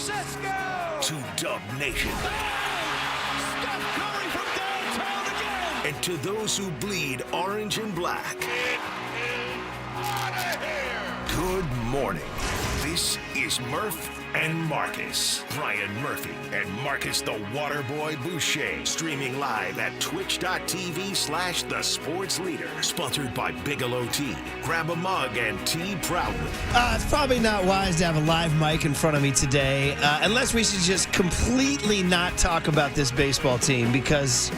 To Dub Nation. Steph Curry from downtown again. And to those who bleed orange and black. Out of here. Good morning. This is Murph and Marcus. Brian Murphy and Marcus the Waterboy Boucher. Streaming live at twitch.tv/The Sports Leader. Sponsored by Bigelow Tea. Grab a mug and tea proudly. It's probably not wise to have a live mic in front of me today, unless we should just completely not talk about this baseball team, because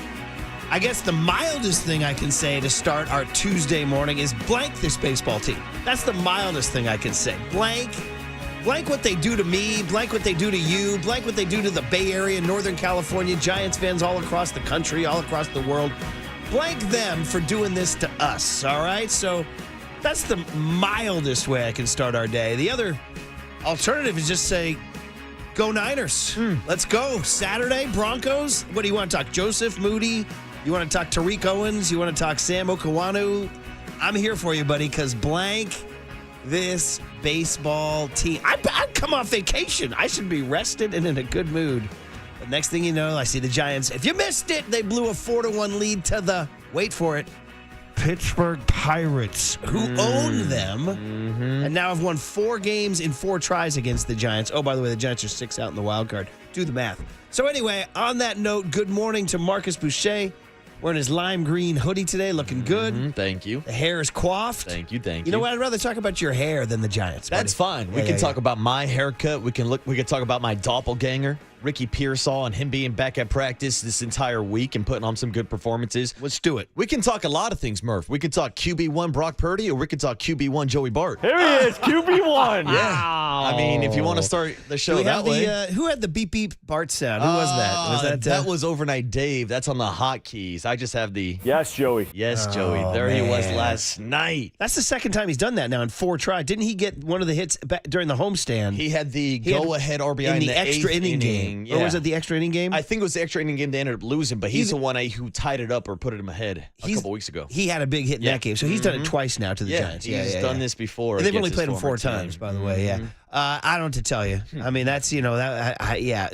I guess the mildest thing I can say to start our Tuesday morning is blank this baseball team. That's the mildest thing I can say. Blank what they do to me, blank what they do to you, blank what they do to the Bay Area, Northern California, Giants fans all across the country, all across the world. Blank them for doing this to us, all right? So that's the mildest way I can start our day. The other alternative is just say, go Niners. Let's go. Saturday, Broncos. What do you want to talk? Joseph Moody? You want to talk Tariq Owens? You want to talk Sam Okawanu? I'm here for you, buddy, because blank this baseball team. I'd come off vacation. I should be rested and in a good mood. But next thing you know, I see the Giants. If you missed it, they blew a 4-1 lead to the, wait for it, Pittsburgh Pirates, who own them, and now have won 4 games in 4 tries against the Giants. Oh, by the way, the Giants are 6 out in the wild card. Do the math. So anyway, on that note, good morning to Marcus Boucher. Wearing his lime green hoodie today, looking good. Thank you. The hair is coiffed. Thank you. You know what? I'd rather talk about your hair than the Giants. That's fine. We can talk about my haircut. We can talk about my doppelganger, Ricky Pearsall, and him being back at practice this entire week and putting on some good performances. Let's do it. We can talk a lot of things, Murph. We can talk QB1 Brock Purdy, or we can talk QB1 Joey Bart. Here he is, QB1. Yeah. I mean, if you want to start the show that way. Who had the beep beep Bart sound? Who was that? That was Overnight Dave. That's on the hotkeys. I just have the Yes, Joey. Yes, Joey. There he was last night. That's the second time he's done that now in 4 tries. Didn't he get one of the hits during the homestand? He had the go-ahead RBI in the extra inning game. Yeah. Or was it the extra inning game? I think it was the extra inning game they ended up losing, but he's the one who tied it up or put him ahead a couple weeks ago. He had a big hit in that game, so he's done it twice now to the Giants. He's done this before. And they've only played him 4 times, by the way, yeah. I don't know what to tell you. I mean, that's,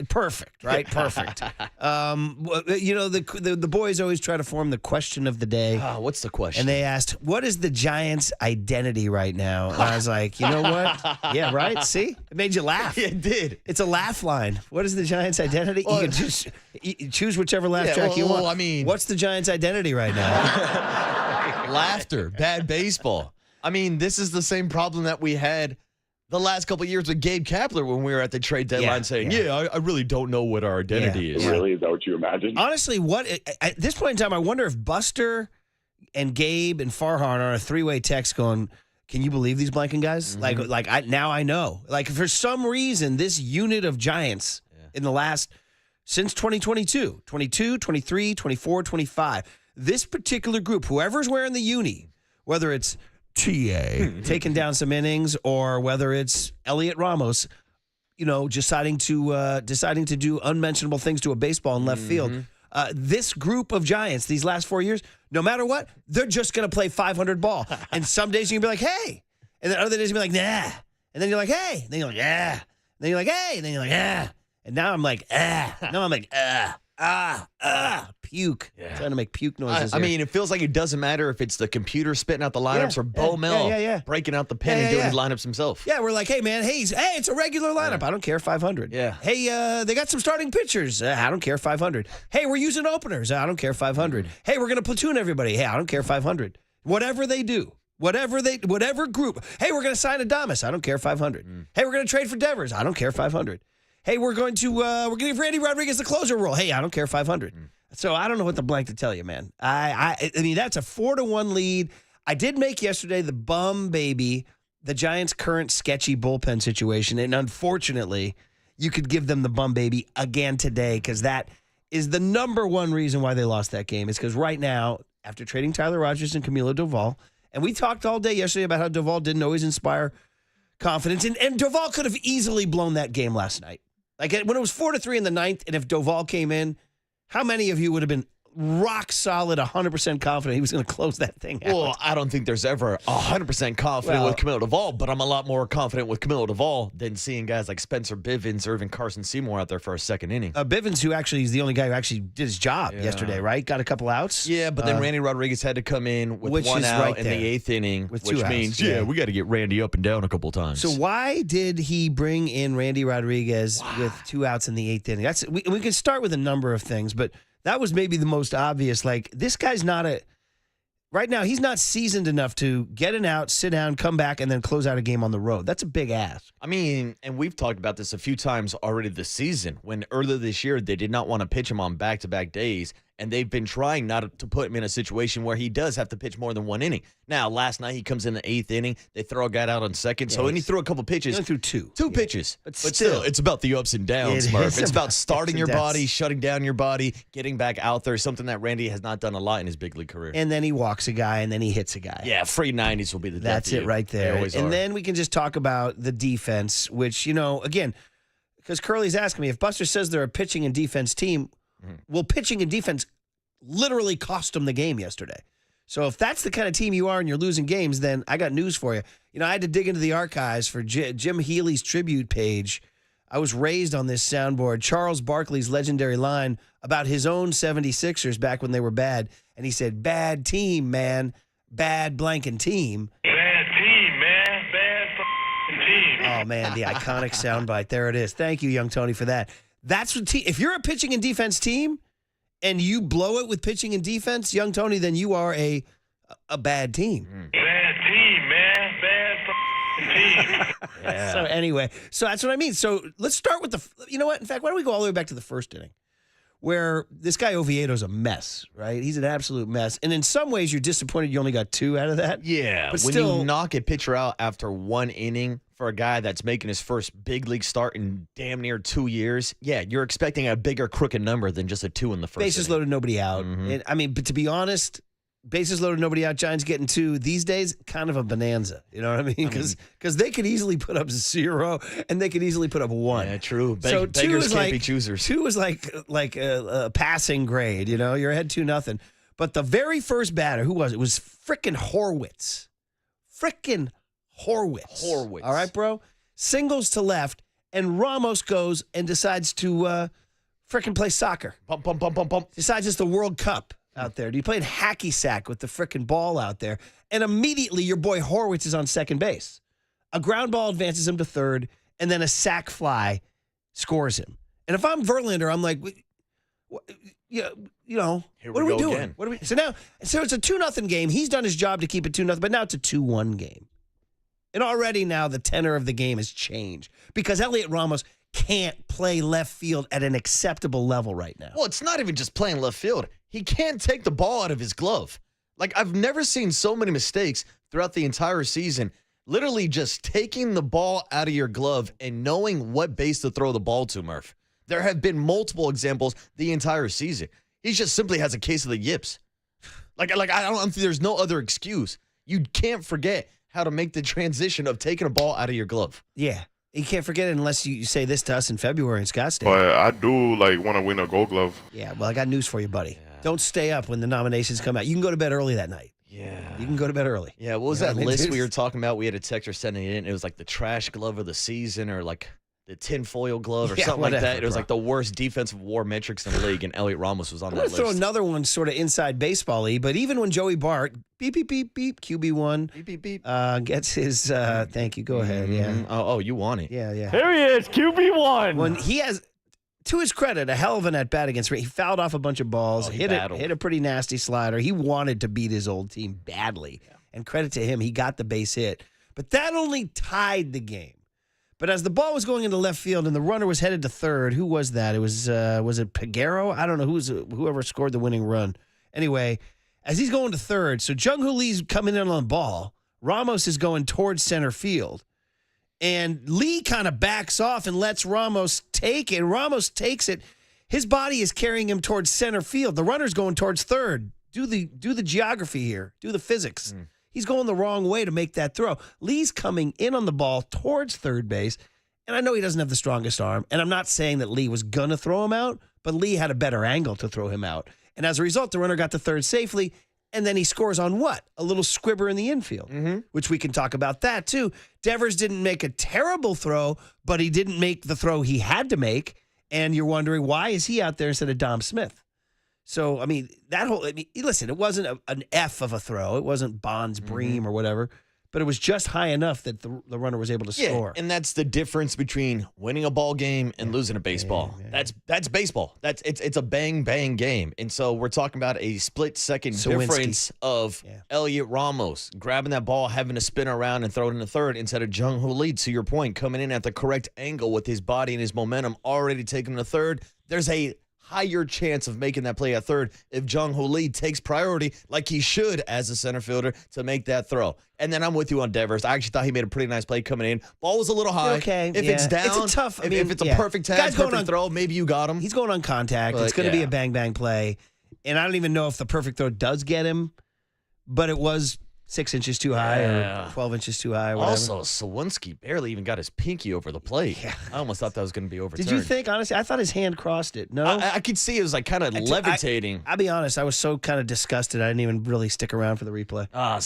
perfect, right? Perfect. The boys always try to form the question of the day. What's the question? And they asked, what is the Giants' identity right now? And I was like, you know what? Yeah, right? See? It made you laugh. Yeah, it did. It's a laugh line. What is the Giants' identity? You can just choose whichever laugh track you want. I mean, what's the Giants' identity right now? Laughter, bad baseball. I mean, this is the same problem that we had the last couple of years with Gabe Kapler when we were at the trade deadline saying, I really don't know what our identity is. Really? Is that what you imagine? Honestly, at this point in time, I wonder if Buster and Gabe and Farhan are on a 3-way text going, can you believe these blanking guys? Now I know. Like, for some reason, this unit of Giants in the last, since 2022, 22, 23, 24, 25, this particular group, whoever's wearing the uni, whether it's TA taking down some innings, or whether it's Elliot Ramos, deciding to do unmentionable things to a baseball in left field. This group of Giants, these last 4 years, no matter what, they're just going to play 500 ball. And some days you can be like, hey, and then other days you'll be like, nah, and then you're like, hey, and then you're like, yeah, and then you're like, hey, and then you're like, ah, and now I'm like, ah, now I'm like, puke. Yeah. Trying to make puke noises. I mean, it feels like it doesn't matter if it's the computer spitting out the lineups or Bo Mel breaking out the pen and doing his lineups himself. Yeah, we're like, hey, man, it's a regular lineup. I don't care, 500. Yeah. Hey, they got some starting pitchers. I don't care, 500. Hey, we're using openers. I don't care, 500. Hey, we're going to platoon everybody. Hey, I don't care, 500. Whatever they do. Whatever group. Hey, we're going to sign Adames. I don't care, 500. Hey, we're going to trade for Devers. I don't care, 500. Hey, we're going to give Randy Rodriguez the closer role. Hey, I don't care, 500. So I don't know what the blank to tell you, man. I mean, that's a 4-1 lead. I did make yesterday the bum baby, the Giants' current sketchy bullpen situation, and unfortunately, you could give them the bum baby again today, because that is the number one reason why they lost that game. Is because right now, after trading Tyler Rogers and Camilo Doval, and we talked all day yesterday about how Doval didn't always inspire confidence, and Doval could have easily blown that game last night. Like, when it was 4-3 in the ninth, and if Doval came in, how many of you would have been rock solid, 100% confident he was going to close that thing out. Well, I don't think there's ever 100% confident with Camilo Duvall, but I'm a lot more confident with Camilo Duvall than seeing guys like Spencer Bivens or even Carson Seymour out there for a second inning. Bivens, who actually is the only guy who actually did his job yesterday, right? Got a couple outs. Yeah, but then Randy Rodriguez had to come in with one out in the 8th inning, which means, we got to get Randy up and down a couple times. So why did he bring in Randy Rodriguez with 2 outs in the 8th inning? We can start with a number of things, but that was maybe the most obvious. Like, this guy's right now, he's not seasoned enough to get an out, sit down, come back, and then close out a game on the road. That's a big ask. I mean, and we've talked about this a few times already this season, when earlier this year they did not want to pitch him on back-to-back days, and they've been trying not to put him in a situation where he does have to pitch more than 1 inning. Now, last night he comes in the 8th inning. They throw a guy out on second, and he threw a couple pitches. He went through 2. 2 pitches. But still, it's about the ups and downs, Murph. It's about starting your body, shutting down your body, getting back out there, something that Randy has not done a lot in his big league career. And then he walks a guy, and then he hits a guy. Yeah, free 90s will be the death That's it right there. And then we can just talk about the defense, which, again, because Curly's asking me, if Buster says they're a pitching and defense team, well, pitching and defense literally cost them the game yesterday. So if that's the kind of team you are and you're losing games, then I got news for you. I had to dig into the archives for Jim Healy's tribute page. I was raised on this soundboard. Charles Barkley's legendary line about his own 76ers back when they were bad. And he said, bad team, man. Bad blanking team. Bad team, man. Bad team. Oh, man, the iconic soundbite. There it is. Thank you, young Tony, for that. That's what if you're a pitching and defense team, and you blow it with pitching and defense, young Tony, then you are a bad team. Bad team, man. Bad team. Yeah. So anyway, that's what I mean. So let's start with you know what? In fact, why don't we go all the way back to the first inning, where this guy Oviedo's a mess, right? He's an absolute mess. And in some ways, you're disappointed you only got 2 out of that. Yeah, but when still, you knock a pitcher out after 1 inning for a guy that's making his first big league start in damn near 2 years, you're expecting a bigger crooked number than just a 2 in the first bases inning. Loaded, nobody out. And, but to be honest, bases loaded, nobody out, Giants getting 2 these days, kind of a bonanza. You know what I mean? Because they could easily put up 0 and they could easily put up 1. Yeah, true. So beggars can't be choosers. 2 is like a passing grade. You're ahead 2-0. But the very first batter, who was it? It was frickin' Horwitz. Horwitz. All right, bro? Singles to left, and Ramos goes and decides to frickin' play soccer. Pump. Decides it's the World Cup out there. He played hacky sack with the frickin' ball out there, and immediately your boy Horwitz is on second base. A ground ball advances him to third, and then a sac fly scores him. And if I'm Verlander, I'm like, what are we doing? Again. So it's a 2-0 game. He's done his job to keep it 2-0, but now it's a 2-1 game. And already now the tenor of the game has changed because Elliot Ramos can't play left field at an acceptable level right now. Well, it's not even just playing left field. He can't take the ball out of his glove. Like, I've never seen so many mistakes throughout the entire season. Literally just taking the ball out of your glove and knowing what base to throw the ball to, Murph. There have been multiple examples the entire season. He just simply has a case of the yips. Like I don't think there's no other excuse. You can't forget how to make the transition of taking a ball out of your glove. Yeah. You can't forget it unless you say this to us in February in Scottsdale. But I do want to win a Gold Glove. Yeah, well, I got news for you, buddy. Yeah. Don't stay up when the nominations come out. You can go to bed early that night. Yeah. You can go to bed early. Yeah, what was that list we were talking about? We had a texter sending it in. It was like the trash glove of the season or like the tinfoil glove or something like that. It was like the worst defensive WAR metrics in the league, and Elliot Ramos was on that list. I'm going to throw another one sort of inside baseball-y, but even when Joey Bart, beep, beep, beep, beep, QB1, beep, beep, beep. Gets his, thank you, go ahead, yeah. Oh, you want it. Yeah. Here he is, QB1. When he has, to his credit, a hell of an at-bat against Ray. He fouled off a bunch of balls, hit a pretty nasty slider. He wanted to beat his old team badly, and credit to him, he got the base hit. But that only tied the game. But as the ball was going into left field and the runner was headed to third, who was that? It was it Peguero? I don't know whoever scored the winning run. Anyway, as he's going to third, so Jung-Hoo Lee's coming in on the ball. Ramos is going towards center field. And Lee kind of backs off and lets Ramos take it. Ramos takes it. His body is carrying him towards center field. The runner's going towards third. Do the geography here. Do the physics. He's going the wrong way to make that throw. Lee's coming in on the ball towards third base, and I know he doesn't have the strongest arm, and I'm not saying that Lee was going to throw him out, but Lee had a better angle to throw him out. And as a result, the runner got to third safely, and then he scores on what? A little squibber in the infield, which we can talk about that too. Devers didn't make a terrible throw, but he didn't make the throw he had to make, and you're wondering, why is he out there instead of Dom Smith? So, listen, it wasn't an F of a throw. It wasn't Bonds Bream or whatever, but it was just high enough that the runner was able to score. And that's the difference between winning a ball game and losing a baseball. That's baseball. It's a bang game. And so we're talking about a split-second difference of Elliot Ramos grabbing that ball, having to spin around and throw it in the third instead of Jung-Hoo Lee, to your point, coming in at the correct angle with his body and his momentum already taking the third. There's a higher chance of making that play at third if Jung-Hoo Lee takes priority like he should as a center fielder to make that throw. And then I'm with you on Devers. I actually thought he made a pretty nice play coming in. Ball was a little high. Okay, if it's down, it's a tough. if it's a perfect tag, perfect throw, maybe you got him. He's going on contact. But, it's going to be a bang play. And I don't even know if the perfect throw does get him, but it was 6 inches too high or 12 inches too high or whatever. Also, Sawinski barely even got his pinky over the plate. Yeah. I almost thought that was going to be overturned. Did you think, honestly? I thought his hand crossed it. No? I could see it was like kind of levitating. I'll be honest. I was so kind of disgusted. I didn't even really stick around for the replay. I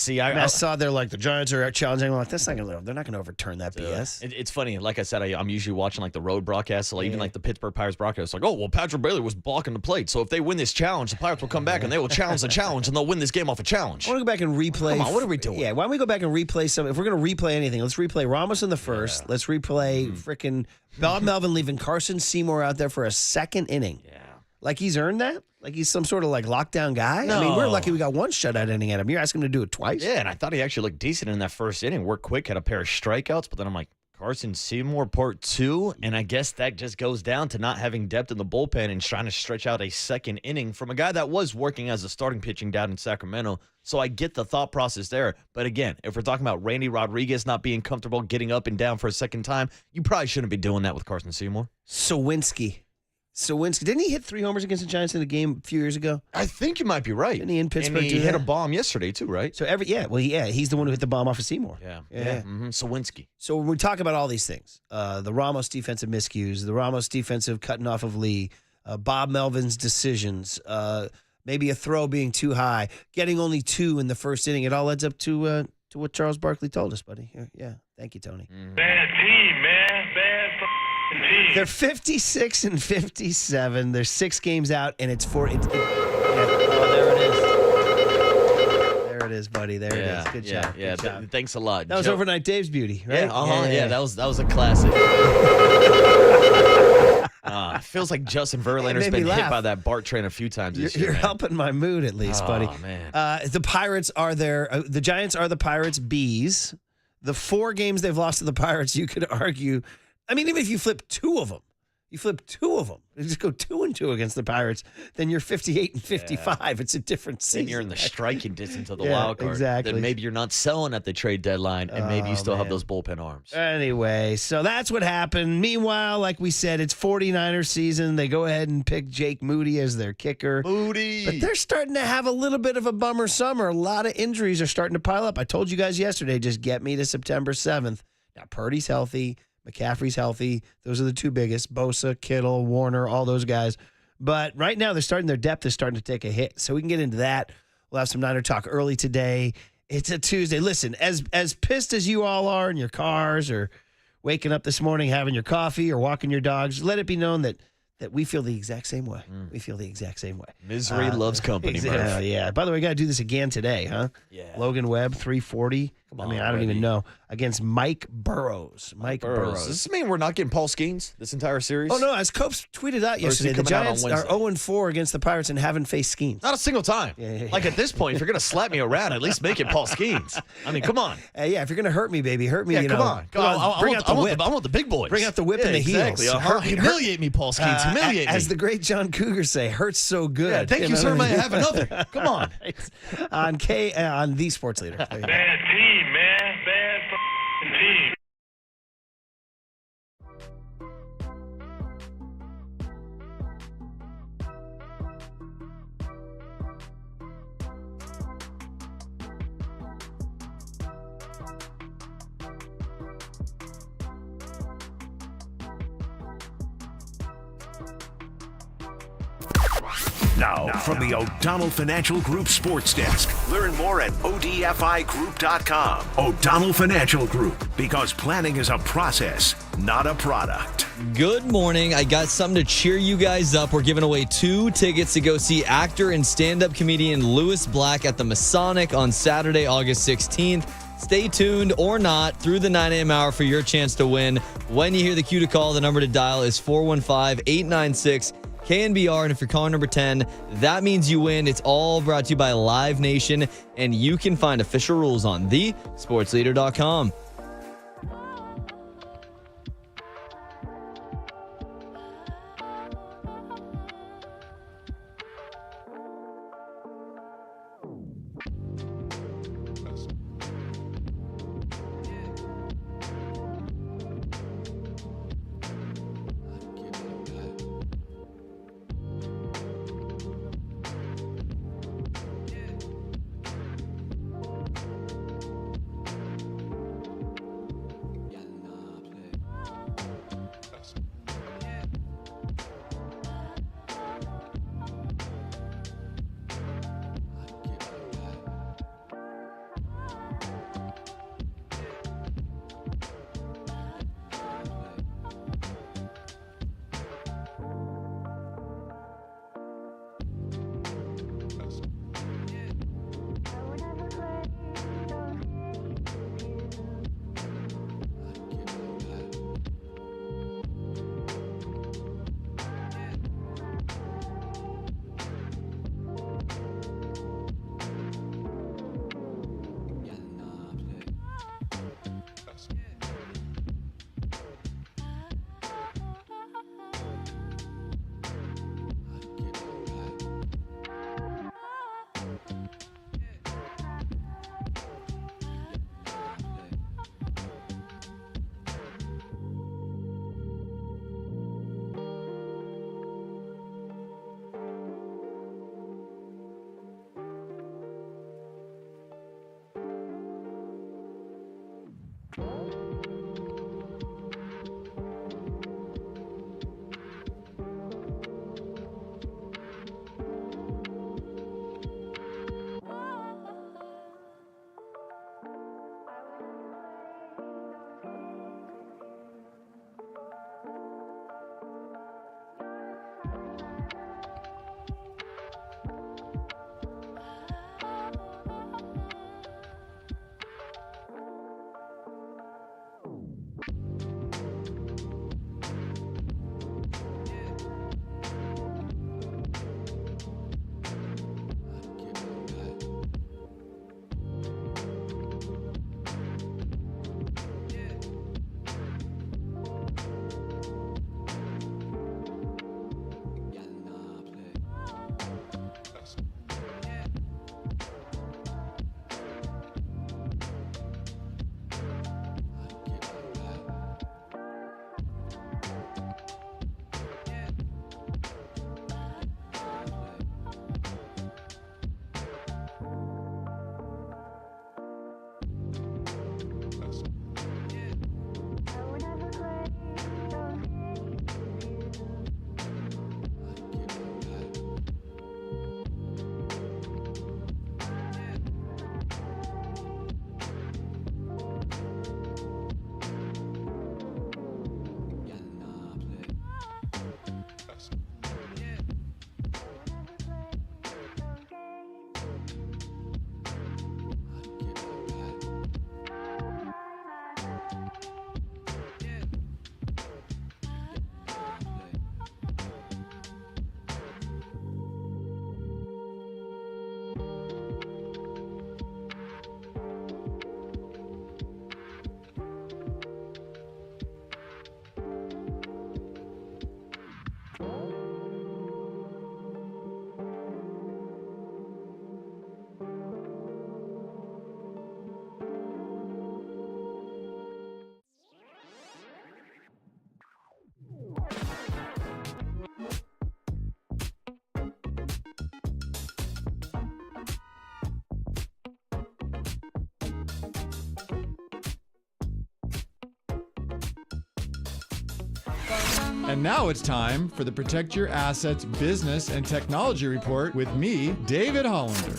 saw they're like, the Giants are challenging. I'm like, they're not going to overturn that BS. It's funny. Like I said, I'm usually watching like the road broadcast. So even like the Pittsburgh Pirates broadcast. It's like, oh, well, Patrick Bailey was blocking the plate. So if they win this challenge, the Pirates will come back and they will challenge the challenge and they'll win this game off a challenge. I want to go back and replay. Come on, what are we doing? Yeah, why don't we go back and replay some? If we're going to replay anything, let's replay Ramos in the first. Let's replay freaking Bob Melvin leaving Carson Seymour out there for a second inning. Yeah. Like he's earned that? Like he's some sort of like lockdown guy? No. I mean, we're lucky we got one shutout inning at him. You're asking him to do it twice? Yeah, and I thought he actually looked decent in that first inning. Worked quick, had a pair of strikeouts, but then I'm like, Carson Seymour part 2, and I guess that just goes down to not having depth in the bullpen and trying to stretch out a second inning from a guy that was working as a starting pitching down in Sacramento. So I get the thought process there. But again, if we're talking about Randy Rodriguez not being comfortable getting up and down for a second time, you probably shouldn't be doing that with Carson Seymour. Sawinski. Didn't he hit 3 homers against the Giants in a game a few years ago? I think you might be right. Didn't he in Pittsburgh and he hit a bomb yesterday too, right? So he's the one who hit the bomb off of Seymour. Yeah. Sawinski. So when we talk about all these things, the Ramos defensive miscues, the Ramos defensive cutting off of Lee, Bob Melvin's decisions, maybe a throw being too high, getting only 2 in the first inning, it all adds up to what Charles Barkley told us, buddy. Yeah. Thank you, Tony. Bad team, man. Bad team. They're 56 and 57. They're 6 games out, and it's 4. There it is. There it is, buddy. There it is. Good job. Yeah. Good job. Thanks a lot. That was Overnight Dave's beauty, right? Yeah. That was a classic. Feels like Justin Verlander's been hit by that BART train a few times this year. You're helping my mood at least, buddy. Oh, man. The Pirates are the Giants are the Pirates' bees. The 4 games they've lost to the Pirates, you could argue. I mean, even if you flip 2 of them, you just go 2-2 against the Pirates, then you're 58 and 55. Yeah. It's a different season. And you're in the striking distance of the wild card. Exactly. Then maybe you're not selling at the trade deadline, and maybe you still have those bullpen arms. Anyway, so that's what happened. Meanwhile, like we said, it's 49ers season. They go ahead and pick Jake Moody as their kicker. But they're starting to have a little bit of a bummer summer. A lot of injuries are starting to pile up. I told you guys yesterday, just get me to September 7th. Now, Purdy's healthy. McCaffrey's healthy. Those are the 2 biggest. Bosa, Kittle, Warner, all those guys. But right now, their depth is starting to take a hit. So we can get into that. We'll have some Niner talk early today. It's a Tuesday. Listen, as pissed as you all are in your cars or waking up this morning having your coffee or walking your dogs, let it be known that we feel the exact same way. We feel the exact same way. Misery loves company, Murph. Yeah. By the way, we got to do this again today, huh? Yeah. Logan Webb, 340. I don't even know. Against Mike Burrows. Mike Burrows. Does this mean we're not getting Paul Skeens this entire series? Oh, no. As Copes tweeted out yesterday, the Giants are 0-4 against the Pirates and haven't faced Skeens. Not a single time. Yeah. Like at this point, if you're going to slap me around, at least make it Paul Skeens. I mean, come on. If you're going to hurt me, baby, hurt me. Yeah, come on. Bring out the whip. I want the big boys. Bring out the whip and the heels. Exactly. Humiliate me, Paul Skeens. Humiliate me. As the great John Cougar say, hurts so good. Yeah, thank you, sir. May I have another? Come on. On the Sports Leader. Bad team, man. Bad team. Now, from the O'Donnell Financial Group Sports Desk. Learn more at odfigroup.com. O'Donnell Financial Group, because planning is a process, not a product. Good morning. I got something to cheer you guys up. We're giving away 2 tickets to go see actor and stand-up comedian Louis Black at the Masonic on Saturday, August 16th. Stay tuned or not through the 9 a.m. hour for your chance to win. When you hear the cue to call, the number to dial is 415-896-KNBR. And if you're calling number 10, that means you win. It's all brought to you by Live Nation. And you can find official rules on thesportsleader.com. And now it's time for the Protect Your Assets Business and Technology Report with me, David Hollander.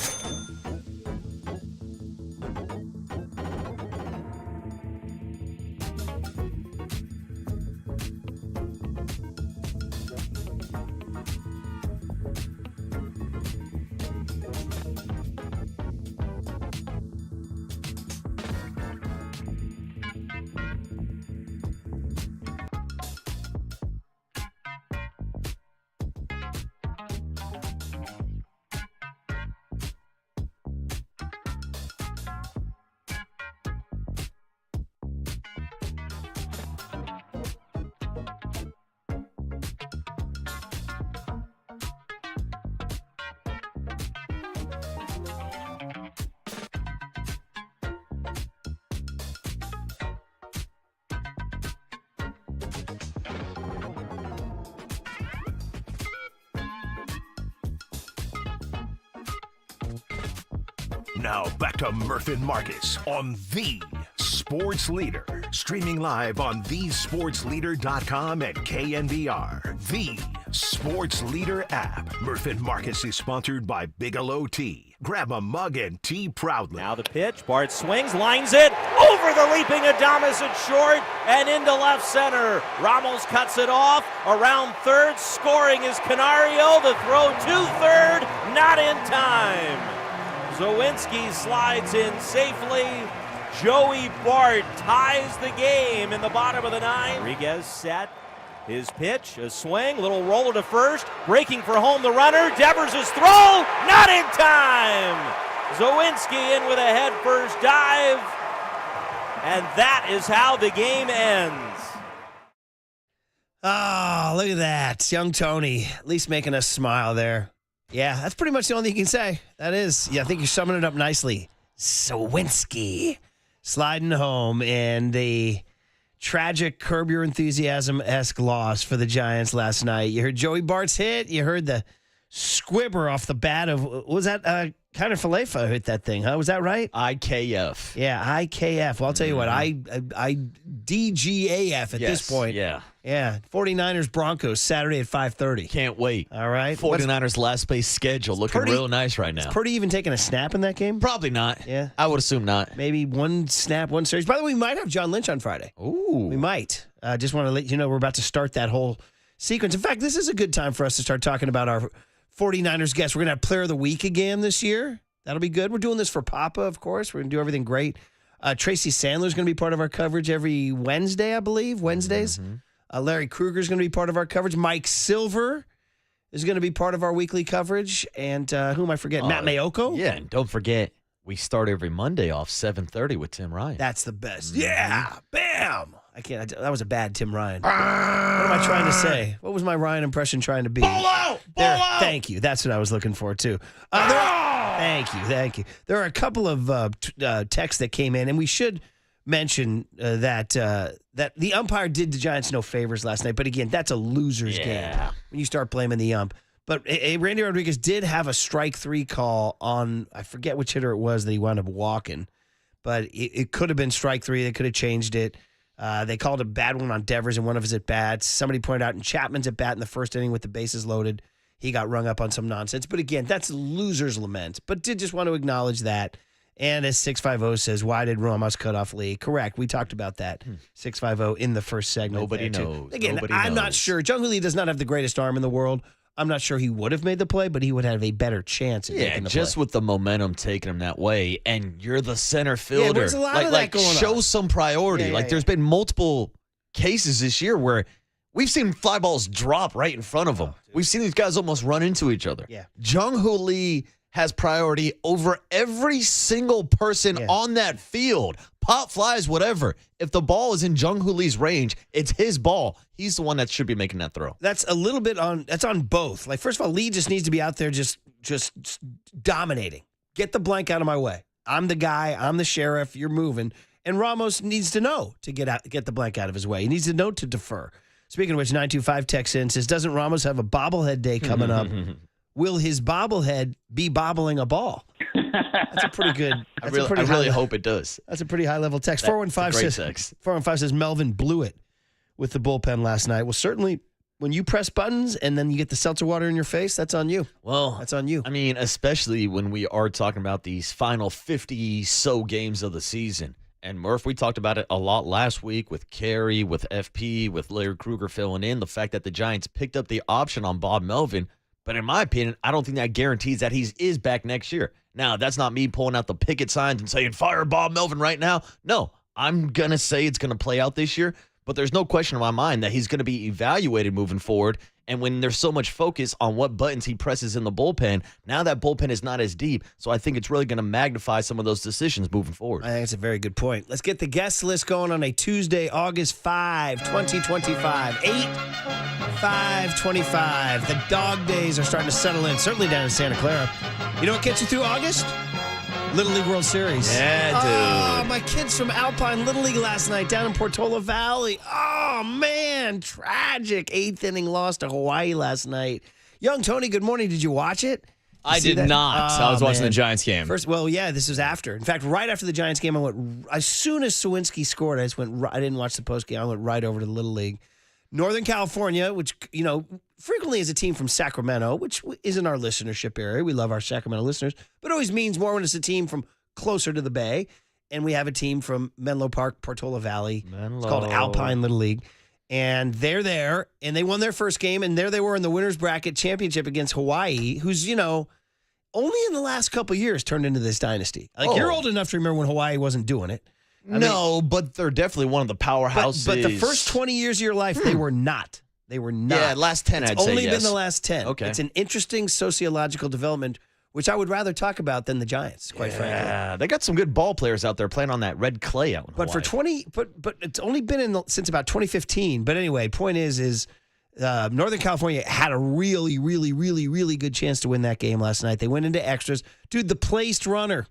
Now back to Murph and Marcus on The Sports Leader. Streaming live on thesportsleader.com and KNBR. The Sports Leader app. Murph and Marcus is sponsored by Bigelow Tea. Grab a mug and tea proudly. Now the pitch. Bart swings, lines it over the leaping Adames at short and into left center. Ramos cuts it off. Around third, scoring is Canario. The throw to third, not in time. Zawinski slides in safely. Joey Bart ties the game in the bottom of the ninth. Rodriguez set. His pitch, a swing, little roller to first. Breaking for home, the runner. Devers' throw, not in time. Zawinski in with a head-first dive. And that is how the game ends. Oh, look at that. Young Tony, at least making us smile there. Yeah, that's pretty much the only thing you can say. That is. Yeah, I think you're summing it up nicely. Zawinski sliding home in the tragic Curb Your Enthusiasm-esque loss for the Giants last night. You heard Joey Bart's hit. You heard the squibber off the bat of, was that Kiner Falefa hit that thing, huh? Was that right? IKF. Yeah, IKF. Well, I'll tell you what, I DGAF at this point. Yeah. Yeah, 49ers Broncos Saturday at 5:30. Can't wait. All right. 49ers last place schedule looking real nice right now. Purdy even taking a snap in that game? Probably not. Yeah. I would assume not. Maybe one snap, one series. By the way, we might have John Lynch on Friday. Ooh. We might. Just want to let you know we're about to start that whole sequence. In fact, this is a good time for us to start talking about our 49ers guests. We're going to have Player of the Week again this year. That'll be good. We're doing this for Papa, of course. We're going to do everything great. Tracy Sandler's going to be part of our coverage every Wednesday, I believe. Wednesdays. Mm-hmm. Larry Kruger's going to be part of our coverage. Mike Silver is going to be part of our weekly coverage. And who am I forgetting? Matt Mayoko? Yeah, and don't forget, we start every Monday off 7:30 with Tim Ryan. That's the best. Mm-hmm. Yeah. Bam. That was a bad Tim Ryan. What am I trying to say? What was my Ryan impression trying to be? Ball out! Thank you. That's what I was looking for, too. Thank you. There are a couple of texts that came in, and we should mention that the umpire did the Giants no favors last night. But again, that's a loser's game when you start blaming the ump. But Randy Rodriguez did have a strike three call on, I forget which hitter it was that he wound up walking. But it could have been strike three. They could have changed it. They called a bad one on Devers in one of his at-bats. Somebody pointed out in Chapman's at-bat in the first inning with the bases loaded, he got rung up on some nonsense. But again, that's loser's lament. But did just want to acknowledge that. And as 650 says, why did Ramos cut off Lee? Correct. We talked about that. 650 in the first segment. Nobody knows. Again, Nobody I'm knows. not sure. Jung Hoo Lee does not have the greatest arm in the world. I'm not sure he would have made the play, but he would have a better chance at making the just play. with the momentum taking him that way, and you're the center fielder. there's a lot of that going on. Show some priority. There's been multiple cases this year where we've seen fly balls drop right in front of him. We've seen these guys almost run into each other. Yeah. Jung Hoo Lee has priority over every single person on that field. Pop flies, whatever. If the ball is in Jung Hoo Lee's range, it's his ball. He's the one that should be making that throw. That's a little bit that's on both. Like, first of all, Lee just needs to be out there just dominating. Get the blank out of my way. I'm the guy. I'm the sheriff. You're moving. And Ramos needs to know to get the blank out of his way. He needs to know to defer. Speaking of which, 925 texts in, says, doesn't Ramos have a bobblehead day coming up? Will his bobblehead be bobbling a ball? That's a pretty good. I really hope it does. That's a pretty high level text. 415 says Melvin blew it with the bullpen last night. Well, certainly when you press buttons and then you get the seltzer water in your face, that's on you. Well, That's on you. I mean, especially when we are talking about these final 50-so games of the season. And Murph, we talked about it a lot last week with Carey, with FP, with Larry Krueger filling in, the fact that the Giants picked up the option on Bob Melvin. But in my opinion, I don't think that guarantees that he is back next year. Now, that's not me pulling out the picket signs and saying, fire Bob Melvin right now. No, I'm going to say it's going to play out this year. But there's no question in my mind that he's going to be evaluated moving forward. And when there's so much focus on what buttons he presses in the bullpen, now that bullpen is not as deep. So I think it's really going to magnify some of those decisions moving forward. I think it's a very good point. Let's get the guest list going on a Tuesday, August 5, 2025. 8/5/25. The dog days are starting to settle in, certainly down in Santa Clara. You know what gets you through August? Little League World Series. Yeah, dude. Oh, my kids from Alpine Little League last night down in Portola Valley. Oh, man. Tragic. 8th inning loss to Hawaii last night. Young Tony, good morning. Did you watch it? I did not. I was watching the Giants game. This was after. In fact, right after the Giants game, I went, as soon as Sawinski scored, I didn't watch the post game. I went right over to the Little League. Northern California, which, frequently is a team from Sacramento, which isn't our listenership area. We love our Sacramento listeners, but it always means more when it's a team from closer to the Bay. And we have a team from Menlo Park, Portola Valley. It's called Alpine Little League. And they're there, and they won their first game, and there they were in the winner's bracket championship against Hawaii, who's, only in the last couple of years turned into this dynasty. You're old enough to remember when Hawaii wasn't doing it. But they're definitely one of the powerhouses. But the first 20 years of your life, they were not. They were not. Yeah, last 10, I'd say, only been the last 10. Okay. It's an interesting sociological development, which I would rather talk about than the Giants, quite frankly. Yeah, they got some good ball players out there playing on that red clay out in Hawaii. But it's only been since about 2015. But anyway, point is Northern California had a really, really, really, really good chance to win that game last night. They went into extras. Dude, the placed runner,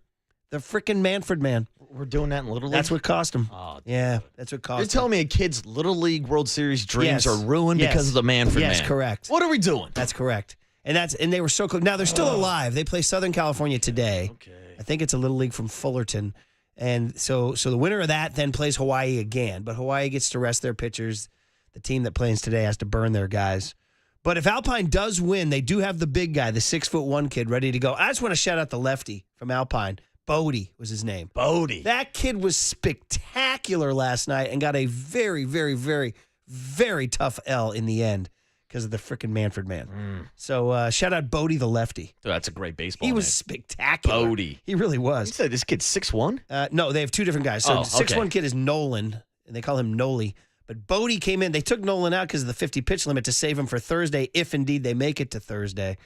the frickin' Manfred man. We're doing that in Little League? That's what cost him. Oh, yeah, that's what cost him. You're telling me a kid's Little League World Series dreams are ruined because of the Manfred man? Yes, correct. What are we doing? That's correct. And they were so close. Now, they're still alive. They play Southern California today. Okay. I think it's a Little League from Fullerton. And so the winner of that then plays Hawaii again. But Hawaii gets to rest their pitchers. The team that plays today has to burn their guys. But if Alpine does win, they do have the big guy, the 6'1" kid, ready to go. I just want to shout out the lefty from Alpine. Bodie was his name. Bodie. That kid was spectacular last night and got a very, very, very, very tough L in the end because of the frickin' Manfred man. So shout out Bodie the lefty. Dude, that's a great baseball He name. was spectacular. Bodie. He really was. You said this kid's 6'1"? No, they have two different guys. So 6'1" okay. kid is Nolan, and they call him Noli. But Bodie came in. They took Nolan out because of the 50-pitch limit to save him for Thursday, if indeed they make it to Thursday.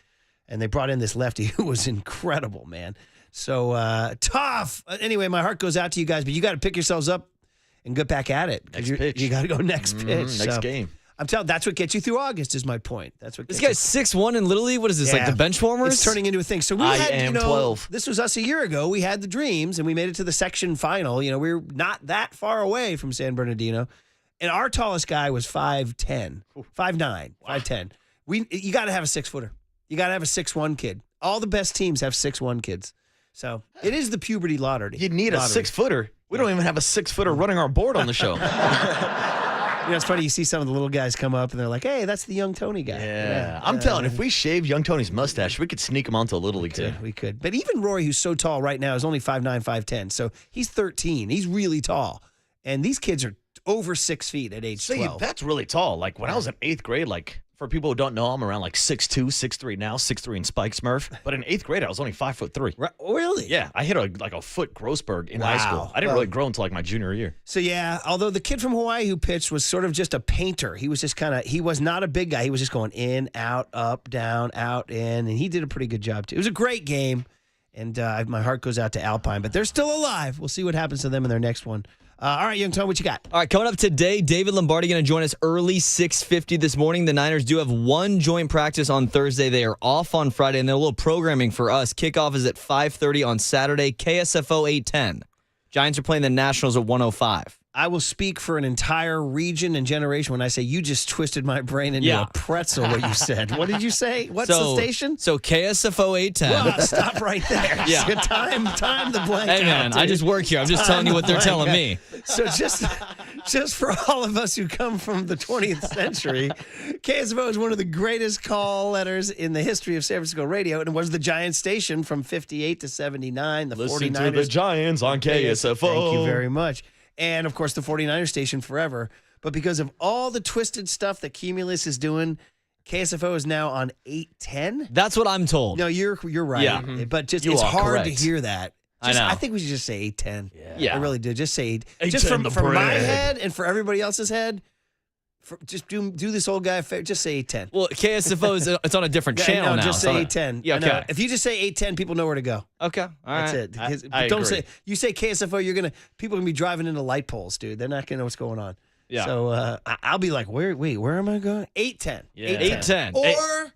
And they brought in this lefty who was incredible, man. So tough. Anyway, my heart goes out to you guys, but you got to pick yourselves up and get back at it. Next pitch. You got to go next pitch. Next game. I'm telling. That's what gets you through August. Is my point. That's what. This guy's 6'1" in Little League. What is this, like the bench warmers? It's turning into a thing. So we I had, am 12. This was us a year ago. We had the dreams, and we made it to the section final. We were not that far away from San Bernardino, and our tallest guy was 5'10", 5'9", 5'10". You got to have a 6-footer. You got to have a 6'1" kid. All the best teams have 6'1" kids. So it is the puberty lottery. You'd need a 6-footer. We don't even have a 6-footer running our board on the show. It's funny. You see some of the little guys come up, and they're like, hey, that's the young Tony guy. Yeah. I'm telling you, if we shave young Tony's mustache, we could sneak him onto a Little League too. We could. But even Rory, who's so tall right now, is only 5'9", 5'10". So he's 13. He's really tall. And these kids are over 6 feet at age 12. That's really tall. Like when I was in 8th grade, for people who don't know, I'm around 6'2", 6'3" now, 6'3" in Spike Smurf. But in 8th grade, I was only 5'3". Right. Really? Yeah, I hit a foot Grossberg in high school. I didn't really grow until my junior year. So yeah, although the kid from Hawaii who pitched was sort of just a painter. He was just he was not a big guy. He was just going in, out, up, down, out, in, and he did a pretty good job too. It was a great game, and my heart goes out to Alpine, but they're still alive. We'll see what happens to them in their next one. All right, Young Tom, what you got? All right, coming up today, David Lombardi going to join us early 6:50 this morning. The Niners do have one joint practice on Thursday. They are off on Friday, and they're a little programming for us. Kickoff is at 5:30 on Saturday, KSFO 810. Giants are playing the Nationals at 105. I will speak for an entire region and generation when I say you just twisted my brain into a pretzel, what you said. What did you say? What's the station? So KSFO 810. Well, stop right there. Yeah. Time the blank Hey, man, out, I just work here. I'm just telling you what they're telling me. So just just for all of us who come from the 20th century, KSFO is one of the greatest call letters in the history of San Francisco radio, and it was the Giants station from 58 to 79. The Listen 49ers. to the Giants on KSFO. Thank you very much. And, of course, the 49ers station forever. But because of all the twisted stuff that Cumulus is doing, KSFO is now on 810. That's what I'm told. No, you're right. Yeah. But just You it's are hard correct. to hear that. I know. I think we should just say 810. Yeah. I really do. Just say 810 just from the my bread. head and for everybody else's head. Just do this old guy. Just say 810. Well, KSFO is it's on a different Yeah, channel no, now. just so- say 810. Yeah, I know. okay. If you just say 810, people know where to go. Okay. All right. That's it. Because- I don't agree. say you say KSFO. People are gonna be driving into light poles, dude. They're not gonna know what's going on. Yeah. So I'll be like, where am I going? 810. Yeah. 810. Or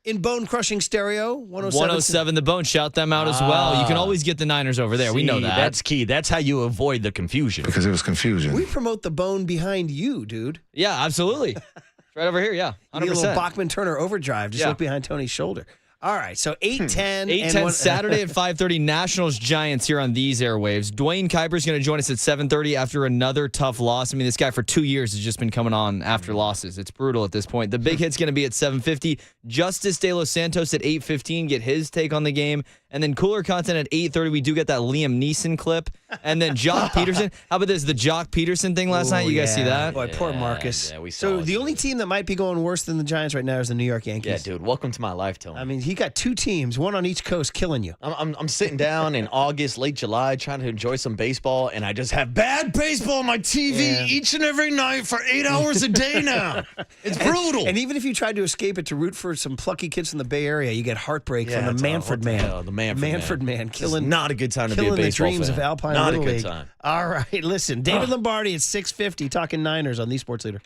in bone crushing stereo, 107. 107 The Bone. Shout them out as well. You can always get the Niners over there. We know See, that. That's key. That's how you avoid the confusion. Because it was confusion. We promote the bone behind you, dude. Yeah, absolutely. It's right over here. Yeah, You need a 100%. little Bachman Turner overdrive. Just Yeah. look behind Tony's shoulder. All right, so 810. 8:10 Saturday at 5:30. Nationals Giants here on these airwaves. Dwayne Kuiper is going to join us at 7:30 after another tough loss. I mean, this guy for 2 years has just been coming on after losses. It's brutal at this point. The big hit's going to be at 7:50. Justice De Los Santos at 8:15. Get his take on the game. And then cooler content at 8:30. We do get that Liam Neeson clip. And then Jock Peterson. How about this? The Jock Peterson thing last night. You guys see that? Boy, poor Marcus. yeah, we saw So it. the only team that might be going worse than the Giants right now is the New York Yankees. Yeah, dude. Welcome to my life, Tony. I mean, he got two teams, one on each coast, killing you. I'm sitting down in August, late July, trying to enjoy some baseball, and I just have bad baseball on my TV Yeah. each and every night for 8 hours a day now. It's brutal. And even if you tried to escape it to root for some plucky kids from the Bay Area, you get heartbreak Yeah, from the it's Manfred what the man. hell, the Manfred man. This is killing not a good time to be a killing the baseball dreams fan. of Alpine Not Little a good League. time. All right, listen, David Lombardi at 6:50 talking Niners on the Sports Leader.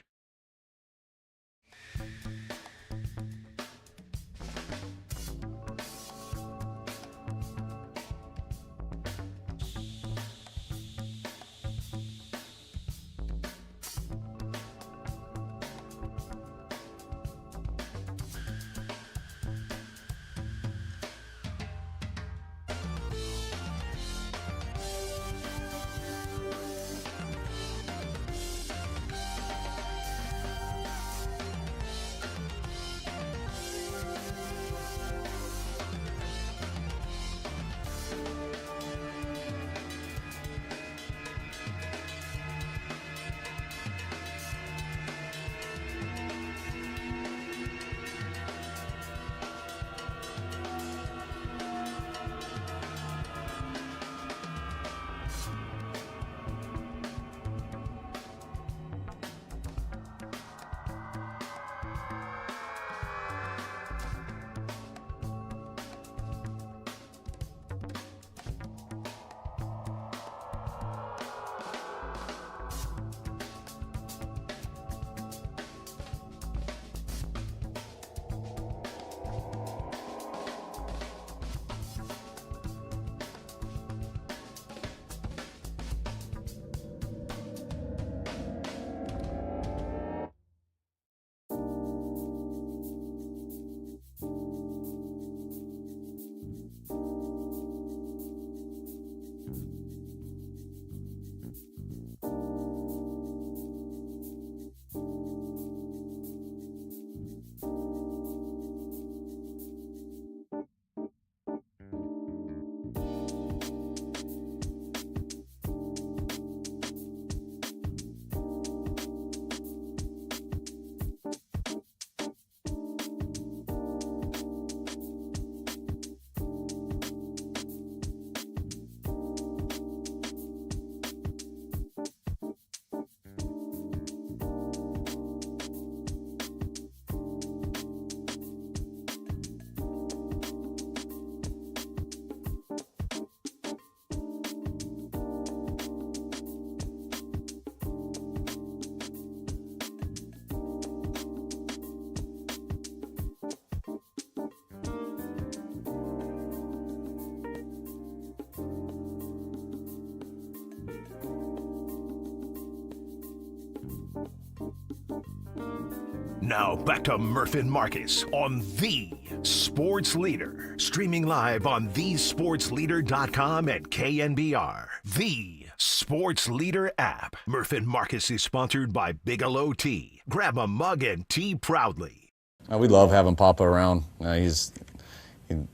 Now back to Murph and Marcus on the Sports Leader. Streaming live on thesportsleader.com and KNBR. The sports leader app. Murph and Marcus is sponsored by Bigelow Tea. Grab a mug and tea proudly. We love having Papa around. He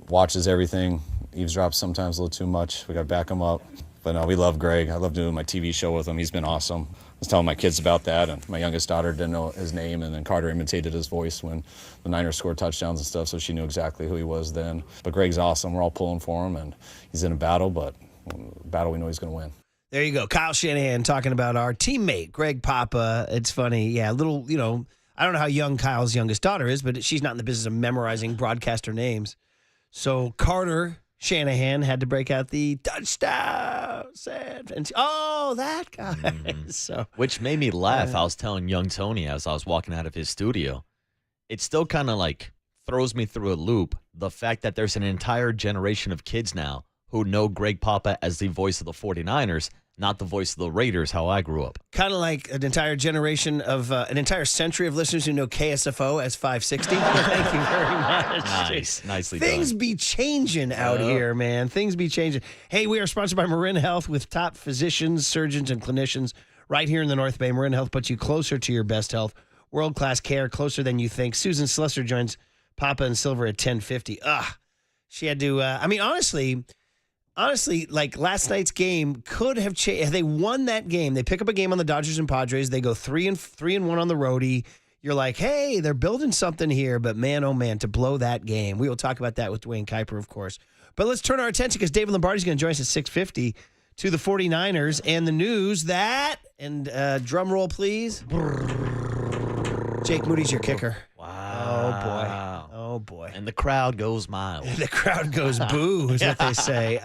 watches everything, eavesdrops sometimes a little too much. We got to back him up. But no, we love Greg. I love doing my TV show with him. He's been awesome. I was telling my kids about that, and my youngest daughter didn't know his name, and then Carter imitated his voice when the Niners scored touchdowns and stuff, so she knew exactly who he was then. But Greg's awesome. We're all pulling for him, and he's in a battle, but a battle we know he's going to win. There you go. Kyle Shanahan talking about our teammate, Greg Papa. It's funny. Yeah, little, I don't know how young Kyle's youngest daughter is, but she's not in the business of memorizing broadcaster names. So Carter Shanahan had to break out the touchdown. That guy. So, which made me laugh. I was telling young Tony as I was walking out of his studio, it still kind of like throws me through a loop. The fact that there's an entire generation of kids now who know Greg Papa as the voice of the 49ers, not the voice of the Raiders, how I grew up. Kind of like an entire generation of, an entire century of listeners who know KSFO as 560. Thank you very much. Nice. Nicely Things done. be changing out here, man. Things be changing. Hey, we are sponsored by Marin Health with top physicians, surgeons, and clinicians right here in the North Bay. Marin Health puts you closer to your best health. World-class care, closer than you think. Susan Slesser joins Papa and Silver at 10:50. She had to, honestly, like last night's game could have changed. If they won that game, they pick up a game on the Dodgers and Padres. They go 3-1 on the roadie. You're like, hey, they're building something here. But man, oh man, to blow that game. We will talk about that with Dwayne Kuiper, of course. But let's turn our attention because David Lombardi is going to join us at 6:50 to the 49ers and the news that, and drum roll, please. Jake Moody's your kicker. Wow. Oh, boy. And the crowd goes mild. The crowd goes boo, is what they say.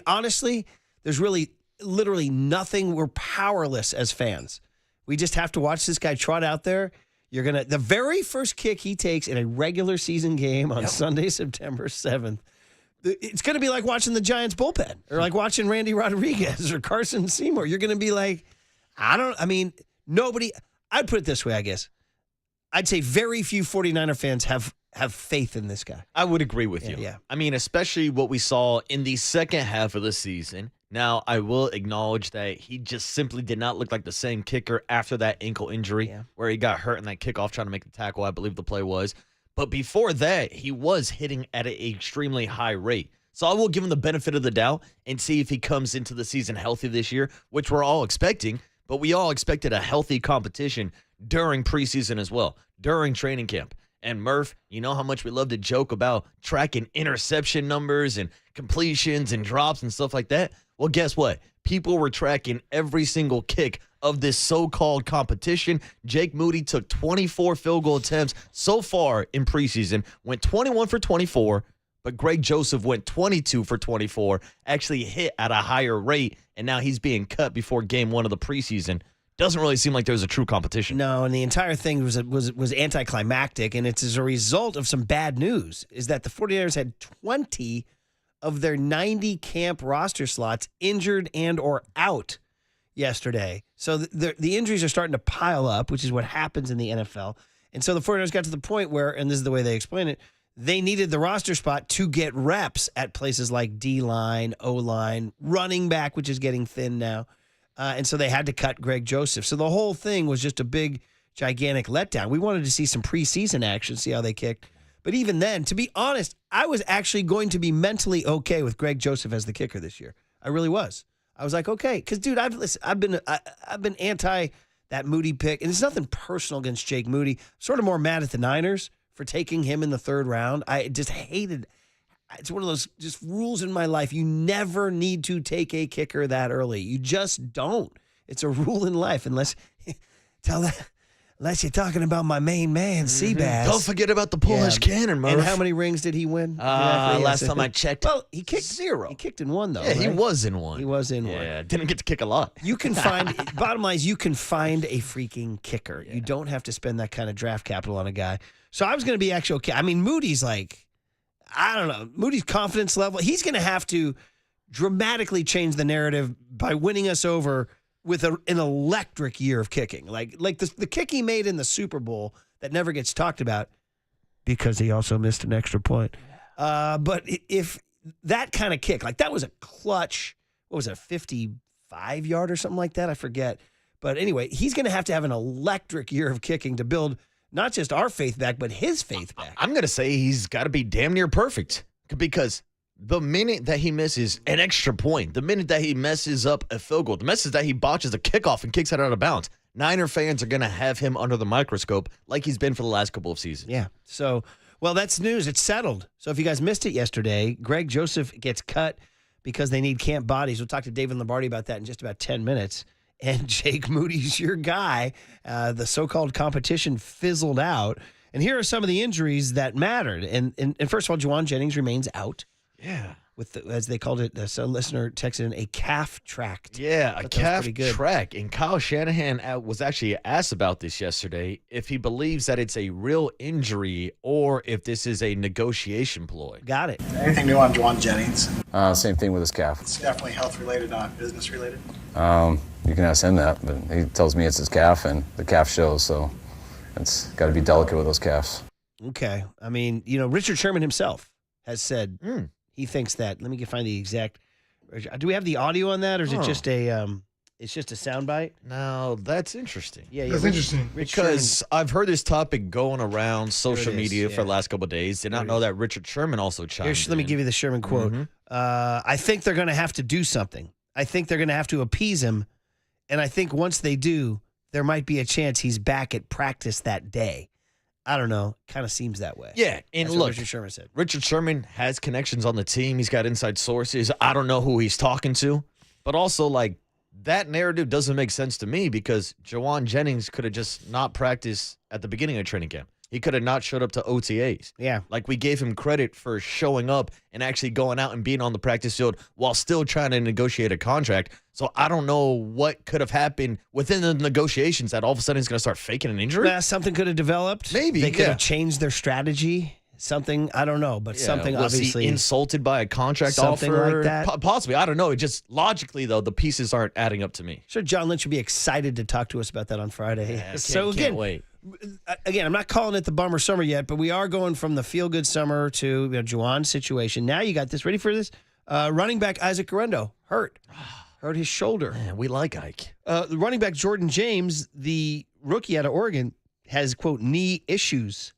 Honestly, there's really literally nothing. We're powerless as fans. We just have to watch this guy trot out there. The very first kick he takes in a regular season game on Sunday, September 7th, it's going to be like watching the Giants bullpen or like watching Randy Rodriguez or Carson Seymour. You're going to be like, nobody. I'd put it this way, I guess. I'd say very few 49er fans have faith in this guy. I would agree with you. Yeah. I mean, especially what we saw in the second half of the season. Now, I will acknowledge that he just simply did not look like the same kicker after that ankle injury where he got hurt in that kickoff trying to make the tackle, I believe the play was. But before that, he was hitting at an extremely high rate. So I will give him the benefit of the doubt and see if he comes into the season healthy this year, which we're all expecting. But we all expected a healthy competition during preseason as well, during training camp. And Murph, you know how much we love to joke about tracking interception numbers and completions and drops and stuff like that? Well, guess what? People were tracking every single kick of this so-called competition. Jake Moody took 24 field goal attempts so far in preseason, went 21 for 24, but Greg Joseph went 22 for 24, actually hit at a higher rate, and now he's being cut before game one of the preseason. Doesn't really seem like there's a true competition. No, and the entire thing was anticlimactic, and it's as a result of some bad news, is that the 49ers had 20 of their 90 camp roster slots injured and or out yesterday. So the injuries are starting to pile up, which is what happens in the NFL. And so the 49ers got to the point where, and this is the way they explain it, they needed the roster spot to get reps at places like D-line, O-line, running back, which is getting thin now. And so they had to cut Greg Joseph. So the whole thing was just a big, gigantic letdown. We wanted to see some preseason action, see how they kicked. But even then, to be honest, I was actually going to be mentally okay with Greg Joseph as the kicker this year. I really was. I was like, okay, because dude, I've been anti that Moody pick, and it's nothing personal against Jake Moody. Sort of more mad at the Niners for taking him in the third round. I just hated. It's one of those just rules in my life. You never need to take a kicker that early. You just don't. It's a rule in life, unless you're talking about my main man, Seabass. Don't forget about the Polish cannon, Murph. And how many rings did he win? Last time I checked, well, he kicked 0. He kicked in one, though. Yeah, right? he was in one. He was in one. Yeah, didn't get to kick a lot. You can find, bottom line is you can find a freaking kicker. Yeah. You don't have to spend that kind of draft capital on a guy. So I was going to be actually okay. I mean, Moody's like, I don't know, Moody's confidence level, he's going to have to dramatically change the narrative by winning us over with an electric year of kicking. Like the kick he made in the Super Bowl that never gets talked about because he also missed an extra point. But if that kind of kick, like that was a clutch, what was it, a 55-yard or something like that? I forget. But anyway, he's going to have an electric year of kicking to build not just our faith back, but his faith back. I'm going to say he's got to be damn near perfect because the minute that he misses an extra point, the minute that he messes up a field goal, the minute that he botches a kickoff and kicks it out of bounds, Niner fans are going to have him under the microscope like he's been for the last couple of seasons. Yeah. So, well, that's news. It's settled. So if you guys missed it yesterday, Greg Joseph gets cut because they need camp bodies. We'll talk to David Lombardi about that in just about 10 minutes. And Jake Moody's your guy. The so-called competition fizzled out. And here are some of the injuries that mattered. And first of all, Juwan Jennings remains out. Yeah. With, as they called it, a listener texted in, a calf tract. Yeah, a calf tract. And Kyle Shanahan was actually asked about this yesterday, if he believes that it's a real injury or if this is a negotiation ploy. Got it. Anything new on Juwan Jennings? Same thing with his calf. It's definitely health-related, not business-related. You can ask him that, but he tells me it's his calf, and the calf shows, so it's got to be delicate with those calves. Okay. I mean, Richard Sherman himself has said he thinks that. Let me find the exact. Do we have the audio on that, or is it just it's just a soundbite? No, that's interesting. Yeah, that's interesting. Because I've heard this topic going around social media for the last couple of days. Did not know that Richard Sherman also chimed in. Let me give you the Sherman quote. I think they're going to have to do something. I think they're going to have to appease him. And I think once they do, there might be a chance he's back at practice that day. I don't know. Kind of seems that way. Yeah, and that's look, what Richard Sherman said. Richard Sherman has connections on the team. He's got inside sources. I don't know who he's talking to. But also, that narrative doesn't make sense to me because Juwan Jennings could have just not practiced at the beginning of training camp. He could have not showed up to OTAs. Yeah. We gave him credit for showing up and actually going out and being on the practice field while still trying to negotiate a contract. So I don't know what could have happened within the negotiations that all of a sudden he's going to start faking an injury. Something could have developed. Maybe. They could have changed their strategy. Something, I don't know, but something was obviously. He insulted by a contract something offer? like that? Possibly. I don't know. It just logically, though, the pieces aren't adding up to me. Sure, John Lynch would be excited to talk to us about that on Friday. Yeah, can't wait. Again, I'm not calling it the bummer summer yet, but we are going from the feel-good summer to Juwan's situation. Now you got this. Ready for this? Running back Isaac Guerrero hurt his shoulder. Man, we like Ike. The running back Jordan James, the rookie out of Oregon, has, quote, knee issues.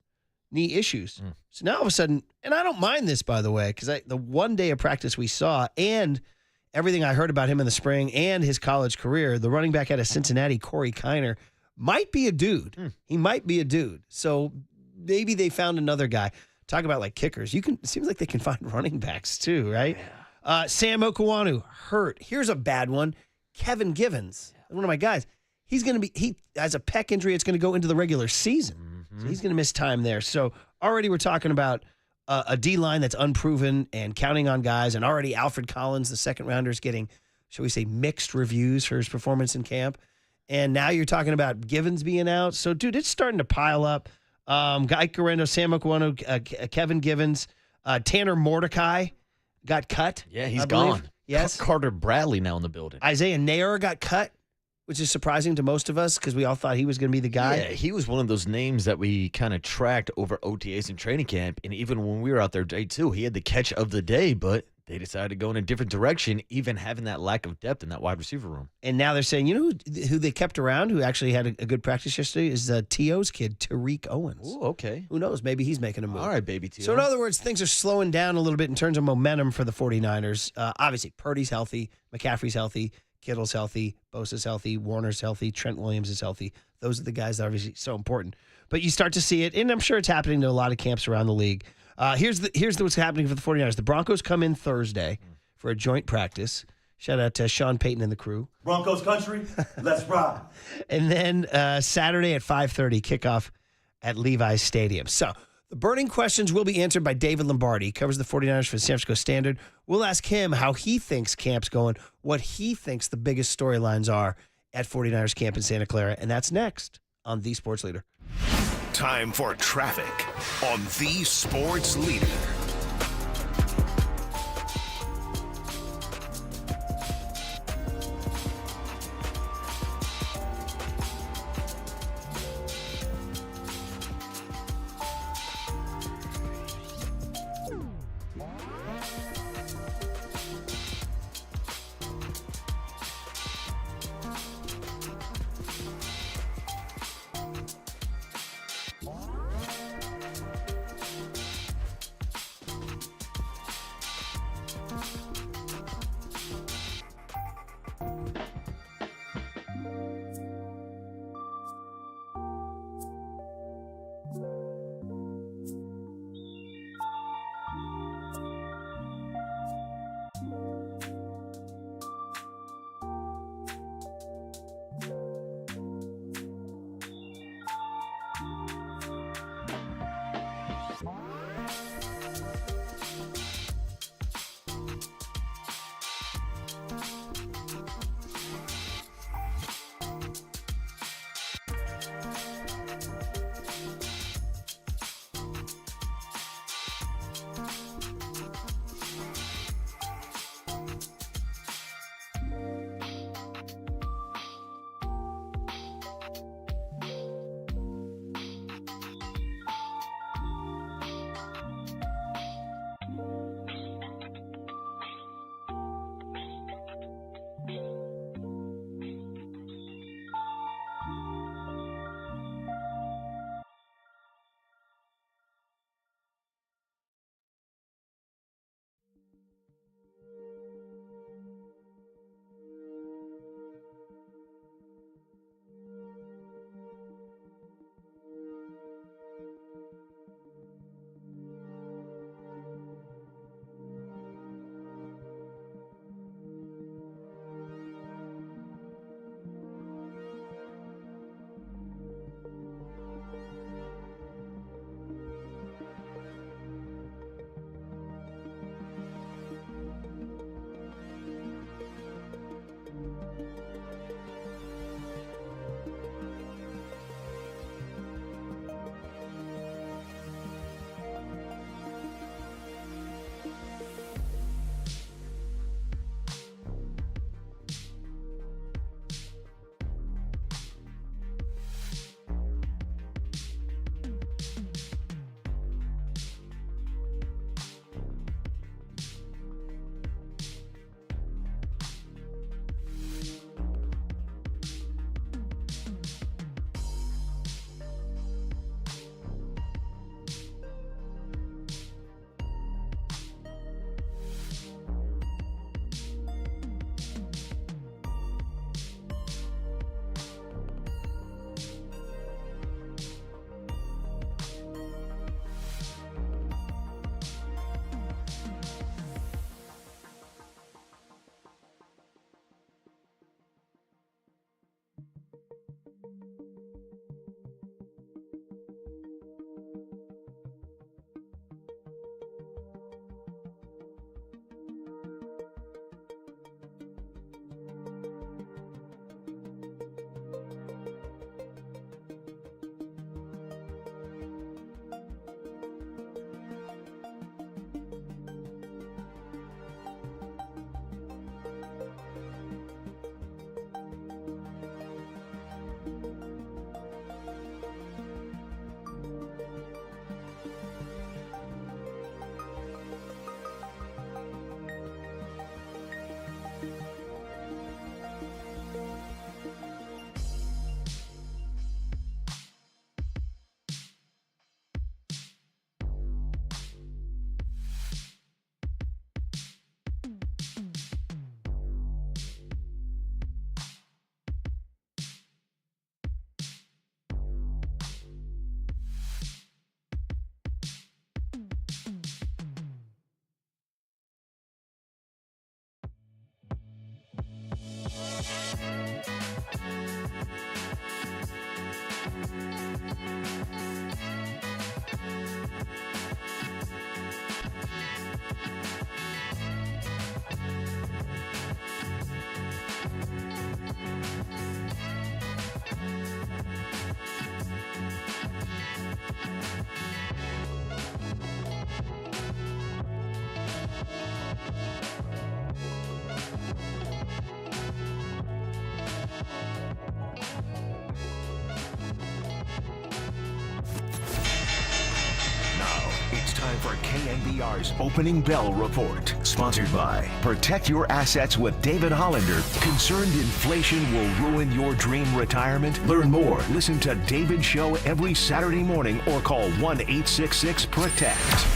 So now all of a sudden, and I don't mind this, by the way, because the one day of practice we saw and everything I heard about him in the spring and his college career, the running back out of Cincinnati, Corey Kiner, might be a dude. He might be a dude. So maybe they found another guy. Talk about kickers. It seems like they can find running backs too, right? Yeah. Sam Okuwanu hurt. Here's a bad one. Kevin Givens, one of my guys. He has a pec injury. It's going to go into the regular season. So he's going to miss time there. So already we're talking about a D-line that's unproven and counting on guys. And already Alfred Collins, the second rounder, is getting, shall we say, mixed reviews for his performance in camp. And now you're talking about Givens being out. So, dude, it's starting to pile up. Guy Guerrero, Sam Okuwanu, Kevin Givens, Tanner Mordecai got cut. Yeah, he's gone. Yes. Carter Bradley now in the building. Isaiah Nair got cut, which is surprising to most of us because we all thought he was going to be the guy. Yeah, he was one of those names that we kind of tracked over OTAs and training camp. And even when we were out there day two, he had the catch of the day, but they decided to go in a different direction, even having that lack of depth in that wide receiver room. And now they're saying, who they kept around who actually had a good practice yesterday is T.O.'s kid, Tariq Owens. Oh, okay. Who knows? Maybe he's making a move. All right, baby T.O. So in other words, things are slowing down a little bit in terms of momentum for the 49ers. Obviously, Purdy's healthy, McCaffrey's healthy, Kittle's healthy, Bosa's healthy, Warner's healthy, Trent Williams is healthy. Those are the guys that are obviously so important. But you start to see it, and I'm sure it's happening to a lot of camps around the league. Here's what's happening for the 49ers. The Broncos come in Thursday for a joint practice. Shout out to Sean Payton and the crew. Broncos country, let's ride. And then Saturday at 5:30, kickoff at Levi's Stadium. So the burning questions will be answered by David Lombardi. He covers the 49ers for the San Francisco Standard. We'll ask him how he thinks camp's going, what he thinks the biggest storylines are at 49ers camp in Santa Clara. And that's next on The Sports Leader. Time for traffic on The Sports Leader. time for KNBR's Opening Bell Report. Sponsored by Protect Your Assets with David Hollander. Concerned inflation will ruin your dream retirement? Learn more. Listen to David's show every Saturday morning or call 1-866-PROTECT.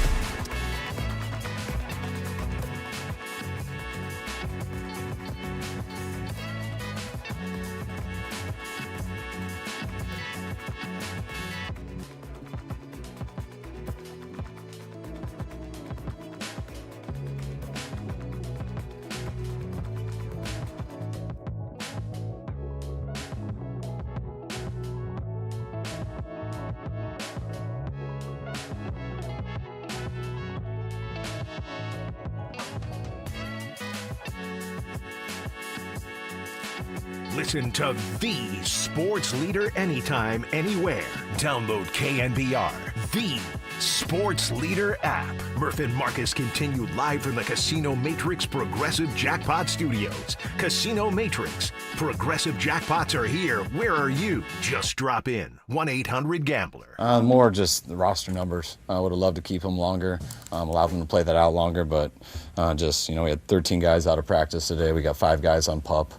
Listen to the sports leader anytime, anywhere. Download KNBR, the sports leader app. Murph and Marcus continue live from the Casino Matrix Progressive Jackpot Studios. Casino Matrix. Progressive jackpots are here. Where are you? Just drop in. 1-800-GAMBLER. More just the roster numbers. I would have loved to keep them longer, allow them to play that out longer, but we had 13 guys out of practice today. We got 5 guys on PUP.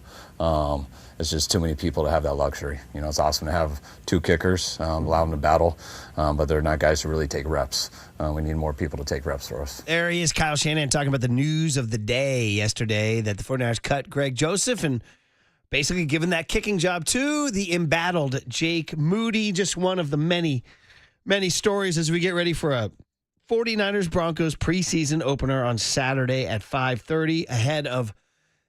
It's just too many people to have that luxury. It's awesome to have 2 kickers, allow them to battle, but they're not guys who really take reps. We need more people to take reps for us. There he is, Kyle Shanahan, talking about the news of the day yesterday that the 49ers cut Greg Joseph and basically given that kicking job to the embattled Jake Moody. Just one of the many, many stories as we get ready for a 49ers-Broncos preseason opener on Saturday at 5:30 ahead of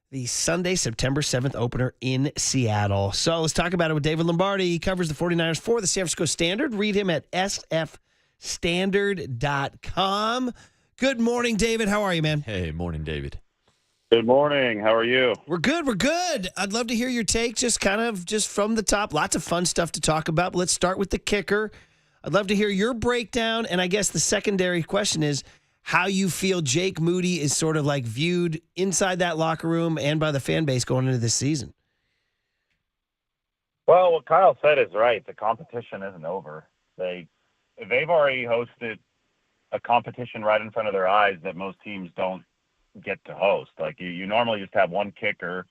the Sunday, September 7th opener in Seattle. So let's talk about it with David Lombardi. He covers the 49ers for the San Francisco Standard. Read him at sfstandard.com. Good morning, David. How are you, man? Hey, morning, David. Good morning. How are you? We're good. We're good. I'd love to hear your take just from the top. Lots of fun stuff to talk about. But let's start with the kicker. I'd love to hear your breakdown. And I guess the secondary question is, how you feel Jake Moody is sort of like viewed inside that locker room and by the fan base going into this season. Well, what Kyle said is right. The competition isn't over. They've already hosted a competition right in front of their eyes that most teams don't get to host. Like you normally just have one kicker.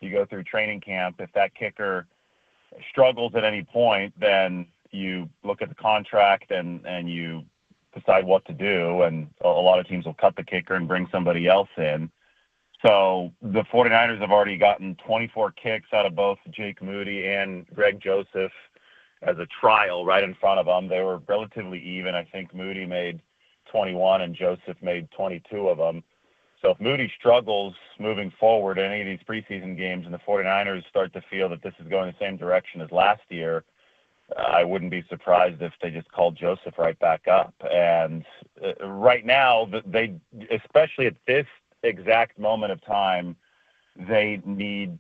You go through training camp. If that kicker struggles at any point, then you look at the contract and you decide what to do, and a lot of teams will cut the kicker and bring somebody else in. So the 49ers have already gotten 24 kicks out of both Jake Moody and Greg Joseph as a trial right in front of them. They were relatively even. I think Moody made 21 and Joseph made 22 of them. So if Moody struggles moving forward in any of these preseason games and the 49ers start to feel that this is going the same direction as last year, I wouldn't be surprised if they just called Joseph right back up. And right now, they, especially at this exact moment of time, they need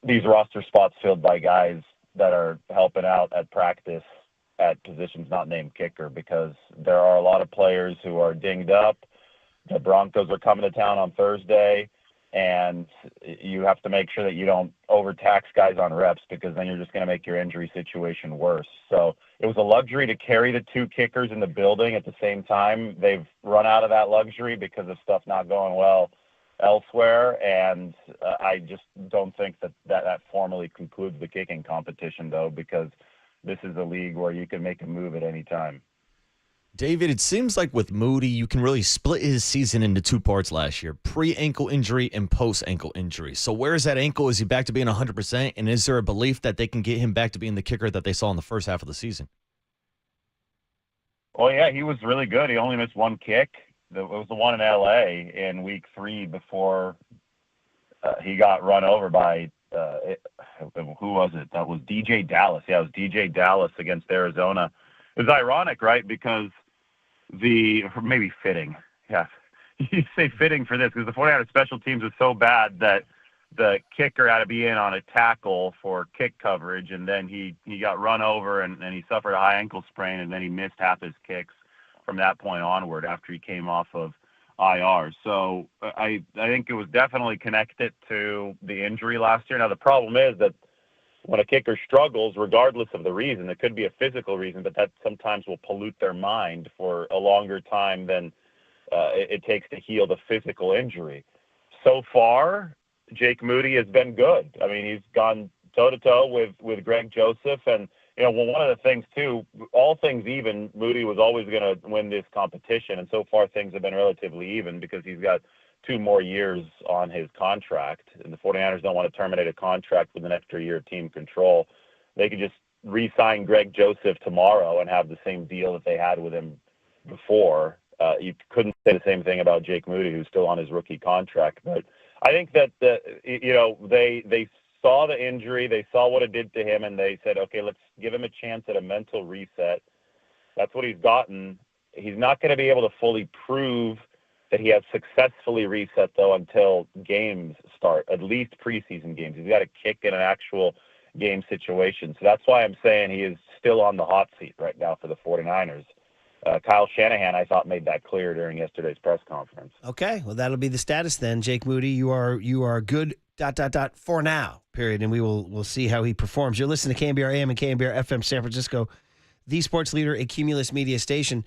these roster spots filled by guys that are helping out at practice at positions not named kicker, because there are a lot of players who are dinged up. The Broncos are coming to town on Thursday, and you have to make sure that you don't overtax guys on reps, because then you're just going to make your injury situation worse. So it was a luxury to carry the 2 kickers in the building at the same time. They've run out of that luxury because of stuff not going well elsewhere, and I just don't think that formally concludes the kicking competition, though, because this is a league where you can make a move at any time. David, it seems like with Moody, you can really split his season into 2 parts last year, pre-ankle injury and post-ankle injury. So where is that ankle? Is he back to being 100%? And is there a belief that they can get him back to being the kicker that they saw in the first half of the season? Well, yeah, he was really good. He only missed 1 kick. It was the one in L.A. in week 3 before he got run over by who was it? That was DJ Dallas. Yeah, it was DJ Dallas against Arizona. It was ironic, right? Because maybe fitting. Yeah. You say fitting for this, because the 49ers special teams was so bad that the kicker had to be in on a tackle for kick coverage, and then he got run over and he suffered a high ankle sprain, and then he missed half his kicks from that point onward after he came off of IR. So I think it was definitely connected to the injury last year. Now the problem is that when a kicker struggles, regardless of the reason, it could be a physical reason, but that sometimes will pollute their mind for a longer time than it takes to heal the physical injury. So far, Jake Moody has been good. I mean, he's gone toe-to-toe with Greg Joseph. And, one of the things, too, all things even, Moody was always going to win this competition. And so far, things have been relatively even because he's got 2 more years on his contract. And the 49ers don't want to terminate a contract with an extra year of team control. They could just re-sign Greg Joseph tomorrow and have the same deal that they had with him before. You couldn't say the same thing about Jake Moody, who's still on his rookie contract. But I think that, they saw the injury, they saw what it did to him, and they said, okay, let's give him a chance at a mental reset. That's what he's gotten. He's not going to be able to fully prove that he has successfully reset, though, until games start, at least preseason games. He's got to kick in an actual game situation. So that's why I'm saying he is still on the hot seat right now for the 49ers. Kyle Shanahan, I thought, made that clear during yesterday's press conference. Okay, well, that'll be the status then. Jake Moody, you are good, ... for now, period, and we'll see how he performs. You're listening to KNBR AM and KNBR FM San Francisco, the sports leader, a Cumulus media station.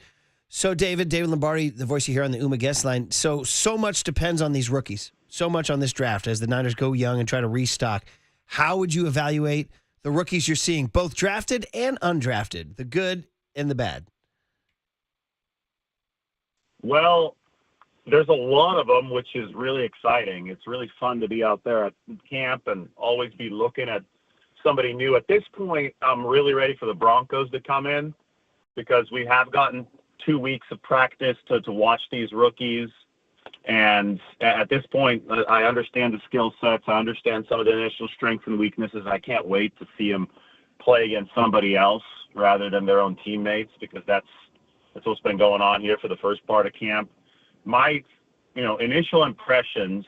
So, David Lombardi, the voice you hear on the UMA guest line, so much depends on these rookies, so much on this draft as the Niners go young and try to restock. How would you evaluate the rookies you're seeing, both drafted and undrafted, the good and the bad? Well, there's a lot of them, which is really exciting. It's really fun to be out there at camp and always be looking at somebody new. At this point, I'm really ready for the Broncos to come in because we have gotten 2 weeks of practice to watch these rookies. And at this point, I understand the skill sets. I understand some of the initial strengths and weaknesses. I can't wait to see them play against somebody else rather than their own teammates because that's what's been going on here for the first part of camp. My, initial impressions,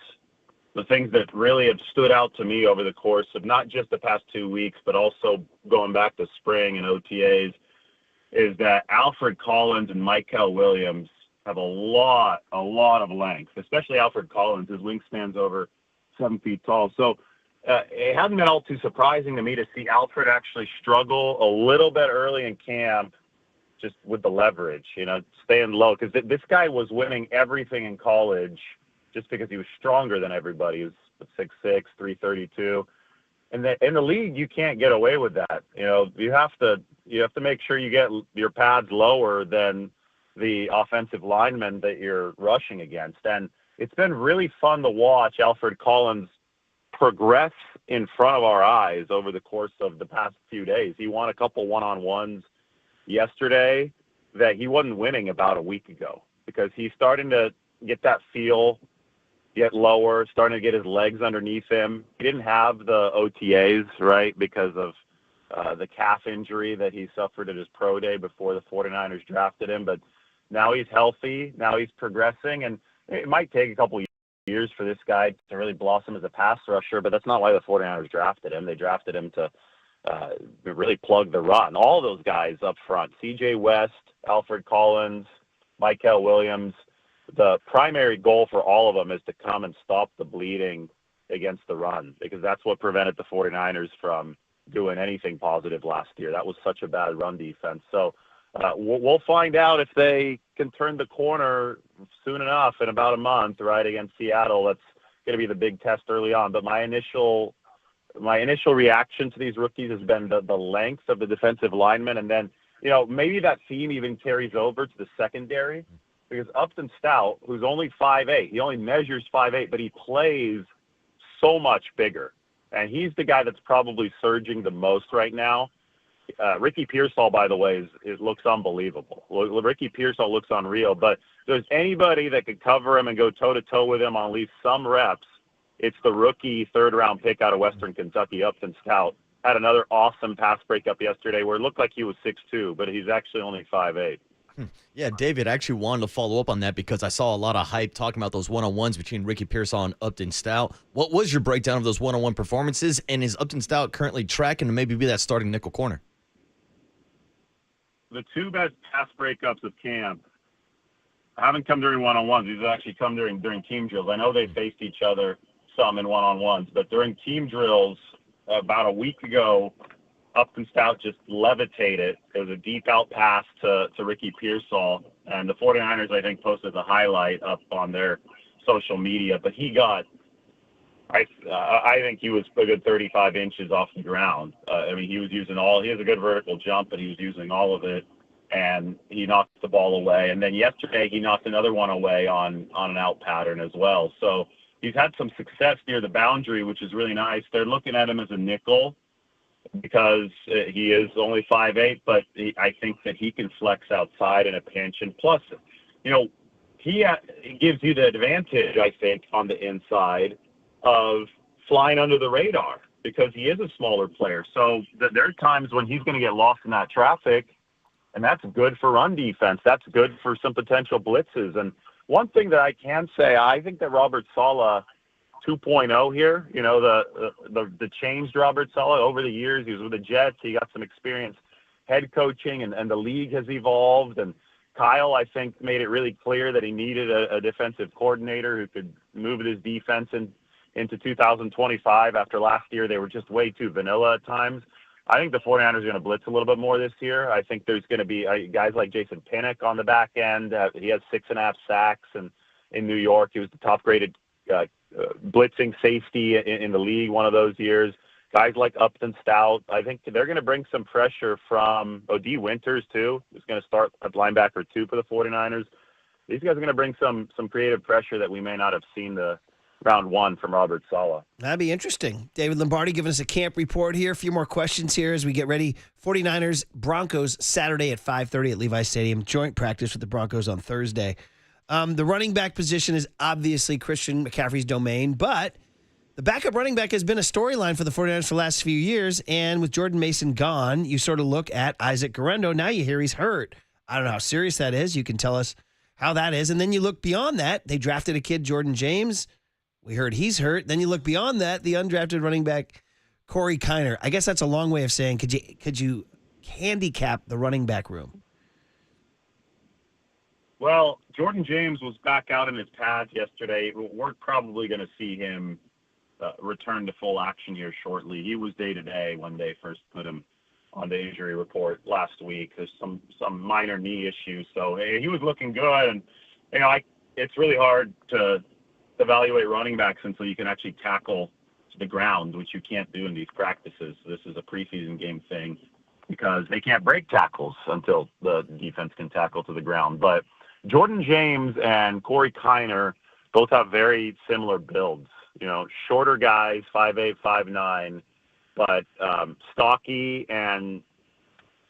the things that really have stood out to me over the course of not just the past 2 weeks, but also going back to spring and OTAs, is that Alfred Collins and Michael Williams have a lot of length, especially Alfred Collins. His wingspan's over 7 feet tall. So it hasn't been all too surprising to me to see Alfred actually struggle a little bit early in camp just with the leverage, staying low. Because this guy was winning everything in college just because he was stronger than everybody. He was 6'6", 332. And in the league, you can't get away with that. You have to make sure you get your pads lower than the offensive linemen that you're rushing against. And it's been really fun to watch Alfred Collins progress in front of our eyes over the course of the past few days. He won a couple one-on-ones yesterday that he wasn't winning about a week ago because he's starting to get that feel, get lower, starting to get his legs underneath him. He didn't have the OTAs, right, because of the calf injury that he suffered at his pro day before the 49ers drafted him. But now he's healthy. Now he's progressing. And it might take a couple years for this guy to really blossom as a pass rusher, but that's not why the 49ers drafted him. They drafted him to really plug the run. All those guys up front, C.J. West, Alfred Collins, Michael Williams, the primary goal for all of them is to come and stop the bleeding against the run because that's what prevented the 49ers from doing anything positive last year. That was such a bad run defense. So we'll find out if they can turn the corner soon enough in about a month, right, against Seattle. That's going to be the big test early on. But my initial reaction to these rookies has been the length of the defensive linemen. And then, maybe that theme even carries over to the secondary because Upton Stout, who's only 5'8", he only measures 5'8", but he plays so much bigger. And he's the guy that's probably surging the most right now. Ricky Pearsall, by the way, looks unbelievable. Ricky Pearsall looks unreal. But if there's anybody that could cover him and go toe-to-toe with him on at least some reps, it's the rookie third-round pick out of Western Kentucky, Upton Stout. Had another awesome pass breakup yesterday where it looked like he was 6'2", but he's actually only 5'8". Yeah, David, I actually wanted to follow up on that because I saw a lot of hype talking about those one-on-ones between Ricky Pearsall and Upton Stout. What was your breakdown of those one-on-one performances, and is Upton Stout currently tracking to maybe be that starting nickel corner? The two best pass breakups of camp haven't come during one-on-ones. These have actually come during team drills. I know they faced each other some in one-on-ones, but during team drills, about a week ago, Upton Stout just levitated. It was a deep out pass to Ricky Pearsall, and the 49ers, I think, posted the highlight up on their social media. But he got, I think he was a good 35 inches off the ground. I mean, he has a good vertical jump, but he was using all of it, and he knocked the ball away. And then yesterday he knocked another one away on an out pattern as well. So he's had some success near the boundary, which is really nice. They're looking at him as a nickel because he is only 5'8", but I think that he can flex outside in a pinch. And plus, he gives you the advantage, I think, on the inside of flying under the radar because he is a smaller player. So there are times when he's going to get lost in that traffic, and that's good for run defense. That's good for some potential blitzes. And one thing that I can say, I think that Robert Saleh 2.0 here, the changed Robert Saleh over the years. He was with the Jets. He got some experience head coaching, and the league has evolved. And Kyle, I think, made it really clear that he needed a defensive coordinator who could move his defense into 2025. After last year, they were just way too vanilla at times. I think the 49ers are going to blitz a little bit more this year. I think there's going to be guys like Jason Pinnock on the back end. He has 6.5 sacks, and in New York, he was the top-graded blitzing safety in the league one of those years. Guys like Upton Stout, I think they're going to bring some pressure from D. Winters, too, who's going to start at linebacker 2 for the 49ers. These guys are going to bring some creative pressure that we may not have seen the round 1 from Robert Saleh. That'd be interesting. David Lombardi giving us a camp report here. A few more questions here as we get ready. 49ers, Broncos, Saturday at 5:30 at Levi Stadium. Joint practice with the Broncos on Thursday. The running back position is obviously Christian McCaffrey's domain, but the backup running back has been a storyline for the 49ers for the last few years, and with Jordan Mason gone, you sort of look at Isaac Guerendo. Now you hear he's hurt. I don't know how serious that is. You can tell us how that is. And then you look beyond that. They drafted a kid, Jordan James. We heard he's hurt. Then you look beyond that, the undrafted running back, Corey Kiner. I guess that's a long way of saying, could you handicap the running back room? Well, Jordan James was back out in his pads yesterday. We're probably going to see him return to full action here shortly. He was day-to-day when they first put him on the injury report last week. There's some minor knee issues. So he was looking good. And, it's really hard to evaluate running backs until you can actually tackle the ground, which you can't do in these practices. This is a preseason game thing because they can't break tackles until the defense can tackle to the ground. But Jordan James and Corey Kiner both have very similar builds. Shorter guys, 5'8", 5'9", but stocky, and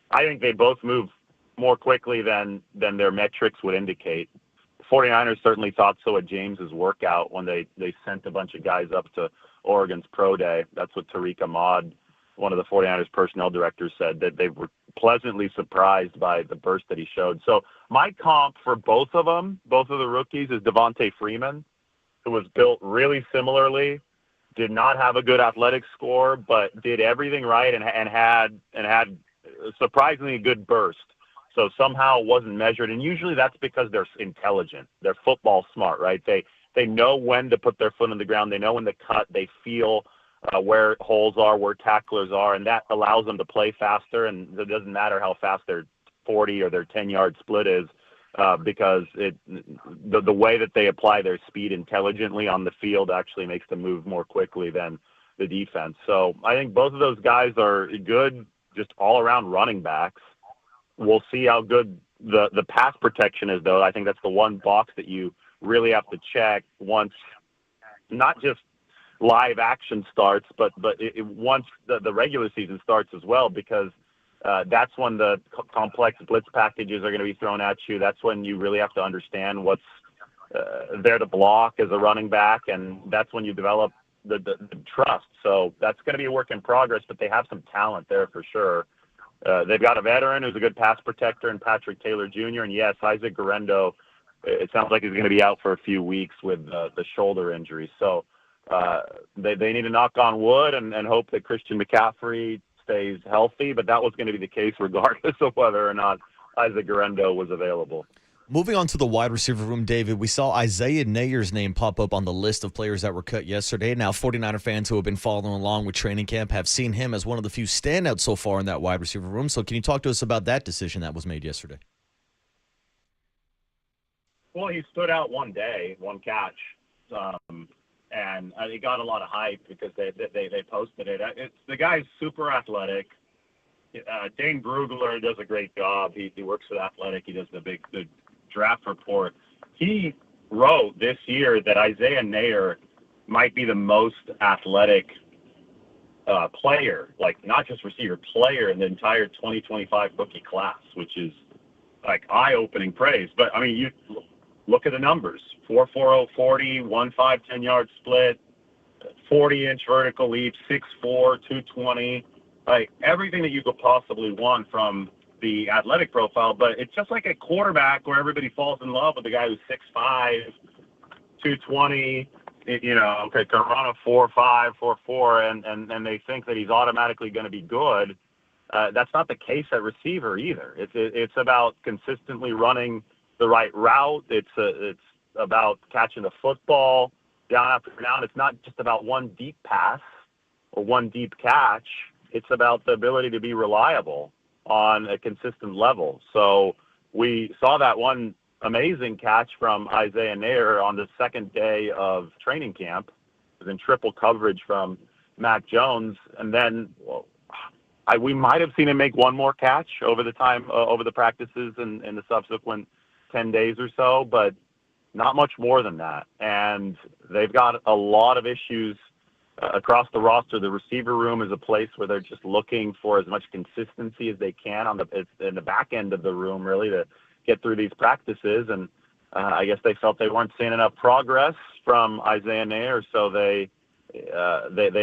I think they both move more quickly than their metrics would indicate. 49ers certainly thought so at James's workout when they sent a bunch of guys up to Oregon's Pro Day. That's what Tariq Ahmad, one of the 49ers personnel directors, said, that they were pleasantly surprised by the burst that he showed. So my comp for both of them, both of the rookies, is Devontae Freeman, who was built really similarly, did not have a good athletic score, but did everything right and had surprisingly good burst. So somehow it wasn't measured, and usually that's because they're intelligent. They're football smart, right? They know when to put their foot on the ground. They know when to cut. They feel where holes are, where tacklers are, and that allows them to play faster. And it doesn't matter how fast their 40 or their 10-yard split is, because the way that they apply their speed intelligently on the field actually makes them move more quickly than the defense. So I think both of those guys are good, just all-around running backs. We'll see how good the pass protection is, though. I think that's the one box that you really have to check once, not just live action starts, but once the regular season starts as well, because that's when the complex blitz packages are going to be thrown at you. That's when you really have to understand what's there to block as a running back, and that's when you develop the trust. So that's going to be a work in progress, but they have some talent there for sure. They've got a veteran who's a good pass protector in Patrick Taylor Jr., and yes, Isaac Guerendo, it sounds like he's going to be out for a few weeks with the shoulder injury. So they need to knock on wood and hope that Christian McCaffrey stays healthy, but that was going to be the case regardless of whether or not Isaac Guerendo was available. Moving on to the wide receiver room, David, we saw Isaiah Nayer's name pop up on the list of players that were cut yesterday. Now, 49er fans who have been following along with training camp have seen him as one of the few standouts so far in that wide receiver room. So can you talk to us about that decision that was made yesterday? Well, he stood out one day, one catch, and he got a lot of hype because they posted it. The guy's super athletic. Dane Brugler does a great job. He works with Athletic. He does the draft report. He wrote this year that Isaiah Nayer might be the most athletic player, like not just receiver, player in the entire 2025 rookie class, which is like eye-opening praise. But, I mean, you look at the numbers. 4.40 40, 1.5 10-yard split, 40-inch vertical leap, 6'4", 220. Like everything that you could possibly want from the athletic profile, but it's just like a quarterback where everybody falls in love with the guy who's 6'5", 220, can run a 4.5, 4.4, and they think that he's automatically going to be good. That's not the case at receiver either. It's about consistently running the right route. It's about catching the football down after down. It's not just about one deep pass or one deep catch. It's about the ability to be reliable on a consistent level. So we saw that one amazing catch from Isaiah Nayer on the second day of training camp. It was in triple coverage from Mac Jones. And then we might have seen him make one more catch over the time, over the practices and the subsequent 10 days or so, but not much more than that. And they've got a lot of issues across the roster. The receiver room is a place where they're just looking for as much consistency as they can in the back end of the room, really, to get through these practices. And I guess they felt they weren't seeing enough progress from Isaiah Nayer, so they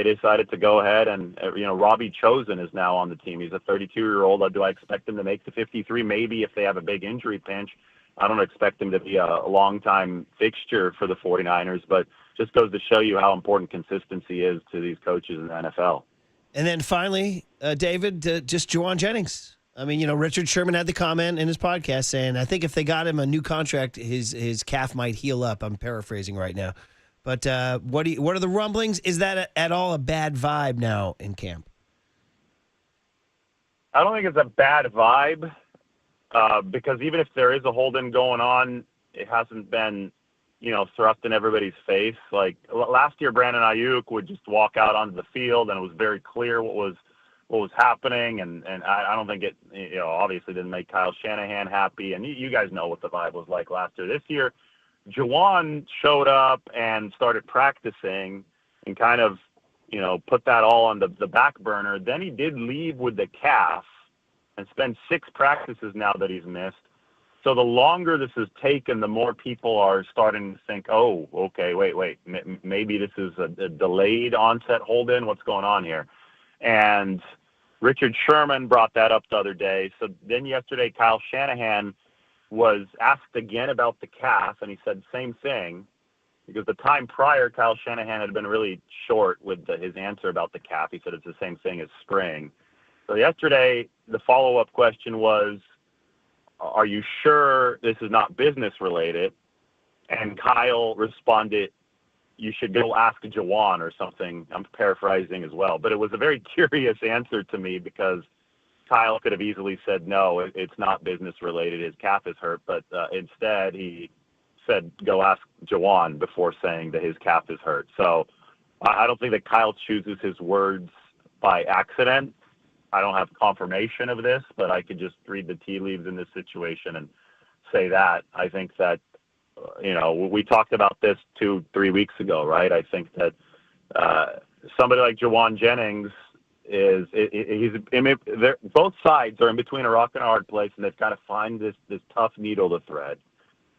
decided to go ahead and, Robbie Chosen is now on the team. He's a 32-year-old. Do I expect him to make the 53? Maybe if they have a big injury pinch. I don't expect him to be a long-time fixture for the 49ers, but just goes to show you how important consistency is to these coaches in the NFL. And then finally, David, just Juwan Jennings. I mean, Richard Sherman had the comment in his podcast saying, I think if they got him a new contract, his calf might heal up. I'm paraphrasing right now. But what are the rumblings? Is that at all a bad vibe now in camp? I don't think it's a bad vibe because even if there is a hold-in going on, it hasn't been thrust in everybody's face. Like last year, Brandon Ayuk would just walk out onto the field, and it was very clear what was happening. And I don't think it, obviously didn't make Kyle Shanahan happy. And you guys know what the vibe was like last year. This year, Juwan showed up and started practicing and kind of, put that all on the back burner. Then he did leave with the calf and spend 6 practices now that he's missed. So the longer this has taken, the more people are starting to think, oh, okay, wait, maybe this is a delayed onset hold-in. What's going on here? And Richard Sherman brought that up the other day. So then yesterday, Kyle Shanahan was asked again about the calf, and he said same thing, because the time prior, Kyle Shanahan had been really short with his answer about the calf. He said it's the same thing as spring. So yesterday, the follow-up question was, are you sure this is not business related? And Kyle responded, you should go ask Juwan or something. I'm paraphrasing as well. But it was a very curious answer to me because Kyle could have easily said, no, it's not business related. His calf is hurt. But instead, he said, go ask Juwan before saying that his calf is hurt. So I don't think that Kyle chooses his words by accident. I don't have confirmation of this, but I could just read the tea leaves in this situation and say that. I think that, we talked about this 2-3 weeks ago, right? I think that somebody like Juwan Jennings both sides are in between a rock and a hard place, and they've got to find this tough needle to thread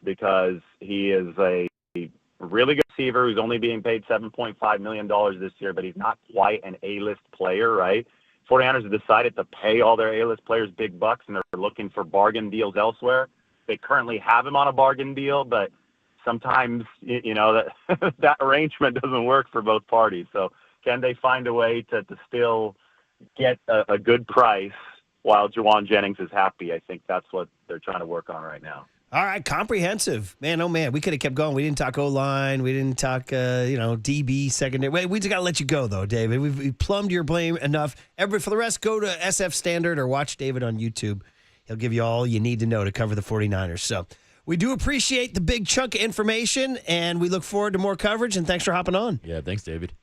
because he is a really good receiver who's only being paid $7.5 million this year, but he's not quite an A-list player, right? 49ers have decided to pay all their A-list players big bucks, and they're looking for bargain deals elsewhere. They currently have him on a bargain deal, but sometimes, that arrangement doesn't work for both parties. So can they find a way to still get a good price while Juwan Jennings is happy? I think that's what they're trying to work on right now. All right, comprehensive. Man, oh, man, we could have kept going. We didn't talk O-line. We didn't talk, DB, secondary. Wait, we just got to let you go, though, David. We've plumbed your blame enough. Everybody, for the rest, go to SF Standard or watch David on YouTube. He'll give you all you need to know to cover the 49ers. So we do appreciate the big chunk of information, and we look forward to more coverage, and thanks for hopping on. Yeah, thanks, David.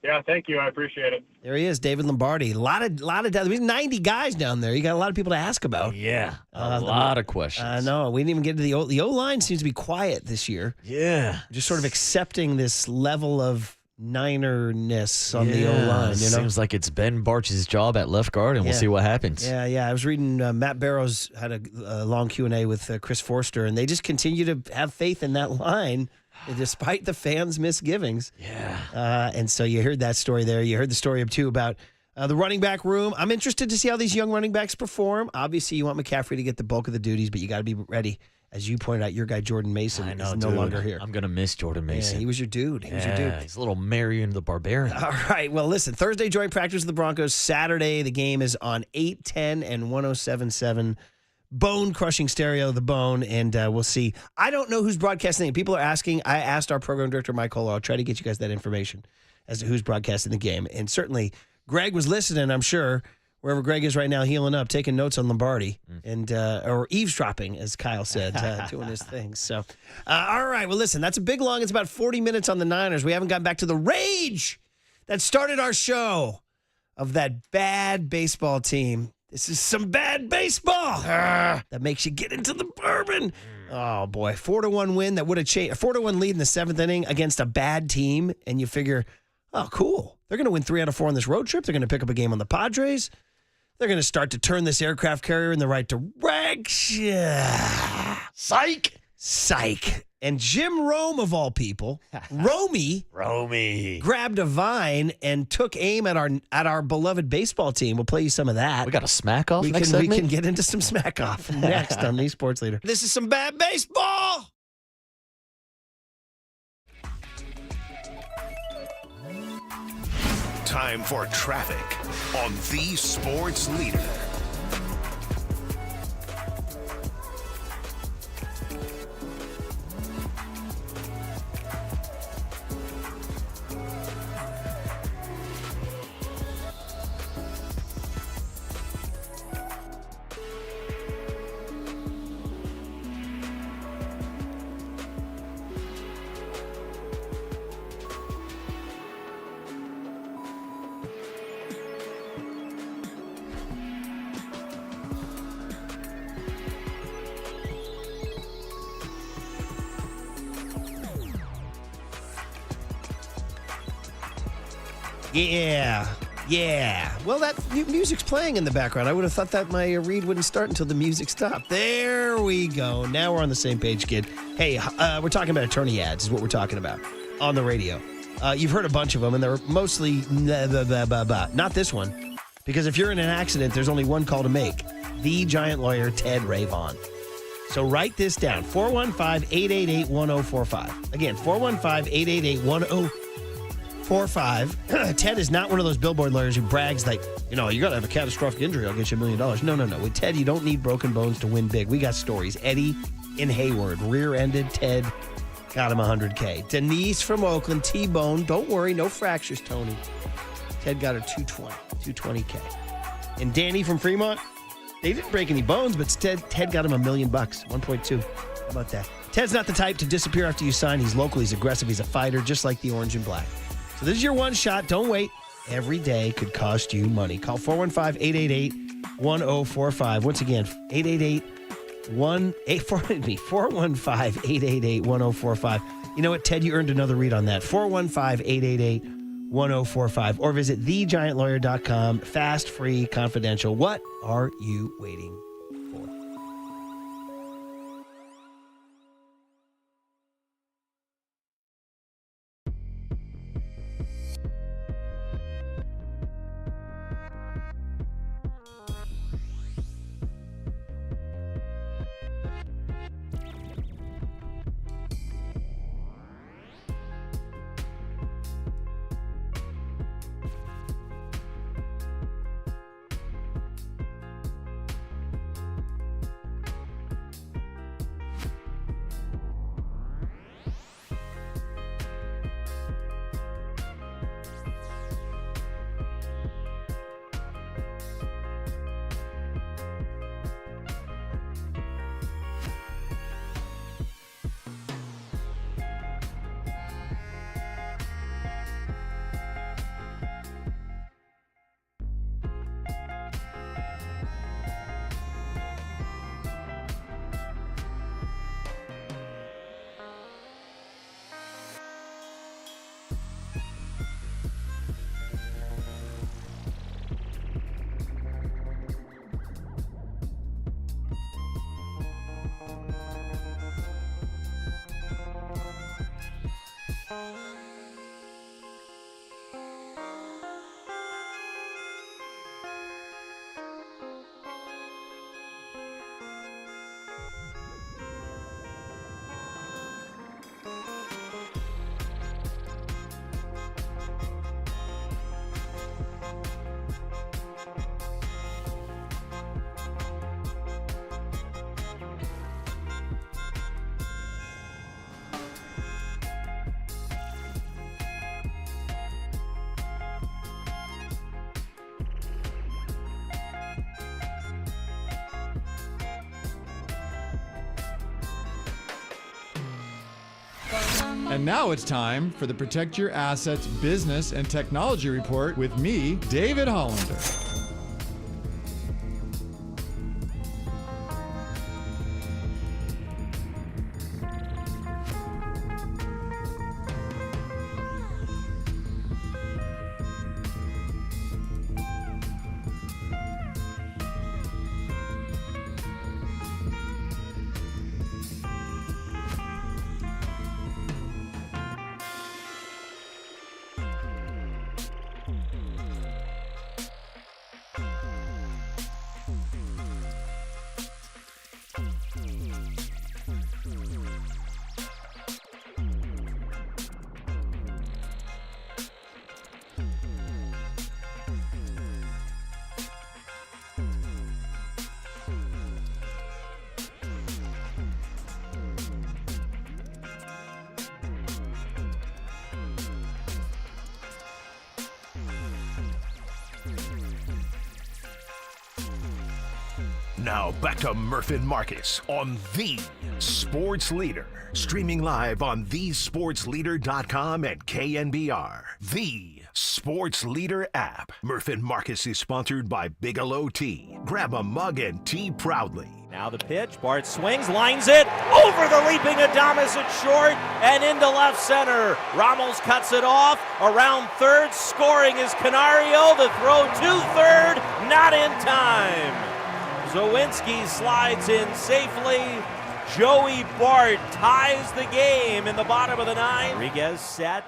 Yeah, thank you. I appreciate it. There he is, David Lombardi. A lot of there's 90 guys down there. You got a lot of people to ask about. Yeah, a lot of questions. I know. We didn't even get to the O-line seems to be quiet this year. Yeah. Just sort of accepting this level of Niner-ness on the O-line. Seems like it's Ben Barch's job at left guard, and we'll see what happens. Yeah. I was reading Matt Barrows had a long Q&A with Chris Forster, and they just continue to have faith in that line despite the fans' misgivings. Yeah. And so you heard that story there. You heard the story, too, about the running back room. I'm interested to see how these young running backs perform. Obviously, you want McCaffrey to get the bulk of the duties, but you got to be ready. As you pointed out, your guy Jordan Mason is no longer here. I'm going to miss Jordan Mason. Yeah, he was your dude. He's a little Marion the Barbarian. All right. Well, listen, Thursday joint practice with the Broncos. Saturday, the game is on 810 and 107.7. Bone-crushing stereo, The Bone, and we'll see. I don't know who's broadcasting it. People are asking. I asked our program director, Mike Kohler. I'll try to get you guys that information as to who's broadcasting the game. And certainly, Greg was listening, I'm sure, wherever Greg is right now, healing up, taking notes on Lombardi, and or eavesdropping, as Kyle said, doing his thing. So, all right. Well, listen, that's a big long. It's about 40 minutes on the Niners. We haven't gotten back to the rage that started our show of that bad baseball team. This is some bad baseball that makes you get into the bourbon. Oh, boy. 4-1 win that would have changed. A 4-1 lead in the seventh inning against a bad team. And you figure, oh, cool. They're going to win 3 out of 4 on this road trip. They're going to pick up a game on the Padres. They're going to start to turn this aircraft carrier in the right direction. Psych. And Jim Rome, of all people, Romy, grabbed a vine and took aim at our beloved baseball team. We'll play you some of that. We got a smack off We can get into some smack off next on the Sports Leader. This is some bad baseball. Time for traffic on the Sports Leader. Yeah. Well, that music's playing in the background. I would have thought that my read wouldn't start until the music stopped. There we go. Now we're on the same page, kid. Hey, we're talking about attorney ads is what we're talking about on the radio. You've heard a bunch of them, and they're mostly not this one. Because if you're in an accident, there's only one call to make. The giant lawyer, Ted Ravon. So write this down, 415-888-1045. Again, 415-888-1045. Ted is not one of those billboard lawyers who brags like, you got to have a catastrophic injury. I'll get you $1 million. No. With Ted, you don't need broken bones to win big. We got stories. Eddie in Hayward, rear-ended Ted, got him $100K. Denise from Oakland, T-bone. Don't worry, no fractures, Tony. Ted got her $220K. And Danny from Fremont, they didn't break any bones, but Ted got him $1 million, 1.2. How about that? Ted's not the type to disappear after you sign. He's local. He's aggressive. He's a fighter, just like the orange and black. So this is your one shot. Don't wait. Every day could cost you money. Call 415-888-1045. Once again, 415-888-1045. You know what, Ted? You earned another read on that. 415-888-1045. Or visit thegiantlawyer.com. Fast, free, confidential. What are you waiting for? And now it's time for the Protect Your Assets Business and Technology Report with me, David Hollander. Now back to Murph and Marcus on The Sports Leader. Streaming live on thesportsleader.com and KNBR. The Sports Leader app. Murph and Marcus is sponsored by Bigelow Tea. Grab a mug and tea proudly. Now the pitch. Bart swings, lines it over the leaping Adames at short and into left center. Ramos cuts it off. Around third, scoring is Canario. The throw to third, not in time. Zawinski slides in safely. Joey Bart ties the game in the bottom of the ninth. Rodriguez set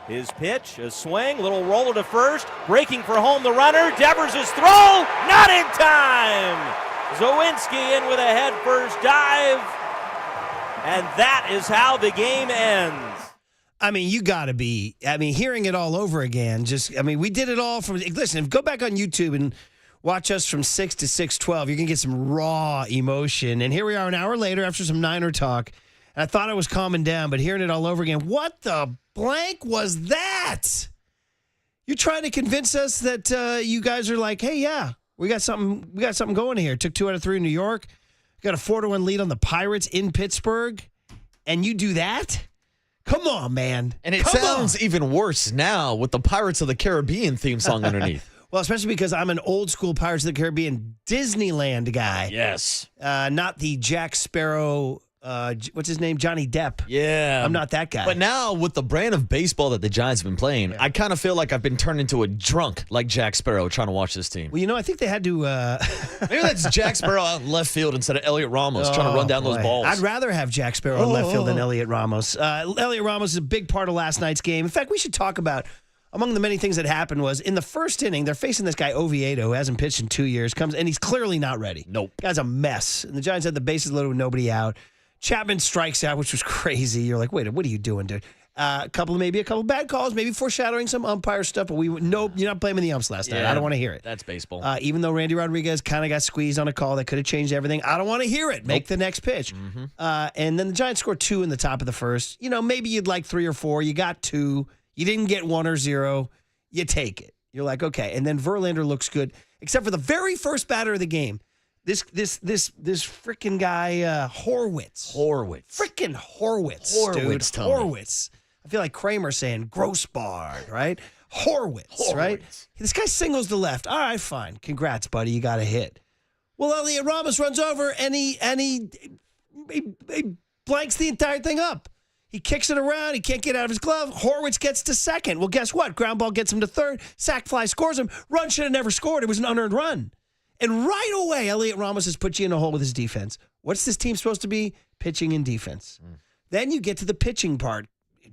his pitch, a swing, little roller to first, breaking for home the runner. Devers' throw, not in time. Zawinski in with a head first dive, and that is how the game ends. I mean, you got to be, hearing it all over again. We did it all from, listen, go back on YouTube and watch us from 6 to 6:12. You're going to get some raw emotion. And here we are an hour later after some Niner talk. And I thought I was calming down, but hearing it all over again, what the blank was that? You're trying to convince us that you guys are like, hey, yeah, we got something going here. Took 2 out of 3 in New York. Got a 4-1 lead on the Pirates in Pittsburgh. And you do that? Come on, man. And it sounds even worse now with the Pirates of the Caribbean theme song underneath. Well, especially because I'm an old school Pirates of the Caribbean Disneyland guy. Yes. Not the Jack Sparrow, what's his name? Johnny Depp. Yeah. I'm not that guy. But now with the brand of baseball that the Giants have been playing, I kind of feel like I've been turned into a drunk like Jack Sparrow trying to watch this team. Well, I think they had to... Maybe that's Jack Sparrow out in left field instead of Elliot Ramos trying to run down those balls. I'd rather have Jack Sparrow in left field than Elliot Ramos. Elliot Ramos is a big part of last night's game. In fact, we should talk about... Among the many things that happened was in the first inning, they're facing this guy, Oviedo, who hasn't pitched in 2 years, and he's clearly not ready. Nope. Guy's a mess. And the Giants had the bases loaded with nobody out. Chapman strikes out, which was crazy. You're like, wait, what are you doing, dude? Maybe a couple bad calls, maybe foreshadowing some umpire stuff, but nope, you're not blaming the umps last night. I don't want to hear it. That's baseball. Even though Randy Rodriguez kind of got squeezed on a call that could have changed everything, I don't want to hear it. Make the next pitch. Mm-hmm. And then the Giants scored 2 in the top of the first. Maybe you'd like 3 or 4. You got 2. You didn't get 1 or 0. You take it. You're like, okay. And then Verlander looks good, except for the very first batter of the game. This freaking guy, Horwitz. Freaking Horwitz, dude. Horwitz. I feel like Kramer saying Grossbard, right? Horwitz, right? This guy singles to left. All right, fine. Congrats, buddy. You got a hit. Well, Elliot Ramos runs over and he blanks the entire thing up. He kicks it around. He can't get out of his glove. Horwitz gets to second. Well, guess what? Ground ball gets him to third. Sack fly scores him. Run should have never scored. It was an unearned run. And right away, Elliot Ramos has put you in a hole with his defense. What's this team supposed to be? Pitching and defense. Then you get to the pitching part.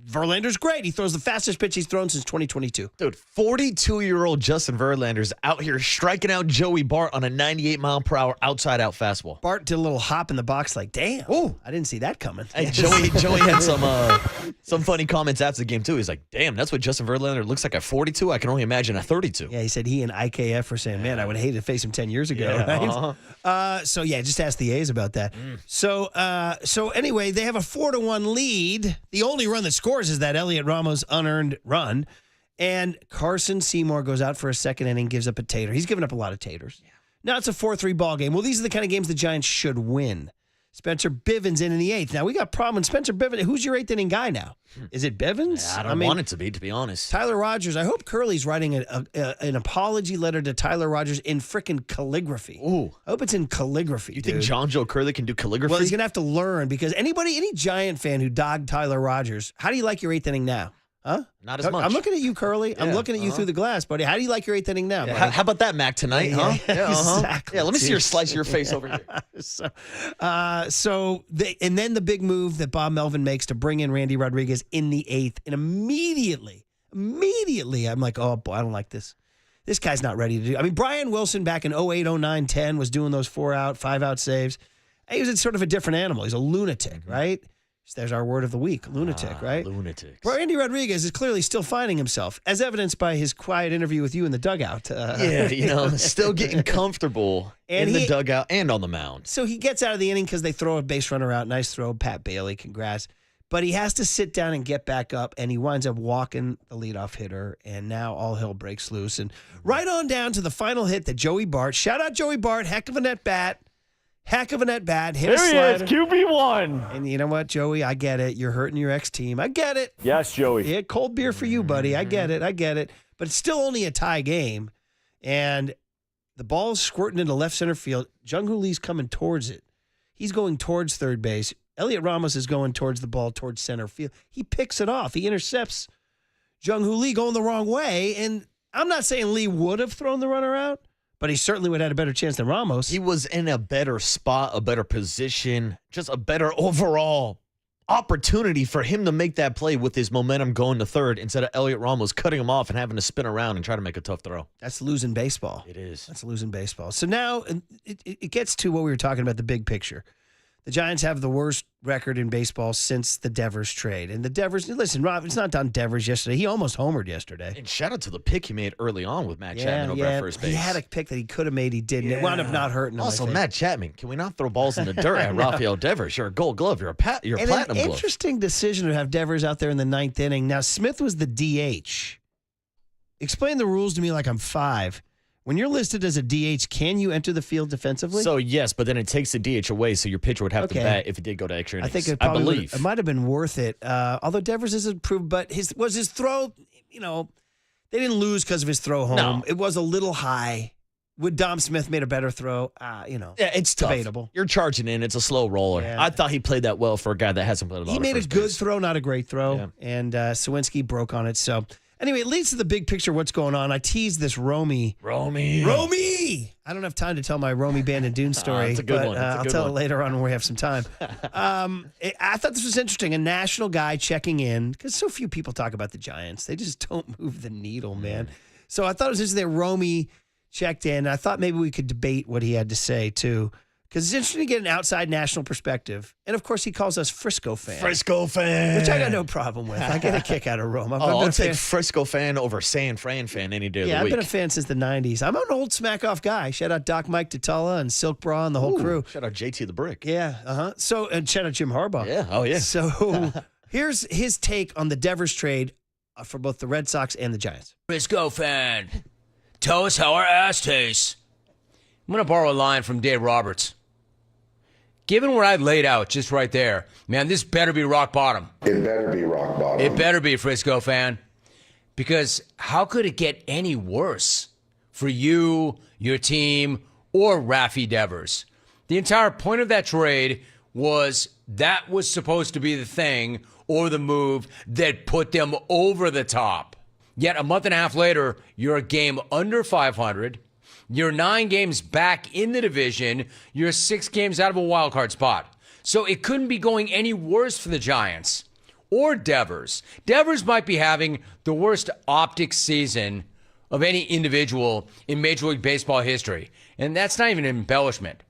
Verlander's great. He throws the fastest pitch he's thrown since 2022. Dude, 42-year-old Justin Verlander's out here striking out Joey Bart on a 98-mile-per-hour outside-out fastball. Bart did a little hop in the box like, damn. Oh, I didn't see that coming. Hey, Joey had some funny comments after the game, too. He's like, damn, that's what Justin Verlander looks like at 42? I can only imagine at 32. Yeah, he said he and IKF were saying, man, I would have hated to face him 10 years ago. Yeah, right? Just ask the A's about that. So anyway, they have a 4-1 lead. The only run that scores is that Elliot Ramos unearned run. And Carson Seymour goes out for a second inning, gives up a tater. He's given up a lot of taters. Yeah. Now it's a 4-3 ball game. Well, these are the kind of games the Giants should win. Spencer Bivens in the 8th. Now, we got a problem with Spencer Bivens. Who's your 8th inning guy now? Is it Bivens? I don't want it to be honest. Tyler Rogers. I hope Curly's writing an apology letter to Tyler Rogers in frickin' calligraphy. Ooh. I hope it's in calligraphy, You think John Joe Curley can do calligraphy? Well, he's going to have to learn because any Giant fan who dogged Tyler Rogers, how do you like your 8th inning now? Huh? Not as much. I'm looking at you, Curly. Yeah, I'm looking at you through the glass, buddy. How do you like your 8th inning now, buddy? How about that, Mac, tonight, huh? Exactly. Yeah, let me see your slice of your face over here. And then the big move that Bob Melvin makes to bring in Randy Rodriguez in the 8th, and immediately, I'm like, oh, boy, I don't like this. This guy's not ready to do. I mean, Brian Wilson back in 08, 09, 10 was doing those 4-out, 5-out saves. He was sort of a different animal. He's a lunatic, right? There's our word of the week, lunatic, right? Lunatics. Randy Rodriguez is clearly still finding himself, as evidenced by his quiet interview with you in the dugout. Still getting comfortable in the dugout and on the mound. So he gets out of the inning because they throw a base runner out. Nice throw, Pat Bailey, congrats. But he has to sit down and get back up, and he winds up walking the leadoff hitter, and now all hell breaks loose. And right on down to the final hit that Joey Bart, shout out Joey Bart, heck of a net bat. Heck of a net bat. Hit a slider. There he is, QB1. And you know what, Joey? I get it. You're hurting your ex-team. I get it. Yes, Joey. Yeah, cold beer for you, buddy. I get it. But it's still only a tie game. And the ball's squirting into left center field. Jung-Hoo Lee's coming towards it. He's going towards third base. Elliot Ramos is going towards the ball, towards center field. He picks it off. He intercepts Jung-Hoo Lee going the wrong way. And I'm not saying Lee would have thrown the runner out, but he certainly would have had a better chance than Ramos. He was in a better spot, a better position, just a better overall opportunity for him to make that play with his momentum going to third instead of Elliot Ramos cutting him off and having to spin around and try to make a tough throw. That's losing baseball. It is. That's losing baseball. So now it gets to what we were talking about, the big picture. The Giants have the worst record in baseball since the Devers trade. And the Devers, listen, Rob, it's not on Devers yesterday. He almost homered yesterday. And shout out to the pick he made early on with Matt Chapman over at first base. He had a pick that he could have made. He didn't. It wound up not hurting him. Also, Matt Chapman, can we not throw balls in the dirt at Rafael Devers? You're a gold glove. You're a platinum glove. An interesting decision to have Devers out there in the 9th inning. Now, Smith was the DH. Explain the rules to me like I'm 5. When you're listed as a DH, can you enter the field defensively? So, yes, but then it takes the DH away, so your pitcher would have to bat if it did go to extra innings. I think I believe. It might have been worth it. Although Devers is improved, but his throw, they didn't lose because of his throw home. No. It was a little high. Would Dom Smith made a better throw? Yeah, it's debatable. Tough. You're charging in. It's a slow roller. Yeah. I thought he played that well for a guy that hasn't played a lot. He made a good base. throw, not a great throw. Yeah. And Sawinski broke on it. So, anyway, it leads to the big picture of what's going on. I teased this Romy. I don't have time to tell my Romy Bandon Dune story. It's a good but, one. I'll tell it later on when we have some time. I thought this was interesting. A national guy checking in, because so few people talk about the Giants. They just don't move the needle, man. So I thought it was interesting that Romy checked in. I thought maybe we could debate what he had to say, too. Because it's interesting to get an outside national perspective. And, of course, he calls us Frisco fan. Frisco fan. Which I got no problem with. I get a kick out of Rome. I'll take Frisco fan over San Fran fan any day of the week. Yeah, I've been a fan since the 90s. I'm an old smack-off guy. Shout out Doc Mike Tutala and Silk Bra and the whole crew. Shout out JT the Brick. Yeah, So, and shout out Jim Harbaugh. Yeah, oh yeah. So, here's his take on the Devers trade for both the Red Sox and the Giants. Frisco fan, tell us how our ass tastes. I'm going to borrow a line from Dave Roberts. Given what I laid out just right there, man, this better be rock bottom. It better be rock bottom. It better be, Frisco fan. Because how could it get any worse for you, your team, or Rafi Devers? The entire point of that trade was that was supposed to be the thing or the move that put them over the top. Yet a month and a half later, you're a game under 500. You're 9 games back in the division. You're 6 games out of a wild card spot. So it couldn't be going any worse for the Giants or Devers. Devers might be having the worst optics season of any individual in Major League Baseball history. And that's not even an embellishment.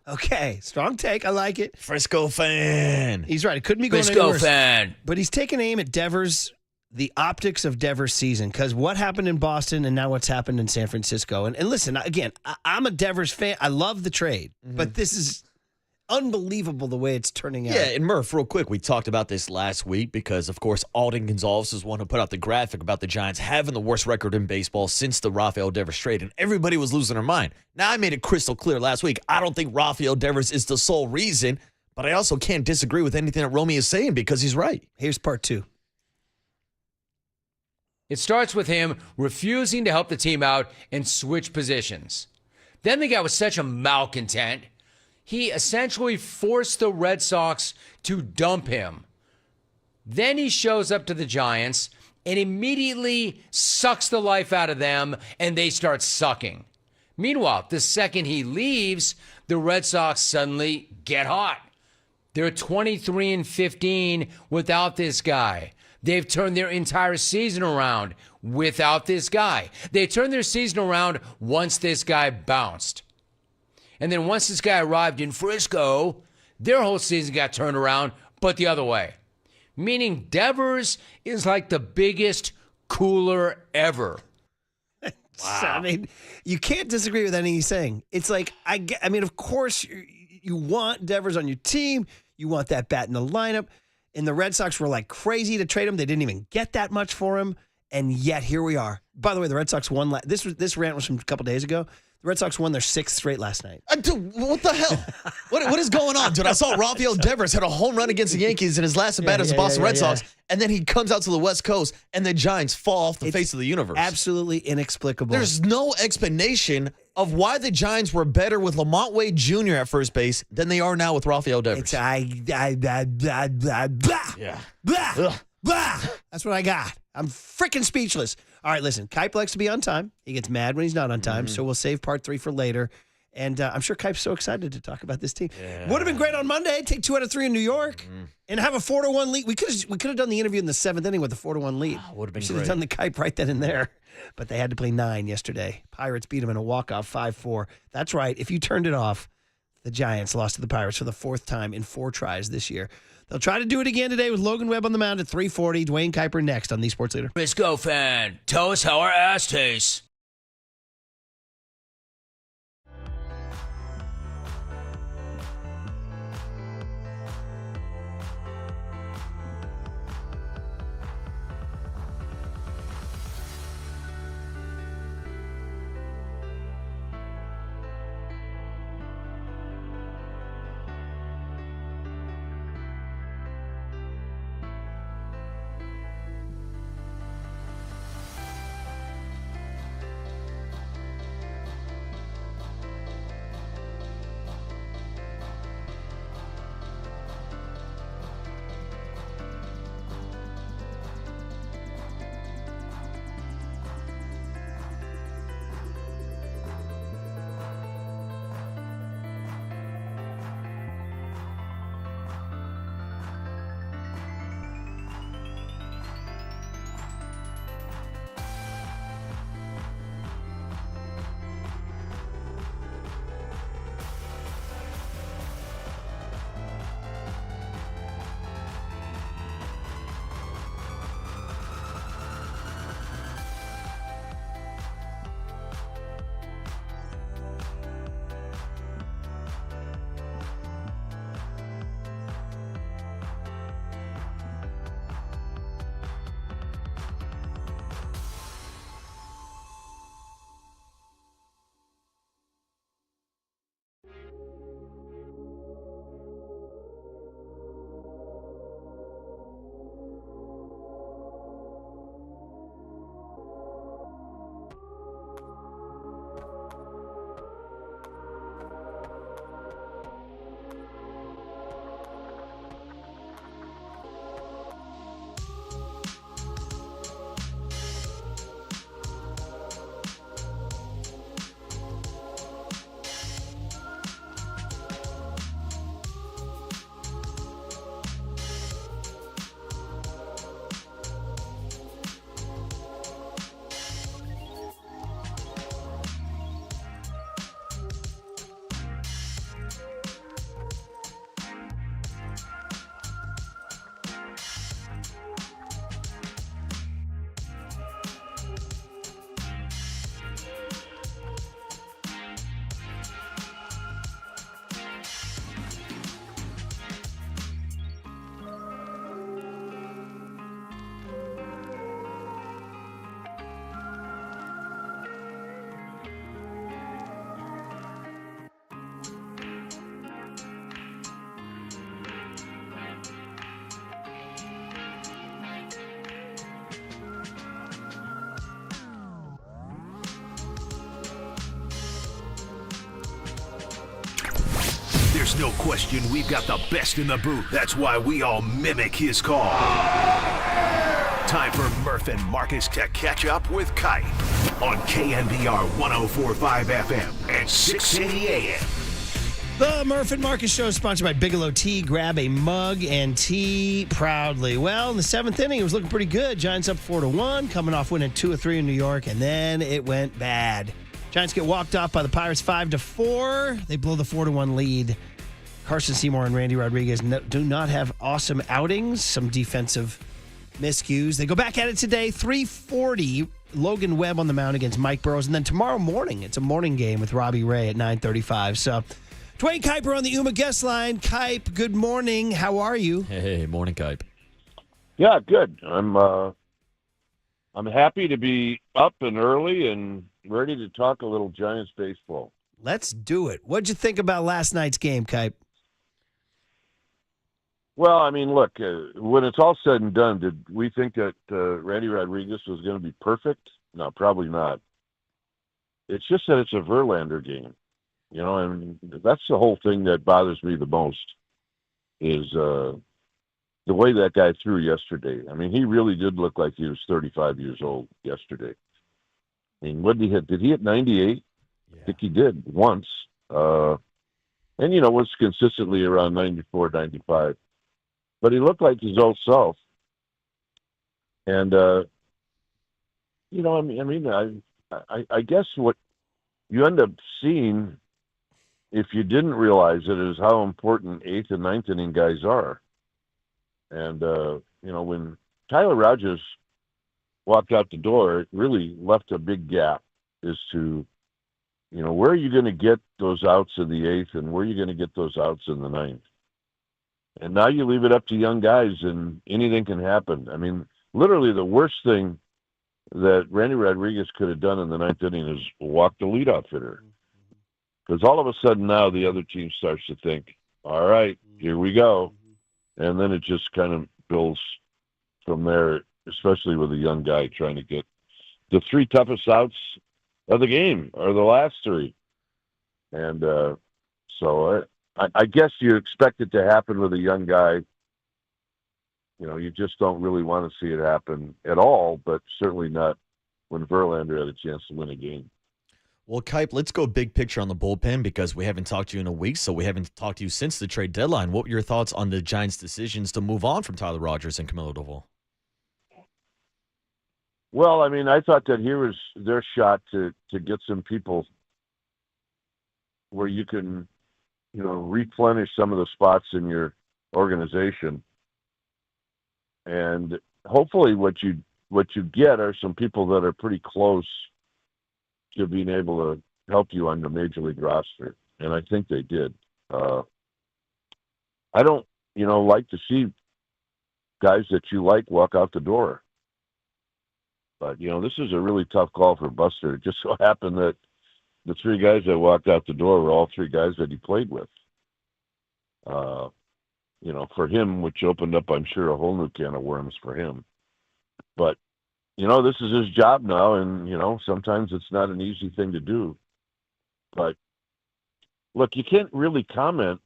Okay, strong take. I like it. Frisco fan. He's right. It couldn't be going any worse. Frisco fan. But he's taking aim at Devers, the optics of Devers' season, because what happened in Boston and now what's happened in San Francisco. And listen, again, I'm a Devers fan. I love the trade, but this is unbelievable the way it's turning out. Yeah, and Murph, real quick, we talked about this last week because, of course, Alden Gonzalez was one who put out the graphic about the Giants having the worst record in baseball since the Rafael Devers trade, and everybody was losing their mind. Now, I made it crystal clear last week. I don't think Rafael Devers is the sole reason, But I also can't disagree with anything that Romy is saying because he's right. Here's part 2. It starts with him refusing to help the team out and switch positions. Then the guy was such a malcontent, he essentially forced the Red Sox to dump him. Then he shows up to the Giants and immediately sucks the life out of them, and they start sucking. Meanwhile, the second he leaves, the Red Sox suddenly get hot. They're 23-15 without this guy. They've turned their entire season around without this guy. They turned their season around once this guy bounced. And then once this guy arrived in Frisco, their whole season got turned around, but the other way. Meaning Devers is like the biggest cooler ever. Wow. I mean, you can't disagree with anything he's saying. It's like, I mean, of course, you want Devers on your team. You want that bat in the lineup. And the Red Sox were like crazy to trade him. They didn't even get that much for him. And yet here we are. By the way, the Red Sox won. This rant was from a couple days ago. The Red Sox won their 6th straight last night. Dude, what the hell? What is going on, dude? I saw Rafael Devers had a home run against the Yankees in his last at bat as the Boston Red Sox, and then he comes out to the West Coast, and the Giants fall off the face of the universe. Absolutely inexplicable. There's no explanation of why the Giants were better with Lamont Wade Jr. at first base than they are now with Rafael Devers. That's what I got. I'm freaking speechless. All right, listen, Kuiper likes to be on time. He gets mad when he's not on time, so we'll save part 3 for later. And I'm sure Kuiper's so excited to talk about this team. Yeah. Would have been great on Monday. Take 2 out of 3 in New York and have a 4-1 lead. We could have done the interview in the 7th inning with a 4-1 lead. Would have been Should have done the Kuiper right then and there. But they had to play 9 yesterday. Pirates beat them in a walk-off 5-4. That's right. If you turned it off, the Giants lost to the Pirates for the 4th time in 4 tries this year. They'll try to do it again today with Logan Webb on the mound at 3:40. Dwayne Kuiper next on the Sports Leader. Frisco fan, tell us how our ass tastes. There's no question we've got the best in the booth. That's why we all mimic his call. Time for Murph and Marcus to catch up with Kipe on KNBR 104.5 FM and 680 AM. The Murph and Marcus Show is sponsored by Bigelow Tea. Grab a mug and tea proudly. Well, in the seventh inning, it was looking pretty good. Giants up 4-1, coming off winning 2-3 in New York, and then it went bad. Giants get walked off by the Pirates 5-4. They blow the 4-1 lead. Carson Seymour and Randy Rodriguez do not have awesome outings. Some defensive miscues. They go back at it today, 3:40. Logan Webb on the mound against Mike Burrows. And then tomorrow morning, it's a morning game with Robbie Ray at 9:35. So, Dwayne Kuiper on the Yuma guest line. Kipe, good morning. How are you? Hey, morning, Kipe. Yeah, good. I'm happy to be up and early and ready to talk a little Giants baseball. Let's do it. What'd you think about last night's game, Kipe? Well, I mean, look, when it's all said and done, did we think that Randy Rodriguez was going to be perfect? No, probably not. It's just that it's a Verlander game. You know, and that's the whole thing that bothers me the most is the way that guy threw yesterday. I mean, he really did look like he was 35 years old yesterday. I mean, what did he hit? Did he hit 98? Yeah. I think he did once. And, you know, was consistently around 94, 95. But he looked like his old self. And, you know, I guess what you end up seeing, if you didn't realize it, is how important 8th and 9th inning guys are. And, you know, when Tyler Rogers walked out the door, it really left a big gap as to, you know, where are you going to get those outs in the 8th and where are you going to get those outs in the 9th? And now you leave it up to young guys and anything can happen. I mean, literally the worst thing that Randy Rodriguez could have done in the 9th inning is walk the leadoff hitter. Because all of a sudden now the other team starts to think, all right, here we go. And then it just kind of builds from there, especially with a young guy trying to get the 3 toughest outs of the game, or the last 3. And so I guess you expect it to happen with a young guy. You know, you just don't really want to see it happen at all, but certainly not when Verlander had a chance to win a game. Well, Kipe, let's go big picture on the bullpen because we haven't talked to you in a week, so we haven't talked to you since the trade deadline. What were your thoughts on the Giants' decisions to move on from Tyler Rogers and Camilo Doval? Well, I mean, I thought that here was their shot to get some people where you can, you know, replenish some of the spots in your organization. And hopefully what you get are some people that are pretty close to being able to help you on the major league roster. And I think they did. I don't, you know, like to see guys that you like walk out the door. But, you know, this is a really tough call for Buster. It just so happened that the 3 guys that walked out the door were all 3 guys that he played with. You know, for him, which opened up, I'm sure, a whole new can of worms for him. But, you know, this is his job now, and, you know, sometimes it's not an easy thing to do. But, look, you can't really comment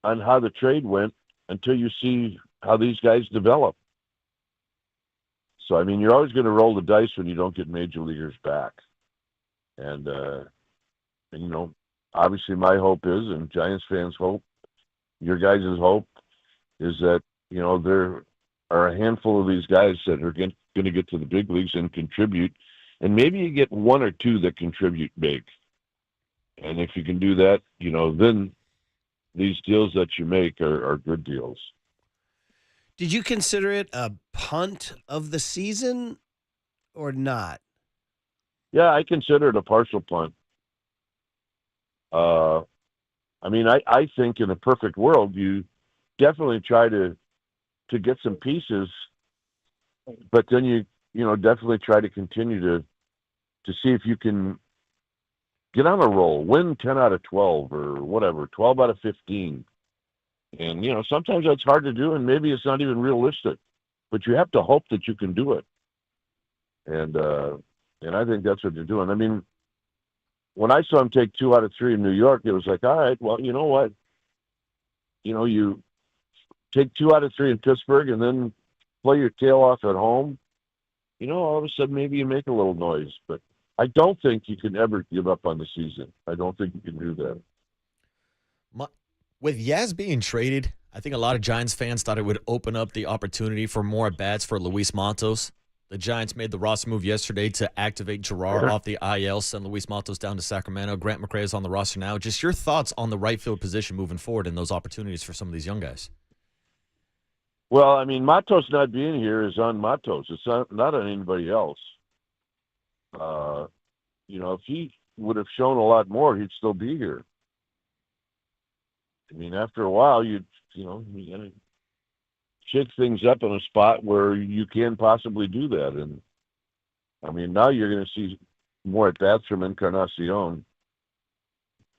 on how the trade went until you see how these guys develop. So, I mean, you're always going to roll the dice when you don't get major leaguers back. And you know, obviously my hope is, and Giants fans' hope, your guys' hope, is that, you know, there are a handful of these guys that are going to get to the big leagues and contribute. And maybe you get 1 or 2 that contribute big. And if you can do that, you know, then these deals that you make are good deals. Did you consider it a punt of the season or not? Yeah, I consider it a partial punt. I mean, I think in a perfect world, you definitely try to get some pieces, but then you know, definitely try to continue to see if you can get on a roll, win 10 out of 12 or whatever, 12 out of 15. And, you know, sometimes that's hard to do, and maybe it's not even realistic, but you have to hope that you can do it. And I think that's what they're doing. I mean, when I saw him take 2 out of 3 in New York, it was like, all right, well, you know what? you take 2 out of 3 in Pittsburgh and then play your tail off at home, all of a sudden maybe you make a little noise. But I don't think you can ever give up on the season. I don't think you can do that. With Yaz being traded, I think a lot of Giants fans thought it would open up the opportunity for more at-bats for Luis Matos. The Giants made the roster move yesterday to activate Gerard off the IL, send Luis Matos down to Sacramento. Grant McCray is on the roster now. Just your thoughts on the right field position moving forward and those opportunities for some of these young guys. Well, I mean, Matos not being here is on Matos. It's not on anybody else. If he would have shown a lot more, he'd still be here. I mean, after a while, you gotta shake things up in a spot where you can possibly do that. And I mean, now you're going to see more at bats from Encarnacion.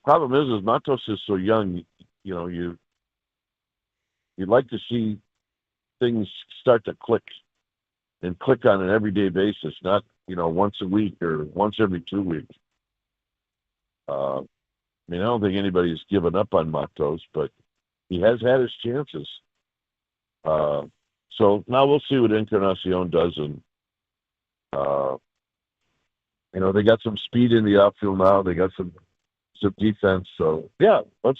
Problem is Matos is so young. You'd like to see things start to click on an everyday basis, not once a week or once every 2 weeks. I don't think anybody's given up on Matos, but he has had his chances. So now we'll see what Encarnacion does. And, they got some speed in the outfield now. They got some defense. So, yeah, let's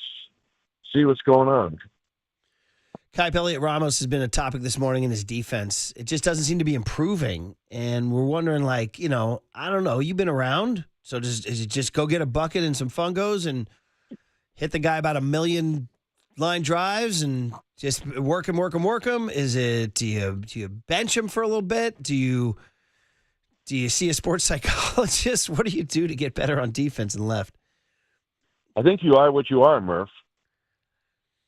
see what's going on. Kai Elliott-Ramos has been a topic this morning in his defense. It just doesn't seem to be improving. And we're wondering, I don't know, you've been around. So is it just go get a bucket and some fungos and hit the guy about 1 million line drives and just work him? Is it, do you bench him for a little bit? Do you see a sports psychologist? What do you do to get better on defense and left? I think you are what you are, Murph.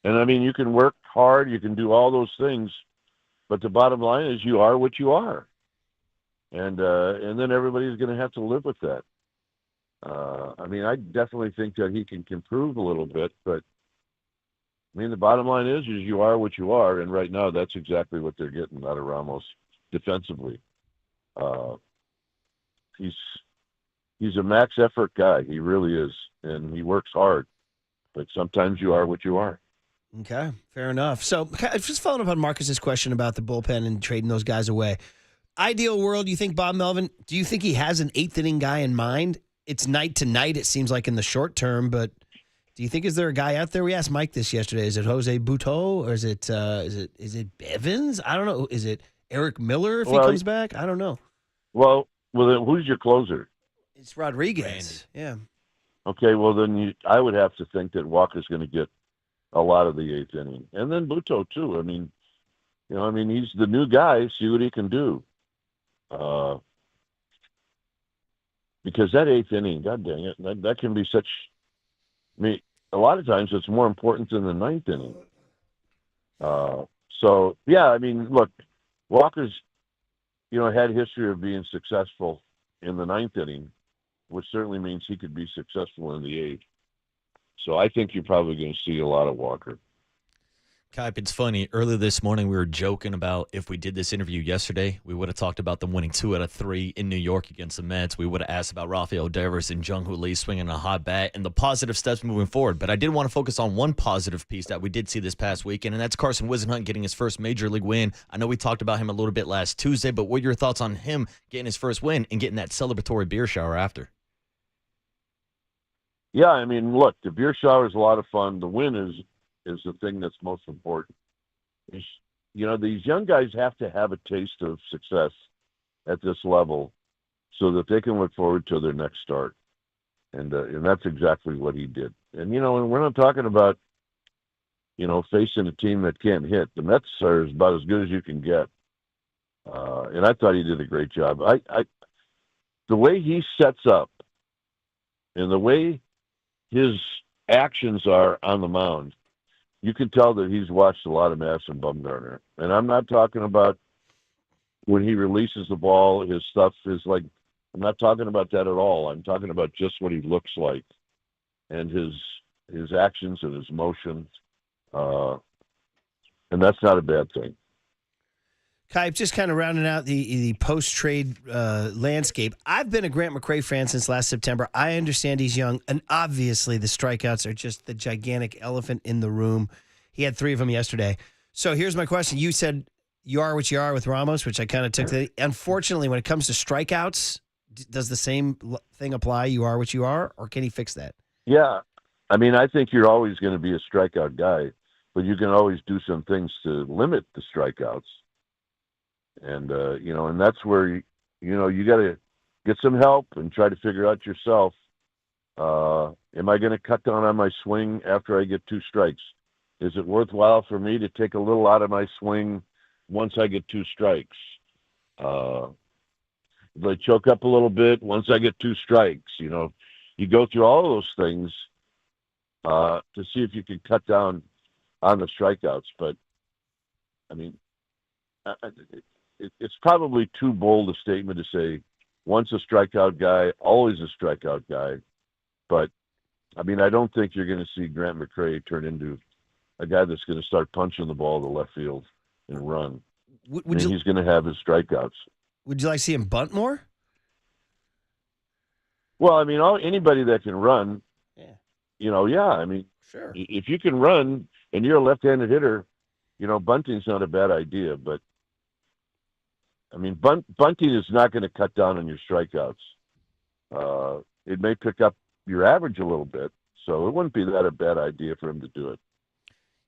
And I mean, you can work hard, you can do all those things, but the bottom line is you are what you are. And then everybody's going to have to live with that. I definitely think that he can improve a little bit, but the bottom line is you are what you are, and right now that's exactly what they're getting out of Ramos defensively. He's a max effort guy. He really is, and he works hard. But sometimes you are what you are. Okay, fair enough. So just following up on Marcus's question about the bullpen and trading those guys away. Ideal world, you think Bob Melvin, do you think he has an 8th inning guy in mind? It's night to night, it seems like in the short term, but do you think is there a guy out there? We asked Mike this yesterday. Is it Jose Butto or is it Bevins? I don't know. Is it Eric Miller if he comes back? I don't know. Well, then who's your closer? It's Rodriguez. Yeah. Okay, well then I would have to think that Walker's going to get a lot of the 8th inning, and then Butto too. He's the new guy. See what he can do. Because that 8th inning, God dang it, that can be such. A lot of times it's more important than the 9th inning. Look, Walker's, had a history of being successful in the 9th inning, which certainly means he could be successful in the 8th. So I think you're probably going to see a lot of Walker. Kuip, it's funny. Earlier this morning, we were joking about if we did this interview yesterday, we would have talked about them winning 2 out of 3 in New York against the Mets. We would have asked about Rafael Devers and Jung-Hoo Lee swinging a hot bat and the positive steps moving forward. But I did want to focus on one positive piece that we did see this past weekend, and that's Carson Whisenhunt getting his first major league win. I know we talked about him a little bit last Tuesday, but what are your thoughts on him getting his first win and getting that celebratory beer shower after? Yeah, look, the beer shower is a lot of fun. The win is the thing that's most important. These young guys have to have a taste of success at this level so that they can look forward to their next start. And that's exactly what he did. And we're not talking about, facing a team that can't hit. The Mets are about as good as you can get. And I thought he did a great job. The way he sets up and the way his actions are on the mound, you can tell that he's watched a lot of Madison Bumgarner. And I'm not talking about when he releases the ball, his stuff is like, I'm not talking about that at all. I'm talking about just what he looks like and his actions and his motion. And that's not a bad thing. Kuip, just kind of rounding out the post-trade landscape. I've been a Grant McCray fan since last September. I understand he's young, and obviously the strikeouts are just the gigantic elephant in the room. He had 3 of them yesterday. So here's my question. You said you are what you are with Ramos, which I kind of took. Unfortunately, when it comes to strikeouts, does the same thing apply? You are what you are, or can he fix that? Yeah. I mean, I think you're always going to be a strikeout guy, but you can always do some things to limit the strikeouts. And, and that's where, you got to get some help and try to figure out yourself. Am I going to cut down on my swing after I get 2 strikes? Is it worthwhile for me to take a little out of my swing once I get 2 strikes? Do I choke up a little bit once I get 2 strikes? You go through all of those things to see if you can cut down on the strikeouts. But, I mean, it's probably too bold a statement to say once a strikeout guy, always a strikeout guy. But, I mean, I don't think you're going to see Grant McCray turn into a guy that's going to start punching the ball to left field and run. He's going to have his strikeouts. Would you like to see him bunt more? Well, I mean, anybody that can run, I mean, sure. If you can run and you're a left-handed hitter, bunting's not a bad idea. But, I mean, bunting is not going to cut down on your strikeouts. It may pick up your average a little bit, so it wouldn't be that a bad idea for him to do it.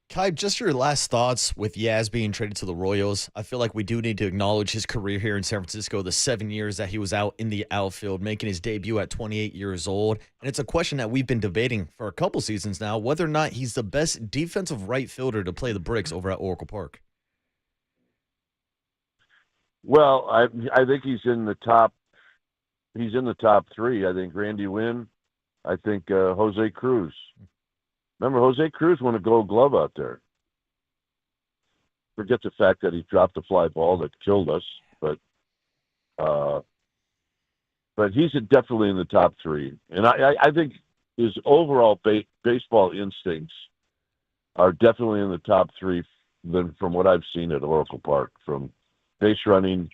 Kai, just your last thoughts with Yaz being traded to the Royals. I feel like we do need to acknowledge his career here in San Francisco, the 7 years that he was out in the outfield, making his debut at 28 years old. And it's a question that we've been debating for a couple seasons now, whether or not he's the best defensive right fielder to play the bricks over at Oracle Park. Well, I think he's in the top. He's in the top 3. I think Randy Wynn. I think Jose Cruz. Remember, Jose Cruz won a Gold Glove out there. Forget the fact that he dropped a fly ball that killed us, but he's definitely in the top 3. And I think his overall baseball instincts are definitely in the top 3 from what I've seen at Oracle Park, from base running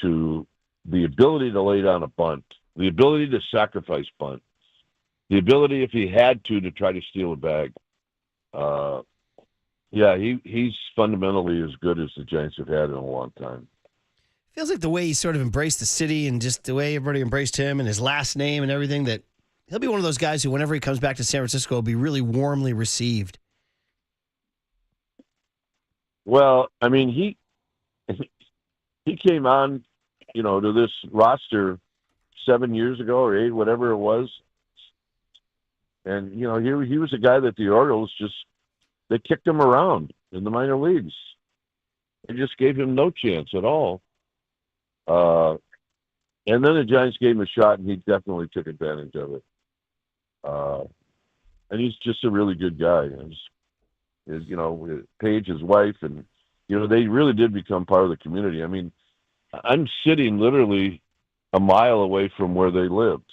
to the ability to lay down a bunt, the ability to sacrifice bunt, the ability, if he had to try to steal a bag. He's fundamentally as good as the Giants have had in a long time. Feels like the way he sort of embraced the city and just the way everybody embraced him and his last name and everything, that he'll be one of those guys who, whenever he comes back to San Francisco, will be really warmly received. Well, I mean, he came on, to this roster 7 years ago or 8, whatever it was. And, he was a guy that the Orioles they kicked him around in the minor leagues. They just gave him no chance at all. And then the Giants gave him a shot, and he definitely took advantage of it. And he's just a really good guy. Paige, his wife, and, they really did become part of the community. I mean, I'm sitting literally a mile away from where they lived.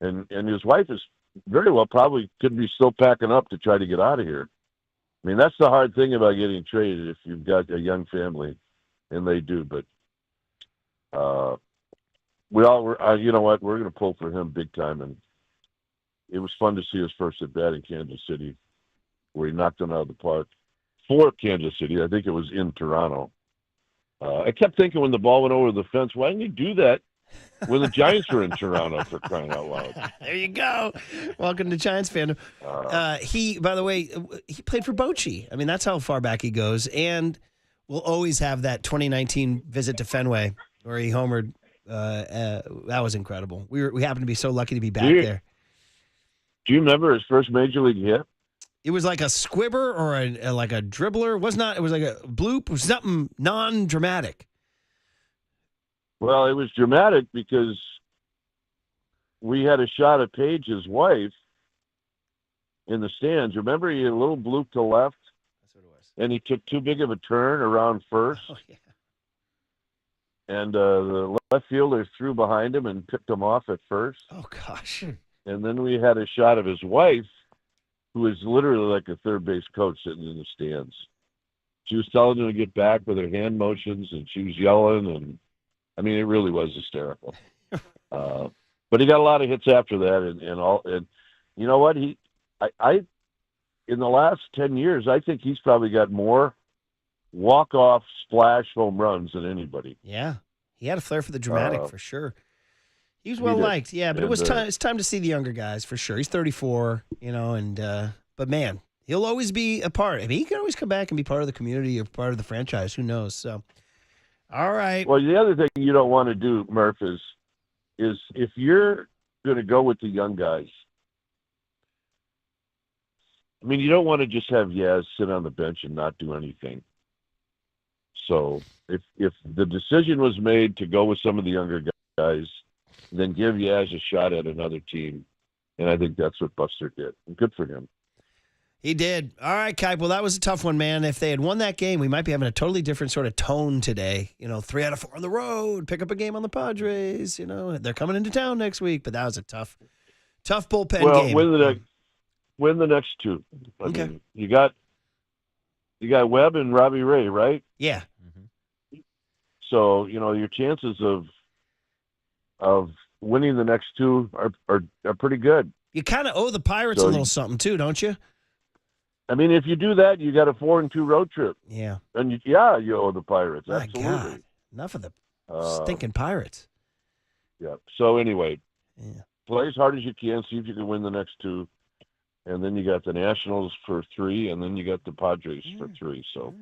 And his wife is very well probably could be still packing up to try to get out of here. I mean, that's the hard thing about getting traded if you've got a young family, and they do. But we all were, you know what, we're going to pull for him big time. And it was fun to see his first at bat in Kansas City, where he knocked one out of the park for Kansas City. I think it was in Toronto. I kept thinking when the ball went over the fence, why didn't he do that when the Giants were in Toronto, for crying out loud? There you go. Welcome to Giants fandom. He, by the way, he played for Bochy. I mean, that's how far back he goes. And we'll always have that 2019 visit to Fenway where he homered. That was incredible. We happened to be so lucky to be back there. Do you remember his first major league hit? It was like a squibber or like a dribbler. It was like a bloop. It was something non-dramatic. Well, it was dramatic because we had a shot of Paige's wife in the stands. Remember, he had a little bloop to left? That's what it was. And he took too big of a turn around first. Oh, yeah. And the left fielder threw behind him and picked him off at first. Oh, gosh. And then we had a shot of his wife, who is literally like a third base coach sitting in the stands. She was telling him to get back with her hand motions, and she was yelling, and I mean, it really was hysterical. But he got a lot of hits after that, and you know what? It in the last 10 years, I think he's probably got more walk-off splash home runs than anybody. Yeah. He had a flair for the dramatic for sure. He was well liked, yeah, but it's time to see the younger guys for sure. He's 34, but man, he'll always be a part. I mean, he can always come back and be part of the community or part of the franchise. Who knows? So, all right. Well, the other thing you don't want to do, Murph, is if you're going to go with the young guys, I mean, you don't want to just have Yaz sit on the bench and not do anything. So if the decision was made to go with some of the younger guys, then give Yaz a shot at another team. And I think that's what Buster did. And good for him. He did. All right, Kuiper. Well, that was a tough one, man. If they had won that game, we might be having a totally different sort of tone today. 3 out of 4 on the road, pick up a game on the Padres. They're coming into town next week, but that was a tough bullpen game. Well, win the next two. I mean, you got Webb and Robbie Ray, right? Yeah. So, your chances of winning the next two are pretty good. You kind of owe the Pirates a little something too, don't you? I mean, if you do that, you got a 4-2 road trip. Yeah. And you owe the Pirates. My Absolutely. God. Enough of the stinking Pirates. Yeah. So anyway, play as hard as you can. See if you can win the next two. And then you got the Nationals for 3, and then you got the Padres for 3. So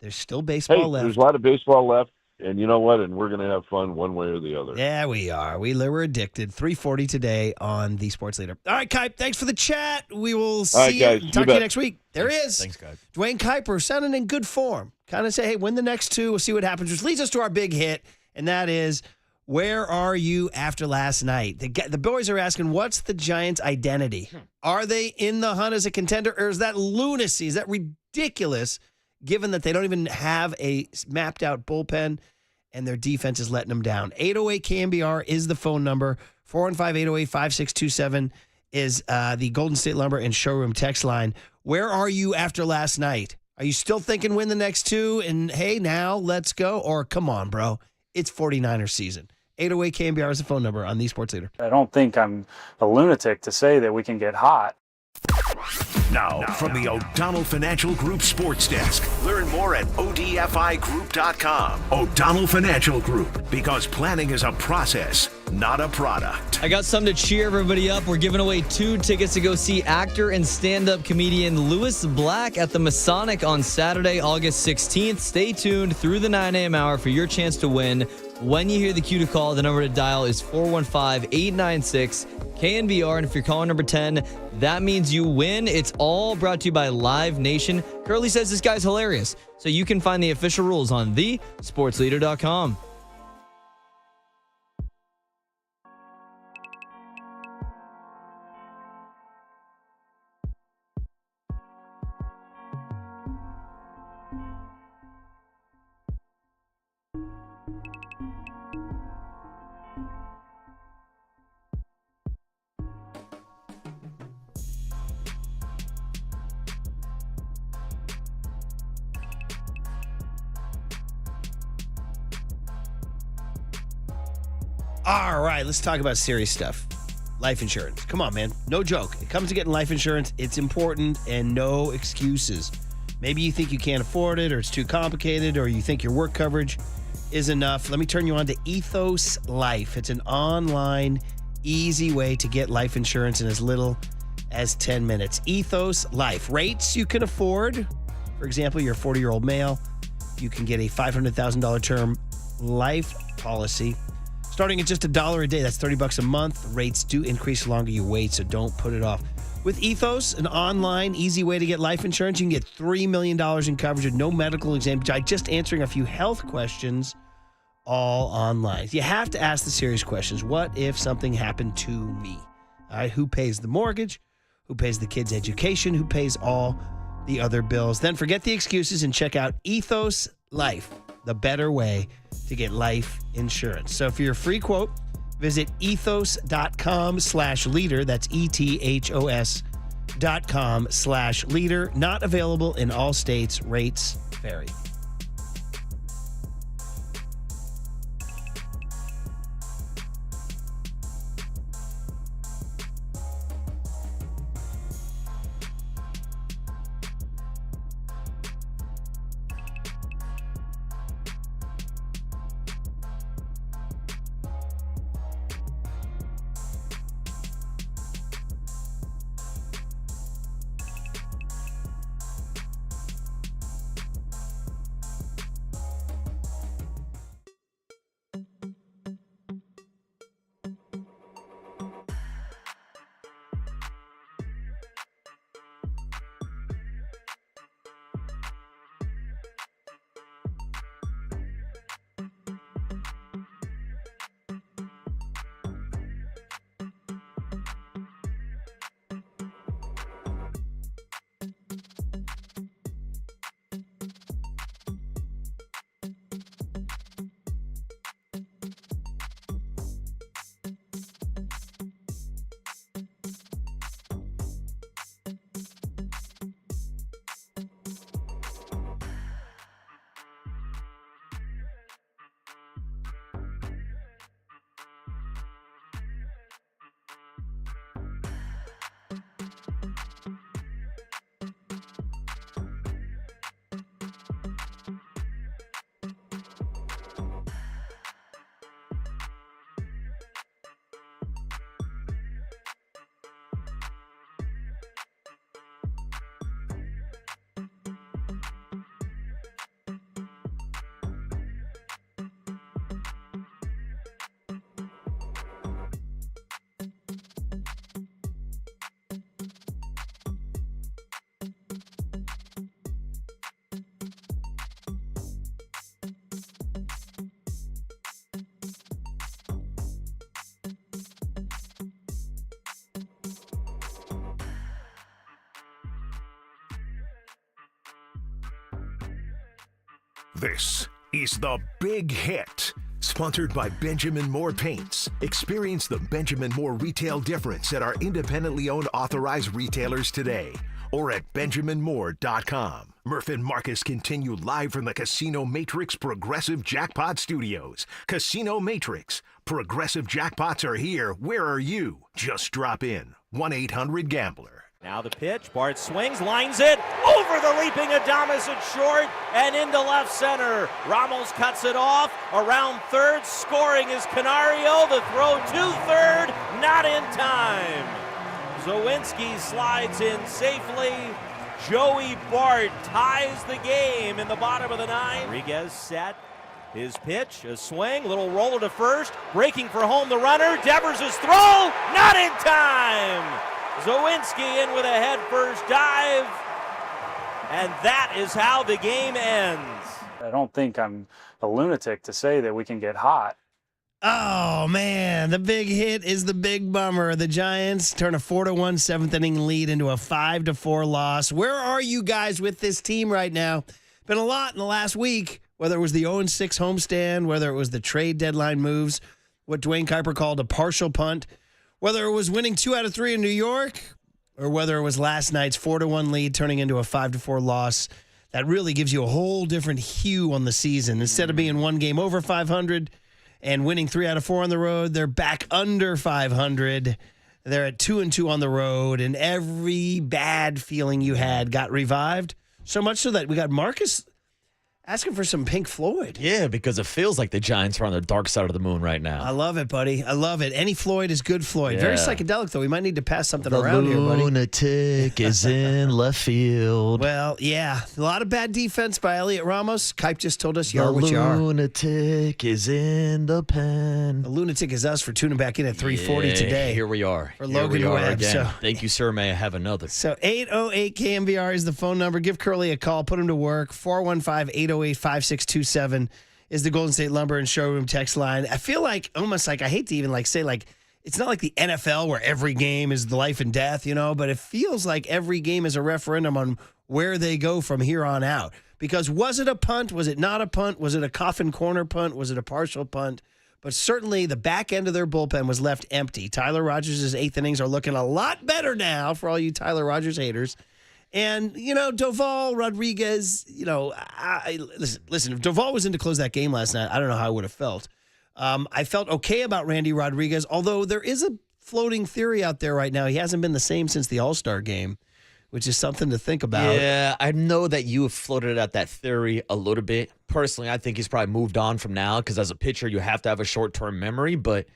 there's still baseball left. There's a lot of baseball left. And you know what? And we're going to have fun one way or the other. Yeah, we are. We're addicted. 3:40 today on the Sports Leader. All right, Kuiper, thanks for the chat. We will see guys, you. Talk to you next week. There he is. Thanks, Kuiper. Dwayne Kuiper sounding in good form. Kind of say, hey, win the next two. We'll see what happens, which leads us to our big hit, and that is, where are you after last night? The boys are asking, what's the Giants' identity? Are they in the hunt as a contender, or is that lunacy? Is that ridiculous, given that they don't even have a mapped-out bullpen? And their defense is letting them down. 808 KNBR is the phone number. 415-808-5627 is the Golden State Lumber and Showroom text line. Where are you after last night? Are you still thinking win the next two and, hey, now let's go? Or come on, bro. It's 49er season. 808 KNBR is the phone number on the Sports Leader. I don't think I'm a lunatic to say that we can get hot. Now, from the O'Donnell Financial Group Sports Desk. Learn more at odfigroup.com. O'Donnell Financial Group, because planning is a process, not a product. I got something to cheer everybody up. We're giving away 2 tickets to go see actor and stand-up comedian Lewis Black at the Masonic on Saturday, August 16th. Stay tuned through the 9 a.m. hour for your chance to win. When you hear the cue to call, the number to dial is 415-896-KNBR. And if you're calling number 10, that means you win. It's all brought to you by Live Nation. Curly says this guy's hilarious. So you can find the official rules on thesportsleader.com. All right, let's talk about serious stuff. Life insurance. Come on, man. No joke. It comes to getting life insurance. It's important and no excuses. Maybe you think you can't afford it, or it's too complicated, or you think your work coverage is enough. Let me turn you on to Ethos Life. It's an online, easy way to get life insurance in as little as 10 minutes. Ethos Life. Rates you can afford. For example, you're a 40-year-old male. You can get a $500,000 term life policy starting at just $1 a day. That's $30 a month. Rates do increase the longer you wait, so don't put it off. With Ethos, an online, easy way to get life insurance, you can get $3 million in coverage with no medical exam, just answering a few health questions all online. You have to ask the serious questions. What if something happened to me? All right, who pays the mortgage? Who pays the kids' education? Who pays all the other bills? Then forget the excuses and check out Ethos Life, the better way to get life insurance. So for your free quote, visit ethos.com/leader. That's ethos.com/leader. Not available in all states. Rates vary. This is The Big Hit, sponsored by Benjamin Moore Paints. Experience the Benjamin Moore retail difference at our independently owned authorized retailers today or at benjaminmoore.com. Murph and Marcus continue live from the Casino Matrix Progressive Jackpot Studios. Casino Matrix. Progressive jackpots are here. Where are you? Just drop in. 1-800-GAMBLER. Now the pitch. Bart swings, lines it over the leaping Adames at short and into left center. Ramos cuts it off. Around third, scoring is Canario. The throw to third, not in time. Zawinski slides in safely. Joey Bart ties the game in the bottom of the ninth. Rodriguez set. His pitch, a swing, little roller to first. Breaking for home, the runner. Devers' throw, not in time. Zawinski in with a head-first dive, and that is how the game ends. I don't think I'm a lunatic to say that we can get hot. Oh, man, the big hit is the big bummer. The Giants turn a 4-1 seventh-inning lead into a 5-4 loss. Where are you guys with this team right now? Been a lot in the last week, whether it was the 0-6 homestand, whether it was the trade deadline moves, what Dwayne Kuiper called a partial punt, whether it was winning 2 out of 3 in New York, or whether it was last night's 4-1 lead turning into a 5-4 loss. That really gives you a whole different hue on the season. Instead of being one game over 500 and winning 3 out of 4 on the road, they're back under 500. They're at 2-2 on the road, and every bad feeling you had got revived. So much so that we got Marcus asking for some Pink Floyd. Yeah, because it feels like the Giants are on the dark side of the moon right now. I love it, buddy. I love it. Any Floyd is good Floyd. Yeah. Very psychedelic, though. We might need to pass something around here, buddy. The lunatic is in left field. Well, yeah. A lot of bad defense by Elliot Ramos. Kipe just told us you are what you are. The lunatic is in the pen. The lunatic is us for tuning back in at 3:40 today. Here we are. For Logan Webb. Again. Thank you, sir. May I have another? So 808 KNBR is the phone number. Give Curly a call. Put him to work. 415-808-5627 is the Golden State Lumber and Showroom text line. I feel like almost like I hate to even say it's not like the NFL where every game is the life and death, but it feels like every game is a referendum on where they go from here on out. Because was it a punt? Was it not a punt? Was it a coffin corner punt? Was it a partial punt? But certainly the back end of their bullpen was left empty. Tyler Rogers' eighth innings are looking a lot better now for all you Tyler Rogers haters. And, Doval, Rodriguez, listen, if Doval was in to close that game last night, I don't know how I would have felt. I felt okay about Randy Rodriguez, although there is a floating theory out there right now. He hasn't been the same since the All-Star game, which is something to think about. Yeah, I know that you have floated out that theory a little bit. Personally, I think he's probably moved on from now because as a pitcher, you have to have a short-term memory, but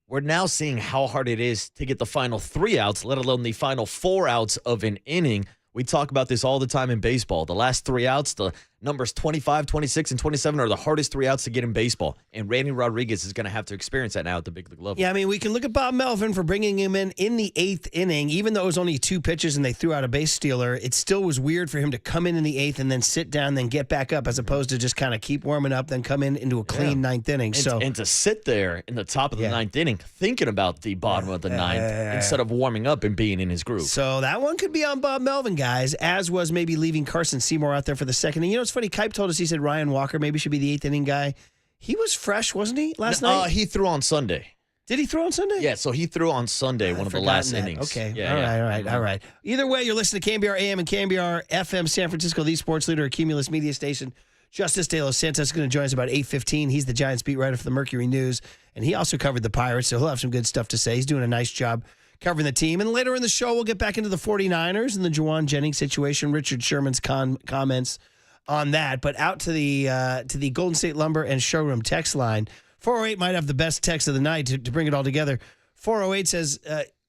we're now seeing how hard it is to get the final 3 outs, let alone the final 4 outs of an inning. We talk about this all the time in baseball. The last 3 outs, the numbers 25, 26, and 27 are the hardest 3 outs to get in baseball. And Randy Rodriguez is going to have to experience that now at the big league level. Yeah, I mean, we can look at Bob Melvin for bringing him in the 8th inning. Even though it was only 2 pitches and they threw out a base stealer, it still was weird for him to come in the 8th and then sit down, then get back up, as opposed to just kind of keep warming up, then come into a clean 9th inning. And to sit there in the top of the 9th inning, thinking about the bottom of the 9th, instead of warming up and being in his groove. So that one could be on Bob Melvin, guys, as was maybe leaving Carson Seymour out there for the 2nd inning. It's funny, Kipe told us, he said Ryan Walker maybe should be the 8th inning guy. He was fresh, wasn't he, last night? He threw on Sunday. Did he throw on Sunday? Yeah, so he threw on Sunday, one of the last innings. Okay, Yeah, all right. Either way, you're listening to KNBR AM and KNBR FM San Francisco, the sports leader, Cumulus Media Station. Justice De Los Santos is going to join us about 8:15. He's the Giants beat writer for the Mercury News, and he also covered the Pirates, so he'll have some good stuff to say. He's doing a nice job covering the team. And later in the show, we'll get back into the 49ers and the Juwan Jennings situation, Richard Sherman's comments on that. But out to the Golden State Lumber and Showroom text line. 408 might have the best text of the night to bring it all together. 408 says,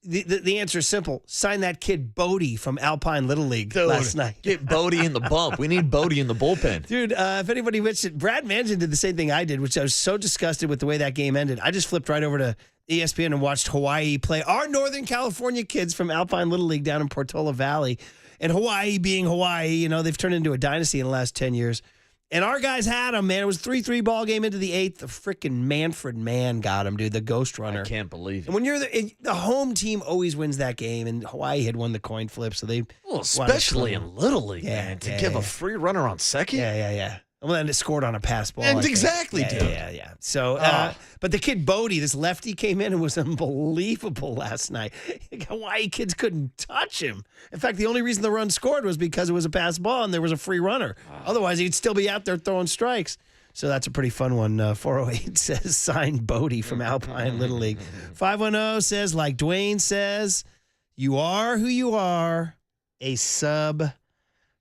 the answer is simple. Sign that kid Bodie from Alpine Little League last night. Get Bodie in the bump. We need Bodie in the bullpen. Dude, if anybody missed it, Brad Mansion did the same thing I did, which I was so disgusted with the way that game ended. I just flipped right over to ESPN and watched Hawaii play our Northern California kids from Alpine Little League down in Portola Valley. And Hawaii being Hawaii, they've turned into a dynasty in the last 10 years. And our guys had him, man. It was 3-3 ball game into the 8th. The freaking Manfred Mann got him, dude, the ghost runner. I can't believe it. And when you're the home team always wins that game, and Hawaii had won the coin flip, so they especially in Little League, man, to give a free runner on second. Yeah. Well, then it scored on a pass ball. And exactly, dude. Yeah. So, but the kid Bodie, this lefty, came in and was unbelievable last night. Hawaii kids couldn't touch him. In fact, the only reason the run scored was because it was a pass ball and there was a free runner. Otherwise, he'd still be out there throwing strikes. So that's a pretty fun one. 408 says, signed Bodie from Alpine Little League. 510 says, like Dwayne says, you are who you are, a sub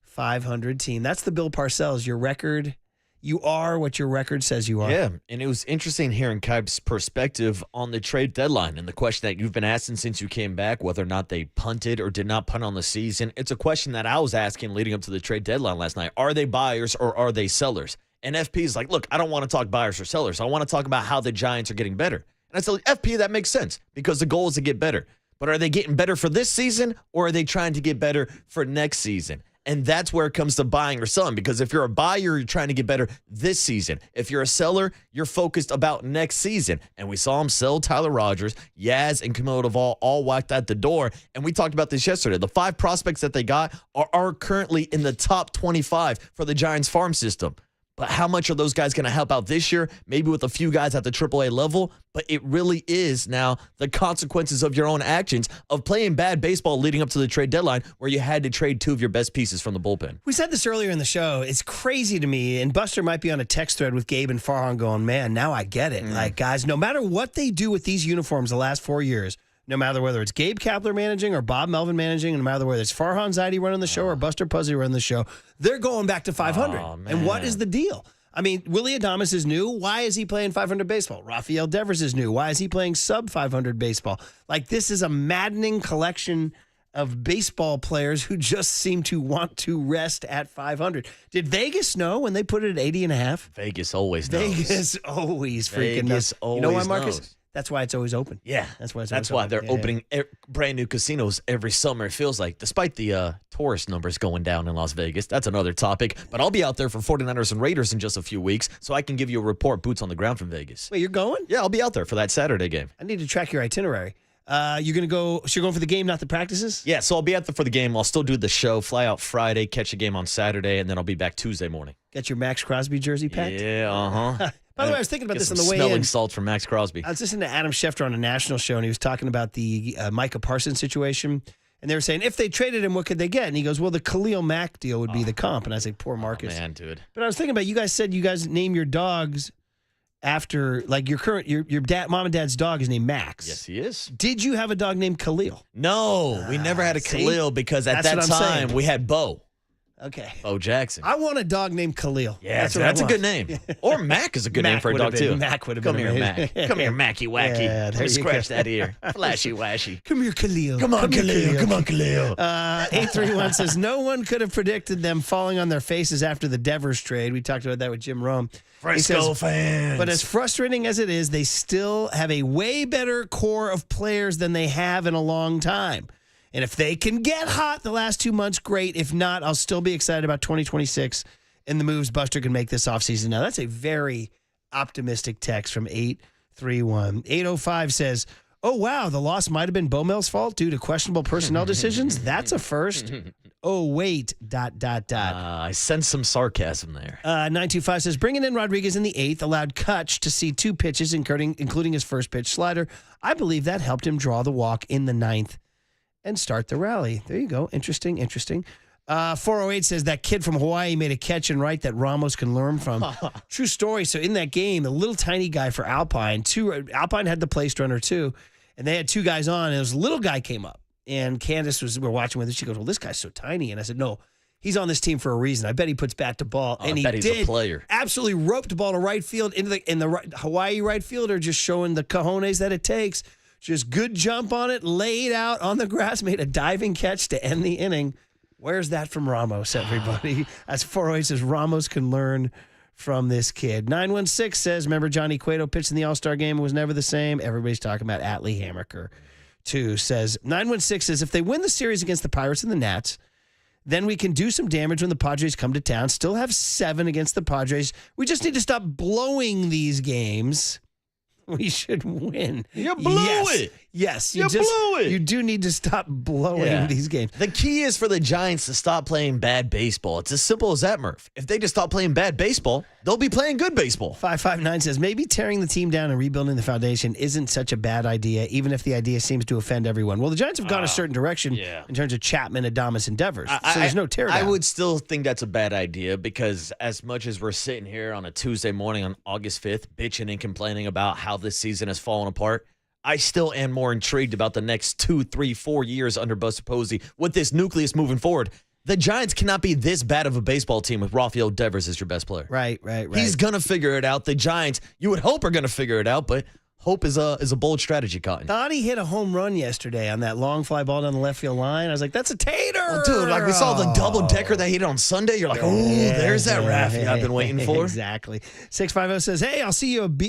500 team. That's the Bill Parcells. Your record, you are what your record says you are. Yeah, and it was interesting hearing Kuiper's perspective on the trade deadline and the question that you've been asking since you came back, whether or not they punted or did not punt on the season. It's a question that I was asking leading up to the trade deadline last night. Are they buyers or are they sellers? And FP is like, look, I don't want to talk buyers or sellers. I want to talk about how the Giants are getting better. And I said, FP, that makes sense because the goal is to get better. But are they getting better for this season or are they trying to get better for next season? And that's where it comes to buying or selling, because if you're a buyer, you're trying to get better this season. If you're a seller, you're focused about next season. And we saw him sell Tyler Rogers, Yaz, and Camilo Duvall all whacked out the door. And we talked about this yesterday. The 5 prospects that they got are currently in the top 25 for the Giants farm system. But how much are those guys going to help out this year? Maybe with a few guys at the AAA level. But it really is now the consequences of your own actions of playing bad baseball leading up to the trade deadline where you had to trade 2 of your best pieces from the bullpen. We said this earlier in the show. It's crazy to me, and Buster might be on a text thread with Gabe and Farhan going, man, now I get it. Like, guys, no matter what they do with these uniforms the last 4 years, no matter whether it's Gabe Kapler managing or Bob Melvin managing, no matter whether it's Farhan Zaidi running the show or Buster Posey running the show, they're going back to 500. And what is the deal? I mean, Willie Adames is new. Why is he playing 500 baseball? Rafael Devers is new. Why is he playing sub 500 baseball? Like, this is a maddening collection of baseball players who just seem to want to rest at 500. Did Vegas know when they put it at 80.5? Vegas always knows. Vegas always freaking knows. Always you know why, Marcus? knows. That's why it's always open. Yeah. That's why they're opening brand new casinos every summer, it feels like, despite the tourist numbers going down in Las Vegas. That's another topic. But I'll be out there for 49ers and Raiders in just a few weeks, so I can give you a report, boots on the ground from Vegas. Wait, you're going? Yeah, I'll be out there for that Saturday game. I need to track your itinerary. You're going to go, so you're going for the game, not the practices? Yeah, so I'll be out there for the game. I'll still do the show, fly out Friday, catch a game on Saturday, and then I'll be back Tuesday morning. Got your Max Crosby jersey packed? Yeah, uh-huh. By the way, I was thinking about this on the way smelling in. salts from Max Crosby. I was listening to Adam Schefter on a national show, and he was talking about the Micah Parsons situation. And they were saying, if they traded him, what could they get? And he goes, well, the Khalil Mack deal would be the comp. And I was like, poor Marcus. Man, dude. But I was thinking about, you guys said you guys name your dogs after, like, your dad, mom and dad's dog is named Max. Yes, he is. Did you have a dog named Khalil? No, we never had a Khalil because at that time we had Bo. Okay. Bo Jackson. I want a dog named Khalil. Yeah, that's a good name. Or Mac is a good name for a dog, too. Mac would have been Come here, amazing. Mac. Come here, Macky Wacky. Yeah, Let me scratch that ear. Flashy Washy. Come here, Khalil. Come on, Khalil. Come on, Khalil. 831 says, no one could have predicted them falling on their faces after the Devers trade. We talked about that with Jim Rome. Fresco fans. But as frustrating as it is, they still have a way better core of players than they have in a long time. And if they can get hot the last 2 months, great. If not, I'll still be excited about 2026 and the moves Buster can make this offseason. Now, that's a very optimistic text from 831. 805 says, oh, wow, the loss might have been Bomel's fault due to questionable personnel decisions. That's a first. Oh, wait, ... I sense some sarcasm there. 925 says, bringing in Rodriguez in the 8th allowed Kutch to see 2 pitches, including his first pitch slider. I believe that helped him draw the walk in the 9th. And start the rally. There you go. Interesting. 408 says that kid from Hawaii made a catch and right that Ramos can learn from. True story. So in that game, the little tiny guy for Alpine had the placed runner too, and they had 2 guys on, and this little guy came up. And Candace we're watching with her. She goes, well, this guy's so tiny. And I said, no, he's on this team for a reason. I bet he puts bat to ball. And I bet he's a player. Absolutely roped the ball to right field and the Hawaii right fielder just showing the cojones that it takes. Just good jump on it, laid out on the grass, made a diving catch to end the inning. Where's that from Ramos, everybody? As 408 says, Ramos can learn from this kid. 916 says, remember Johnny Cueto pitched in the All-Star game and was never the same? Everybody's talking about Atlee Hammaker, too. Says, 916 says, if they win the series against the Pirates and the Nats, then we can do some damage when the Padres come to town. Still have 7 against the Padres. We just need to stop blowing these games. We should win. You blew it. Yes, You blew it. You do need to stop blowing these games. The key is for the Giants to stop playing bad baseball. It's as simple as that, Murph. If they just stop playing bad baseball, they'll be playing good baseball. 559 says, maybe tearing the team down and rebuilding the foundation isn't such a bad idea, even if the idea seems to offend everyone. Well, the Giants have gone a certain direction in terms of Chapman, Adames, and Devers. So there's no tear down. I would still think that's a bad idea because as much as we're sitting here on a Tuesday morning on August 5th, bitching and complaining about how this season has fallen apart, I still am more intrigued about the next 2, 3, 4 years under Buster Posey with this nucleus moving forward. The Giants cannot be this bad of a baseball team with Rafael Devers as your best player. Right. He's going to figure it out. The Giants, you would hope, are going to figure it out, but hope is a bold strategy, Cotton. Thought he hit a home run yesterday on that long fly ball down the left field line. I was like, that's a tater. Oh, dude, like we saw the double-decker that he hit on Sunday. You're like, there's that Raffy I've been waiting for. Exactly. 650 says, hey,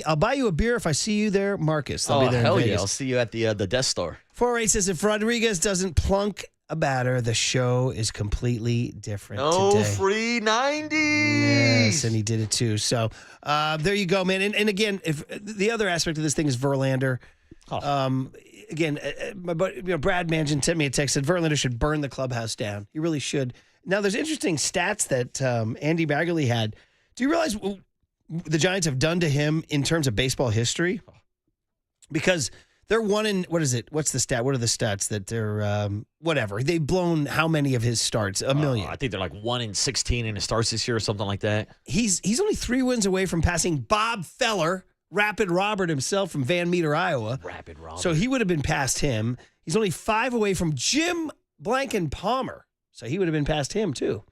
I'll buy you a beer if I see you there, Marcus. I'll be there hell in Vegas. yeah. I'll see you at the Death Star. 408 says, if Rodriguez doesn't plunk a batter, the show is completely different today. Free 90s. Yes, and he did it too. So there you go, man. And again, if the other aspect of this thing is Verlander. Again, my buddy, Brad Mansion sent me a text that Verlander should burn the clubhouse down. He really should. Now, there's interesting stats that Andy Baggerly had. Do you realize what the Giants have done to him in terms of baseball history? Because they're one in, what is it? What's the stat? What are the stats that they're, whatever. They've blown how many of his starts? A million. I think they're like 1 in 16 in his starts this year or something like that. He's only 3 wins away from passing Bob Feller, Rapid Robert himself from Van Meter, Iowa. Rapid Robert. So he would have been past him. He's only 5 away from Jim Blanken Palmer. So he would have been past him too.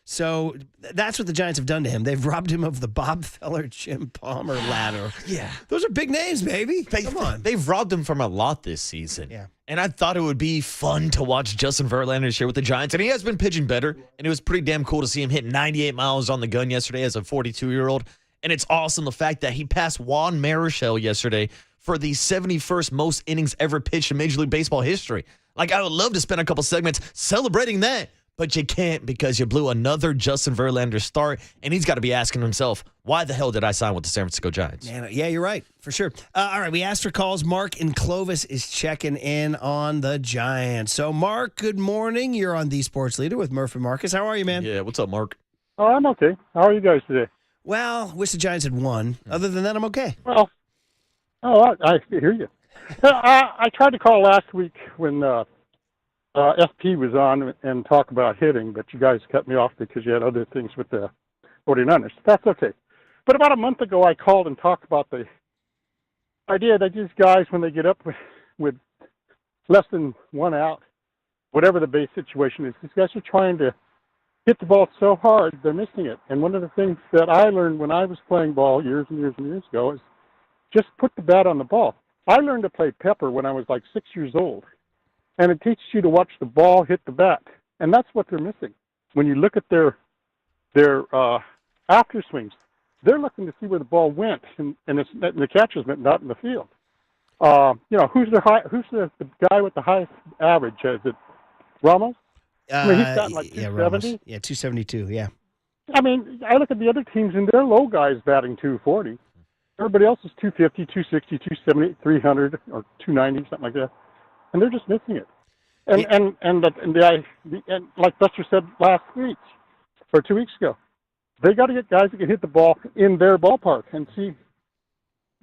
So that's what the Giants have done to him. They've robbed him of the Bob Feller, Jim Palmer ladder. Yeah. Those are big names, baby. Come on. They've robbed him from a lot this season. Yeah. And I thought it would be fun to watch Justin Verlander share with the Giants. And he has been pitching better. And it was pretty damn cool to see him hit 98 miles on the gun yesterday as a 42-year-old. And it's awesome the fact that he passed Juan Marichal yesterday for the 71st most innings ever pitched in Major League Baseball history. Like, I would love to spend a couple segments celebrating that. But you can't because you blew another Justin Verlander start, and he's got to be asking himself, why the hell did I sign with the San Francisco Giants? Man, yeah, you're right, for sure. All right, we asked for calls. Mark in Clovis is checking in on the Giants. So, Mark, good morning. You're on The Sports Leader with Murph and Marcus. How are you, man? Yeah, what's up, Mark? Oh, I'm okay. How are you guys today? Well, wish the Giants had won. Other than that, I'm okay. Well, I hear you. I tried to call last week when FP was on and talk about hitting, but you guys cut me off because you had other things with the 49ers. That's okay. But about a month ago, I called and talked about the idea that these guys, when they get up with less than 1 out, whatever the base situation is, these guys are trying to hit the ball so hard, they're missing it. And one of the things that I learned when I was playing ball years and years and years ago is just put the bat on the ball. I learned to play pepper when I was like 6 years old. And it teaches you to watch the ball hit the bat. And that's what they're missing. When you look at their after swings, they're looking to see where the ball went, and the catcher's not in the field. Who's the guy with the highest average? Is it Ramos? I mean, he's got like 270. Yeah, 272, yeah. I mean, I look at the other teams, and their low guys batting 240. Everybody else is 250, 260, 270, 300, or 290, something like that. And they're just missing it. And like Buster said last week, or 2 weeks ago, they got to get guys that can hit the ball in their ballpark. And see,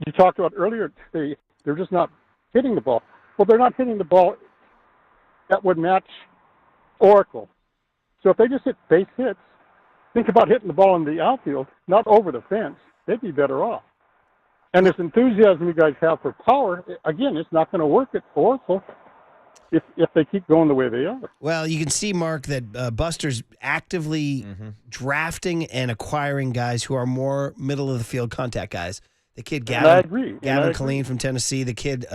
you talked about earlier, they're just not hitting the ball. Well, they're not hitting the ball that would match Oracle. So if they just hit base hits, think about hitting the ball in the outfield, not over the fence. They'd be better off. And this enthusiasm you guys have for power, again, it's not going to work at Oracle if they keep going the way they are. Well, you can see, Mark, that Buster's actively drafting and acquiring guys who are more middle-of-the-field contact guys. The kid Gavin Killeen from Tennessee, the kid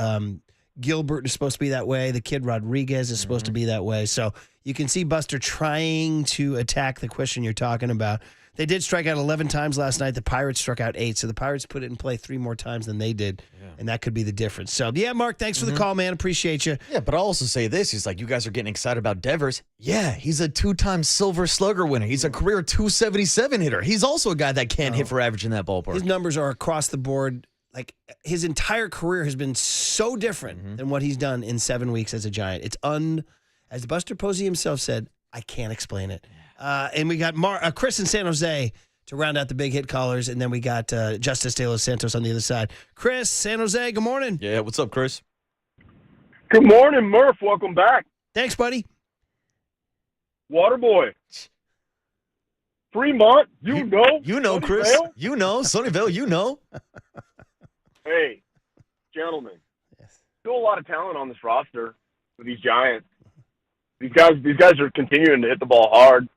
Gilbert is supposed to be that way, the kid Rodriguez is supposed to be that way. So you can see Buster trying to attack the question you're talking about. They did strike out 11 times last night. The Pirates struck out 8, so the Pirates put it in play 3 more times than they did, and that could be the difference. So, yeah, Mark, thanks for the call, man. Appreciate you. Yeah, but I'll also say this. He's like, you guys are getting excited about Devers. Yeah, he's a 2-time Silver Slugger winner. He's a career 277 hitter. He's also a guy that can't hit for average in that ballpark. His numbers are across the board like his entire career has been so different than what he's done in 7 weeks as a Giant. It's as Buster Posey himself said, I can't explain it. And we got Chris in San Jose to round out the big hit callers, and then we got Justice De Los Santos on the other side. Chris, San Jose, good morning. Yeah, what's up, Chris? Good morning, Murph. Welcome back. Thanks, buddy. Waterboy. Fremont, you know. You know, Chris. Sunnyvale? You know. Sunnyvale, you know. Hey, gentlemen. Still a lot of talent on this roster for these Giants. These guys are continuing to hit the ball hard.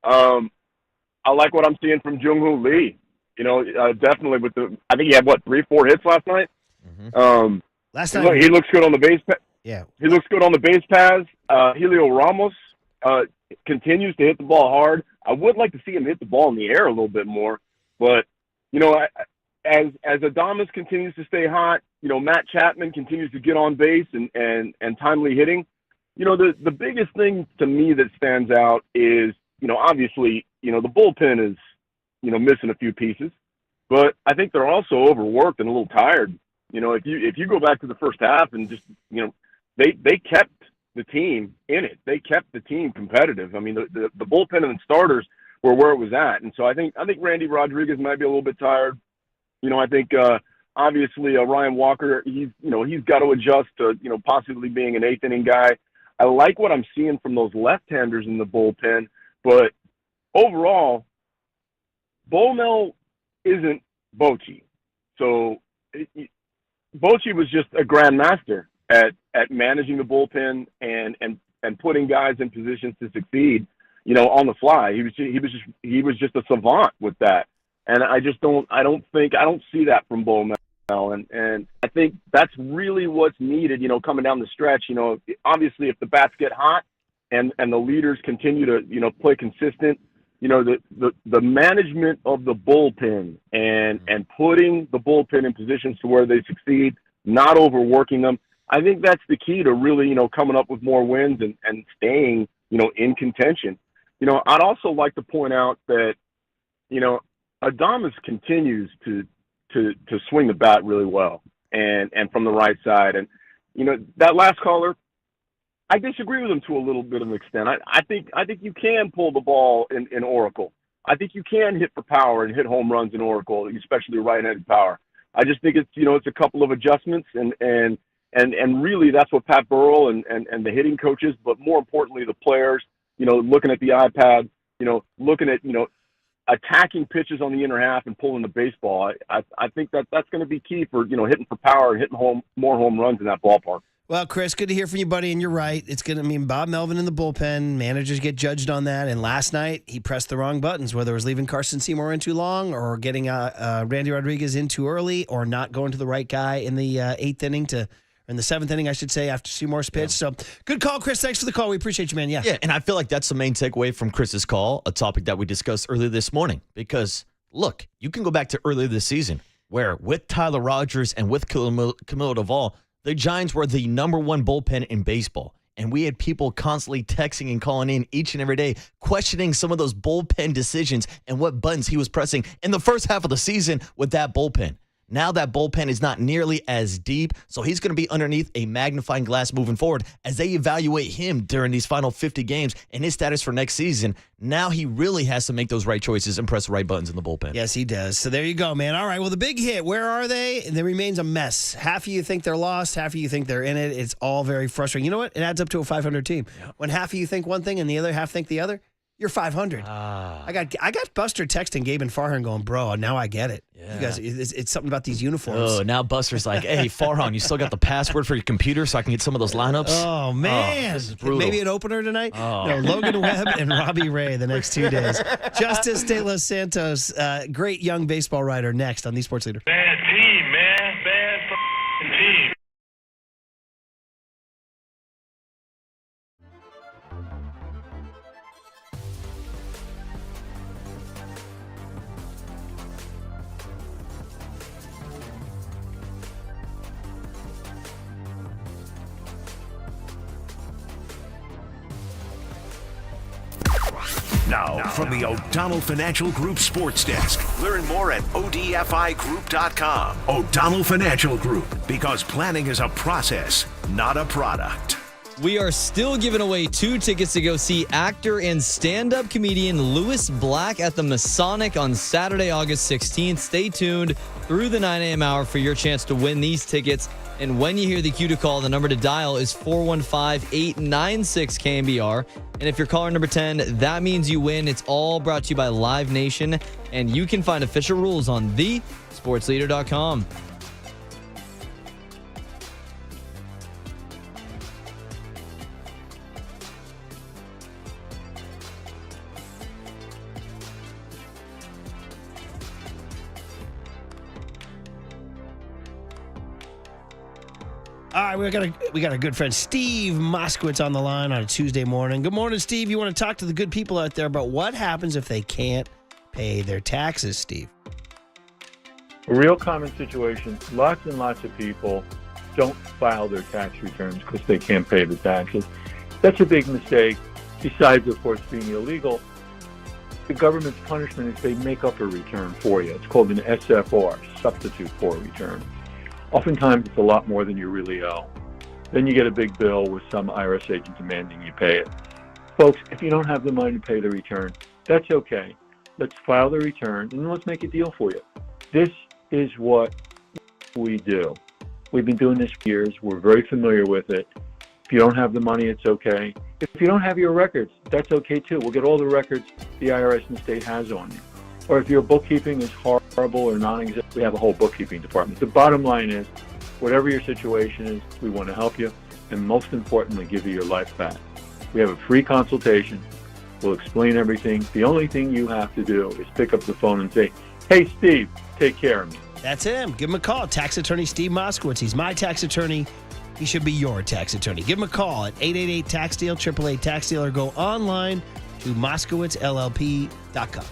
I like what I'm seeing from Jung-Hoo Lee. You know, definitely with I think he had, 3-4 hits last night? Last night. He looks good on the base. Yeah. He looks good on the base paths. Helio Ramos continues to hit the ball hard. I would like to see him hit the ball in the air a little bit more. But, you know, as Adames continues to stay hot, you know, Matt Chapman continues to get on base and timely hitting. You know, the biggest thing to me that stands out is, you know, obviously, you know, the bullpen is, you know, missing a few pieces. But I think they're also overworked and a little tired. You know, if you go back to the first half and just, you know, they kept the team in it. They kept the team competitive. I mean, the bullpen and the starters were where it was at. And so I think Randy Rodriguez might be a little bit tired. You know, I think obviously Ryan Walker, he's got to adjust to, you know, possibly being an eighth inning guy. I like what I'm seeing from those left-handers in the bullpen, but overall, Bowmel isn't Bochy. So Bochy was just a grandmaster at managing the bullpen and putting guys in positions to succeed, you know, on the fly. He was just a savant with that. And I don't see that from Bowmel. And I think that's really what's needed, you know, coming down the stretch. You know, obviously if the bats get hot and the leaders continue to, you know, play consistent, you know, the management of the bullpen and putting the bullpen in positions to where they succeed, not overworking them. I think that's the key to really, you know, coming up with more wins and staying, you know, in contention. You know, I'd also like to point out that, you know, Adames continues to swing the bat really well and from the right side. And, you know, that last caller, I disagree with him to a little bit of an extent. I think you can pull the ball in Oracle. I think you can hit for power and hit home runs in Oracle, especially right-handed power. I just think it's, you know, it's a couple of adjustments and really that's what Pat Burrell and the hitting coaches, but more importantly, the players, you know, looking at the iPad, you know, looking at, you know, attacking pitches on the inner half and pulling the baseball. I think that's going to be key for, you know, hitting for power and hitting more home runs in that ballpark. Well, Chris, good to hear from you, buddy. And you're right. It's going to mean Bob Melvin in the bullpen. Managers get judged on that. And last night, he pressed the wrong buttons, whether it was leaving Carson Seymour in too long or getting Randy Rodriguez in too early or not going to the right guy in the in the seventh inning, I should say, after Seymour's pitch. Yeah. So good call, Chris. Thanks for the call. We appreciate you, man. Yeah. Yeah, and I feel like that's the main takeaway from Chris's call, a topic that we discussed earlier this morning. Because, look, you can go back to earlier this season where with Tyler Rogers and with Camilo Doval, the Giants were the number one bullpen in baseball. And we had people constantly texting and calling in each and every day, questioning some of those bullpen decisions and what buttons he was pressing in the first half of the season with that bullpen. Now that bullpen is not nearly as deep, so he's going to be underneath a magnifying glass moving forward as they evaluate him during these final 50 games and his status for next season. Now he really has to make those right choices and press the right buttons in the bullpen. Yes, he does. So there you go, man. All right, well, the big hit, where are they? There remains a mess. Half of you think they're lost, half of you think they're in it. It's all very frustrating. You know what? It adds up to a 500 team. Yep. When half of you think one thing and the other half think the other, you're 500. I got Buster texting Gabe and Farhan going, bro, now I get it. Yeah. You guys, it's something about these uniforms. Oh, now Buster's like, hey, Farhan, you still got the password for your computer so I can get some of those lineups? Oh, man. This is brutal. Maybe an opener tonight? Oh. No, Logan Webb and Robbie Ray the next 2 days. Justice De Los Santos, great young baseball writer, next on The Sports Leader. Bad team, man. Bad team. Now, from the O'Donnell Financial Group Sports Desk. Learn more at odfigroup.com. O'Donnell Financial Group, because planning is a process, not a product. We are still giving away 2 tickets to go see actor and stand-up comedian Lewis Black at the Masonic on Saturday, August 16th. Stay tuned through the 9 a.m. hour for your chance to win these tickets. And when you hear the cue to call, the number to dial is 415-896-KNBR. And if you're caller number 10, that means you win. It's all brought to you by Live Nation. And you can find official rules on thesportsleader.com. All right, we got a good friend Steve Moskowitz on the line on a Tuesday morning. Good morning, Steve. You want to talk to the good people out there about what happens if they can't pay their taxes, Steve? A real common situation. Lots and lots of people don't file their tax returns because they can't pay the taxes. That's a big mistake. Besides, of course, being illegal, the government's punishment is they make up a return for you. It's called an SFR, substitute for return. Oftentimes, it's a lot more than you really owe. Then you get a big bill with some IRS agent demanding you pay it. Folks, if you don't have the money to pay the return, that's okay. Let's file the return, and let's make a deal for you. This is what we do. We've been doing this for years. We're very familiar with it. If you don't have the money, it's okay. If you don't have your records, that's okay too. We'll get all the records the IRS and the state has on you. Or if your bookkeeping is horrible or non-existent, we have a whole bookkeeping department. The bottom line is, whatever your situation is, we want to help you, and most importantly, give you your life back. We have a free consultation. We'll explain everything. The only thing you have to do is pick up the phone and say, "Hey, Steve, take care of me." That's him. Give him a call. Tax attorney Steve Moskowitz. He's my tax attorney. He should be your tax attorney. Give him a call at 888-TAX-DEAL, 888-TAX-DEAL, or go online to MoskowitzLLP.com.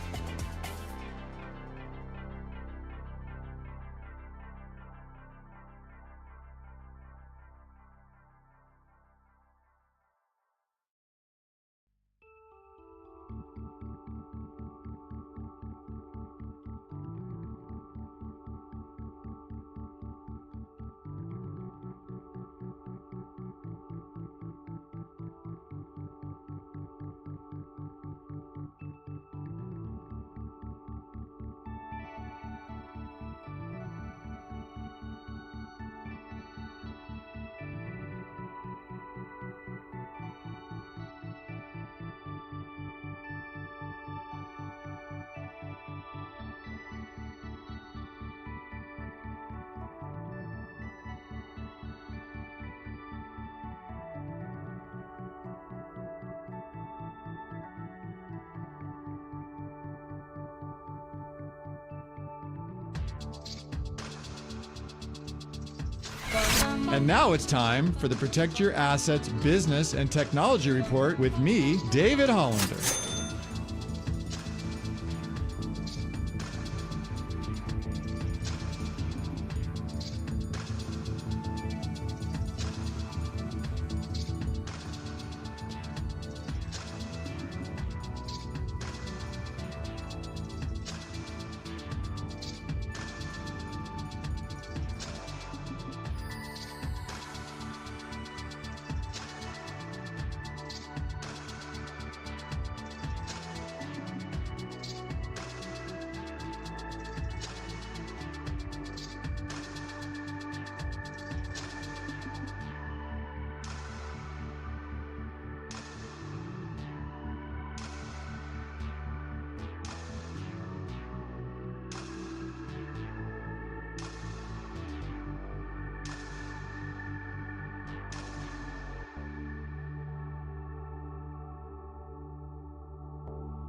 And now it's time for the Protect Your Assets Business and Technology Report with me, David Hollander.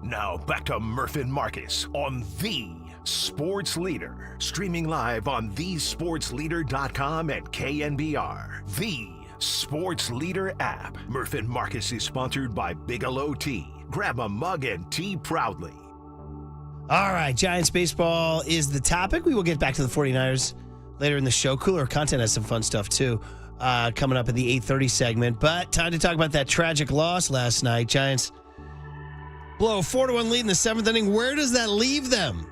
Now back to Murph and Marcus on The Sports Leader. Streaming live on thesportsleader.com and KNBR. The Sports Leader app. Murph and Marcus is sponsored by Bigelow Tea. Grab a mug and tea proudly. All right, Giants baseball is the topic. We will get back to the 49ers later in the show. Cooler Content has some fun stuff too coming up in the 8:30 segment. But time to talk about that tragic loss last night. Giants Blow a 4-1 lead in the 7th inning. Where does that leave them?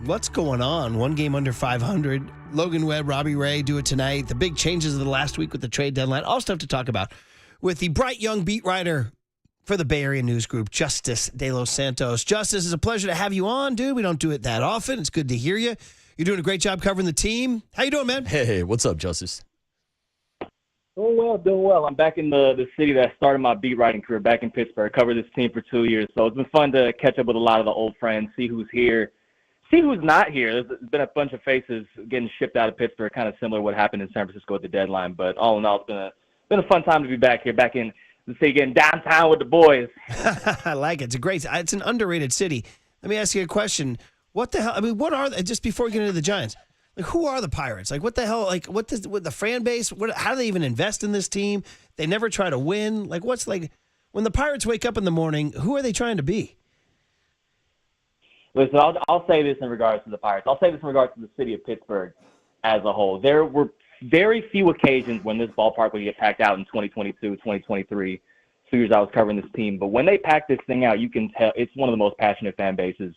What's going on? One game under 500. Logan Webb, Robbie Ray do it tonight. The big changes of the last week with the trade deadline. All stuff to talk about with the bright young beat writer for the Bay Area News Group, Justice De Los Santos. Justice, it's a pleasure to have you on, dude. We don't do it that often. It's good to hear you. You're doing a great job covering the team. How you doing, man? Hey, what's up, Justice? Doing well. I'm back in the city that started my beat writing career, back in Pittsburgh. I covered this team for 2 years, so it's been fun to catch up with a lot of the old friends, see who's here, see who's not here. There's been a bunch of faces getting shipped out of Pittsburgh, kind of similar to what happened in San Francisco at the deadline. But all in all, it's been a fun time to be back here, back in the city, getting downtown with the boys. I like it. It's an underrated city. Let me ask you a question. What the hell? I mean, what are they, just before we get into the Giants? Like, who are the Pirates? Like, what the hell? Like, what the fan base? How do they even invest in this team? They never try to win. Like, what's like when the Pirates wake up in the morning? Who are they trying to be? Listen, I'll say this in regards to the Pirates. I'll say this in regards to the city of Pittsburgh as a whole. There were very few occasions when this ballpark would get packed out in 2022, 2023, 2 years I was covering this team. But when they pack this thing out, you can tell it's one of the most passionate fan bases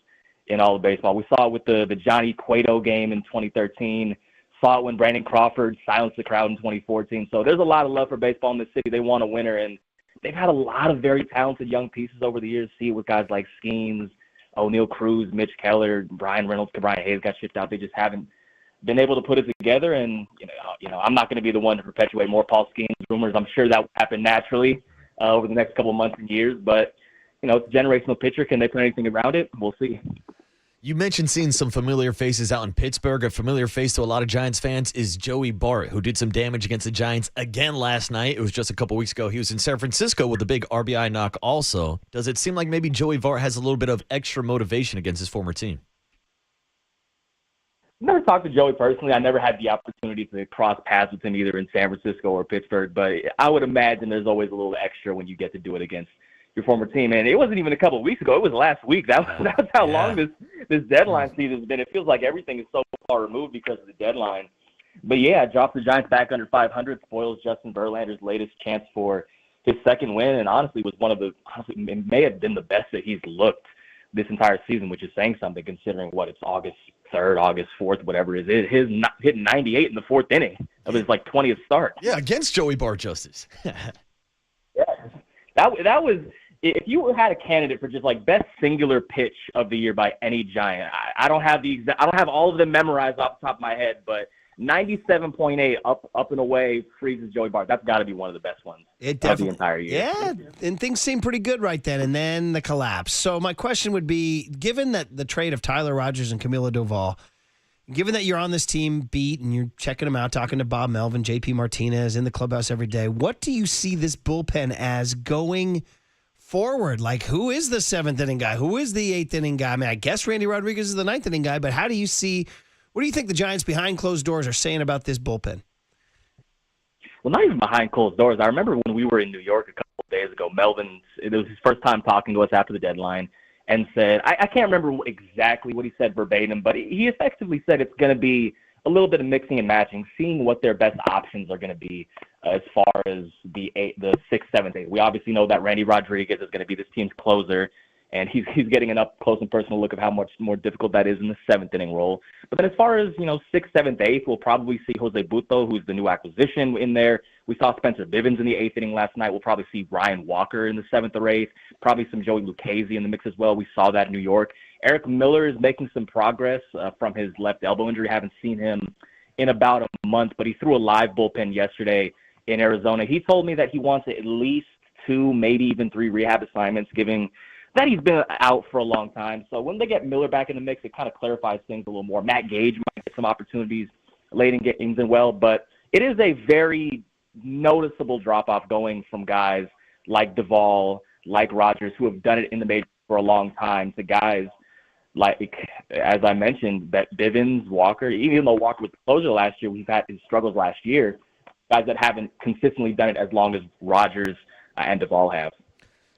in all of baseball. We saw it with the Johnny Cueto game in 2013. Saw it when Brandon Crawford silenced the crowd in 2014. So there's a lot of love for baseball in this city. They want a winner, and they've had a lot of very talented young pieces over the years. See it with guys like Skeens, O'Neal Cruz, Mitch Keller, Brian Reynolds, Brian Hayes got shipped out. They just haven't been able to put it together. And you know, I'm not going to be the one to perpetuate more Paul Skeens rumors. I'm sure that will happen naturally over the next couple of months and years. But it's a generational pitcher. Can they put anything around it? We'll see. You mentioned seeing some familiar faces out in Pittsburgh. A familiar face to a lot of Giants fans is Joey Bart, who did some damage against the Giants again last night. It was just a couple weeks ago. He was in San Francisco with a big RBI knock also. Does it seem like maybe Joey Bart has a little bit of extra motivation against his former team? I've never talked to Joey personally. I never had the opportunity to cross paths with him either in San Francisco or Pittsburgh, but I would imagine there's always a little extra when you get to do it against your former team. And it wasn't even a couple of weeks ago. It was last week. That's how long this deadline season's been. It feels like everything is so far removed because of the deadline. But yeah, drops the Giants back under 500, spoils Justin Verlander's latest chance for his second win, and honestly it may have been the best that he's looked this entire season, which is saying something considering it's August 3rd, August 4th, whatever it is. His hitting 98 in the 4th inning of his 20th start. Yeah, against Joey Bart, Justice. Yeah, that was. If you had a candidate for just best singular pitch of the year by any Giant, I don't have all of them memorized off the top of my head, but 97.8 up and away freezes Joey Bart. That's got to be one of the best ones of the entire year. Yeah, and things seemed pretty good right then, and then the collapse. So my question would be, given that the trade of Tyler Rogers and Camilo Doval, given that you're on this team beat and you're checking them out, talking to Bob Melvin, JP Martinez in the clubhouse every day, what do you see this bullpen as going forward? Like, who is the 7th inning guy? Who is the 8th inning guy? I mean, I guess Randy Rodriguez is the 9th inning guy, but what do you think the Giants behind closed doors are saying about this bullpen? Well, not even behind closed doors. I remember when we were in New York a couple of days ago, Melvin, it was his first time talking to us after the deadline, and said, I can't remember exactly what he said verbatim, but he effectively said it's going to be a little bit of mixing and matching, seeing what their best options are going to be as far as the 6th, 7th, 8th. We obviously know that Randy Rodriguez is going to be this team's closer, and he's getting an up close and personal look of how much more difficult that is in the 7th inning role. But then as far as 6th, 7th, 8th, we'll probably see Jose Buto, who's the new acquisition, in there. We saw Spencer Bivens in the 8th inning last night. We'll probably see Ryan Walker in the 7th or 8th. Probably some Joey Lucchesi in the mix as well. We saw that in New York. Eric Miller is making some progress from his left elbow injury. Haven't seen him in about a month, but he threw a live bullpen yesterday in Arizona. He told me that he wants at least 2, maybe even 3 rehab assignments, given that he's been out for a long time. So when they get Miller back in the mix, it kind of clarifies things a little more. Matt Gage might get some opportunities late in games and well, but it is a very noticeable drop-off going from guys like Duvall, like Rogers, who have done it in the majors for a long time, to guys like, as I mentioned, that Bivens, Walker, even though Walker was the closer last year, we've had his struggles last year, guys that haven't consistently done it as long as Rogers and Duvall have.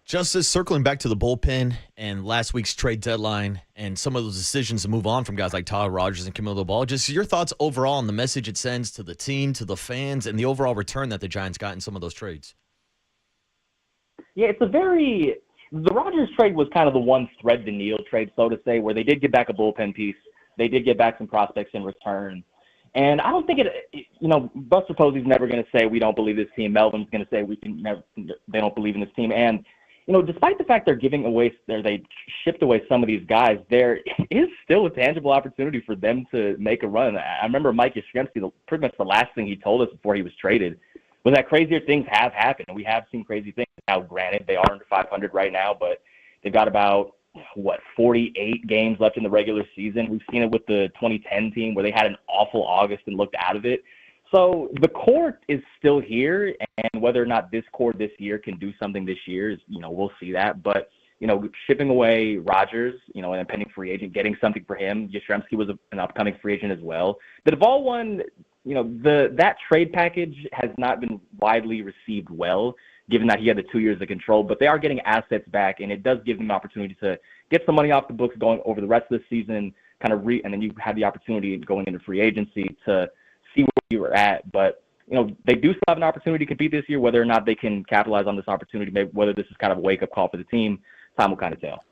Justice, circling back to the bullpen and last week's trade deadline and some of those decisions to move on from guys like Tyler Rogers and Camilo Doval, just your thoughts overall on the message it sends to the team, to the fans, and the overall return that the Giants got in some of those trades. Yeah, it's a very the Rodgers trade was kind of the one thread the needle trade, so to say, where they did get back a bullpen piece. They did get back some prospects in return. And I don't think Buster Posey's never going to say we don't believe this team. Melvin's going to say they don't believe in this team. And, despite the fact they shipped away some of these guys, there is still a tangible opportunity for them to make a run. I remember Mike Yastrzemski, pretty much the last thing he told us before he was traded was that crazier things have happened. We have seen crazy things. Now, granted, they are under 500 right now, but they've got about 48 games left in the regular season. We've seen it with the 2010 team where they had an awful August and looked out of it. So the core is still here, and whether or not this core this year can do something this year is, we'll see that. But, shipping away Rodgers, an impending free agent, getting something for him. Yastrzemski was an upcoming free agent as well. The Duvall one, that trade package has not been widely received well, given that he had the 2 years of control, but they are getting assets back, and it does give them an opportunity to get some money off the books going over the rest of the season, and then you have the opportunity going into free agency to see where you were at. But, they do still have an opportunity to compete this year. Whether or not they can capitalize on this opportunity, maybe whether this is kind of a wake-up call for the team, time will kind of tell.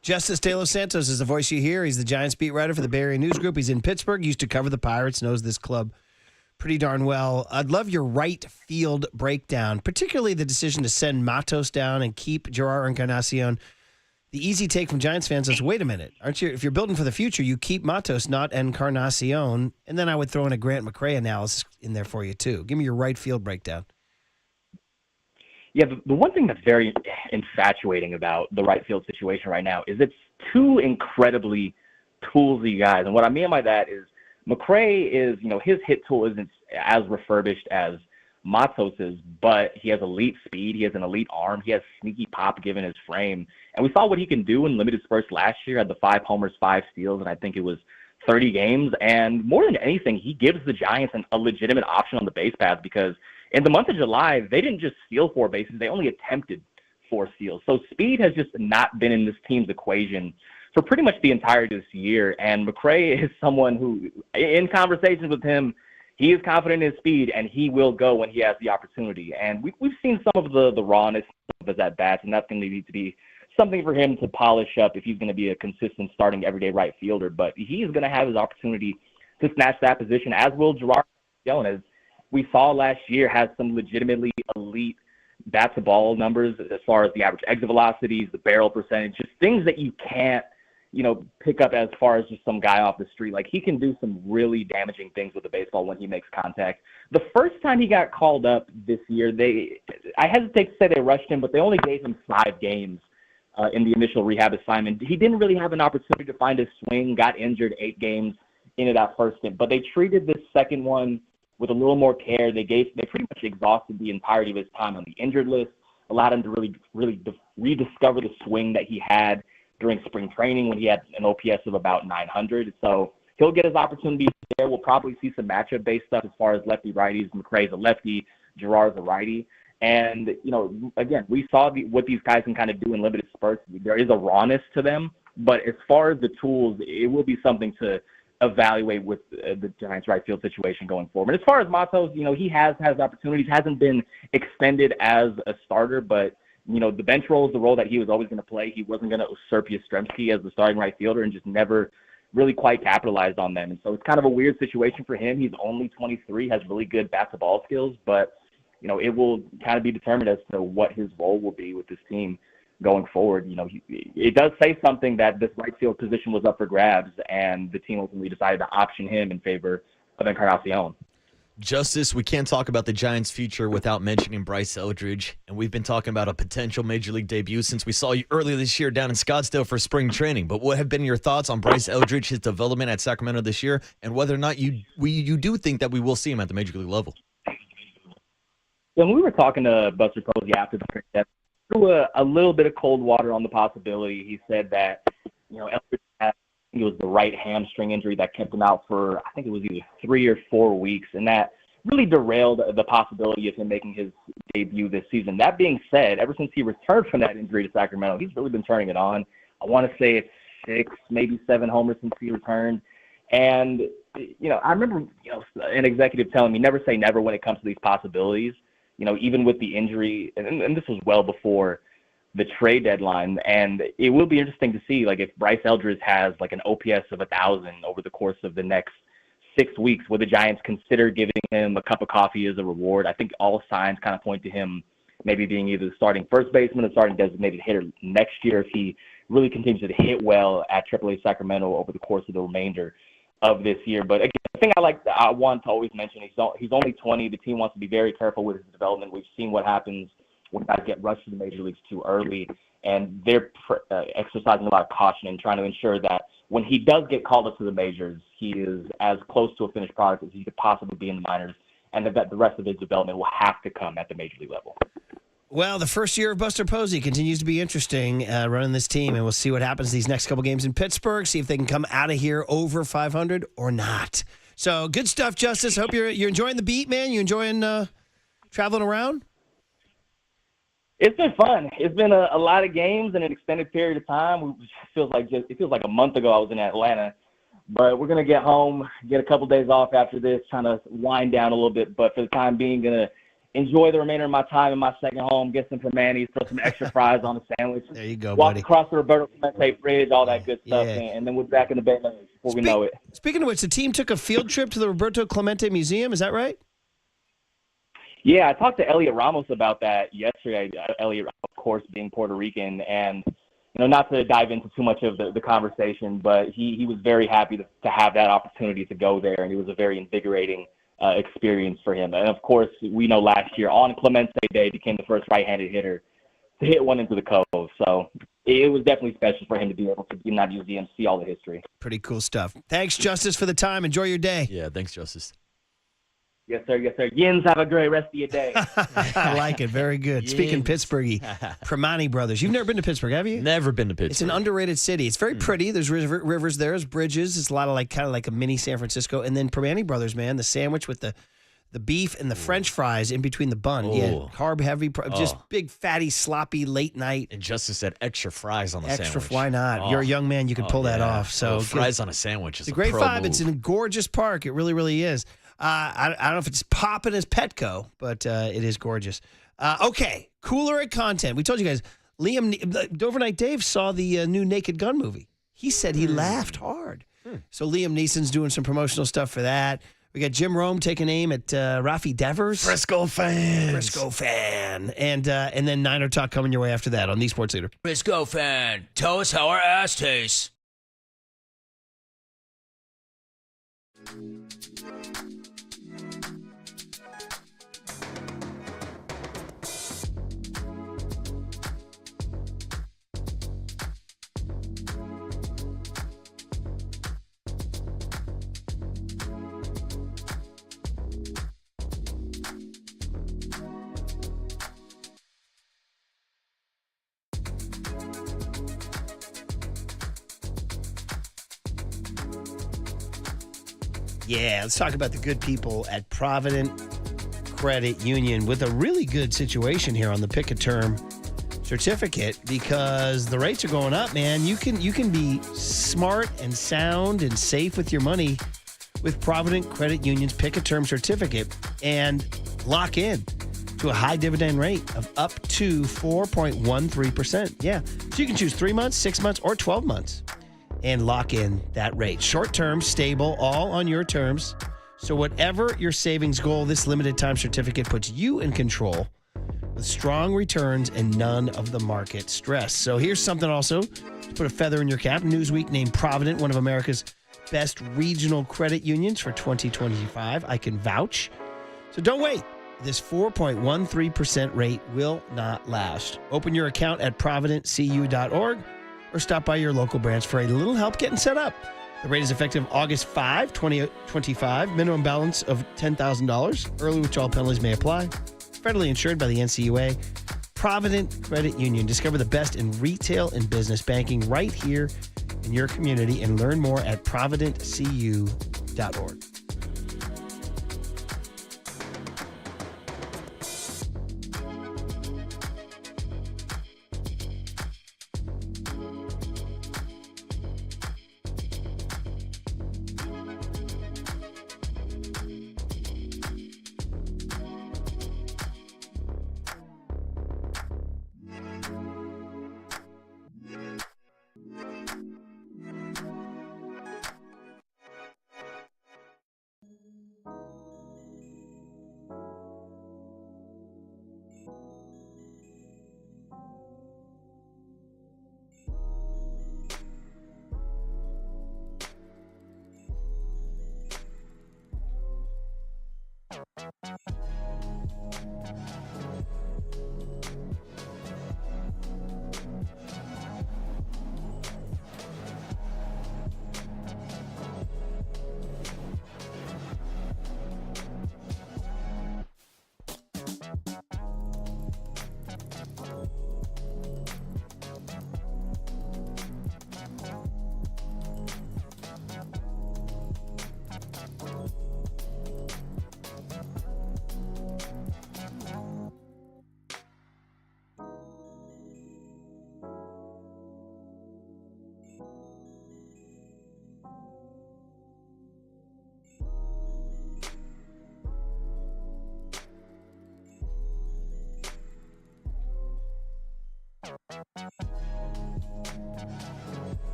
Justice De Los Santos is the voice you hear. He's the Giants beat writer for the Bay Area News Group. He's in Pittsburgh, used to cover the Pirates, knows this club pretty darn well. I'd love your right field breakdown, particularly the decision to send Matos down and keep Gerard Encarnacion. The easy take from Giants fans is, wait a minute, aren't you? If you're building for the future, you keep Matos, not Encarnacion. And then I would throw in a Grant McCray analysis in there for you, too. Give me your right field breakdown. Yeah, the one thing that's very infatuating about the right field situation right now is it's two incredibly toolsy guys. And what I mean by that is McCray is, his hit tool isn't as refurbished as Matos's, but he has elite speed. He has an elite arm. He has sneaky pop given his frame. And we saw what he can do in limited spurts last year. Had the 5 homers, 5 steals, and I think it was 30 games. And more than anything, he gives the Giants a legitimate option on the base paths, because in the month of July, they didn't just steal 4 bases. They only attempted 4 steals. So speed has just not been in this team's equation for pretty much the entirety of this year. And McCray is someone who, in conversations with him, he is confident in his speed, and he will go when he has the opportunity. And we've seen some of the rawness of his at-bats, and that's going to need to be something for him to polish up if he's going to be a consistent starting everyday right fielder. But he is going to have his opportunity to snatch that position, as will Gerard Encarnacion, as we saw last year, has some legitimately elite bat-to-ball numbers as far as the average exit velocities, the barrel percentage, just things that you can't, pick up as far as just some guy off the street. Like, he can do some really damaging things with the baseball when he makes contact. The first time he got called up this year, I hesitate to say they rushed him, but they only gave him 5 games in the initial rehab assignment. He didn't really have an opportunity to find his swing, got injured 8 games into that first stint. But they treated this second one with a little more care. They pretty much exhausted the entirety of his time on the injured list, allowed him to really rediscover the swing that he had during spring training when he had an OPS of about 900. So he'll get his opportunity there. We'll probably see some matchup-based stuff as far as lefty-righties. McCray's a lefty, Gerard's a righty. And, again, we saw what these guys can kind of do in limited spurts. There is a rawness to them. But as far as the tools, it will be something to evaluate with the Giants' right field situation going forward. And as far as Matos, he has opportunities, hasn't been extended as a starter, but the bench role is the role that he was always going to play. He wasn't going to usurp Yastrzemski as the starting right fielder and just never really quite capitalized on them. And so it's kind of a weird situation for him. He's only 23, has really good bat-to-ball skills, but, it will kind of be determined as to what his role will be with this team going forward. It does say something that this right field position was up for grabs, and the team ultimately decided to option him in favor of Encarnacion. Justice, we can't talk about the Giants' future without mentioning Bryce Eldridge, and we've been talking about a potential Major League debut since we saw you earlier this year down in Scottsdale for spring training. But what have been your thoughts on Bryce Eldridge, his development at Sacramento this year, and whether or not you do think that we will see him at the Major League level? When we were talking to Buster Posey after the trade, threw a little bit of cold water on the possibility. He said that, Eldridge had, it was the right hamstring injury that kept him out for, I think it was either 3 or 4 weeks, and that really derailed the possibility of him making his debut this season. That being said, ever since he returned from that injury to Sacramento, he's really been turning it on. I want to say it's 6, maybe 7 homers since he returned. And, I remember, an executive telling me, never say never when it comes to these possibilities. Even with the injury, and this was well before the trade deadline. And it will be interesting to see, like, if Bryce Eldridge has like an OPS of 1,000 over the course of the next 6 weeks, would the Giants consider giving him a cup of coffee as a reward? I think all signs kind of point to him maybe being either the starting first baseman or starting designated hitter next year if he really continues to hit well at AAA Sacramento over the course of the remainder of this year. But again, the thing I want to always mention, he's only 20. The team wants to be very careful with his development. We've seen what happens when guys get rushed to the major leagues too early, and they're exercising a lot of caution and trying to ensure that when he does get called up to the majors, he is as close to a finished product as he could possibly be in the minors, and that the rest of his development will have to come at the major league level. Well, the first year of Buster Posey continues to be interesting running this team, and we'll see what happens these next couple games in Pittsburgh, see if they can come out of here over 500 or not. So good stuff, Justice. Hope you're enjoying the beat, man. You enjoying traveling around? It's been fun. It's been a lot of games in an extended period of time. It feels like a month ago I was in Atlanta. But we're going to get home, get a couple days off after this, trying to wind down a little bit. But for the time being, going to enjoy the remainder of my time in my second home, get some Permanis, throw some extra fries on a sandwich. There you go, walk buddy. across the Roberto Clemente Bridge, all that good stuff, and then we're back in the Bay before we know it. Speaking of which, the team took a field trip to the Roberto Clemente Museum. Is that right? Yeah, I talked to Elliot Ramos about that yesterday. Elliot, of course, being Puerto Rican, and not to dive into too much of the conversation, but he was very happy to have that opportunity to go there, and it was a very invigorating experience for him. And of course, we know last year on Clemente Day became the first right-handed hitter to hit one into the cove. So it was definitely special for him to be able to be in that museum, see all the history. Pretty cool stuff. Thanks, Justice, for the time. Enjoy your day. Yeah, thanks, Justice. Yes, sir. Yes, sir. Yins, have a great rest of your day. I like it. Very good. Speaking Pittsburghy, Permani Brothers. You've never been to Pittsburgh, have you? Never been to Pittsburgh. It's an underrated city. It's very pretty. There's rivers there. There's bridges. It's a lot of kind of like a mini San Francisco. And then Permani Brothers, man, the sandwich with the beef and the French fries in between the bun. Oh. Yeah, carb heavy, just big, fatty, sloppy, late night. And Justice said extra fries on the sandwich. Why not? You're a young man. You can pull that off. So fries on a sandwich is a great pro vibe. move. It's in a gorgeous park. It really, really is. I don't know if it's popping as Petco, but it is gorgeous. Okay, cooler at content. We told you guys, Overnight Dave saw the new Naked Gun movie. He said he laughed hard. So Liam Neeson's doing some promotional stuff for that. We got Jim Rome taking aim at Rafi Devers. Frisco fan. And then Niner Talk coming your way after that on the Sports Leader. Frisco fan, tell us how our ass tastes. Yeah, let's talk about the good people at Provident Credit Union with a really good situation here on the pick-a-term certificate because the rates are going up, man. You can be smart and sound and safe with your money with Provident Credit Union's pick-a-term certificate and lock in to a high dividend rate of up to 4.13%. Yeah, so you can choose 3 months, 6 months, or 12 months. And lock in that rate. Short-term, stable, all on your terms. So whatever your savings goal, this limited time certificate puts you in control with strong returns and none of the market stress. So here's something also to put a feather in your cap. Newsweek named Provident one of America's best regional credit unions for 2025. I can vouch. So don't wait. This 4.13% rate will not last. Open your account at providentcu.org. or stop by your local branch for a little help getting set up. The rate is effective August 5, 2025. Minimum balance of $10,000. Early withdrawal penalties may apply. Federally insured by the NCUA. Provident Credit Union. Discover the best in retail and business banking right here in your community and learn more at providentcu.org.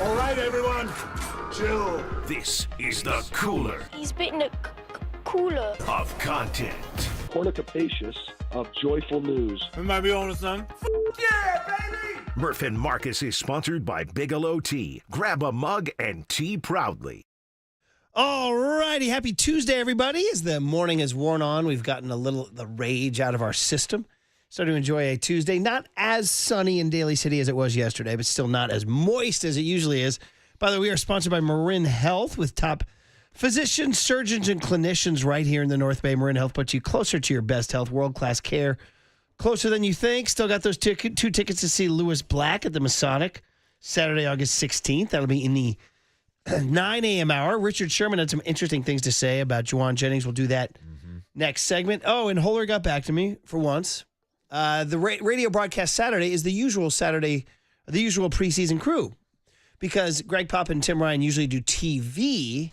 All right, everyone, chill. This is the cooler. He's bitten a cooler of content. Cornucopacious of joyful news. We might be on to something. Yeah, baby! Murph and Marcus is sponsored by Bigelow Tea. Grab a mug and tea proudly. All righty. Happy Tuesday, everybody. As the morning has worn on, we've gotten the rage out of our system. Starting to enjoy a Tuesday. Not as sunny in Daly City as it was yesterday, but still not as moist as it usually is. By the way, we are sponsored by Marin Health with top physicians, surgeons, and clinicians right here in the North Bay. Marin Health puts you closer to your best health, world-class care, closer than you think. Still got those two tickets to see Lewis Black at the Masonic, Saturday, August 16th. That'll be in the 9 a.m. hour. Richard Sherman had some interesting things to say about Juwan Jennings. We'll do that next segment. Oh, and Holler got back to me for once. The radio broadcast Saturday is the usual preseason crew because Greg Pop and Tim Ryan usually do TV.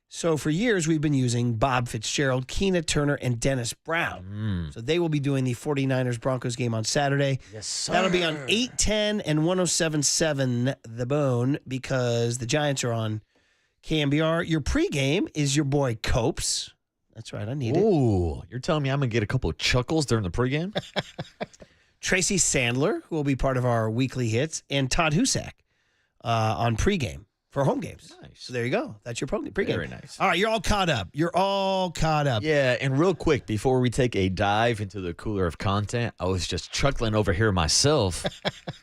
So for years, we've been using Bob Fitzgerald, Keena Turner, and Dennis Brown. So they will be doing the 49ers-Broncos game on Saturday. Yes, sir. That'll be on 810 and 107.7 The Bone because the Giants are on KNBR. Your pregame is your boy Copes. That's right. I need it. Ooh, you're telling me I'm going to get a couple of chuckles during the pregame? Tracy Sandler, who will be part of our weekly hits, and Todd Husak on pregame for home games. Nice. So there you go. That's your pregame. Very nice. All right, you're all caught up. Yeah, and real quick, before we take a dive into the cooler of content, I was just chuckling over here myself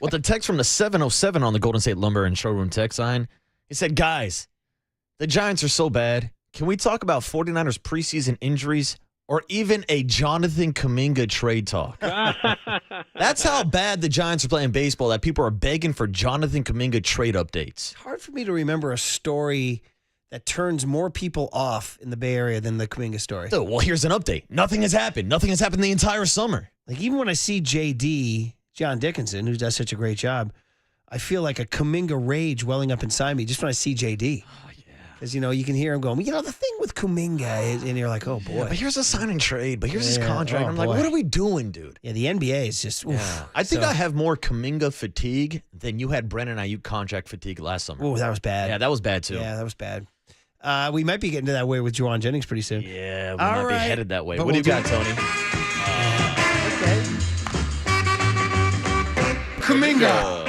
with a text from the 707 on the Golden State Lumber and Showroom text line. He said, guys, the Giants are so bad. Can we talk about 49ers preseason injuries or even a Jonathan Kuminga trade talk? That's how bad the Giants are playing baseball, that people are begging for Jonathan Kuminga trade updates. It's hard for me to remember a story that turns more people off in the Bay Area than the Kuminga story. Dude, well, here's an update. Nothing has happened. Nothing has happened the entire summer. Like, even when I see JD, John Dickinson, who does such a great job, I feel like a Kuminga rage welling up inside me just when I see JD. Because, you can hear him going, the thing with Kuminga is, and you're like, oh, boy. Yeah, but here's a sign and trade, but here's his contract. I'm like, what are we doing, dude? Yeah, the NBA is just, I think I have more Kuminga fatigue than you had Brennan Ayuk contract fatigue last summer. Oh, that was bad. Yeah, that was bad, too. Yeah, that was bad. We might be getting to that way with Juwan Jennings pretty soon. Yeah, we might be headed that way. But What do you got, Tony? Kuminga.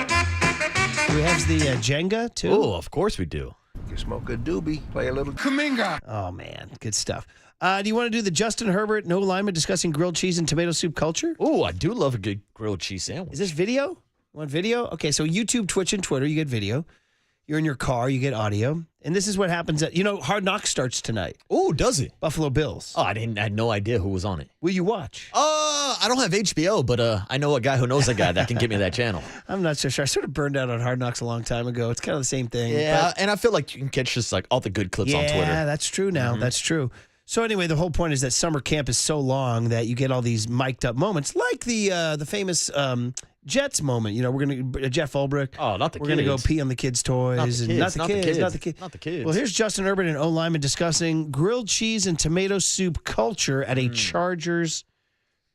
Do we have the Jenga, too? Oh, of course we do. You smoke a doobie, play a little Kuminga. Oh, man. Good stuff. Do you want to do the Justin Herbert, no lineman discussing grilled cheese and tomato soup culture? Oh, I do love a good grilled cheese sandwich. Is this video? You want video? Okay, so YouTube, Twitch, and Twitter, you get video. You're in your car, you get audio. And this is what happens Hard Knocks starts tonight. Oh, does it? Buffalo Bills. Oh, I had no idea who was on it. Will you watch? I don't have HBO, but I know a guy who knows a guy that can get me that channel. I'm not so sure. I sort of burned out on Hard Knocks a long time ago. It's kind of the same thing. Yeah, and I feel like you can catch just like all the good clips on Twitter. Yeah, that's true now. That's true. So anyway, the whole point is that summer camp is so long that you get all these mic'd up moments, like the famous Jets moment. We're gonna Jeff Ulbrich. Oh, not the kids. We're gonna go pee on the kids' toys. Not the kids. Well, here's Justin Herbert and O lineman discussing grilled cheese and tomato soup culture at a Chargers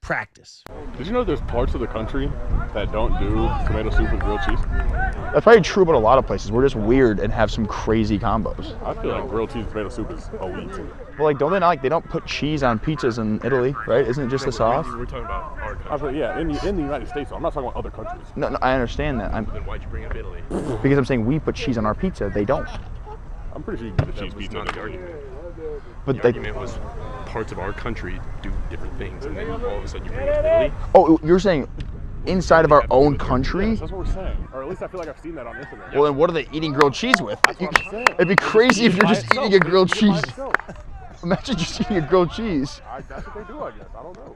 practice. Did you know there's parts of the country that don't do tomato soup with grilled cheese? That's probably true about a lot of places. We're just weird and have some crazy combos. I feel like grilled cheese and tomato soup is elite. Well, they don't put cheese on pizzas in Italy, right? Isn't it just the sauce? We're talking about our country. Yeah, in the United States. So I'm not talking about other countries. No, I understand that. Then why'd you bring up Italy? Because I'm saying we put cheese on our pizza. They don't. I'm pretty sure you can get a cheese pizza. Not the argument. But the argument was parts of our country do different things, and then all of a sudden you bring up Italy. Oh, you're saying inside of our own country? Yes, that's what we're saying. Or at least I feel like I've seen that on Instagram. Well, then what are they eating grilled cheese with? That's what I'm saying. It'd be crazy if you're just eating a grilled cheese. Imagine just eating a grilled cheese. That's what they do, I guess. I don't know.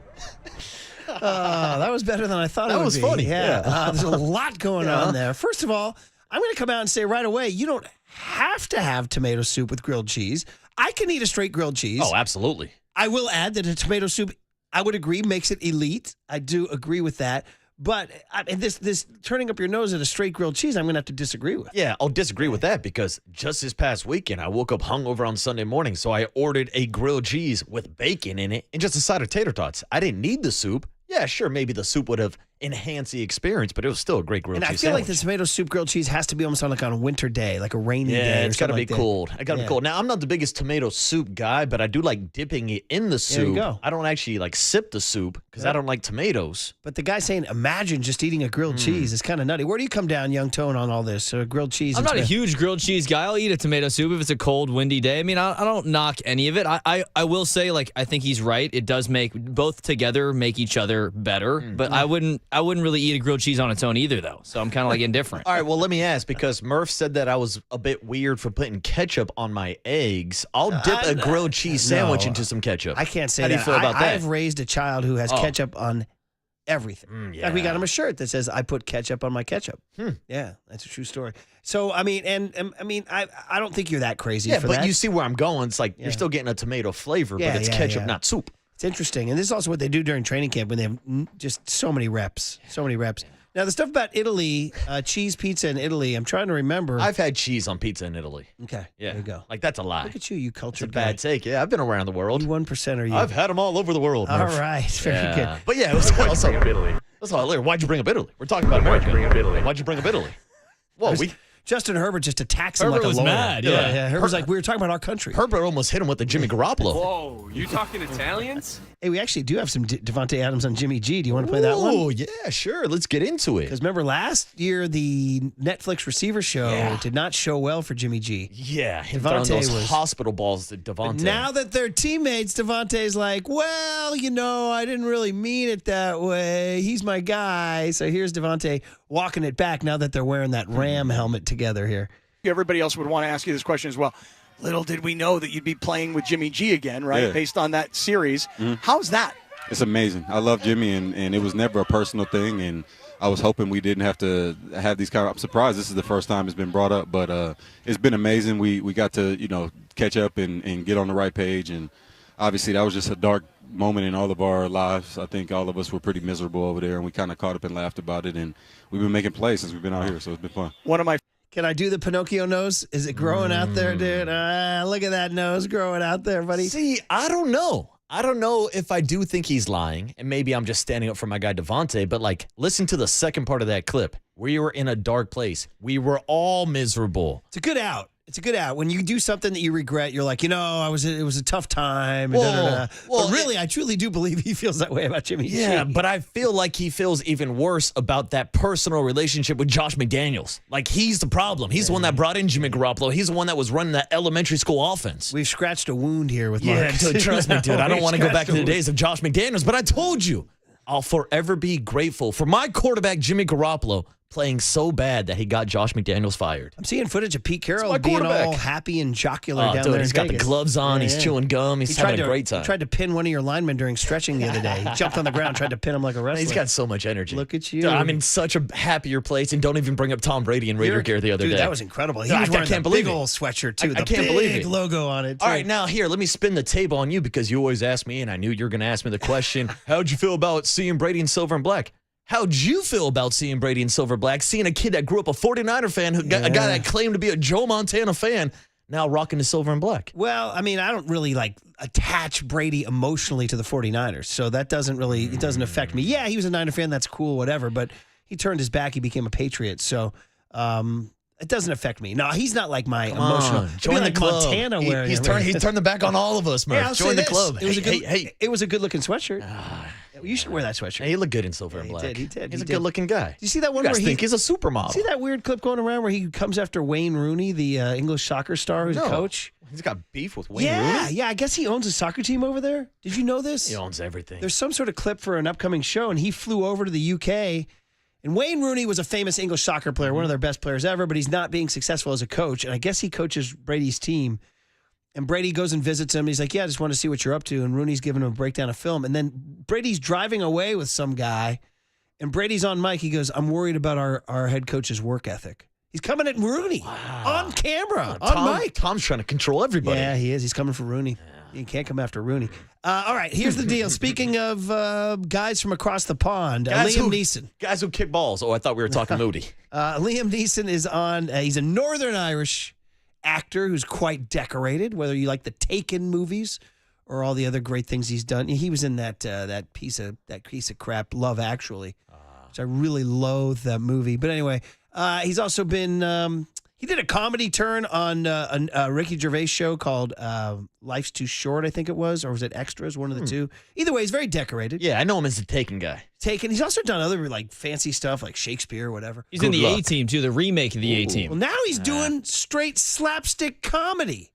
That was better than I thought it would be. That was funny. Yeah. There's a lot going on there. First of all, I'm going to come out and say right away, you don't have to have tomato soup with grilled cheese. I can eat a straight grilled cheese. Oh, absolutely. I will add that a tomato soup, I would agree, makes it elite. I do agree with that. But this turning up your nose at a straight grilled cheese, I'm going to have to disagree with. Yeah, I'll disagree with that because just this past weekend, I woke up hungover on Sunday morning, so I ordered a grilled cheese with bacon in it and just a side of tater tots. I didn't need the soup. Yeah, sure, maybe the soup would have enhance the experience, but it was still a great grilled And I cheese feel sandwich. like the tomato soup grilled cheese has to be almost on like on a winter day, like a rainy day. Yeah, or it's got to something be like that. cold. It got to be cold. Now, I'm not the biggest tomato soup guy, but I do like dipping it in the soup. There you go. I don't actually like sip the soup because I don't like tomatoes. But the guy saying, imagine just eating a grilled cheese is kind of nutty. Where do you come down, Young Tone, on all this? Grilled cheese. I'm and not a tomato- huge grilled cheese guy. I'll eat a tomato soup if it's a cold, windy day. I mean, I don't knock any of it. I will say, like, I think he's right. It does make both together make each other better. But I wouldn't really eat a grilled cheese on its own either, though. So I'm kind of like indifferent. All right, well, let me ask, because Murph said that I was a bit weird for putting ketchup on my eggs. I'll dip a grilled cheese sandwich into some ketchup. I can't say How that. do you feel about that? I've raised a child who has ketchup on everything. In fact, we got him a shirt that says, I put ketchup on my ketchup. Yeah, that's a true story. So, I mean, I don't think you're that crazy Yeah, for but that. you see where I'm going. It's like you're still getting a tomato flavor, but it's ketchup, not soup. It's interesting. And this is also what they do during training camp when they have just so many reps. So many reps. Now, the stuff about Italy, cheese pizza in Italy, I'm trying to remember. I've had cheese on pizza in Italy. Okay. Yeah. There you go. Like, that's a lie. Look at you cultured It's a bad take. Yeah, I've been around the world. You 1% are you? I've had them all over the world. All Murph. right. Very good. But yeah, it was also Italy. That's all later. Why'd you bring up Italy? We're talking about America. Why'd you bring up Italy? Well, Justin Herbert just attacks him Herbert like a was lawyer. mad, Yeah. Herbert's like, we were talking about our country. Herbert almost hit him with the Jimmy Garoppolo. Whoa, you talking Italians? Hey, we actually do have some Devontae Adams on Jimmy G. Do you want to play that one? Oh, yeah, sure. Let's get into it. Because remember last year, the Netflix receiver show did not show well for Jimmy G. Yeah, him throwing those hospital balls to But Devontae. now that they're teammates, Devontae's like, well, I didn't really mean it that way. He's my guy. So here's Devontae walking it back now that they're wearing that Ram helmet together here. Everybody else would want to ask you this question as well. Little did we know that you'd be playing with Jimmy G again, right? Yeah. Based on that series. How's that? It's amazing. I love Jimmy, and it was never a personal thing, and I was hoping we didn't have to have these kind of – I'm surprised this is the first time it's been brought up, but it's been amazing. We got to, catch up and get on the right page, and obviously that was just a dark moment in all of our lives. I think all of us were pretty miserable over there, and we kind of caught up and laughed about it, and we've been making plays since we've been out here, so it's been fun. One of my Can I do the Pinocchio nose? Is it growing out there, dude? Look at that nose growing out there, buddy. See, I don't know. I don't know if I do think he's lying, and maybe I'm just standing up for my guy Devontae, but, listen to the second part of that clip. We were in a dark place. We were all miserable. It's a good out. It's a good out. When you do something that you regret, you're like, it was a tough time. Well, but really, I truly do believe he feels that way about Jimmy G. Yeah, but I feel like he feels even worse about that personal relationship with Josh McDaniels. Like, he's the problem. He's the one that brought in Jimmy Garoppolo. He's the one that was running that elementary school offense. We've scratched a wound here with Yeah, Marcus. dude, trust me, dude. I don't want to go back to the We've days of Josh McDaniels, but I told you, I'll forever be grateful for my quarterback, Jimmy Garoppolo, playing so bad that he got Josh McDaniels fired. I'm seeing footage of Pete Carroll my being quarterback. all happy and jocular down dude, there. he's in got the Vegas. gloves on. Yeah, He's yeah. chewing gum. He's having a great time. He tried to pin one of your linemen during stretching the other day. He jumped on the ground, tried to pin him like a wrestler. He's got so much energy. Look at you. Dude, I'm in such a happier place, and don't even bring up Tom Brady and Raider gear the other day. That was incredible. He Dude, was I wearing can't the believe big it. old sweatshirt, too. I The can't believe big it. logo on it, too. All right, now here, let me spin the table on you because you always ask me, and I knew you were going to ask me the question, how'd you feel about seeing Brady in silver and black? How'd you feel about seeing Brady in silver and black, seeing a kid that grew up a 49er fan, a guy that claimed to be a Joe Montana fan, now rocking the silver and black? Well, I mean, I don't really attach Brady emotionally to the 49ers, so that doesn't affect me. Yeah, he was a Niner fan, that's cool, whatever, but he turned his back, he became a Patriot, so it doesn't affect me. No, he's not like my emotional. Join the club. Montana wearing He's turned the back on all of us, Murph. I'll Join say the this. club. It was a good looking sweatshirt. You should wear that sweatshirt. Hey, he looked good in silver and black. He did. He's a good-looking guy. Do you see that one You guys where think he's a supermodel? See that weird clip going around where he comes after Wayne Rooney, the English soccer star who's a coach? He's got beef with Wayne Rooney? Yeah. I guess he owns a soccer team over there. Did you know this? He owns everything. There's some sort of clip for an upcoming show, and he flew over to the UK. And Wayne Rooney was a famous English soccer player, one of their best players ever, but he's not being successful as a coach. And I guess he coaches Brady's team. And Brady goes and visits him. He's like, yeah, I just want to see what you're up to. And Rooney's giving him a breakdown of film. And then Brady's driving away with some guy. And Brady's on mic. He goes, I'm worried about our head coach's work ethic. He's coming at Rooney on camera, on mic. Tom's trying to control everybody. Yeah, he is. He's coming for Rooney. You can't come after Rooney. All right, here's the deal. Speaking of guys from across the pond, Liam Neeson. Guys who kick balls. Oh, I thought we were talking Moody. Liam Neeson is on. He's a Northern Irish actor who's quite decorated, whether you like the Taken movies or all the other great things he's done. He was in that piece of crap, Love Actually. which I really loathe that movie. But anyway, he's also been. He did a comedy turn on a Ricky Gervais show called Life's Too Short, I think it was, or was it Extras? One of the two. Either way, he's very decorated. Yeah, I know him as the Taken guy. Taken. He's also done other like fancy stuff like Shakespeare or whatever. He's in the A-Team, too, the remake of the A-Team. Well, now he's doing straight slapstick comedy.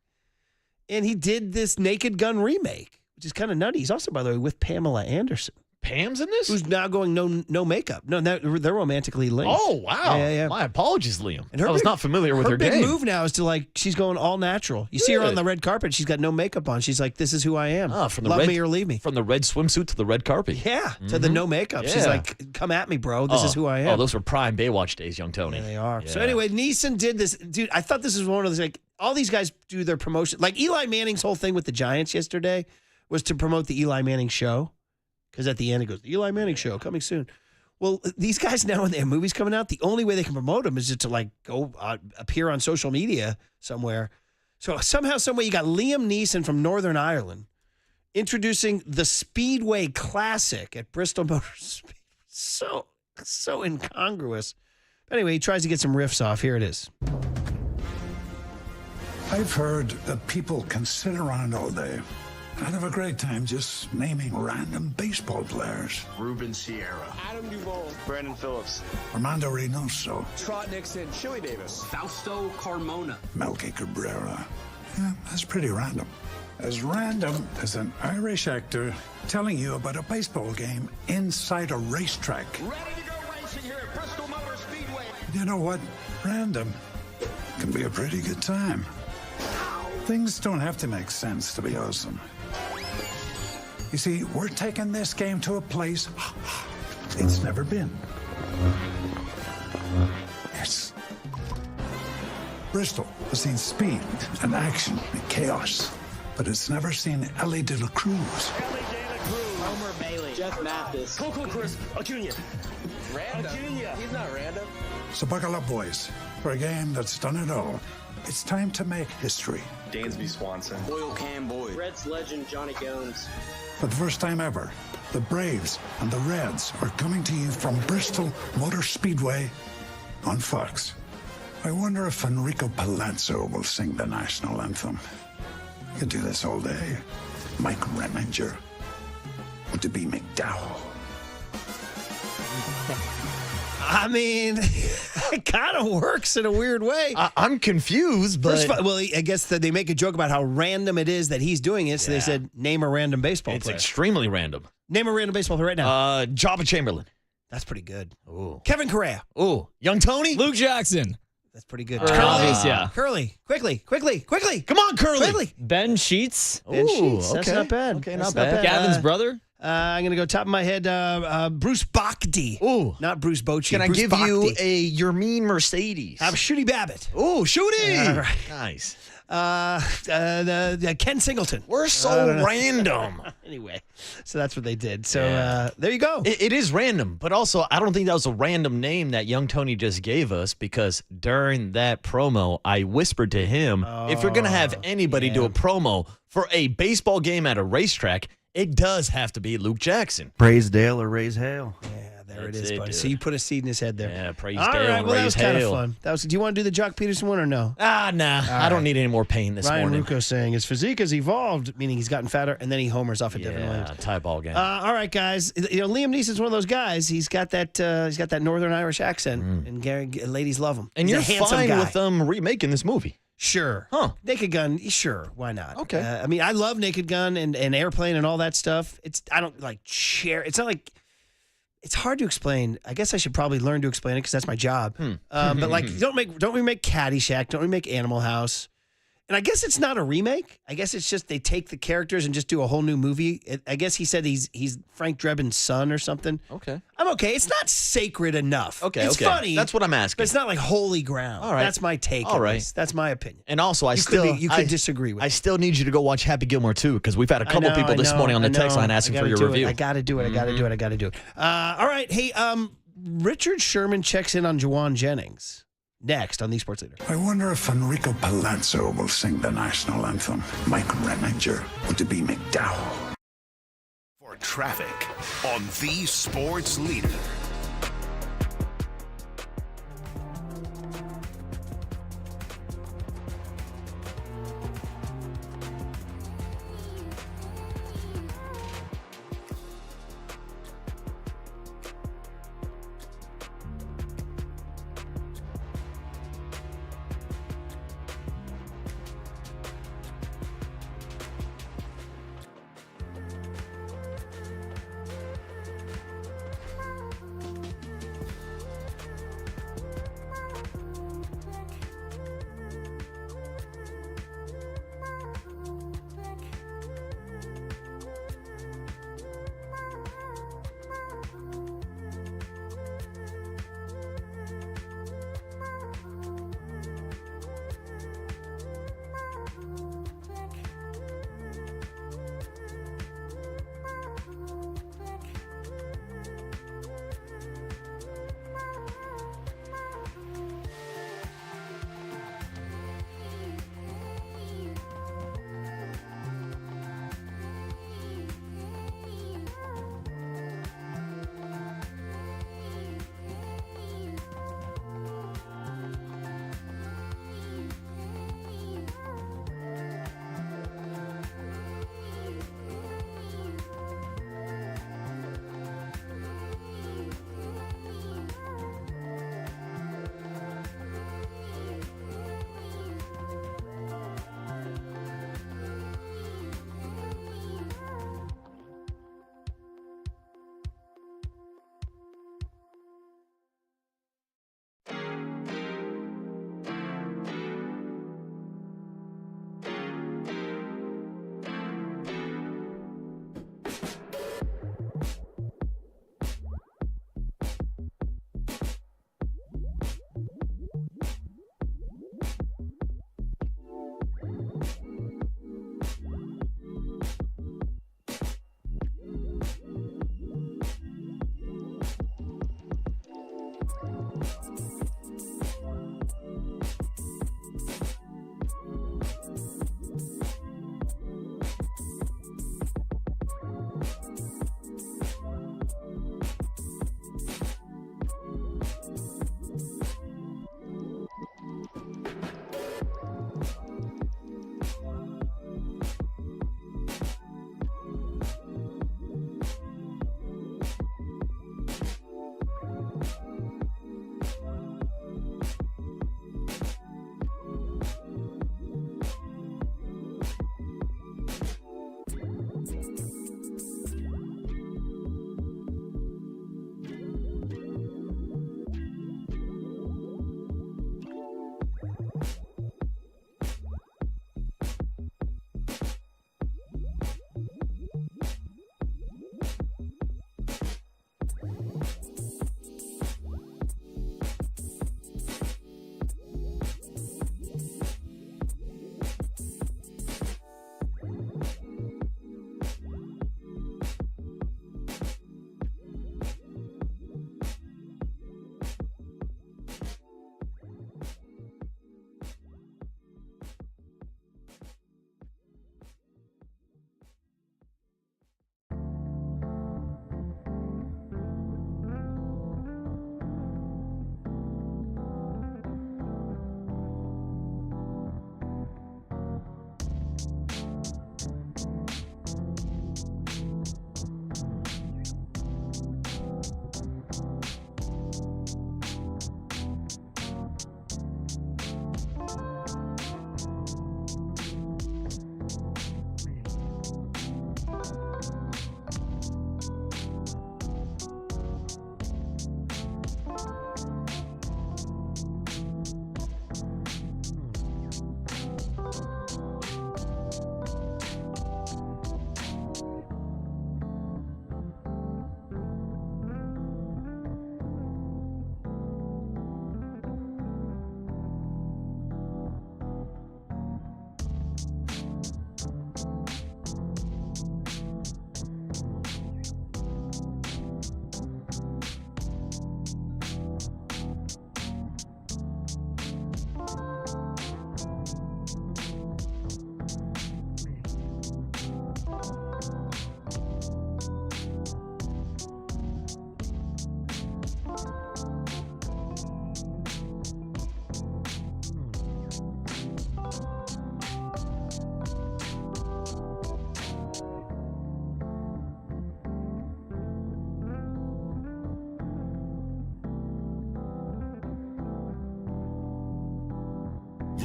And he did this Naked Gun remake, which is kind of nutty. He's also, by the way, with Pamela Anderson. Pam's in this? Who's now going no makeup. No, they're romantically linked. Oh, wow. Yeah. My apologies, Liam. And I was not familiar with her big game. move now is to like, she's going all natural. You see her on Good. the red carpet. She's got no makeup on. She's like, this is who I am. From the Love red, me or leave me. From the red swimsuit to the red carpet. Yeah, to the no makeup. Yeah. She's like, come at me, bro. This is who I am. Oh, those were prime Baywatch days, young Tony. Yeah, they are. Yeah. So anyway, Neeson did this. Dude, I thought this was one of those, like, all these guys do their promotion. Like Eli Manning's whole thing with the Giants yesterday was to promote the Eli Manning show. Because at the end it goes, the Eli Manning show coming soon. Well, these guys now when they have movies coming out, the only way they can promote them is just to like go appear on social media somewhere. So somehow, some way, you got Liam Neeson from Northern Ireland introducing the Speedway Classic at Bristol Motor Speedway. So incongruous. But anyway, he tries to get some riffs off. Here it is. I've heard that people can sit around all day and have a great time just naming random baseball players. Ruben Sierra. Adam Duvall. Brandon Phillips. Armando Reynoso. Trot Nixon. Chili Davis. Fausto Carmona. Melky Cabrera. Yeah, that's pretty random. As random as an Irish actor telling you about a baseball game inside a racetrack. Ready to go racing here at Bristol Motor Speedway. You know what? Random can be a pretty good time. Things don't have to make sense to be awesome. You see, we're taking this game to a place it's never been. Yes. Bristol has seen speed and action and chaos, but it's never seen Ellie De La Cruz. Homer Bailey. Jeff Mathis. Coco Crisp. Acuna. Random. Acuna. He's not random. So buckle up, boys, for a game that's done it all. It's time to make history. Dansby Swanson. Oil Can Boyd. Reds legend Johnny Gomes. For the first time ever, the Braves and the Reds are coming to you from Bristol Motor Speedway on Fox. I wonder if Enrico Palazzo will sing the national anthem. I could do this all day. Mike Reminger. Or to be McDowell. I mean, it kind of works in a weird way. I'm confused, but... Well, I guess that they make a joke about how random it is that he's doing it, so they said, name a random baseball player. It's extremely random. Name a random baseball player right now. Jabba Chamberlain. That's pretty good. Ooh. Kevin Correa. Ooh. Young Tony? Luke Jackson. That's pretty good. Obvious, yeah. Curly. Quickly. Come on, Curly. Quickly. Ben Sheets. Ben Sheets. Okay. That's not bad. Okay, That's not bad. Gavin's brother. I'm going to go top of my head, Bruce Bochy. Ooh. Not Bruce Bochy. Can I Bruce give Bochy. you a your mean Mercedes? Shooty Babbitt. Ooh, Shooty. All right. Nice. Ken Singleton. We're so random. Anyway, so that's what they did. So there you go. It is random, but also I don't think that was a random name that young Tony just gave us because during that promo, I whispered to him, if you're going to have anybody do a promo for a baseball game at a racetrack, it does have to be Luke Jackson. Praise Dale or raise hell. Yeah, there That's it is, it, buddy. dude. So you put a seed in his head there. Yeah, praise All Dale right, and well, that raise was kind of hell. fun. Do you want to do the Jock Peterson one or no? Nah. I don't need any more pain this Ryan morning. Rucco saying his physique has evolved, meaning he's gotten fatter, and then he homers off at Devin Williams. tie ball game. All right, guys. Liam Neeson's one of those guys. He's got that Northern Irish accent, and ladies love him. And He's you're a handsome fine guy. with them remaking this movie. Sure. Huh. Naked Gun, sure. Why not? Okay. I mean, I love Naked Gun and Airplane and all that stuff. I don't like share. It's not like, it's hard to explain. I guess I should probably learn to explain it because that's my job. But like, don't remake Caddyshack. Don't remake Animal House. And I guess it's not a remake. I guess it's just they take the characters and just do a whole new movie. I guess he said he's Frank Drebin's son or something. Okay. I'm okay. It's not sacred enough. Okay. It's funny. That's what I'm asking. But it's not like holy ground. All right. That's my take. All on right. this. That's my opinion. And also, You could disagree with I still need you to go watch Happy Gilmore too, because we've had a couple people this morning on the text line asking for your review. I got to do it. I got to do it. All right. Hey, Richard Sherman checks in on Juwan Jennings next on the Sports Leader. I wonder if Enrico Palazzo will sing the national anthem. Mike Reminger or to be McDowell. For traffic on the Sports Leader.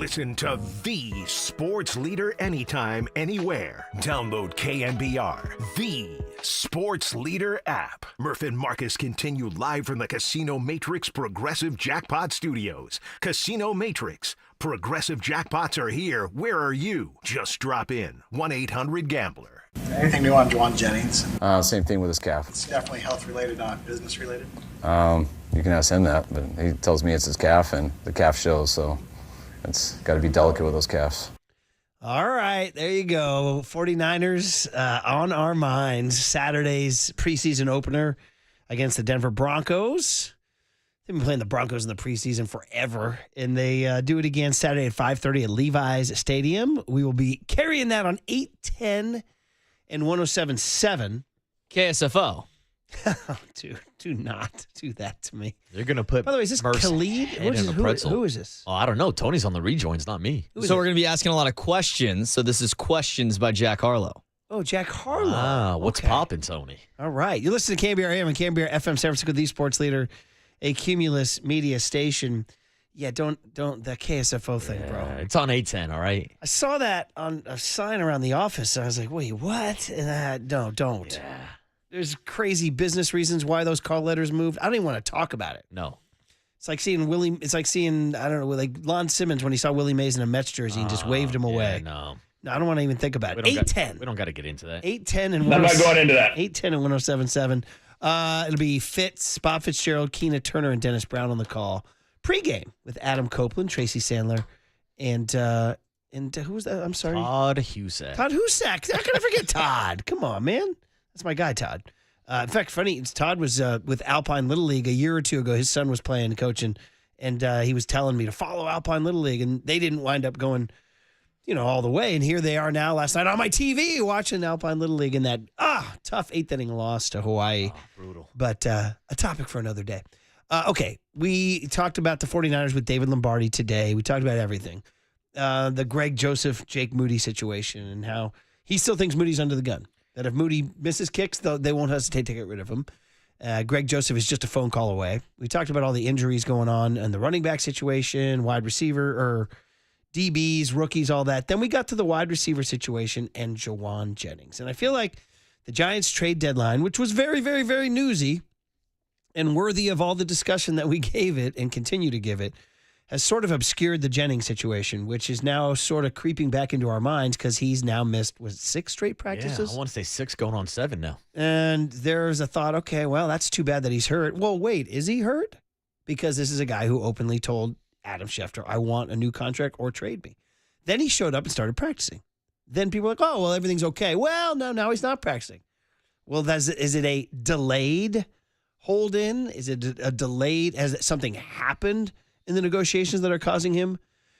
Listen to the sports leader anytime, anywhere. Download KNBR, the sports leader app. Murph and Marcus continue live from the Casino Matrix Progressive Jackpot Studios. Casino Matrix. Progressive jackpots are here. Where are you? Just drop in. 1-800-GAMBLER. Anything new on Juwan Jennings? Same thing with his calf. It's definitely health-related, not business-related. You can ask him that, but he tells me it's his calf, and the calf shows, so it's got to be delicate with those calves. All right, there you go. 49ers on our minds. Saturday's preseason opener against the Denver Broncos. They've been playing the Broncos in the preseason forever, and they do it again Saturday at 5:30 at Levi's Stadium. We will be carrying that on 810 and 107.7 KSFO. Do not do that to me. They're going to put. By the way, is this Khalid? Who is this? Oh, I don't know. Tony's on the rejoins, not me. So we're going to be asking a lot of questions. So this is Questions by Jack Harlow. Oh, Jack Harlow. Ah, what's poppin', Tony? All right. You're listening to KNBR AM and KNBR FM, San Francisco, the sports leader, a Cumulus media station. Yeah, don't the KSFO thing, bro. It's on 810, all right? I saw that on a sign around the office. And I was like, wait, what? And no, don't. Yeah. There's crazy business reasons why those call letters moved. I don't even want to talk about it. No. It's like seeing I don't know, like Lon Simmons when he saw Willie Mays in a Mets jersey and just waved him away. No, I don't want to even think about it. 810. We don't got to get into that. 810 and I'm not going into that. 810 and 107.7. It'll be Bob Fitzgerald, Keena Turner, and Dennis Brown on the call. Pre-game with Adam Copeland, Tracy Sandler, and who was that? I'm sorry. Todd Husak. Todd Husak. How can I forget Todd? Come on, man. That's my guy, Todd. In fact, funny, Todd was with Alpine Little League a year or two ago. His son was playing, coaching, and he was telling me to follow Alpine Little League, and they didn't wind up going, all the way. And here they are now last night on my TV watching Alpine Little League in that tough eighth-inning loss to Hawaii. Brutal. But a topic for another day. Okay, we talked about the 49ers with David Lombardi today. We talked about everything. The Greg Joseph, Jake Moody situation and how he still thinks Moody's under the gun. That if Moody misses kicks, they won't hesitate to get rid of him. Greg Joseph is just a phone call away. We talked about all the injuries going on and the running back situation, wide receiver or DBs, rookies, all that. Then we got to the wide receiver situation and Juwan Jennings. And I feel like the Giants trade deadline, which was very, very, very newsy and worthy of all the discussion that we gave it and continue to give it, has sort of obscured the Jennings situation, which is now sort of creeping back into our minds because he's now missed, 6 straight practices? Yeah, I want to say 6 going on 7 now. And there's a thought, okay, well, that's too bad that he's hurt. Well, wait, is he hurt? Because this is a guy who openly told Adam Schefter, I want a new contract or trade me. Then he showed up and started practicing. Then people were like, oh, well, everything's okay. Well, no, now he's not practicing. Well, is it a delayed hold-in? Is it a delayed, has something happened in the negotiations that are causing him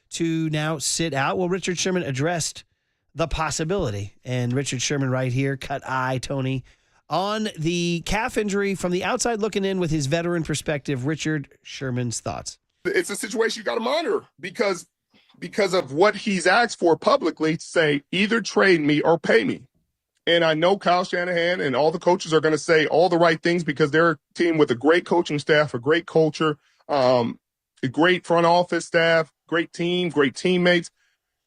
to now sit out? Well, Richard Sherman addressed the possibility. And Richard Sherman right here, cut eye, Tony, on the calf injury from the outside looking in with his veteran perspective. Richard Sherman's thoughts. It's a situation you got to monitor because of what he's asked for publicly to say, either trade me or pay me. And I know Kyle Shanahan and all the coaches are going to say all the right things because they're a team with a great coaching staff, a great culture, a great front office staff, great team, great teammates.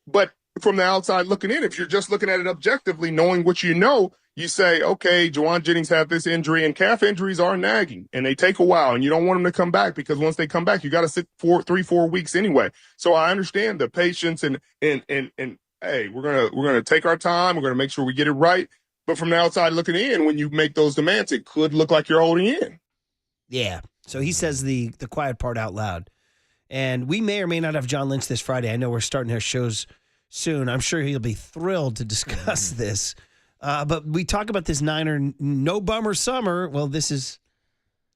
But from the outside looking in, if you're just looking at it objectively, knowing what you know, you say, okay, Juwan Jennings had this injury, and calf injuries are nagging, and they take a while, and you don't want them to come back because once they come back, you got to sit 3-4 weeks anyway. So I understand the patience and hey, we're gonna take our time. We're gonna make sure we get it right. But from the outside looking in, when you make those demands, it could look like you're holding in. Yeah. So he says the quiet part out loud. And we may or may not have John Lynch this Friday. I know we're starting our shows soon. I'm sure he'll be thrilled to discuss this. But we talk about this Niner no bummer summer. Well, this is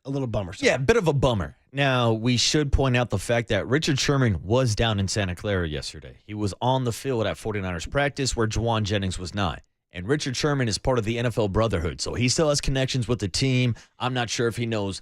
a little bummer summer. Yeah, a bit of a bummer. Now, we should point out the fact that Richard Sherman was down in Santa Clara yesterday. He was on the field at 49ers practice where Juwan Jennings was not. And Richard Sherman is part of the NFL Brotherhood, so he still has connections with the team. I'm not sure if he knows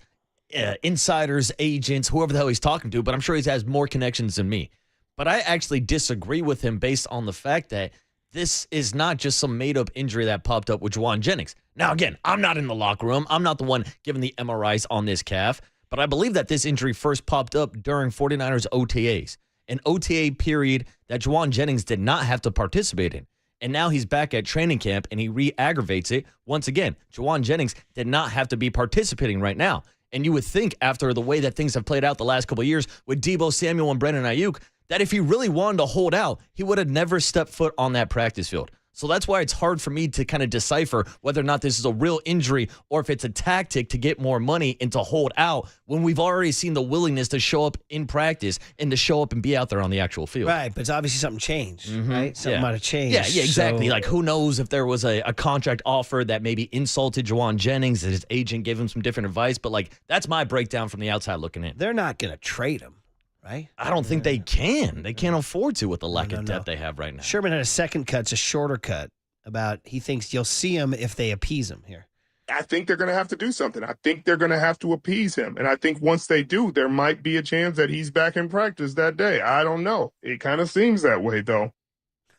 insiders, agents, whoever the hell he's talking to, but I'm sure he has more connections than me. But I actually disagree with him based on the fact that this is not just some made-up injury that popped up with Juwan Jennings. Now, again, I'm not in the locker room. I'm not the one giving the MRIs on this calf, but I believe that this injury first popped up during 49ers OTAs. an OTA period that Juwan Jennings did not have to participate in. And now he's back at training camp, and he re-aggravates it. Once again, Juwan Jennings did not have to be participating right now. And you would think after the way that things have played out the last couple of years with Deebo Samuel and Brandon Ayuk, that if he really wanted to hold out, he would have never stepped foot on that practice field. So that's why it's hard for me to kind of decipher whether or not this is a real injury or if it's a tactic to get more money and to hold out when we've already seen the willingness to show up in practice and to show up and be out there on the actual field. Right, but it's obviously something changed, right? Something might have changed. Yeah, exactly. So, like, who knows if there was a contract offer that maybe insulted Juwan Jennings, that his agent gave him some different advice. But, like, that's my breakdown from the outside looking in. they're not going to trade him, right? I don't think they can. They can't afford to with the lack of depth they have right now. Sherman had a second cut, it's a shorter cut, about he thinks you'll see him if they appease him here. I think they're going to have to do something. I think they're going to have to appease him. And I think once they do, there might be a chance that he's back in practice that day. I don't know. It kind of seems that way, though.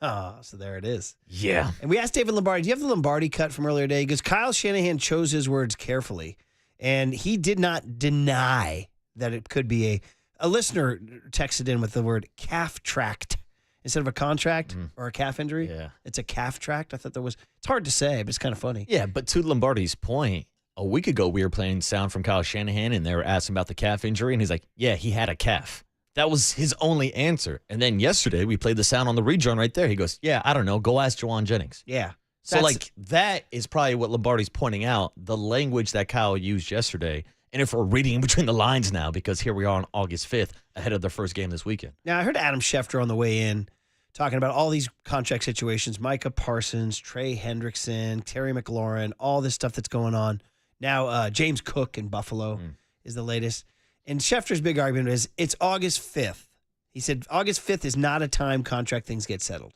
Oh, so there it is. Yeah. And we asked David Lombardi, do you have the Lombardi cut from earlier today? Because Kyle Shanahan chose his words carefully, and he did not deny that it could be a listener texted in with the word calf tract. Instead of a contract or a calf injury, it's a calf tract. I thought it's hard to say, but it's kind of funny. Yeah, but to Lombardi's point, a week ago we were playing sound from Kyle Shanahan, and they were asking about the calf injury, and he's like, yeah, he had a calf. That was his only answer. And then yesterday we played the sound on the rejoin right there. He goes, yeah, I don't know. Go ask Juwan Jennings. Yeah. So, like, that is probably what Lombardi's pointing out, the language that Kyle used yesterday. And if we're reading between the lines now, because here we are on August 5th, ahead of their first game this weekend. Now, I heard Adam Schefter on the way in talking about all these contract situations, Micah Parsons, Trey Hendrickson, Terry McLaurin, all this stuff that's going on. Now, James Cook in Buffalo is the latest. And Schefter's big argument is it's August 5th. He said August 5th is not a time contract things get settled.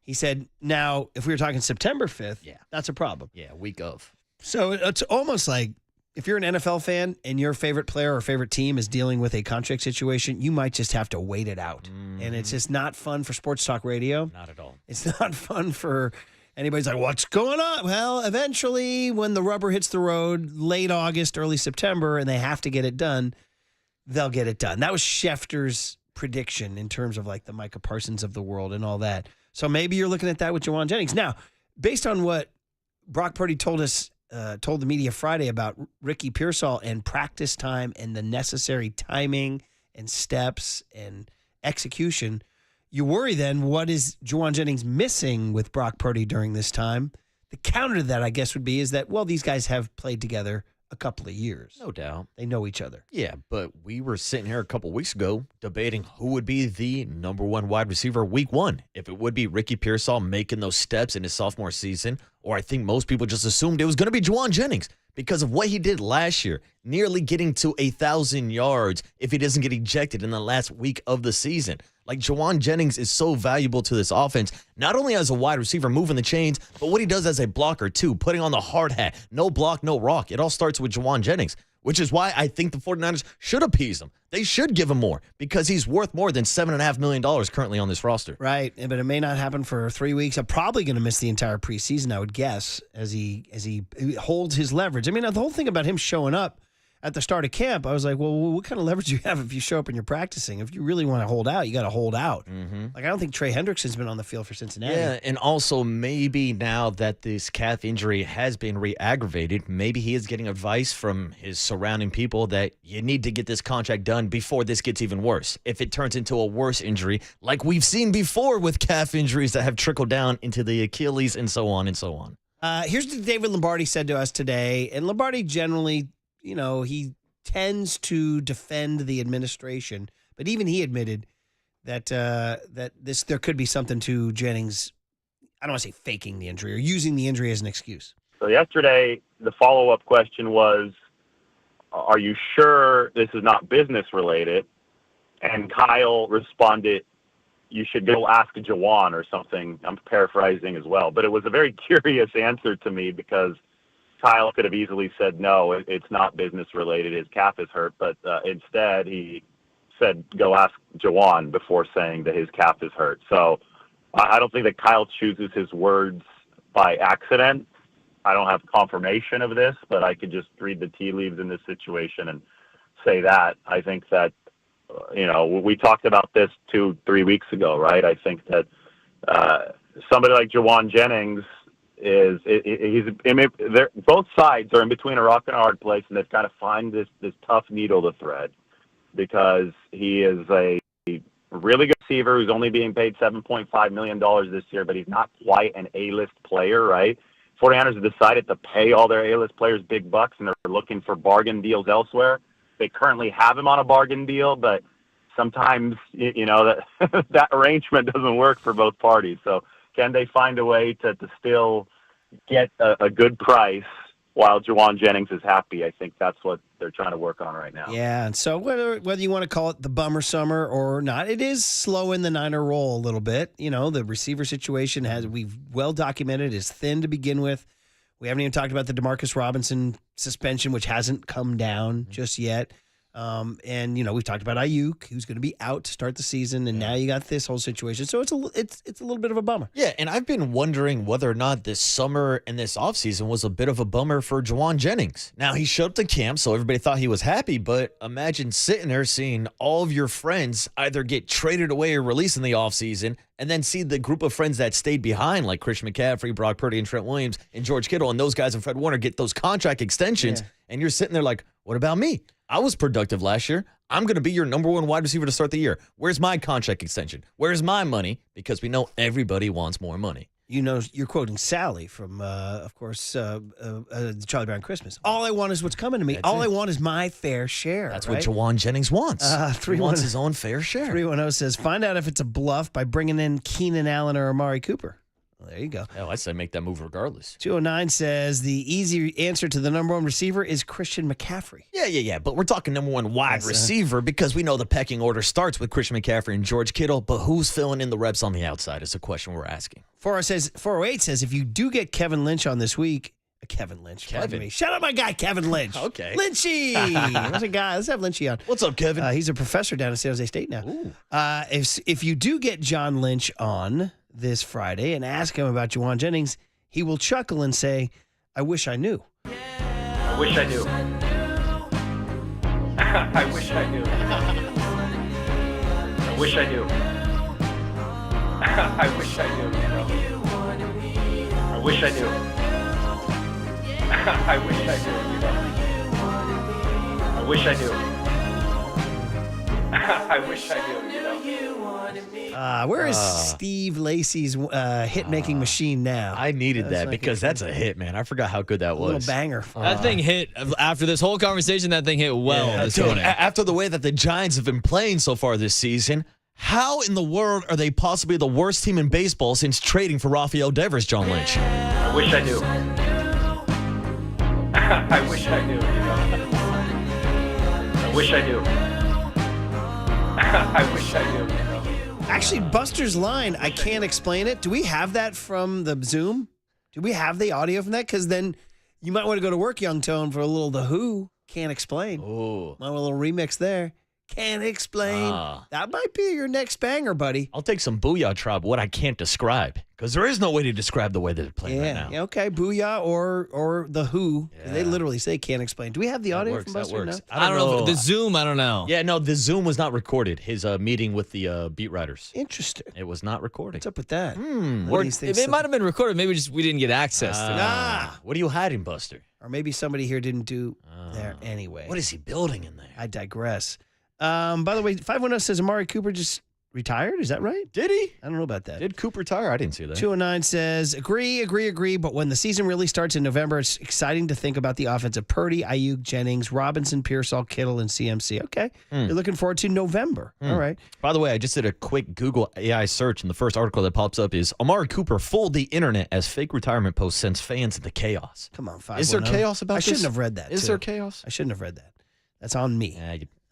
He said, now, if we were talking September 5th, that's a problem. Yeah, week of. So it's almost like if you're an NFL fan and your favorite player or favorite team is dealing with a contract situation, you might just have to wait it out. And it's just not fun for sports talk radio. Not at all. It's not fun for anybody's like, what's going on? Well, eventually when the rubber hits the road, late August, early September, and they have to get it done, they'll get it done. That was Schefter's prediction in terms of like the Micah Parsons of the world and all that. So maybe you're looking at that with Juwan Jennings. Now, based on what Brock Purdy told the media Friday about Ricky Pearsall and practice time and the necessary timing and steps and execution, you worry then, what is Juwan Jennings missing with Brock Purdy during this time? The counter to that, I guess, would be is that, well, these guys have played together a couple of years. No doubt. They know each other. Yeah, but we were sitting here a couple weeks ago debating who would be the number one wide receiver week one. If it would be Ricky Pearsall making those steps in his sophomore season, or I think most people just assumed it was going to be Juwan Jennings because of what he did last year, nearly getting to 1,000 yards if he doesn't get ejected in the last week of the season. Like, Juwan Jennings is so valuable to this offense, not only as a wide receiver moving the chains, but what he does as a blocker too, putting on the hard hat. No block, no rock. It all starts with Juwan Jennings, which is why I think the 49ers should appease him. They should give him more because he's worth more than $7.5 million currently on this roster. Right, but it may not happen for 3 weeks. I'm probably going to miss the entire preseason, I would guess, as he holds his leverage. I mean, the whole thing about him showing up at the start of camp, I was like, well, what kind of leverage do you have if you show up and you're practicing? If you really want to hold out, you got to hold out. Like, I don't think Trey Hendrickson's been on the field for Cincinnati. Yeah, and also maybe now that this calf injury has been re-aggravated, maybe he is getting advice from his surrounding people that you need to get this contract done before this gets even worse. If it turns into a worse injury, like we've seen before with calf injuries that have trickled down into the Achilles and so on and so on. Here's what David Lombardi said to us today. And Lombardi generally, you know, he tends to defend the administration, but even he admitted that there could be something to Jennings. I don't want to say faking the injury or using the injury as an excuse. So yesterday, the follow-up question was, are you sure this is not business related? And Kyle responded, you should go ask Juwan or something. I'm paraphrasing as well, but it was a very curious answer to me because Kyle could have easily said, no, it's not business related. His calf is hurt. But instead, he said, go ask Juwan before saying that his calf is hurt. So I don't think that Kyle chooses his words by accident. I don't have confirmation of this, but I could just read the tea leaves in this situation and say that. I think that we talked about this 2-3 weeks ago, right? I think that somebody like Juwan Jennings both sides are in between a rock and a hard place, and they've got to find this tough needle to thread, because he is a really good receiver who's only being paid $7.5 million this year, but he's not quite an A-list player, right? 49ers have decided to pay all their A-list players big bucks, and they're looking for bargain deals elsewhere. They currently have him on a bargain deal, but sometimes, that arrangement doesn't work for both parties. So can they find a way to still get a good price while Juwan Jennings is happy? I think that's what they're trying to work on right now. Yeah, and so whether you want to call it the bummer summer or not, it is slowing the Niner roll a little bit. The receiver situation we've well documented, is thin to begin with. We haven't even talked about the Demarcus Robinson suspension, which hasn't come down just yet. And we've talked about Ayuk, who's going to be out to start the season, and now you got this whole situation. So it's a little bit of a bummer. Yeah, and I've been wondering whether or not this summer and this offseason was a bit of a bummer for Juwan Jennings. Now, he showed up to camp, so everybody thought he was happy, but imagine sitting there seeing all of your friends either get traded away or released in the offseason, and then see the group of friends that stayed behind, like Christian McCaffrey, Brock Purdy, and Trent Williams, and George Kittle, and those guys and Fred Warner get those contract extensions, and you're sitting there like, what about me? I was productive last year. I'm going to be your number one wide receiver to start the year. Where's my contract extension? Where's my money? Because we know everybody wants more money. You're quoting Sally from, of course, Charlie Brown Christmas. All I want is what's coming to me. I want is my fair share. That's what Juwan Jennings wants. He wants his own fair share. 310 says, find out if it's a bluff by bringing in Keenan Allen or Amari Cooper. Well, there you go. Oh, I say make that move regardless. 209 says the easy answer to the number one receiver is Christian McCaffrey. Yeah. But we're talking number one wide receiver because we know the pecking order starts with Christian McCaffrey and George Kittle. But who's filling in the reps on the outside is the question we're asking. 408 says if you do get Kevin Lynch on this week, Kevin Lynch. Pardon me. Shout out my guy, Kevin Lynch. Okay. Lynchy. There's a guy. Let's have Lynchy on. What's up, Kevin? He's a professor down at San Jose State now. If you do get John Lynch on this Friday and ask him about Juwan Jennings, he will chuckle and say, I wish I knew. I wish I knew. I wish I knew. I wish I knew. I wish I knew. I wish I knew. I wish I knew. I wish I knew. I wish I knew. Where is Steve Lacy's hit-making machine now? I needed that because that's a hit, man. I forgot how good that was. A little banger. That thing hit, after this whole conversation, that thing hit this morning. After the way that the Giants have been playing so far this season, how in the world are they possibly the worst team in baseball since trading for Rafael Devers, John Lynch? I wish I knew. I wish I knew. I wish I knew. I wish I knew. Actually, Buster's line, I can't explain it. Do we have that from the Zoom? Do we have the audio from that? Because then you might want to go to work, Young Tone, for a little The Who. Can't explain. Oh, might want a little remix there. Can't explain. That might be your next banger, buddy. I'll take some Booyah Tribe, what I can't describe, because there is no way to describe the way they're playing right now. Yeah, okay, Booyah or The Who. Yeah. They literally say can't explain. Do we have the audio from Buster? That works. No? I don't know. The Zoom, I don't know. Yeah, no, the Zoom was not recorded. His meeting with the beat writers. Interesting. It was not recorded. What's up with that? Or it might have been recorded. Maybe we didn't get access to it. What are you hiding, Buster? Or maybe somebody here didn't do there anyway. What is he building in there? I digress. By the way, 510 says Amari Cooper just retired. Is that right? Did he? I don't know about that. Did Cooper retire? I didn't see that. 209 says, agree. But when the season really starts in November, it's exciting to think about the offense of Purdy, Ayuk, Jennings, Robinson, Pearsall, Kittle, and CMC. Okay. You're looking forward to November. All right. By the way, I just did a quick Google AI search, and the first article that pops up is Amari Cooper fooled the internet as fake retirement post sends fans into chaos. Come on, 510. Is there chaos about this? I shouldn't have read that. Is there chaos? I shouldn't have read that. That's on me.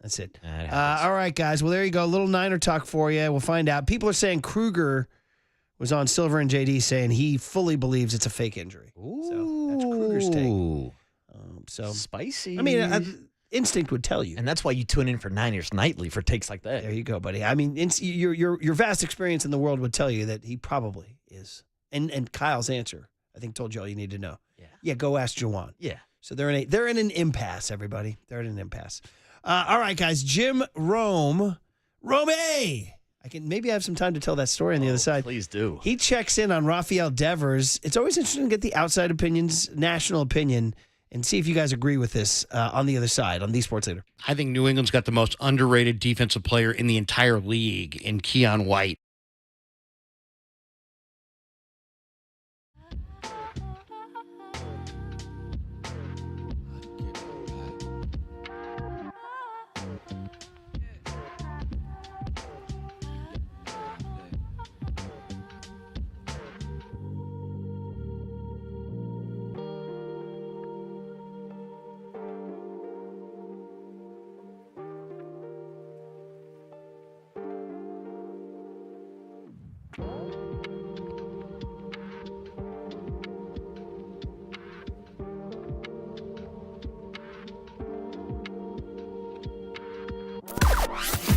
That's it. All right, guys. Well, there you go. A little Niner talk for you. We'll find out. People are saying Kruger was on Silver and JD saying he fully believes it's a fake injury. Ooh. So that's Kruger's take. So spicy. I mean, instinct would tell you. And that's why you tune in for Niners Nightly for takes like that. There you go, buddy. I mean, your vast experience in the world would tell you that he probably is. And Kyle's answer, I think, told you all you need to know. Yeah, go ask Juwan. Yeah. So they're in an impasse, everybody. They're in an impasse. All right, guys. Jim Rome. Maybe I have some time to tell that story on the other side. Please do. He checks in on Rafael Devers. It's always interesting to get the outside opinions, national opinion, and see if you guys agree with this on the other side, on the Sports Leader. I think New England's got the most underrated defensive player in the entire league in Keon White.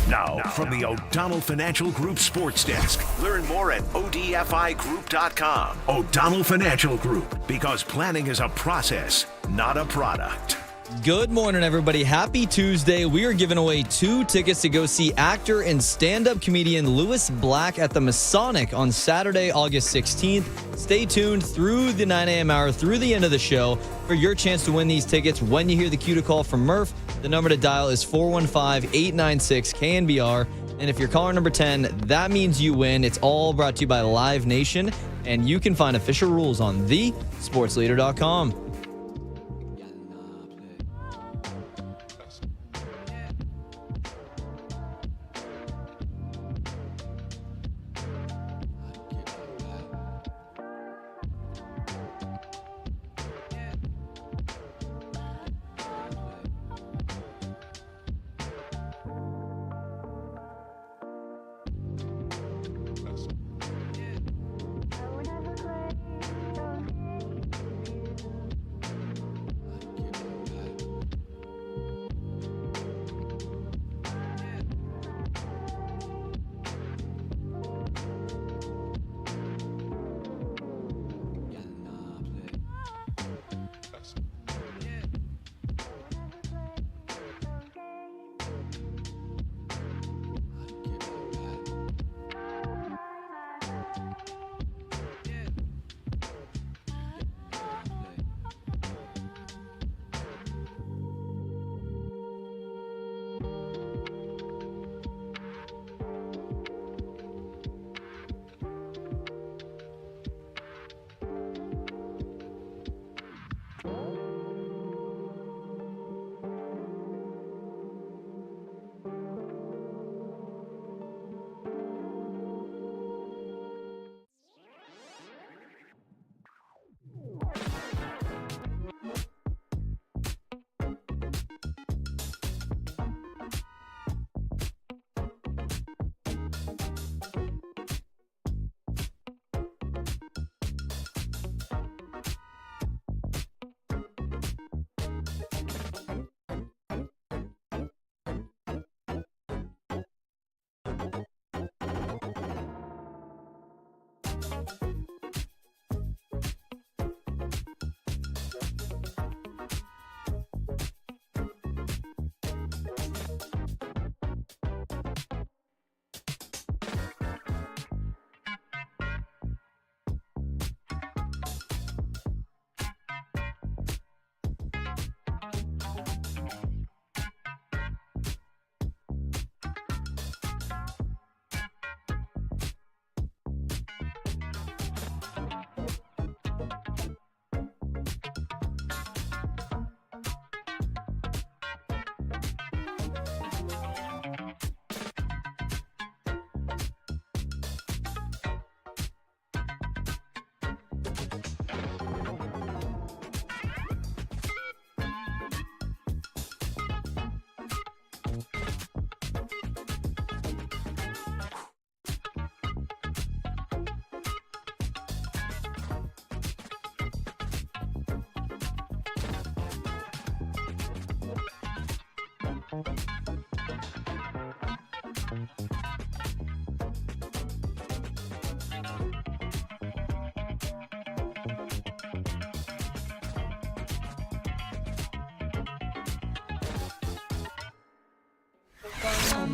Now, from the O'Donnell Financial Group Sports Desk. Learn more at ODFIGroup.com. O'Donnell Financial Group, because planning is a process, not a product. Good morning, everybody. Happy Tuesday. We are giving away 2 tickets to go see actor and stand-up comedian Lewis Black at the Masonic on Saturday, August 16th. Stay tuned through the 9 a.m. hour, through the end of the show, for your chance to win these tickets. When you hear the cue to call from Murph, the number to dial is 415-896-KNBR. And if you're caller number 10, that means you win. It's all brought to you by Live Nation, and you can find official rules on thesportsleader.com.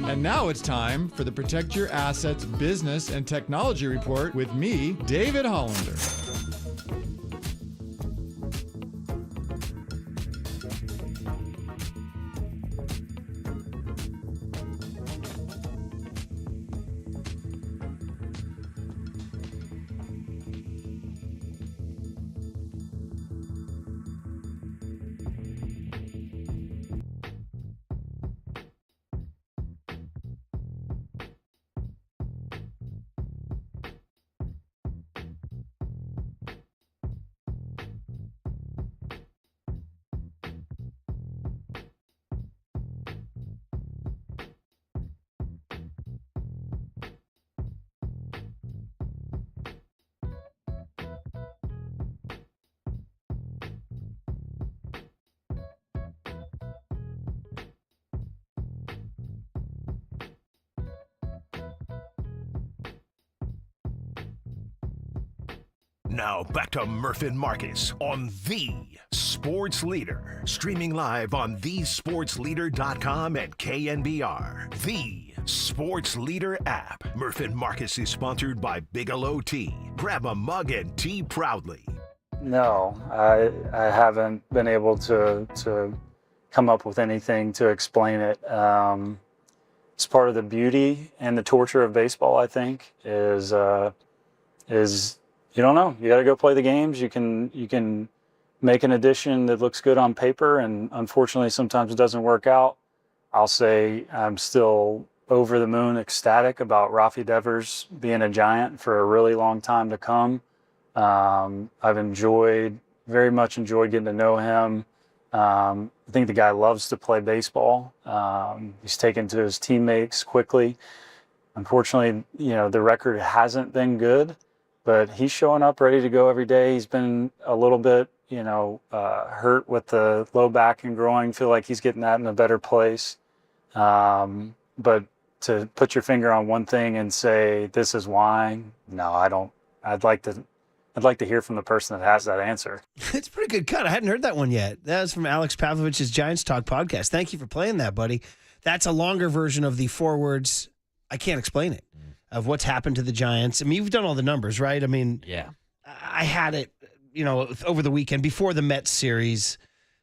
And now it's time for the Protect Your Assets Business and Technology Report with me, David Hollander. Now back to Murph and Marcus on The Sports Leader. Streaming live on thesportsleader.com and KNBR. The Sports Leader app. Murph and Marcus is sponsored by Bigelow Tea. Grab a mug and tea proudly. No, I haven't been able to come up with anything to explain it. It's part of the beauty and the torture of baseball, I think, is you don't know. You got to go play the games. You can make an addition that looks good on paper, and unfortunately, sometimes it doesn't work out. I'll say I'm still over the moon ecstatic about Rafi Devers being a Giant for a really long time to come. I've very much enjoyed getting to know him. I think the guy loves to play baseball. He's taken to his teammates quickly. Unfortunately, the record hasn't been good. But he's showing up ready to go every day. He's been a little bit, hurt with the low back and groin. Feel like he's getting that in a better place. But to put your finger on one thing and say this is why, no, I don't. I'd like to hear from the person that has that answer. It's a pretty good cut. I hadn't heard that one yet. That was from Alex Pavlovich's Giants Talk podcast. Thank you for playing that, buddy. That's a longer version of the 4 words. I can't explain it. Of what's happened to the Giants. I mean, you've done all the numbers, right? I mean, yeah. I had it, over the weekend before the Mets series.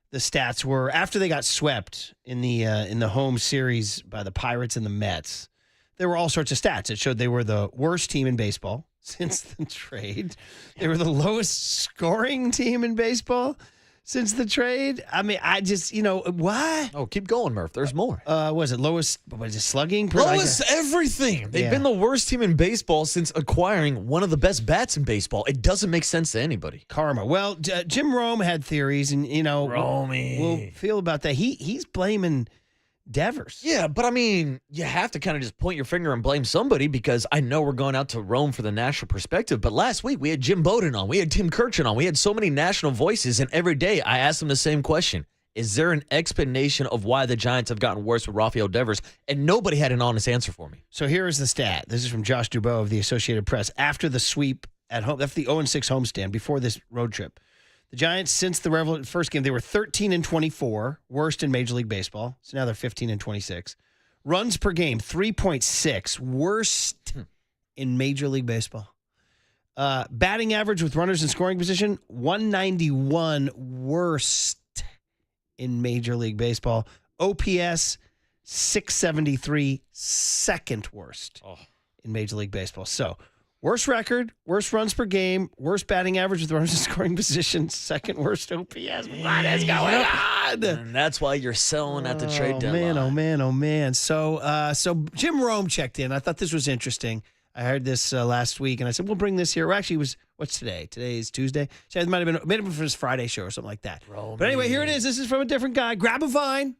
The stats were after they got swept in the home series by the Pirates and the Mets. There were all sorts of stats. It showed they were the worst team in baseball since the trade. They were the lowest scoring team in baseball since the trade. I mean, I just, why? Oh, keep going, Murph. There's more. Was it lowest? Was it slugging? Lowest everything. They've been the worst team in baseball since acquiring one of the best bats in baseball. It doesn't make sense to anybody. Karma. Well, Jim Rome had theories, and we'll feel about that. He's blaming Devers. Yeah, but I mean, you have to kind of just point your finger and blame somebody, because I know we're going out to Rome for the national perspective, but last week we had Jim Bowden on, we had Tim Kirchin on, we had so many national voices, and every day I asked them the same question. Is there an explanation of why the Giants have gotten worse with Rafael Devers? And nobody had an honest answer for me. So here is the stat. This is from Josh Dubow of the Associated Press. After the sweep at home, after the 0-6 homestand, before this road trip, the Giants, since the first game, they were 13-24, worst in Major League Baseball. So now they're 15-26. Runs per game, 3.6, worst in Major League Baseball. Batting average with runners in scoring position, 191, worst in Major League Baseball. OPS, 673, second worst in Major League Baseball. So, worst record, worst runs per game, worst batting average with runners in scoring position, second worst OPS. What is going on? And that's why you're selling at the trade deadline. Oh, man. So Jim Rome checked in. I thought this was interesting. I heard this last week, and I said, we'll bring this here. Well, actually, what's today? Today is Tuesday. So it might have been for his Friday show or something like that. But anyway, here it is. This is from a different guy. Grab a vine.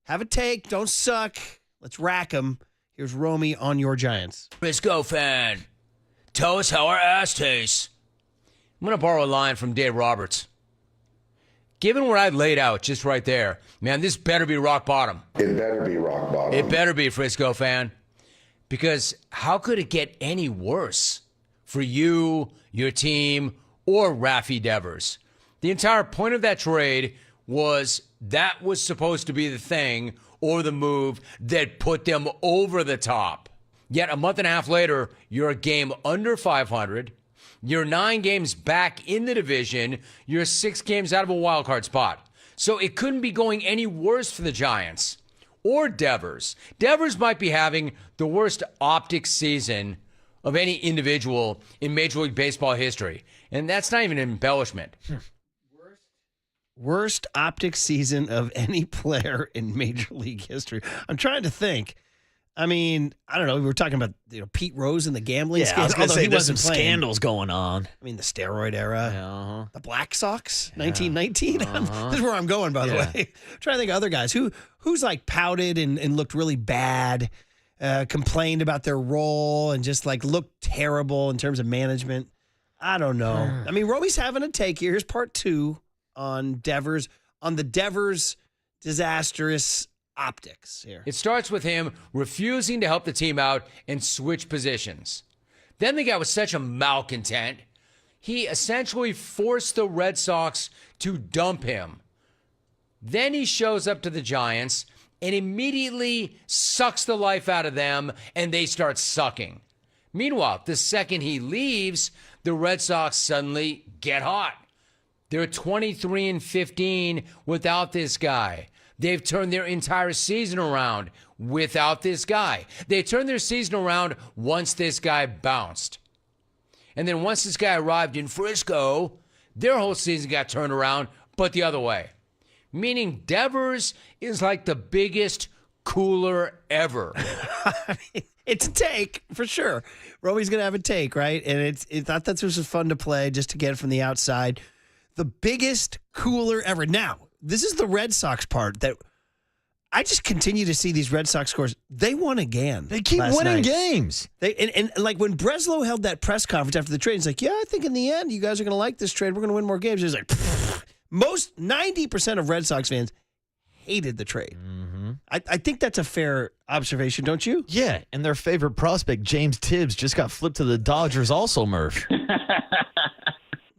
Have a take. Don't suck. Let's rack them. Here's Romy on your Giants. Briscoe fan. Tell us how our ass tastes. I'm going to borrow a line from Dave Roberts. Given what I laid out just right there, man, this better be rock bottom. It better be rock bottom. It better be, Frisco fan. Because how could it get any worse for you, your team, or Rafi Devers? The entire point of that trade was that was supposed to be the thing, or the move that put them over the top. Yet a month and a half later, you're a game under 500. You're 9 games back in the division. You're 6 games out of a wild card spot. So it couldn't be going any worse for the Giants or Devers. Devers might be having the worst optics season of any individual in Major League Baseball history. And that's not even an embellishment. Worst optics season of any player in Major League history. I'm trying to think. I mean, I don't know. We were talking about Pete Rose and the gambling scandal. I was going to say he there's some wasn't playing. scandals going on. I mean, the steroid era, the Black Sox, 1919. Uh-huh. This is where I'm going, by the way. I'm trying to think of other guys who's like pouted and looked really bad, complained about their role and just like looked terrible in terms of management. I don't know. I mean, Romy's having a take here. Here's part 2 on Devers, on the Devers disastrous optics here. It starts with him refusing to help the team out and switch positions. Then the guy was such a malcontent, he essentially forced the Red Sox to dump him. Then he shows up to the Giants and immediately sucks the life out of them, and they start sucking. Meanwhile, the second he leaves, the Red Sox suddenly get hot. They're 23-15 without this guy. They've turned their entire season around without this guy. They turned their season around once this guy bounced. And then once this guy arrived in Frisco, their whole season got turned around, but the other way. Meaning Devers is like the biggest cooler ever. It's a take, for sure. Romy's going to have a take, right? And I thought that was fun to play just to get it from the outside. The biggest cooler ever. Now, this is the Red Sox part that I just continue to see these Red Sox scores. They won again. They keep winning games. And like when Breslow held that press conference after the trade, he's like, yeah, I think in the end you guys are going to like this trade. We're going to win more games. He's like, pfft. Most 90% of Red Sox fans hated the trade. Mm-hmm. I think that's a fair observation, don't you? Yeah, and their favorite prospect, James Tibbs, just got flipped to the Dodgers also, Murph.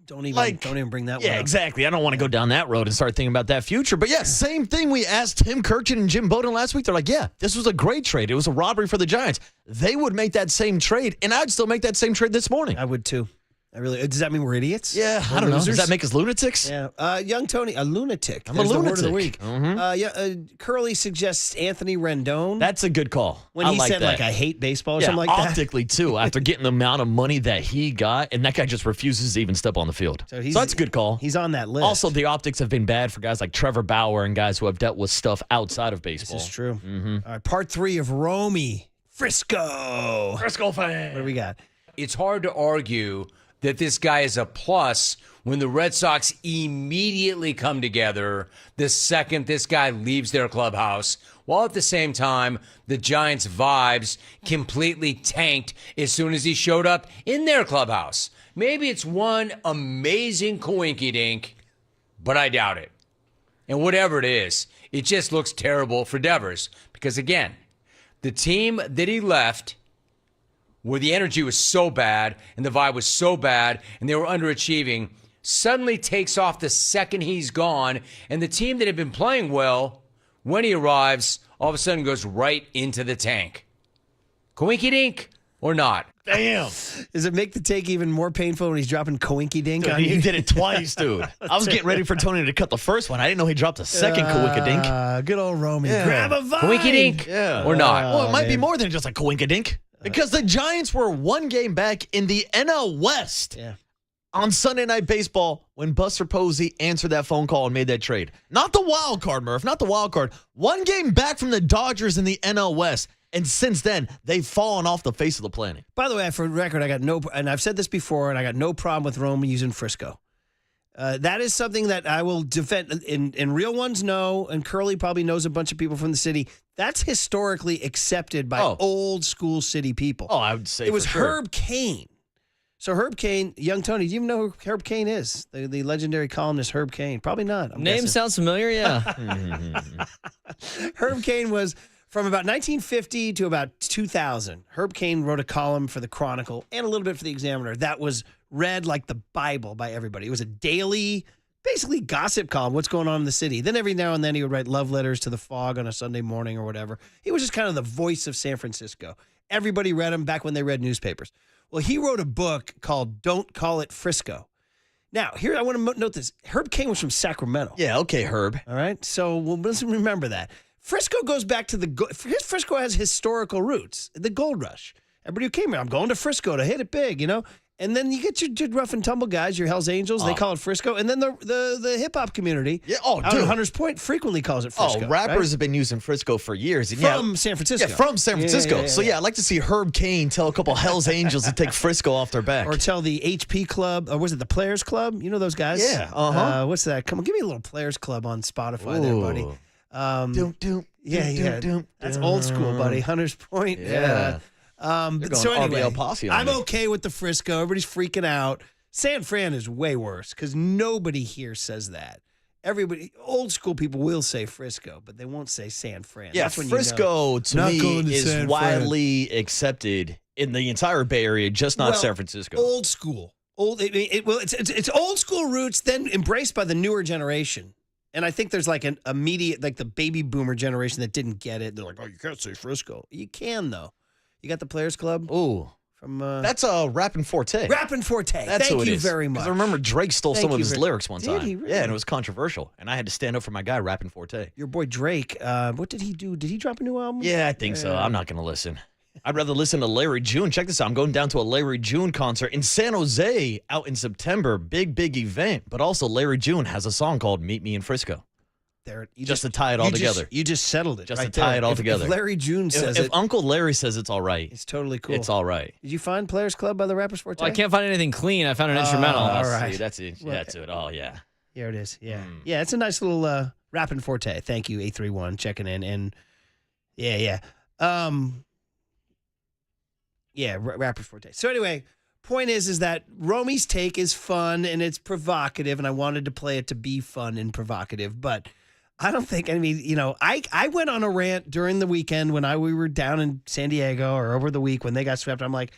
Don't even bring that one up. Yeah, exactly. I don't want to go down that road and start thinking about that future. But yeah, same thing. We asked Tim Kirchin and Jim Bowden last week. They're like, yeah, this was a great trade. It was a robbery for the Giants. They would make that same trade, and I'd still make that same trade this morning. I would too. Does that mean we're idiots? Yeah, I don't know. Does that make us lunatics? Yeah. Young Tony, a lunatic. I'm There's a lunatic. The word of the week. Mm-hmm. Curly suggests Anthony Rendon. That's a good call. When he said, that. I hate baseball or something like that. Optically, too, after getting the amount of money that he got, and that guy just refuses to even step on the field. So that's a good call. He's on that list. Also, the optics have been bad for guys like Trevor Bauer and guys who have dealt with stuff outside of baseball. This is true. Mm-hmm. All right, part 3 of Romy. Frisco fan. What do we got? It's hard to argue that this guy is a plus when the Red Sox immediately come together the second this guy leaves their clubhouse, while at the same time, the Giants' vibes completely tanked as soon as he showed up in their clubhouse. Maybe it's one amazing coinkydink, but I doubt it. And whatever it is, it just looks terrible for Devers because, again, the team that he left where the energy was so bad and the vibe was so bad and they were underachieving, suddenly takes off the second he's gone, and the team that had been playing well, when he arrives, all of a sudden goes right into the tank. Coinky-dink or not? Damn. Does it make the take even more painful when he's dropping coinky-dink on you? He did it twice, dude. I was getting ready for Tony to cut the first one. I didn't know he dropped a second coinkydink. Good old Romy. Yeah. Grab a vibe. Coinky-dink or not? Well, it might be more than just a coinkydink. Because the Giants were one game back in the NL West on Sunday Night Baseball when Buster Posey answered that phone call and made that trade. Not the wild card, Murph. Not the wild card. One game back from the Dodgers in the NL West. And since then, they've fallen off the face of the planet. By the way, for the record, and I've said this before, and I got no problem with Romy using Frisco. That is something that I will defend. And real ones know, and Curly probably knows a bunch of people from the city. That's historically accepted by old school city people. Oh, I would say it was for sure. Herb Cain. So Herb Cain, young Tony, do you even know who Herb Cain is? The legendary columnist Herb Cain. Probably not. Name sounds familiar, yeah. Herb Cain was from about 1950 to about 2000. Herb Cain wrote a column for the Chronicle and a little bit for the Examiner that was read like the Bible by everybody. It was a daily basically gossip column, what's going on in the city. Then every now and then he would write love letters to the fog on a Sunday morning or whatever. He was just kind of the voice of San Francisco. Everybody read him back when they read newspapers. Well, he wrote a book called Don't Call It Frisco. Now, here I want to note this. Herb Caen was from Sacramento. Yeah, okay, Herb. All right, so let's remember that. Frisco goes back to Frisco has historical roots, the gold rush. Everybody who came here, I'm going to Frisco to hit it big, And then you get your rough and tumble guys, your Hell's Angels, they call it Frisco. And then the hip-hop community out in Hunters Point frequently calls it Frisco. Rappers have been using Frisco for years. From San Francisco. Yeah, from San Francisco. Yeah. So, I'd like to see Herb Caen tell a couple Hell's Angels to take Frisco off their back. Or tell the HP Club, or was it the Players Club? You know those guys? Yeah, what's that? Come on, give me a little Players Club on Spotify there, buddy. That's old school, buddy. Hunters Point. Yeah. So anyway, RBL Posse on I'm me. okay with the Frisco. Everybody's freaking out. San Fran is way worse because nobody here says that. Everybody, old school people will say Frisco, but they won't say San Fran. Yeah, That's when Frisco to me is widely accepted in the entire Bay Area, just not San Francisco. Old school. It's old school roots, then embraced by the newer generation. And I think there's like an immediate, like the baby boomer generation that didn't get it. They're like, oh, you can't say Frisco. You can, though. You got the Players Club? Ooh. That's Rappin' Forte. Rappin' Forte. That's Thank who it you is. very much. I remember Drake stole some of his lyrics one time. Did he really? Yeah, and it was controversial. And I had to stand up for my guy, Rappin' Forte. Your boy Drake, what did he do? Did he drop a new album? Yeah, I think so. I'm not going to listen. I'd rather listen to Larry June. Check this out. I'm going down to a Larry June concert in San Jose out in September. Big event. But also Larry June has a song called Meet Me in Frisco. Just to tie it all together. You just settled it. Just right to tie there. it all together. If Larry June says if Uncle Larry says it's all right, it's totally cool. It's all right. Did you find Players Club by the Rappers Forte? Well, I can't find anything clean. I found an instrumental. All right. See, that's it. Well, That's it. Oh, yeah. Here it is. Yeah. Yeah, it's a nice little Rappin' Forte. Thank you, 831, checking in. And Rappers Forte. So anyway, point is that Romy's take is fun and it's provocative, and I wanted to play it to be fun and provocative, but I don't think, I went on a rant during the weekend when we were down in San Diego, or over the week when they got swept. I'm like,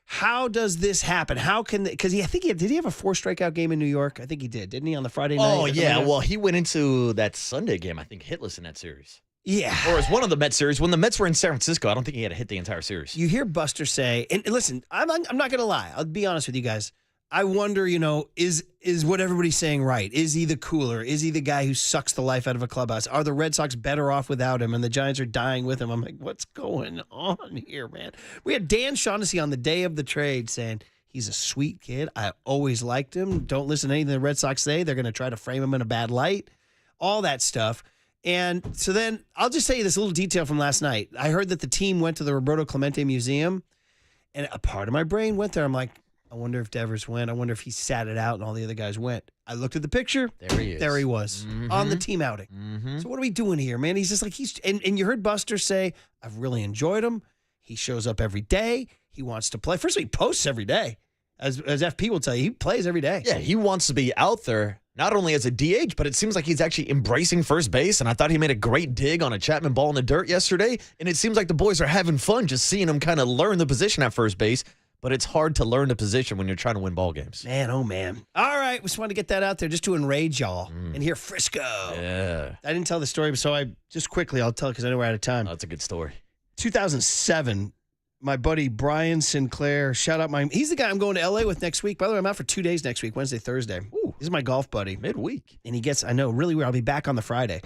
how does this happen? How can, because did he have a 4 strikeout game in New York? I think he did, didn't he, on the Friday night? Oh, yeah. Well, he went into that Sunday game, I think, hitless in that series. Yeah. Or as one of the Mets series. When the Mets were in San Francisco, I don't think he had to hit the entire series. You hear Buster say, and listen, I'm not going to lie. I'll be honest with you guys. I wonder, is what everybody's saying right? Is he the cooler? Is he the guy who sucks the life out of a clubhouse? Are the Red Sox better off without him, and the Giants are dying with him? I'm like, what's going on here, man? We had Dan Shaughnessy on the day of the trade saying, he's a sweet kid. I always liked him. Don't listen to anything the Red Sox say. They're going to try to frame him in a bad light. All that stuff. And so then I'll just tell you this little detail from last night. I heard that the team went to the Roberto Clemente Museum, and a part of my brain went there. I'm like, I wonder if Devers went. I wonder if he sat it out and all the other guys went. I looked at the picture. There he is. There he was on the team outing. So what are we doing here, man? He's just like, and you heard Buster say, I've really enjoyed him. He shows up every day. He wants to play. First of all, he posts every day. As FP will tell you, he plays every day. Yeah, he wants to be out there, not only as a DH, but it seems like he's actually embracing first base. And I thought he made a great dig on a Chapman ball in the dirt yesterday. And it seems like the boys are having fun just seeing him kind of learn the position at first base. But it's hard to learn the position when you're trying to win ball games. Man, oh, man. All right, we just wanted to get that out there just to enrage y'all and hear Frisco. Yeah. I didn't tell the story, so I'll tell it because I know we're out of time. Oh, that's a good story. 2007, my buddy Brian Sinclair, he's the guy I'm going to L.A. with next week. By the way, I'm out for 2 days next week, Wednesday, Thursday. Ooh. This is my golf buddy. Midweek. And I know, really weird. I'll be back on the Friday.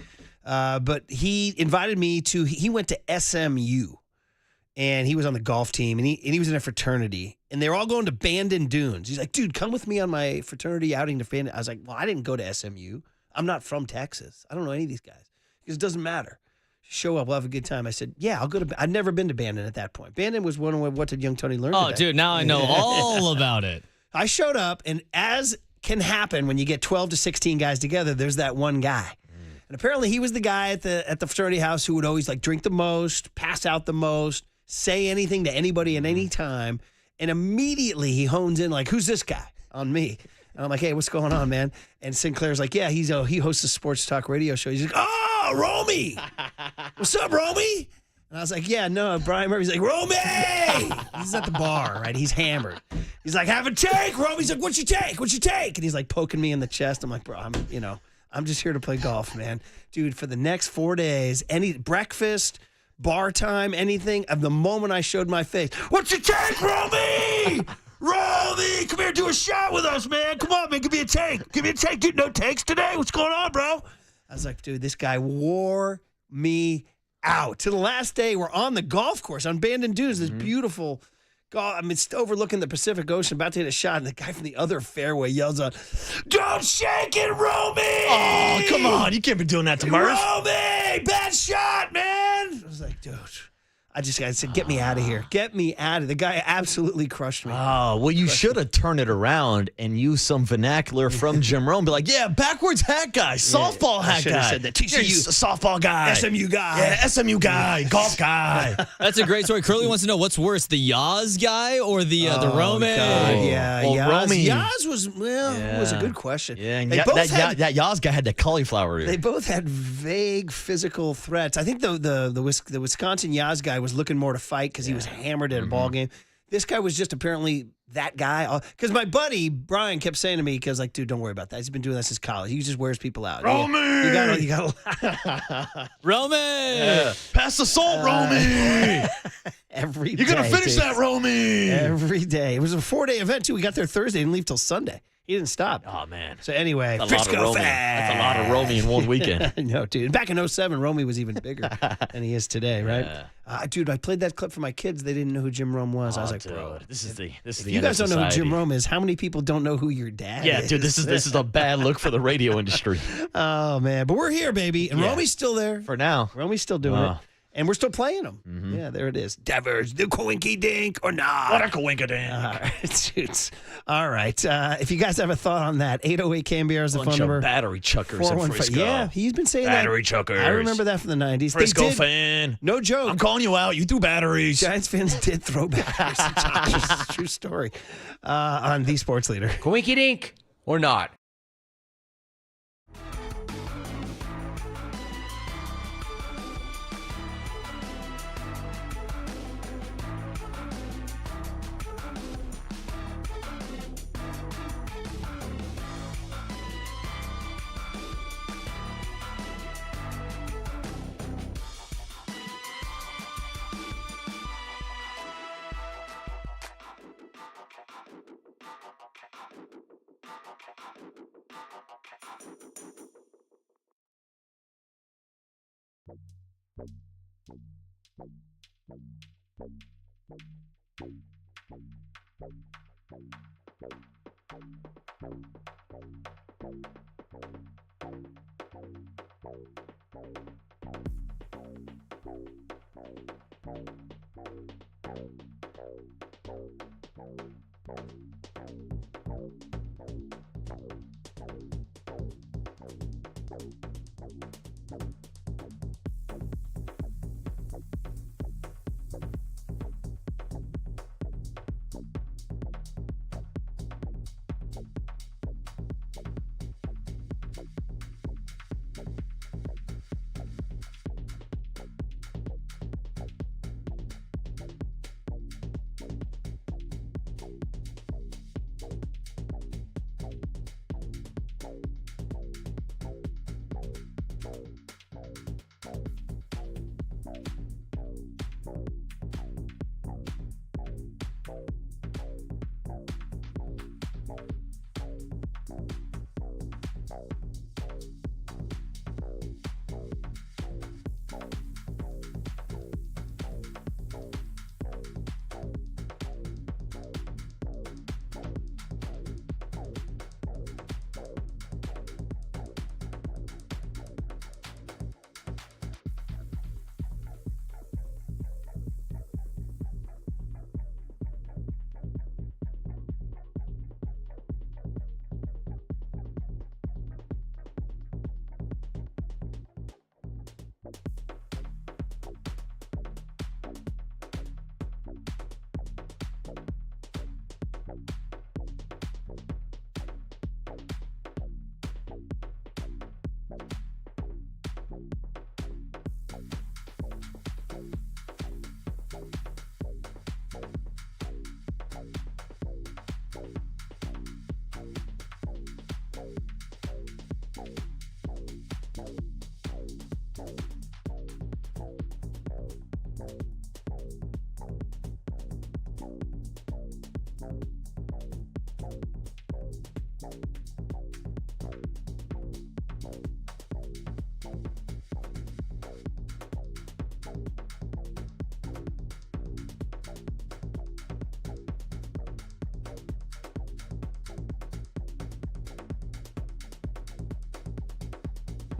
But he invited me he went to SMU. And he was on the golf team, and he was in a fraternity, and they were all going to Bandon Dunes. He's like, dude, come with me on my fraternity outing to Bandon. I was like, well, I didn't go to SMU. I'm not from Texas. I don't know any of these guys. Because it doesn't matter. Show up, we'll have a good time. I said, yeah, I'll go to. I'd never been to Bandon at that point. Bandon was one of What Did Young Tony Learn Oh, today? dude, now I know all about it. I showed up, and as can happen when you get 12 to 16 guys together, there's that one guy. And apparently he was the guy at the fraternity house who would always like drink the most, pass out the most, say anything to anybody at any time, and immediately he hones in like, who's this guy? On me. And I'm like, hey, what's going on, man? And Sinclair's like, yeah, he hosts a sports talk radio show. He's like, oh, Romy! What's up, Romy? And I was like, yeah, no, Brian Murphy's like, Romy! He's at the bar, right? He's hammered. He's like, have a take, Romy. He's like, what's your take? What's your take? And he's like poking me in the chest. I'm like, bro, I'm just here to play golf, man. Dude, for the next 4 days, any breakfast, bar time, anything, of the moment I showed my face, what's your take, Romy? Romy, come here, do a shot with us, man. Come on, man, give me a take. Give me a take. Dude, no takes today? What's going on, bro? I was like, dude, this guy wore me out. To the last day, we're on the golf course on Bandon Dunes, this beautiful golf. I mean, it's overlooking the Pacific Ocean, about to hit a shot, and the guy from the other fairway yells out, don't shake it, Romy! Oh, come on. You can't be doing that to Murph. Romy! Bad shot, man! I was like, dude. I said, get me out of here. Get me out of here. The guy absolutely crushed me. Oh, well, you should have turned it around and used some vernacular from Jim Rome. Be like, yeah, backwards hat guy, softball hat guy. I said that. TCU, softball guy. SMU guy. Yeah, SMU guy, golf guy. That's a great story. Curly wants to know what's worse, the Yaz guy or the Rome? Yeah, Well, Yaz was, it was a good question. Yeah, and They both had- that Yaz guy had that cauliflower ear. They both had vague physical threats. I think the Wisconsin Yaz guy was looking more to fight because he was hammered at a ball game. This guy was just apparently that guy. Because my buddy Brian kept saying to me, because like, dude, don't worry about that. He's been doing this since college. He just wears people out. Romy! You gotta Romy! Yeah. Pass the salt, Romy! every You're going to day, finish dude. that, Romy! Every day. It was a 4-day event too. We got there Thursday and leave till Sunday. He didn't stop. Oh, man. So anyway, That's a lot of Frisco Romy. Fest. That's a lot of Romy in one weekend. No, dude. Back in 07, Romy was even bigger than he is today, right? Yeah. Dude, I played that clip for my kids. They didn't know who Jim Rome was. I was like, dude, bro, this is the if end you guys of don't know who society. Jim Rome is, how many people don't know who your dad Yeah, is? dude, this is a bad look for the radio industry. Oh, man. But we're here, baby. And Yeah. Romy's still there. For now. Romy's still doing it. And we're still playing them. Yeah, there it is. Devers, the coinky dink or not. What a coinkadink. All right, dudes. All right. If you guys have a thought on that, 808 KNBR is the Bunch phone of number. battery chuckers in 415. Frisco. Yeah, he's been saying Battery that. chuckers. I remember that from the 90s. Frisco They did, fan. no joke. I'm calling you out. You threw batteries. Giants fans did throw batteries. It's a true story. On the Sports Leader. Coinky dink or not?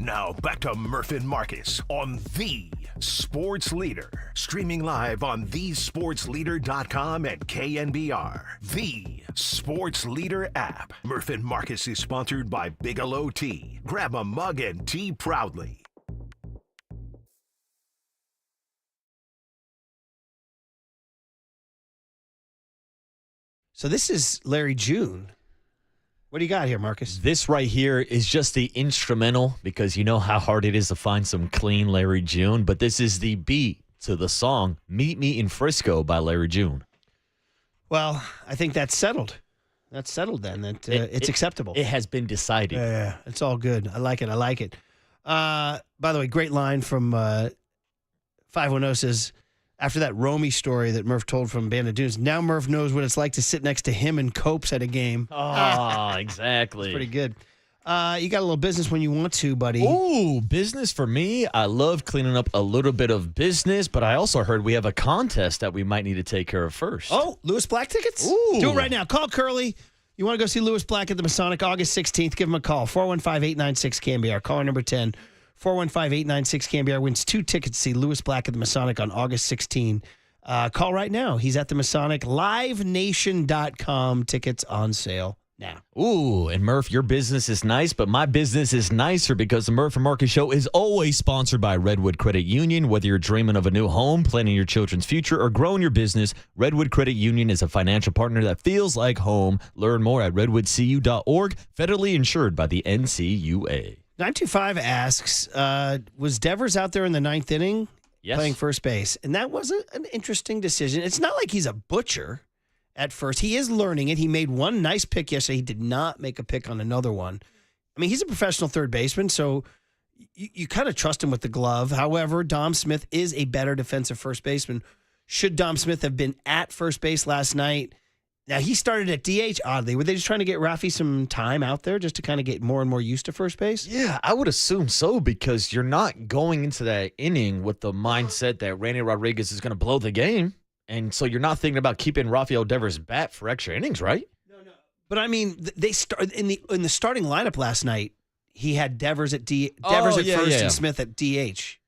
Now back to Murph and Marcus on The Sports Leader. Streaming live on thesportsleader.com and KNBR. The Sports Leader app. Murph and Marcus is sponsored by Bigelow Tea. Grab a mug and tea proudly. So this is Larry June. What do you got here, Marcus? This right here is just the instrumental because you know how hard it is to find some clean Larry June, but this is the beat to the song Meet Me in Frisco by Larry June. Well, I think that's settled. That's settled then. That it's acceptable. It has been decided. Yeah, it's all good. I like it. By the way, great line from 510 says, after that Romy story that Murph told from Band of Dunes, now Murph knows what it's like to sit next to him and Copes at a game. Oh, exactly. Pretty good. You got a little business when you want to, buddy. Ooh, business for me. I love cleaning up a little bit of business, but I also heard we have a contest that we might need to take care of first. Oh, Lewis Black tickets? Ooh. Do it right now. Call Curly. You want to go see Lewis Black at the Masonic August 16th? Give him a call. 415-896-KNBR. Caller number 10. 415-896-KNBR wins 2 tickets to see Lewis Black at the Masonic on August 16. Call right now. He's at the Masonic. LiveNation.com. Tickets on sale now. Ooh, and Murph, your business is nice, but my business is nicer because the Murph and Marcus Show is always sponsored by Redwood Credit Union. Whether you're dreaming of a new home, planning your children's future, or growing your business, Redwood Credit Union is a financial partner that feels like home. Learn more at redwoodcu.org, federally insured by the NCUA. 925 asks, was Devers out there in the 9th inning playing first base? And that was an interesting decision. It's not like he's a butcher at first. He is learning it. He made one nice pick yesterday. He did not make a pick on another one. I mean, he's a professional third baseman, so you kind of trust him with the glove. However, Dom Smith is a better defensive first baseman. Should Dom Smith have been at first base last night? Now, he started at DH, oddly. Were they just trying to get Rafi some time out there just to kind of get more and more used to first base? Yeah, I would assume so because you're not going into that inning with the mindset that Randy Rodriguez is going to blow the game. And so you're not thinking about keeping Rafael Devers' bat for extra innings, right? No. But, I mean, they start in the starting lineup last night, he had Devers at first and Smith at DH.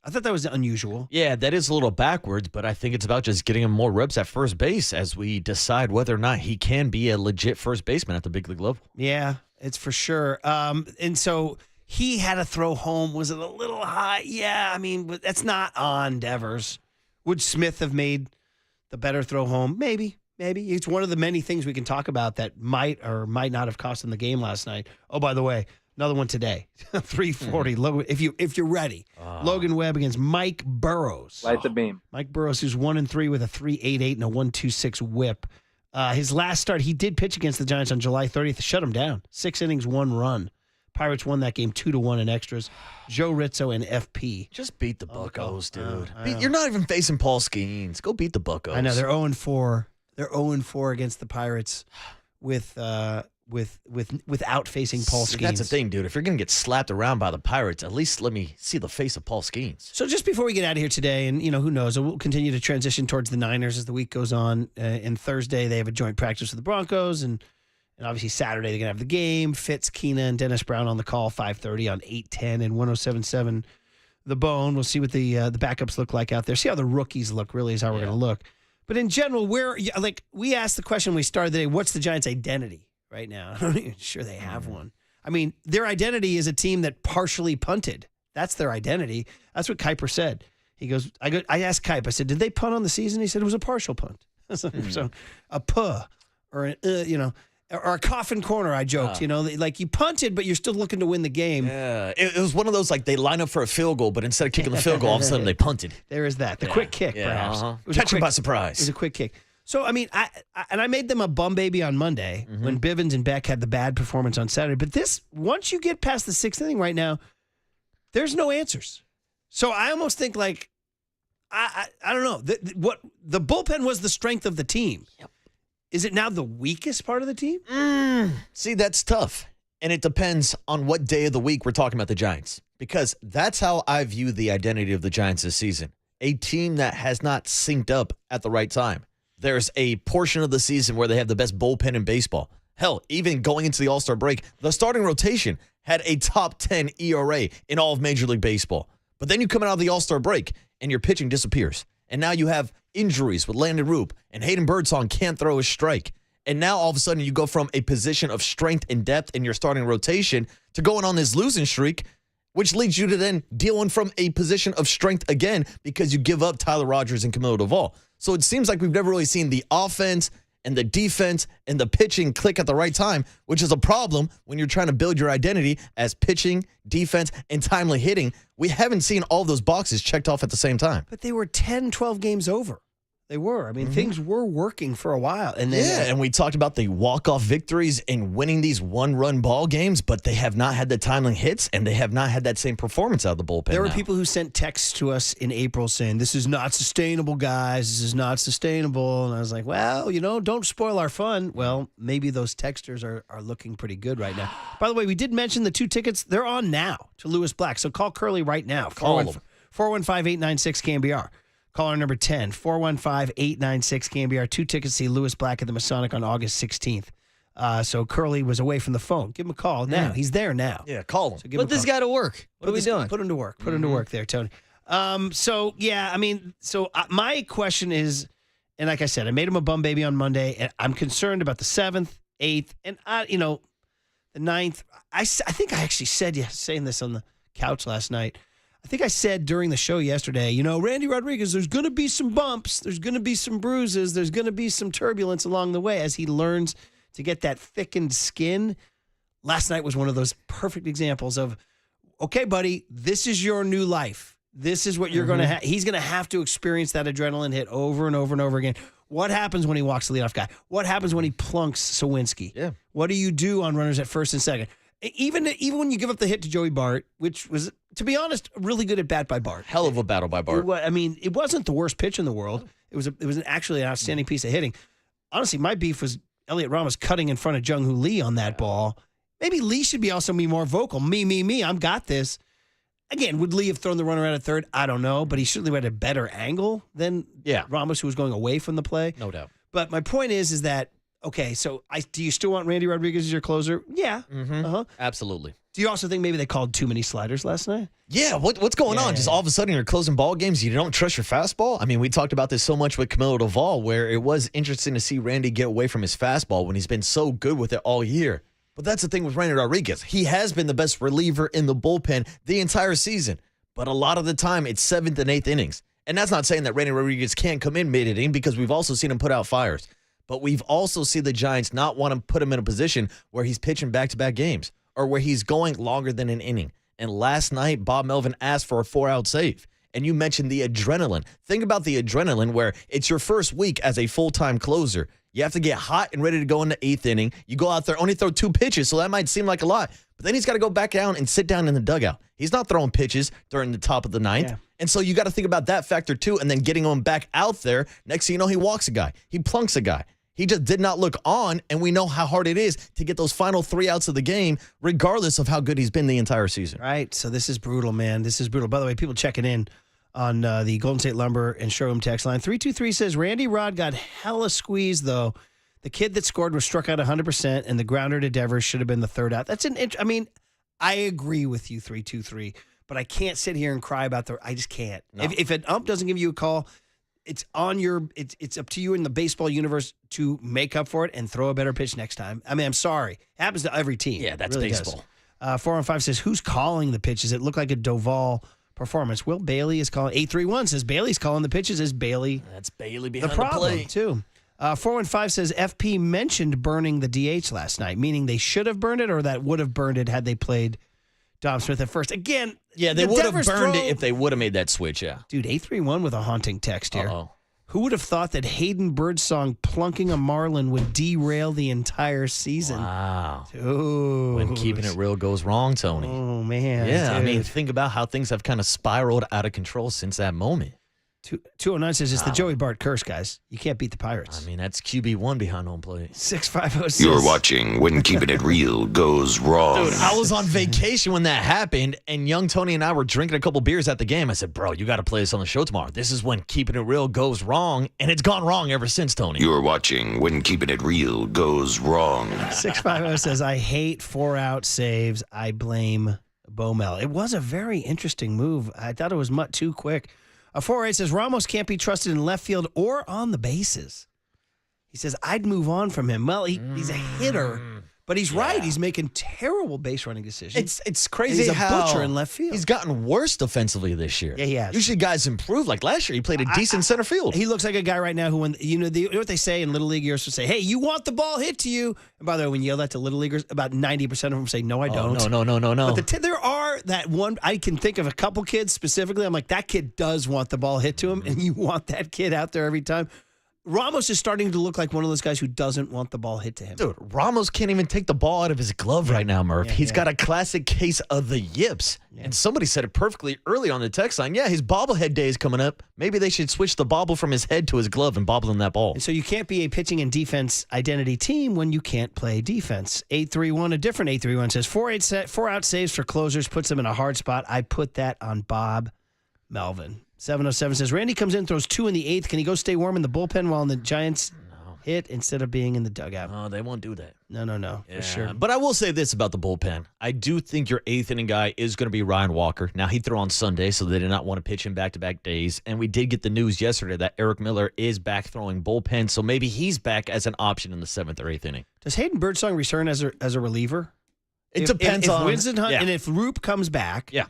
I thought that was unusual. Yeah, that is a little backwards, but I think it's about just getting him more reps at first base as we decide whether or not he can be a legit first baseman at the big league level. Yeah, it's for sure. And so he had to throw home. Was it a little high? Yeah, I mean, that's not on Devers. Would Smith have made the better throw home? Maybe. It's one of the many things we can talk about that might or might not have cost him the game last night. Oh, by the way, another one today, 340. If you're ready, Logan Webb against Mike Burrows. Light the beam. Mike Burrows, who's 1-3 with a 3.88 and a 1.26 WHIP. His last start, he did pitch against the Giants on July 30th. Shut him down. 6 innings, 1 run. Pirates won that game 2-1 in extras. Joe Rizzo and FP. Just beat the Buccos, dude. You're not even facing Paul Skeens. Go beat the Buccos. I know they're 0-4. They're 0-4 against the Pirates without facing Paul Skeens. That's the thing, dude. If you're going to get slapped around by the Pirates, at least let me see the face of Paul Skeens. So just before we get out of here today, and who knows, we'll continue to transition towards the Niners as the week goes on. And Thursday, they have a joint practice with the Broncos, and obviously Saturday they're going to have the game. Fitz, Keena, and Dennis Brown on the call, 5:30 on 810 and 107.7 The Bone. We'll see what the backups look like out there. See how the rookies look, really, is how we're going to look. But in general, we asked the question when we started the day, what's the Giants' identity right now? I'm not even sure they have one. I mean, their identity is a team that partially punted. That's their identity. That's what Kuiper said. He goes, I asked Kuiper, I said, did they punt on the season? He said it was a partial punt. So a puh or or a coffin corner, I joked. Like you punted, but you're still looking to win the game. Yeah, it was one of those, like, they line up for a field goal, but instead of kicking the field goal, all of a sudden they punted. There is that. The quick kick, perhaps. Catch him by surprise. It was a quick kick. So, I mean, I made them a bum baby on Monday when Bivens and Beck had the bad performance on Saturday. But once you get past the 6th inning right now, there's no answers. So I almost think, like, I don't know. What the bullpen was the strength of the team. Yep. Is it now the weakest part of the team? See, that's tough. And it depends on what day of the week we're talking about the Giants. Because that's how I view the identity of the Giants this season. A team that has not synced up at the right time. There's a portion of the season where they have the best bullpen in baseball. Hell, even going into the All-Star break, the starting rotation had a top 10 ERA in all of Major League Baseball. But then you come out of the All-Star break, and your pitching disappears. And now you have injuries with Landon Roop, and Hayden Birdsong can't throw a strike. And now all of a sudden you go from a position of strength and depth in your starting rotation to going on this losing streak, which leads you to then dealing from a position of strength again because you give up Tyler Rogers and Camilo Doval. So it seems like we've never really seen the offense and the defense and the pitching click at the right time, which is a problem when you're trying to build your identity as pitching, defense, and timely hitting. We haven't seen all those boxes checked off at the same time. But they were 10, 12 games over. They were. I mean, things were working for a while. And then, and we talked about the walk-off victories and winning these one-run ball games, but they have not had the timely hits, and they have not had that same performance out of the bullpen. There were people who sent texts to us in April saying, this is not sustainable, guys. This is not sustainable. And I was like, well, don't spoil our fun. Well, maybe those texters are looking pretty good right now. By the way, we did mention the 2 tickets. They're on now to Lewis Black. So call Curly right now. Call him. 415-896-KNBR. Caller number 10, 415-896-KNBR. 2 tickets to see Lewis Black at the Masonic on August 16th. So Curly was away from the phone. Give him a call now. He's there now. Yeah, call him. So Put this guy to work. What are we doing? Put him to work. Put him to work there, Tony. My question is, and like I said, I made him a bum baby on Monday, and I'm concerned about the 7th, 8th, and the 9th. I think I actually said, saying this on the couch last night, I think I said during the show yesterday, Randy Rodriguez, there's going to be some bumps. There's going to be some bruises. There's going to be some turbulence along the way as he learns to get that thickened skin. Last night was one of those perfect examples of, okay, buddy, this is your new life. This is what you're going to have. He's going to have to experience that adrenaline hit over and over and over again. What happens when he walks the leadoff guy? What happens when he plunks Sawinski? Yeah. What do you do on runners at first and second? Even when you give up the hit to Joey Bart, which was, to be honest, a really good at bat by Bart. Hell of a battle by Bart. It wasn't the worst pitch in the world. It was actually an outstanding piece of hitting. Honestly, my beef was Elliot Ramos cutting in front of Jung Hoo Lee on that ball. Maybe Lee should be more vocal. Me, I've got this. Again, would Lee have thrown the runner out at third? I don't know, but he certainly had a better angle than Ramos, who was going away from the play. No doubt. But my point is that, okay, so do you still want Randy Rodriguez as your closer? Yeah. Absolutely. Do you also think maybe they called too many sliders last night? Yeah, what's going on? Just all of a sudden you're closing ball games, you don't trust your fastball? I mean, we talked about this so much with Camilo Doval, where it was interesting to see Randy get away from his fastball when he's been so good with it all year. But that's the thing with Randy Rodriguez. He has been the best reliever in the bullpen the entire season. But a lot of the time, it's 7th and 8th innings. And that's not saying that Randy Rodriguez can't come in mid-inning, because we've also seen him put out fires. But we've also seen the Giants not want to put him in a position where he's pitching back-to-back games or where he's going longer than an inning. And last night, Bob Melvin asked for a 4-out save. And you mentioned the adrenaline. Think about the adrenaline where it's your first week as a full-time closer. You have to get hot and ready to go in the 8th inning. You go out there, only throw 2 pitches, so that might seem like a lot. But then he's got to go back down and sit down in the dugout. He's not throwing pitches during the top of the 9th. Yeah. And so you got to think about that factor too, and then getting him back out there. Next thing you know, he walks a guy. He plunks a guy. He just did not look on, and we know how hard it is to get those final 3 outs of the game, regardless of how good he's been the entire season. Right, so this is brutal, man. This is brutal. By the way, people checking in on the Golden State Lumber and Showroom text line. 323 says, Randy Rod got hella squeezed, though. The kid that scored was struck out 100%, and the grounder to Devers should have been the 3rd out. That's I agree with you, 323, but I can't sit here and cry about I just can't. No. If an ump doesn't give you a call, it's it's up to you in the baseball universe to make up for it and throw a better pitch next time. I mean, I'm sorry. It happens to every team. Yeah, that's really baseball. 415 says, who's calling the pitches? It looked like a Doval performance. Will Bailey is calling. 831 says Bailey's calling the pitches. Is Bailey That's Bailey behind the problem, plate. too. 415 says FP mentioned burning the DH last night, meaning they should have burned it or that would have burned it had they played Dom Smith at first. Again, yeah, they would have burned it if they would have made that switch, yeah. Dude, 831 with a haunting text here. Uh-oh. Who would have thought that Hayden Birdsong plunking a Marlin would derail the entire season? Wow. Dude. When keeping it real goes wrong, Tony. Oh, man. Yeah, dude. I mean, think about how things have kind of spiraled out of control since that moment. 209 says it's the Joey Bart curse, guys. You can't beat the Pirates. I mean, that's QB1 behind home plate. 6506. You're watching When Keeping It Real Goes Wrong. Dude, I was on vacation when that happened, and young Tony and I were drinking a couple beers at the game. I said, bro, you got to play this on the show tomorrow. This is when Keeping It Real goes wrong, and it's gone wrong ever since, Tony. You're watching When Keeping It Real Goes Wrong. 650 says, I hate 4-out saves. I blame Bomel. It was a very interesting move. I thought it was much too quick. A 4-8 says, Ramos can't be trusted in left field or on the bases. He says, I'd move on from him. Well, he's a hitter, but he's right. He's making terrible base running decisions. It's crazy he's how a butcher in left field. He's gotten worse defensively this year. Yeah, he has. Usually guys improve. Like last year, he played a decent center field. He looks like a guy right now who, when you know what they say in Little League, you're supposed to say, hey, you want the ball hit to you. And by the way, when you yell that to Little Leaguers, about 90% of them say, no, I don't. No. But there are that one, I can think of a couple kids specifically. I'm like, that kid does want the ball hit to him, and you want that kid out there every time. Ramos is starting to look like one of those guys who doesn't want the ball hit to him. Dude, Ramos can't even take the ball out of his glove right now, Murph. He's got a classic case of the yips. And somebody said it perfectly early on the text line. Yeah, his bobblehead day is coming up. Maybe they should switch the bobble from his head to his glove and bobble him that ball. And so you can't be a pitching and defense identity team when you can't play defense. 831, a different 831 says, 4-out saves for closers puts them in a hard spot. I put that on Bob Melvin. 707 says, Randy comes in, throws 2 in the 8th. Can he go stay warm in the bullpen while the Giants hit instead of being in the dugout? No, they won't do that. No, for sure. But I will say this about the bullpen. I do think your 8th inning guy is going to be Ryan Walker. Now, he threw on Sunday, so they did not want to pitch him back-to-back days. And we did get the news yesterday that Eric Miller is back throwing bullpen, so maybe he's back as an option in the 7th or 8th inning. Does Hayden Birdsong return as a reliever? It depends on... If Winston Hunt and if Roop comes back... Yeah.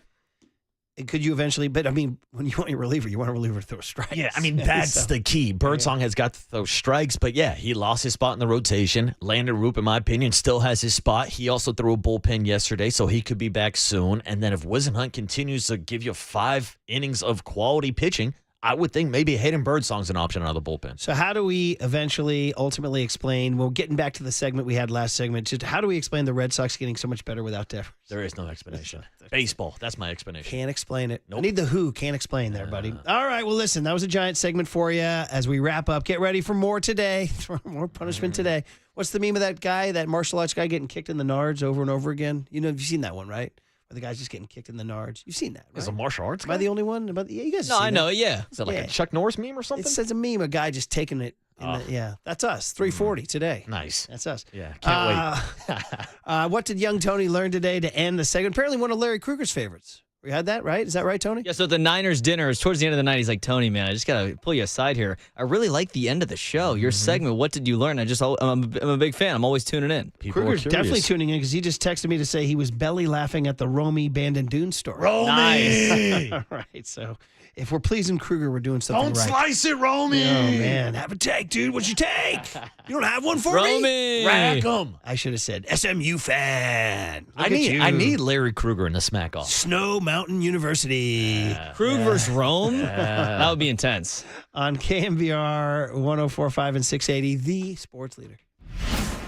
Could you eventually, but I mean, when you want your reliever, you want a reliever to throw strikes. Yeah, I mean, that's the key. Birdsong has got to throw strikes, but yeah, he lost his spot in the rotation. Landon Roop, in my opinion, still has his spot. He also threw a bullpen yesterday, so he could be back soon. And then if Wisenhunt continues to give you 5 innings of quality pitching, I would think maybe Hayden Birdsong's an option out of the bullpen. So how do we ultimately explain, well, getting back to the segment we had last segment, just how do we explain the Red Sox getting so much better without Devers? There is no explanation. Baseball, that's my explanation. Can't explain it. Nope. I need the who, can't explain there, buddy. All right, well, listen, that was a giant segment for you. As we wrap up, get ready for more today, more punishment today. What's the meme of that guy, that martial arts guy getting kicked in the nards over and over again? You know, you've seen that one, right? Where the guy's just getting kicked in the nards. You've seen that, right? It's a martial arts guy? Am I the only one? Yeah, you guys have No, seen I know, that. yeah. Is that like a Chuck Norris meme or something? It says a meme, a guy just taking it. That's us. 340 today. Nice. That's us. Yeah, can't wait. What did young Tony learn today to end the segment? Apparently one of Larry Kruger's favorites. We had that, right? Is that right, Tony? Yeah, so the Niners dinner is towards the end of the night. He's like, Tony, man, I just got to pull you aside here. I really like the end of the show. Your segment, what did you learn? I'm a big fan. I'm always tuning in. Kruger's definitely tuning in because he just texted me to say he was belly laughing at the Romy Bandon Dune story. Romy! Nice. All right, so if we're pleasing Kruger, we're doing something Don't right. slice it, Romy! Oh, man. Have a take, dude. What'd you take? You don't have one for Romy! me? Rack 'em. I should have said SMU fan. Look I at you. need Larry Kruger in the smack off. Snow Mountain University. Krug versus Rome? That would be intense. On KNBR 104.5 and 680, the sports leader.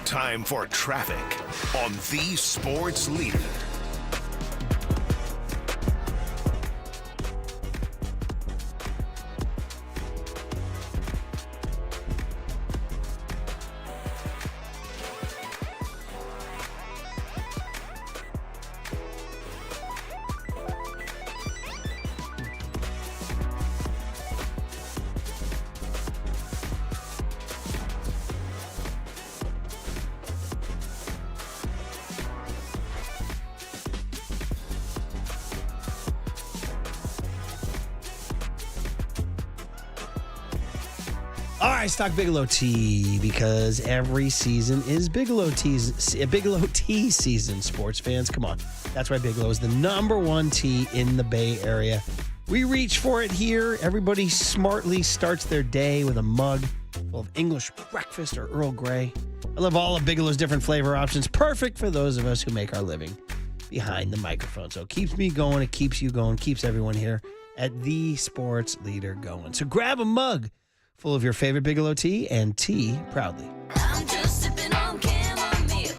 Time for traffic on the Sports Leader. All right, stock Bigelow tea because every season is Bigelow tea season. Sports fans, come on. That's why Bigelow is the #1 tea in the Bay Area. We reach for it here. Everybody smartly starts their day with a mug full of English breakfast or Earl Grey. I love all of Bigelow's different flavor options. Perfect for those of us who make our living behind the microphone. So it keeps me going. It keeps you going. Keeps everyone here at the Sports Leader going. So grab a mug full of your favorite Bigelow tea and tea proudly. I'm just sipping on chamomile.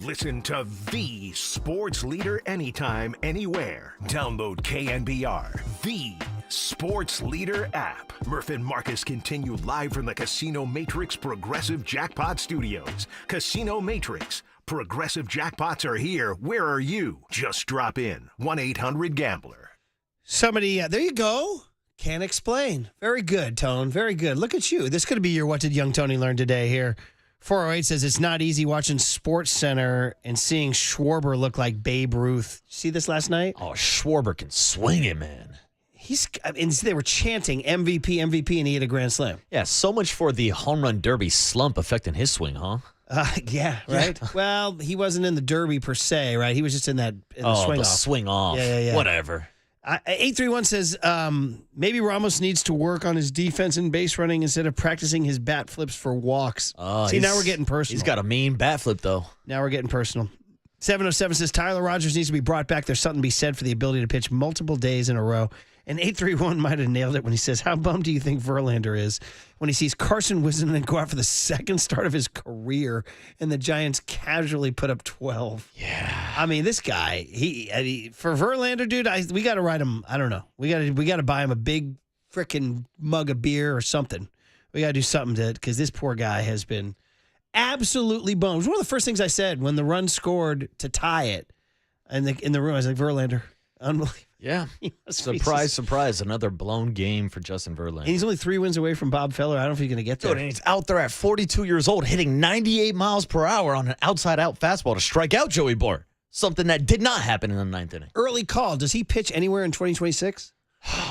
Listen to the sports leader anytime, anywhere. Download KNBR, the sports leader app. Murph and Marcus continue live from the Casino Matrix Progressive Jackpot Studios. Casino Matrix. Progressive jackpots are here. Where are you? Just drop in. 1-800-GAMBLER. Somebody, there you go. Can't explain. Very good, Tone. Very good. Look at you. This could be your What Did Young Tony Learn Today here. 408 says it's not easy watching Sports Center and seeing Schwarber look like Babe Ruth. See this last night? Oh, Schwarber can swing it, man. They were chanting MVP, MVP, and he hit a grand slam. Yeah, so much for the home run derby slump affecting his swing, huh? Yeah, right? Yeah. Well, he wasn't in the derby per se, right? He was just in the swing off. Swing off. Yeah. Whatever. 831 says maybe Ramos needs to work on his defense and base running instead of practicing his bat flips for walks. See, now we're getting personal. He's got a mean bat flip, though. Now we're getting personal. 707 says Tyler Rogers needs to be brought back. There's something to be said for the ability to pitch multiple days in a row And 831 might have nailed it when he says, how bummed do you think Verlander is when he sees Carson Wisdom go out for the second start of his career and the Giants casually put up 12? Yeah. I mean, this guy, for Verlander, dude, we got to write him, I don't know. We got to buy him a big freaking mug of beer or something. We got to do something because this poor guy has been absolutely bummed. It was one of the first things I said when the run scored to tie it in the room. I was like, Verlander, unbelievable. Yeah. Surprise, surprise. Another blown game for Justin Verlander. And he's only 3 wins away from Bob Feller. I don't know if he's going to get there. Dude, and he's out there at 42 years old hitting 98 miles per hour on an outside-out fastball to strike out Joey Bart. Something that did not happen in the ninth inning. Early call. Does he pitch anywhere in 2026?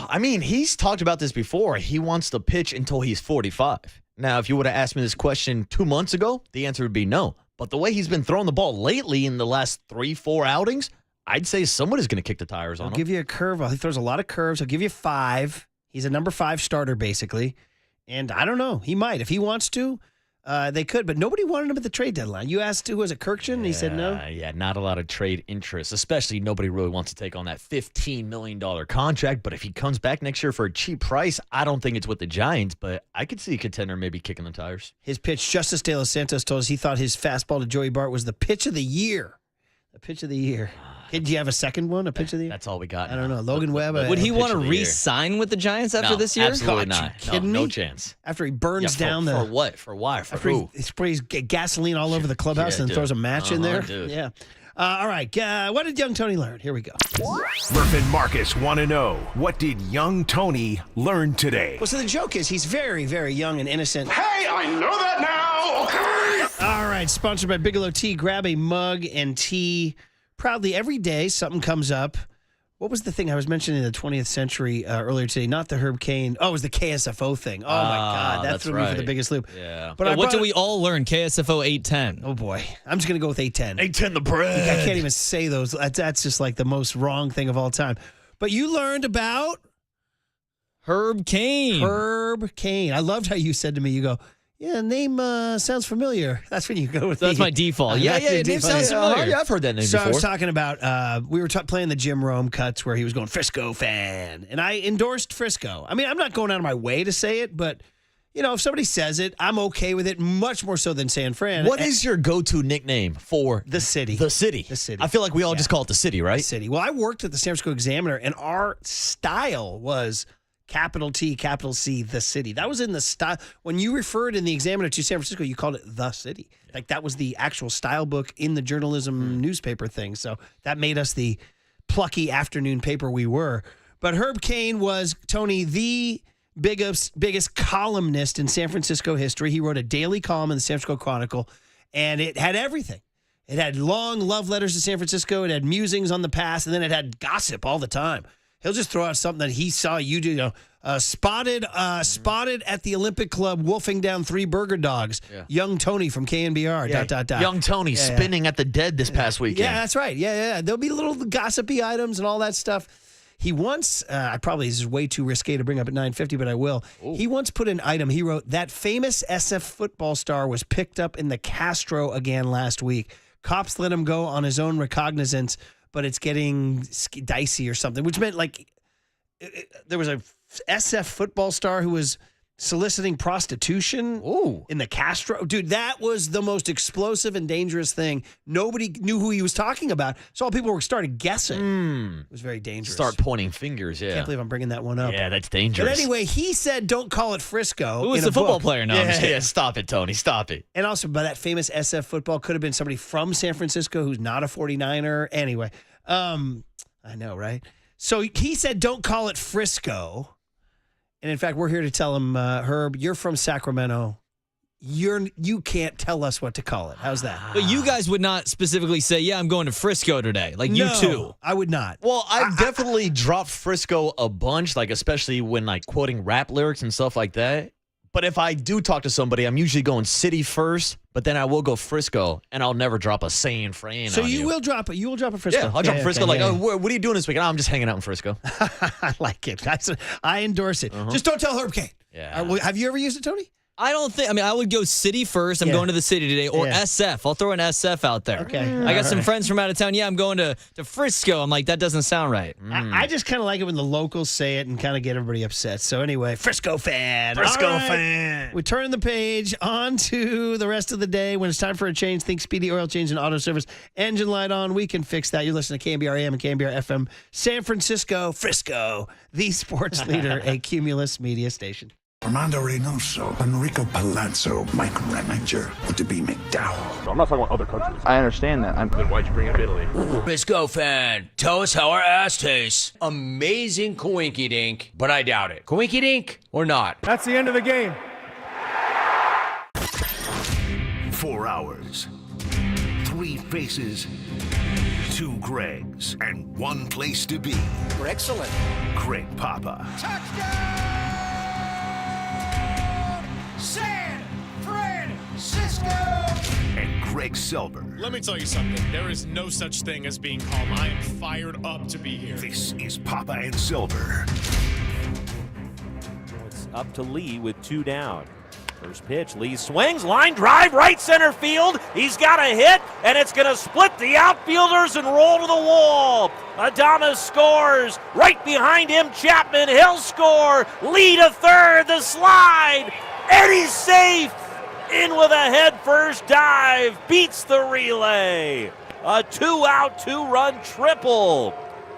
I mean, he's talked about this before. He wants to pitch until he's 45. Now, if you would have asked me this question 2 months ago, the answer would be no. But the way he's been throwing the ball lately in the last 3-4 outings, I'd say somebody's going to kick the tires on him. I'll give you a curveball. He throws a lot of curves. I'll give you 5. He's a number 5 starter, basically. And I don't know. He might. If he wants to, they could. But nobody wanted him at the trade deadline. You asked who was it, Kirkjian? And he said no? Yeah, not a lot of trade interest, especially nobody really wants to take on that $15 million contract. But if he comes back next year for a cheap price, I don't think it's with the Giants. But I could see a contender maybe kicking the tires. His pitch, Justice De Los Santos told us he thought his fastball to Joey Bart was the pitch of the year. The pitch of the year. Did you have a second one, a pitch of the year? That's all we got. I don't know. Logan Webb. Would he want to re-sign with the Giants after this year? Absolutely God, not. you kidding me? No chance. After he burns down the... For what? For why? For after who? he sprays gasoline all over the clubhouse and dude. throws a match in there? Dude. Yeah. All right. What did young Tony learn? Here we go. Murph and Marcus want to know, what did young Tony learn today? Well, so the joke is he's very, very young and innocent. Hey, I know that now, okay? All right. Sponsored by Bigelow Tea. Grab a mug and tea. Proudly every day something comes up. What was the thing I was mentioning in the 20th century earlier today? Not the Herb Cain. Oh, it was the KSFO thing. Oh, my God. That threw me for the biggest loop. Yeah. But what do we all learn? KSFO 810. Oh, boy. I'm just going to go with 810. 810 the bread. I can't even say those. That's just like the most wrong thing of all time. But you learned about Herb Cain. Herb Cain. I loved how you said to me, you go, yeah, name sounds familiar. That's when you go with That's my default. Yeah, name sounds familiar. Yeah, I've heard that name so before. I was talking about, we were playing the Jim Rome cuts where he was going Frisco fan, and I endorsed Frisco. I mean, I'm not going out of my way to say it, but, you know, if somebody says it, I'm okay with it, much more so than San Fran. What is your go-to nickname for the city? The city. The city. I feel like we all just call it the city, right? The city. Well, I worked at the San Francisco Examiner, and our style was capital T, capital C, the city. That was in the style. When you referred in the Examiner to San Francisco, you called it the city. Like that was the actual style book in the journalism newspaper thing. So that made us the plucky afternoon paper we were. But Herb Cain was, Tony, the biggest columnist in San Francisco history. He wrote a daily column in the San Francisco Chronicle, and it had everything. It had long love letters to San Francisco. It had musings on the past, and then it had gossip all the time. He'll just throw out something that he saw you do. You know, spotted at the Olympic Club wolfing down 3 burger dogs. Yeah. Young Tony from KNBR. ... Young Tony spinning at the Dead this past weekend. Yeah, that's right. Yeah. There'll be little gossipy items and all that stuff. He once, this is way too risque to bring up at 9:50, but I will. Ooh. He once put an item. He wrote, that famous SF football star was picked up in the Castro again last week. Cops let him go on his own recognizance, but it's getting dicey or something, which meant like there was a SF football star who was soliciting prostitution in the Castro. Dude, that was the most explosive and dangerous thing. Nobody knew who he was talking about, so all people were started guessing. It was very dangerous. Start pointing fingers, yeah. Can't believe I'm bringing that one up. Yeah, that's dangerous. But anyway, he said, don't call it Frisco. Who was the football player now? Yeah, stop it, Tony. Stop it. And also, by that famous SF football could have been somebody from San Francisco who's not a 49er. Anyway, I know, right? So he said, don't call it Frisco. And in fact, we're here to tell him, Herb, you're from Sacramento. You can't tell us what to call it. How's that? But you guys would not specifically say, yeah, I'm going to Frisco today. Like you two. I would not. Well, I've definitely dropped Frisco a bunch, like especially when like quoting rap lyrics and stuff like that. But if I do talk to somebody, I'm usually going city first, but then I will go Frisco, and I'll never drop a San Fran. So on you will drop it. You will drop a Frisco. Yeah, I'll drop Frisco. Oh, what are you doing this weekend? Oh, I'm just hanging out in Frisco. I like it. I endorse it. Just don't tell Herb Cain. Yeah. Have you ever used it, Tony? I don't think. I mean, I would go city first. I'm going to the city today, or SF. I'll throw an SF out there. Okay. I got some friends from out of town. Yeah, I'm going to Frisco. I'm like, that doesn't sound right. I just kind of like it when the locals say it and kind of get everybody upset. So anyway, Frisco fan. Frisco All right. fan. We turn the page on to the rest of the day. When it's time for a change, think Speedy Oil Change and Auto Service. Engine light on. We can fix that. You're listening to KNBR AM and KNBR FM. San Francisco, Frisco, the sports leader, a Cumulus media station. Armando Reynoso, Enrico Palazzo, Mike Reminger, to be McDowell. I'm not talking about other countries. I understand that. Then why'd you bring up Italy? Frisco fan, tell us how our ass tastes. Amazing coinky dink, but I doubt it. Coinky dink or not? That's the end of the game. 4 hours, 3 faces, 2 Gregs, and 1 place to be. Excellent. Greg Papa San Francisco. and Greg Silver. Let me tell you something. There is no such thing as being calm. I am fired up to be here. This is Papa and Silver. It's up to Lee with 2 down. First pitch, Lee swings, line drive, right center field. He's got a hit, and it's going to split the outfielders and roll to the wall. Adames scores. Right behind him, Chapman. He'll score. Lee to third, the slide. Eddie's safe. In with a head-first dive. Beats the relay. A 2-out, 2-run triple.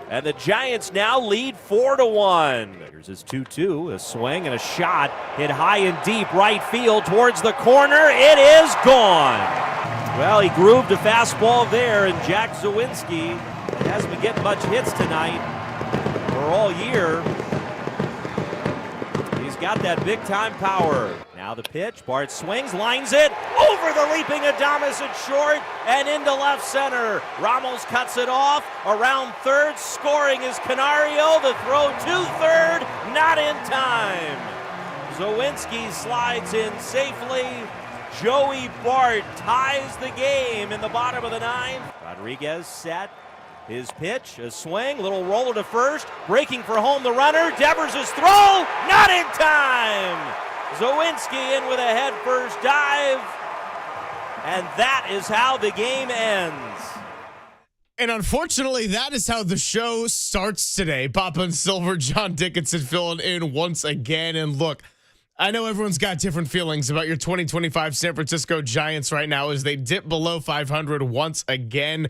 And the Giants now lead 4-1. Here's his 2-2, a swing and a shot. Hit high and deep right field towards the corner. It is gone. Well, he grooved a fastball there, and Jack Zawinski hasn't been getting much hits tonight or all year. He's got that big-time power. Now the pitch, Bart swings, lines it, over the leaping Adames at short, and into left center. Ramos cuts it off, around third, scoring is Canario, the throw to third, not in time. Zawinski slides in safely. Joey Bart ties the game in the bottom of the 9th. Rodriguez set. His pitch, a swing, little roller to first, breaking for home the runner. Devers' throw, not in time. Zawinski in with a head-first dive, and that is how the game ends. And unfortunately, that is how the show starts today. Papa and Silver, John Dickinson filling in once again. And look, I know everyone's got different feelings about your 2025 San Francisco Giants right now as they dip below 500 once again.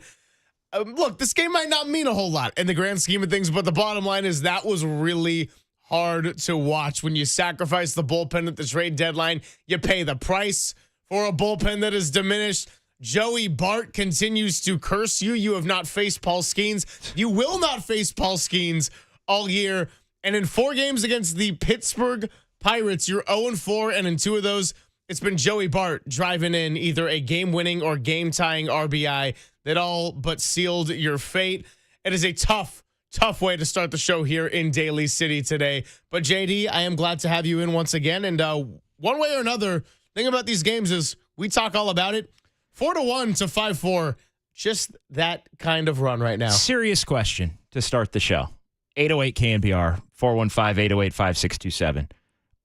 Look, this game might not mean a whole lot in the grand scheme of things, but the bottom line is that was really hard to watch. When you sacrifice the bullpen at the trade deadline, you pay the price for a bullpen that is diminished. Joey Bart continues to curse you. You have not faced Paul Skeens. You will not face Paul Skeens all year. And in 4 games against the Pittsburgh Pirates, you're 0-4, and in 2 of those, it's been Joey Bart driving in either a game-winning or game-tying RBI that all but sealed your fate. It is a tough way to start the show here in Daly City today. But JD, I am glad to have you in once again. And one way or another, thing about these games is we talk all about it. 4-1 to 5-4, just that kind of run right now. Serious question to start the show. 808 KNBR, 415-808-5627.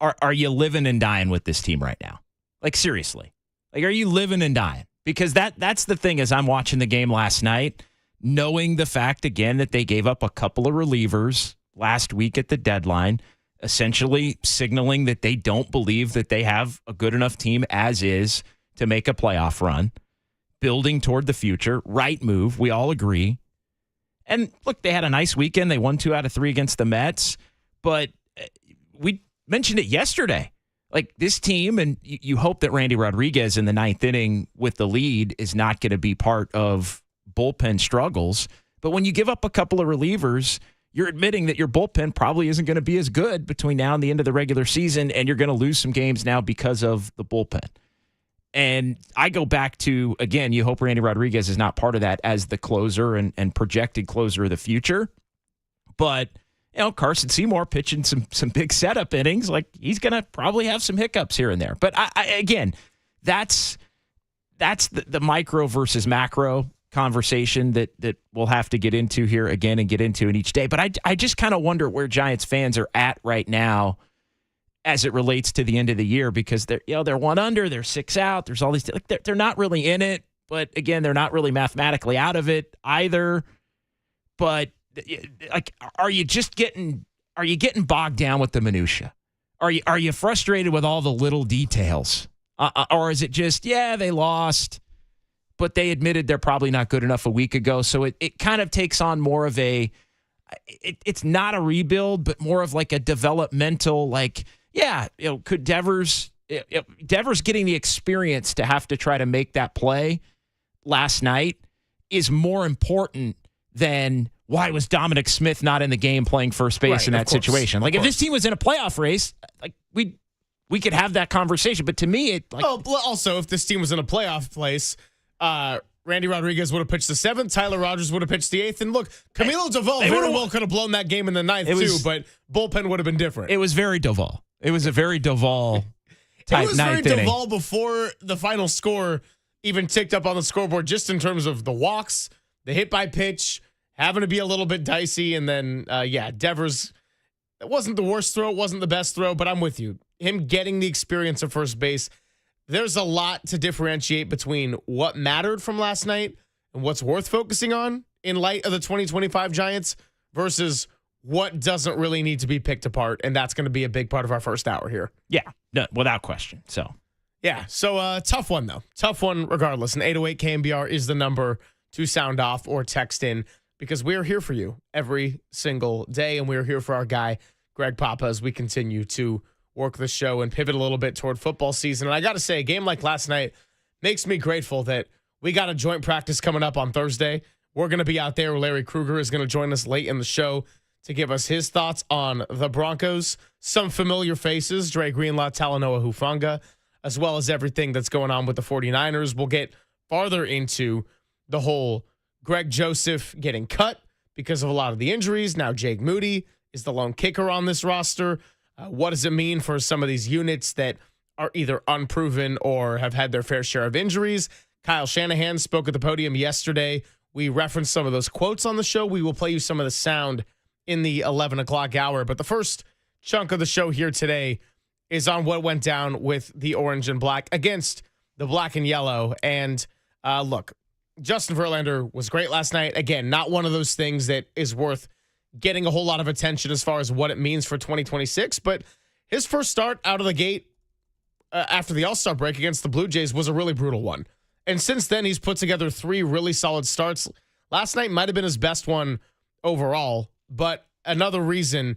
Are you living and dying with this team right now? Like, seriously. Like, are you living and dying? Because that's the thing as I'm watching the game last night, knowing the fact, again, that they gave up a couple of relievers last week at the deadline, essentially signaling that they don't believe that they have a good enough team as is to make a playoff run, building toward the future. Right move. We all agree. And look, they had a nice weekend. They won 2 out of 3 against the Mets. But we mentioned it yesterday. Like, this team, and you hope that Randy Rodriguez in the 9th inning with the lead is not going to be part of bullpen struggles. But when you give up a couple of relievers, you're admitting that your bullpen probably isn't going to be as good between now and the end of the regular season, and you're going to lose some games now because of the bullpen. And I go back to, again, you hope Randy Rodriguez is not part of that as the closer and projected closer of the future. But, you know, Carson Seymour pitching some big setup innings, like, he's going to probably have some hiccups here and there. But, again, that's the micro versus macro conversation that we'll have to get into here again and get into in each day. But I just kind of wonder where Giants fans are at right now as it relates to the end of the year because they're 1 under, they're 6 out. There's all these they're not really in it, but again, they're not really mathematically out of it either. But like, are you getting bogged down with the minutia? Are you frustrated with all the little details, or is it just they lost, but they admitted they're probably not good enough a week ago? So it kind of takes on more of a. It's not a rebuild, but more of like a developmental, could Devers getting the experience to have to try to make that play last night is more important than why was Dominic Smith not in the game playing first base in that situation. Like if this team was in a playoff race, like we could have that conversation. But to me, also if this team was in a playoff place, Randy Rodriguez would have pitched the 7th. Tyler Rogers would have pitched the 8th. And look, Camilo Doval very well could have blown that game in the 9th too, but bullpen would have been different. It was very Doval. It was a very Doval type It was ninth very inning. Doval before the final score even ticked up on the scoreboard, just in terms of the walks, the hit by pitch, having to be a little bit dicey. And then, Devers, it wasn't the worst throw. It wasn't the best throw, but I'm with you. Him getting the experience of first base, there's a lot to differentiate between what mattered from last night and what's worth focusing on in light of the 2025 Giants versus what doesn't really need to be picked apart. And that's going to be a big part of our first hour here. Yeah, no, without question. So tough one, though. Tough one regardless. And 808 KNBR is the number to sound off or text in because we're here for you every single day. And we're here for our guy, Greg Papa, as we continue to work the show and pivot a little bit toward football season. And I got to say, a game like last night makes me grateful that we got a joint practice coming up on Thursday. We're going to be out there. Larry Krueger is going to join us late in the show to give us his thoughts on the Broncos. Some familiar faces, Dre Greenlaw, Talanoa Hufanga, as well as everything that's going on with the 49ers. We'll get farther into the whole Greg Joseph getting cut because of a lot of the injuries. Now Jake Moody is the lone kicker on this roster. What does it mean for some of these units that are either unproven or have had their fair share of injuries? Kyle Shanahan spoke at the podium yesterday. We referenced some of those quotes on the show. We will play you some of the sound in the 11 o'clock hour. But the first chunk of the show here today is on what went down with the orange and black against the black and yellow. And look, Justin Verlander was great last night. Again, not one of those things that is worth getting a whole lot of attention as far as what it means for 2026. But his first start out of the gate after the All-Star break against the Blue Jays was a really brutal one. And since then, he's put together 3 really solid starts. Last night might have been his best one overall, but another reason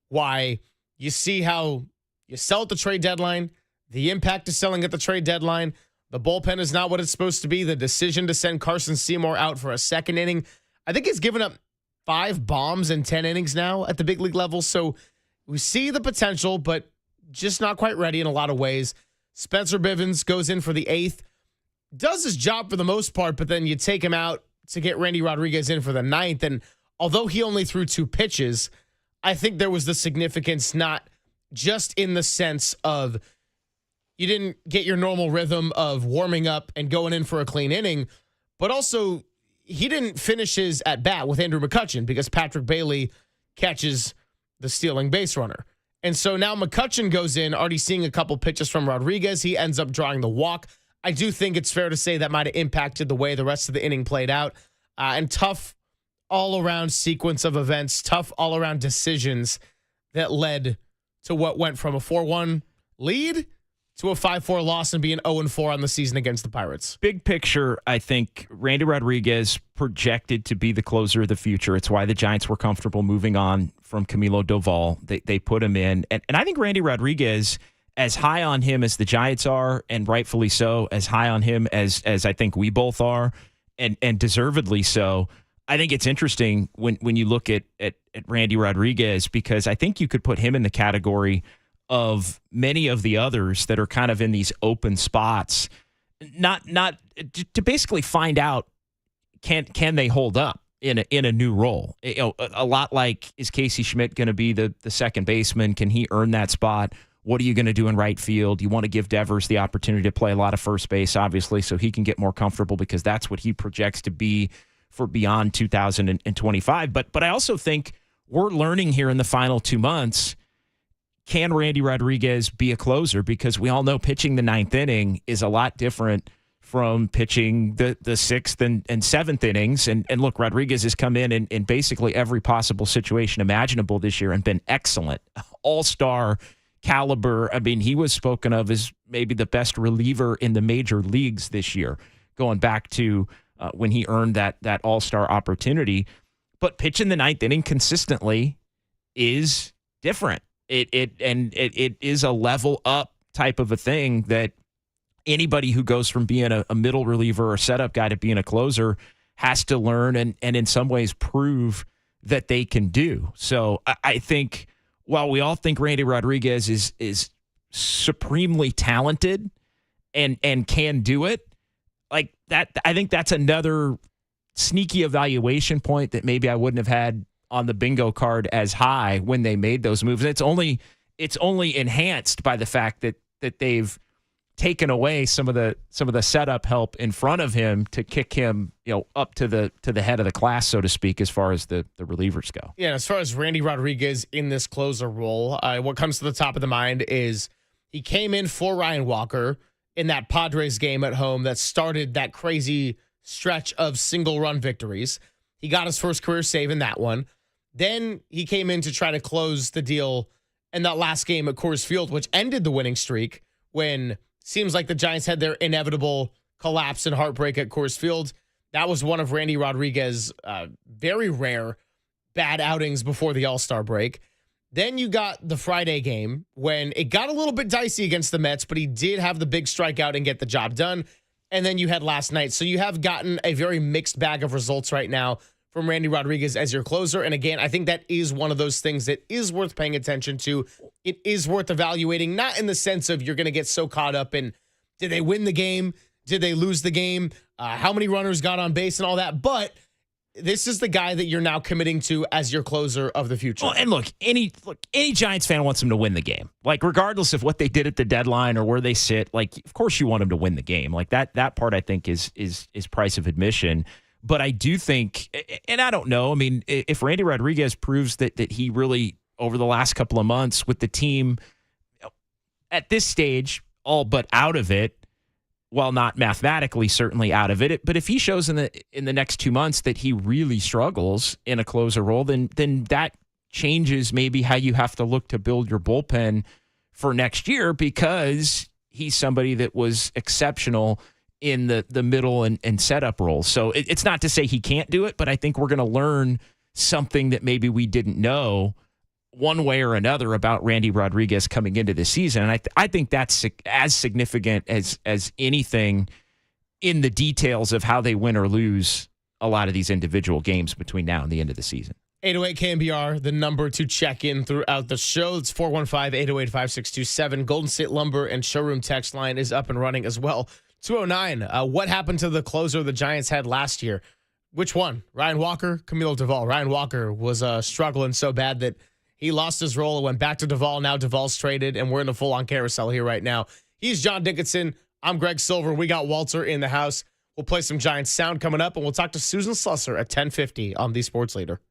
why you see how you sell at the trade deadline, the impact of selling at the trade deadline, the bullpen is not what it's supposed to be, the decision to send Carson Seymour out for a second inning. I think he's given up 5 bombs in 10 innings now at the big league level. So we see the potential, but just not quite ready in a lot of ways. Spencer Bivens goes in for the 8th, does his job for the most part, but then you take him out to get Randy Rodriguez in for the 9th. And although he only threw 2 pitches, I think there was the significance not just in the sense of you didn't get your normal rhythm of warming up and going in for a clean inning, but also he didn't finish his at-bat with Andrew McCutchen because Patrick Bailey catches the stealing base runner. And so now McCutchen goes in, already seeing a couple pitches from Rodriguez. He ends up drawing the walk. I do think it's fair to say that might have impacted the way the rest of the inning played out. And tough all-around sequence of events, tough all-around decisions that led to what went from a 4-1 lead to a 5-4 loss and being 0-4 on the season against the Pirates. Big picture, I think Randy Rodriguez projected to be the closer of the future. It's why the Giants were comfortable moving on from Camilo Doval. They put him in. And I think Randy Rodriguez, as high on him as the Giants are, and rightfully so, as high on him as I think we both are, and deservedly so, I think it's interesting when you look at Randy Rodriguez, because I think you could put him in the category of many of the others that are kind of in these open spots, not to basically find out can they hold up in a new role. A lot like, is Casey Schmidt going to be the second baseman? Can he earn that spot? What are you going to do in right field? You want to give Devers the opportunity to play a lot of first base, obviously, so he can get more comfortable, because that's what he projects to be for beyond 2025. But I also think we're learning here in the final 2 months, can Randy Rodriguez be a closer? Because we all know pitching the ninth inning is a lot different from pitching the sixth and seventh innings. And look, Rodriguez has come in basically every possible situation imaginable this year and been excellent. All-star caliber. I mean, he was spoken of as maybe the best reliever in the major leagues this year, going back to when he earned that all-star opportunity. But pitching the ninth inning consistently is different. It is a level up type of a thing that anybody who goes from being a middle reliever or setup guy to being a closer has to learn and in some ways prove that they can do. So I think while we all think Randy Rodriguez is supremely talented and can do it, like that, I think that's another sneaky evaluation point that maybe I wouldn't have had on the bingo card as high when they made those moves. And it's only enhanced by the fact that they've taken away some of the setup help in front of him to kick him, up to the head of the class, so to speak, as far as the relievers go. Yeah, as far as Randy Rodriguez in this closer role, what comes to the top of the mind is he came in for Ryan Walker in that Padres game at home that started that crazy stretch of single run victories. He got his first career save in that one. Then he came in to try to close the deal in that last game at Coors Field, which ended the winning streak when seems like the Giants had their inevitable collapse and heartbreak at Coors Field. That was one of Randy Rodriguez's very rare bad outings before the All-Star break. Then you got the Friday game when it got a little bit dicey against the Mets, but he did have the big strikeout and get the job done. And then you had last night. So you have gotten a very mixed bag of results right now from Randy Rodriguez as your closer. And again, I think that is one of those things that is worth paying attention to. It is worth evaluating, not in the sense of you're going to get so caught up in, did they win the game? Did they lose the game? How many runners got on base and all that? But this is the guy that you're now committing to as your closer of the future. Well, and look, any Giants fan wants him to win the game. Like, regardless of what they did at the deadline or where they sit, like, of course you want him to win the game. Like, that part I think is price of admission. But I do think, and I don't know, I mean, if Randy Rodriguez proves that he really, over the last couple of months with the team, at this stage, all but out of it, well, not mathematically certainly out of it, but if he shows in the next 2 months that he really struggles in a closer role, then that changes maybe how you have to look to build your bullpen for next year, because he's somebody that was exceptional in the middle and setup roles. So it's not to say he can't do it, but I think we're going to learn something that maybe we didn't know one way or another about Randy Rodriguez coming into the season. And I think that's as significant as anything in the details of how they win or lose a lot of these individual games between now and the end of the season. 808 KNBR, the number to check in throughout the show. It's 415-808-5627. Golden State Lumber and Showroom text line is up and running as well. 209, what happened to the closer the Giants had last year? Which one? Ryan Walker, Camilo Duvall. Ryan Walker was struggling so bad that he lost his role and went back to Duvall. Now Duvall's traded, and we're in a full-on carousel here right now. He's John Dickinson. I'm Greg Silver. We got Walter in the house. We'll play some Giants sound coming up, and we'll talk to Susan Slusser at 10:50 on The Sports Leader.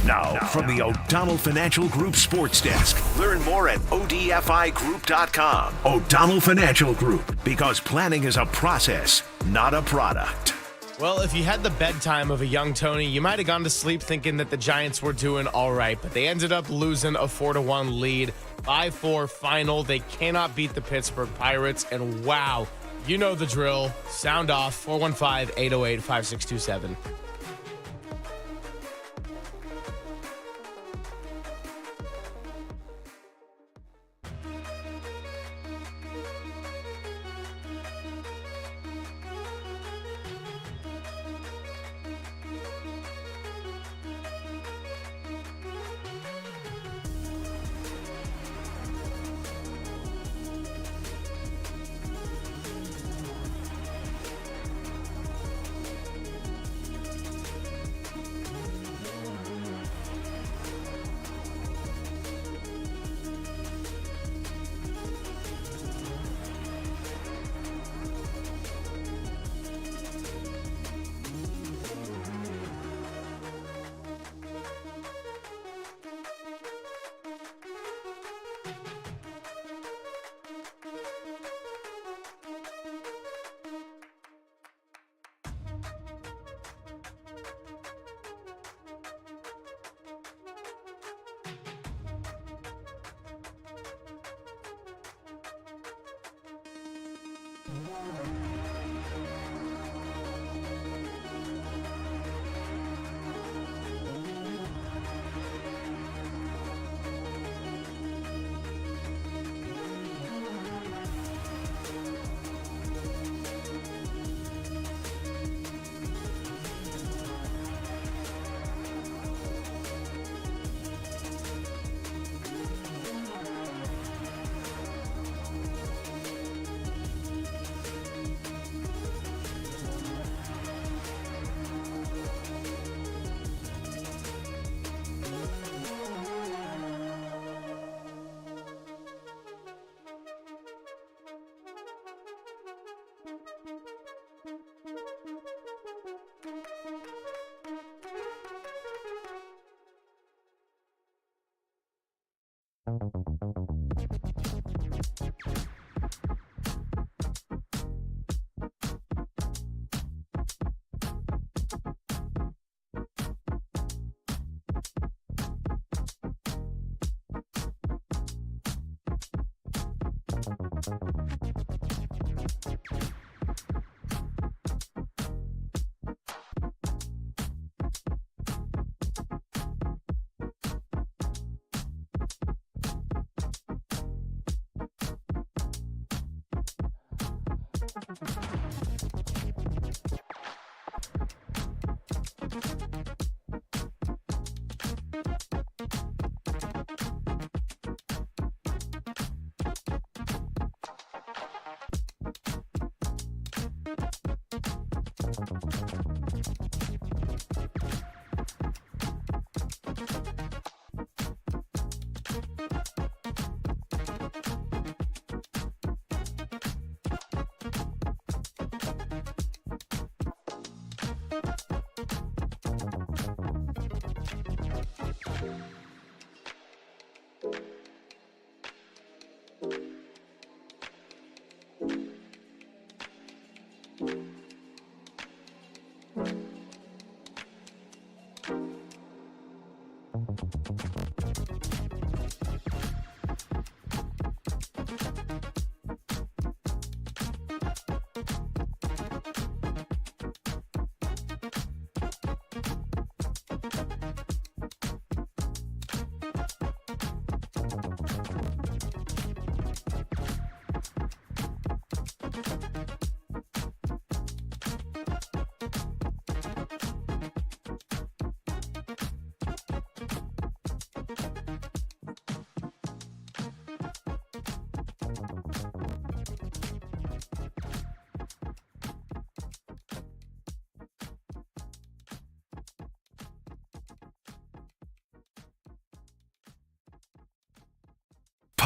Now, from the O'Donnell Financial Group Sports Desk. Learn more at odfigroup.com. O'Donnell Financial Group, because planning is a process, not a product. Well, if you had the bedtime of a young Tony, you might have gone to sleep thinking that the Giants were doing all right, but they ended up losing a 4-1 lead. 5-4 final. They cannot beat the Pittsburgh Pirates, and wow, you know the drill. Sound off. 415-808-5627.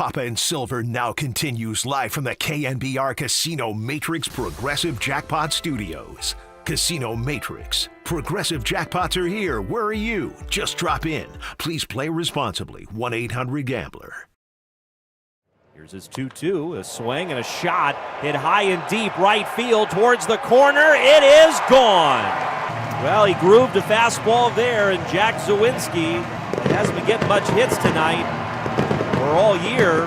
Papa and Silver now continues live from the KNBR Casino Matrix Progressive Jackpot Studios. Casino Matrix. Progressive jackpots are here. Where are you? Just drop in. Please play responsibly. 1-800-GAMBLER. Here's his 2-2, a swing and a shot. Hit high and deep right field towards the corner. It is gone. Well, he grooved a fastball there, and Jack Zawinski hasn't been getting much hits tonight. For all year,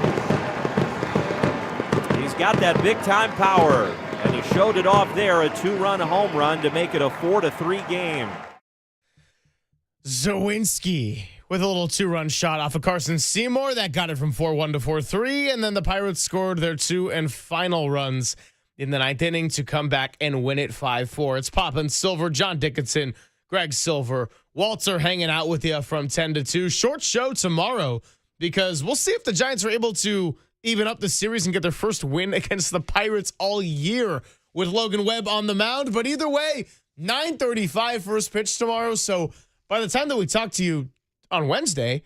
he's got that big-time power, and he showed it off there, a 2-run home run to make it a 4-3 game. Zawinski with a little 2-run shot off of Carson Seymour. That got it from 4-1 to 4-3, and then the Pirates scored their 2 and final runs in the 9th inning to come back and win it 5-4. It's Papa and Silver, John Dickinson, Greg Silver, Walter hanging out with you from 10 to 2. Short show tomorrow, because we'll see if the Giants are able to even up the series and get their first win against the Pirates all year with Logan Webb on the mound. But either way, 9:35 first pitch tomorrow. So by the time that we talk to you on Wednesday,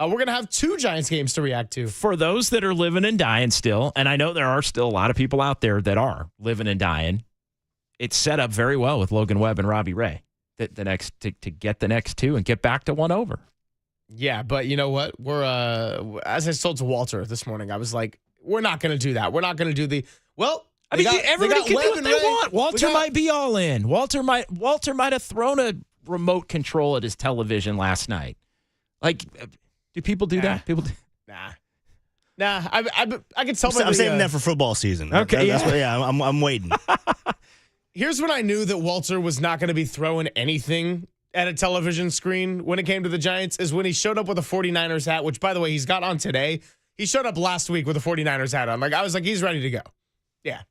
we're going to have 2 Giants games to react to. For those that are living and dying still, and I know there are still a lot of people out there that are living and dying, it's set up very well with Logan Webb and Robbie Ray the next to get the next 2 and get back to 1 over. Yeah, but you know what? We're as I told to Walter this morning, I was like, we're not going to do that. We're not going to do the I mean, everybody can do what they want. Walter might be all in. Walter might have thrown a remote control at his television last night. Like, do people do that? People do. Nah. Nah, I can tell by I'm saving that for football season. Okay, That's what, I'm waiting. Here's when I knew that Walter was not going to be throwing anything at a television screen when it came to the Giants is when he showed up with a 49ers hat, which, by the way, he's got on today. He showed up last week with a 49ers hat on. I was like, he's ready to go. Yeah.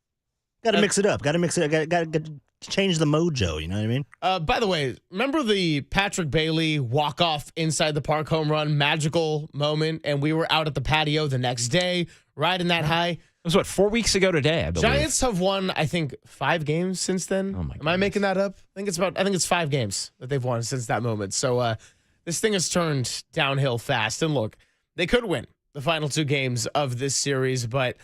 Got to mix it up. Got to change the mojo. You know what I mean? By the way, remember the Patrick Bailey walk-off inside the park home run magical moment, and we were out at the patio the next day riding that high? It was, 4 weeks ago today, I believe. Giants have won, I think, 5 games since then. Oh, my Am I making that up? I think it's 5 games that they've won since that moment. So this thing has turned downhill fast. And look, they could win the final 2 games of this series, but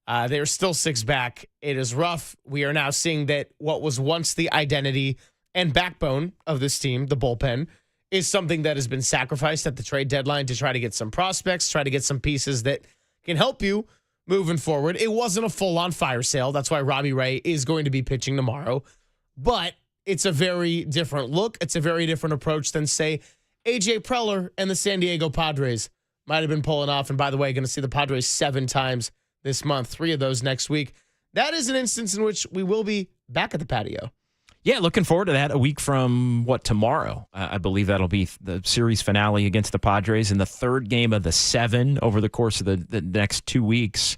they are still 6 back. It is rough. We are now seeing that what was once the identity and backbone of this team, the bullpen, is something that has been sacrificed at the trade deadline to try to get some prospects, try to get some pieces that can help you moving forward. It wasn't a full-on fire sale. That's why Robbie Ray is going to be pitching tomorrow. But it's a very different look. It's a very different approach than, say, A.J. Preller and the San Diego Padres might have been pulling off. And by the way, going to see the Padres 7 times this month, 3 of those next week. That is an instance in which we will be back at the patio. Yeah, looking forward to that a week from tomorrow. I believe that'll be the series finale against the Padres and the 3rd game of the 7 over the course of the next 2 weeks,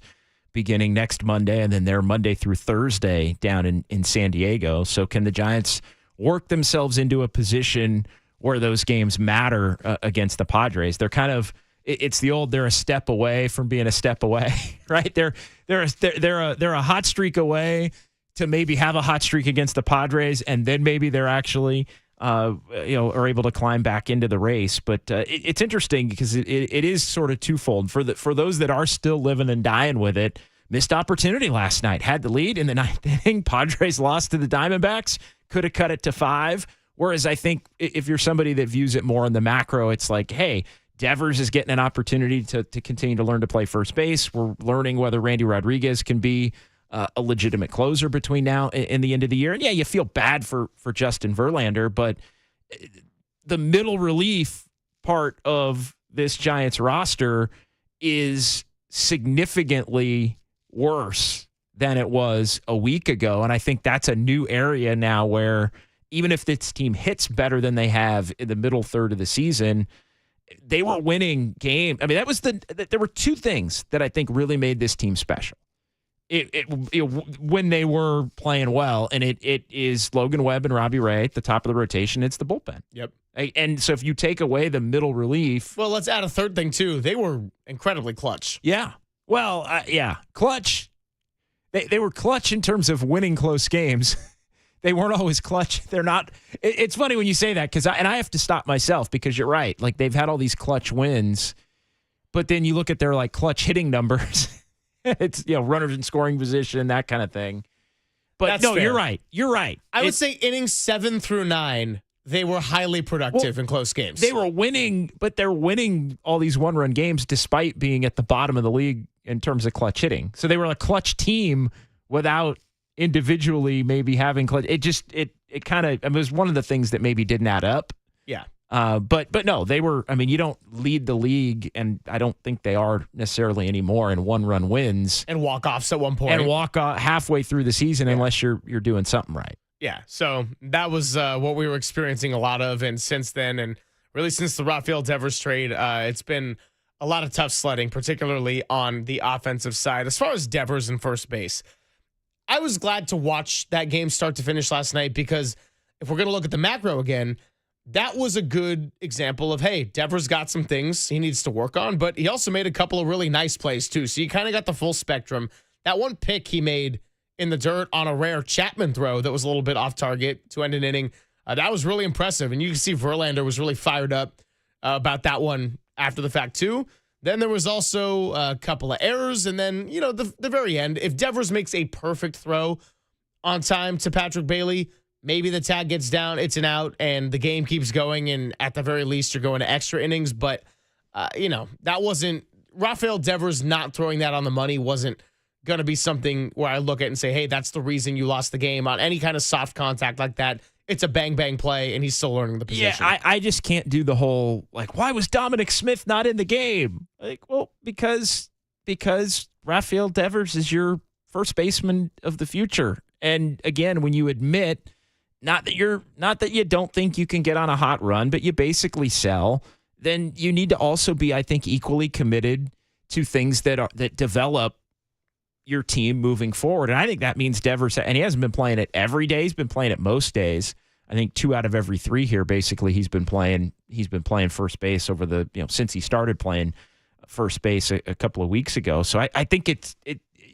beginning next Monday and then they're Monday through Thursday down in San Diego. So can the Giants work themselves into a position where those games matter against the Padres? They're kind of it's the old they're a step away from being a step away, right? They're a hot streak away to maybe have a hot streak against the Padres, and then maybe they're actually are able to climb back into the race. But it's interesting because it is sort of twofold for those that are still living and dying with it. Missed opportunity last night, had the lead in the 9th inning. Padres lost to the Diamondbacks, could have cut it to 5. Whereas I think if you're somebody that views it more in the macro, it's like, hey, Devers is getting an opportunity to continue to learn to play first base. We're learning whether Randy Rodriguez can be a legitimate closer between now and the end of the year. And yeah, you feel bad for Justin Verlander, but the middle relief part of this Giants roster is significantly worse than it was a week ago. And I think that's a new area now where even if this team hits better than they have in the middle third of the season, they were winning games. I mean, there were 2 things that I think really made this team special. When they were playing well, and it is Logan Webb and Robbie Ray at the top of the rotation. It's the bullpen. Yep. And so if you take away the middle relief, well, let's add a third thing too. They were incredibly clutch. Yeah. Well, clutch. They were clutch in terms of winning close games. They weren't always clutch. They're not. It's funny when you say that because I have to stop myself because you're right. Like they've had all these clutch wins, but then you look at their clutch hitting numbers. It's runners in scoring position, that kind of thing. But that's no, fair. You're right. You're right. I would say innings 7 through 9, they were highly productive in close games. They were winning, but they're winning all these 1-run games despite being at the bottom of the league in terms of clutch hitting. So they were a clutch team without individually maybe having clutch. It kind of it was one of the things that maybe didn't add up. Yeah. But no, they were. I mean, you don't lead the league, and I don't think they are necessarily anymore in 1-run wins and walk-offs at one point, and walk off halfway through the season unless you're doing something right. Yeah. So that was what we were experiencing a lot of, and since then, and really since the Rafael Devers trade, it's been a lot of tough sledding, particularly on the offensive side. As far as Devers and first base, I was glad to watch that game start to finish last night because if we're going to look at the macro again, that was a good example of, hey, Devers got some things he needs to work on, but he also made a couple of really nice plays too. So you kind of got the full spectrum. That one pick he made in the dirt on a rare Chapman throw that was a little bit off target to end an inning, that was really impressive. And you can see Verlander was really fired up about that one after the fact too. Then there was also a couple of errors. And then, the very end, if Devers makes a perfect throw on time to Patrick Bailey, maybe the tag gets down, it's an out, and the game keeps going, and at the very least, you're going to extra innings. But, that wasn't – Rafael Devers not throwing that on the money wasn't going to be something where I look at and say, hey, that's the reason you lost the game on any kind of soft contact like that. It's a bang-bang play, and he's still learning the position. Yeah, I just can't do the whole, why was Dominic Smith not in the game? Because because Rafael Devers is your first baseman of the future. And again, when you admit not that you don't think you can get on a hot run, but you basically sell, then you need to also be, I think, equally committed to things that develop your team moving forward. And I think that means Devers, and he hasn't been playing it every day. He's been playing it most days. I think 2 out of every 3 here, basically, he's been playing first base over the, since he started playing first base a couple of weeks ago. So I think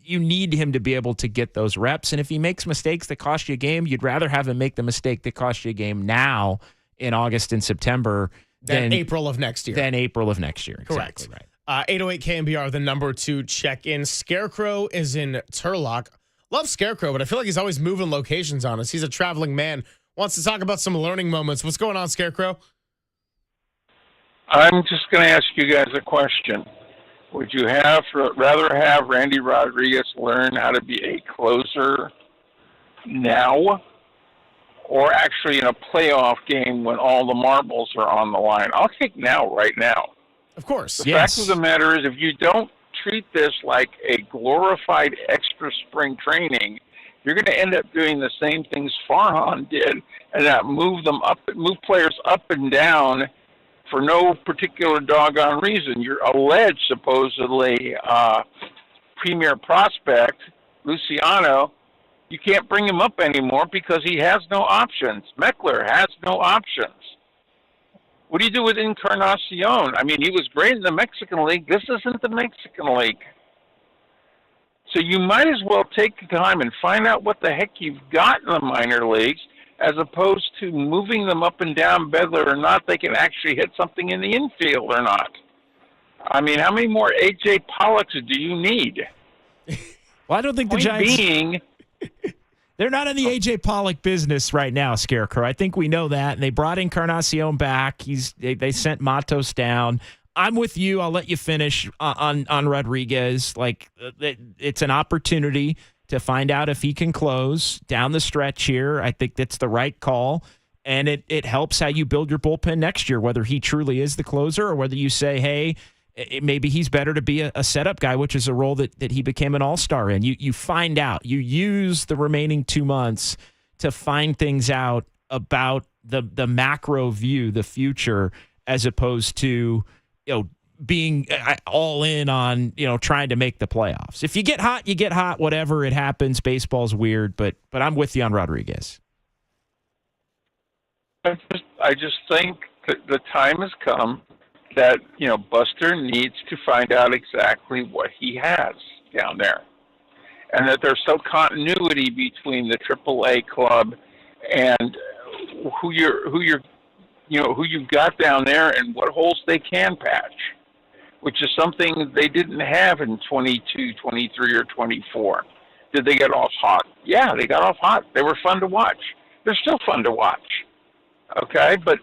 you need him to be able to get those reps. And if he makes mistakes that cost you a game, you'd rather have him make the mistake that cost you a game now in August and September than April of next year. Correct. Exactly right. 808 KNBR, the number to check in. Scarecrow is in Turlock. Love Scarecrow, but I feel like he's always moving locations on us. He's a traveling man. Wants to talk about some learning moments. What's going on, Scarecrow? I'm just going to ask you guys a question. Would you rather have Randy Rodriguez learn how to be a closer now, or actually in a playoff game when all the marbles are on the line? I'll take now, right now. Of course. The fact of the matter is, if you don't treat this like a glorified extra spring training, you're going to end up doing the same things Farhan did, and that move players up and down for no particular doggone reason. Your alleged, supposedly, premier prospect, Luciano, you can't bring him up anymore because he has no options. Meckler has no options. What do you do with Encarnacion? I mean, he was great in the Mexican League. This isn't the Mexican League. So you might as well take the time and find out what the heck you've got in the minor leagues, as opposed to moving them up and down whether or not they can actually hit something in the infield or not. I mean, how many more A.J. Pollocks do you need? Well, I don't think the Giants... They're not in the A.J. Pollock business right now, Scarecrow. I think we know that. And they brought Encarnacion back. They sent Matos down. I'm with you. I'll let you finish on Rodriguez. Like, it's an opportunity to find out if he can close down the stretch here. I think that's the right call. And it helps how you build your bullpen next year, whether he truly is the closer or whether you say, hey, maybe he's better to be a setup guy, which is a role that he became an all-star in. You find out. You use the remaining 2 months to find things out about the macro view, the future, as opposed to being all in on trying to make the playoffs. If you get hot, you get hot. Whatever, it happens. Baseball's weird, but I'm with you on Rodriguez. I just think that the time has come that, Buster needs to find out exactly what he has down there. And that there's some continuity between the AAA club and who you've got down there and what holes they can patch, which is something they didn't have in 22, 23, or 24. Did they get off hot? Yeah, they got off hot. They were fun to watch. They're still fun to watch. Okay, but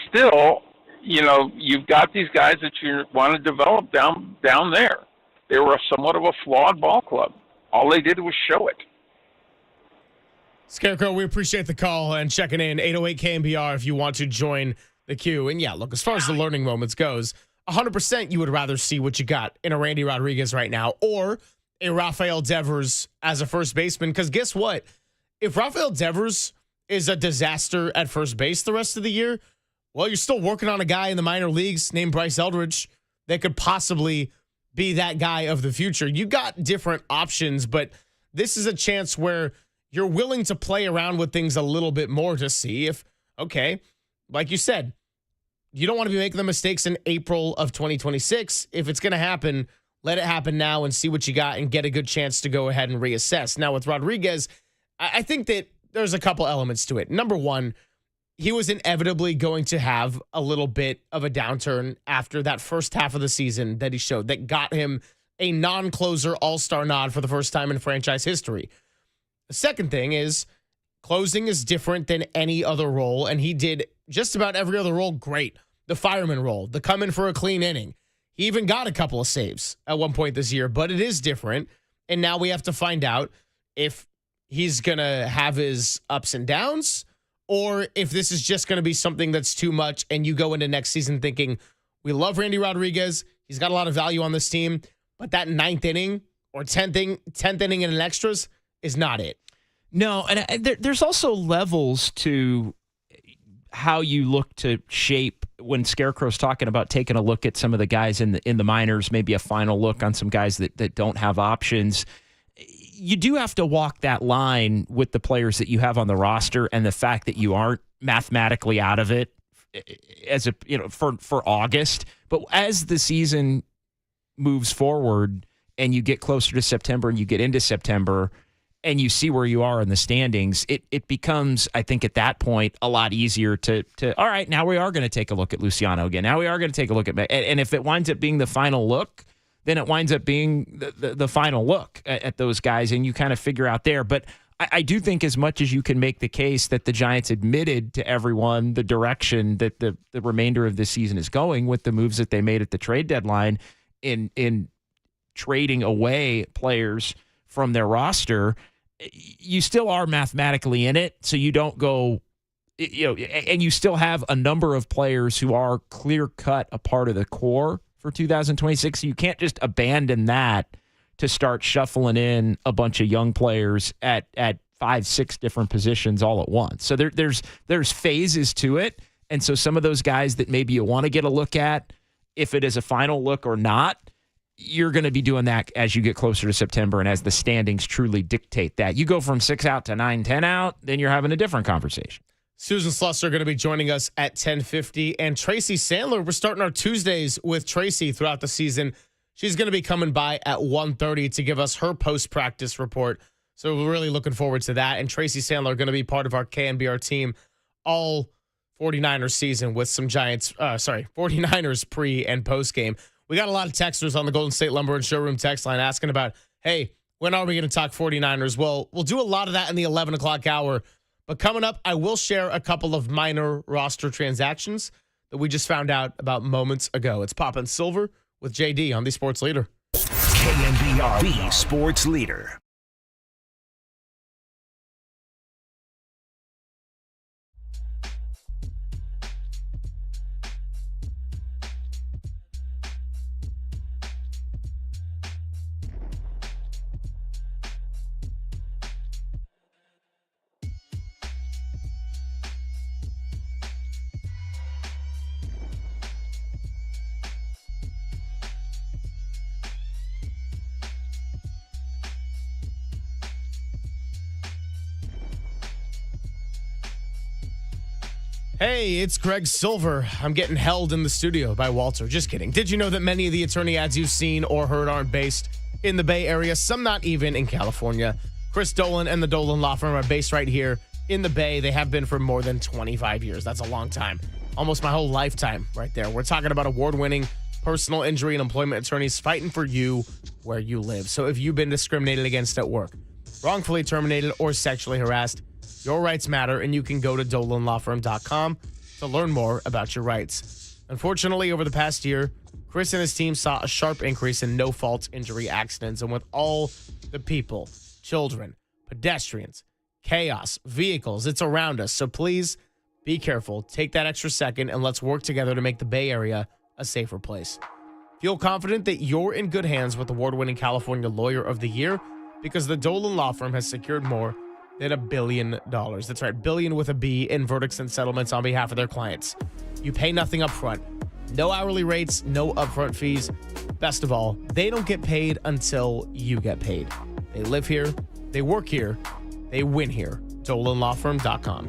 still, you've got these guys that you want to develop down there. They were somewhat of a flawed ball club. All they did was show it. Scarecrow, we appreciate the call and checking in. 808 KNBR if you want to join the queue. And yeah, look, as far as the learning moments goes, 100% you would rather see what you got in a Randy Rodriguez right now or a Rafael Devers as a first baseman. Because guess what? If Rafael Devers is a disaster at first base the rest of the year, well, you're still working on a guy in the minor leagues named Bryce Eldridge that could possibly be that guy of the future. You got different options, but this is a chance where you're willing to play around with things a little bit more to see if, okay, like you said, you don't want to be making the mistakes in April of 2026. If it's going to happen, let it happen now and see what you got and get a good chance to go ahead and reassess. Now, with Rodriguez, I think that there's a couple elements to it. Number one, he was inevitably going to have a little bit of a downturn after that first half of the season that he showed that got him a non-closer all-star nod for the first time in franchise history. The second thing is closing is different than any other role, and he did just about every other role great. The fireman role, the come in for a clean inning. He even got a couple of saves at one point this year, but it is different. And now we have to find out if he's going to have his ups and downs, or if this is just going to be something that's too much and you go into next season thinking, we love Randy Rodriguez. He's got a lot of value on this team, but that 9th inning or 10th inning and an extras is not it. No, and there's also levels to how you look to shape when Scarecrow's talking about taking a look at some of the guys in the minors, maybe a final look on some guys that don't have options. You do have to walk that line with the players that you have on the roster and the fact that you aren't mathematically out of it for August. But as the season moves forward and you get closer to September and you get into September and you see where you are in the standings, it becomes, I think at that point, a lot easier to all right, now we are going to take a look at Luciano again. Now we are going to take a look at, and if it winds up being the final look, then it winds up being the final look at those guys, and you kind of figure out there. But I do think as much as you can make the case that the Giants admitted to everyone the direction that the remainder of this season is going with the moves that they made at the trade deadline in trading away players from their roster, you still are mathematically in it. So you don't go, and you still have a number of players who are clear-cut a part of the core for 2026. So you can't just abandon that to start shuffling in a bunch of young players at 5-6 different positions all at once. So there's phases to it. And so some of those guys that maybe you want to get a look at, if it is a final look or not, you're going to be doing that as you get closer to September and as the standings truly dictate that. You go from 6 out to 9, 10 out, then you're having a different conversation. Susan Slusser going to be joining us at 10:50. And Tracy Sandler, we're starting our Tuesdays with Tracy throughout the season. She's going to be coming by at 1:30 to give us her post-practice report. So we're really looking forward to that. And Tracy Sandler going to be part of our KNBR team all 49ers season with some 49ers pre and post game. We got a lot of texters on the Golden State Lumber and Showroom text line asking about, hey, when are we going to talk 49ers? Well, we'll do a lot of that in the 11 o'clock hour. But coming up, I will share a couple of minor roster transactions that we just found out about moments ago. It's Pop and Silver with JD on the Sports Leader. KNBR, the Sports Leader. Hey, it's Greg Silver. I'm getting held in the studio by Walter. Just kidding. Did you know that many of the attorney ads you've seen or heard aren't based in the Bay Area? Some not even in California. Chris Dolan and the Dolan Law Firm are based right here in the Bay. They have been for more than 25 years. That's a long time. Almost my whole lifetime right there. We're talking about award-winning personal injury and employment attorneys fighting for you where you live. So if you've been discriminated against at work, wrongfully terminated, or sexually harassed, your rights matter, and you can go to DolanLawFirm.com to learn more about your rights. Unfortunately, over the past year, Chris and his team saw a sharp increase in no-fault injury accidents, and with all the people, children, pedestrians, chaos, vehicles, it's around us. So please be careful. Take that extra second, and let's work together to make the Bay Area a safer place. Feel confident that you're in good hands with award-winning California Lawyer of the Year because the Dolan Law Firm has secured more than $1 billion. That's right, billion with a B in verdicts and settlements on behalf of their clients. You pay nothing up front. No hourly rates, no upfront fees. Best of all, they don't get paid until you get paid. They live here, they work here, they win here. DolanLawFirm.com.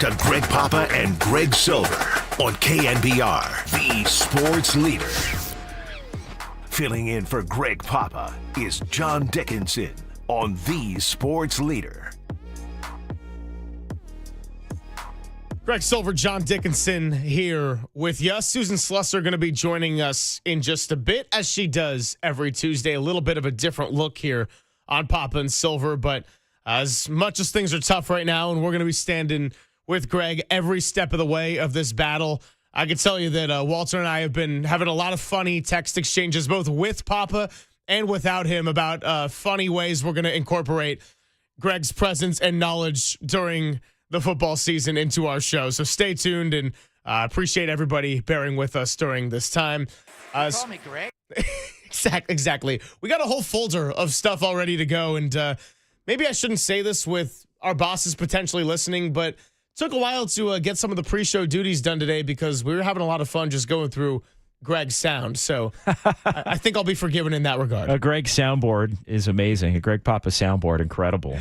to Greg Papa and Greg Silver on KNBR, the sports leader. Filling in for Greg Papa is John Dickinson on the sports leader. Greg Silver, John Dickinson here with you. Susan Slusser going to be joining us in just a bit, as she does every Tuesday. A little bit of a different look here on Papa and Silver, but as much as things are tough right now, and we're going to be standing with Greg every step of the way of this battle, I can tell you that Walter and I have been having a lot of funny text exchanges, both with Papa and without him, about funny ways we're going to incorporate Greg's presence and knowledge during the football season into our show. So stay tuned, and appreciate everybody bearing with us during this time. Call me Greg. Exactly. We got a whole folder of stuff all ready to go, and maybe I shouldn't say this with our bosses potentially listening, but it took a while to get some of the pre-show duties done today because we were having a lot of fun just going through Greg's sound. So I think I'll be forgiven in that regard. A Greg soundboard is amazing. A Greg Papa soundboard, incredible.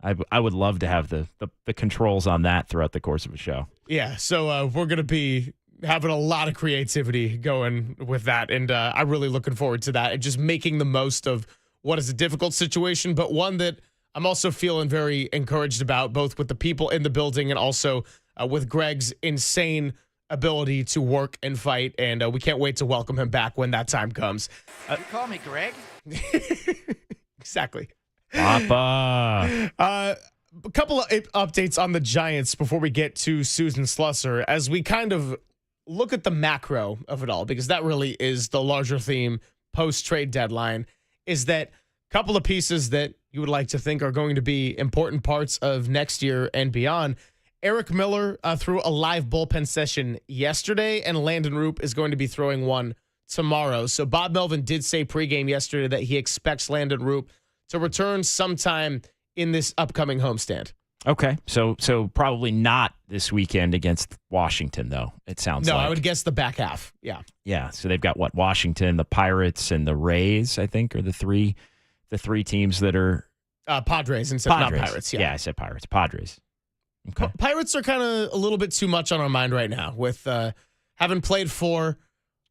I would love to have the controls on that throughout the course of a show. Yeah, so we're going to be having a lot of creativity going with that, and I'm really looking forward to that and just making the most of what is a difficult situation, but one that I'm also feeling very encouraged about, both with the people in the building and also with Greg's insane ability to work and fight, and we can't wait to welcome him back when that time comes. You call me Greg? Exactly. Papa. A couple of updates on the Giants before we get to Susan Slusser, as we kind of look at the macro of it all, because that really is the larger theme post-trade deadline, is that a couple of pieces that you would like to think are going to be important parts of next year and beyond. Eric Miller threw a live bullpen session yesterday, and Landon Roop is going to be throwing one tomorrow. So Bob Melvin did say pregame yesterday that he expects Landon Roop to return sometime in this upcoming homestand. Okay, so probably not this weekend against Washington, though, it sounds like. No, I would guess the back half, yeah. Yeah, so they've got, Washington, the Pirates, and the Rays, I think, are the three teams that are... Padres, and not Pirates, yeah. Yeah, I said Pirates. Padres. Okay. Pirates are kind of a little bit too much on our mind right now, with having played 4,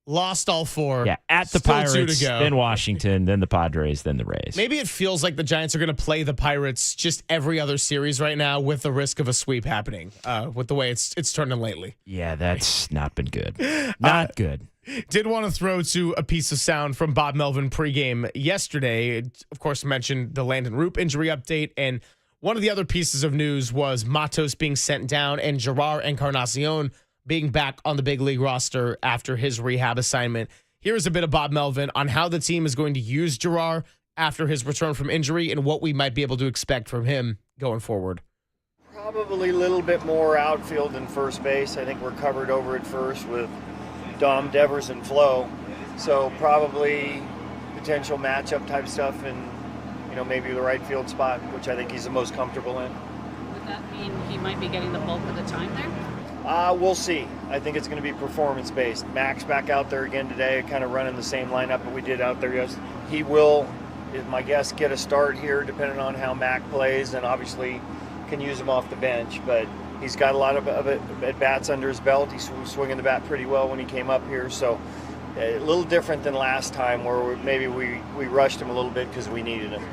lost all 4. Yeah, at the Pirates, then Washington, then the Padres, then the Rays. Maybe it feels like the Giants are going to play the Pirates just every other series right now, with the risk of a sweep happening, with the way it's turning lately. Yeah, that's not been good. Not good. Did want to throw to a piece of sound from Bob Melvin pregame yesterday. Of course, mentioned the Landon Roop injury update, and one of the other pieces of news was Matos being sent down and Gerard Encarnacion being back on the big league roster after his rehab assignment. Here's a bit of Bob Melvin on how the team is going to use Gerard after his return from injury and what we might be able to expect from him going forward. Probably a little bit more outfield than first base. I think we're covered over at first with Dom, Devers, and Flo. So probably potential matchup type stuff and, maybe the right field spot, which I think he's the most comfortable in. Would that mean he might be getting the bulk of the time there? We'll see. I think it's going to be performance-based. Mac's back out there again today, kind of running the same lineup that we did out there yesterday. He will, is my guess, get a start here depending on how Mac plays, and obviously can use him off the bench. But he's got a lot of at-bats under his belt. He's swinging the bat pretty well when he came up here. So a little different than last time where maybe we rushed him a little bit because we needed him.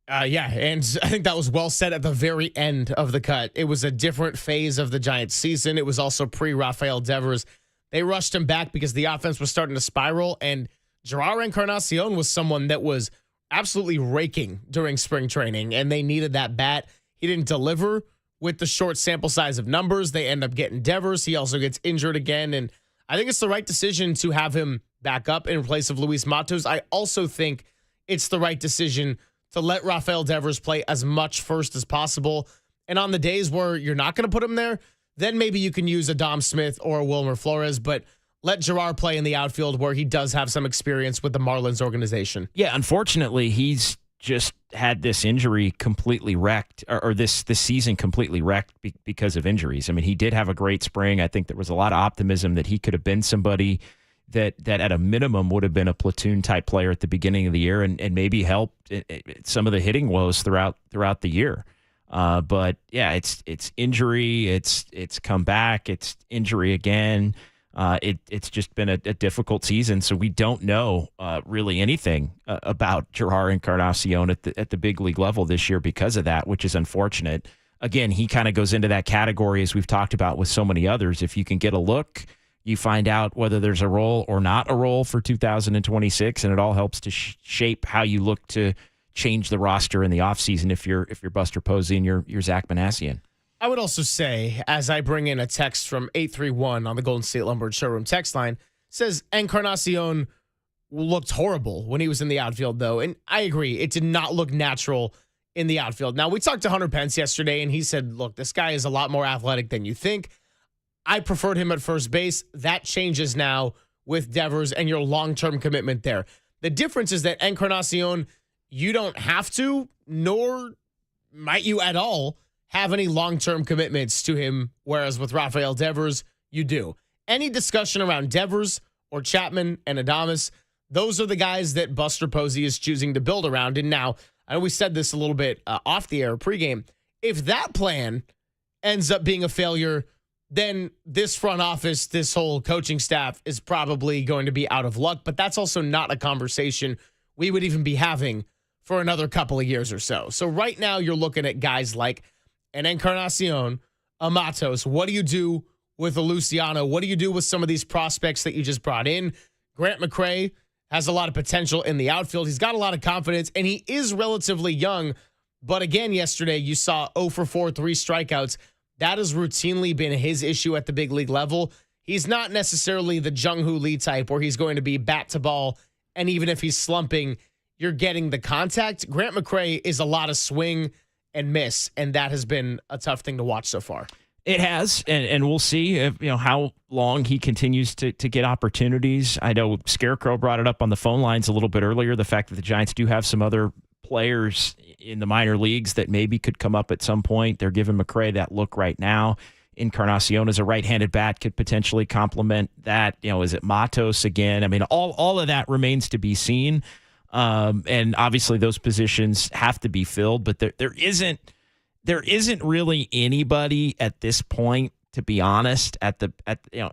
Yeah, and I think that was well said at the very end of the cut. It was a different phase of the Giants season. It was also pre-Rafael Devers. They rushed him back because the offense was starting to spiral, and Gerard Encarnacion was someone that was absolutely raking during spring training, and they needed that bat. He didn't deliver with the short sample size of numbers. They end up getting Devers. He also gets injured again, and I think it's the right decision to have him back up in place of Luis Matos. I also think it's the right decision to let Rafael Devers play as much first as possible. And on the days where you're not going to put him there, then maybe you can use a Dom Smith or a Wilmer Flores, but let Gerard play in the outfield where he does have some experience with the Marlins organization. Yeah, unfortunately, he's just had this injury completely wrecked, or this season completely wrecked because of injuries. I mean, he did have a great spring. I think there was a lot of optimism that he could have been somebody that at a minimum would have been a platoon type player at the beginning of the year and maybe helped some of the hitting woes throughout the year. But yeah, it's injury, it's come back, it's injury again. It's just been a difficult season, so we don't know really anything about Gerard Encarnacion at the big league level this year because of that, which is unfortunate. Again, he kind of goes into that category as we've talked about with so many others. If you can get a look, you find out whether there's a role or not a role for 2026, and it all helps to shape how you look to change the roster in the offseason if you're Buster Posey and you're Zach Manassian. I would also say, as I bring in a text from 831 on the Golden State Lumber Showroom text line, says Encarnacion looked horrible when he was in the outfield, though. And I agree, it did not look natural in the outfield. Now, we talked to Hunter Pence yesterday, and he said, look, this guy is a lot more athletic than you think. I preferred him at first base. That changes now with Devers and your long-term commitment there. The difference is that Encarnacion, you don't have to, nor might you at all, have any long-term commitments to him, whereas with Rafael Devers, you do. Any discussion around Devers or Chapman and Adames, those are the guys that Buster Posey is choosing to build around. And now, I know we said this a little bit off the air pregame. If that plan ends up being a failure, then this front office, this whole coaching staff is probably going to be out of luck. But that's also not a conversation we would even be having for another couple of years or so. So right now you're looking at guys like an Encarnacion, a Matos. What do you do with a Luciano? What do you do with some of these prospects that you just brought in? Grant McCray has a lot of potential in the outfield. He's got a lot of confidence, and he is relatively young. But again, yesterday you saw 0 for 4, 3 strikeouts. That has routinely been his issue at the big league level. He's not necessarily the Jung-Hoo Lee type where he's going to be bat to ball, and even if he's slumping, you're getting the contact. Grant McCray is a lot of swing and miss, and that has been a tough thing to watch so far. It has, and we'll see if, how long he continues to get opportunities. I know Scarecrow brought it up on the phone lines a little bit earlier, the fact that the Giants do have some other players in the minor leagues that maybe could come up at some point. They're giving McCray that look right now. Encarnacion as a right-handed bat could potentially complement that. Is it Matos again? I mean, all of that remains to be seen. And obviously those positions have to be filled, but there isn't really anybody at this point, to be honest,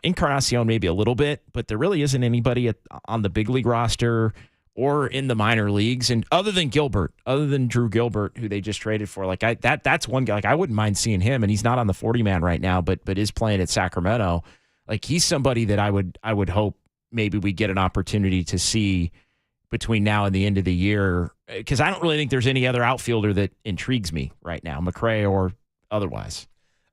Encarnacion maybe a little bit, but there really isn't anybody on the big league roster or in the minor leagues. And other than Drew Gilbert, who they just traded for, that's one guy, I wouldn't mind seeing him. And he's not on the 40-man right now, but is playing at Sacramento. He's somebody that I would hope maybe we get an opportunity to see between now and the end of the year, because I don't really think there's any other outfielder that intrigues me right now, McCray or otherwise.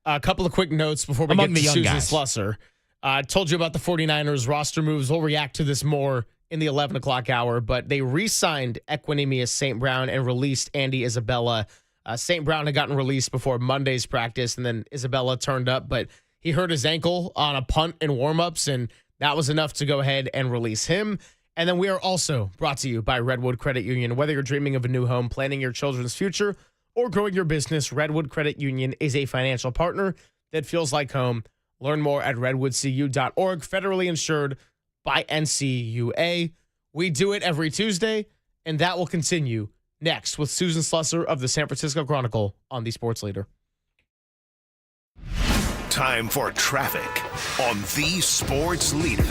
A couple of quick notes before we get to Susan Slusser. I told you about the 49ers roster moves. We'll react to this more in the 11 o'clock hour, but they re-signed Equanimeous St. Brown and released Andy Isabella. St. Brown had gotten released before Monday's practice, and then Isabella turned up, but he hurt his ankle on a punt in warmups, and that was enough to go ahead and release him. And then we are also brought to you by Redwood Credit Union. Whether you're dreaming of a new home, planning your children's future, or growing your business, Redwood Credit Union is a financial partner that feels like home. Learn more at redwoodcu.org, federally insured by NCUA. We do it every Tuesday, and that will continue next with Susan Slusser of the San Francisco Chronicle on the Sports Leader. Time for traffic on the Sports Leader.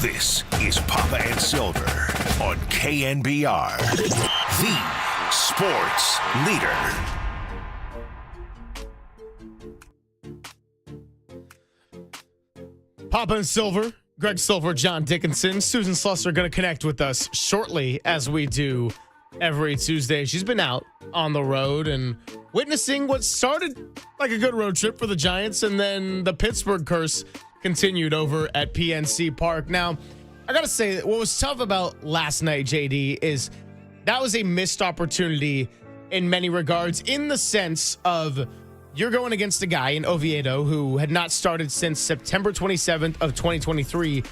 This is Papa and Silver on KNBR, the sports leader. Papa and Silver, Greg Silver, John Dickinson, Susan Slusser going to connect with us shortly, as we do every Tuesday. She's been out on the road and witnessing what started like a good road trip for the Giants, and then the Pittsburgh curse continued over at PNC Park. Now, I got to say, what was tough about last night, JD, is that was a missed opportunity in many regards, in the sense of you're going against a guy in Oviedo who had not started since September 27th of 2023.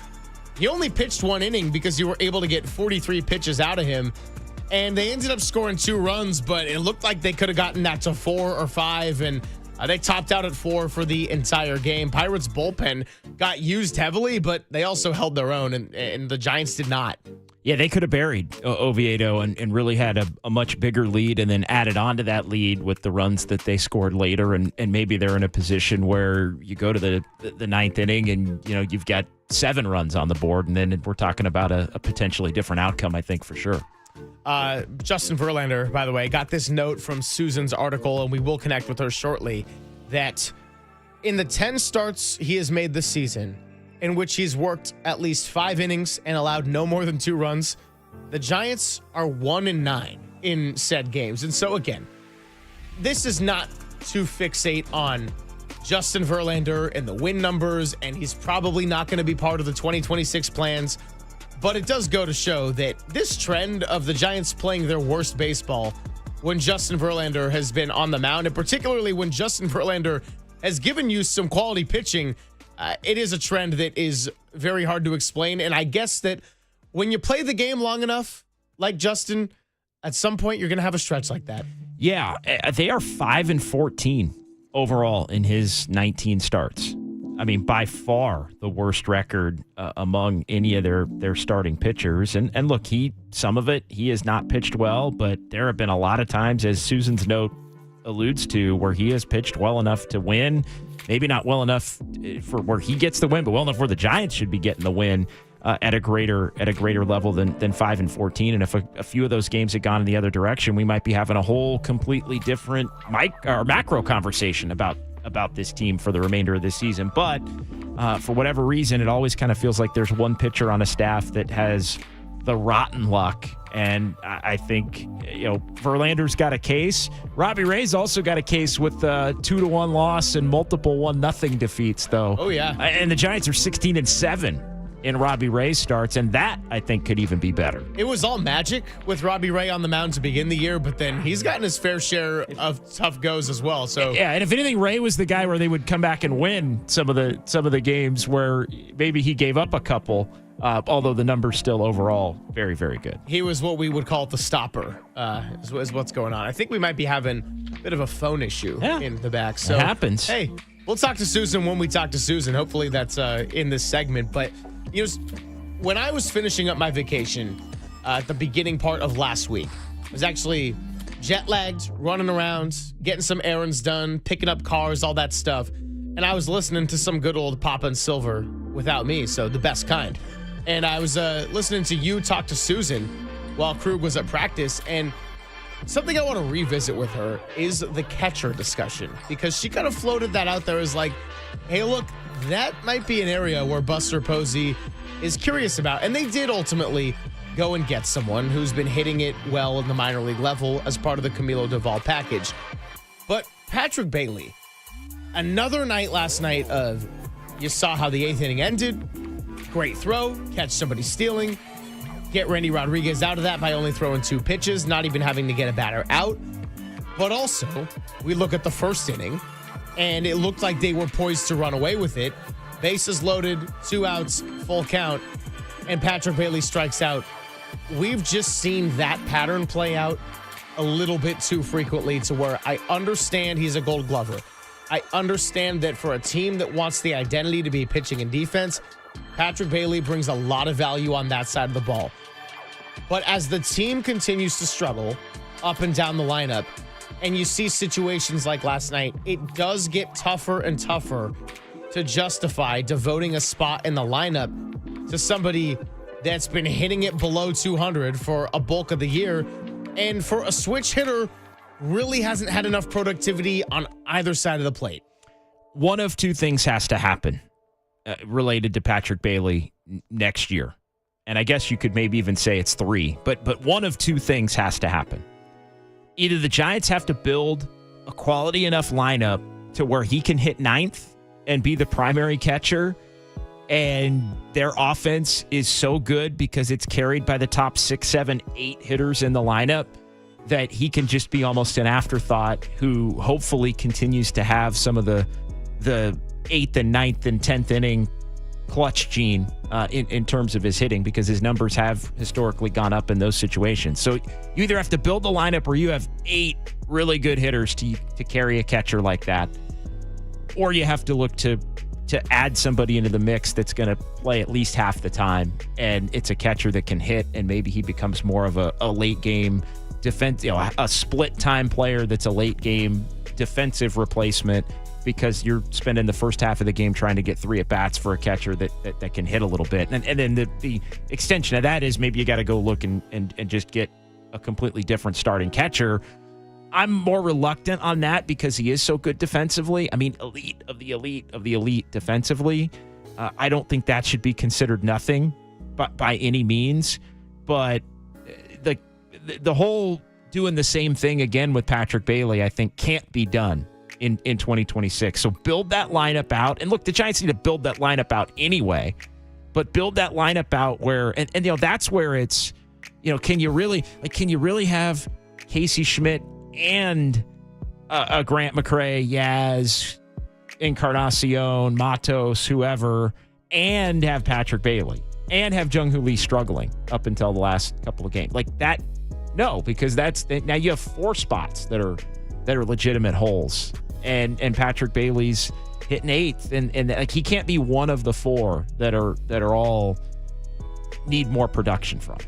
He only pitched one inning because you were able to get 43 pitches out of him. And they ended up scoring 2 runs, but it looked like they could have gotten that to 4 or 5. And they topped out at 4 for the entire game. Pirates bullpen got used heavily, but they also held their own, and the Giants did not. Yeah, they could have buried Oviedo and really had a much bigger lead, and then added on to that lead with the runs that they scored later. And maybe they're in a position where you go to the ninth inning and, you know, you've got 7 runs on the board, and then we're talking about a potentially different outcome, I think, for sure. Justin Verlander, by the way, got this note from Susan's article, and we will connect with her shortly, that in the 10 starts he has made this season, in which he's worked at least 5 innings and allowed no more than 2 runs, the Giants are 1-9 in said games. And so, again, this is not to fixate on Justin Verlander and the win numbers, and he's probably not going to be part of the 2026 plans. But it does go to show that this trend of the Giants playing their worst baseball when Justin Verlander has been on the mound, and particularly when Justin Verlander has given you some quality pitching, it is a trend that is very hard to explain. And I guess that when you play the game long enough, like Justin, at some point you're going to have a stretch like that. Yeah, they are 5-14 overall in his 19 starts. I mean, by far the worst record among any of their starting pitchers. And look, some of it, he has not pitched well, but there have been a lot of times, as Susan's note alludes to, where he has pitched well enough to win. Maybe not well enough for where he gets the win, but well enough where the Giants should be getting the win at a greater level than 5-14. And if a few of those games had gone in the other direction, we might be having a whole completely different macro conversation about this team for the remainder of this season. But for whatever reason, it always kind of feels like there's one pitcher on a staff that has the rotten luck. And I think, you know, Verlander's got a case. Robbie Ray's also got a case with 2-1 loss and multiple 1-0 defeats, though. Oh, yeah. And the Giants are 16-7 in Robbie Ray's starts, and that, I think, could even be better. It was all magic with Robbie Ray on the mound to begin the year, but then he's gotten his fair share of tough goes as well. So yeah, and if anything, Ray was the guy where they would come back and win some of the games where maybe he gave up a couple, although the numbers still overall very, very good. He was what we would call the stopper, is what's going on. I think we might be having a bit of a phone issue in the back. So it happens. Hey, we'll talk to Susan when we talk to Susan. Hopefully that's in this segment. But you know, when I was finishing up my vacation at the beginning part of last week, I was actually jet lagged, running around, getting some errands done, picking up cars, all that stuff. And I was listening to some good old Papa and Silver without me, so the best kind. And I was listening to you talk to Susan while Krug was at practice. And something I want to revisit with her is the catcher discussion, because she kind of floated that out there as like, hey, look, that might be an area where Buster Posey is curious about. And they did ultimately go and get someone who's been hitting it well in the minor league level as part of the Camilo Doval package. But Patrick Bailey, another night last night of, you saw how the 8th inning ended. Great throw, catch somebody stealing, get Randy Rodriguez out of that by only throwing 2 pitches, not even having to get a batter out. But also, we look at the first inning, and it looked like they were poised to run away with it. Bases loaded, 2 outs, full count, and Patrick Bailey strikes out. We've just seen that pattern play out a little bit too frequently, to where I understand he's a Gold Glover. I understand that for a team that wants the identity to be pitching and defense, Patrick Bailey brings a lot of value on that side of the ball. But as the team continues to struggle up and down the lineup, and you see situations like last night, it does get tougher and tougher to justify devoting a spot in the lineup to somebody that's been hitting it below 200 for a bulk of the year. And for a switch hitter, really hasn't had enough productivity on either side of the plate. One of two things has to happen related to Patrick Bailey next year. And I guess you could maybe even say it's three. But one of two things has to happen. Either the Giants have to build a quality enough lineup to where he can hit ninth and be the primary catcher, and their offense is so good because it's carried by the top 6, 7, 8 hitters in the lineup that he can just be almost an afterthought who hopefully continues to have some of the 8th and 9th and 10th inning clutch gene in terms of his hitting, because his numbers have historically gone up in those situations. So you either have to build the lineup or you have 8 really good hitters to carry a catcher like that, or you have to look to add somebody into the mix that's going to play at least half the time, and it's a catcher that can hit, and maybe he becomes more of a late game defense, a split time player that's a late game defensive replacement, because you're spending the first half of the game trying to get 3 at-bats for a catcher that can hit a little bit. And then the extension of that is maybe you got to go look and just get a completely different starting catcher. I'm more reluctant on that because he is so good defensively. I mean, elite of the elite of the elite defensively. I don't think that should be considered nothing by any means. But the whole doing the same thing again with Patrick Bailey, I think, can't be done in 2026. So build that lineup out. And look, the Giants need to build that lineup out anyway. But build that lineup out where, and that's where it's, can you really have Casey Schmidt and a Grant McCray, Yaz, Encarnacion, Matos, whoever, and have Patrick Bailey and have Jung-Hoo Lee struggling up until the last couple of games like that? No, because now you have 4 spots that are legitimate holes, and Patrick Bailey's hitting 8th, and like he can't be one of the 4 that are all need more production from.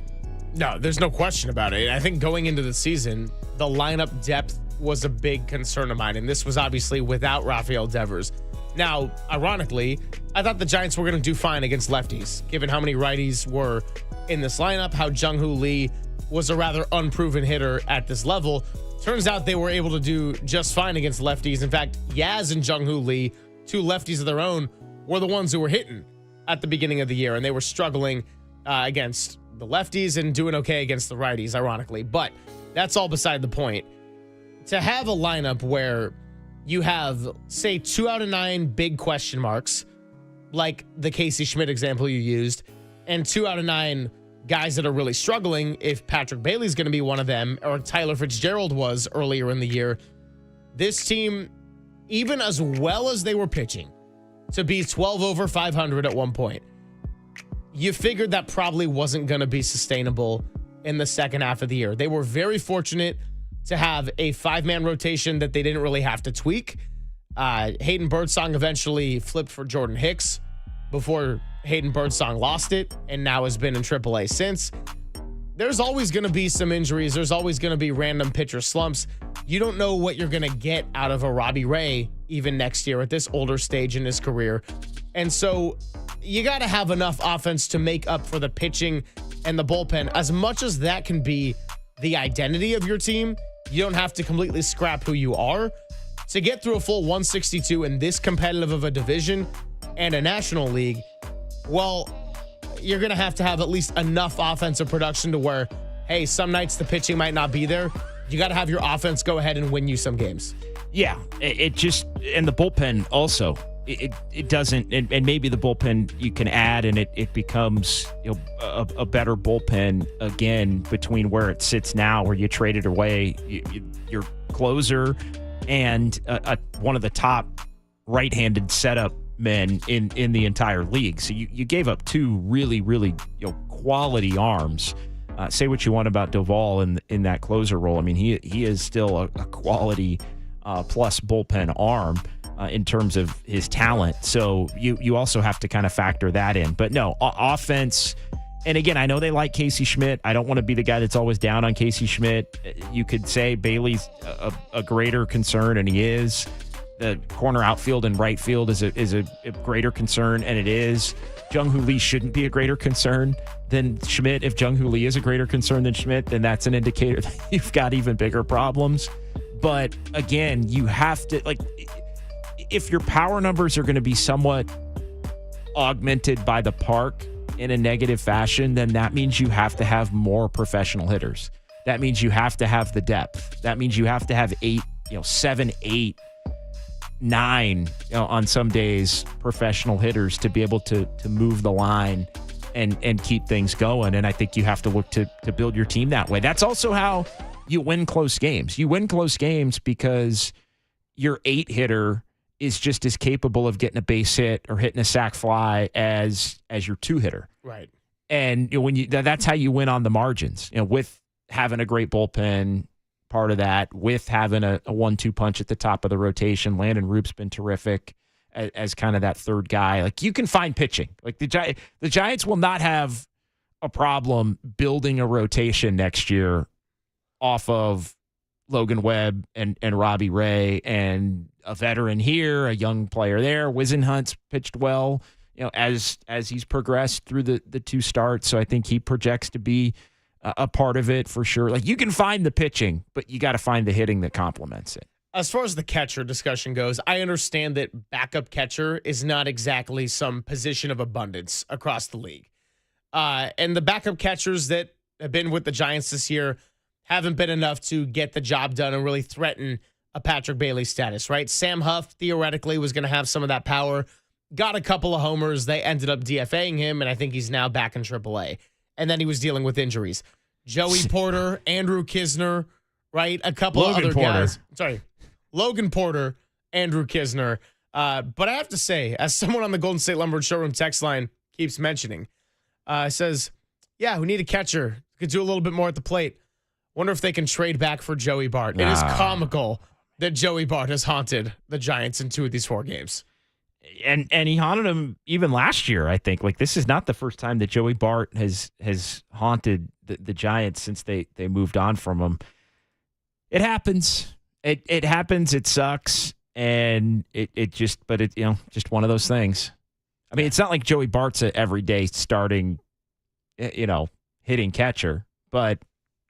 No, there's no question about it. I think going into the season, the lineup depth was a big concern of mine, and this was obviously without Rafael Devers. Now, ironically, I thought the Giants were going to do fine against lefties, given how many righties were in this lineup, how Jung-Hoo Lee was a rather unproven hitter at this level. Turns out they were able to do just fine against lefties. In fact, Yaz and Jung-Hoo Lee, 2 lefties of their own, were the ones who were hitting at the beginning of the year, and they were struggling against the lefties and doing okay against the righties, ironically. But that's all beside the point. To have a lineup where you have, say, 2 out of 9 big question marks, like the Casey Schmidt example you used, and 2 out of 9 guys that are really struggling, if Patrick Bailey's going to be one of them, or Tyler Fitzgerald was earlier in the year, this team, even as well as they were pitching, to be 12 over 500 at one point, you figured that probably wasn't going to be sustainable in the second half of the year. They were very fortunate to have a 5-man rotation that they didn't really have to tweak. Hayden Birdsong eventually flipped for Jordan Hicks before Hayden Birdsong lost it, and now has been in AAA since. There's always going to be some injuries. There's always going to be random pitcher slumps. You don't know what you're going to get out of a Robbie Ray even next year at this older stage in his career. And so you got to have enough offense to make up for the pitching and the bullpen. As much as that can be the identity of your team, you don't have to completely scrap who you are. To get through a full 162 in this competitive of a division and a national league, well, you're going to have at least enough offensive production to where, hey, some nights the pitching might not be there. You got to have your offense go ahead and win you some games. Yeah, it just, and the bullpen also, it doesn't, and maybe the bullpen you can add, and it becomes a better bullpen again between where it sits now, where you traded away your closer and one of the top right-handed setup men in the entire league. So you gave up 2 really, really quality arms. Say what you want about Duvall in that closer role. I mean, he is still a quality plus bullpen arm in terms of his talent. So you also have to kind of factor that in. But no, offense. And again, I know they like Casey Schmidt. I don't want to be the guy that's always down on Casey Schmidt. You could say Bailey's a greater concern, and he is. The corner outfield and right field is a greater concern, and it is. Jung-Hoo Lee shouldn't be a greater concern than Schmidt. If Jung-Hoo Lee is a greater concern than Schmidt, then that's an indicator that you've got even bigger problems. But again, you have to, like, if your power numbers are going to be somewhat augmented by the park in a negative fashion, then that means you have to have more professional hitters. That means you have to have the depth. That means you have to have 7, 8, 9 on some days professional hitters to be able to move the line and keep things going. And I think you have to look to build your team that way. That's also how you win close games. You win close games because your 8 hitter is just as capable of getting a base hit or hitting a sac fly as your 2 hitter. Right. And that's how you win on the margins. With having a great bullpen, part of that, with having a 1-2 punch at the top of the rotation. Landon Roop's been terrific as kind of that third guy. Like, you can find pitching. Like, the Giants will not have a problem building a rotation next year off of Logan Webb and Robbie Ray and a veteran here, a young player there. Wisenhunt's pitched well, as he's progressed through the 2 starts. So I think he projects to be a part of it for sure. Like, you can find the pitching, but you got to find the hitting that complements it. As far as the catcher discussion goes, I understand that backup catcher is not exactly some position of abundance across the league. And the backup catchers that have been with the Giants this year haven't been enough to get the job done and really threaten a Patrick Bailey status, right? Sam Huff theoretically was going to have some of that power, got a couple of homers. They ended up DFAing him, and I think he's now back in AAA. And then he was dealing with injuries. Joey Porter, Andrew Kisner, right? A couple of other guys. Sorry, Logan Porter, Andrew Kisner. But I have to say, as someone on the Golden State Lumber Showroom text line keeps mentioning, says, yeah, we need a catcher. Could do a little bit more at the plate. Wonder if they can trade back for Joey Bart. It is comical that Joey Bart has haunted the Giants in 2 of these 4 games. And he haunted him even last year, I think. Like, this is not the first time that Joey Bart has haunted the Giants since they moved on from him. It happens. It happens. It sucks. And just one of those things. I mean, it's not like Joey Bart's an everyday starting, hitting catcher, but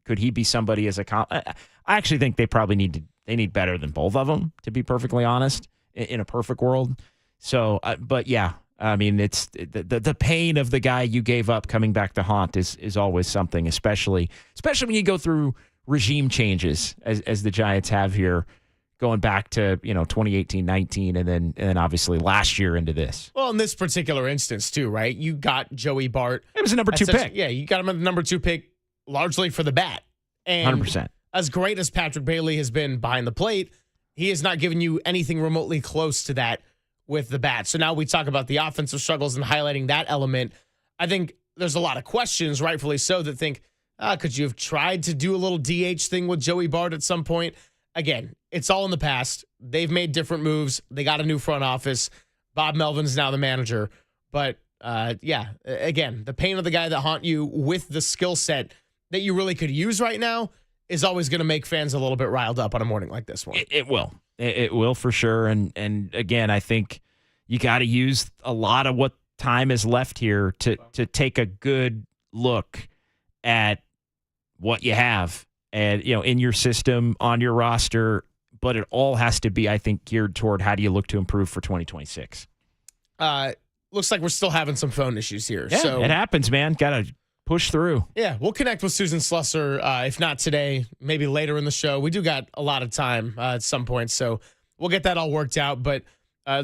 could he be somebody as I actually think they probably need better than both of them, to be perfectly honest, in a perfect world. So, but yeah, I mean, it's the pain of the guy you gave up coming back to haunt is always something, especially when you go through regime changes as the Giants have here, going back to 2018-19, and then obviously last year into this. Well, in this particular instance too, right? You got Joey Bart. It was a number 2 pick. Yeah, you got him at the number 2 pick, largely for the bat. And 100%. As great as Patrick Bailey has been behind the plate, he has not given you anything remotely close to that with the bat. So now we talk about the offensive struggles and highlighting that element. I think there's a lot of questions, rightfully so, that think, could you have tried to do a little DH thing with Joey Bart at some point? Again, it's all in the past. They've made different moves. They got a new front office. Bob Melvin's now the manager. But again, the pain of the guy that haunt you with the skill set that you really could use right now is always going to make fans a little bit riled up on a morning like this one. It will. It will for sure. And again, I think you got to use a lot of what time is left here to take a good look at what you have and, in your system, on your roster. But it all has to be, I think, geared toward how do you look to improve for 2026. Looks like we're still having some phone issues here. Yeah, so it happens, man. Got to push through. Yeah, we'll connect with Susan Slusser, if not today, maybe later in the show. We do got a lot of time at some point, so we'll get that all worked out. But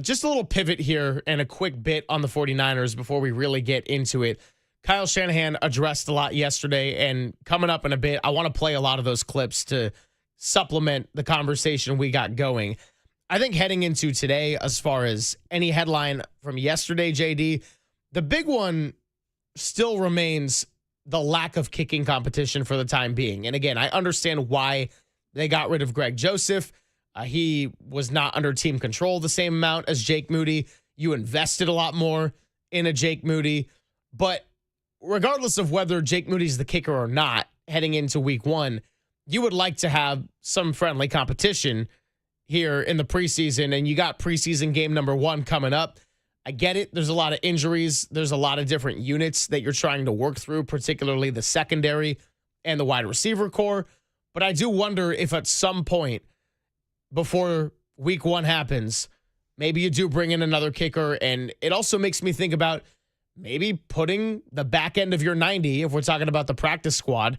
just a little pivot here and a quick bit on the 49ers before we really get into it. Kyle Shanahan addressed a lot yesterday, and coming up in a bit, I want to play a lot of those clips to supplement the conversation we got going. I think heading into today, as far as any headline from yesterday, JD, the big one still remains the lack of kicking competition for the time being. And again, I understand why they got rid of Greg Joseph. He was not under team control the same amount as Jake Moody. You invested a lot more in a Jake Moody. But regardless of whether Jake Moody's the kicker or not, heading into week 1, you would like to have some friendly competition here in the preseason. And you got preseason game number 1 coming up I get it. There's a lot of injuries. There's a lot of different units that you're trying to work through, particularly the secondary and the wide receiver core. But I do wonder if at some point before week 1 happens, maybe you do bring in another kicker. And it also makes me think about maybe putting the back end of your 90, if we're talking about the practice squad,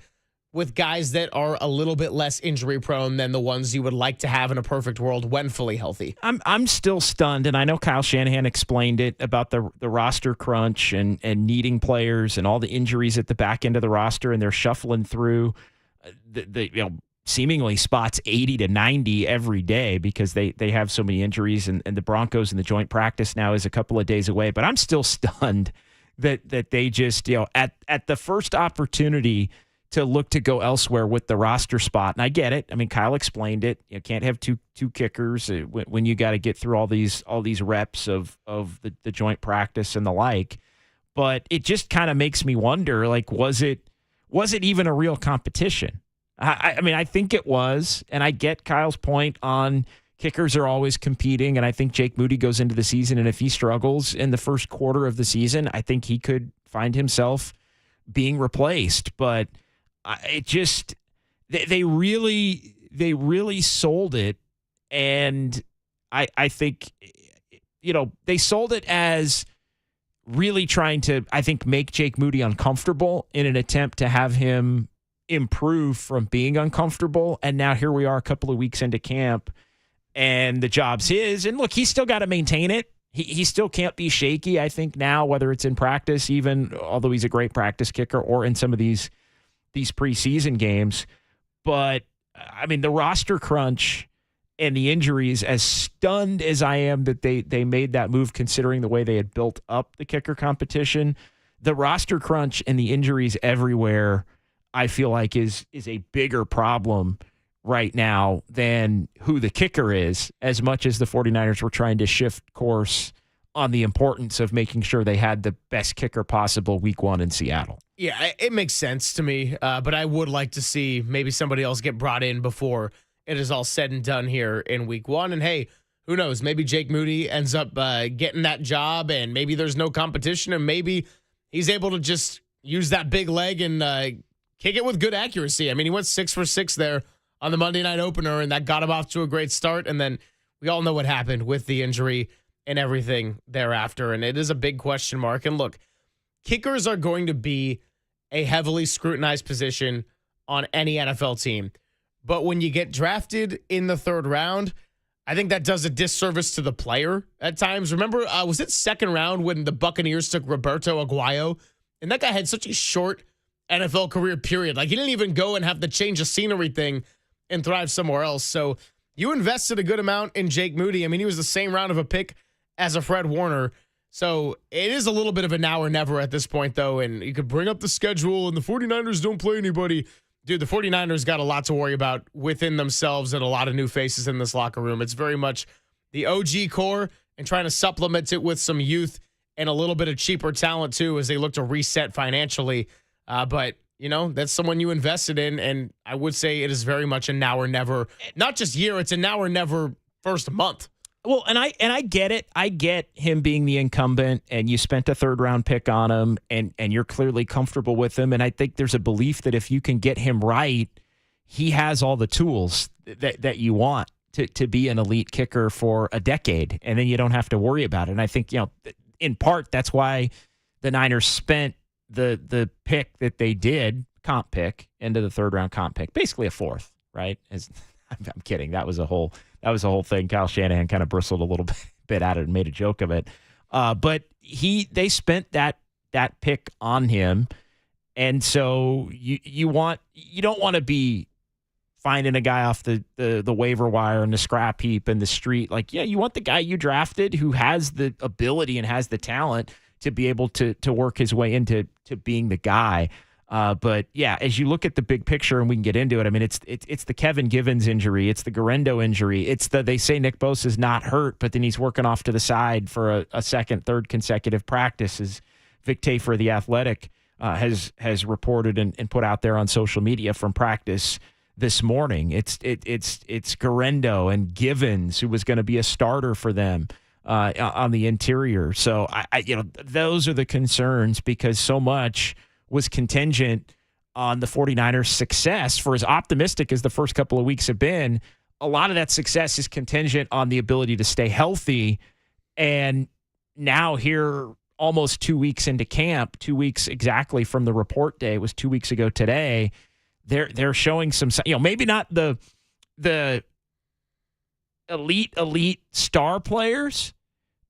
with guys that are a little bit less injury prone than the ones you would like to have in a perfect world when fully healthy. I'm still stunned, and I know Kyle Shanahan explained it about the roster crunch and needing players and all the injuries at the back end of the roster, and they're shuffling through the seemingly spots 80 to 90 every day because they have so many injuries, and the Broncos and the joint practice now is a couple of days away. But I'm still stunned that they just at the first opportunity to look to go elsewhere with the roster spot. And I get it. I mean, Kyle explained it. You can't have two kickers when you got to get through all these reps of the joint practice and the like. But it just kind of makes me wonder, like, was it even a real competition? I mean, I think it was, and I get Kyle's point on kickers are always competing, and I think Jake Moody goes into the season, and if he struggles in the first quarter of the season, I think he could find himself being replaced. But it just they really sold it, and I think they sold it as really trying to, I think, make Jake Moody uncomfortable in an attempt to have him improve from being uncomfortable. And now here we are a couple of weeks into camp, and the job's his. And look, he's still got to maintain it. He still can't be shaky, I think, now, whether it's in practice, even although he's a great practice kicker, or in some of these preseason games. But I mean, the roster crunch and the injuries, as stunned as I am that they made that move, considering the way they had built up the kicker competition, the roster crunch and the injuries everywhere, I feel like is a bigger problem right now than who the kicker is, as much as the 49ers were trying to shift course on the importance of making sure they had the best kicker possible week 1 in Seattle. Yeah, it makes sense to me, but I would like to see maybe somebody else get brought in before it is all said and done here in week 1. And hey, who knows? Maybe Jake Moody ends up getting that job, and maybe there's no competition, and maybe he's able to just use that big leg and kick it with good accuracy. I mean, he went 6 for 6 there on the Monday night opener, and that got him off to a great start. And then we all know what happened with the injury and everything thereafter. And it is a big question mark. And look, kickers are going to be a heavily scrutinized position on any NFL team. But when you get drafted in the 3rd round, I think that does a disservice to the player at times. Remember, was it 2nd round when the Buccaneers took Roberto Aguayo? And that guy had such a short NFL career period. Like, he didn't even go and have the change of scenery thing and thrive somewhere else. So you invested a good amount in Jake Moody. I mean, he was the same round of a pick as a Fred Warner. So it is a little bit of a now or never at this point, though. And you could bring up the schedule, and the 49ers don't play anybody. Dude, the 49ers got a lot to worry about within themselves and a lot of new faces in this locker room. It's very much the OG core and trying to supplement it with some youth and a little bit of cheaper talent, too, as they look to reset financially. But, that's someone you invested in, and I would say it is very much a now or never, not just year, it's a now or never first month. Well, and I get it. I get him being the incumbent, and you spent a 3rd round pick on him, and you're clearly comfortable with him. And I think there's a belief that if you can get him right, he has all the tools that you want to be an elite kicker for a decade, and then you don't have to worry about it. And I think, in part, that's why the Niners spent the pick that they did, comp pick, into the 3rd round comp pick, basically a 4th, right? I'm kidding. That was a whole thing. Kyle Shanahan kind of bristled a little bit at it and made a joke of it. But they spent that pick on him, and so you don't want to be finding a guy off the waiver wire and the scrap heap and the street. Like, yeah, you want the guy you drafted who has the ability and has the talent to be able to work his way into being the guy. But yeah, as you look at the big picture, and we can get into it, I mean, it's the Kevin Givens injury, it's the Guerrero injury, it's they say Nick Bosa's not hurt, but then he's working off to the side for a second, third consecutive practice, as Vic Tafer of The Athletic has reported and put out there on social media from practice this morning. It's Guerrero and Givens, who was going to be a starter for them. on the interior. So those are the concerns, because so much was contingent on the 49ers' success. For as optimistic as the first couple of weeks have been, a lot of that success is contingent on the ability to stay healthy. And now here, almost 2 weeks into camp, 2 weeks exactly from the report day, it was 2 weeks ago today, they're showing some, maybe not the elite star players,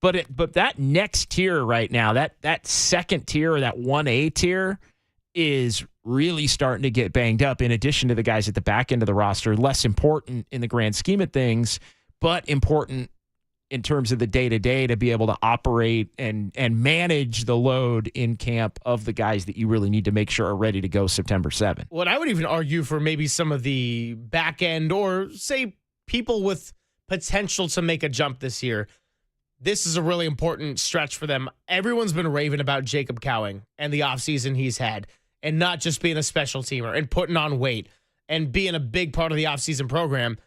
but that next tier right now, that second tier, or that 1A tier, is really starting to get banged up, in addition to the guys at the back end of the roster. Less important in the grand scheme of things, but important in terms of the day-to-day, to be able to operate and manage the load in camp of the guys that you really need to make sure are ready to go September 7th. What I would even argue for maybe some of the back end, or say people with potential to make a jump this year, this is a really important stretch for them. Everyone's been raving about Jacob Cowing and the offseason he's had, and not just being a special teamer and putting on weight and being a big part of the offseason program.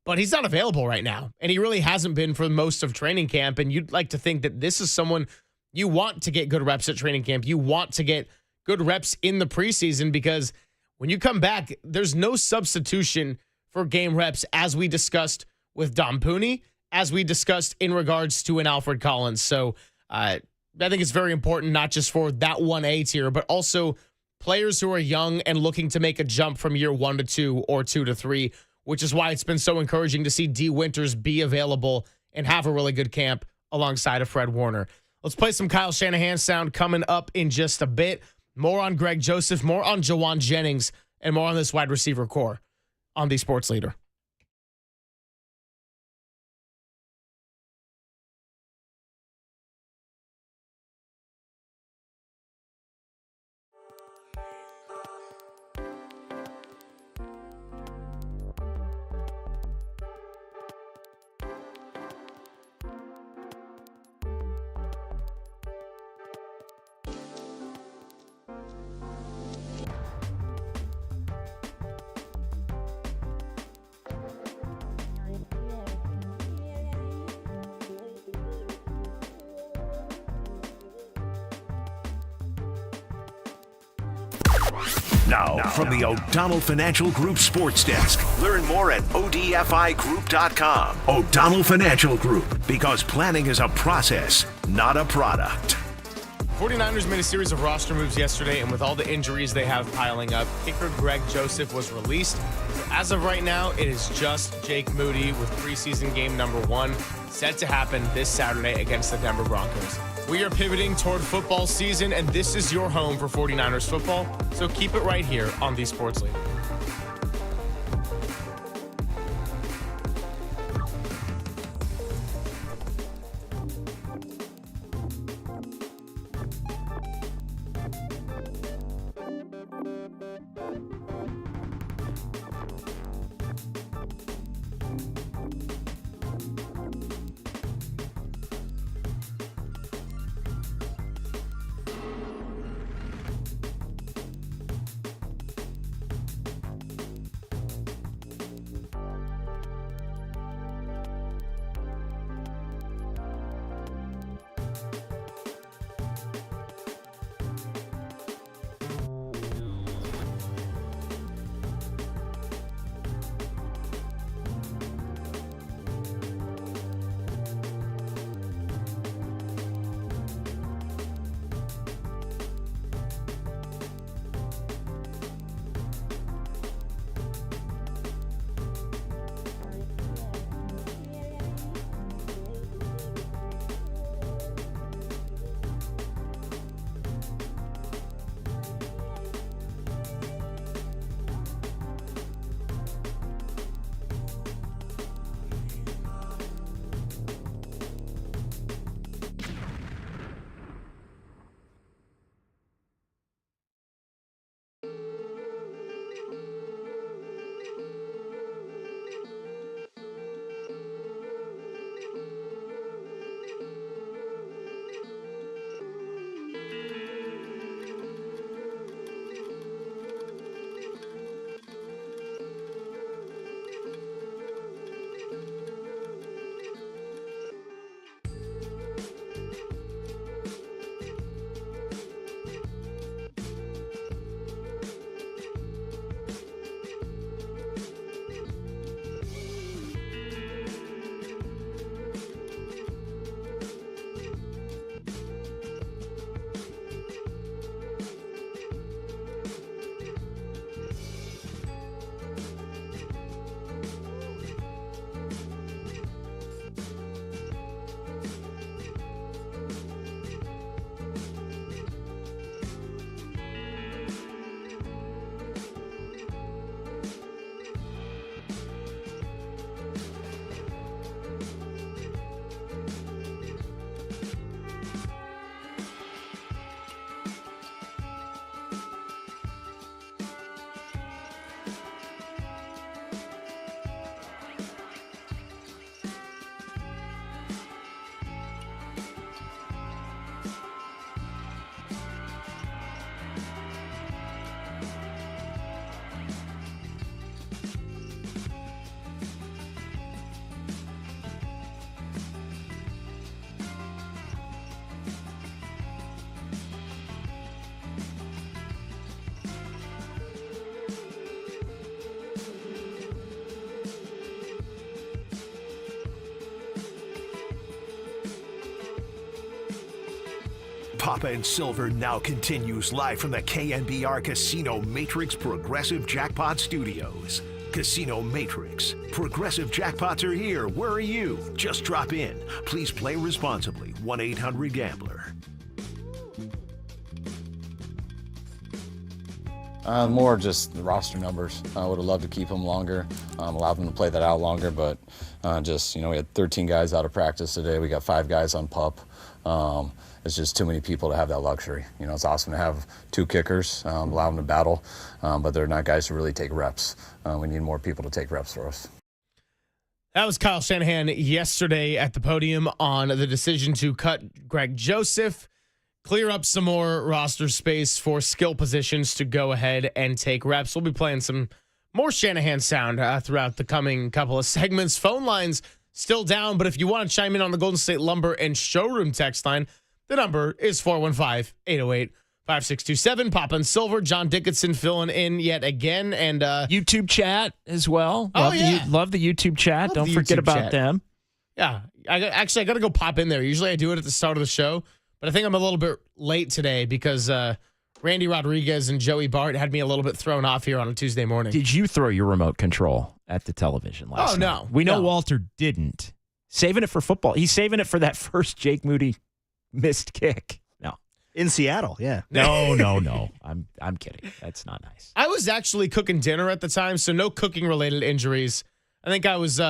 But he's not available right now, and he really hasn't been for most of training camp. And you'd like to think that this is someone you want to get good reps at training camp. You want to get good reps in the preseason, because when you come back, there's no substitution for game reps, as we discussed with Dom Pooney, as we discussed in regards to an Alfred Collins. So I think it's very important, not just for that 1A tier, but also players who are young and looking to make a jump from year 1 to 2 or 2 to 3, which is why it's been so encouraging to see D. Winters be available and have a really good camp alongside of Fred Warner. Let's play some Kyle Shanahan sound coming up in just a bit. More on Greg Joseph, more on Jawan Jennings, and more on this wide receiver core on the Sports Leader. Now, from the O'Donnell Financial Group Sports Desk. Learn more at odfigroup.com. O'Donnell Financial Group, because planning is a process, not a product. 49ers made a series of roster moves yesterday, and with all the injuries they have piling up, kicker Greg Joseph was released. As of right now, it is just Jake Moody with preseason game number 1 set to happen this Saturday against the Denver Broncos. We are pivoting toward football season, and this is your home for 49ers football, so keep it right here on the Sports Leader. Papa and Silver now continues live from the KNBR Casino Matrix Progressive Jackpot Studios. Casino Matrix. Progressive jackpots are here. Where are you? Just drop in. Please play responsibly. 1-800-GAMBLER. More just the roster numbers. I would have loved to keep them longer, allow them to play that out longer, but we had 13 guys out of practice today. We got 5 guys on PUP. It's just too many people to have that luxury. It's awesome to have 2 kickers, allow them to battle, but they're not guys who really take reps. We need more people to take reps for us. That was Kyle Shanahan yesterday at the podium on the decision to cut Greg Joseph, clear up some more roster space for skill positions to go ahead and take reps. We'll be playing some more Shanahan sound throughout the coming couple of segments. Phone lines still down, but if you want to chime in on the Golden State Lumber and Showroom text line, the number is 415-808-5627. Papa and Silver, John Dickinson filling in yet again. And YouTube chat as well. Love Love the YouTube chat. Don't forget about them. Yeah. I got to go pop in there. Usually I do it at the start of the show, but I think I'm a little bit late today because Randy Rodriguez and Joey Bart had me a little bit thrown off here on a Tuesday morning. Did you throw your remote control at the television last night? No. We know No. Walter didn't. Saving it for football. He's saving it for that first Jake Moody missed kick. No. In Seattle, yeah. No. I'm kidding. That's not nice. I was actually cooking dinner at the time, so no cooking-related injuries. I think I was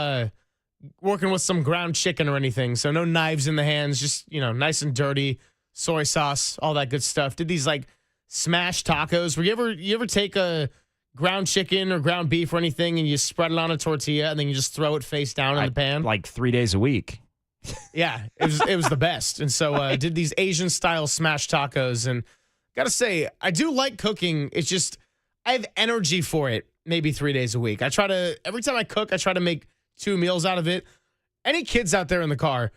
working with some ground chicken or anything, so no knives in the hands, just, nice and dirty, soy sauce, all that good stuff. Did these, smash tacos. You ever take a ground chicken or ground beef or anything and you spread it on a tortilla and then you just throw it face down in the pan? 3 days a week. Yeah, it was the best. And so I did these Asian style smash tacos, and gotta say, I do like cooking. It's just I have energy for it maybe 3 days a week. Every time I cook, I try to make 2 meals out of it. Any kids out there in the car,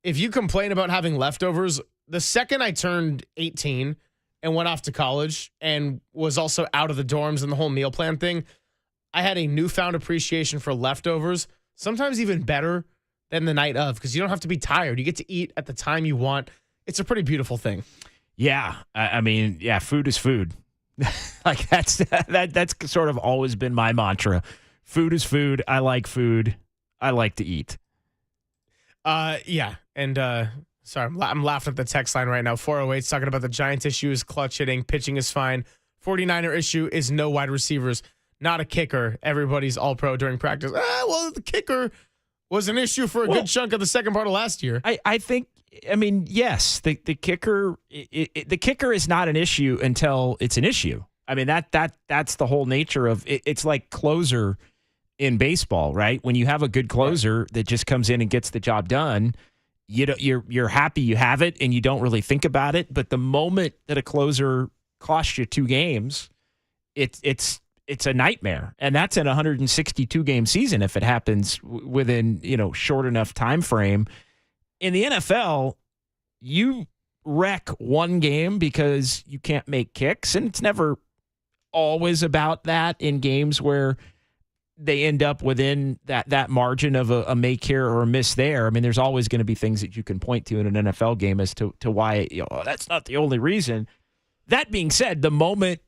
if you complain about having leftovers, the second I turned 18 and went off to college and was also out of the dorms and the whole meal plan thing, I had a newfound appreciation for leftovers, sometimes even better than the night of, because you don't have to be tired. You get to eat at the time you want. It's a pretty beautiful thing. Yeah. Food is food. That's sort of always been my mantra. Food is food. I like food. I like to eat. Yeah. And sorry, I'm laughing at the text line right now. 408's talking about the Giants issue is clutch hitting. Pitching is fine. 49er issue is no wide receivers. Not a kicker. Everybody's all pro during practice. The kicker was an issue for a good chunk of the second part of last year. I think, yes, the kicker the kicker is not an issue until it's an issue. That's the whole nature of it. It's like closer in baseball, right? When you have a good closer that just comes in and gets the job done, you're happy you have it and you don't really think about it. But the moment that a closer costs you 2 games, it's a nightmare. And that's in a 162 game season if it happens within, short enough time frame. In the NFL, you wreck one game because you can't make kicks, and it's never always about that in games where they end up within that margin of a make here or a miss there. There's always going to be things that you can point to in an NFL game as to why that's not the only reason. That being said, the moment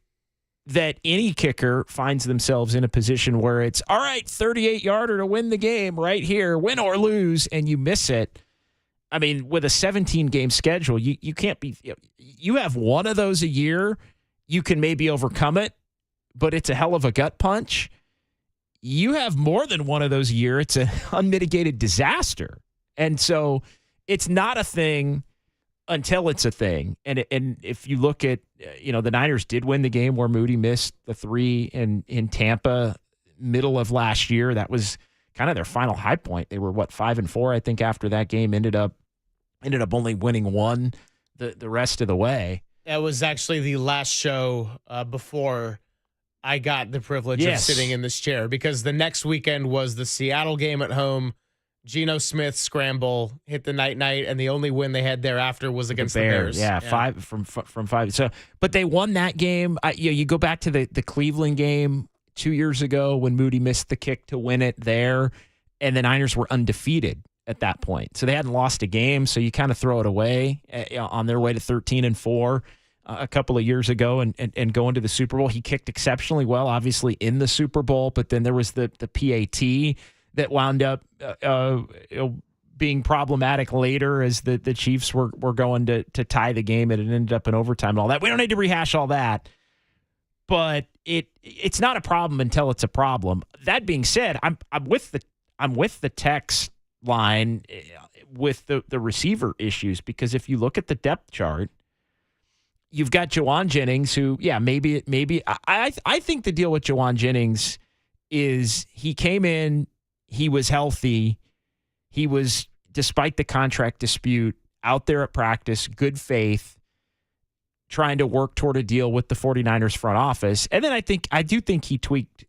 that any kicker finds themselves in a position where it's, all right, 38-yarder to win the game right here, win or lose, and you miss it. With a 17-game schedule, you can't be – you have one of those a year, you can maybe overcome it, but it's a hell of a gut punch. You have more than one of those a year, it's an unmitigated disaster. And so it's not a thing until it's a thing. And if you look at, the Niners did win the game where Moody missed the 3 in Tampa middle of last year. That was kind of their final high point. They were 5-4, I think, after that game. Ended up only winning 1 the rest of the way. That was actually the last show before I got the privilege of sitting in this chair, because the next weekend was the Seattle game at home. Geno Smith scramble, hit the night, and the only win they had thereafter was against the Bears. Yeah, 5 from 5. So, but they won that game. You go back to the Cleveland game 2 years ago when Moody missed the kick to win it there, and the Niners were undefeated at that point. So they hadn't lost a game, so you kind of throw it away on their way to 13-4 a couple of years ago and going to the Super Bowl. He kicked exceptionally well, obviously, in the Super Bowl, but then there was the PAT that wound up being problematic later as the Chiefs were going to tie the game, and it ended up in overtime and all that. We don't need to rehash all that, but it's not a problem until it's a problem. That being said, I'm with the text line with the receiver issues, because if you look at the depth chart, you've got Juwan Jennings, who, maybe I think the deal with Juwan Jennings is he came in, he was healthy, he was, despite the contract dispute, out there at practice, good faith, trying to work toward a deal with the 49ers front office. And then I do think he tweaked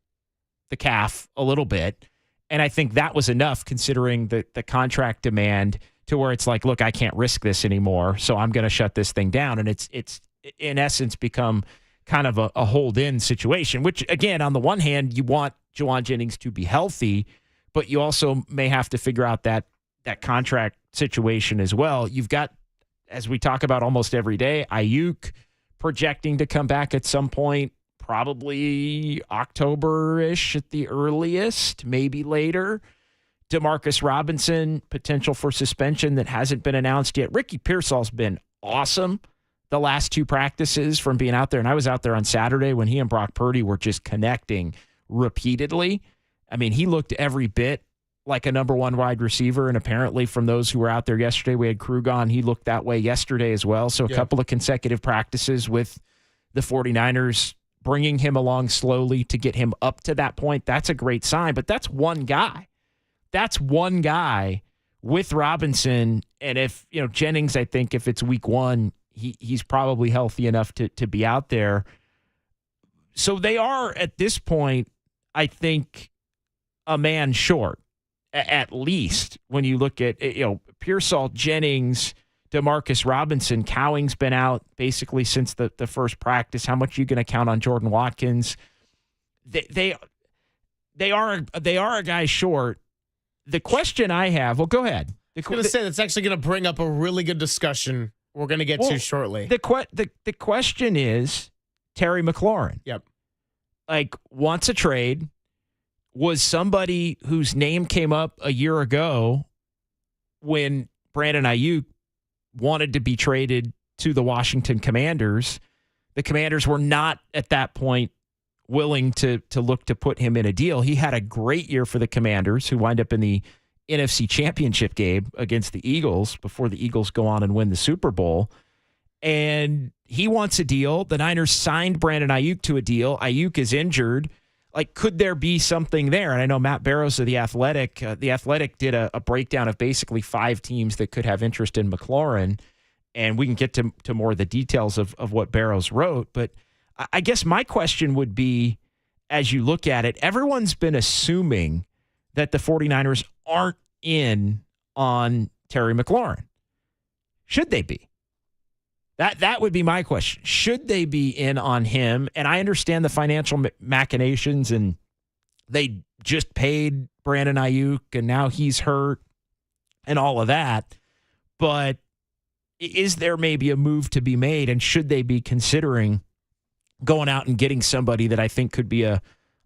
the calf a little bit. And I think that was enough, considering the contract demand, to where it's like, look, I can't risk this anymore, so I'm going to shut this thing down. And it's in essence become kind of a hold-in situation, which, again, on the one hand, you want Juwan Jennings to be healthy, but you also may have to figure out that contract situation as well. You've got, as we talk about almost every day, Ayuk projecting to come back at some point, probably October-ish at the earliest, maybe later. Demarcus Robinson, potential for suspension that hasn't been announced yet. Ricky Pearsall's been awesome the last two practices from being out there. And I was out there on Saturday when he and Brock Purdy were just connecting repeatedly. I mean, he looked every bit like a number one wide receiver. And apparently from those who were out there yesterday, we had Krug on. He looked that way yesterday as well. So a couple of consecutive practices with the 49ers bringing him along slowly to get him up to that point. That's a great sign, but that's one guy. That's one guy with Robinson. And if, Jennings, I think if it's week one, he's probably healthy enough to be out there. So they are at this point, I think, a man short, at least when you look at, Pearsall, Jennings, Demarcus Robinson. Cowing's been out basically since the first practice. How much are you going to count on Jordan Watkins? They are a guy short. The question I have, well, go ahead. I was going to say that's actually going to bring up a really good discussion we're going to get to shortly. The question is Terry McLaurin. Yep. Wants a trade, was somebody whose name came up a year ago when Brandon Ayuk wanted to be traded to the Washington Commanders. The Commanders were not at that point willing to look to put him in a deal. He had a great year for the Commanders, who wind up in the NFC Championship game against the Eagles before the Eagles go on and win the Super Bowl. And he wants a deal. The Niners signed Brandon Ayuk to a deal. Ayuk is injured. Could there be something there? And I know Matt Barrows of The Athletic did a breakdown of basically 5 teams that could have interest in McLaurin. And we can get to more of the details of what Barrows wrote. But I guess my question would be, as you look at it, everyone's been assuming that the 49ers aren't in on Terry McLaurin. Should they be? That would be my question. Should they be in on him? And I understand the financial machinations, and they just paid Brandon Ayuk, and now he's hurt and all of that. But is there maybe a move to be made, and should they be considering going out and getting somebody that I think could be a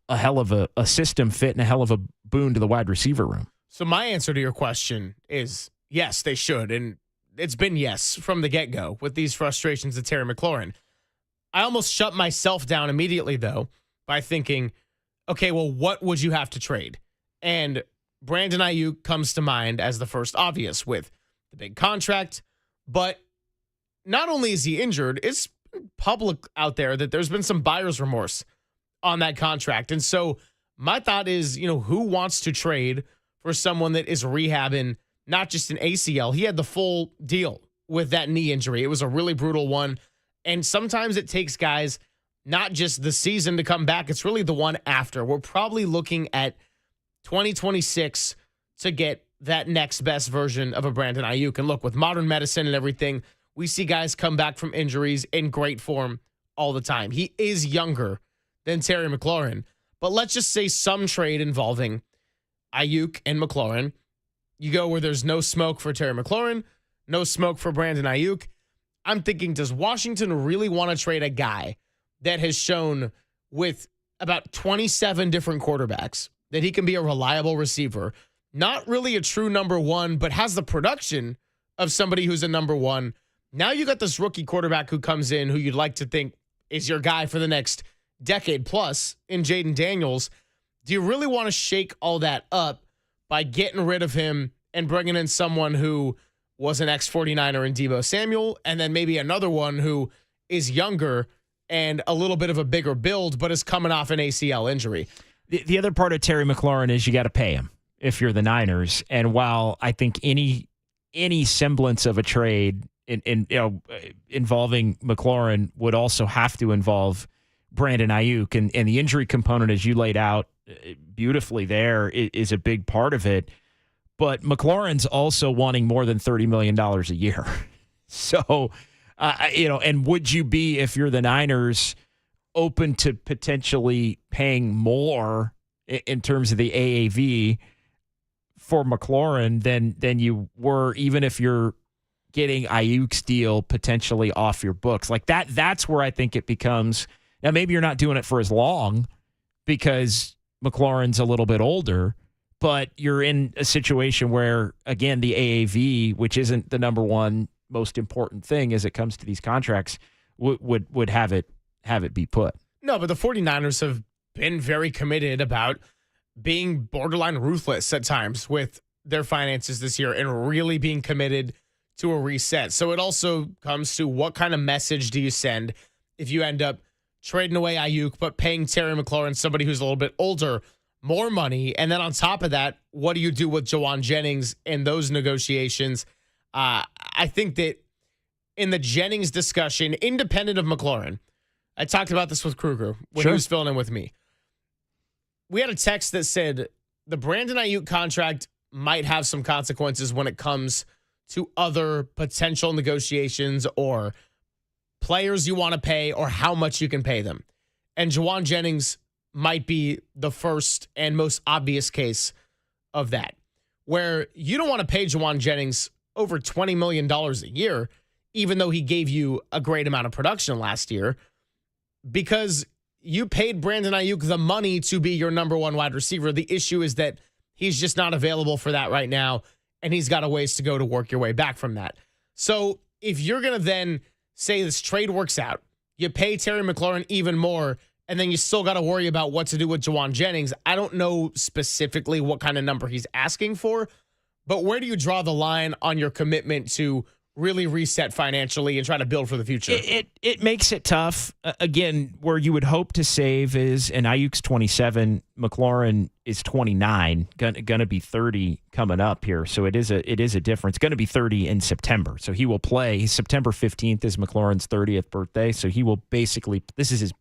hell of a system fit and a hell of a boon to the wide receiver room? So my answer to your question is yes, they should. And it's been yes from the get-go with these frustrations of Terry McLaurin. I almost shut myself down immediately, though, by thinking, okay, well, what would you have to trade? And Brandon Ayuk comes to mind as the first obvious with the big contract. But not only is he injured, it's public out there that there's been some buyer's remorse on that contract. And so my thought is, who wants to trade for someone that is rehabbing not just an ACL? He had the full deal with that knee injury. It was a really brutal one. And sometimes it takes guys not just the season to come back. It's really the one after. We're probably looking at 2026 to get that next best version of a Brandon Ayuk. And look, with modern medicine and everything, we see guys come back from injuries in great form all the time. He is younger than Terry McLaurin. But let's just say some trade involving Ayuk and McLaurin. you go where there's no smoke for Terry McLaurin, no smoke for Brandon Ayuk. I'm thinking, does Washington really want to trade a guy that has shown with about 27 different quarterbacks that he can be a reliable receiver, not really a true number one, but has the production of somebody who's a number one? Now you got this rookie quarterback who comes in who you'd like to think is your guy for the next decade plus in Jaden Daniels. Do you really want to shake all that up by getting rid of him and bringing in someone who was an ex-49er in Deebo Samuel, and then maybe another one who is younger and a little bit of a bigger build, but is coming off an ACL injury? The other part of Terry McLaurin is you got to pay him if you're the Niners. And while I think any semblance of a trade involving McLaurin would also have to involve Brandon Ayuk, and the injury component, as you laid out beautifully there, is a big part of it. But McLaurin's also wanting more than $30 million a year. So, and would you be, if you're the Niners, open to potentially paying more in terms of the AAV for McLaurin than you were, even if you're getting Ayuk's deal potentially off your books? Like that's where I think it becomes. Now, maybe you're not doing it for as long because McLaurin's a little bit older, but you're in a situation where, again, the AAV, which isn't the number one most important thing as it comes to these contracts, would have it be put. No, but the 49ers have been very committed about being borderline ruthless at times with their finances this year and really being committed to a reset. So it also comes to what kind of message do you send if you end up trading away Ayuk but paying Terry McLaurin, somebody who's a little bit older, more money? And then on top of that, what do you do with Jawan Jennings in those negotiations? I think that in the Jennings discussion, independent of McLaurin, I talked about this with Kruger when he was filling in with me. We had a text that said the Brandon Ayuk contract might have some consequences when it comes to other potential negotiations or players you want to pay or how much you can pay them. And Jawan Jennings might be the first and most obvious case of that, where you don't want to pay Jawan Jennings over $20 million a year, even though he gave you a great amount of production last year, because you paid Brandon Ayuk the money to be your number one wide receiver. The issue is that he's just not available for that right now, and he's got a ways to go to work your way back from that. So if you're going to then say this trade works out, you pay Terry McLaurin even more, and then you still got to worry about what to do with Jawan Jennings. I don't know specifically what kind of number he's asking for, but where do you draw the line on your commitment to really reset financially and try to build for the future? It makes it tough. Again, where you would hope to save is, and Ayuk's 27, McLaurin is 29, gonna be 30 coming up here. So it is a difference. Going to be 30 in September. So he will play. September 15th is McLaurin's 30th birthday. So he will basically, this is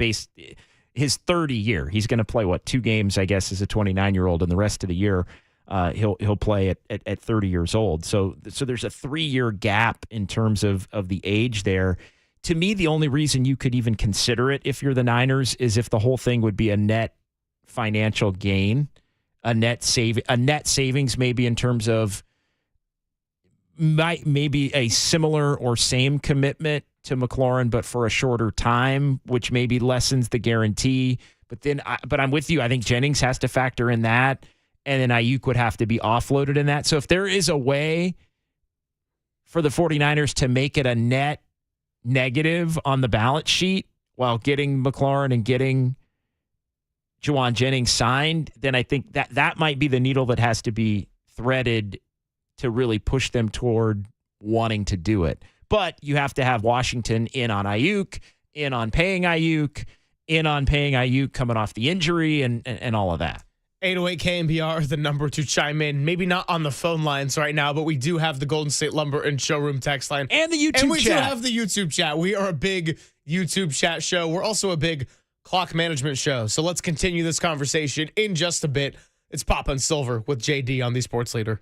his 30 year. He's going to play 2 games, I guess, as a 29-year-old, and the rest of the year he'll play at 30 years old. So there's a 3-year gap in terms of the age there. To me, the only reason you could even consider it if you're the Niners is if the whole thing would be a net financial gain, a net savings maybe in terms of maybe a similar or same commitment to McLaurin, but for a shorter time, which maybe lessens the guarantee. But I'm with you. I think Jennings has to factor in that. And then Ayuk would have to be offloaded in that. So if there is a way for the 49ers to make it a net negative on the balance sheet while getting McLaurin and getting Jawan Jennings signed, then I think that might be the needle that has to be threaded to really push them toward wanting to do it. But you have to have Washington in on Ayuk, in on paying Ayuk, in on paying Ayuk coming off the injury and all of that. 808 KNBR, the number to chime in. Maybe not on the phone lines right now, but we do have the Golden State Lumber and Showroom text line. And the YouTube chat. And we do have the YouTube chat. We are a big YouTube chat show. We're also a big clock management show. So let's continue this conversation in just a bit. It's Papa and Silver with JD on the Sports Leader.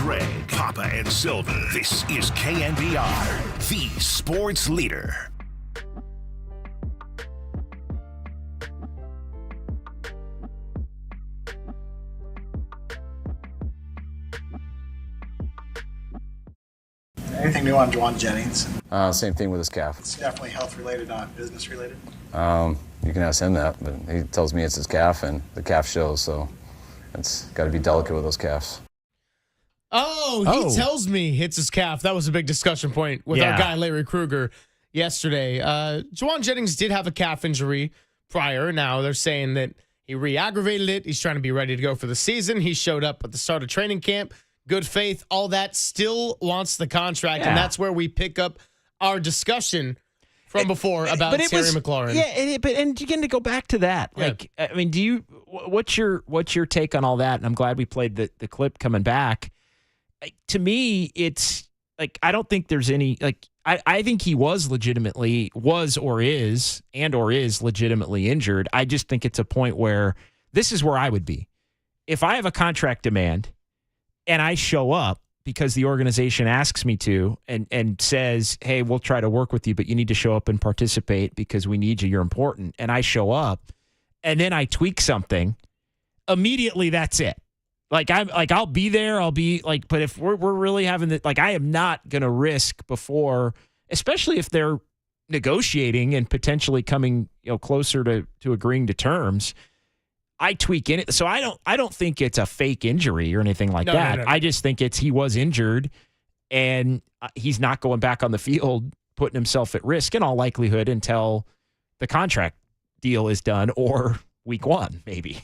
Greg, Papa, and Silver. This is KNBR, the sports leader. Anything new on Dwayne Jennings? Same thing with his calf. It's definitely health related, not business related. You can ask him that, but he tells me it's his calf, and the calf shows, so it's got to be delicate with those calves. Oh, he tells me it's his calf. That was a big discussion point with our guy Larry Krueger yesterday. Dwayne Jennings did have a calf injury prior. Now they're saying that he re-aggravated it. He's trying to be ready to go for the season. He showed up at the start of training camp. Good faith, all that, still wants the contract, and that's where we pick up our discussion from before about Terry McLaurin. Yeah, and again, to go back to that, like, I mean, what's your take on all that? And I'm glad we played the clip coming back. To me, it's like, I don't think there's any, like, I think he was or is legitimately injured. I just think it's a point where this is where I would be. If I have a contract demand and I show up because the organization asks me to and says, hey, we'll try to work with you, but you need to show up and participate because we need you, you're important, and I show up and then I tweak something, immediately that's it. I'll be there, but if we're really having the, I am not going to risk before, especially if they're negotiating and potentially coming, closer to agreeing to terms, I tweak in it. So I don't think it's a fake injury or anything like that. No. I just think he was injured and he's not going back on the field, putting himself at risk in all likelihood until the contract deal is done or week one, maybe.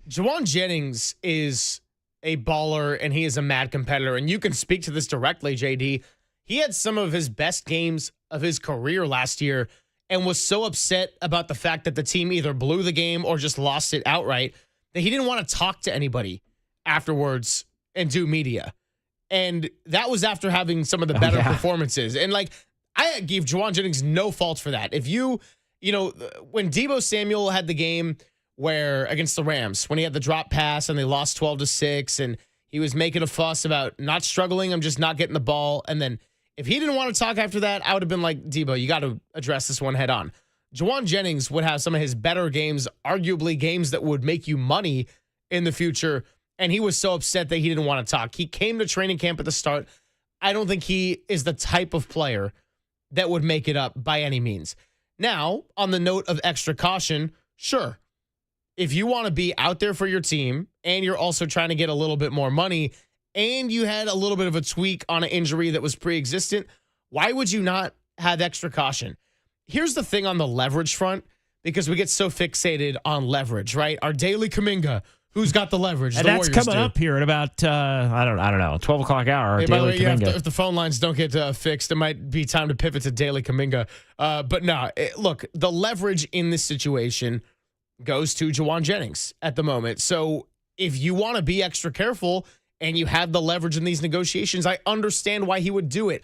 Dwayne Jennings is a baller and he is a mad competitor. And you can speak to this directly, JD. He had some of his best games of his career last year and was so upset about the fact that the team either blew the game or just lost it outright that he didn't want to talk to anybody afterwards and do media. And that was after having some of the better performances. And I give Dwayne Jennings no fault for that. If when Deebo Samuel had the game where against the Rams, when he had the drop pass and they lost 12-6 and he was making a fuss about not struggling, I'm just not getting the ball. And then if he didn't want to talk after that, I would have been like, Deebo, you got to address this one head on. Dwayne Jennings would have some of his better games, arguably games that would make you money in the future. And he was so upset that he didn't want to talk. He came to training camp at the start. I don't think he is the type of player that would make it up by any means. Now, on the note of extra caution, sure. If you want to be out there for your team and you're also trying to get a little bit more money and you had a little bit of a tweak on an injury that was pre-existent, why would you not have extra caution? Here's the thing on the leverage front, because we get so fixated on leverage, right? Our daily Kuminga, who's got the leverage? And that's Warriors coming up here at about, I don't know, 12 o'clock hour. Hey, by the way, if the phone lines don't get fixed, it might be time to pivot to daily Kuminga. But no, look, the leverage in this situation goes to Dwayne Jennings at the moment. So if you want to be extra careful and you have the leverage in these negotiations, I understand why he would do it.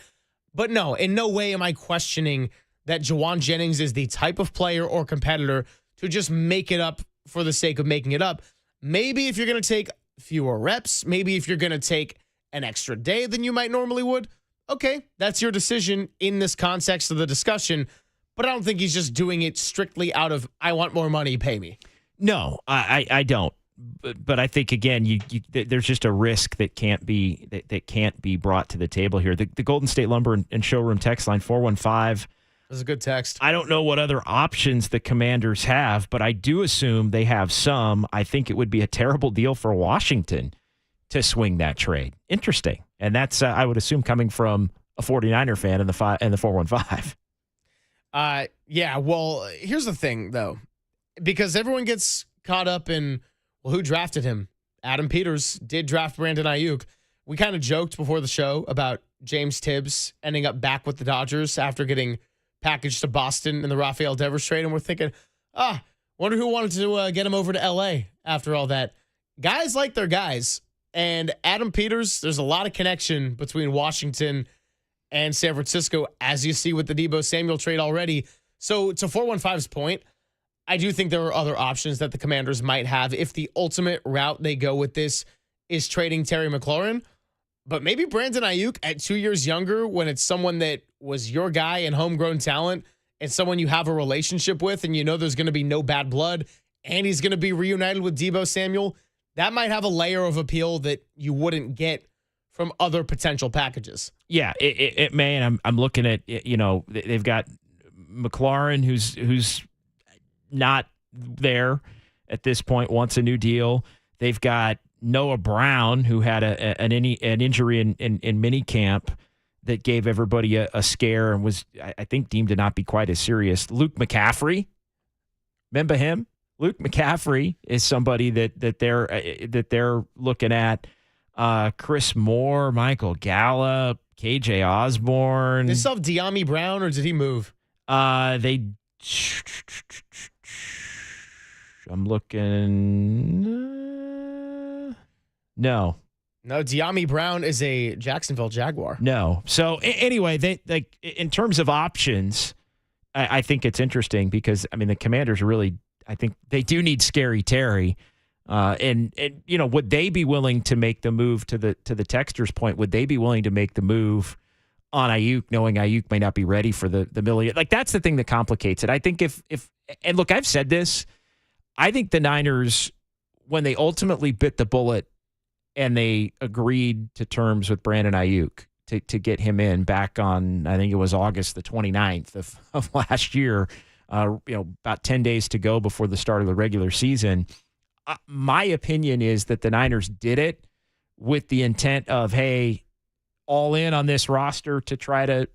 But no, in no way am I questioning that Dwayne Jennings is the type of player or competitor to just make it up for the sake of making it up. Maybe if you're going to take fewer reps, maybe if you're going to take an extra day than you might normally would, okay, that's your decision in this context of the discussion. But I don't think he's just doing it strictly out of, I want more money, pay me. No, I don't. But I think, again, there's just a risk that can't be brought to the table here. The Golden State Lumber and Showroom text line 415. That's a good text. I don't know what other options the Commanders have, but I do assume they have some. I think it would be a terrible deal for Washington to swing that trade. Interesting. And that's, I would assume, coming from a 49er fan in the 415. Yeah, well, here's the thing, though. Because everyone gets caught up in, well, who drafted him? Adam Peters did draft Brandon Ayuk. We kind of joked before the show about James Tibbs ending up back with the Dodgers after getting packaged to Boston in the Rafael Devers trade, and we're thinking, wonder who wanted to get him over to L.A. after all that. Guys like their guys, and Adam Peters, there's a lot of connection between Washington and San Francisco, as you see with the Deebo Samuel trade already. So to 415's point, I do think there are other options that the Commanders might have if the ultimate route they go with this is trading Terry McLaurin. But maybe Brandon Ayuk at 2 years younger, when it's someone that was your guy and homegrown talent and someone you have a relationship with and you know there's going to be no bad blood and he's going to be reunited with Deebo Samuel, that might have a layer of appeal that you wouldn't get from other potential packages. Yeah, it may. And I'm looking at, they've got McLaurin, who's not there at this point, wants a new deal. They've got Noah Brown, who had an injury in minicamp that gave everybody a scare and was, I think, deemed to not be quite as serious. Luke McCaffrey, remember him? Luke McCaffrey is somebody that they're looking at. Chris Moore, Michael Gallup, KJ Osborne. They still have De'Ami Brown, or did he move? I'm looking. No, De'Ami Brown is a Jacksonville Jaguar. No. So anyway, they like in terms of options, I think it's interesting because the Commanders really, I think they do need Scary Terry, and would they be willing to make the move to the texter's point? Would they be willing to make the move on Ayuk, knowing Ayuk may not be ready for the million? Like that's the thing that complicates it. I think if and look, I've said this, I think the Niners, when they ultimately bit the bullet and they agreed to terms with Brandon Ayuk to get him in back on, I think it was August the 29th of last year, about 10 days to go before the start of the regular season. My opinion is that the Niners did it with the intent of, hey, all in on this roster to try to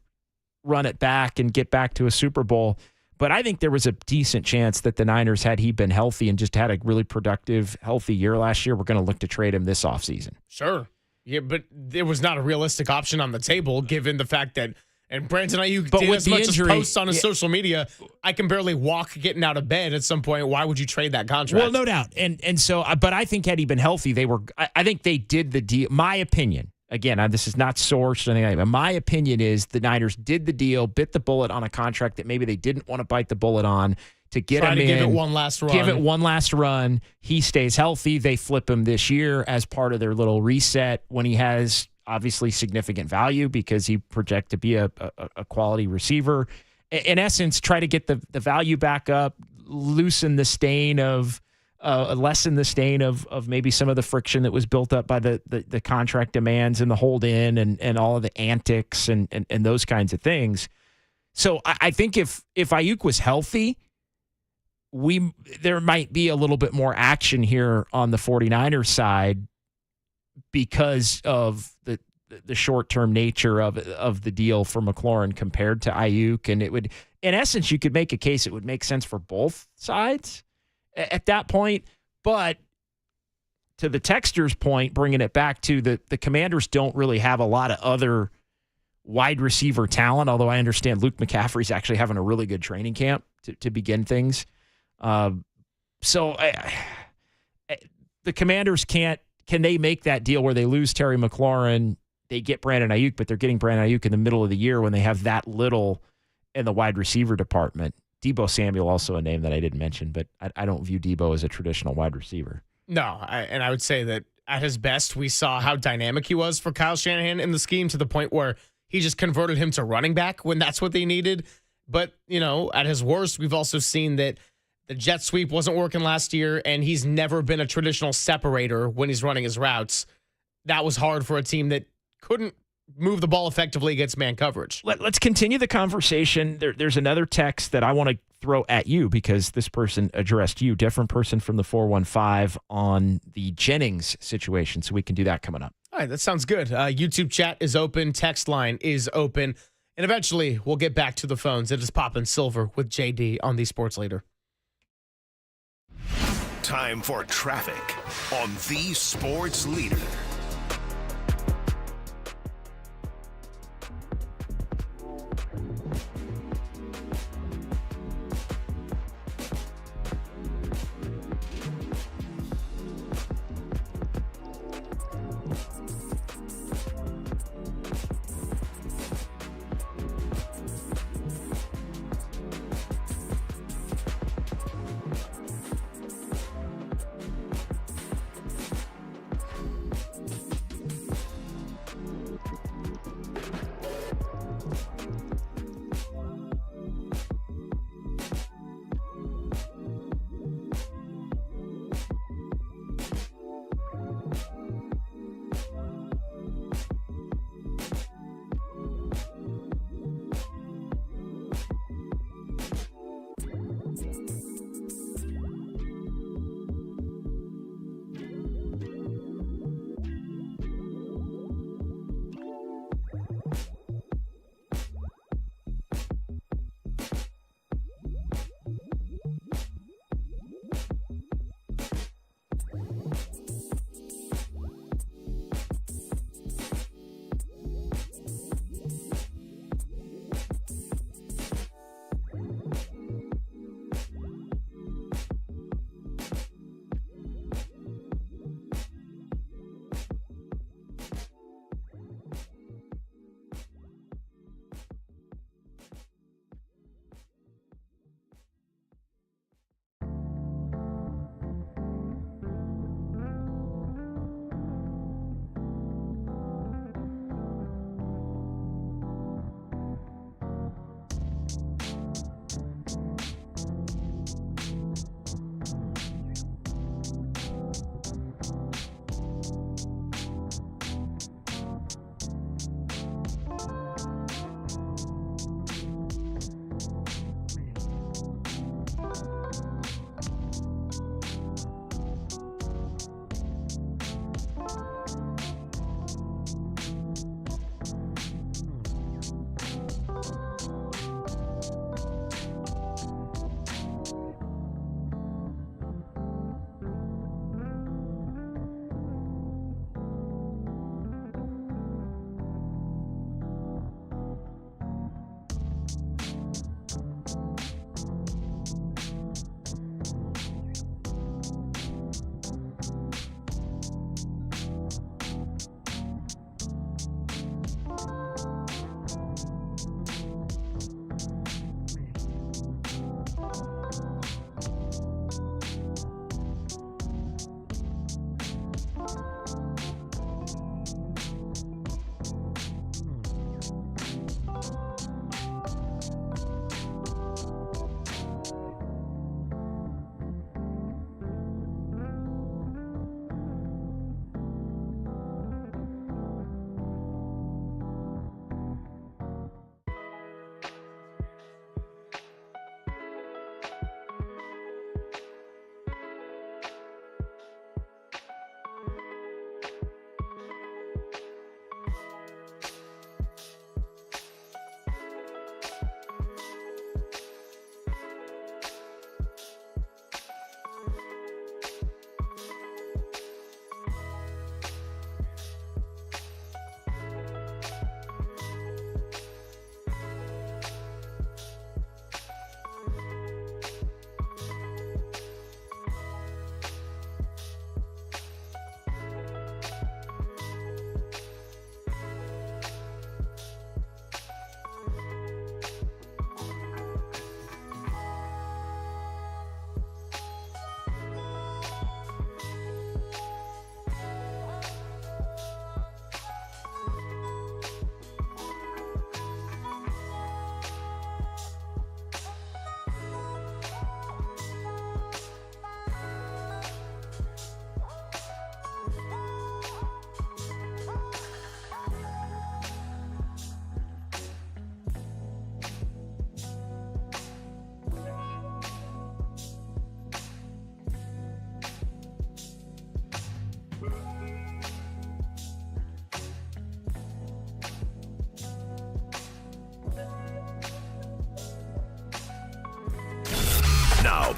run it back and get back to a Super Bowl. But I think there was a decent chance that the Niners, had he been healthy and just had a really productive, healthy year last year, we're going to look to trade him this offseason. Sure. Yeah, but there was not a realistic option on the table given the fact that, and Brandon Ayuk did as much as posts on his social media, I can barely walk getting out of bed at some point. Why would you trade that contract? Well, no doubt. And so, but I think had he been healthy, I think they did the deal. My opinion, again, this is not sourced or anything like that. My opinion is the Niners did the deal, bit the bullet on a contract that maybe they didn't want to bite the bullet on to get him in. Give it one last run. Give it one last run. He stays healthy. They flip him this year as part of their little reset when he has obviously significant value because he projects to be a quality receiver. In essence, try to get the value back up, lessen the stain of maybe some of the friction that was built up by the contract demands and the hold in and all of the antics and those kinds of things. So I think if Ayuk was healthy, there might be a little bit more action here on the 49ers side because of the short-term nature of the deal for McLaurin compared to Ayuk. And it would, in essence, you could make a case it would make sense for both sides at that point. But to the texter's point, bringing it back to the Commanders don't really have a lot of other wide receiver talent, although I understand Luke McCaffrey's actually having a really good training camp to begin things. So the Commanders can they make that deal where they lose Terry McLaurin, they get Brandon Ayuk, but they're getting Brandon Ayuk in the middle of the year when they have that little in the wide receiver department. Deebo Samuel, also a name that I didn't mention, but I don't view Deebo as a traditional wide receiver. No, and I would say that at his best, we saw how dynamic he was for Kyle Shanahan in the scheme to the point where he just converted him to running back when that's what they needed. But, at his worst, we've also seen that the jet sweep wasn't working last year, and he's never been a traditional separator when he's running his routes. That was hard for a team that couldn't move the ball effectively against man coverage. Let's continue the conversation. There's another text that I want to throw at you because this person addressed you, different person from the 415 on the Jennings situation. So we can do that coming up. All right, that sounds good. YouTube chat is open. Text line is open. And eventually we'll get back to the phones. It is Poppin' Silver with JD on the Sports Leader. Time for traffic on the Sports Leader.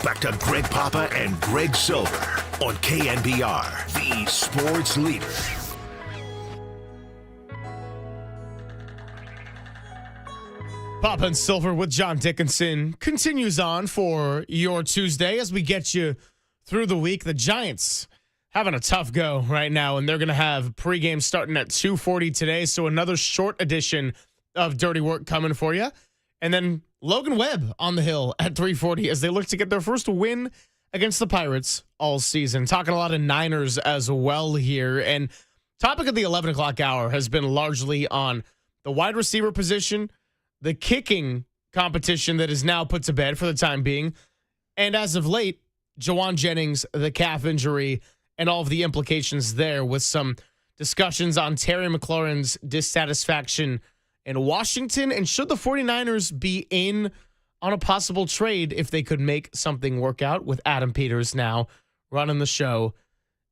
back to Greg Papa and Greg Silver on KNBR, the sports leader. Papa and Silver with John Dickinson continues on for your Tuesday as we get you through the week. The Giants having a tough go right now, and they're going to have pregame starting at 2:40 today, so another short edition of Dirty Work coming for you. And then Logan Webb on the hill at 3:40 as they look to get their first win against the Pirates all season. Talking a lot of Niners as well here. And topic of the 11 o'clock hour has been largely on the wide receiver position, the kicking competition that is now put to bed for the time being, and as of late, Juwan Jennings, the calf injury, and all of the implications there, with some discussions on Terry McLaurin's dissatisfaction in Washington, and should the 49ers be in on a possible trade if they could make something work out, with Adam Peters now running the show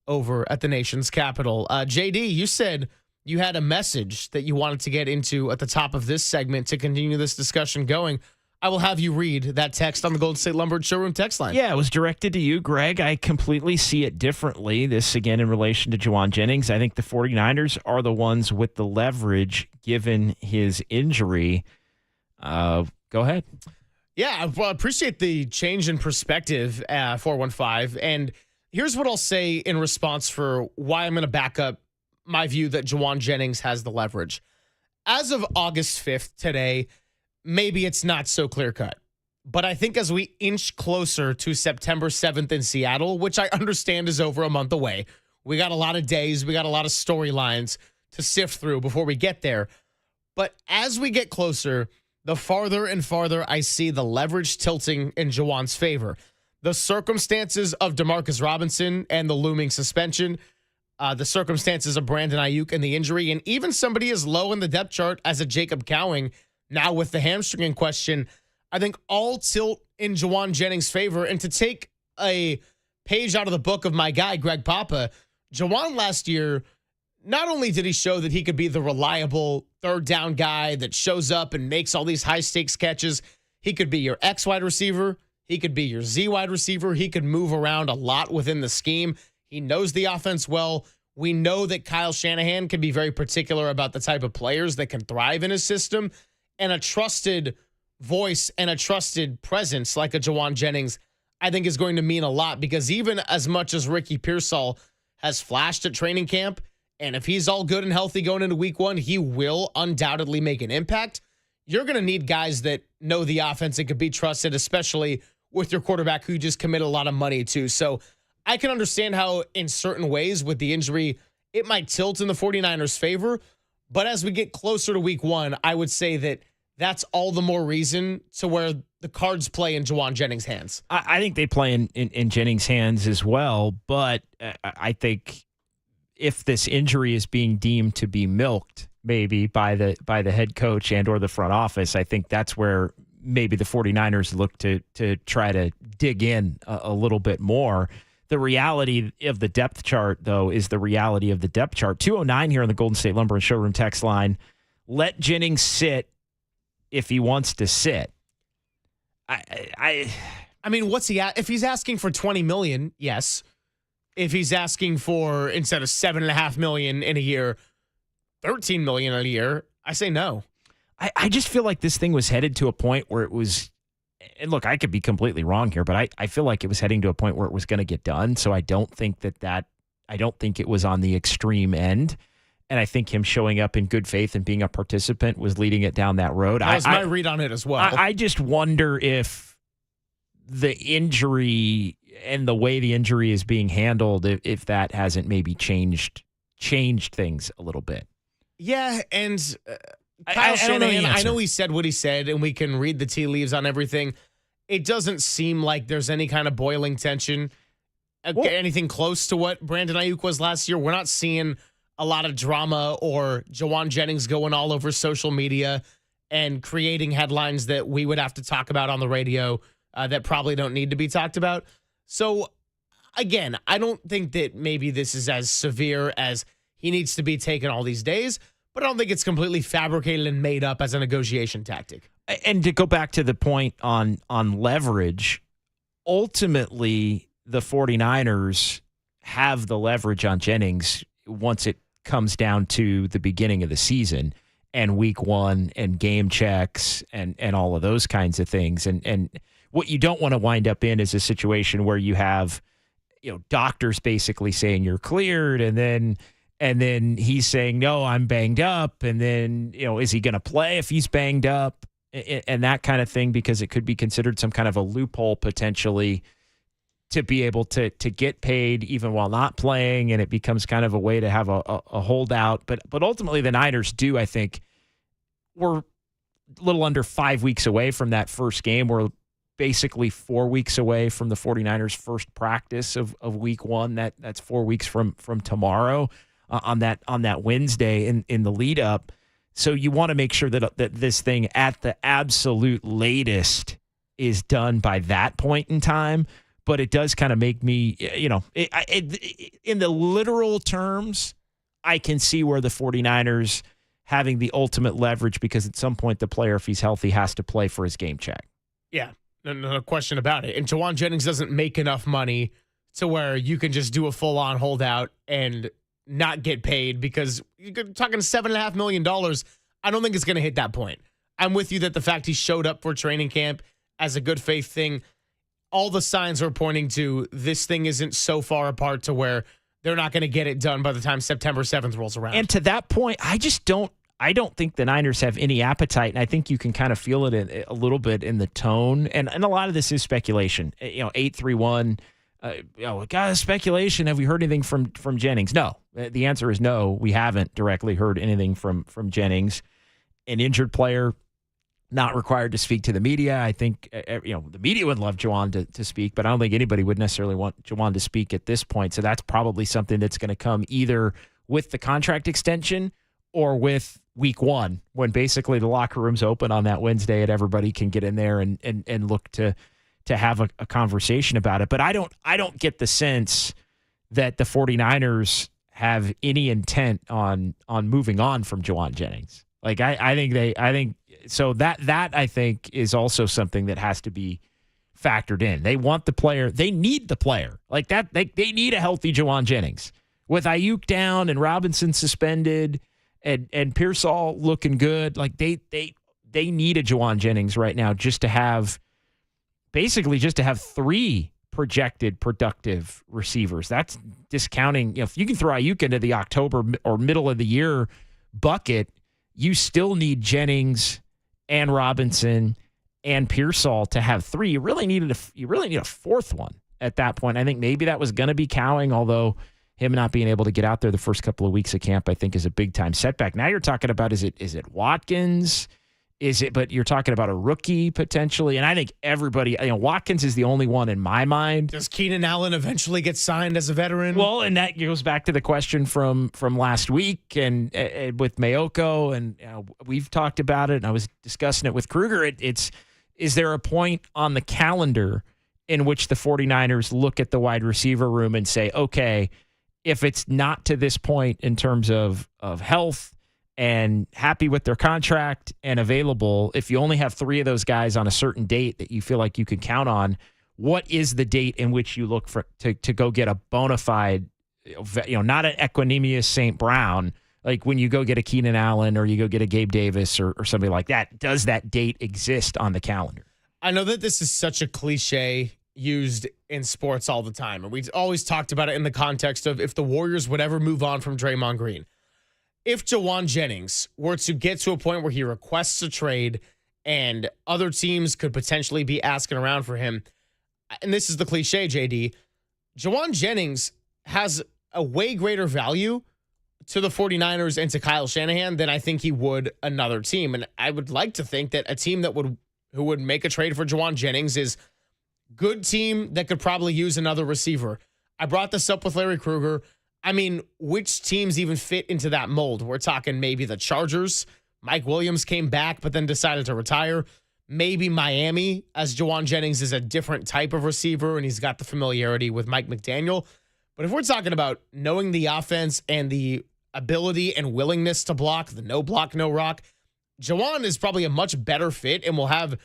over at the nation's capital. JD, you said you had a message that you wanted to get into at the top of this segment to continue this discussion going. I will have you read that text on the Golden State Lumber Showroom text line. Yeah, it was directed to you, Greg. I completely see it differently. This, again, in relation to Juwan Jennings. I think the 49ers are the ones with the leverage given his injury. Go ahead. Yeah, I appreciate the change in perspective, 415. And here's what I'll say in response for why I'm going to back up my view that Juwan Jennings has the leverage. As of August 5th today, maybe it's not so clear-cut. But I think as we inch closer to September 7th in Seattle, which I understand is over a month away, we got a lot of days, we got a lot of storylines to sift through before we get there. But as we get closer, the farther and farther I see the leverage tilting in Juwan's favor. The circumstances of Demarcus Robinson and the looming suspension, the circumstances of Brandon Ayuk and the injury, and even somebody as low in the depth chart as a Jacob Cowing, now with the hamstring in question, I think all tilt in Juwan Jennings' favor. And to take a page out of the book of my guy, Greg Papa, Juwan last year, not only did he show that he could be the reliable third down guy that shows up and makes all these high stakes catches, he could be your X wide receiver, he could be your Z wide receiver, he could move around a lot within the scheme. He knows the offense well. We know that Kyle Shanahan can be very particular about the type of players that can thrive in his system. And a trusted voice and a trusted presence like a Juwan Jennings, I think, is going to mean a lot, because even as much as Ricky Pearsall has flashed at training camp, and if he's all good and healthy going into week one, he will undoubtedly make an impact. You're going to need guys that know the offense and can be trusted, especially with your quarterback who you just committed a lot of money to. So I can understand how in certain ways with the injury, it might tilt in the 49ers' favor. But as we get closer to week one, I would say that that's all the more reason to where the cards play in Juwan Jennings' hands. I think they play in Jennings' hands as well, but I think if this injury is being deemed to be milked maybe by the head coach and or the front office, I think that's where maybe the 49ers look to try to dig in a little bit more. The reality of the depth chart, though, is the reality of the depth chart. 209 here on the Golden State Lumber and Showroom text line. Let Jennings sit if he wants to sit. I mean, what's he at? If he's asking for $20 million, yes. If he's asking for, instead of $7.5 million in a year, $13 million in a year, I say no. I just feel like this thing was headed to a point where it was, and look, I could be completely wrong here, but I feel like it was heading to a point where it was going to get done. So I don't think I don't think it was on the extreme end. And I think him showing up in good faith and being a participant was leading it down that road. That was my read on it as well. I just wonder if the injury and the way the injury is being handled, if that hasn't maybe changed things a little bit. Yeah, and Kyle Shanahan, I know he said what he said, and we can read the tea leaves on everything. It doesn't seem like there's any kind of boiling tension, anything close to what Brandon Ayuk was last year. We're not seeing a lot of drama or Juwan Jennings going all over social media and creating headlines that we would have to talk about on the radio that probably don't need to be talked about. So, again, I don't think that maybe this is as severe as he needs to be taken all these days, but I don't think it's completely fabricated and made up as a negotiation tactic. And to go back to the point on leverage, ultimately, the 49ers have the leverage on Jennings once it comes down to the beginning of the season and week one and game checks and all of those kinds of things. And what you don't want to wind up in is a situation where you have, doctors basically saying you're cleared, and then he's saying, no, I'm banged up. And then, is he going to play if he's banged up and that kind of thing, because it could be considered some kind of a loophole potentially to be able to get paid even while not playing. And it becomes kind of a way to have a holdout. But ultimately the Niners do, I think, we're a little under 5 weeks away from that first game. We're basically 4 weeks away from the 49ers first practice of week one. That's 4 weeks from tomorrow on that Wednesday in the lead up. So you want to make sure that this thing at the absolute latest is done by that point in time. But it does kind of make me, in the literal terms, I can see where the 49ers having the ultimate leverage, because at some point the player, if he's healthy, has to play for his game check. Yeah, no question about it. And Jauan Jennings doesn't make enough money to where you can just do a full-on holdout and not get paid, because you're talking $7.5 million. I don't think it's going to hit that point. I'm with you that the fact he showed up for training camp as a good faith thing, all the signs are pointing to this thing isn't so far apart to where they're not going to get it done by the time September 7th rolls around. And to that point, I don't think the Niners have any appetite, and I think you can kind of feel it a little bit in the tone. And a lot of this is speculation. 831. Speculation. Have we heard anything from Jennings? No. The answer is no. We haven't directly heard anything from Jennings. An injured player, not required to speak to the media. I think the media would love Jauan to speak, but I don't think anybody would necessarily want Jauan to speak at this point. So that's probably something that's going to come either with the contract extension or with week one, when basically the locker room's open on that Wednesday and everybody can get in there and look to have a conversation about it. But I don't get the sense that the 49ers have any intent on moving on from Jauan Jennings. Like I think so that I think is also something that has to be factored in. They want the player. They need the player. Like that, they need a healthy Jauan Jennings. With Ayuk down and Robinson suspended and Pearsall looking good, like they need a Jauan Jennings right now just to have three projected productive receivers. That's discounting. If you can throw Ayuk into the October or middle of the year bucket, you still need Jennings and Robinson and Pearsall to have three. You really need a fourth one at that point. I think maybe that was going to be Cowing, although him not being able to get out there the first couple of weeks of camp, I think, is a big time setback. Now you're talking about, is it Watkins? But you're talking about a rookie potentially. And I think everybody, Watkins is the only one in my mind. Does Keenan Allen eventually get signed as a veteran? Well, and that goes back to the question from last week and with Mayoko, and we've talked about it, and I was discussing it with Kruger. Is there a point on the calendar in which the 49ers look at the wide receiver room and say, okay, if it's not to this point in terms of health and happy with their contract and available, if you only have three of those guys on a certain date that you feel like you can count on, what is the date in which you look to go get a bona fide, not an Equanimous St. Brown, like when you go get a Keenan Allen or you go get a Gabe Davis or somebody like that? Does that date exist on the calendar? I know that this is such a cliche used in sports all the time, and we always talked about it in the context of if the Warriors would ever move on from Draymond Green. If Jauan Jennings were to get to a point where he requests a trade and other teams could potentially be asking around for him, and this is the cliche, JD, Jauan Jennings has a way greater value to the 49ers and to Kyle Shanahan than I think he would another team. And I would like to think that a team who would make a trade for Jauan Jennings is good team that could probably use another receiver. I brought this up with Larry Kruger. I mean, which teams even fit into that mold? We're talking maybe the Chargers. Mike Williams came back but then decided to retire. Maybe Miami, as Jauan Jennings is a different type of receiver and he's got the familiarity with Mike McDaniel. But if we're talking about knowing the offense and the ability and willingness to block, the no block, no rock, Jauan is probably a much better fit and will have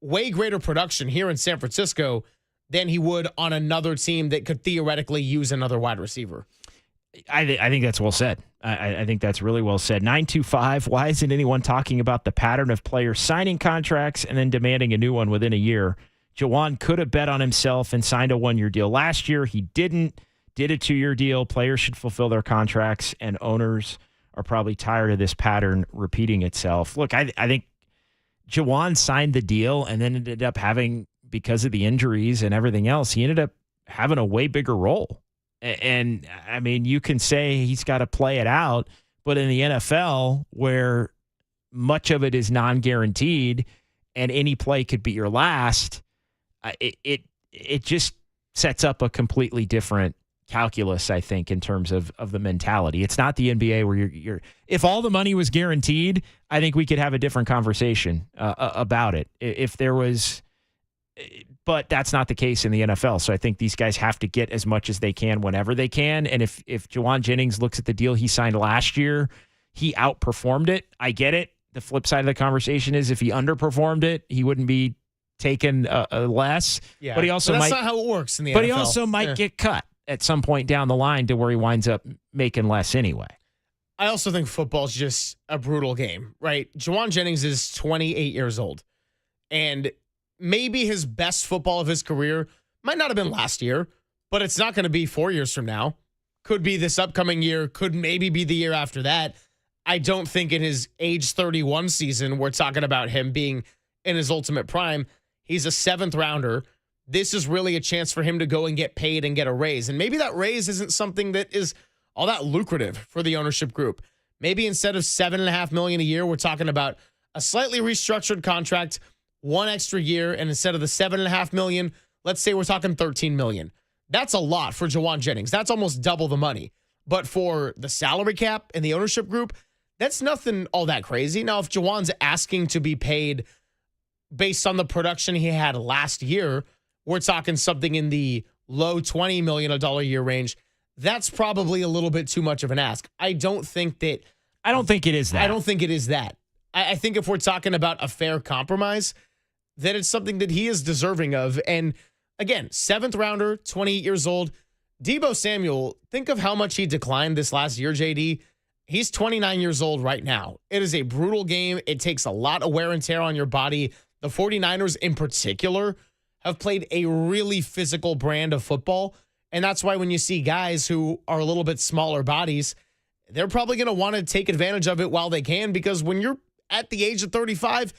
way greater production here in San Francisco than he would on another team that could theoretically use another wide receiver. I think that's well said. I think that's really well said. 925, why isn't anyone talking about the pattern of players signing contracts and then demanding a new one within a year? Juwan could have bet on himself and signed a one-year deal last year. He didn't. Did a 2-year deal. Players should fulfill their contracts, and owners are probably tired of this pattern repeating itself. Look, I think Juwan signed the deal and then ended up having, because of the injuries and everything else, he ended up having a way bigger role. And I mean, you can say he's got to play it out, but in the NFL, where much of it is non-guaranteed and any play could be your last, it just sets up a completely different calculus, I think, in terms of the mentality. It's not the NBA where you're if all the money was guaranteed, I think we could have a different conversation about it. If there was, but that's not the case in the NFL. So I think these guys have to get as much as they can whenever they can. And if Juwan Jennings looks at the deal he signed last year, he outperformed it. I get it. The flip side of the conversation is if he underperformed it, he wouldn't be taken less. Yeah, but that's not how it works in the NFL. But he also might get cut at some point down the line to where he winds up making less anyway. I also think football's just a brutal game, right? Juwan Jennings is 28 years old, and maybe his best football of his career might not have been last year, but it's not going to be 4 years from now. Could be this upcoming year, could maybe be the year after that. I don't think in his age 31 season, we're talking about him being in his ultimate prime. He's a 7th rounder. This is really a chance for him to go and get paid and get a raise. And maybe that raise isn't something that is all that lucrative for the ownership group. Maybe instead of $7.5 million a year, we're talking about a slightly restructured contract, 1 extra year, and instead of the $7.5 million, let's say we're talking $13 million. That's a lot for Juwan Jennings. That's almost double the money. But for the salary cap and the ownership group, that's nothing all that crazy. Now, if Juwan's asking to be paid based on the production he had last year, we're talking something in the low $20 million a year range. That's probably a little bit too much of an ask. I don't think it is that. I don't think it is that. I think if we're talking about a fair compromise, that it's something that he is deserving of. And again, 7th rounder, 28 years old. Deebo Samuel, think of how much he declined this last year, JD. He's 29 years old right now. It is a brutal game. It takes a lot of wear and tear on your body. The 49ers in particular have played a really physical brand of football. And that's why when you see guys who are a little bit smaller bodies, they're probably going to want to take advantage of it while they can, because when you're at the age of 35,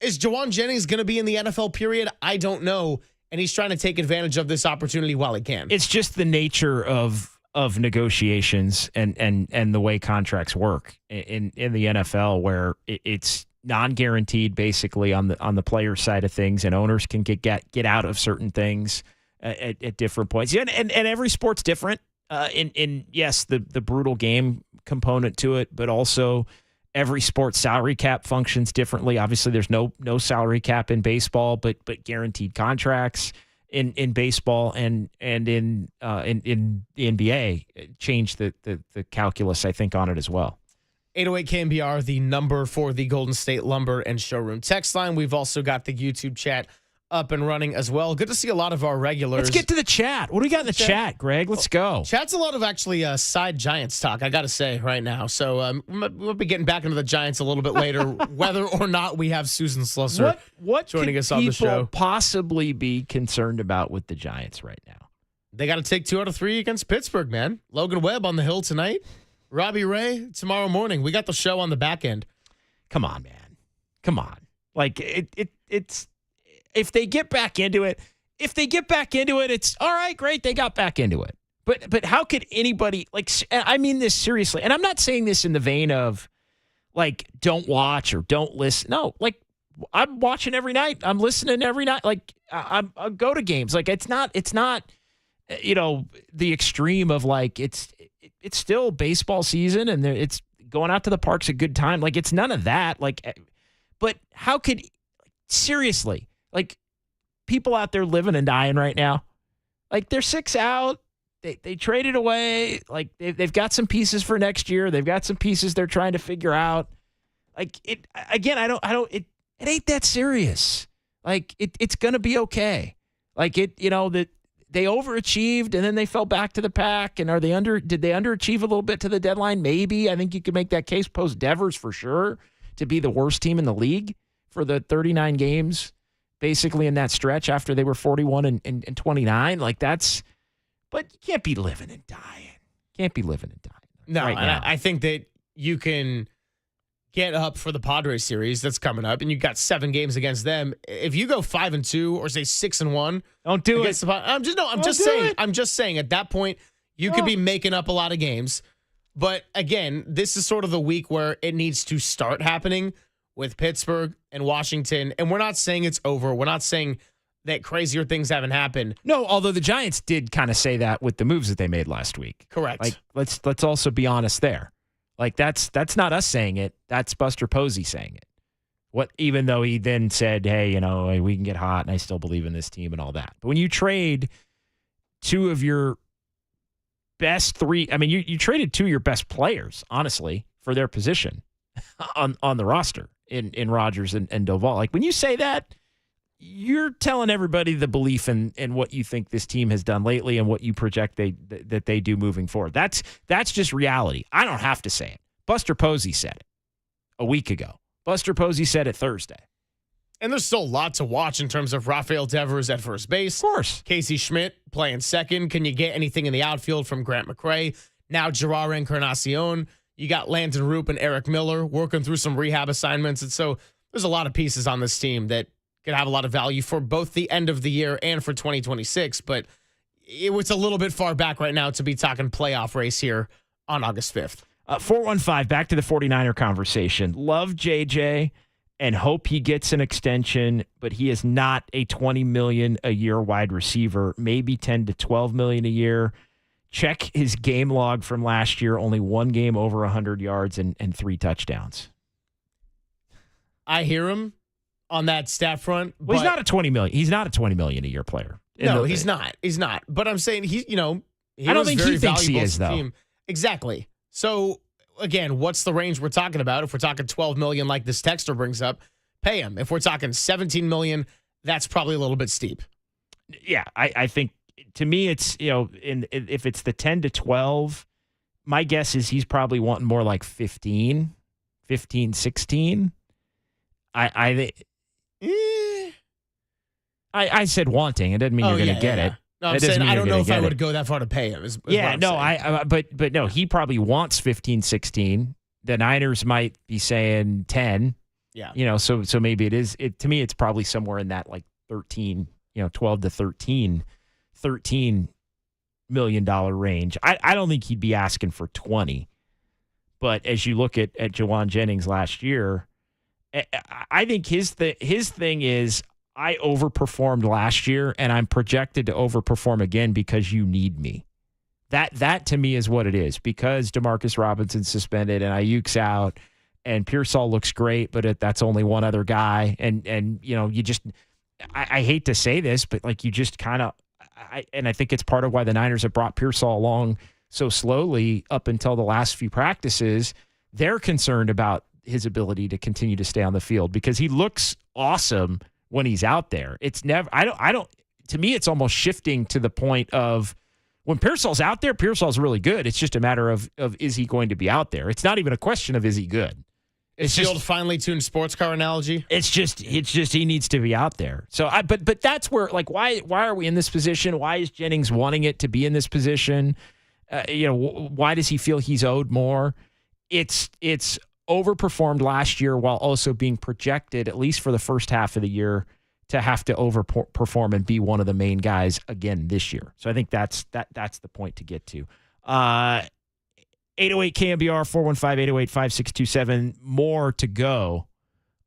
is Juwan Jennings going to be in the NFL period? I don't know. And he's trying to take advantage of this opportunity while he can. It's just the nature of negotiations and the way contracts work in the NFL, where it's non-guaranteed basically on the player side of things, and owners can get out of certain things at different points. Yeah, and every sport's different. In yes, the brutal game component to it, but also every sport's salary cap functions differently. Obviously, there's no salary cap in baseball, but guaranteed contracts in baseball and in the NBA change the calculus, I think, on it as well. 808 KNBR, the number for the Golden State Lumber and Showroom text line. We've also got the YouTube chat up and running as well. Good to see a lot of our regulars. Let's get to the chat. What do we got in the chat, Greg? Let's go. Chat's a lot of actually side Giants talk, I got to say right now. So we'll be getting back into the Giants a little bit later, whether or not we have Susan Slusser joining us on the show. What could people possibly be concerned about with the Giants right now? They got to take 2 out of 3 against Pittsburgh, man. Logan Webb on the hill tonight. Robbie Ray tomorrow morning. We got the show on the back end. Come on, man. Come on. Like it's if they get back into it, it's all right, great. They got back into it. But how could anybody, like, I mean this seriously, and I'm not saying this in the vein of like don't watch or don't listen. No, like I'm watching every night. I'm listening every night. Like I go to games. Like it's not the extreme of like it's still baseball season and it's going out to the park's a good time. Like it's none of that. Like, but how could seriously, like people out there living and dying right now, like they're 6 out. They traded away. Like they've got some pieces for next year. They've got some pieces they're trying to figure out. Like it again. It ain't that serious. Like it's going to be okay. Like that they overachieved and then they fell back to the pack. And did they underachieve a little bit to the deadline? Maybe. I think you could make that case post Devers for sure to be the worst team in the league for the 39 games basically in that stretch after they were 41 and 29. Like but you can't be living and dying. Can't be living and dying. No, right now. I think that you can get up for the Padres series that's coming up, and you've got 7 games against them. If you go 5-2 or say 6-1, don't do it. I'm just saying. At that point, you could be making up a lot of games. But again, this is sort of the week where it needs to start happening with Pittsburgh and Washington. And we're not saying it's over. We're not saying that crazier things haven't happened. No, although the Giants did kind of say that with the moves that they made last week. Correct. Like let's also be honest there. Like that's not us saying it. That's Buster Posey saying it. Even though he then said, hey, we can get hot and I still believe in this team and all that. But when you trade 2 of your best 3, you traded 2 of your best players, honestly, for their position on the roster in Rodgers and Doval. Like when you say that, you're telling everybody the belief in what you think this team has done lately and what you project that they do moving forward. That's just reality. I don't have to say it. Buster Posey said it a week ago. Buster Posey said it Thursday. And there's still a lot to watch in terms of Rafael Devers at first base. Of course. Casey Schmidt playing second. Can you get anything in the outfield from Grant McCray? Now Gerard Encarnacion. You got Landon Roop and Eric Miller working through some rehab assignments. And so there's a lot of pieces on this team that could have a lot of value for both the end of the year and for 2026. But it was a little bit far back right now to be talking playoff race here on August 5th. 415, back to the 49er conversation. Love JJ and hope he gets an extension, but he is not a $20 million a year wide receiver, maybe $10 to $12 million a year. Check his game log from last year, only 1 game over 100 yards and 3 touchdowns. I hear him on that stat front. Well, he's not a $20 million. He's not a $20 million a year player. No, he's not. He's not. But I'm saying he I don't think he thinks he is, though. Team. Exactly. So again, what's the range we're talking about? If we're talking $12 million, like this texter brings up, pay him. If we're talking $17 million, that's probably a little bit steep. Yeah, I think to me it's if it's the 10 to 12, my guess is he's probably wanting more like 15, 16. I said wanting. It doesn't mean you're going to get it. No, I'm saying I don't know if I would go that far to pay him. But no, he probably wants 15, 16. The Niners might be saying 10. Yeah. So maybe it is. To me, it's probably somewhere in that like 13, 12 to 13 million range. I don't think he'd be asking for 20. But as you look at Jawan Jennings last year, I think his thing is, I overperformed last year, and I'm projected to overperform again because you need me. That to me is what it is. Because DeMarcus Robinson's suspended and Ayuk's out, and Pearsall looks great, but that's only one other guy. And you just, I hate to say this, but like you just kind of, and I think it's part of why the Niners have brought Pearsall along so slowly up until the last few practices. They're concerned about his ability to continue to stay on the field because he looks awesome when he's out there. It's never, to me, it's almost shifting to the point of when Pearsall's out there, Pearsall's really good. It's just a matter of is he going to be out there? It's not even a question of is he good. It's the old finely tuned sports car analogy. It's just he needs to be out there. So but that's where, like, why are we in this position? Why is Jennings wanting it to be in this position? Why does he feel he's owed more? It's overperformed last year while also being projected, at least for the first half of the year, to have to overperform and be one of the main guys again this year. So I think that's the point to get to. 808 KNBR 415-808-5627. More to go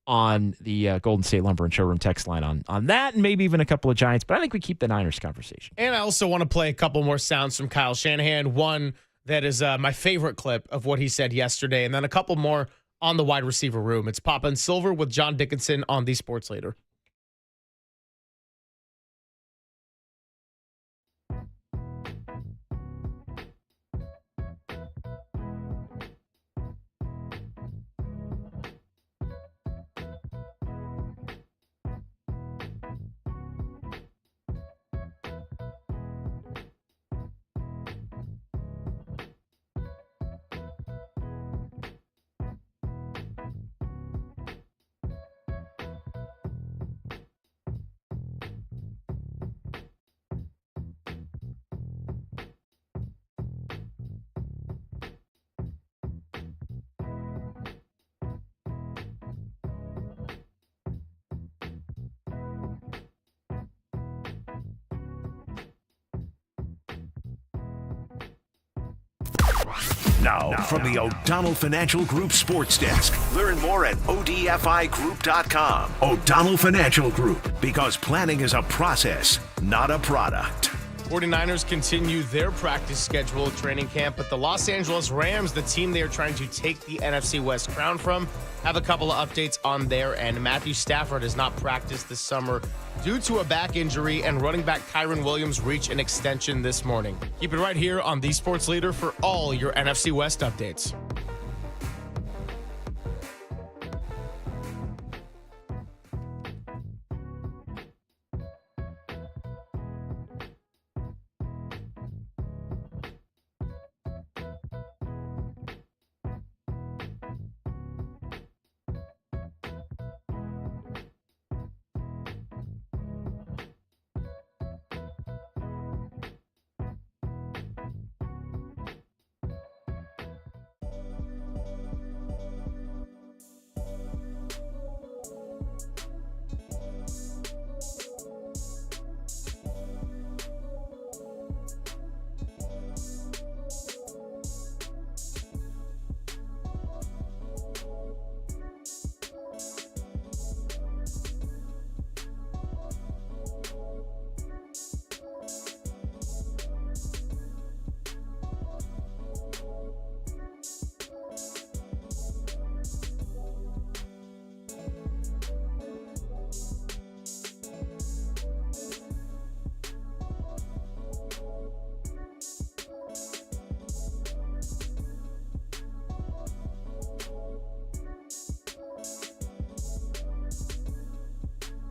on the Golden State Lumber and Showroom text line on that, and maybe even a couple of Giants. But I think we keep the Niners conversation. And I also want to play a couple more sounds from Kyle Shanahan. One that is my favorite clip of what he said yesterday, and then a couple more on the wide receiver room. It's Papa and Silver with John Dickinson on the Sports Leader. Now, from the O'Donnell Financial Group Sports Desk. Learn more at odfigroup.com. O'Donnell Financial Group, because planning is a process, not a product. 49ers continue their practice schedule at training camp, but the Los Angeles Rams, the team they are trying to take the NFC West crown from, have a couple of updates on their end. Matthew Stafford has not practiced this summer due to a back injury, and running back Kyron Williams reached an extension this morning. Keep it right here on The Sports Leader for all your NFC West updates.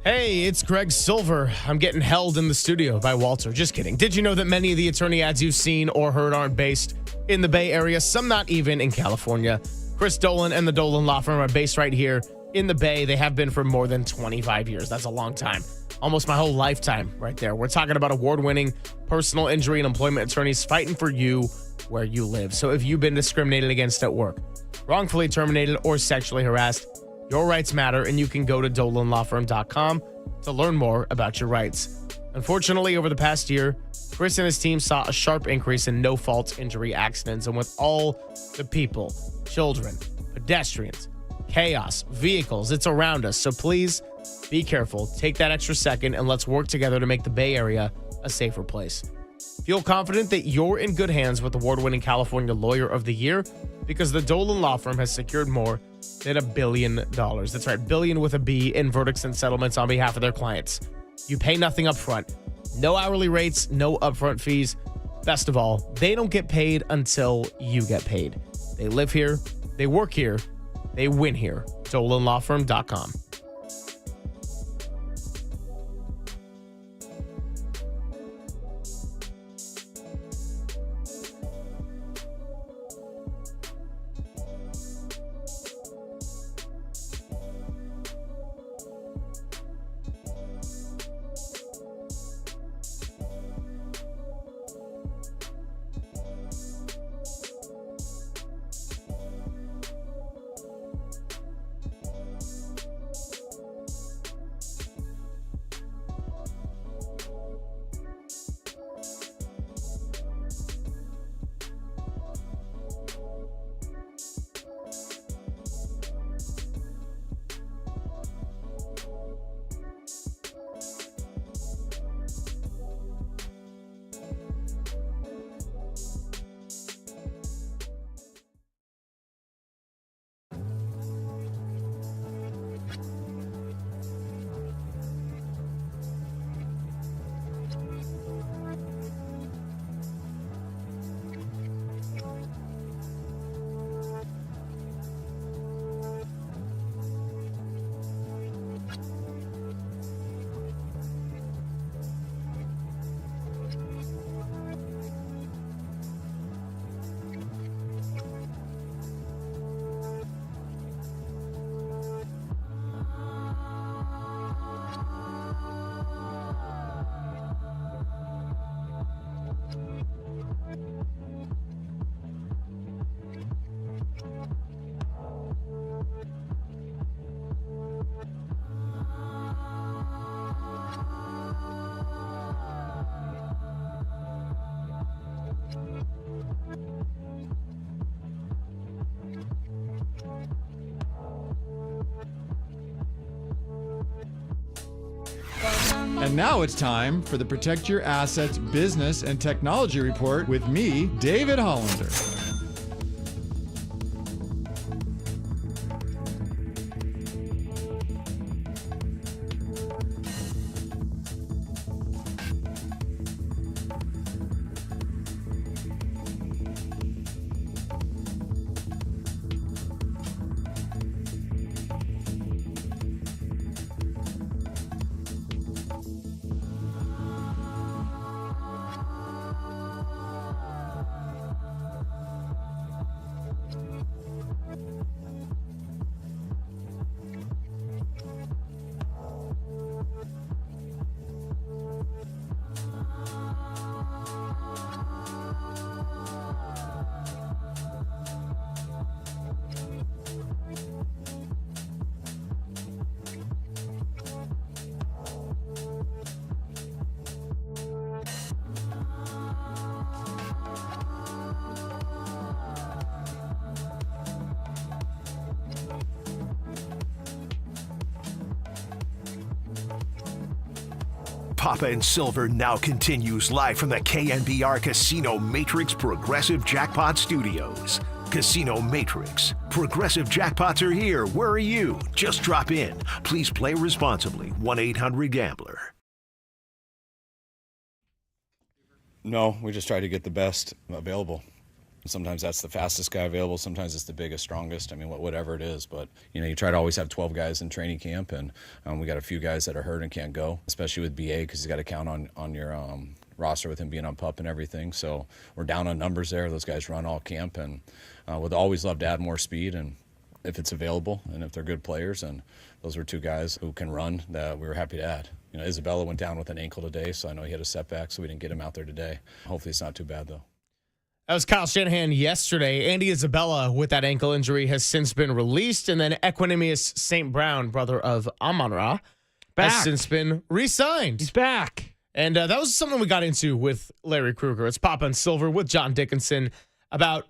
Hey, it's Greg Silver. I'm getting held in the studio by Walter. Just kidding. Did you know that many of the attorney ads you've seen or heard aren't based in the Bay Area? Some not even in California. Chris Dolan and the Dolan Law Firm are based right here in the Bay. They have been for more than 25 years. That's a long time. Almost my whole lifetime right there. We're talking about award-winning personal injury and employment attorneys fighting for you where you live. So if you've been discriminated against at work, wrongfully terminated, or sexually harassed, your rights matter, and you can go to dolanlawfirm.com to learn more about your rights. Unfortunately, over the past year, Chris and his team saw a sharp increase in no-fault injury accidents, and with all the people, children, pedestrians, chaos, vehicles, it's around us. So please be careful. Take that extra second, and let's work together to make the Bay Area a safer place. Feel confident that you're in good hands with award-winning California Lawyer of the Year, because the Dolan Law Firm has secured more than $1 billion. That's right, billion with a B, in verdicts and settlements on behalf of their clients. You pay nothing up front. No hourly rates, no upfront fees. Best of all, they don't get paid until you get paid. They live here, they work here, they win here. DolanLawFirm.com. And now it's time for the Protect Your Assets Business and Technology Report with me, David Hollander. Papa and Silver now continues live from the KNBR Casino Matrix Progressive Jackpot Studios. Casino Matrix. Progressive jackpots are here. Where are you? Just drop in. Please play responsibly. 1-800-GAMBLER. No, we just try to get the best available. Sometimes that's the fastest guy available. Sometimes it's the biggest, strongest. I mean, whatever it is. But, you try to always have 12 guys in training camp, and we got a few guys that are hurt and can't go, especially with BA because he's got to count on your roster with him being on PUP and everything. So we're down on numbers there. Those guys run all camp, and would always love to add more speed and if it's available and if they're good players. And those were two guys who can run that we were happy to add. Isabella went down with an ankle today, so I know he had a setback, so we didn't get him out there today. Hopefully it's not too bad, though. That was Kyle Shanahan yesterday. Andy Isabella with that ankle injury has since been released. And then Equanimous St. Brown, brother of Amon-Ra, has since been re-signed. He's back. And that was something we got into with Larry Krueger. It's Papa and Silver with John Dickinson about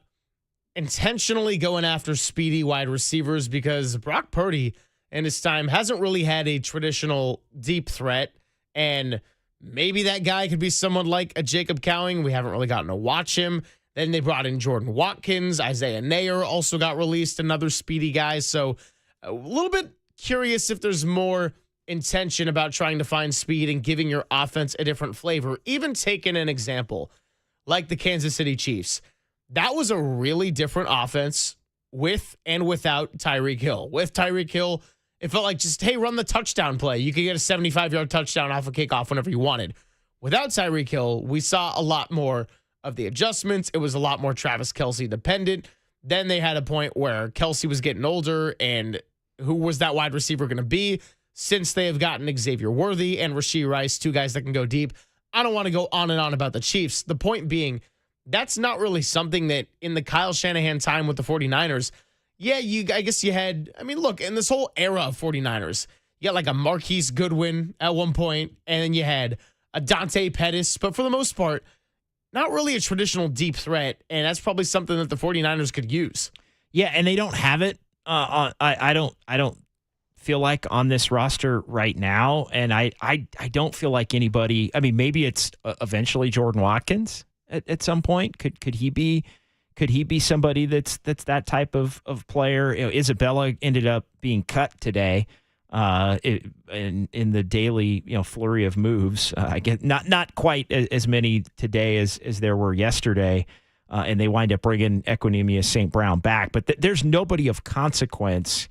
intentionally going after speedy wide receivers because Brock Purdy in his time hasn't really had a traditional deep threat. And maybe that guy could be someone like a Jacob Cowing. We haven't really gotten to watch him. Then they brought in Jordan Watkins. Isaiah Nayer also got released, another speedy guy. So a little bit curious if there's more intention about trying to find speed and giving your offense a different flavor. Even taking an example like the Kansas City Chiefs. That was a really different offense with and without Tyreek Hill. With Tyreek Hill, it felt like just, hey, run the touchdown play. You could get a 75-yard touchdown off a kickoff whenever you wanted. Without Tyreek Hill, we saw a lot more of the adjustments. It was a lot more Travis Kelce dependent. Then they had a point where Kelce was getting older, and who was that wide receiver going to be? Since they have gotten Xavier Worthy and Rashee Rice, two guys that can go deep. I don't want to go on and on about the Chiefs. The point being, that's not really something that in the Kyle Shanahan time with the 49ers, I guess you had, look, in this whole era of 49ers, you got like a Marquise Goodwin at one point, and then you had a Dante Pettis, but for the most part, not really a traditional deep threat, and that's probably something that the 49ers could use. Yeah, and they don't have it. I don't feel like on this roster right now, and I don't feel like anybody. Maybe it's eventually Jordan Watkins at some point. Could he be somebody that's that type of player? Isabella ended up being cut today. In the daily flurry of moves, I get not quite as many today as there were yesterday, and they wind up bringing Equanimous St. Brown back. But there's nobody of consequence.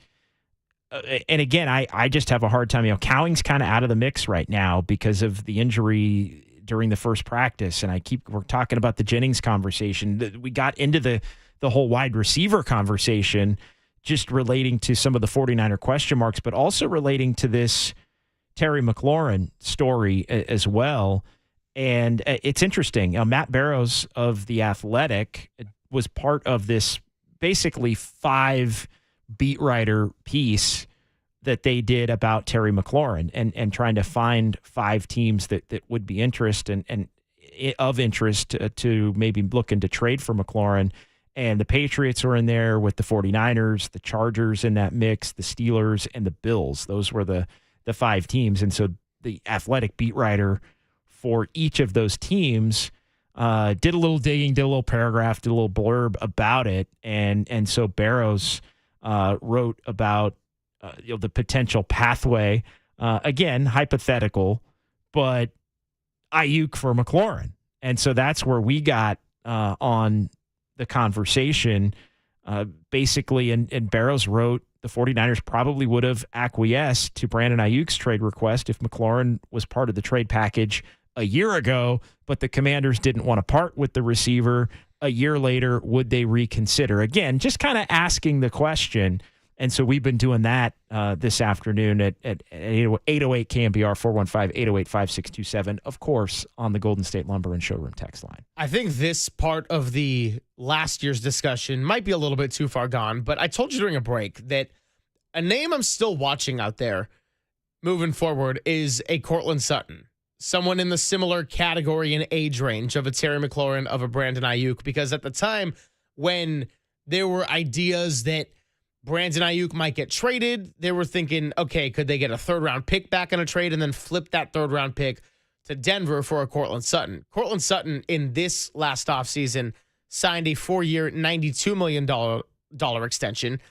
And again, I just have a hard time. Cowing's kind of out of the mix right now because of the injury during the first practice, and we're talking about the Jennings conversation. We got into the whole wide receiver conversation, just relating to some of the 49er question marks, but also relating to this Terry McLaurin story as well. And it's interesting. Matt Barrows of The Athletic was part of this basically 5 beat writer piece that they did about Terry McLaurin and trying to find 5 teams that would be interested and of interest to maybe looking to trade for McLaurin. And the Patriots were in there with the 49ers, the Chargers in that mix, the Steelers, and the Bills. Those were the 5 teams. And so the athletic beat writer for each of those teams, did a little digging, did a little paragraph, did a little blurb about it. And so Barrows wrote about the potential pathway, again, hypothetical, but Ayuk for McLaurin. And so that's where we got on the conversation, basically. And Barrows wrote, the 49ers probably would have acquiesced to Brandon Ayuk's trade request if McLaurin was part of the trade package a year ago, but the Commanders didn't want to part with the receiver. A year later, would they reconsider? Again, just kind of asking the question. And so we've been doing that this afternoon at 808 KNBR 415-808-5627, of course, on the Golden State Lumber and Showroom text line. I think this part of the last year's discussion might be a little bit too far gone, but I told you during a break that a name I'm still watching out there moving forward is a Cortland Sutton, someone in the similar category and age range of a Terry McLaurin, of a Brandon Ayuk, because at the time when there were ideas that Brandon Ayuk might get traded, they were thinking, okay, could they get a third-round pick back in a trade and then flip that third-round pick to Denver for a Cortland Sutton? Cortland Sutton, in this last offseason, signed a 4-year, $92 million extension.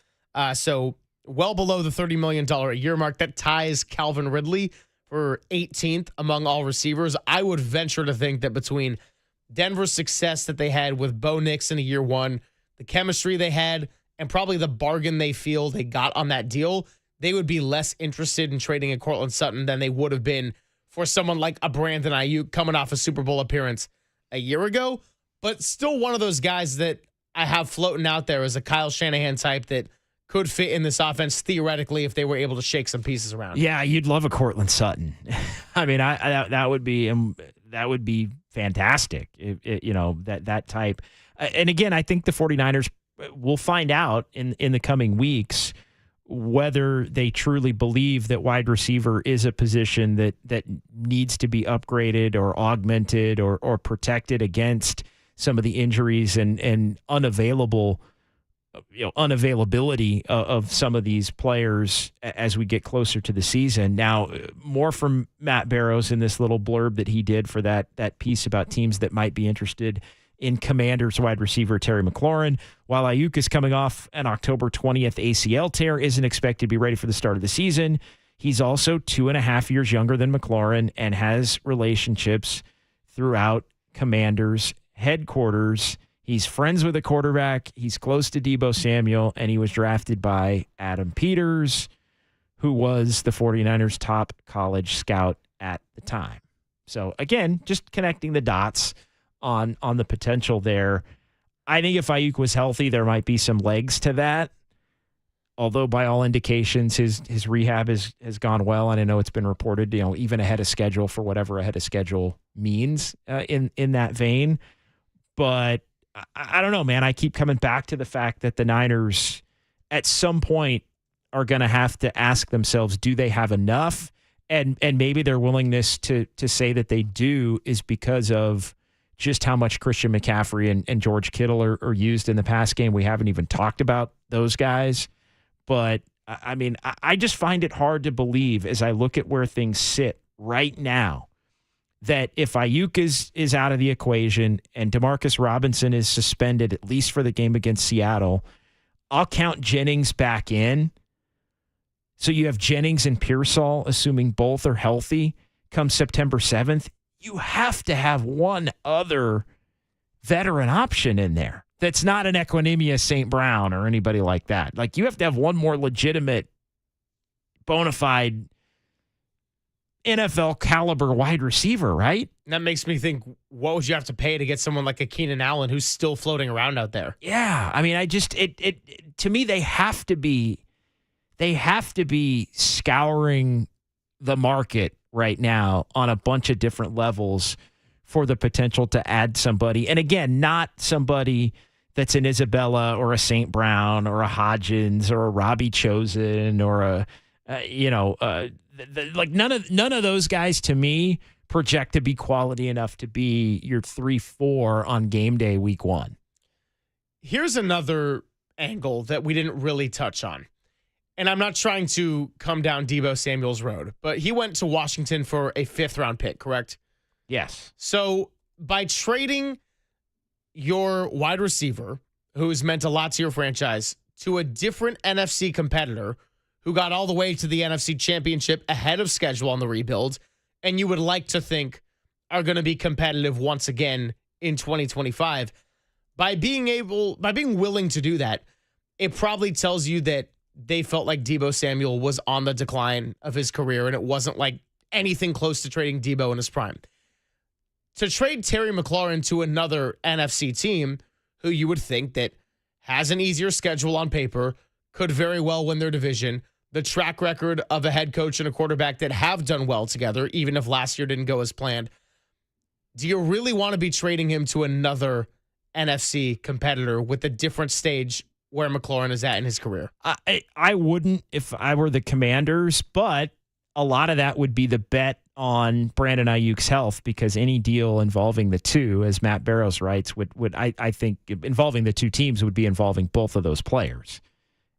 So well below the $30 million a year mark. That ties Calvin Ridley for 18th among all receivers. I would venture to think that between Denver's success that they had with Bo Nix in year one, the chemistry they had, and probably the bargain they feel they got on that deal, they would be less interested in trading a Cortland Sutton than they would have been for someone like a Brandon Ayuk coming off a Super Bowl appearance a year ago. But still one of those guys that I have floating out there as a Kyle Shanahan type that could fit in this offense theoretically if they were able to shake some pieces around. Yeah, you'd love a Cortland Sutton. I mean, that would be fantastic. That type. And again, I think the 49ers will find out in the coming weeks whether they truly believe that wide receiver is a position that needs to be upgraded or augmented or protected against some of the injuries and unavailability of some of these players as we get closer to the season. Now, more from Matt Barrows in this little blurb that he did for that piece about teams that might be interested in Commanders wide receiver Terry McLaurin. While Ayuk is coming off an October 20th ACL tear, isn't expected to be ready for the start of the season. He's also 2.5 years younger than McLaurin and has relationships throughout Commanders headquarters. He's friends with the quarterback. He's close to Deebo Samuel, and he was drafted by Adam Peters, who was the 49ers' top college scout at the time. So, again, just connecting the dots on the potential there. I think if Ayuk was healthy, there might be some legs to that. Although by all indications, his rehab has gone well, and I know it's been reported, even ahead of schedule for whatever ahead of schedule means in that vein. But I don't know, man. I keep coming back to the fact that the Niners at some point are going to have to ask themselves, do they have enough? And maybe their willingness to say that they do is because of just how much Christian McCaffrey and George Kittle are used in the pass game. We haven't even talked about those guys. But, I mean, I just find it hard to believe as I look at where things sit right now that if Ayuk is out of the equation and DeMarcus Robinson is suspended, at least for the game against Seattle, I'll count Jennings back in. So you have Jennings and Pearsall, assuming both are healthy, come September 7th. You have to have one other veteran option in there that's not an Equinemius St. Brown or anybody like that. Like, you have to have one more legitimate, bona fide NFL caliber wide receiver, right? And that makes me think, what would you have to pay to get someone like a Keenan Allen who's still floating around out there? Yeah. I mean, to me, they have to be scouring the market right now on a bunch of different levels for the potential to add somebody. And again, not somebody that's an Isabella or a St. Brown or a Hodgins or a Robbie Chosen or like none of those guys to me project to be quality enough to be your 3-4 on game day week 1. Here's another angle that we didn't really touch on. and I'm not trying to come down Deebo Samuel's road, but he went to Washington for a 5th-round pick, correct? Yes. So by trading your wide receiver, who's meant a lot to your franchise, to a different NFC competitor who got all the way to the NFC Championship ahead of schedule on the rebuild, and you would like to think are going to be competitive once again in 2025, by being willing to do that, it probably tells you that they felt like Deebo Samuel was on the decline of his career, and it wasn't like anything close to trading Deebo in his prime. To trade Terry McLaurin to another NFC team who you would think that has an easier schedule on paper, could very well win their division, the track record of a head coach and a quarterback that have done well together, even if last year didn't go as planned. Do you really want to be trading him to another NFC competitor with a different stage where McLaurin is at in his career? I wouldn't if I were the Commanders, but a lot of that would be the bet on Brandon Ayuk's health, because any deal involving the two, as Matt Barrows writes, would I think involving the two teams would be involving both of those players.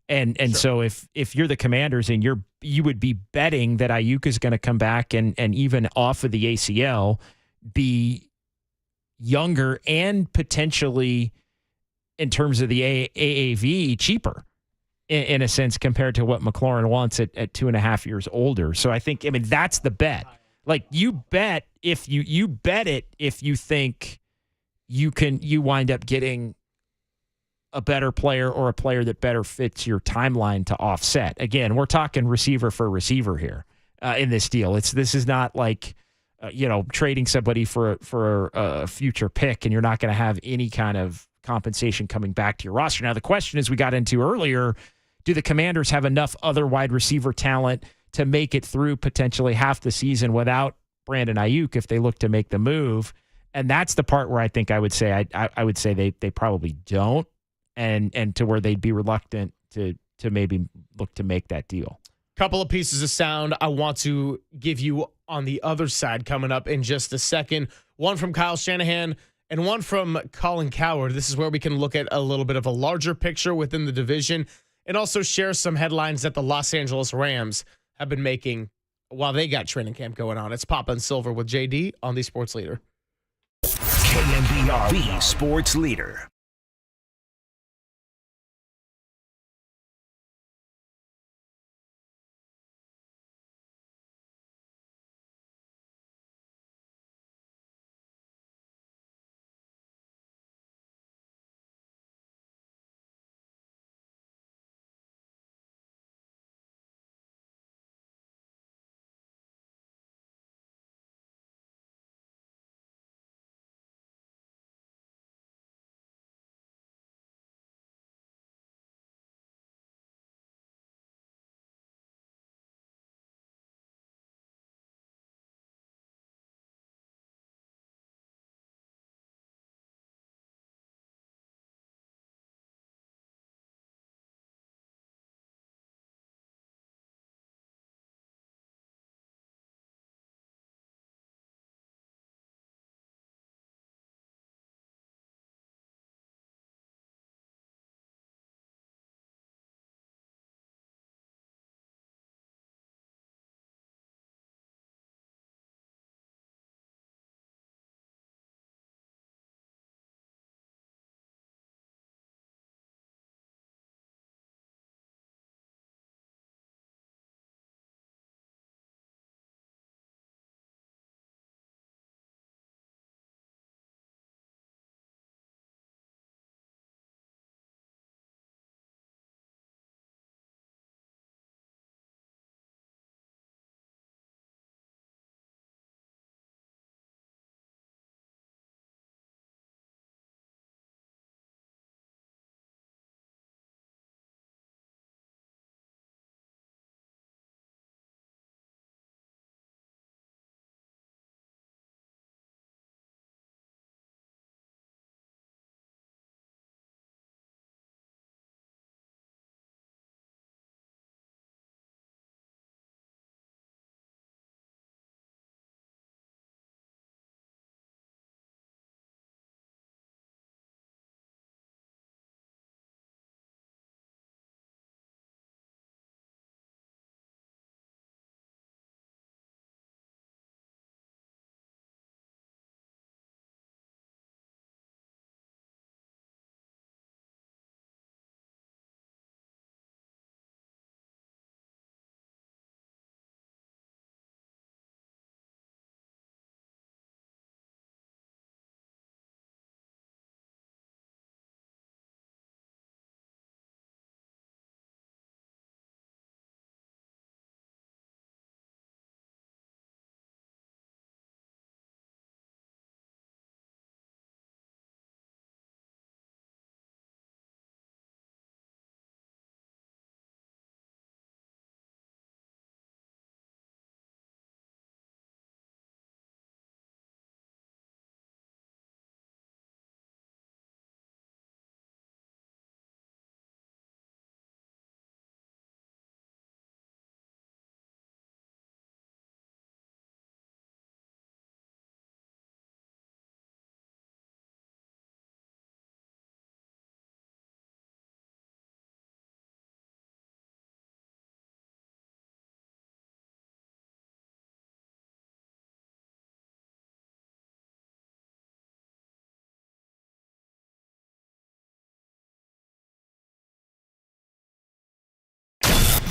And so if you're the Commanders and you would be betting that Ayuk is going to come back and even off of the ACL be younger and potentially, in terms of the AAV, cheaper in a sense compared to what McLaurin wants at 2.5 years older. So I think, that's the bet. Like you bet if you bet it if you think you wind up getting a better player or a player that better fits your timeline to offset. Again, we're talking receiver for receiver here in this deal. This is not like trading somebody for a future pick, and you're not going to have any kind of compensation coming back to your roster. Now, the question is, we got into earlier, do the Commanders have enough other wide receiver talent to make it through potentially half the season without Brandon Ayuk if they look to make the move? And that's the part where I think I would say I would say they probably don't, and to where they'd be reluctant to maybe look to make that deal. Couple of pieces of sound I want to give you on the other side coming up in just a second. One from Kyle Shanahan and one from Colin Cowherd. This is where we can look at a little bit of a larger picture within the division and also share some headlines that the Los Angeles Rams have been making while they got training camp going on. It's Papa and Silver with JD on the Sports Leader. KNBR, the Sports Leader.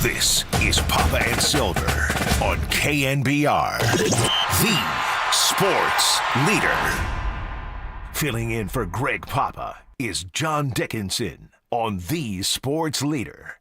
This is Papa and Silver on KNBR, the sports leader. Filling in for Greg Papa is John Dickinson on the sports leader.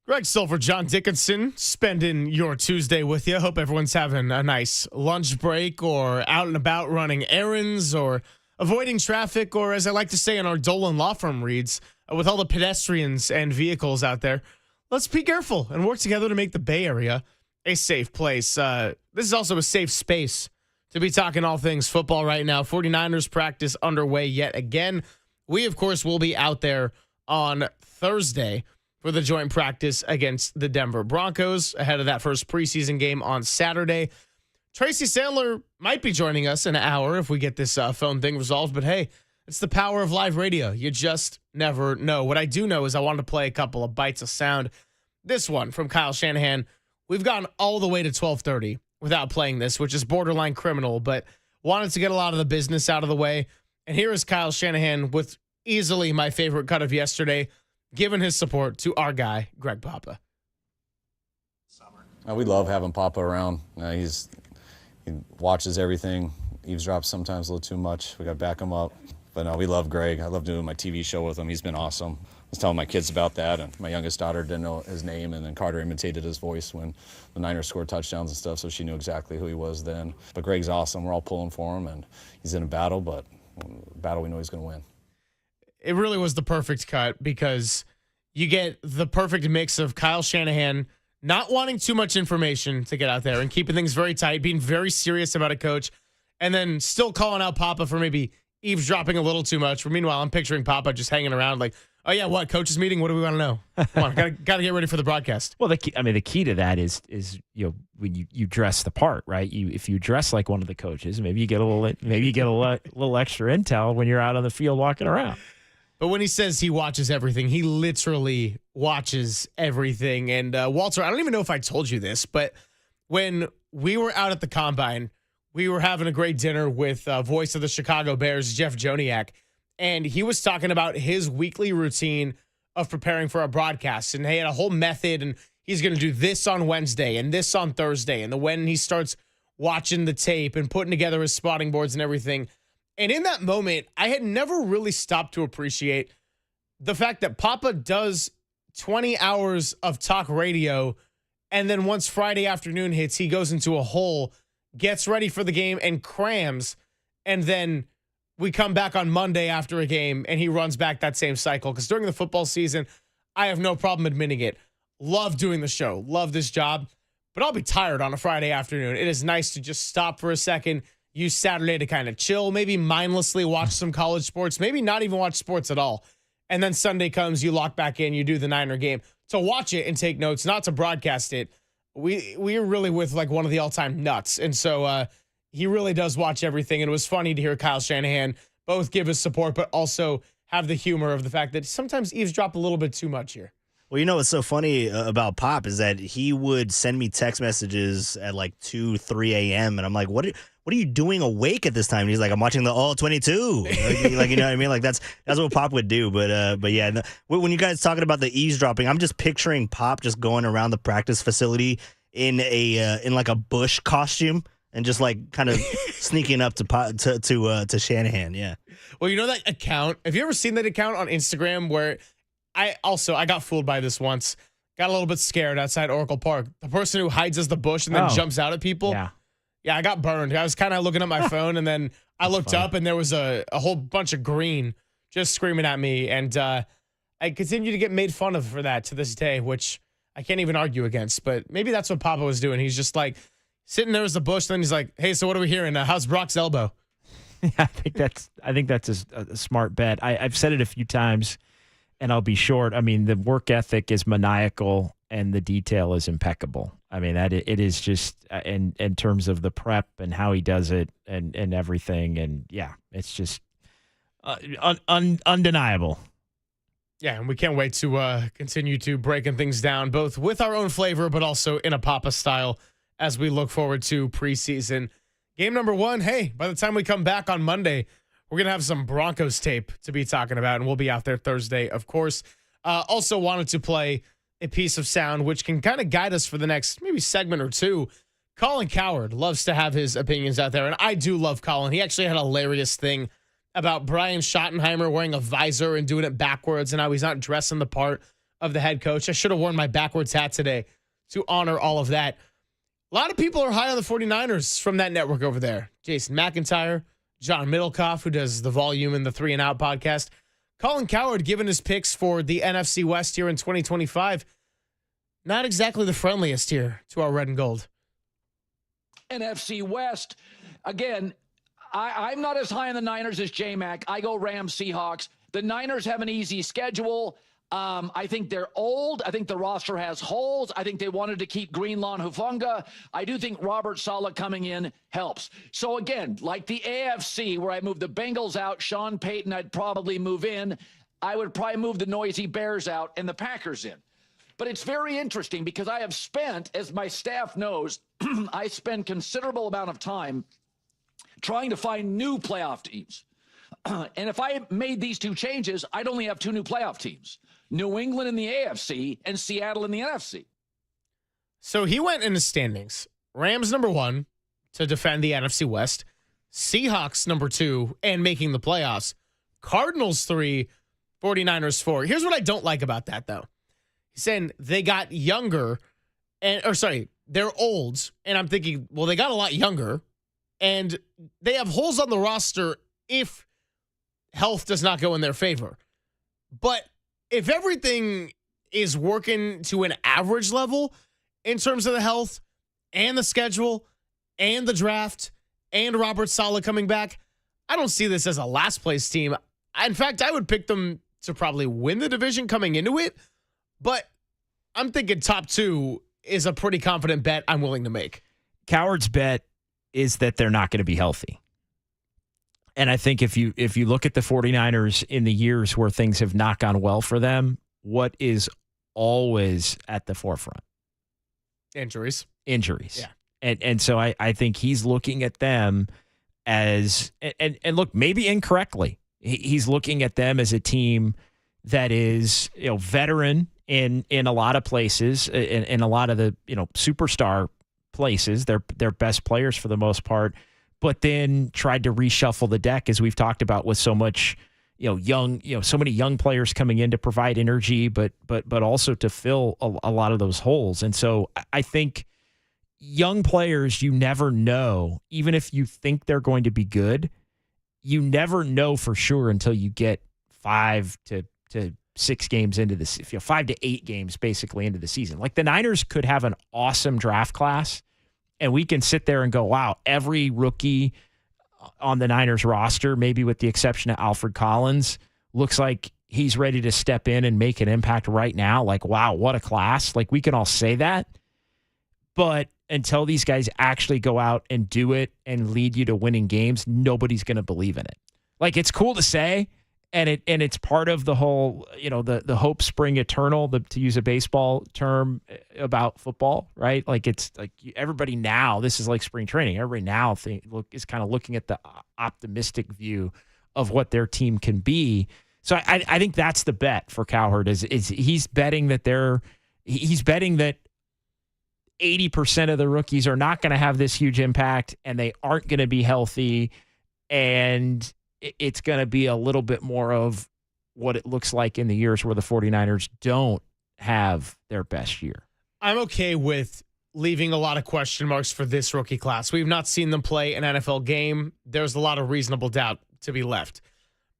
Greg Silver, John Dickinson, spending your Tuesday with you. Hope everyone's having a nice lunch break or out and about running errands or avoiding traffic, or as I like to say in our Dolan Law Firm reads, with all the pedestrians and vehicles out there, let's be careful and work together to make the Bay Area a safe place. This is also a safe space to be talking all things football right now. 49ers practice underway yet again. We, of course, will be out there on Thursday for the joint practice against the Denver Broncos ahead of that first preseason game on Saturday. Tracy Sandler might be joining us in an hour if we get this phone thing resolved, but hey, it's the power of live radio. You just never know. What I do know is I wanted to play a couple of bites of sound. This one from Kyle Shanahan. We've gone all the way to 12:30 without playing this, which is borderline criminal, but wanted to get a lot of the business out of the way. And here is Kyle Shanahan with easily my favorite cut of yesterday, giving his support to our guy, Greg Papa. We love having Papa around. He watches everything, eavesdrops sometimes a little too much. We got to back him up. But no, we love Greg. I love doing my TV show with him. He's been awesome. I was telling my kids about that, and my youngest daughter didn't know his name, and then Carter imitated his voice when the Niners scored touchdowns and stuff, so she knew exactly who he was then. But Greg's awesome. We're all pulling for him, and he's in a battle, but a battle we know he's going to win. It really was the perfect cut because you get the perfect mix of Kyle Shanahan not wanting too much information to get out there and keeping things very tight, being very serious about a coach, and then still calling out Papa for maybe eavesdropping a little too much. Meanwhile, I'm picturing Papa just hanging around like, oh yeah, what, coach's meeting? What do we want to know? Come on, gotta get ready for the broadcast. Well, the key to that is when you dress the part, right? If you dress like one of the coaches, maybe you get a little extra intel when you're out on the field walking around. But when he says he watches everything, he literally watches everything. And Walter, I don't even know if I told you this, but when we were out at the Combine, we were having a great dinner with voice of the Chicago Bears, Jeff Joniak, and he was talking about his weekly routine of preparing for a broadcast. And he had a whole method, and he's going to do this on Wednesday and this on Thursday. And when he starts watching the tape and putting together his spotting boards and everything. And in that moment, I had never really stopped to appreciate the fact that Papa does 20 hours of talk radio, and then once Friday afternoon hits, he goes into a hole, gets ready for the game, and crams, and then we come back on Monday after a game, and he runs back that same cycle. Because during the football season, I have no problem admitting it. Love doing the show. Love this job. But I'll be tired on a Friday afternoon. It is nice to just stop for a second, use Saturday to kind of chill, maybe mindlessly watch some college sports, maybe not even watch sports at all. And then Sunday comes, you lock back in, you do the Niner game. To watch it and take notes, not to broadcast it. We're really with like one of the all-time nuts. And so he really does watch everything. And it was funny to hear Kyle Shanahan both give his support, but also have the humor of the fact that sometimes eavesdrop a little bit too much here. Well, you know what's so funny about Pop is that he would send me text messages at like 2, 3 a.m. And I'm like, what are you doing awake at this time? And he's like, I'm watching the All 22. Like, you know what I mean? Like that's what Pop would do. But yeah, when you guys talking about the eavesdropping, I'm just picturing Pop just going around the practice facility in like a Bush costume and just like kind of sneaking up to Shanahan. Yeah. Well, you know that account? Have you ever seen that account on Instagram where I got fooled by this once. Got a little bit scared outside Oracle Park. The person who hides as the Bush and then jumps out at people. Yeah, I got burned. I was kind of looking at my phone, and then I looked up, and there was a whole bunch of green just screaming at me. And I continue to get made fun of for that to this day, which I can't even argue against. But maybe that's what Papa was doing. He's just like sitting there as the Bush, and then he's like, hey, so what are we hearing? How's Brock's elbow? Yeah, I think that's a smart bet. I've said it a few times, and I'll be short. I mean, the work ethic is maniacal and the detail is impeccable. I mean, it is just in terms of the prep and how he does it and everything. And yeah, it's just undeniable. Yeah, and we can't wait to continue to breaking things down, both with our own flavor, but also in a Papa style as we look forward to preseason. Game number 1, hey, by the time we come back on Monday, we're going to have some Broncos tape to be talking about, and we'll be out there Thursday, of course. Also wanted to play a piece of sound which can kind of guide us for the next maybe segment or two. Colin Cowherd loves to have his opinions out there, and I do love Colin. He actually had a hilarious thing about Brian Schottenheimer wearing a visor and doing it backwards, and how he's not dressing the part of the head coach. I should have worn my backwards hat today to honor all of that. A lot of people are high on the 49ers from that network over there. Jason McIntyre, John Middlecoff, who does the Volume and the 3 and Out podcast. Colin Cowherd giving his picks for the NFC West here in 2025. Not exactly the friendliest here to our red and gold. NFC West, again, I'm not as high on the Niners as J-Mac. I go Rams, Seahawks. The Niners have an easy schedule. I think they're old. I think the roster has holes. I think they wanted to keep Greenlaw and Hufanga. I do think Robert Saleh coming in helps. So again, like the AFC, where I moved the Bengals out, Sean Payton, I'd probably move in. I would probably move the noisy Bears out and the Packers in. But it's very interesting because I have spent, as my staff knows, I spend considerable amount of time trying to find new playoff teams. And if I made these two changes, I'd only have 2 new playoff teams. New England in the AFC and Seattle in the NFC. So he went in the standings. Rams number 1 to defend the NFC West. Seahawks number 2 and making the playoffs. Cardinals 3, 49ers 4. Here's what I don't like about that, though. He's saying they got younger, they're old. And I'm thinking, well, they got a lot younger. And they have holes on the roster if health does not go in their favor. But if everything is working to an average level in terms of the health and the schedule and the draft and Robert Saleh coming back, I don't see this as a last place team. In fact, I would pick them to probably win the division coming into it. But I'm thinking top 2 is a pretty confident bet I'm willing to make. Cowherd's bet is that they're not going to be healthy. And I think if you look at the 49ers in the years where things have not gone well for them, what is always at the forefront? Injuries. Yeah. And so I think he's looking at them as, and look, maybe incorrectly, he's looking at them as a team that is, veteran in a lot of places, in a lot of the, superstar places. They're best players for the most part, but then tried to reshuffle the deck, as we've talked about, with so much, so many young players coming in to provide energy, but also to fill a lot of those holes. And so I think young players, you never know, even if you think they're going to be good, you never know for sure until you get 5 to 6 games into this, 5 to 8 games basically into the season. Like the Niners could have an awesome draft class, and we can sit there and go, wow, every rookie on the Niners roster, maybe with the exception of Alfred Collins, looks like he's ready to step in and make an impact right now. Like, wow, what a class. Like, we can all say that. But until these guys actually go out and do it and lead you to winning games, nobody's going to believe in it. Like, it's cool to say, and it's part of the whole, the hope spring eternal, to use a baseball term about football, right? Like, it's like everybody now, this is like spring training. Everybody now is kind of looking at the optimistic view of what their team can be. So I think that's the bet for Cowherd is he's betting that 80% of the rookies are not going to have this huge impact, and they aren't going to be healthy, and it's going to be a little bit more of what it looks like in the years where the 49ers don't have their best year. I'm okay with leaving a lot of question marks for this rookie class. We've not seen them play an NFL game. There's a lot of reasonable doubt to be left.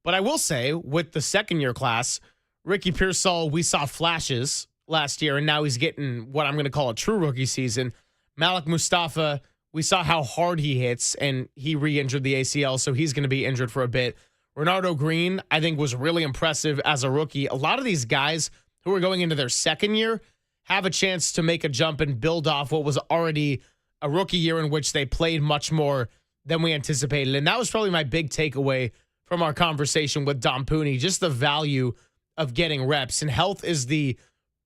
But I will say, with the second-year class, Ricky Pearsall, we saw flashes last year, and now he's getting what I'm going to call a true rookie season. Malik Mustafa, we saw how hard he hits, and he re-injured the ACL, so he's going to be injured for a bit. Renardo Green, I think, was really impressive as a rookie. A lot of these guys who are going into their second year have a chance to make a jump and build off what was already a rookie year in which they played much more than we anticipated. And that was probably my big takeaway from our conversation with Dom Pooney, just the value of getting reps. And health is the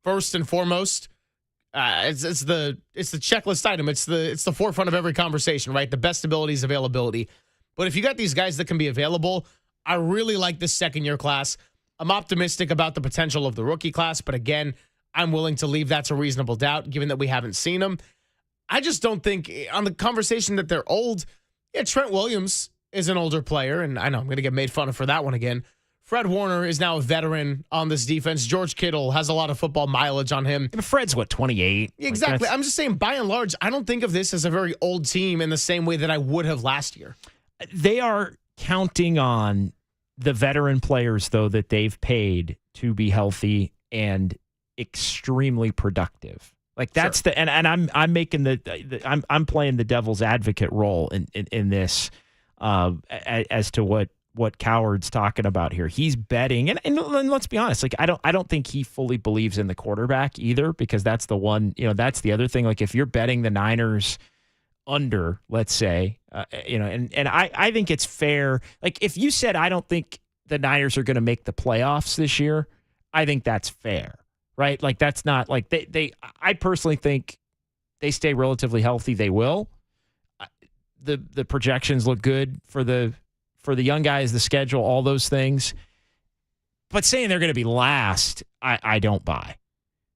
first and foremost. It's the checklist item. It's the forefront of every conversation, right? The best abilities, availability. But if you got these guys that can be available, I really like this second year class. I'm optimistic about the potential of the rookie class, but again, I'm willing to leave that to reasonable doubt given that we haven't seen them. I just don't think on the conversation that they're old, yeah, Trent Williams is an older player, and I know I'm going to get made fun of for that one again. Fred Warner is now a veteran on this defense. George Kittle has a lot of football mileage on him. But Fred's, 28? Exactly. I'm just saying, by and large, I don't think of this as a very old team in the same way that I would have last year. They are counting on the veteran players, though, that they've paid to be healthy and extremely productive. Like that's Sure. and I'm making I'm playing the devil's advocate role in this as to what Coward's talking about here. He's betting, and let's be honest, like I don't think he fully believes in the quarterback either, because that's the one, that's the other thing. Like if you're betting the Niners under, let's say, and I think it's fair. Like if you said I don't think the Niners are going to make the playoffs this year, I think that's fair, right? Like that's not like I personally think they stay relatively healthy. They will. The projections look good for the young guys, the schedule, all those things. But saying they're going to be last, I don't buy.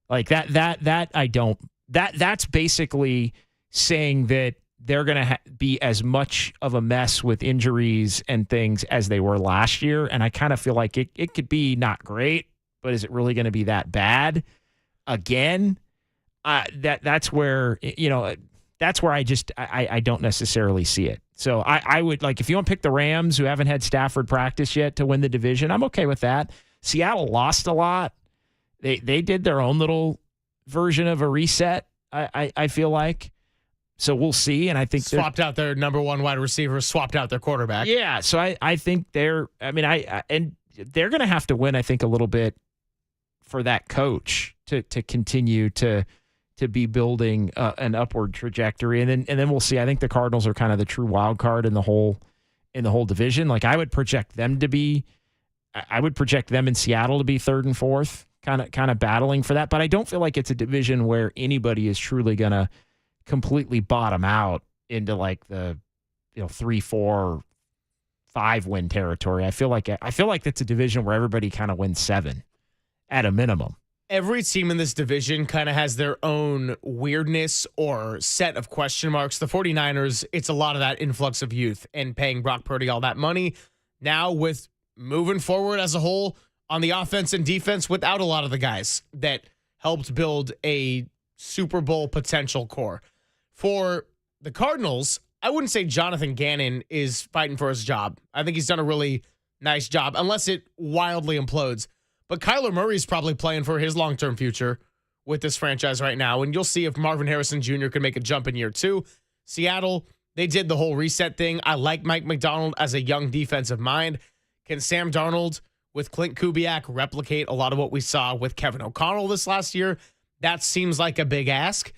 Like that I don't. That's basically saying that they're going to be as much of a mess with injuries and things as they were last year. And I kind of feel like it could be not great, but is it really going to be that bad again? That's where, that's where I don't necessarily see it. So I would, like, if you want to pick the Rams, who haven't had Stafford practice yet, to win the division, I'm okay with that. Seattle lost a lot. They did their own little version of a reset, I feel like. So we'll see. And I think swapped out their number one wide receiver, swapped out their quarterback. Yeah. So I think and they're going to have to win, I think, a little bit for that coach to continue to be building an upward trajectory. And then we'll see. I think the Cardinals are kind of the true wild card in the whole division. Like I would project them in Seattle to be third and fourth, kind of battling for that. But I don't feel like it's a division where anybody is truly going to completely bottom out into like the 3, 4, 5 win territory. I feel like it's a division where everybody kind of wins 7 at a minimum. Every team in this division kind of has their own weirdness or set of question marks. The 49ers, it's a lot of that influx of youth and paying Brock Purdy all that money. Now with moving forward as a whole on the offense and defense without a lot of the guys that helped build a Super Bowl potential core. For the Cardinals, I wouldn't say Jonathan Gannon is fighting for his job. I think he's done a really nice job, unless it wildly implodes. But Kyler Murray is probably playing for his long-term future with this franchise right now, and you'll see if Marvin Harrison Jr. can make a jump in year 2. Seattle, they did the whole reset thing. I like Mike McDonald as a young defensive mind. Can Sam Darnold with Clint Kubiak replicate a lot of what we saw with Kevin O'Connell this last year? That seems like a big ask.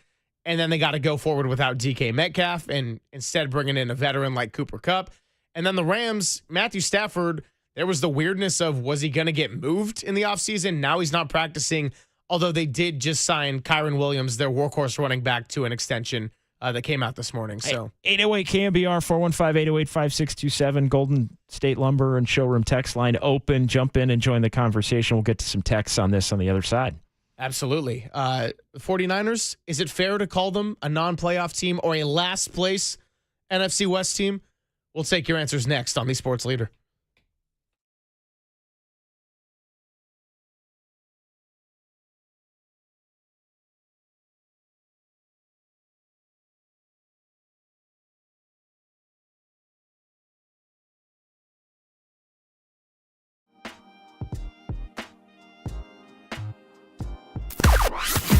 And then they got to go forward without DK Metcalf and instead bringing in a veteran like Cooper Kupp. And then the Rams, Matthew Stafford, there was the weirdness of, was he going to get moved in the offseason? Now he's not practicing, although they did just sign Kyron Williams, their workhorse running back, to an extension that came out this morning. So 808 KNBR 415-808-5627, Golden State Lumber and Showroom text line open. Jump in and join the conversation. We'll get to some texts on this on the other side. Absolutely. The 49ers, is it fair to call them a non-playoff team or a last place NFC West team? We'll take your answers next on the Sports Leader.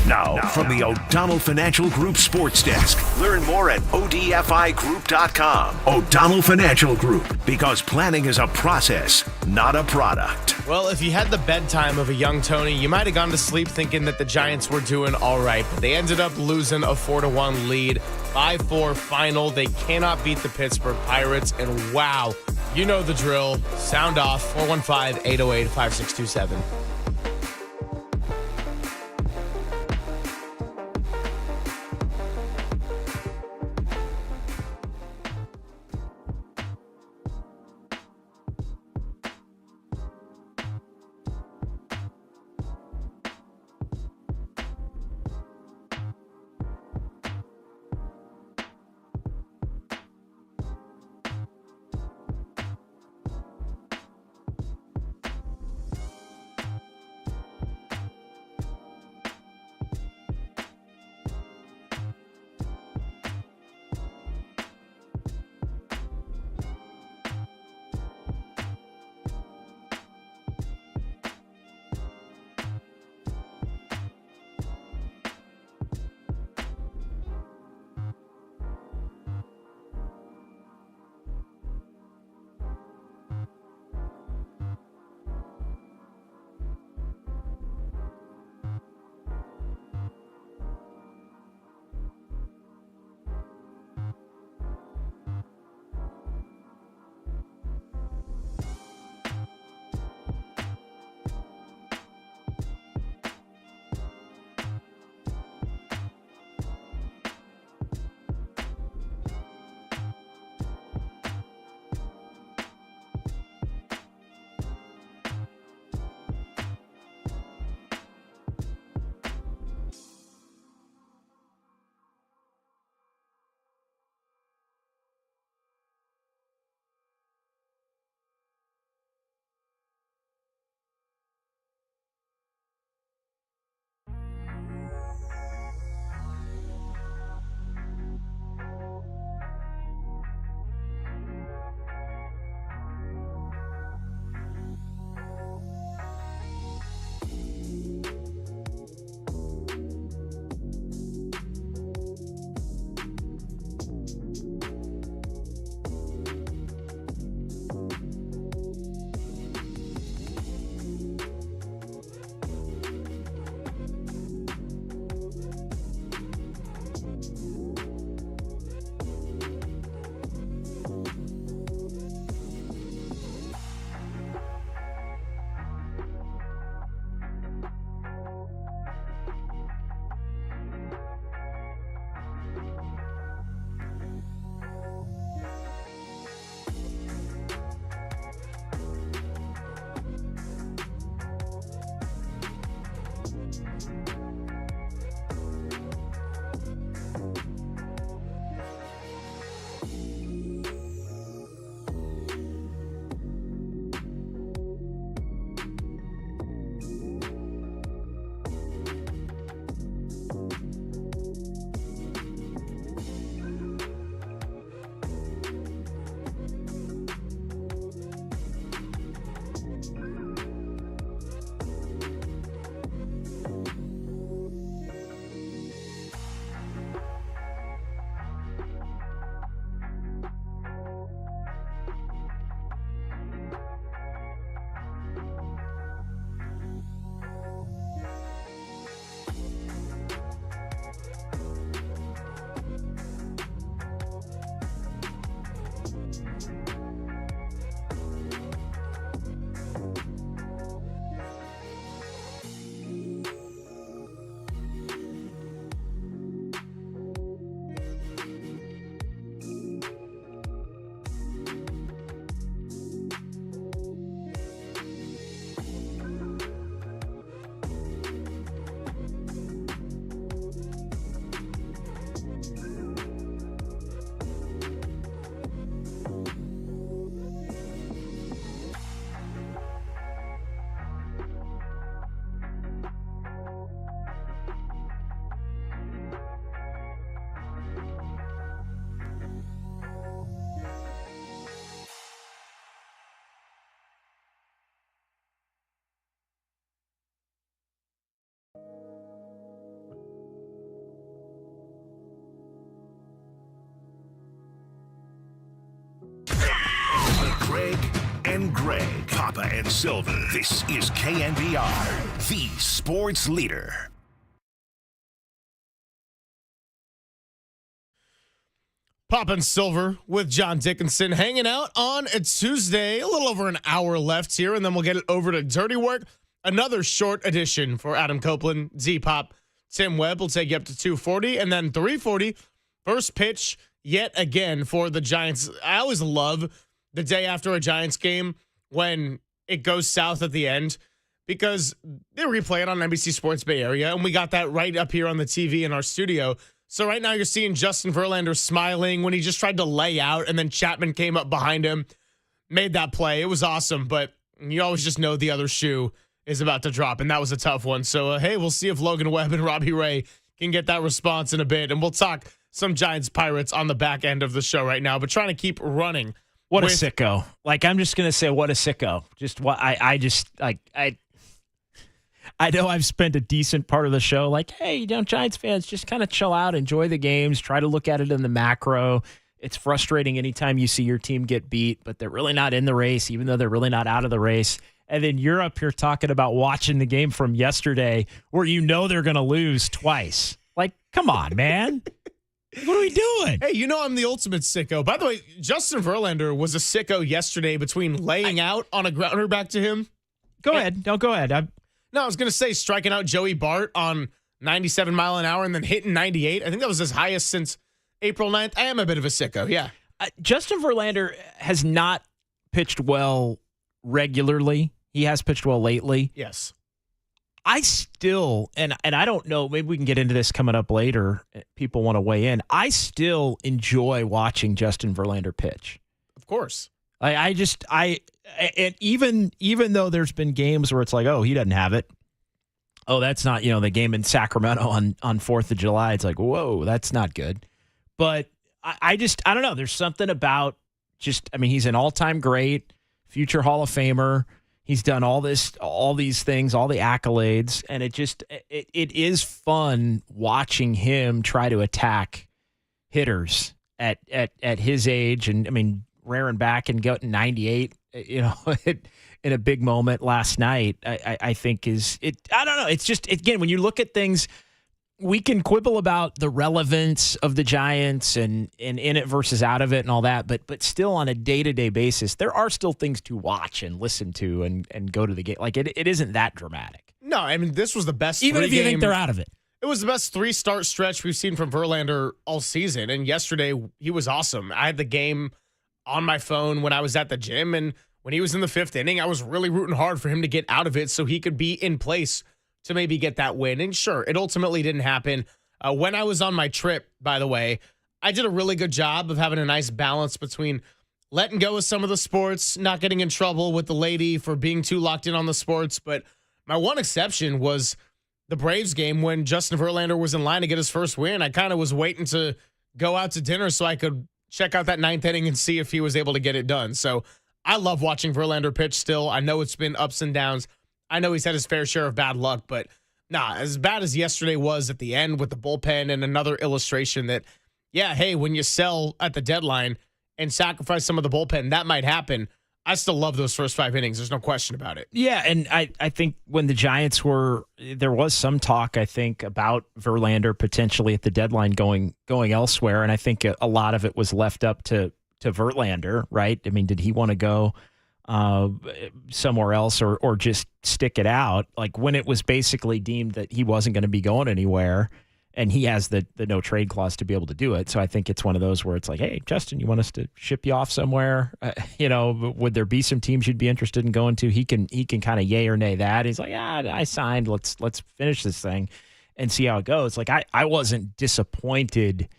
Now, from the O'Donnell Financial Group Sports Desk. Learn more at ODFIGroup.com. O'Donnell Financial Group, because planning is a process, not a product. Well, if you had the bedtime of a young Tony, you might have gone to sleep thinking that the Giants were doing all right, but they ended up losing a 4-1 lead, 5-4 final. They cannot beat the Pittsburgh Pirates, and wow, you know the drill. Sound off, 415-808-5627. and Greg, Papa and Silver. This is KNBR, the sports leader. Papa and Silver with John Dickinson hanging out on a Tuesday. A little over an hour left here, and then we'll get it over to Dirty Work. Another short edition for Adam Copeland, Z-Pop, Tim Webb will take you up to 2:40, and then 3:40, first pitch yet again for the Giants. I always love the day after a Giants game when it goes south at the end because they replay it on NBC Sports Bay Area, and we got that right up here on the TV in our studio. So right now you're seeing Justin Verlander smiling when he just tried to lay out, and then Chapman came up behind him, made that play. It was awesome, but you always just know the other shoe is about to drop, and that was a tough one. So, hey, we'll see if Logan Webb and Robbie Ray can get that response in a bit, and we'll talk some Giants-Pirates on the back end of the show right now, but trying to keep running. What a sicko. Like, I'm just going to say, what a sicko. Just what I know I've spent a decent part of the show like, hey, Giants fans, just kind of chill out, enjoy the games, try to look at it in the macro. It's frustrating anytime you see your team get beat, but they're really not in the race, even though they're really not out of the race. And then you're up here talking about watching the game from yesterday where you know they're going to lose twice. Like, come on, man. What are we doing? Hey, you know I'm the ultimate sicko. By the way, Justin Verlander was a sicko yesterday between laying out on a grounder back to him. Go ahead. No, go ahead. I was going to say striking out Joey Bart on 97 mile an hour and then hitting 98. I think that was his highest since April 9th. I am a bit of a sicko, yeah. Justin Verlander has not pitched well regularly. He has pitched well lately. Yes. I still, and I don't know, maybe we can get into this coming up later. People want to weigh in. I still enjoy watching Justin Verlander pitch. Of course. And even though there's been games where it's like, oh, he doesn't have it. Oh, that's not, the game in Sacramento on 4th of July. It's like, whoa, that's not good. But I don't know. There's something about he's an all-time great, future Hall of Famer. He's done all these things, all the accolades, and it is fun watching him try to attack hitters at his age. And rearing back and getting 98, in a big moment last night, I think is it. I don't know. It's just, again, when you look at things, we can quibble about the relevance of the Giants and in it versus out of it and all that, but still on a day-to-day basis, there are still things to watch and listen to and go to the game. Like, it isn't that dramatic. No, this was the best. Even if you think they're out of it. It was the best 3-start stretch we've seen from Verlander all season, and yesterday he was awesome. I had the game on my phone when I was at the gym, and when he was in the 5th inning, I was really rooting hard for him to get out of it so he could be in place to maybe get that win. And sure, it ultimately didn't happen. When I was on my trip, by the way, I did a really good job of having a nice balance between letting go of some of the sports, not getting in trouble with the lady for being too locked in on the sports. But my one exception was the Braves game when Justin Verlander was in line to get his first win. I kind of was waiting to go out to dinner so I could check out that 9th inning and see if he was able to get it done. So I love watching Verlander pitch still. I know it's been ups and downs. I know he's had his fair share of bad luck, but as bad as yesterday was at the end with the bullpen and another illustration that, yeah, hey, when you sell at the deadline and sacrifice some of the bullpen, that might happen. I still love those first 5 innings. There's no question about it. Yeah, and I think when the Giants there was some talk, I think, about Verlander potentially at the deadline going elsewhere, and I think a lot of it was left up to Verlander, right? Did he want to go somewhere else or just stick it out? Like, when it was basically deemed that he wasn't going to be going anywhere, and he has the no trade clause to be able to do it. So I think it's one of those where it's like, hey, Justin, you want us to ship you off somewhere? Would there be some teams you'd be interested in going to? He can kind of yay or nay that. He's like, yeah, I signed. Let's finish this thing and see how it goes. Like, I wasn't disappointed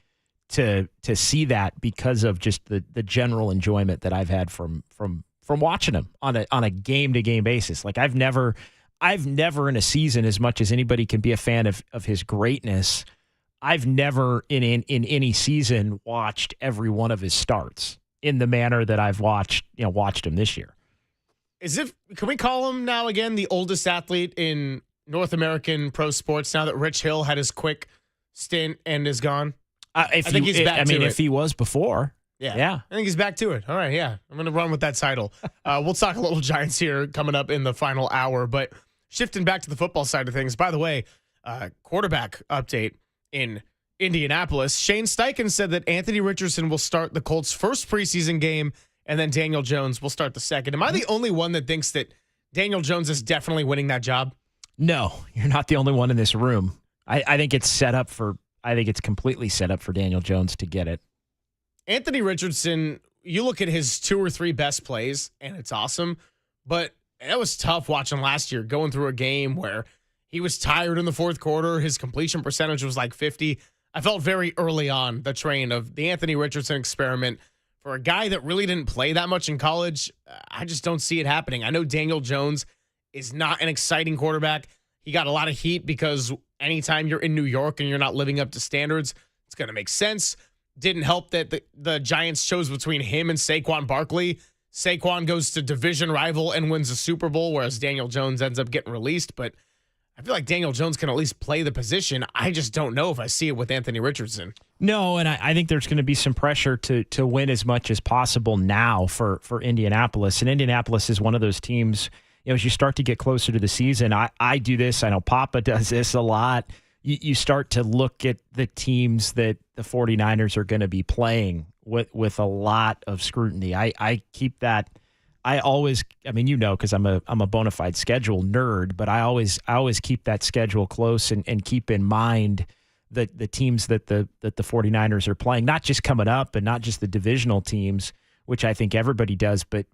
to see that because of just the general enjoyment that I've had from watching him on a game to game basis. Like, I've never in a season, as much as anybody can be a fan of his greatness, I've never in any season watched every one of his starts in the manner that I've watched him this year. Can we call him now again the oldest athlete in North American pro sports now that Rich Hill had his quick stint and is gone? I think he's back to it. If he was before. Yeah. I think he's back to it. All right, yeah. I'm going to run with that title. We'll talk a little Giants here coming up in the final hour, but shifting back to the football side of things, by the way, quarterback update in Indianapolis. Shane Steichen said that Anthony Richardson will start the Colts' first preseason game, and then Daniel Jones will start the second. Am I the only one that thinks that Daniel Jones is definitely winning that job? No, you're not the only one in this room. I think it's completely set up for Daniel Jones to get it. Anthony Richardson, you look at his 2 or 3 best plays, and it's awesome. But it was tough watching last year, going through a game where he was tired in the fourth quarter. His completion percentage was like 50. I felt very early on the train of the Anthony Richardson experiment. For a guy that really didn't play that much in college, I just don't see it happening. I know Daniel Jones is not an exciting quarterback. He got a lot of heat because anytime you're in New York and you're not living up to standards, it's going to make sense. Didn't help that the Giants chose between him and Saquon Barkley. Saquon goes to division rival and wins a Super Bowl, whereas Daniel Jones ends up getting released. But I feel like Daniel Jones can at least play the position. I just don't know if I see it with Anthony Richardson. No, and I think there's going to be some pressure to win as much as possible now for Indianapolis. And Indianapolis is one of those teams, as you start to get closer to the season, I do this. I know Papa does this a lot. You start to look at the teams that the 49ers are going to be playing with a lot of scrutiny. I keep that. I always, because I'm a bona fide schedule nerd, but I always keep that schedule close and keep in mind the teams that the 49ers are playing, not just coming up and not just the divisional teams, which I think everybody does, but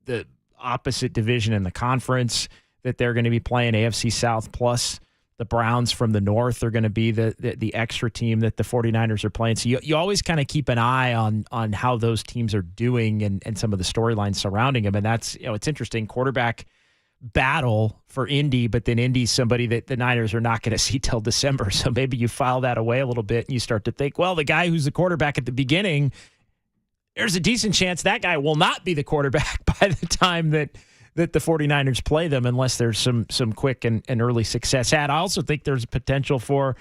the opposite division in the conference that they're going to be playing, AFC South, plus the Browns from the North are going to be the extra team that the 49ers are playing. So you always kind of keep an eye on how those teams are doing and some of the storylines surrounding them. And that's, it's interesting, quarterback battle for Indy, but then Indy's somebody that the Niners are not going to see till December. So maybe you file that away a little bit and you start to think, well, the guy who's the quarterback at the beginning, there's a decent chance that guy will not be the quarterback by the time that the 49ers play them, unless there's some quick and early success. I also think there's potential for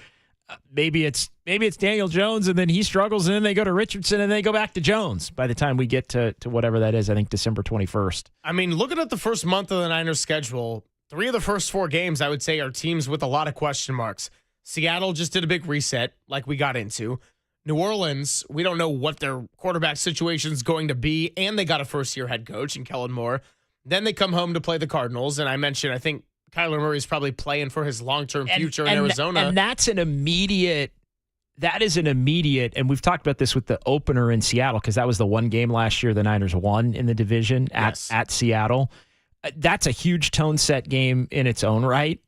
maybe it's Daniel Jones and then he struggles and then they go to Richardson and they go back to Jones by the time we get to whatever that is, I think December 21st. Looking at the first month of the Niners schedule, 3 of the first 4 games I would say are teams with a lot of question marks. Seattle just did a big reset like we got into. New Orleans, we don't know what their quarterback situation is going to be, and they got a first-year head coach in Kellen Moore. Then they come home to play the Cardinals, and I mentioned I think Kyler Murray is probably playing for his long-term future in Arizona. And that is an immediate, and we've talked about this with the opener in Seattle because that was the one game last year the Niners won in the division at Seattle. That's a huge tone set game in its own right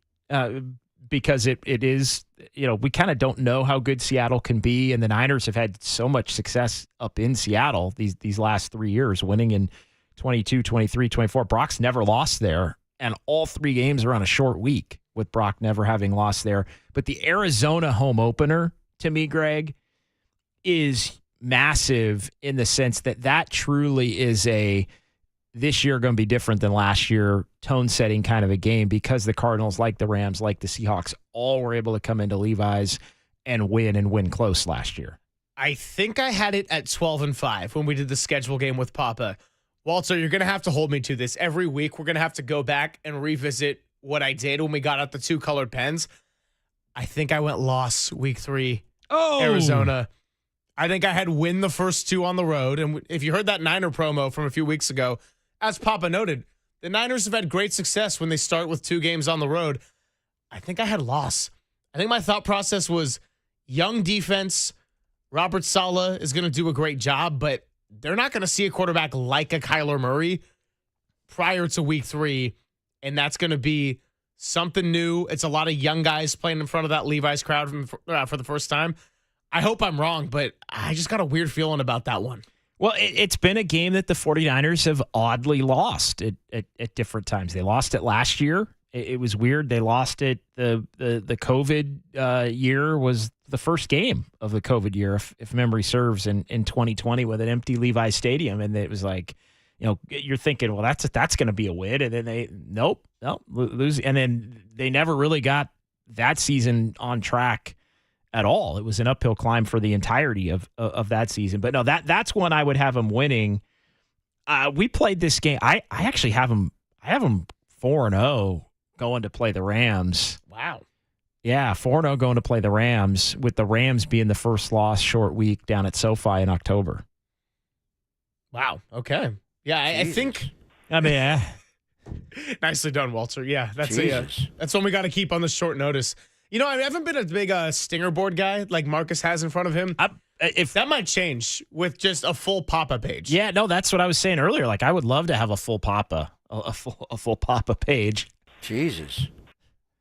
because it is, we kind of don't know how good Seattle can be, and the Niners have had so much success up in Seattle these last 3 years, winning in 22, 23, 24. Brock's never lost there, and all 3 games are on a short week with Brock never having lost there. But the Arizona home opener, to me, Greg, is massive in the sense that truly is this year going to be different than last year, tone-setting kind of a game because the Cardinals, like the Rams, like the Seahawks, all were able to come into Levi's and win close last year. I think I had it at 12-5 when we did the schedule game with Papa. Walter, you're going to have to hold me to this. Every week, we're going to have to go back and revisit what I did when we got out the 2 colored pens. I think I went loss week 3, Arizona. I think I had win the first 2 on the road. And if you heard that Niner promo from a few weeks ago, as Papa noted, the Niners have had great success when they start with 2 games on the road. I think I had loss. I think my thought process was young defense. Robert Saleh is going to do a great job, but they're not going to see a quarterback like a Kyler Murray prior to week 3, and that's going to be something new. It's a lot of young guys playing in front of that Levi's crowd for the first time. I hope I'm wrong, but I just got a weird feeling about that one. Well, it's been a game that the 49ers have oddly lost at different times. They lost it last year. It was weird. They lost it. The COVID year was the first game of the COVID year, if memory serves, in 2020 with an empty Levi's Stadium. And it was like, you're thinking, well, that's going to be a win. And then they lose. And then they never really got that season on track at all. It was an uphill climb for the entirety of that season. But no, that's when I would have them winning. We played this game. I actually have them. I have them 4-0 going to play the Rams. Wow. Yeah, 4-0 going to play the Rams, with the Rams being the first loss short week down at SoFi in October. Wow. Okay. Yeah, I think. I mean, nicely done, Walter. Yeah, that's one we got to keep on the short notice. You know, I haven't been a big stinger board guy like Marcus has in front of him. If that might change with just a full Papa page. Yeah, no, that's what I was saying earlier. Like, I would love to have a full Papa, a full Papa page. Jesus.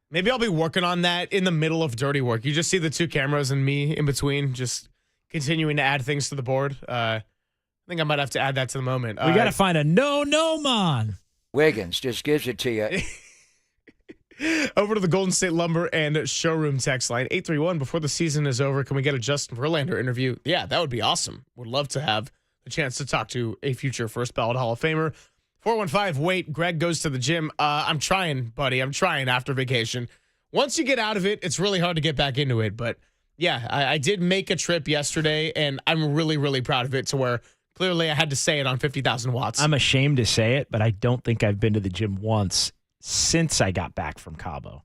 Maybe I'll be working on that in the middle of dirty work. You just see the two cameras and me in between, just continuing to add things to the board. I think I might have to add that to the moment. We got to find a no-man. Wiggins just gives it to you. Over to the Golden State Lumber and Showroom text line, 831. Before the season is over, can we get a Justin Verlander interview? Yeah, that would be awesome. Would love to have the chance to talk to a future first ballot Hall of Famer. 415, wait, Greg goes to the gym. I'm trying, buddy. I'm trying after vacation. Once you get out of it, it's really hard to get back into it. But yeah, I did make a trip yesterday, and I'm really, really proud of it, to where clearly I had to say it on 50,000 watts. I'm ashamed to say it, but I don't think I've been to the gym once since I got back from Cabo.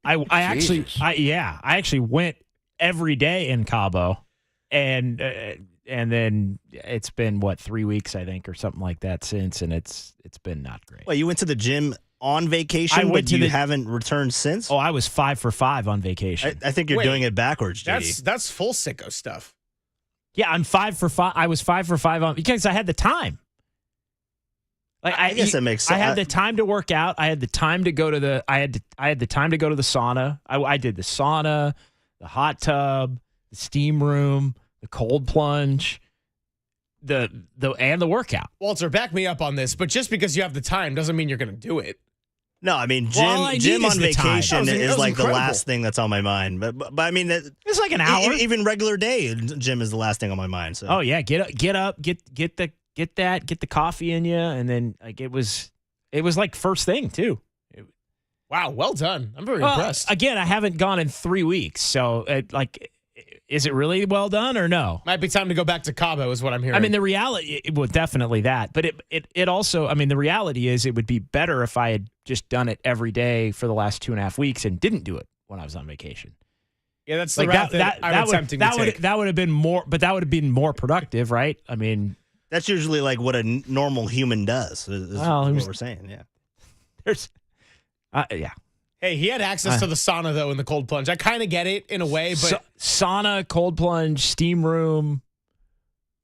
I actually went every day in Cabo, and then it's been 3 weeks, I think, or something like that since, and it's been not great. Well, you went to the gym on vacation, but you haven't returned since? Oh, I was 5 for 5 on vacation. I think you're doing it backwards, JD. That's full sicko stuff. Yeah, I'm 5 for 5. I was 5 for 5 on because I had the time. Like I guess that makes sense. I had the time to work out. I had the time to go to the. I had the time to go to the sauna. I did the sauna, the hot tub, the steam room, the cold plunge, and the workout. Walter, back me up on this. But just because you have the time doesn't mean you're going to do it. No, I mean, gym on vacation is like the last thing that's on my mind. But I mean, it's like an hour. Even regular day, gym is the last thing on my mind. So. Oh yeah, get up, get the coffee in you, and then like it was like first thing too. Wow, well done. I'm very impressed. Again, I haven't gone in 3 weeks, so is it really well done or no? Might be time to go back to Cabo, is what I'm hearing. I mean, the reality, well, definitely that, but it also, I mean, the reality is it would be better if I had just done it every day for the last 2.5 weeks and didn't do it when I was on vacation. Yeah, that's the route that I'm attempting to take. That would have been more, but that would have been more productive, right? I mean, that's usually like what a normal human does. Is what we're saying. Yeah. There's, yeah. Hey, he had access to the sauna though in the cold plunge. I kind of get it in a way, but sauna, cold plunge, steam room,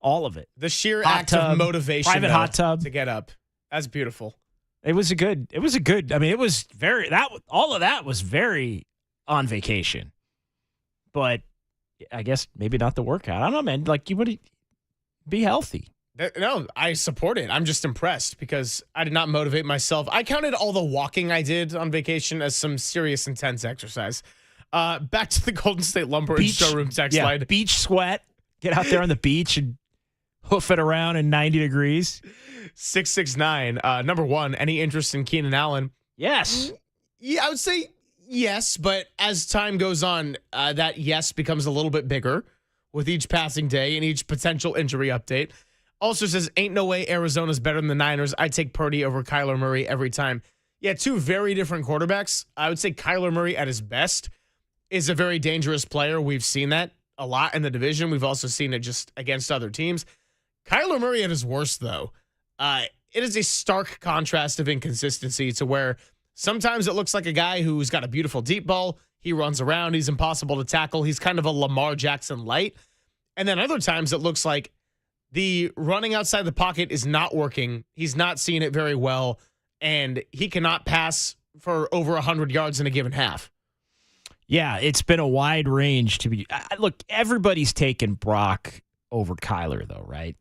all of it. The sheer act of motivation, private hot tub to get up. That's beautiful. It was a good. I mean, it was very all of that was very on vacation, but I guess maybe not the workout. I don't know, man. Like you would be healthy. No, I support it. I'm just impressed because I did not motivate myself. I counted all the walking I did on vacation as some serious, intense exercise. Back to the Golden State Lumber and Showroom text line. Beach sweat. Get out there on the beach and hoof it around in 90 degrees. 669. Number one, any interest in Keenan Allen? Yes. Yeah, I would say yes, but as time goes on, that yes becomes a little bit bigger with each passing day and each potential injury update. Also says, ain't no way Arizona's better than the Niners. I take Purdy over Kyler Murray every time. Yeah, two very different quarterbacks. I would say Kyler Murray at his best is a very dangerous player. We've seen that a lot in the division. We've also seen it just against other teams. Kyler Murray at his worst, though, it is a stark contrast of inconsistency to where sometimes it looks like a guy who's got a beautiful deep ball. He runs around. He's impossible to tackle. He's kind of a Lamar Jackson light. And then other times it looks like the running outside the pocket is not working. He's not seeing it very well, and he cannot pass for over 100 yards in a given half. Yeah, it's been a wide range to be. Look, everybody's taken Brock over Kyler, though, right?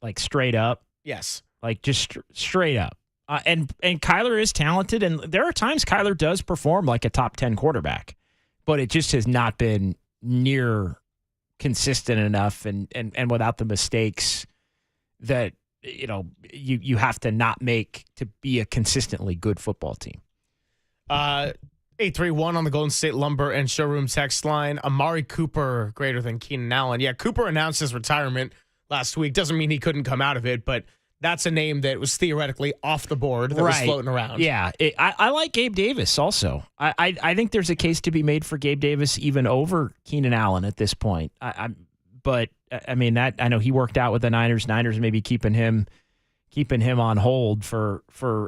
Like straight up. Yes. Like just straight up. And Kyler is talented, and there are times Kyler does perform like a top 10 quarterback, but it just has not been near consistent enough and without the mistakes that you have to not make to be a consistently good football team. 831 on the Golden State Lumber and Showroom text line. Amari Cooper greater than Keenan Allen. Yeah, Cooper announced his retirement last week. Doesn't mean he couldn't come out of it, but that's a name that was theoretically off the board that was floating around. Yeah, I like Gabe Davis also. I think there's a case to be made for Gabe Davis even over Keenan Allen at this point. But I mean, that I know he worked out with the Niners. Niners maybe keeping him on hold for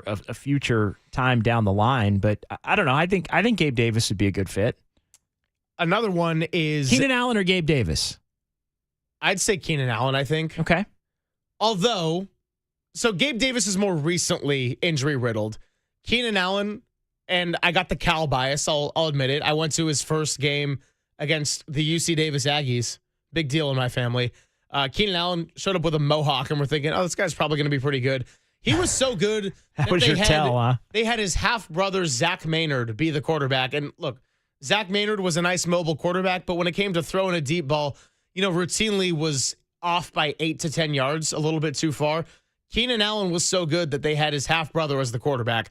a future time down the line. But I don't know. I think Gabe Davis would be a good fit. Another one is Keenan Allen or Gabe Davis? I'd say Keenan Allen, I think. Okay. Although, so Gabe Davis is more recently injury riddled. Keenan Allen, and I got the Cal bias, I'll admit it. I went to his first game against the UC Davis Aggies. Big deal in my family. Keenan Allen showed up with a mohawk, and we're thinking, oh, this guy's probably going to be pretty good. He was so good. That was your tell, huh? They had his half-brother, Zach Maynard, be the quarterback. And look, Zach Maynard was a nice mobile quarterback, but when it came to throwing a deep ball, routinely was off by 8 to 10 yards, a little bit too far. Keenan Allen was so good that they had his half-brother as the quarterback.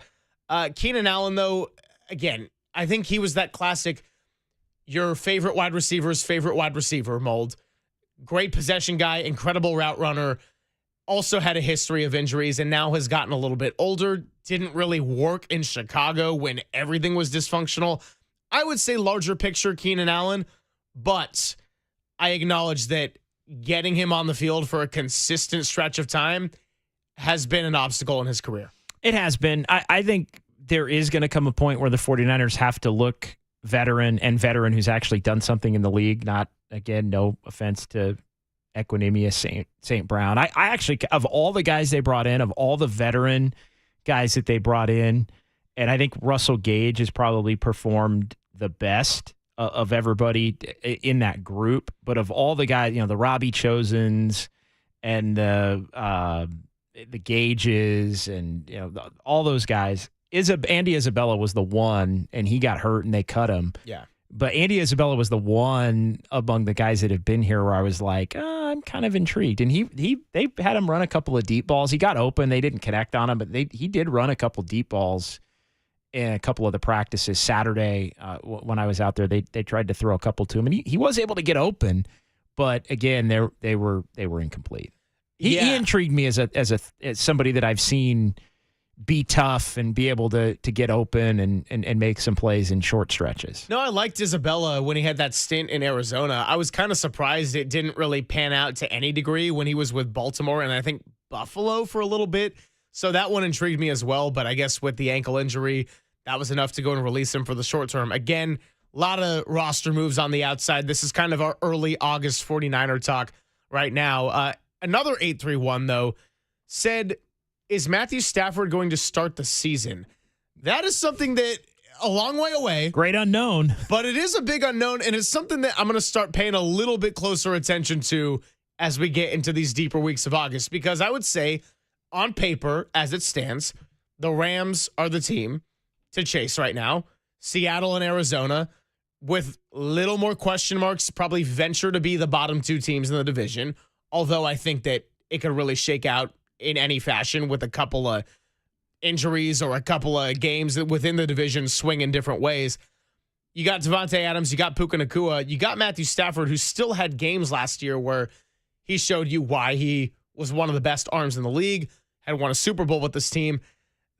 Keenan Allen, though, again, I think he was that classic, your favorite wide receiver's favorite wide receiver mold. Great possession guy, incredible route runner, also had a history of injuries and now has gotten a little bit older. Didn't really work in Chicago when everything was dysfunctional. I would say larger picture Keenan Allen, but I acknowledge that getting him on the field for a consistent stretch of time has been an obstacle in his career. It has been. I think there is going to come a point where the 49ers have to look veteran who's actually done something in the league. Not, again, no offense to Equanimous St. Brown. I actually, of all the guys they brought in, of all the veteran guys that they brought in, and I think Russell Gage has probably performed the best of everybody in that group. But of all the guys, the Robbie Chosens and the Gages and all those guys, Andy Isabella was the one, and he got hurt and they cut him. Yeah. But Andy Isabella was the one among the guys that have been here where I was like, I'm kind of intrigued. And they had him run a couple of deep balls. He got open. They didn't connect on him, but he did run a couple deep balls in a couple of the practices. Saturday, when I was out there, they tried to throw a couple to him, and he was able to get open. But again, they were incomplete. He intrigued me as somebody that I've seen be tough and be able to get open and make some plays in short stretches. No, I liked Isabella when he had that stint in Arizona. I was kind of surprised it didn't really pan out to any degree when he was with Baltimore and I think Buffalo for a little bit. So that one intrigued me as well. But I guess with the ankle injury, that was enough to go and release him for the short term. Again, a lot of roster moves on the outside. This is kind of our early August 49er talk right now. Another 831, though, said, is Matthew Stafford going to start the season? That is something that a long way away. Great unknown. But it is a big unknown, and it's something that I'm going to start paying a little bit closer attention to as we get into these deeper weeks of August. Because I would say, on paper, as it stands, the Rams are the team to chase right now. Seattle and Arizona, with little more question marks, probably venture to be the bottom two teams in the division. Although I think that it could really shake out in any fashion with a couple of injuries or a couple of games that within the division swing in different ways. You got Devontae Adams, you got Puka Nacua, you got Matthew Stafford, who still had games last year where he showed you why he was one of the best arms in the league, had won a Super Bowl with this team.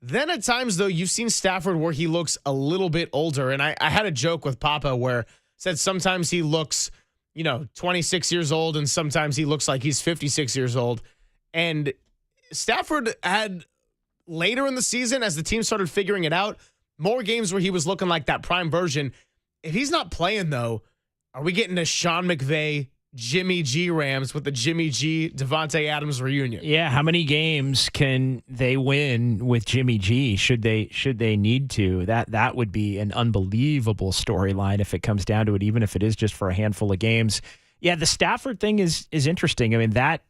Then at times, though, you've seen Stafford where he looks a little bit older. And I had a joke with Papa where I said sometimes he looks 26 years old, and sometimes he looks like he's 56 years old. And Stafford had, later in the season, as the team started figuring it out, more games where he was looking like that prime version. If he's not playing, though, are we getting a Sean McVay, Jimmy G Rams with the Jimmy G, Devontae Adams reunion? Yeah, how many games can they win with Jimmy G? Should they need to? That would be an unbelievable storyline if it comes down to it, even if it is just for a handful of games. Yeah, the Stafford thing is interesting. I mean, that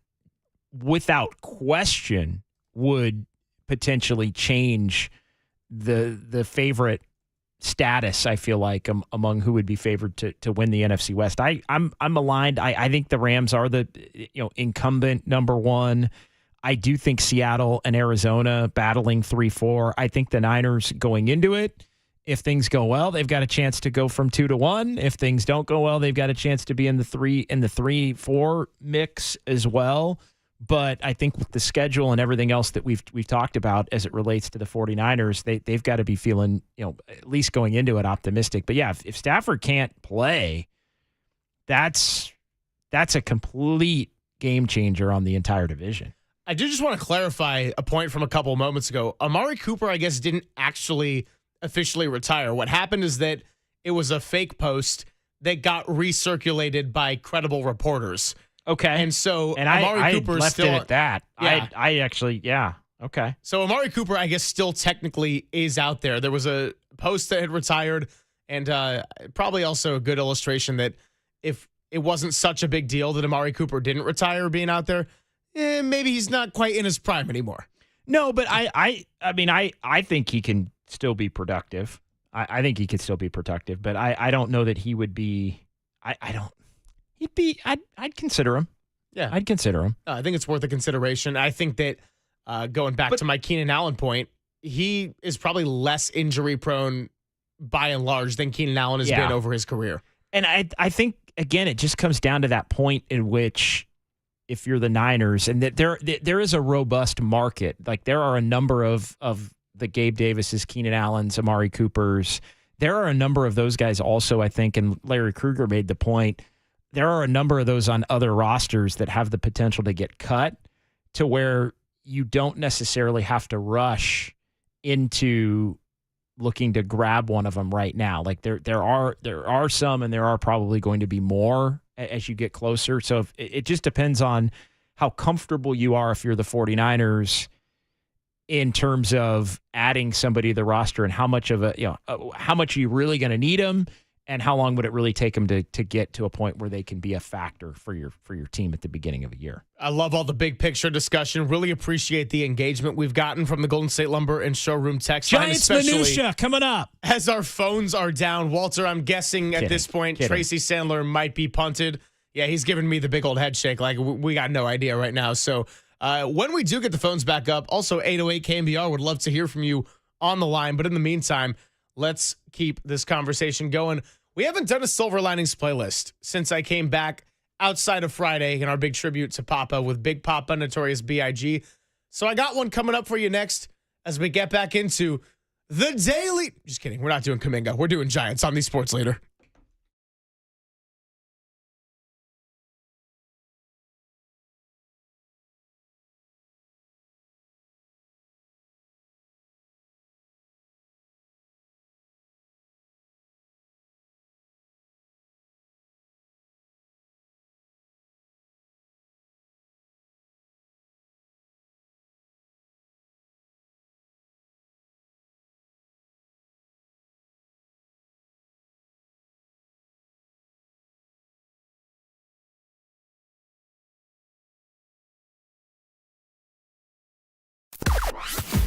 without question would potentially change the favorite status, I feel like, among who would be favored to win the NFC West. I'm aligned. I think the Rams are the incumbent number one. I do think Seattle and Arizona battling 3-4. I think the Niners going into it If things go well, they've got a chance to go from 2-1. If things don't go well, they've got a chance to be in the 3-4 mix as well. But I think with the schedule and everything else that we've talked about as it relates to the 49ers, they've got to be feeling, at least going into it, optimistic. But yeah, if Stafford can't play, that's a complete game changer on the entire division. I do just want to clarify a point from a couple of moments ago. Amari Cooper, I guess, didn't actually officially retire. What happened is that it was a fake post that got recirculated by credible reporters. Okay. And so Amari Cooper left still it at that. Yeah. I actually, yeah. Okay. So Amari Cooper, I guess, still technically is out there. There was a post that had retired, and probably also a good illustration that if it wasn't such a big deal that Amari Cooper didn't retire being out there, maybe he's not quite in his prime anymore. No, but I think he can still be productive. I think he could still be productive, but I don't know that he would be. I'd consider him. Yeah, I'd consider him. I think it's worth a consideration. I think that going back to my Keenan Allen point, he is probably less injury prone by and large than Keenan Allen has been over his career. And I think, again, it just comes down to that point in which if you're the Niners and that there is a robust market, like there are a number of the Gabe Davises, Keenan Allens, Amari Coopers. There are a number of those guys also, I think, and Larry Krueger made the point, there are a number of those on other rosters that have the potential to get cut to where you don't necessarily have to rush into looking to grab one of them right now. Like there are some, and there are probably going to be more as you get closer. So it just depends on how comfortable you are if you're the 49ers in terms of adding somebody to the roster and how much of how much are you really going to need them, and how long would it really take them to get to a point where they can be a factor for your team at the beginning of a year. I love all the big picture discussion. Really appreciate the engagement we've gotten from the Golden State Lumber and Showroom text line, Giants especially minutia coming up as our phones are down. Walter, I'm guessing at this point Tracy Sandler might be punted. Yeah, he's giving me the big old head shake. Like we got no idea right now. So when we do get the phones back up, also 808 KNBR would love to hear from you on the line. But in the meantime, let's keep this conversation going. We haven't done a Silver Linings playlist since I came back outside of Friday in our big tribute to Papa with Big Papa, Notorious B.I.G. So I got one coming up for you next as we get back into the daily. Just kidding. We're not doing Kaminga. We're doing Giants on the Sports Leader.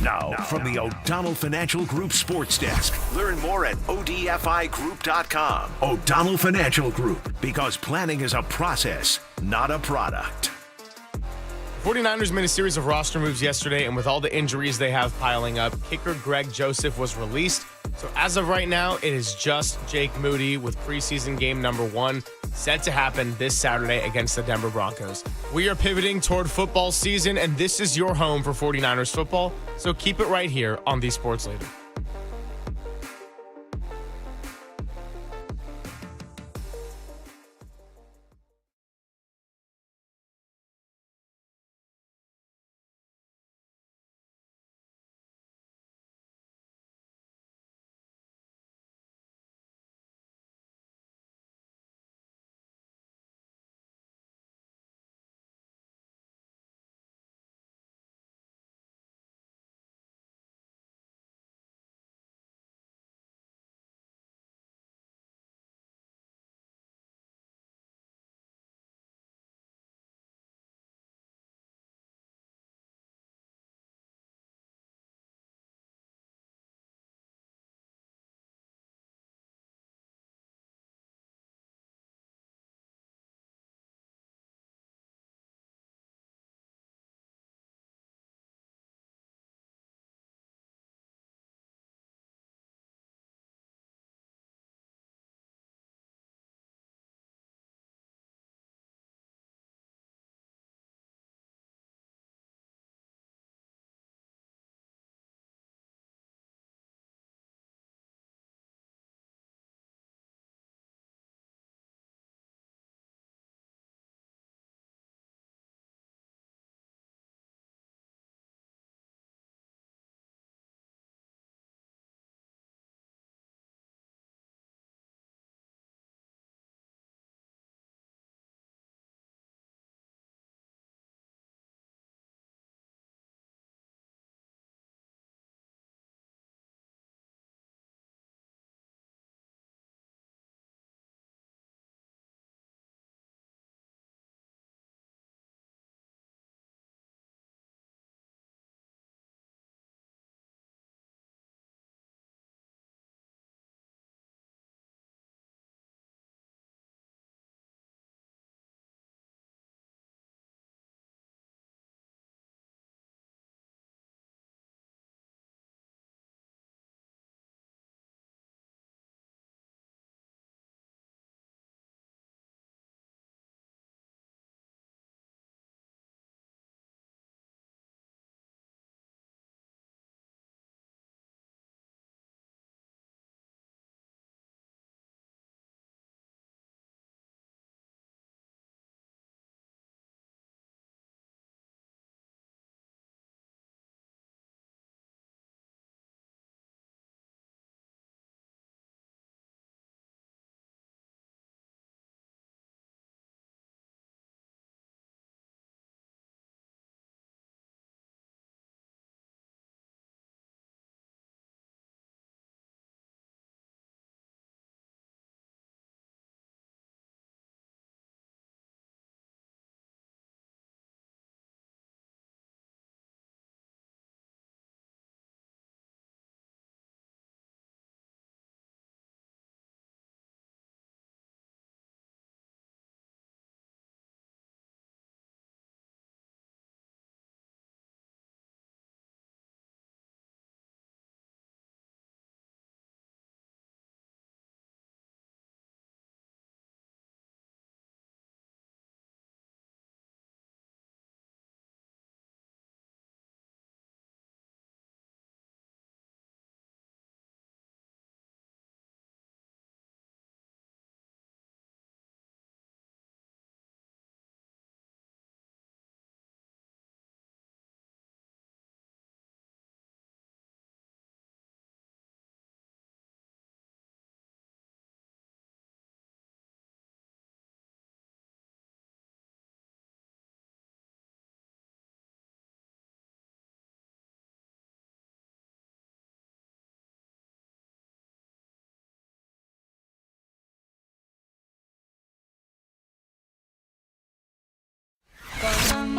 Now, from the O'Donnell Financial Group Sports Desk. Learn more at odfigroup.com. O'Donnell Financial Group, because planning is a process, not a product. 49ers made a series of roster moves yesterday, and with all the injuries they have piling up, kicker Greg Joseph was released. So as of right now, it is just Jake Moody with preseason game number 1 set to happen this Saturday against the Denver Broncos. We are pivoting toward football season, and this is your home for 49ers football. So keep it right here on the Sports Leader.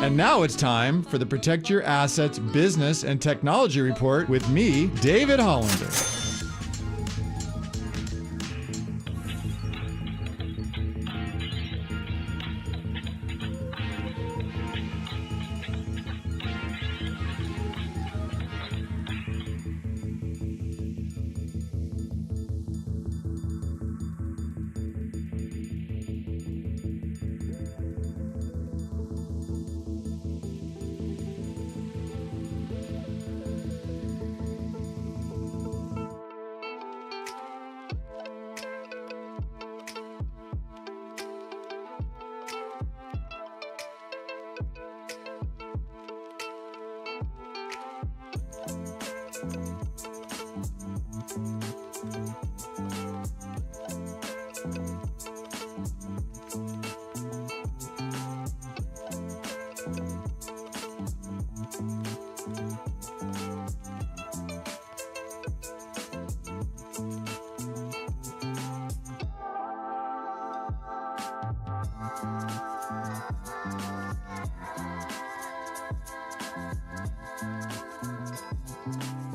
And now it's time for the Protect Your Assets Business and Technology Report with me, David Hollander.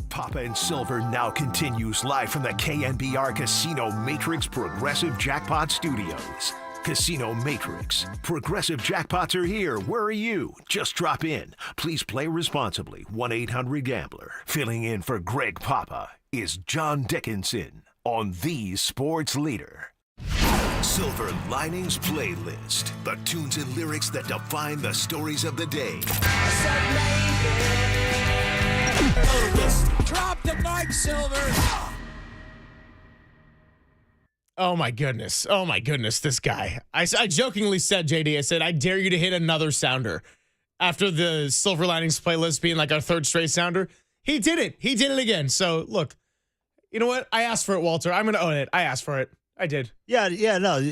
Papa and Silver now continues live from the KNBR Casino Matrix Progressive Jackpot Studios. Casino Matrix. Progressive jackpots are here. Where are you? Just drop in. Please play responsibly. 1-800-GAMBLER. Filling in for Greg Papa is John Dickinson on the Sports Leader. Silver Linings Playlist. The tunes and lyrics that define the stories of the day. Drop the mic, Silver. Oh my goodness. Oh my goodness, this guy. I jokingly said, JD, I said, I dare you to hit another sounder. After the Silver Linings Playlist being like our third straight sounder, he did it. He did it again. So look, you know what? I asked for it, Walter. I'm going to own it. I asked for it. I did. Yeah, no.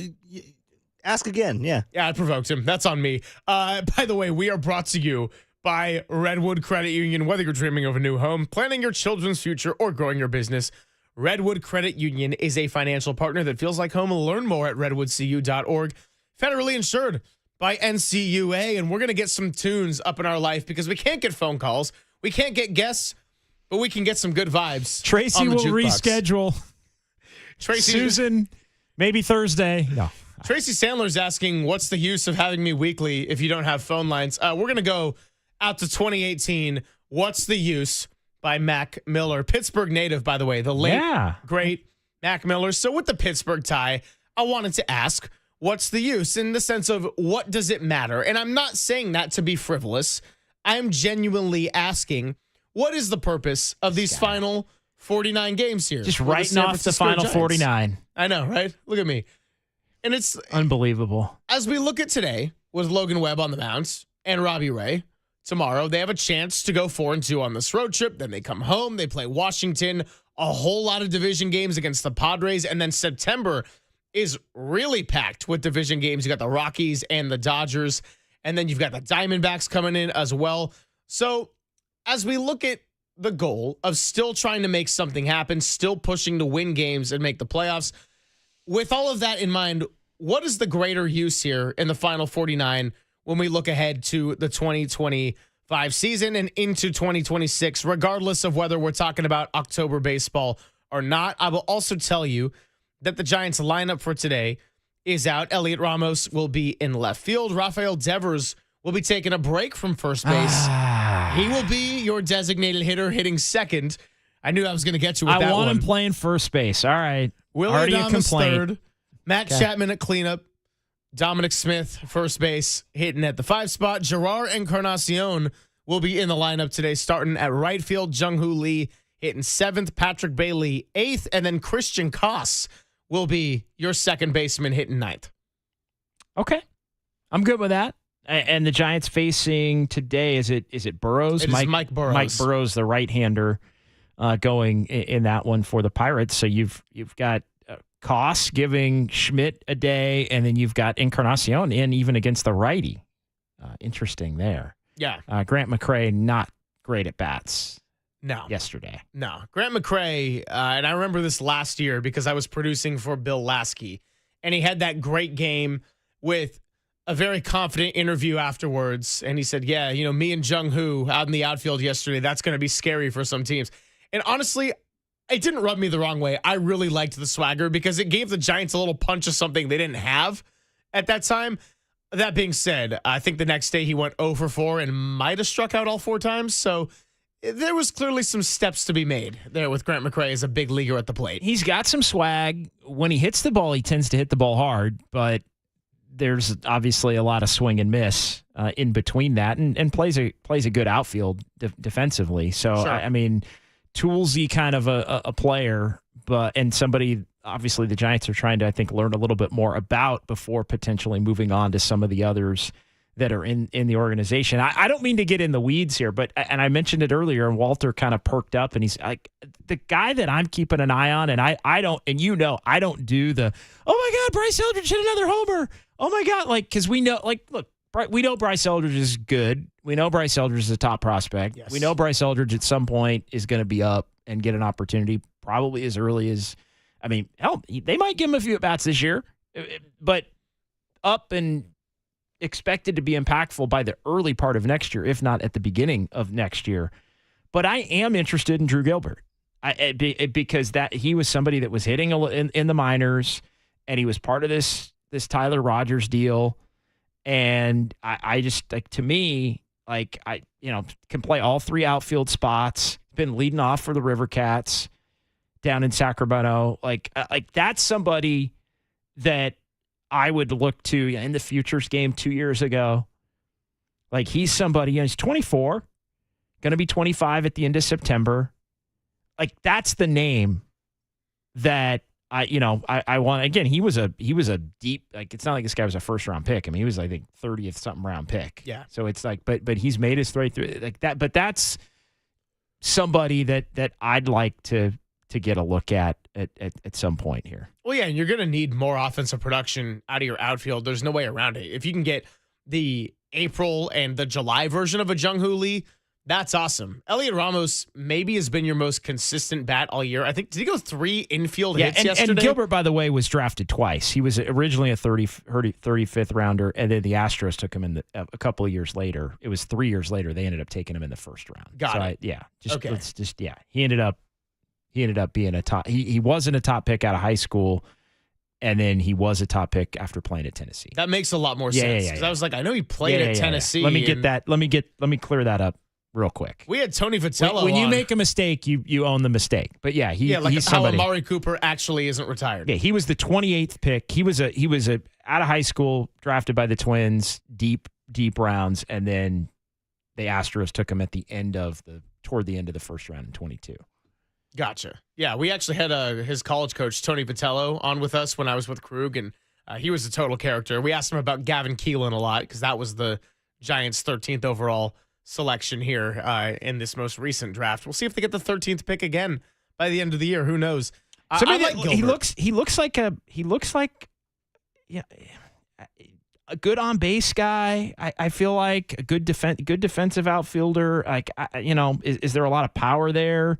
Ask again, yeah. Yeah, I provoked him. That's on me. By the way, we are brought to you by Redwood Credit Union. Whether you're dreaming of a new home, planning your children's future, or growing your business, Redwood Credit Union is a financial partner that feels like home. Learn more at redwoodcu.org. Federally insured by NCUA, and we're going to get some tunes up in our life because we can't get phone calls. We can't get guests, but we can get some good vibes. Tracy will reschedule. Susan, maybe Thursday. No. Tracy Sandler's asking, what's the use of having me weekly if you don't have phone lines? We're going to go out to 2018. What's the use by Mac Miller? Pittsburgh native, by the way, the late, great Mac Miller. So with the Pittsburgh tie, I wanted to ask, what's the use in the sense of what does it matter? And I'm not saying that to be frivolous. I'm genuinely asking, what is the purpose of these final 49 games here? Just writing off the final 49. I know, right? Look at me. And it's unbelievable. As we look at today with Logan Webb on the mound and Robbie Ray, tomorrow they have a chance to go 4-2 on this road trip. Then they come home. They play Washington, a whole lot of division games against the Padres. And then September is really packed with division games. You got the Rockies and the Dodgers. And then you've got the Diamondbacks coming in as well. So as we look at the goal of still trying to make something happen, still pushing to win games and make the playoffs, with all of that in mind, what is the greater use here in the final 49 when we look ahead to the 2025 season and into 2026, regardless of whether we're talking about October baseball or not? I will also tell you that the Giants lineup for today is out. Elliot Ramos will be in left field. Rafael Devers will be taking a break from first base. He will be your designated hitter hitting second. I knew I was going to get you with that one. I want him playing first base. All right. Willie Adames third. Matt Chapman at cleanup. Dominic Smith, first base, hitting at the 5 spot. Gerard Encarnacion will be in the lineup today, starting at right field. Jung-Hoo Lee hitting 7th. Patrick Bailey 8th. And then Christian Koss will be your second baseman hitting 9th. Okay. I'm good with that. And the Giants facing today, is it Burrows? It is Mike Burrows. Mike Burrows, the right-hander, going in that one for the Pirates. So you've got Koss giving Schmidt a day, and then you've got Encarnacion in even against the righty. Interesting there. Yeah. Grant McCray, not great at bats. No. Yesterday. No. Grant McCray, and I remember this last year because I was producing for Bill Lasky, and he had that great game with a very confident interview afterwards, and he said, yeah, me and Jung-Hoo out in the outfield yesterday, that's going to be scary for some teams. And honestly, it didn't rub me the wrong way. I really liked the swagger because it gave the Giants a little punch of something they didn't have at that time. That being said, I think the next day he went 0 for 4 and might have struck out all 4 times. So there was clearly some steps to be made there with Grant McCray as a big leaguer at the plate. He's got some swag. When he hits the ball, he tends to hit the ball hard, but there's obviously a lot of swing and miss in between that, and plays a good outfield defensively. So, Sure. I mean, toolsy kind of a player, and somebody obviously the Giants are trying to, I think, learn a little bit more about before potentially moving on to some of the others that are in the organization. I don't mean to get in the weeds here, and I mentioned it earlier, and Walter kind of perked up, and he's like, the guy that I'm keeping an eye on, and I don't do the, oh my God, Bryce Eldridge hit another homer. Oh my God, because we know, look, we know Bryce Eldridge is good. We know Bryce Eldridge is a top prospect. Yes. We know Bryce Eldridge at some point is going to be up and get an opportunity probably as early as, hell, they might give him a few at-bats this year, but up and expected to be impactful by the early part of next year, if not at the beginning of next year. But I am interested in Drew Gilbert because that he was somebody that was hitting in the minors, and he was part of this Tyler Rogers deal. And I just, to me, can play all 3 outfield spots, been leading off for the River Cats down in Sacramento. That's somebody that I would look to in the futures game 2 years ago. He's somebody, he's 24, going to be 25 at the end of September. That's the name that I want. Again, he was a deep, it's not like this guy was a first round pick. He was, I think, 30th something round pick. Yeah. So it's but he's made his way through that. But that's somebody that I'd like to get a look at some point here. Well, yeah, and you're going to need more offensive production out of your outfield. There's no way around it. If you can get the April and the July version of a Jung-Hoo Lee, that's awesome. Elliot Ramos maybe has been your most consistent bat all year. I think, did he go 3 infield hits yesterday? And Gilbert, by the way, was drafted twice. He was originally a 35th rounder, and then the Astros took him a couple of years later. It was 3 years later. They ended up taking him in the first round. Got it. Okay. He ended up being a top. He wasn't a top pick out of high school, and then he was a top pick after playing at Tennessee. That makes a lot more sense. Because I was like, I know he played at Tennessee. Let me clear that up real quick. We had Tony Vitello. When you make a mistake, you own the mistake. But he's how somebody. Amari Cooper actually isn't retired. Yeah, he was the 28th pick. He was a out of high school, drafted by the Twins, deep rounds, and then the Astros took him toward the end of the first round in 22. Gotcha. Yeah, we actually had his college coach, Tony Vitello, on with us when I was with Krug, and he was a total character. We asked him about Gavin Keelan a lot because that was the Giants' 13th overall selection here in this most recent draft. We'll see if they get the 13th pick again by the end of the year. Who knows? He looks like a good on base guy. I feel like a good defensive outfielder. Is there a lot of power there?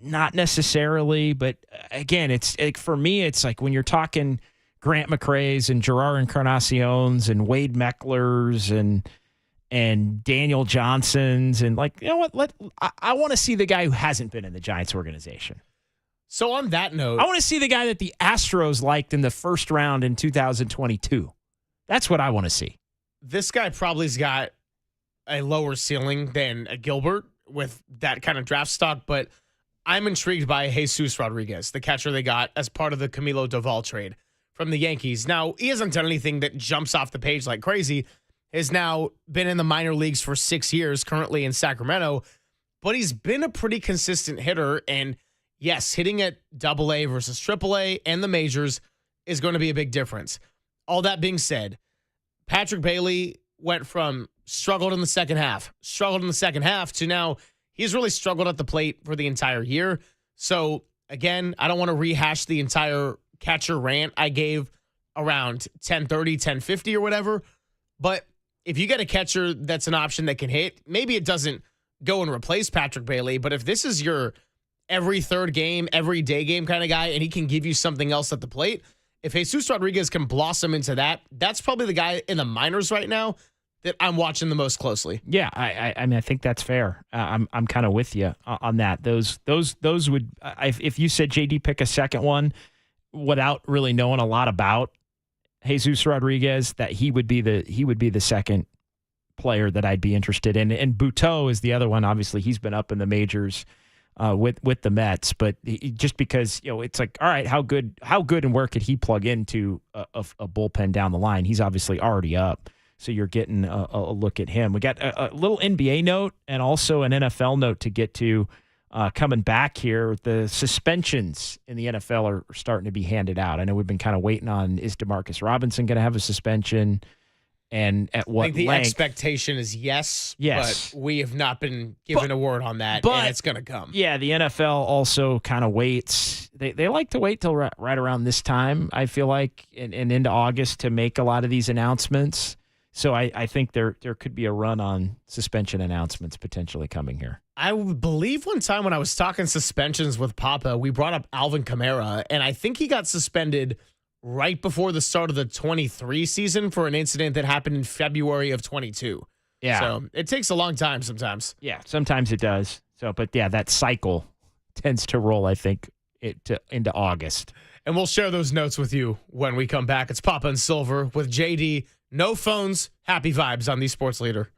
Not necessarily, but again, it's for me. It's like when you're talking Grant McCrae's and Gerard Encarnacion's and Wade Meckler's and Daniel Johnson's and I want to see the guy who hasn't been in the Giants organization. So on that note, I want to see the guy that the Astros liked in the first round in 2022. That's what I want to see. This guy probably's got a lower ceiling than a Gilbert with that kind of draft stock, but I'm intrigued by Jesus Rodriguez, the catcher they got as part of the Camilo Doval trade from the Yankees. Now, he hasn't done anything that jumps off the page like crazy. Has now been in the minor leagues for 6 years, currently in Sacramento, but he's been a pretty consistent hitter. And yes, hitting at AA versus AAA and the majors is going to be a big difference. All that being said, Patrick Bailey went from struggled in the second half to now he's really struggled at the plate for the entire year. So again, I don't want to rehash the entire catcher rant I gave around 10:30, 10:50 or whatever, but if you get a catcher that's an option that can hit, maybe it doesn't go and replace Patrick Bailey, but if this is your every third game, every day game kind of guy, and he can give you something else at the plate, if Jesus Rodriguez can blossom into that, that's probably the guy in the minors right now that I'm watching the most closely. Yeah, I mean, I think that's fair. I'm kind of with you on that. Those would, if you said JD pick a second one without really knowing a lot about Jesus Rodriguez, that he would be the second player that I'd be interested in. And Buteau is the other one. Obviously, he's been up in the majors with the Mets, but just because it's like, all right, how good and where could he plug into a bullpen down the line? He's obviously already up. So you're getting a look at him. We got a little NBA note and also an NFL note to get to coming back here. The suspensions in the NFL are starting to be handed out. I know we've been kind of waiting on, is DeMarcus Robinson going to have a suspension, and at what I think the length? expectation is yes, Yes. but we have not been given a word on that, but- and it's going to come. Yeah, the NFL also kind of waits. They like to wait till right around this time, I feel like, and into August to make a lot of these announcements. So I think there could be a run on suspension announcements potentially coming here. I believe one time when I was talking suspensions with Papa, we brought up Alvin Kamara, and I think he got suspended right before the start of the 23 season for an incident that happened in February of 22. Yeah. So it takes a long time sometimes. Yeah, sometimes it does. So, but yeah, that cycle tends to roll, I think, into August. And we'll share those notes with you when we come back. It's Papa and Silver with JD. No phones, happy vibes on the Sports Leader.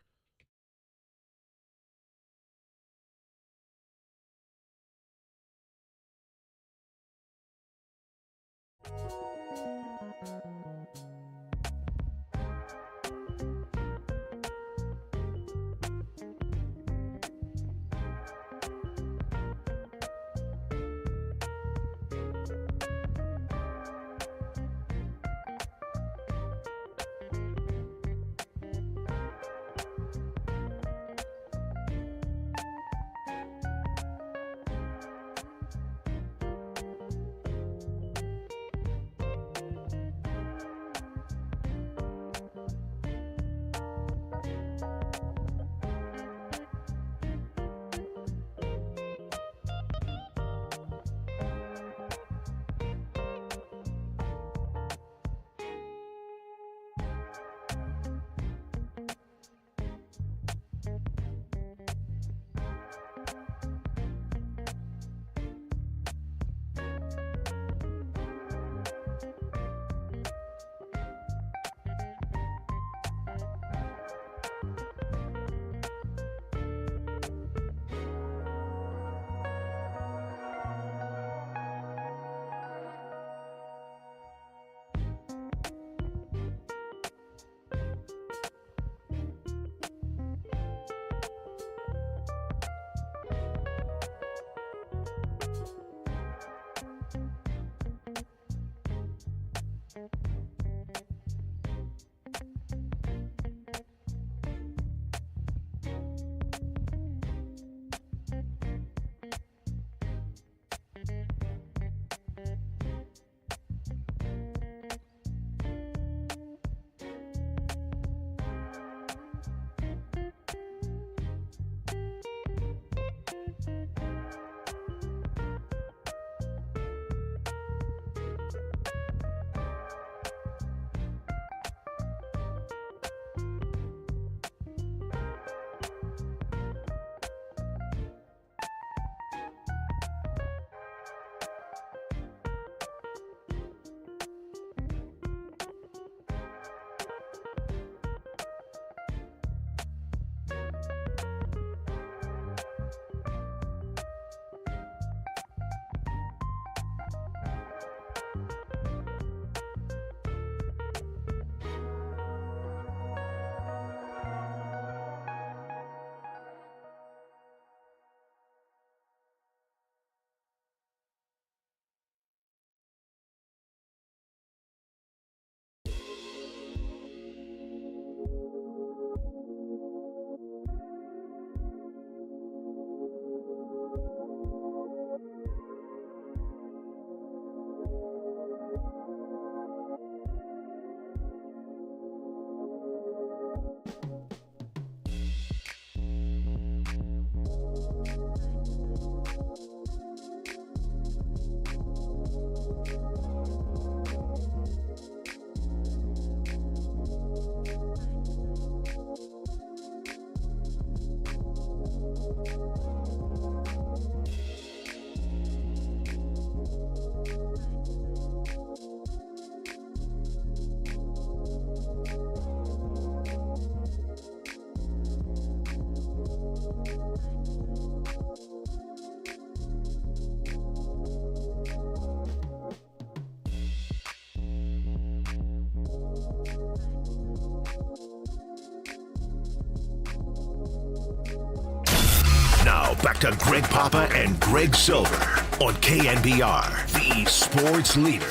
Now, back to Greg Papa and Greg Silver on KNBR, the sports leader.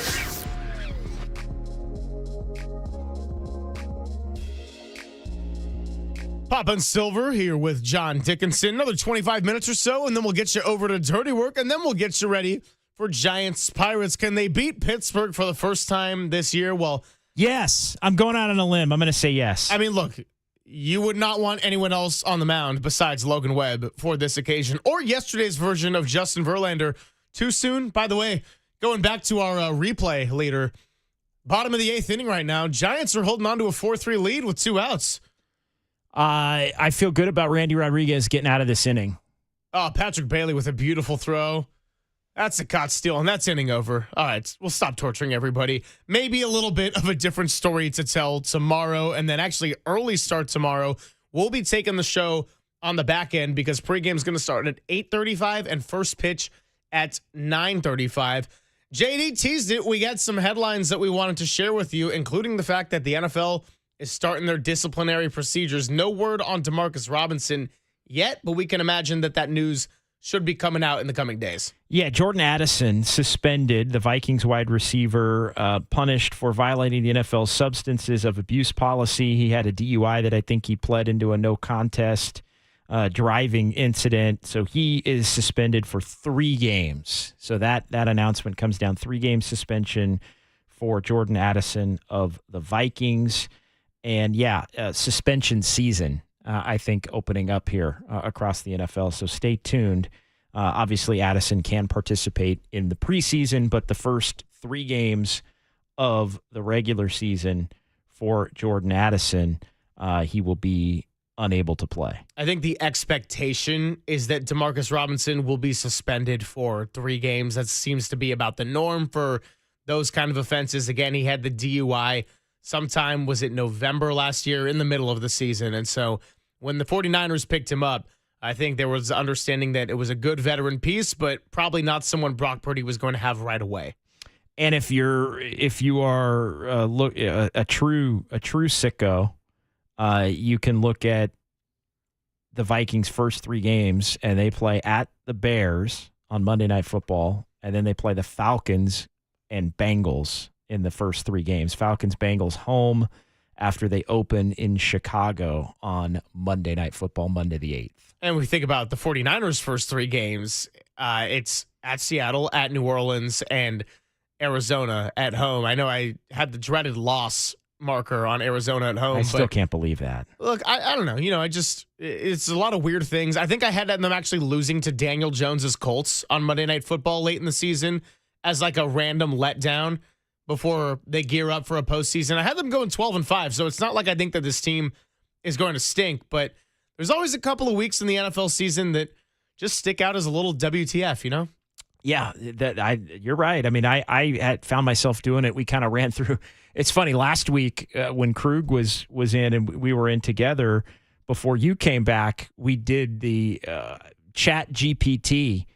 Papa and Silver here with John Dickinson. Another 25 minutes or so, and then we'll get you over to Dirty Work, and then we'll get you ready for Giants Pirates. Can they beat Pittsburgh for the first time this year? Well, yes. I'm going out on a limb. I'm going to say yes. I mean, look, you would not want anyone else on the mound besides Logan Webb for this occasion, or yesterday's version of Justin Verlander. Too soon? By the way, going back to our replay later, bottom of the 8th inning right now, Giants are holding on to a 4-3 lead with 2 outs. I feel good about Randy Rodriguez getting out of this inning. Oh, Patrick Bailey with a beautiful throw. That's a caught steal, and that's inning over. All right, we'll stop torturing everybody. Maybe a little bit of a different story to tell tomorrow, and then actually early start tomorrow. We'll be taking the show on the back end because pregame is going to start at 8:35 and first pitch at 9:35. JD teased it. We got some headlines that we wanted to share with you, including the fact that the NFL is starting their disciplinary procedures. No word on Demarcus Robinson yet, but we can imagine that news should be coming out in the coming days. Yeah, Jordan Addison suspended, the Vikings wide receiver, punished for violating the NFL's substances of abuse policy. He had a DUI that I think he pled into a no contest driving incident. So he is suspended for 3 games. So that announcement comes down, 3-game suspension for Jordan Addison of the Vikings. And yeah, suspension season, I think, opening up here across the NFL. So stay tuned. Obviously, Addison can participate in the preseason, but the first 3 games of the regular season for Jordan Addison, he will be unable to play. I think the expectation is that Demarcus Robinson will be suspended for 3 games. That seems to be about the norm for those kind of offenses. Again, he had the DUI sometime, was it November last year, in the middle of the season. And so when the 49ers picked him up, I think there was understanding that it was a good veteran piece, but probably not someone Brock Purdy was going to have right away. And if you are a true sicko, you can look at the Vikings' first 3 games, and they play at the Bears on Monday Night Football, and then they play the Falcons and Bengals in the first 3 games. Falcons, Bengals home after they open in Chicago on Monday Night Football, Monday the 8th. And we think about the 49ers' first 3 games. It's at Seattle, at New Orleans, and Arizona at home. I know I had the dreaded loss marker on Arizona at home. I still can't believe that. Look, I don't know. It's a lot of weird things. I think I had them actually losing to Daniel Jones's Colts on Monday Night Football late in the season as like a random letdown before they gear up for a postseason. I had them going 12-5, so it's not like I think that this team is going to stink, but there's always a couple of weeks in the NFL season that just stick out as a little WTF, you know? Yeah, you're right. I mean, I had found myself doing it. We kind of ran through. It's funny, last week when Krug was in and we were in together before you came back, we did the Chat GPT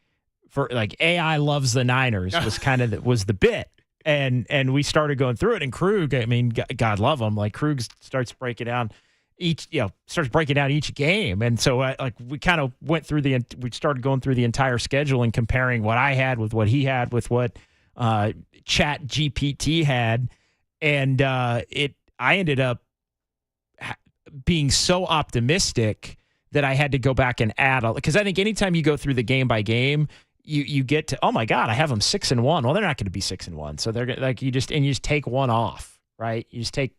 for like AI loves the Niners was the bit. And we started going through it, and Krug, I mean, God love him. Like Krug starts breaking down each game, and so we kind of went through we started going through the entire schedule and comparing what I had with what he had with what Chat GPT had, and I ended up being so optimistic that I had to go back and add, because I think anytime you go through the game by game, you get to, oh my God, I have them 6-1. Well, they're not going to be 6-1. So they're like, you just take one off, right? You just take,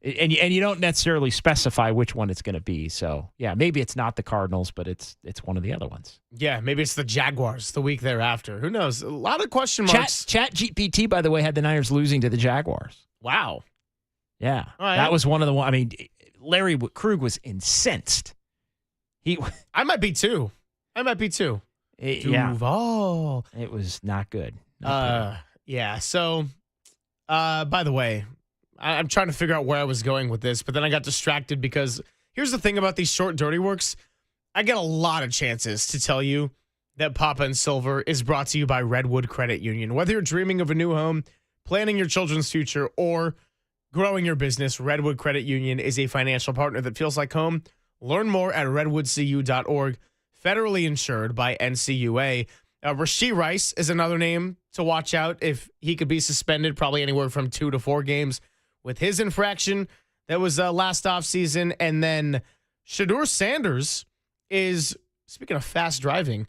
and you don't necessarily specify which one it's going to be. So yeah, maybe it's not the Cardinals, but it's one of the other ones. Yeah, maybe it's the Jaguars the week thereafter. Who knows? A lot of question marks. Chat GPT, by the way, had the Niners losing to the Jaguars. Wow. Yeah, right. That was one of the one. I mean, Larry Krug was incensed. I might be too. Duval. It was not good. Yeah. So, by the way, I'm trying to figure out where I was going with this, but then I got distracted because here's the thing about these short dirty works. I get a lot of chances to tell you that Papa and Silver is brought to you by Redwood Credit Union. Whether you're dreaming of a new home, planning your children's future, or growing your business, Redwood Credit Union is a financial partner that feels like home. Learn more at redwoodcu.org. federally insured by NCUA. Rashee Rice is another name to watch out if he could be suspended, probably anywhere from 2 to 4 games with his infraction that was last offseason. And then Shedeur Sanders is, speaking of fast driving,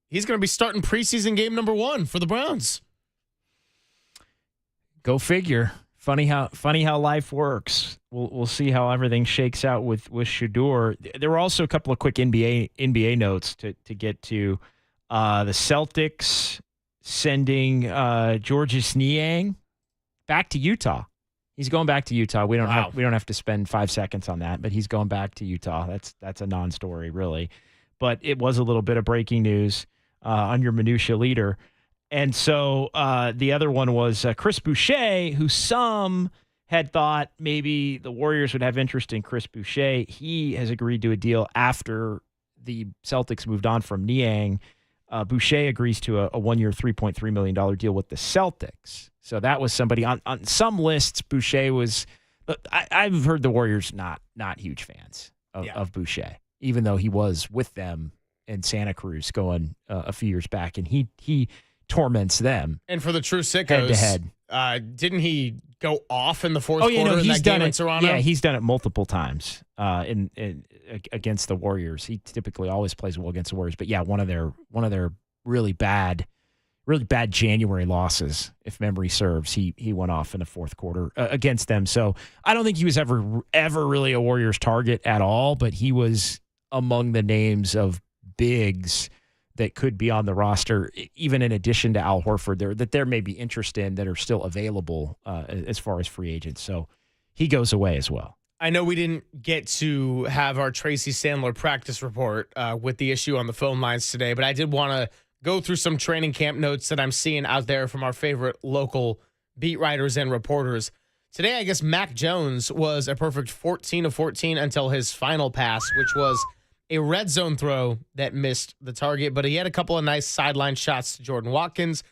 he's going to be starting preseason game number 1 for the Browns. Go figure. Funny how life works. We'll see how everything shakes out with Shedeur. There were also a couple of quick NBA notes to get to. The Celtics sending Georges Niang back to Utah. He's going back to Utah. We don't have to spend 5 seconds on that, but he's going back to Utah. That's a non-story, really. But it was a little bit of breaking news on your minutia leader. And so the other one was Chris Boucher, who some had thought maybe the Warriors would have interest in Chris Boucher. He has agreed to a deal after the Celtics moved on from Niang. Boucher agrees to a 1-year, $3.3 million deal with the Celtics. So that was somebody on some lists. Boucher was. I've heard the Warriors not huge fans of Boucher, even though he was with them in Santa Cruz going a few years back, and he torments them. And for the true sickos, head to head, didn't he go off in the fourth quarter in he's that done game it, in Toronto? Yeah, he's done it multiple times in against the Warriors. He typically always plays well against the Warriors, but yeah, one of their really bad January losses, if memory serves, he went off in the fourth quarter against them. So I don't think he was ever really a Warriors target at all, but he was among the names of bigs that could be on the roster, even in addition to Al Horford, that there may be interest in that are still available as far as free agents. So he goes away as well. I know we didn't get to have our Tracy Sandler practice report with the issue on the phone lines today, but I did want to go through some training camp notes that I'm seeing out there from our favorite local beat writers and reporters. Today, I guess Mac Jones was a perfect 14 of 14 until his final pass, which was a red zone throw that missed the target, but he had a couple of nice sideline shots to Jordan Watkins.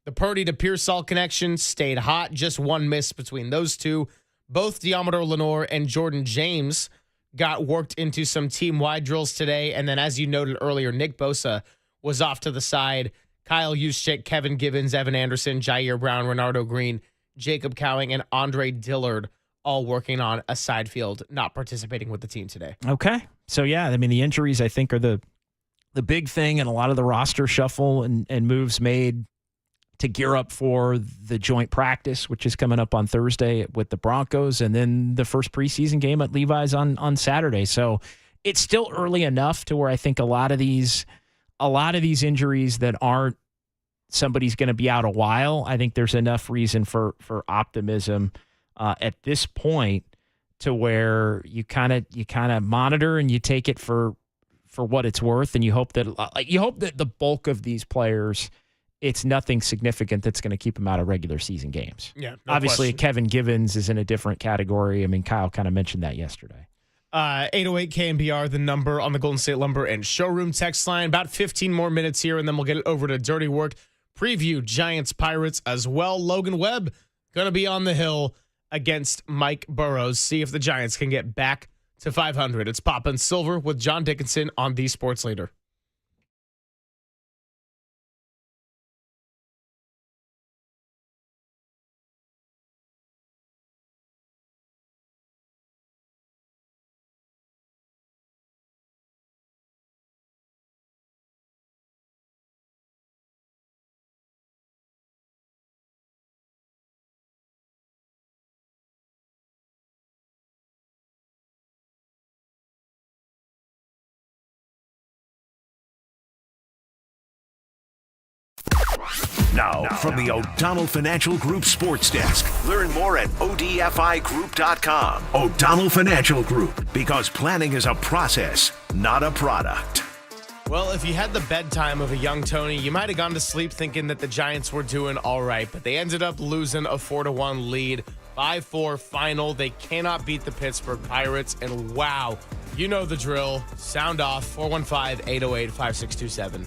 The Purdy to Pearsall connection stayed hot, just one miss between those two. Both Diamador Lenore and Jordan James got worked into some team-wide drills today, and then as you noted earlier, Nick Bosa was off to the side. Kyle Juszczyk, Kevin Givens, Evan Anderson, Jair Brown, Renardo Green, Jacob Cowing, and Andre Dillard all working on a side field, not participating with the team today. Okay. So, yeah, I mean, the injuries, I think, are the big thing, and a lot of the roster shuffle and moves made to gear up for the joint practice, which is coming up on Thursday with the Broncos, and then the first preseason game at Levi's on Saturday. So it's still early enough to where I think a lot of these injuries that aren't somebody's going to be out a while, I think there's enough reason for optimism at this point to where you kind of monitor and you take it for what it's worth, and you hope that the bulk of these players, it's nothing significant that's going to keep them out of regular season games. Yeah, obviously question. Kevin Givens is in a different category. I mean, Kyle kind of mentioned that yesterday. 808 KNBR, the number on the Golden State Lumber and Showroom text line. About 15 more minutes here, and then we'll get it over to Dirty Work. Preview Giants Pirates as well. Logan Webb going to be on the hill against Mike Burrows. See if the Giants can get back to 500. It's Pop and Silver with John Dickinson on the Sports Leader. Now, from the O'Donnell Financial Group Sports Desk. Learn more at odfigroup.com. O'Donnell Financial Group, because planning is a process, not a product. Well, if you had the bedtime of a young Tony, you might have gone to sleep thinking that the Giants were doing all right, but they ended up losing a 4-1 lead. 5-4 final. They cannot beat the Pittsburgh Pirates, and wow, you know the drill. Sound off, 415-808-5627.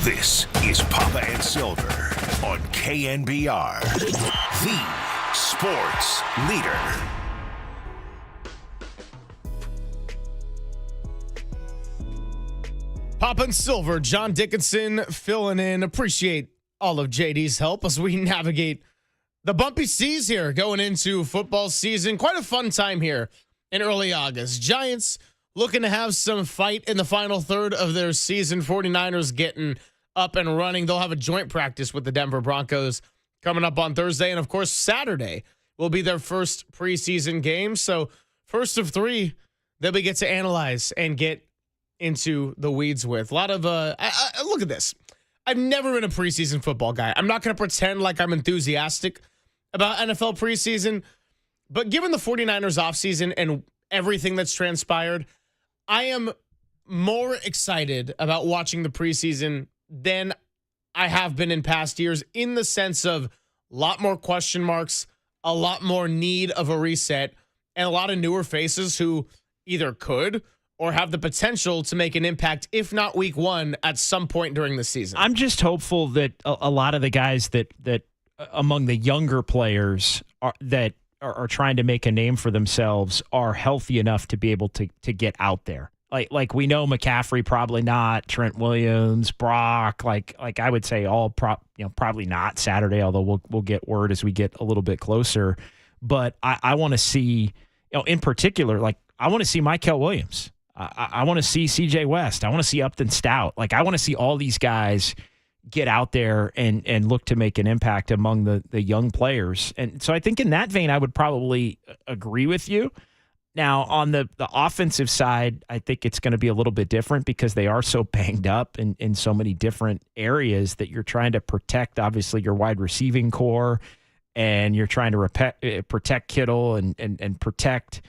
This is Papa and Silver on KNBR, the sports leader. Papa and Silver, John Dickinson filling in. Appreciate all of JD's help as we navigate the bumpy seas here going into football season. Quite a fun time here in early August. Giants looking to have some fight in the final third of their season. 49ers getting up and running. They'll have a joint practice with the Denver Broncos coming up on Thursday. And, of course, Saturday will be their first preseason game. So, first of three that we get to analyze and get into the weeds with. A lot of, look at this. I've never been a preseason football guy. I'm not going to pretend like I'm enthusiastic about NFL preseason. But given the 49ers offseason and everything that's transpired, I am more excited about watching the preseason than I have been in past years, in the sense of a lot more question marks, a lot more need of a reset, and a lot of newer faces who either could or have the potential to make an impact, if not week one, at some point during the season. I'm just hopeful that a lot of the guys that among the younger players are trying to make a name for themselves are healthy enough to be able to get out there. Like we know McCaffrey probably not, Trent Williams, Brock, like I would say all probably not Saturday, although we'll get word as we get a little bit closer. But I want to see, in particular, like I want to see Mykel Williams. I want to see CJ West. I want to see Upton Stout. Like I want to see all these guys get out there and look to make an impact among the young players. And so I think in that vein, I would probably agree with you. Now, on the offensive side, I think it's going to be a little bit different because they are so banged up in so many different areas that you're trying to protect, obviously, your wide receiving core, and you're trying to protect Kittle and protect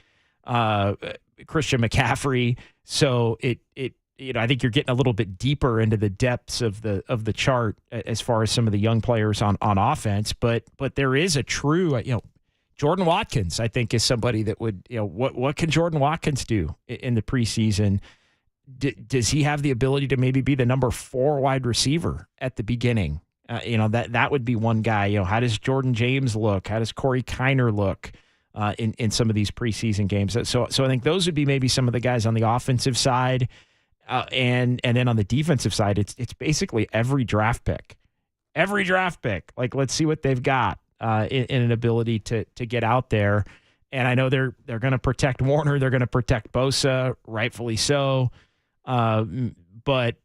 Christian McCaffrey. So I think you're getting a little bit deeper into the depths of the chart as far as some of the young players on offense. But there is a true, Jordan Watkins, I think, is somebody that would, what can Jordan Watkins do in the preseason? Does he have the ability to maybe be the number 4 wide receiver at the beginning? That would be one guy. How does Jordan James look? How does Corey Kiner look in some of these preseason games? So I think those would be maybe some of the guys on the offensive side. And then on the defensive side, it's basically every draft pick. Like, let's see what they've got. In an ability to get out there. And I know they're going to protect Warner. They're going to protect Bosa, rightfully so. But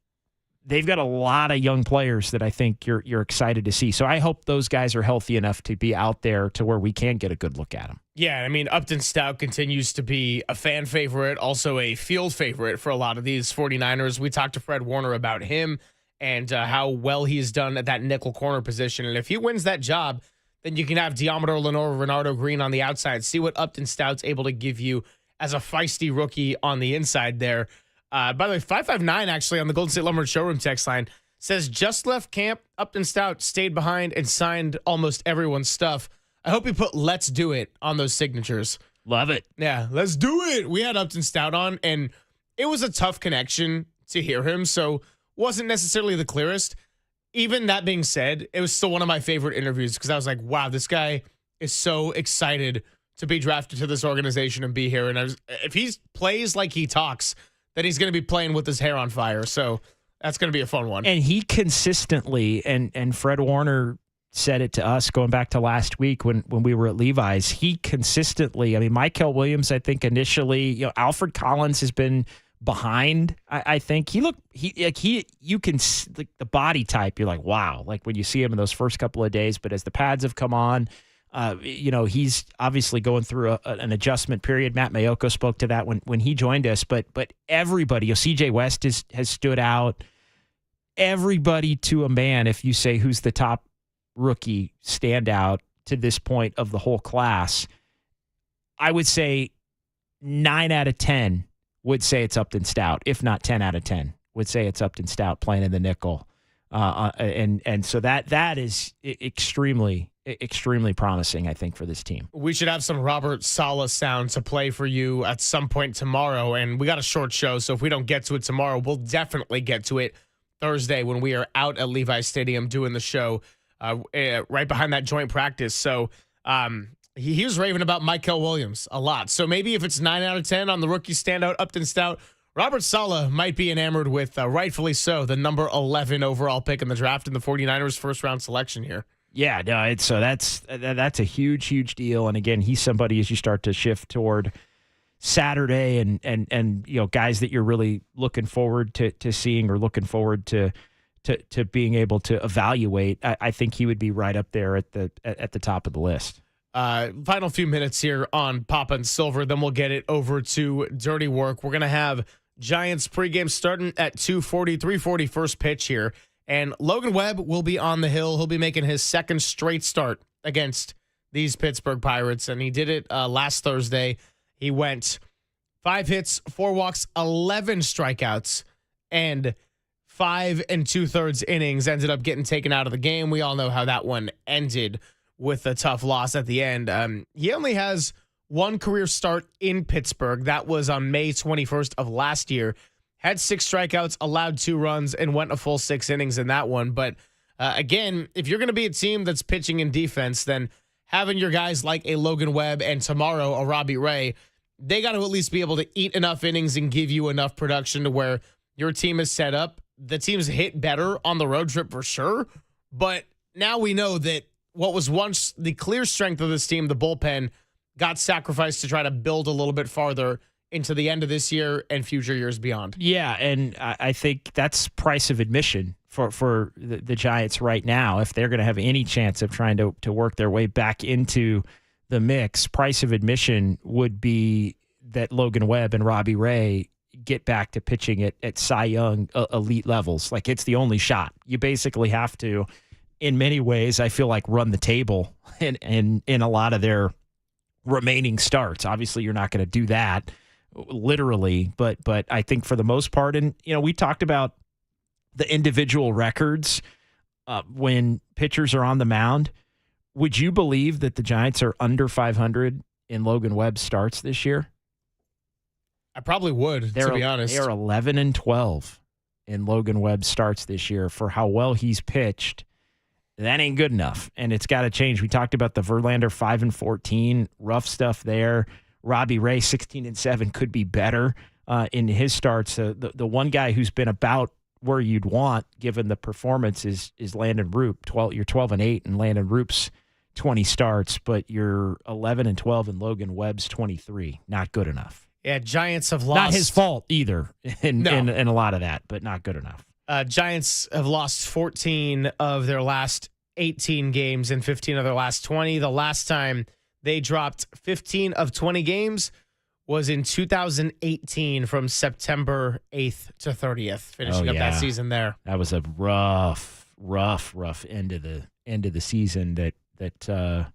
they've got a lot of young players that I think you're excited to see. So I hope those guys are healthy enough to be out there to where we can get a good look at them. Yeah, I mean, Upton Stout continues to be a fan favorite, also a field favorite for a lot of these 49ers. We talked to Fred Warner about him and how well he's done at that nickel corner position. And if he wins that job, then you can have Diomedor Lenore, Renardo Green on the outside. See what Upton Stout's able to give you as a feisty rookie on the inside there. By the way, 559 actually on the Golden State Lumber Showroom text line says just left camp. Upton Stout stayed behind and signed almost everyone's stuff. I hope you put "Let's do it" on those signatures. Love it. Yeah, let's do it. We had Upton Stout on, and it was a tough connection to hear him, so wasn't necessarily the clearest. Even that being said, it was still one of my favorite interviews because I was like, wow, this guy is so excited to be drafted to this organization and be here. And if he plays like he talks, then he's going to be playing with his hair on fire. So that's going to be a fun one. And he consistently, and Fred Warner said it to us going back to last week when we were at Levi's, he consistently, Mykel Williams, I think initially, Alfred Collins has been behind. I think you can, like, the body type, you're like, wow, like when you see him in those first couple of days, but as the pads have come on, he's obviously going through an adjustment period. Matt Mayoko spoke to that when he joined us, but everybody, CJ West has stood out. Everybody to a man, if you say who's the top rookie standout to this point of the whole class, I would say 9 out of 10 would say it's Upton Stout, if not 10 out of 10 would say it's Upton Stout playing in the nickel. And so that is extremely promising, I think, for this team. We should have some Robert Saleh sound to play for you at some point tomorrow, and we got a short show, so if we don't get to it tomorrow, we'll definitely get to it Thursday when we are out at Levi's Stadium doing the show right behind that joint practice. So he was raving about Michael Williams a lot. So maybe if it's 9 out of 10 on the rookie standout, Upton Stout, Robert Saleh might be enamored with, rightfully so, the number 11 overall pick in the draft in the 49ers first-round selection here. Yeah, no, that's a huge, huge deal. And again, he's somebody as you start to shift toward Saturday and guys that you're really looking forward to seeing or looking forward to being able to evaluate. I think he would be right up there at the top of the list. Final few minutes here on Papa and Silver, then we'll get it over to Dirty Work. We're going to have Giants pregame starting at 2:40, 3:40 first pitch here. And Logan Webb will be on the hill. He'll be making his second straight start against these Pittsburgh Pirates. And he did it last Thursday. He went 5 hits, 4 walks, 11 strikeouts, and 5 2/3 innings. Ended up getting taken out of the game. We all know how that one ended with a tough loss at the end. He only has one career start in Pittsburgh. That was on May 21st of last year. Had 6 strikeouts, allowed 2 runs, and went a full 6 innings in that one. But again, if you're going to be a team that's pitching in defense, then having your guys like a Logan Webb and tomorrow a Robbie Ray, they got to at least be able to eat enough innings and give you enough production to where your team is set up. The team's hit better on the road trip for sure. But now we know that what was once the clear strength of this team, the bullpen, got sacrificed to try to build a little bit farther into the end of this year and future years beyond. Yeah, and I think that's price of admission for the Giants right now. If they're going to have any chance of trying to work their way back into the mix, price of admission would be that Logan Webb and Robbie Ray get back to pitching at Cy Young elite levels. Like, it's the only shot. You basically have to, in many ways, I feel like, run the table in a lot of their remaining starts. Obviously, you're not going to do that literally, but I think for the most part, and we talked about the individual records when pitchers are on the mound. Would you believe that the Giants are under 500 in Logan Webb starts this year? I probably would, to be honest. They are 11-12 in Logan Webb starts this year for how well he's pitched. That ain't good enough, and it's got to change. We talked about the Verlander 5-14, rough stuff there. Robbie Ray 16-7 could be better in his starts. The one guy who's been about where you'd want given the performance is Landon Roop. You're 12-8 in Landon Roop's 20 starts, but you're 11-12 in Logan Webb's 23. Not good enough. Yeah, Giants have lost. Not his fault either in a lot of that, but not good enough. Giants have lost 14 of their last 18 games and 15 of their last 20. The last time they dropped 15 of 20 games was in 2018 from September 8th to 30th, finishing up that season there. That was a rough end of the season that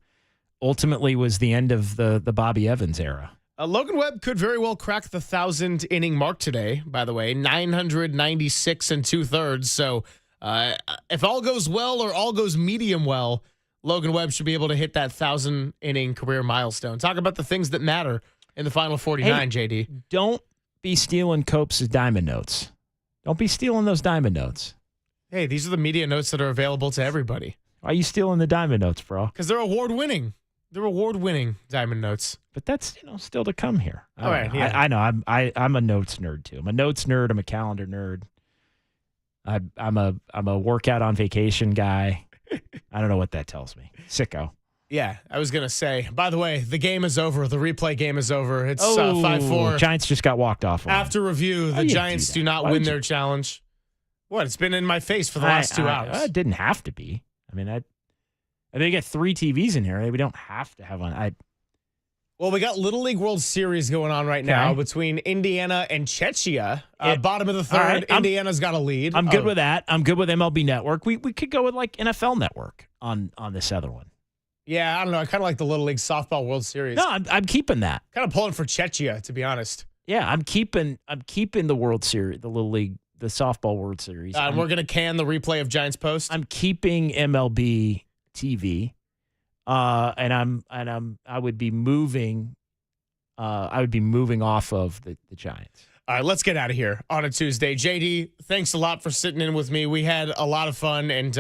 ultimately was the end of the Bobby Evans era. Logan Webb could very well crack the 1,000-inning mark today, by the way, 996 2/3. So if all goes well or all goes medium well, Logan Webb should be able to hit that 1,000-inning career milestone. Talk about the things that matter in the final 49, hey, JD. Don't be stealing Copes' diamond notes. Don't be stealing those diamond notes. Hey, these are the media notes that are available to everybody. Why are you stealing the diamond notes, bro? Because they're award-winning. They're award-winning diamond notes. But that's still to come here. All right, yeah. I know. I'm a notes nerd too. I'm a notes nerd. I'm a calendar nerd. I'm a workout on vacation guy. I don't know what that tells me. Sicko. Yeah, I was gonna say. By the way, the game is over. The replay game is over. It's 5-4. Giants just got walked off on. After review, the Giants do not win their challenge. What? It's been in my face for the last 2 hours. It didn't have to be. I mean, they got 3 TVs in here. We don't have to have one. Well, we got Little League World Series going on right now between Indiana and Czechia. Bottom of the third, right, Indiana's got a lead. I'm good with that. I'm good with MLB Network. We could go with like NFL Network on this other one. Yeah, I don't know. I kind of like the Little League Softball World Series. No, I'm keeping that. Kind of pulling for Czechia, to be honest. Yeah, I'm keeping the World Series, the Little League, the Softball World Series. We're gonna can the replay of Giants Post. I'm keeping MLB TV. And I would be moving off of the Giants. All right, let's get out of here on a Tuesday. JD, thanks a lot for sitting in with me. We had a lot of fun, and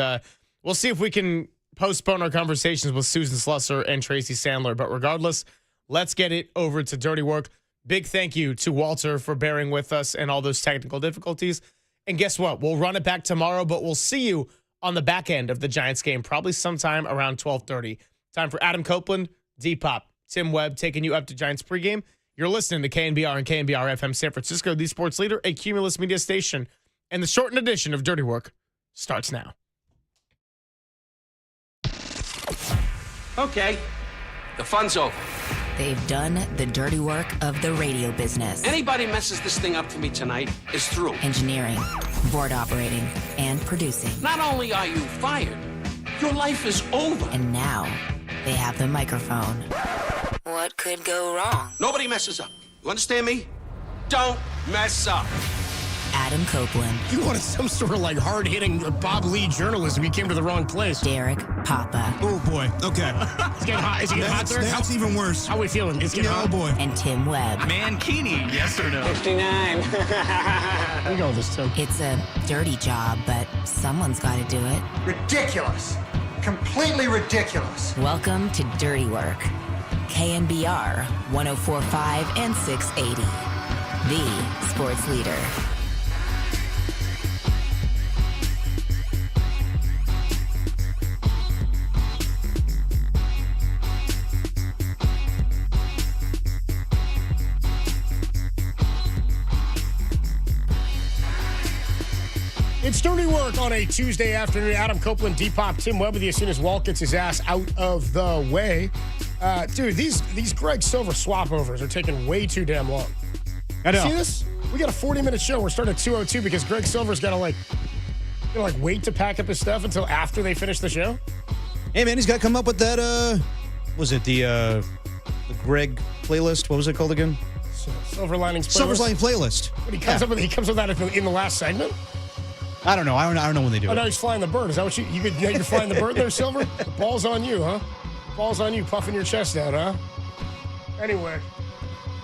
we'll see if we can postpone our conversations with Susan Slusser and Tracy Sandler. But regardless, let's get it over to Dirty Work. Big thank you to Walter for bearing with us and all those technical difficulties. And guess what? We'll run it back tomorrow, but we'll see you on the back end of the Giants game, probably sometime around 12:30. Time for Adam Copeland, D-Pop, Tim Webb taking you up to Giants pregame. You're listening to KNBR and KNBR FM San Francisco, the sports leader, a Cumulus media station. And the shortened edition of Dirty Work starts now. Okay, the fun's over. They've done the dirty work of the radio business. Anybody messes this thing up for me tonight is through. Engineering, board operating, and producing. Not only are you fired, your life is over. And now they have the microphone. What could go wrong? Nobody messes up. You understand me? Don't mess up. Adam Copeland. You wanted some sort of like hard-hitting Bob Lee journalism. You came to the wrong place. Derek Papa. Oh, boy. Okay. It's getting hot. Is it getting hot there? That's even worse. How are we feeling? It's getting hot? Oh, boy. And Tim Webb. Mankini, yes or no? 59. We go with this, Tim. It's a dirty job, but someone's got to do it. Ridiculous. Completely ridiculous. Welcome to Dirty Work. KNBR 104.5 and 680. The sports leader. It's Dirty Work on a Tuesday afternoon. Adam Copeland, D-Pop, Tim Webb with you as soon as Walt gets his ass out of the way. Dude, these Greg Silver swap-overs are taking way too damn long. I know. See this? We got a 40-minute show. We're starting at 2:02 because Greg Silver's got to wait to pack up his stuff until after they finish the show. Hey, man, he's got to come up with that, was it the Greg playlist? What was it called again? Silver Linings Playlist. Silver Lining Playlist. But he comes up with that in the last segment? I don't know. I don't know when they do Oh, it. no, he's flying the bird. Is that what you're flying the bird there, Silver? The ball's on you, huh? The ball's on you, puffing your chest out, huh? Anyway.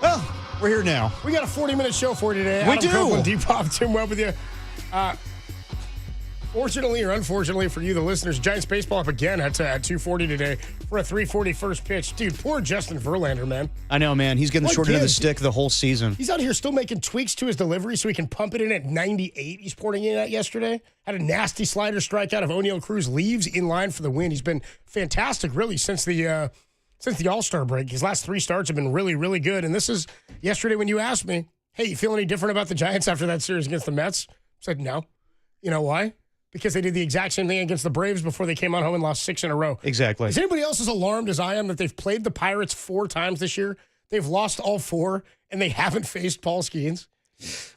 Well, we're here now. We got a 40-minute show for you today. We Adam do. Copeland, D-Pop, Tim Webb with you. Fortunately or unfortunately for you, the listeners, Giants baseball up again at 2:40 today for a 3:40 first pitch. Dude, poor Justin Verlander, man. I know, man. He's getting the short end of the stick the whole season. He's out here still making tweaks to his delivery so he can pump it in at 98. He's pouring it out yesterday. Had a nasty slider strikeout of O'Neal Cruz. Leaves in line for the win. He's been fantastic, really, since the All-Star break. His last 3 starts have been really, really good. And this is yesterday when you asked me, hey, you feel any different about the Giants after that series against the Mets? I said no. You know why? Because they did the exact same thing against the Braves before they came on home and lost 6 in a row. Exactly. Is anybody else as alarmed as I am that they've played the Pirates 4 times this year? They've lost all 4, and they haven't faced Paul Skeens.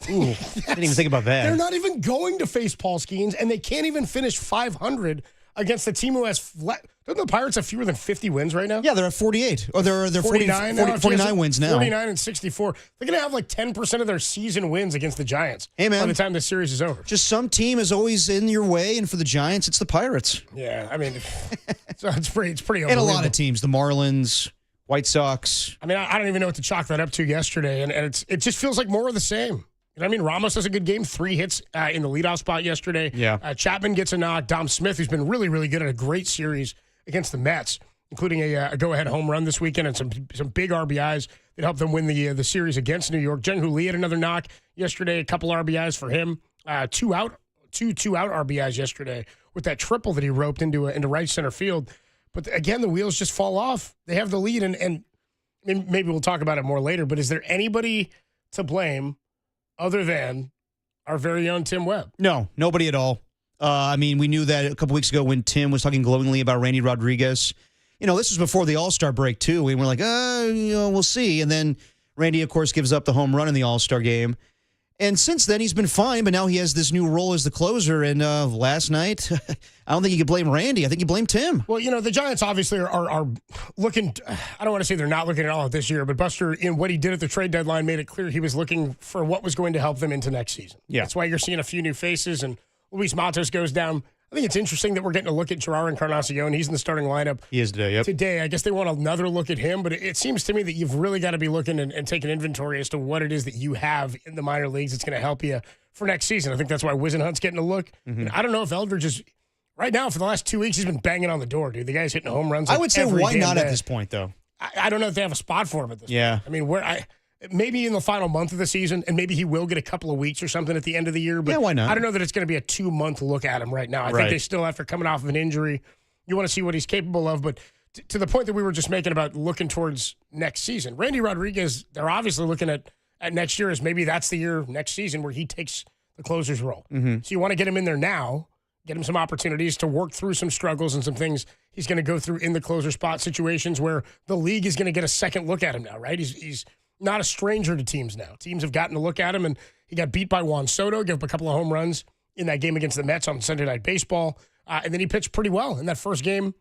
Ooh, I didn't even think about that. They're not even going to face Paul Skeens, and they can't even finish 500 against the team who has don't the Pirates have fewer than 50 wins right now? Yeah, they're at 48. Or they're 49 now. 49 wins now. 49 and 64. They're going to have like 10% of their season wins against the Giants. Hey, man. By the time the series is over. Just some team is always in your way, and for the Giants, it's the Pirates. Yeah, I mean, so it's pretty And a lot of teams, the Marlins, White Sox. I mean, I don't even know what to chalk that up to yesterday, and it just feels like more of the same. You know what I mean? Ramos has a good game, 3 hits in the leadoff spot yesterday. Yeah. Chapman gets a knock. Dom Smith, who's been really, really good at a great series against the Mets, including a go-ahead home run this weekend and some big RBIs that helped them win the series against New York. Jung Hoo Lee had another knock yesterday, a couple RBIs for him. 2 out RBIs yesterday with that triple that he roped into right center field. But again, the wheels just fall off. They have the lead, and maybe we'll talk about it more later, but is there anybody to blame other than our very own Tim Webb? No, nobody at all. I mean, we knew that a couple weeks ago when Tim was talking glowingly about Randy Rodriguez. You know, this was before the All-Star break, too. And we're like, we'll see. And then Randy, of course, gives up the home run in the All-Star game. And since then, he's been fine, but now he has this new role as the closer. And last night, I don't think you could blame Randy. I think you blame Tim. Well, you know, the Giants obviously are looking – I don't want to say they're not looking at all at this year, but Buster, in what he did at the trade deadline, made it clear he was looking for what was going to help them into next season. Yeah. That's why you're seeing a few new faces, and Luis Matos goes down I think it's interesting that we're getting a look at Gerard Encarnacion. He's in the starting lineup. He is today, yep. Today, I guess they want another look at him, but it seems to me that you've really got to be looking and taking inventory as to what it is that you have in the minor leagues that's going to help you for next season. I think that's why Wisenhunt's getting a look. And I don't know if Eldridge is right now for the last 2 weeks. He's been banging on the door, dude. The guy's hitting home runs. I would say every why damn not day. at this point, though? I don't know if they have a spot for him at this Yeah. point. I mean, maybe in the final month of the season, and maybe he will get a couple of weeks or something at the end of the year. But Yeah, why not? I don't know that it's going to be a 2-month look at him right now. I think Right. they still, after coming off of an injury, you want to see what he's capable of. But to the point that we were just making about looking towards next season, Randy Rodriguez, they're obviously looking at next year as maybe that's the year next season where he takes the closer's role. Mm-hmm. So you want to get him in there now, get him some opportunities to work through some struggles and some things he's going to go through in the closer spot situations where the league is going to get a second look at him now, right? He's not a stranger to teams now. Teams have gotten to look at him, and he got beat by Juan Soto, gave up a couple of home runs in that game against the Mets on Sunday Night Baseball, and then he pitched pretty well in that first game.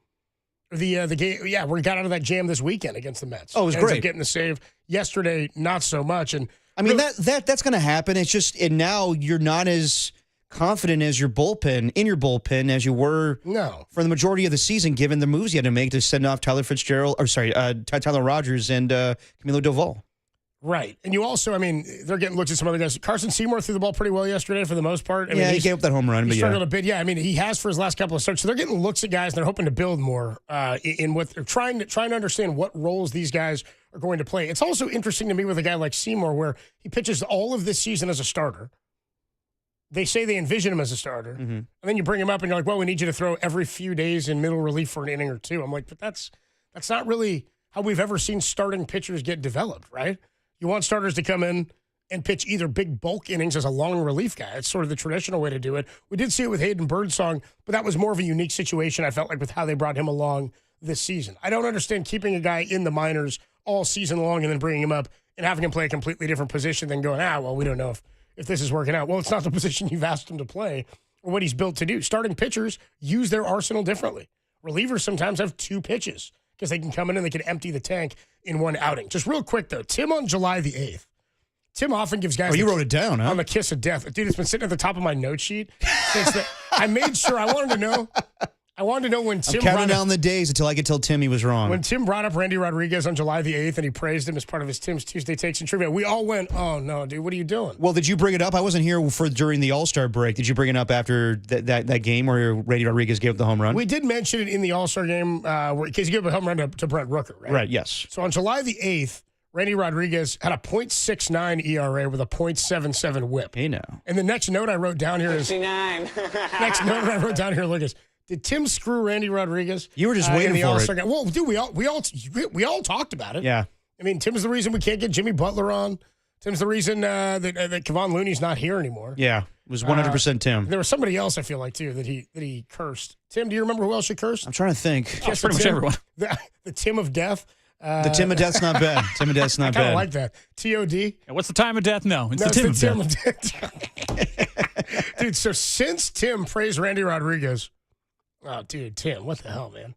The game, where he got out of that jam this weekend against the Mets. Oh, it was Ends up great. getting the save yesterday, not so much. And I mean, that's going to happen. It's just, and now you're not as confident as your bullpen as you were for the majority of the season, given the moves you had to make to send off Tyler Rogers and Camilo Doval. Right. And you also, I mean, they're getting looks at some other guys. Carson Seymour threw the ball pretty well yesterday for the most part. I mean, he gave up that home run. He But struggled a bit. Yeah, I mean, he has for his last couple of starts. So they're getting looks at guys, and they're hoping to build more in what they're trying to understand what roles these guys are going to play. It's also interesting to me with a guy like Seymour where he pitches all of this season as a starter. They say they envision him as a starter. And then you bring him up, and you're like, well, we need you to throw every few days in middle relief for an inning or two. I'm like, but that's not really how we've ever seen starting pitchers get developed, right? You want starters to come in and pitch either big bulk innings as a long relief guy. It's sort of the traditional way to do it. We did see it with Hayden Birdsong, but that was more of a unique situation, I felt like, with how they brought him along this season. I don't understand keeping a guy in the minors all season long and then bringing him up and having him play a completely different position than going, well, we don't know if this is working out. Well, it's not the position you've asked him to play or what he's built to do. Starting pitchers use their arsenal differently. Relievers sometimes have 2 pitches because they can come in and they can empty the tank in one outing. Just real quick, though, Tim on July the 8th. Tim often gives guys... Oh, you wrote it down, huh? On the kiss of death. Dude, it's been sitting at the top of my note sheet since I made sure. I wanted to know when Tim... I'm counting down the days until I could tell Tim he was wrong. When Tim brought up Randy Rodriguez on July the 8th and he praised him as part of his Tim's Tuesday Takes and Trivia, we all went, oh, no, dude, what are you doing? Well, did you bring it up? I wasn't here during the All-Star break. Did you bring it up after that game where Randy Rodriguez gave up the home run? We did mention it in the All-Star game because he gave a home run to Brent Rooker, right? Right, yes. So on July the 8th, Randy Rodriguez had a .69 ERA with a .77 whip. Hey, now. And the next note I wrote down here is... 69. Next note I wrote down here, Lucas. Did Tim screw Randy Rodriguez? You were just waiting in the for All-Star it. game? Well, dude, we all talked about it. Yeah. I mean, Tim's the reason we can't get Jimmy Butler on. Tim's the reason that Kevon Looney's not here anymore. Yeah, it was 100% Tim. There was somebody else I feel like too that he cursed. Tim, do you remember who else you cursed? I'm trying to think. Pretty much everyone. The Tim of Death. The Tim of Death's not bad. Tim of Death's not I kind bad. of like that. TOD. What's the time of death? No, it's No, the Tim of of death. Death. Dude, so since Tim praised Randy Rodriguez, oh, dude, Tim, what the hell, man?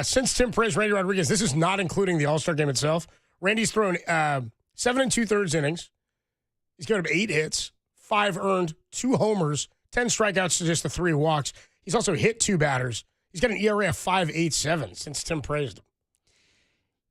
Since Tim praised Randy Rodriguez, this is not including the All-Star game itself. Randy's thrown 7 2/3 innings. He's given up 8 hits, 5 earned, 2 homers, 10 strikeouts to just the 3 walks. He's also hit 2 batters. He's got an ERA of 5.87 since Tim praised him.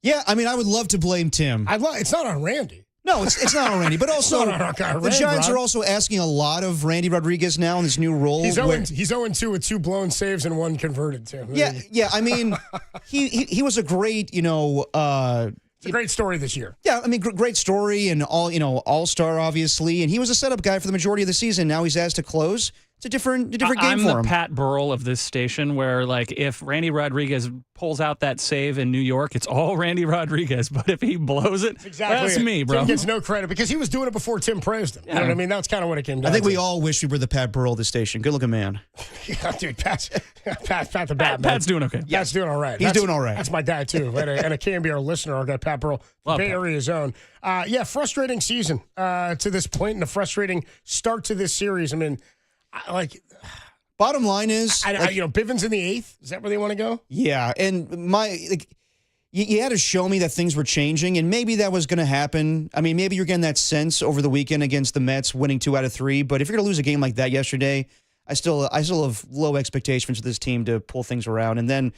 Yeah, I mean, I would love to blame Tim. It's not on Randy. No, it's not on Randy. But also, the Giants are also asking a lot of Randy Rodriguez now in this new role. He's 0-2 with 2 blown saves and 1 converted, too. Yeah. I mean, he was a great, it's a great story this year. Yeah, I mean, great story and all-star, obviously. And he was a setup guy for the majority of the season. Now he's asked to close. It's a different game I'm for him. the Pat Burrell of this station where, like, if Randy Rodriguez pulls out that save in New York, it's all Randy Rodriguez. But if he blows it, that's me, bro. Tim gets no credit because he was doing it before Tim praised him. You know what I mean? That's kind of what it came down to. I think we all wish we were the Pat Burrell of the station. Good-looking man. Yeah, dude, Pat the Bat. Pat's doing okay. Pat's doing all right. He's doing all right. That's my guy, too. And a KNBR listener, our guy, Pat Burrell, Bay Area zone. Frustrating season to this point and a frustrating start to this series. I mean, bottom line is, Bivens in the 8th. Is that where they want to go? Yeah, and you had to show me that things were changing, and maybe that was going to happen. I mean, maybe you're getting that sense over the weekend against the Mets, winning 2 out of 3. But if you're going to lose a game like that yesterday, I still have low expectations for this team to pull things around. And then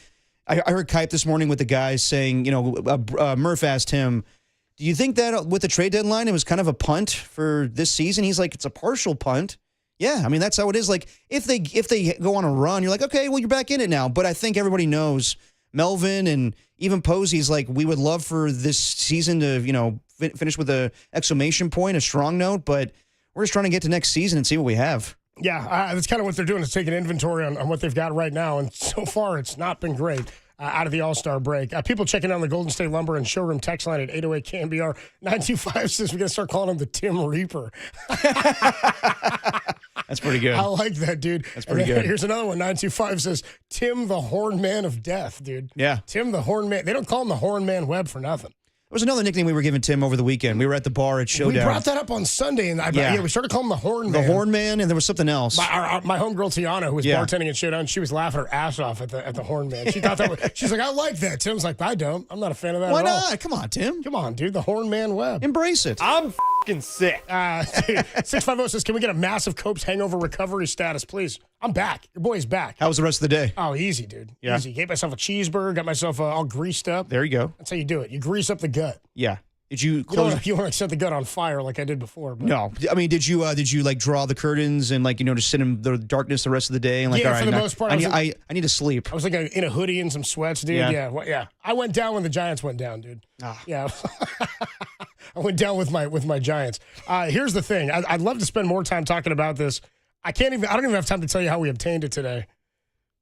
I heard Kuiper this morning with the guys saying, Murph asked him, do you think that with the trade deadline, it was kind of a punt for this season? He's like, it's a partial punt. Yeah, I mean, that's how it is. Like, if they go on a run, you're like, okay, well, you're back in it now. But I think everybody knows Melvin and even Posey's like, we would love for this season to, finish with a exclamation point, a strong note. But we're just trying to get to next season and see what we have. Yeah, that's kind of what they're doing is taking inventory on what they've got right now. And so far, it's not been great. Out of the All-Star break. People checking on the Golden State Lumber and Showroom text line at 808 KNBR 925 says we got to start calling him the Tim Reaper. That's pretty good. I like that, dude. That's pretty good. Here's another one. 925 says Tim the Horn Man of Death, dude. Yeah. Tim the Horn Man. They don't call him the Horn Man Webb for nothing. There was another nickname we were giving Tim over the weekend. We were at the bar at Showdown. We brought that up on Sunday, and we started calling him the Horn Man. The Horn Man, and there was something else. My homegirl Tiana, who was bartending at Showdown, she was laughing her ass off at the Horn Man. She thought that was, she's like, I like that. Tim's like, I don't. I'm not a fan of that Why at all. not? Come on, Tim. Come on, dude. The Horn Man Webb. Embrace it. I'm fucking sick. 650 says, can we get a massive Copes hangover recovery status, please? I'm back. Your boy's back. How was the rest of the day? Oh, easy, dude. Yeah. Easy. Gave myself a cheeseburger, got myself all greased up. There you go. That's how you do it. You grease up the gut. Yeah. Did you close? You don't want to set the gut on fire like I did before. But. No, I mean, did you like draw the curtains and just sit in the darkness the rest of the day and like, yeah, all right, for the most part, I need to sleep. I was like in a hoodie and some sweats, dude. Yeah. I went down when the Giants went down, dude. Yeah, I went down with my Giants. Here's the thing: I'd love to spend more time talking about this. I don't even have time to tell you how we obtained it today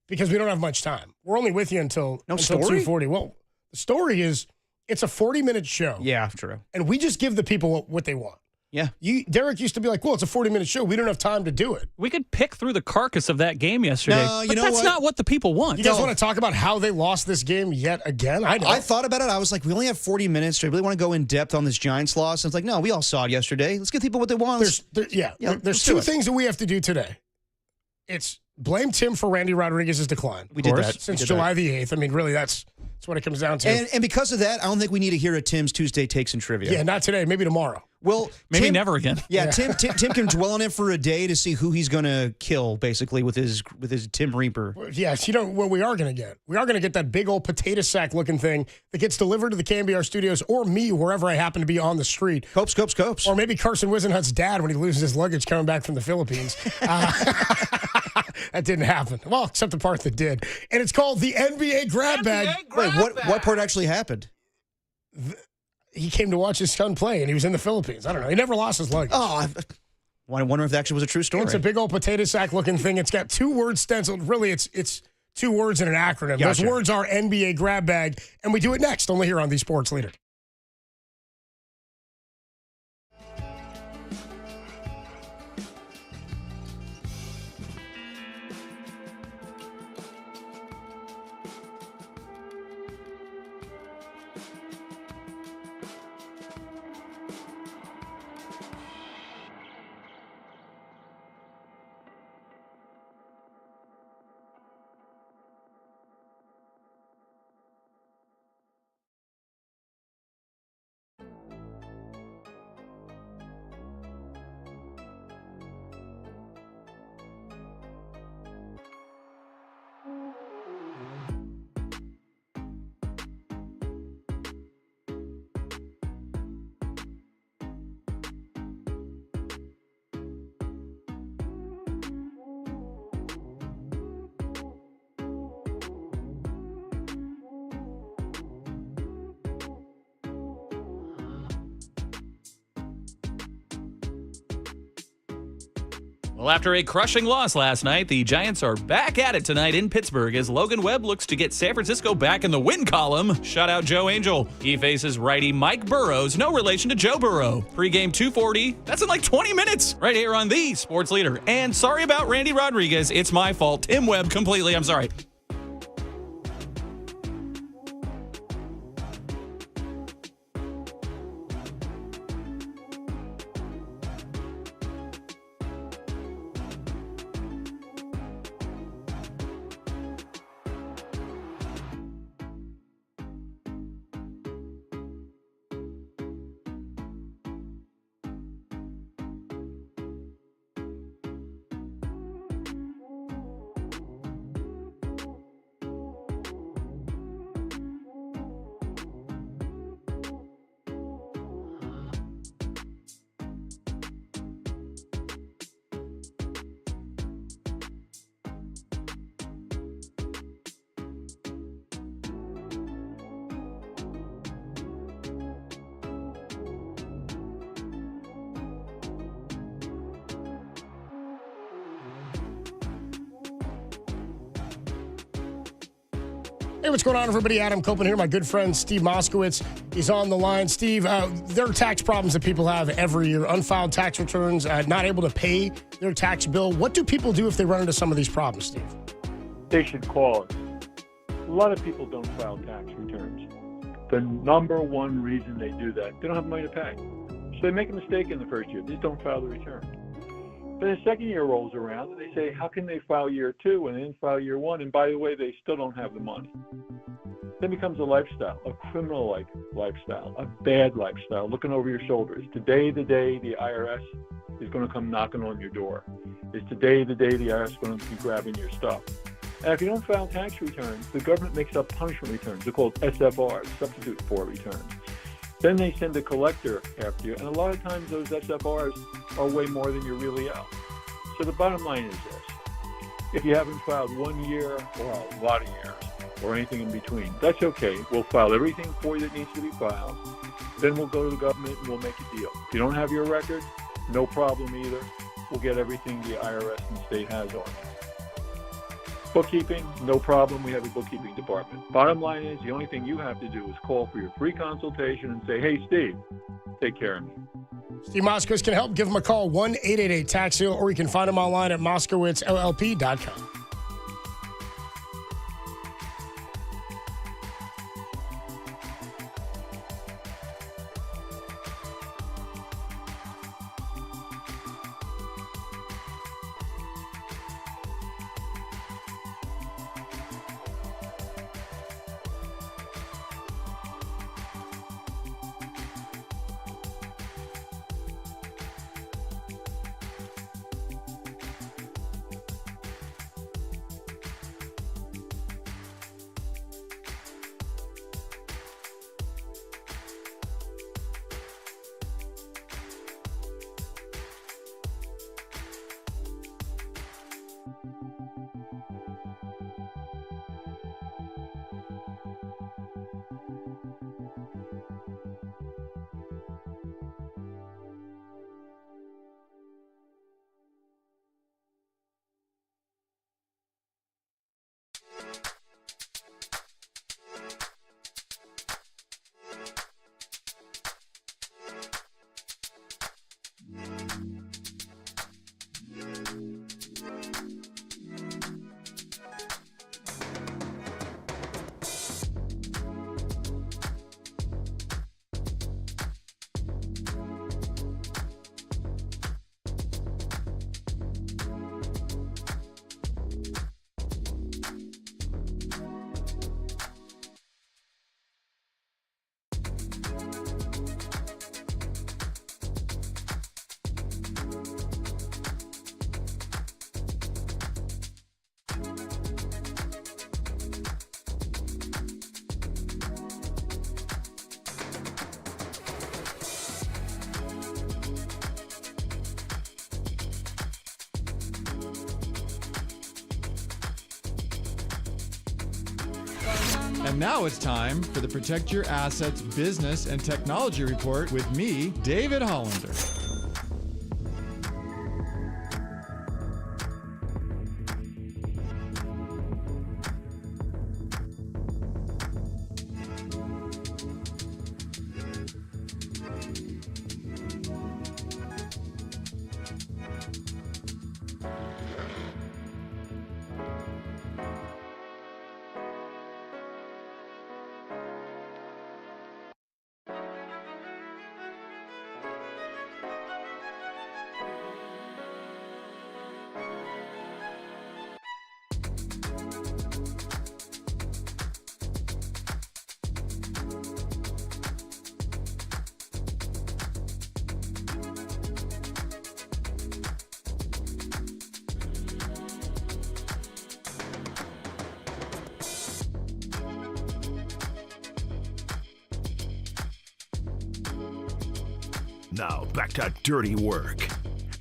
because we don't have much time. We're only with you until 2:40. Well, the story is. It's a 40-minute show. Yeah, true. And we just give the people what they want. Yeah. Derek used to be like, well, it's a 40-minute show. We don't have time to do it. We could pick through the carcass of that game yesterday. No, but that's not what the people want. You guys want to talk about how they lost this game yet again? I don't. I thought about it. I was like, we only have 40 minutes. Do I really want to go in depth on this Giants loss? And it's like, no, we all saw it yesterday. Let's give people what they want. There's two things that we have to do today. It's blame Tim for Randy Rodriguez's decline. We did that. Since July the 8th. I mean, really, that's what it comes down to. And because of that, I don't think we need to hear a Tim's Tuesday Takes and Trivia. Yeah, not today. Maybe tomorrow. Well, maybe never again. Yeah, Tim can dwell on it for a day to see who he's going to kill, basically, with his Tim Reaper. Yes, what we are going to get? We are going to get that big old potato sack looking thing that gets delivered to the KNBR studios or me, wherever I happen to be on the street. Copes. Or maybe Carson Wisenhut's dad when he loses his luggage coming back from the Philippines. That didn't happen. Well, except the part that did. And it's called the NBA Grab Bag. Wait, what part actually happened? He came to watch his son play, and he was in the Philippines. I don't know. He never lost his luggage. Oh, I wonder if that actually was a true story. It's a big old potato sack looking thing. It's got 2 words stenciled. Really, it's 2 words in an acronym. Gotcha. Those words are NBA Grab Bag, and we do it next, only here on The Sports Leader. Well, after a crushing loss last night, the Giants are back at it tonight in Pittsburgh as Logan Webb looks to get San Francisco back in the win column. Shout out Joe Angel. He faces righty Mike Burrows, no relation to Joe Burrow. Pre-game 2:40. That's in like 20 minutes. Right here on the Sports Leader. And sorry about Randy Rodriguez. It's my fault. Tim Webb completely. I'm sorry. Hey, what's going on, everybody? Adam Copeland here. My good friend Steve Moskowitz is on the line. Steve, there are tax problems that people have every year. Unfiled tax returns, not able to pay their tax bill. What do people do if they run into some of these problems, Steve? They should call us. A lot of people don't file tax returns. The number one reason they do that, they don't have money to pay. So they make a mistake in the first year. They just don't file the return. Then the second year rolls around and they say, how can they file year 2 and they didn't file year 1? And by the way, they still don't have the money. Then becomes a lifestyle, a criminal-like lifestyle, a bad lifestyle, looking over your shoulder. Is today the day the IRS is going to come knocking on your door? Is today the day the IRS is going to be grabbing your stuff? And if you don't file tax returns, the government makes up punishment returns. They're called SFRs, substitute for returns. Then they send a collector after you, and a lot of times those SFRs are way more than you really owe. So the bottom line is this. If you haven't filed 1 year or a lot of years or anything in between, that's okay. We'll file everything for you that needs to be filed. Then we'll go to the government and we'll make a deal. If you don't have your record, no problem either. We'll get everything the IRS and state has on you. Bookkeeping, no problem. We have a bookkeeping department. Bottom line is, the only thing you have to do is call for your free consultation and say, hey, Steve, take care of me. Steve Moskowitz can help. Give him a call, 1-888-TAX-SALE, or you can find him online at moskowitzllp.com. And now it's time for the Protect Your Assets Business and Technology Report with me, David Hollander. Now back to dirty work.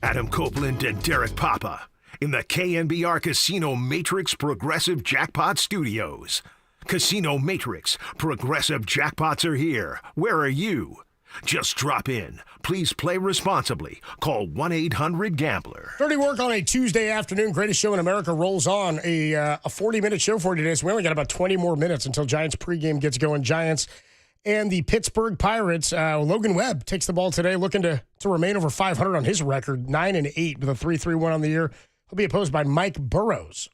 Adam Copeland and Derek Papa in the KNBR Casino Matrix Progressive Jackpot Studios. Casino Matrix Progressive Jackpots are here. Where are you? Just drop in. Please play responsibly. Call 1-800-GAMBLER. Dirty work on a Tuesday afternoon. Greatest show in America rolls on. A 40-minute show for you today, so we only got about 20 more minutes until Giants pregame gets going. Giants and the Pittsburgh Pirates. Logan Webb takes the ball today, looking to remain over 500 on his record, 9-8 with a 3.31 on the year. He'll be opposed by Mike Burrows.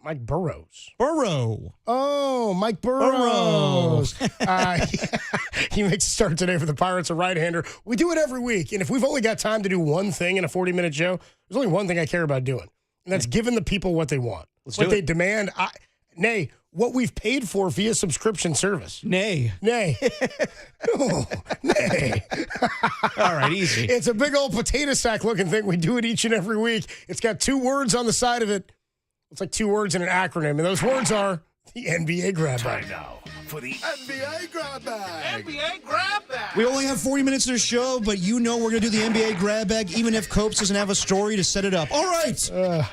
Mike Burrows. Burrow. Oh, Mike Burrows. He makes a start today for the Pirates, a right-hander. We do it every week, and if we've only got time to do one thing in a 40-minute show, there's only one thing I care about doing, and that's giving the people what they want. What they demand. Nay, what we've paid for via subscription service. Nay. Oh, nay. All right, easy. It's a big old potato sack-looking thing. We do it each and every week. It's got 2 words on the side of it. It's like 2 words in an acronym, and those words are the NBA Grab Bag. Time now for the NBA Grab Bag. NBA grab bag. We only have 40 minutes of the show, but you know we're going to do the NBA Grab Bag, even if Copes doesn't have a story to set it up. All right.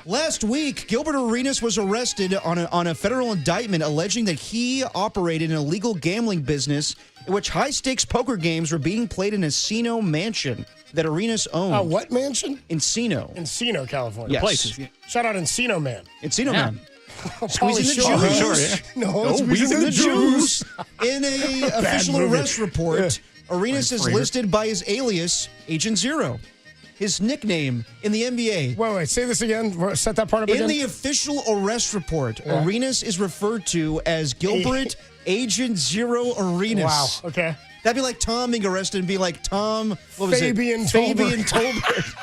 Last week, Gilbert Arenas was arrested on a federal indictment alleging that he operated an illegal gambling business in which high-stakes poker games were being played in a Encino mansion that Arenas owned. What mansion? Encino. Encino, California. Yes. Place. Shout out Encino Man. Encino Man. Squeezing the juice. No, squeezing the juice. In a official arrest report, Arenas is listed by his alias, Agent Zero. His nickname in the NBA. Wait, say this again. Set that part up again. In the official arrest report, Arenas is referred to as Gilbert Agent Zero Arenas. Wow, okay. That'd be like Tom being arrested and be like Tom, what was Fabian it? Tolbert. Fabian Tolbert.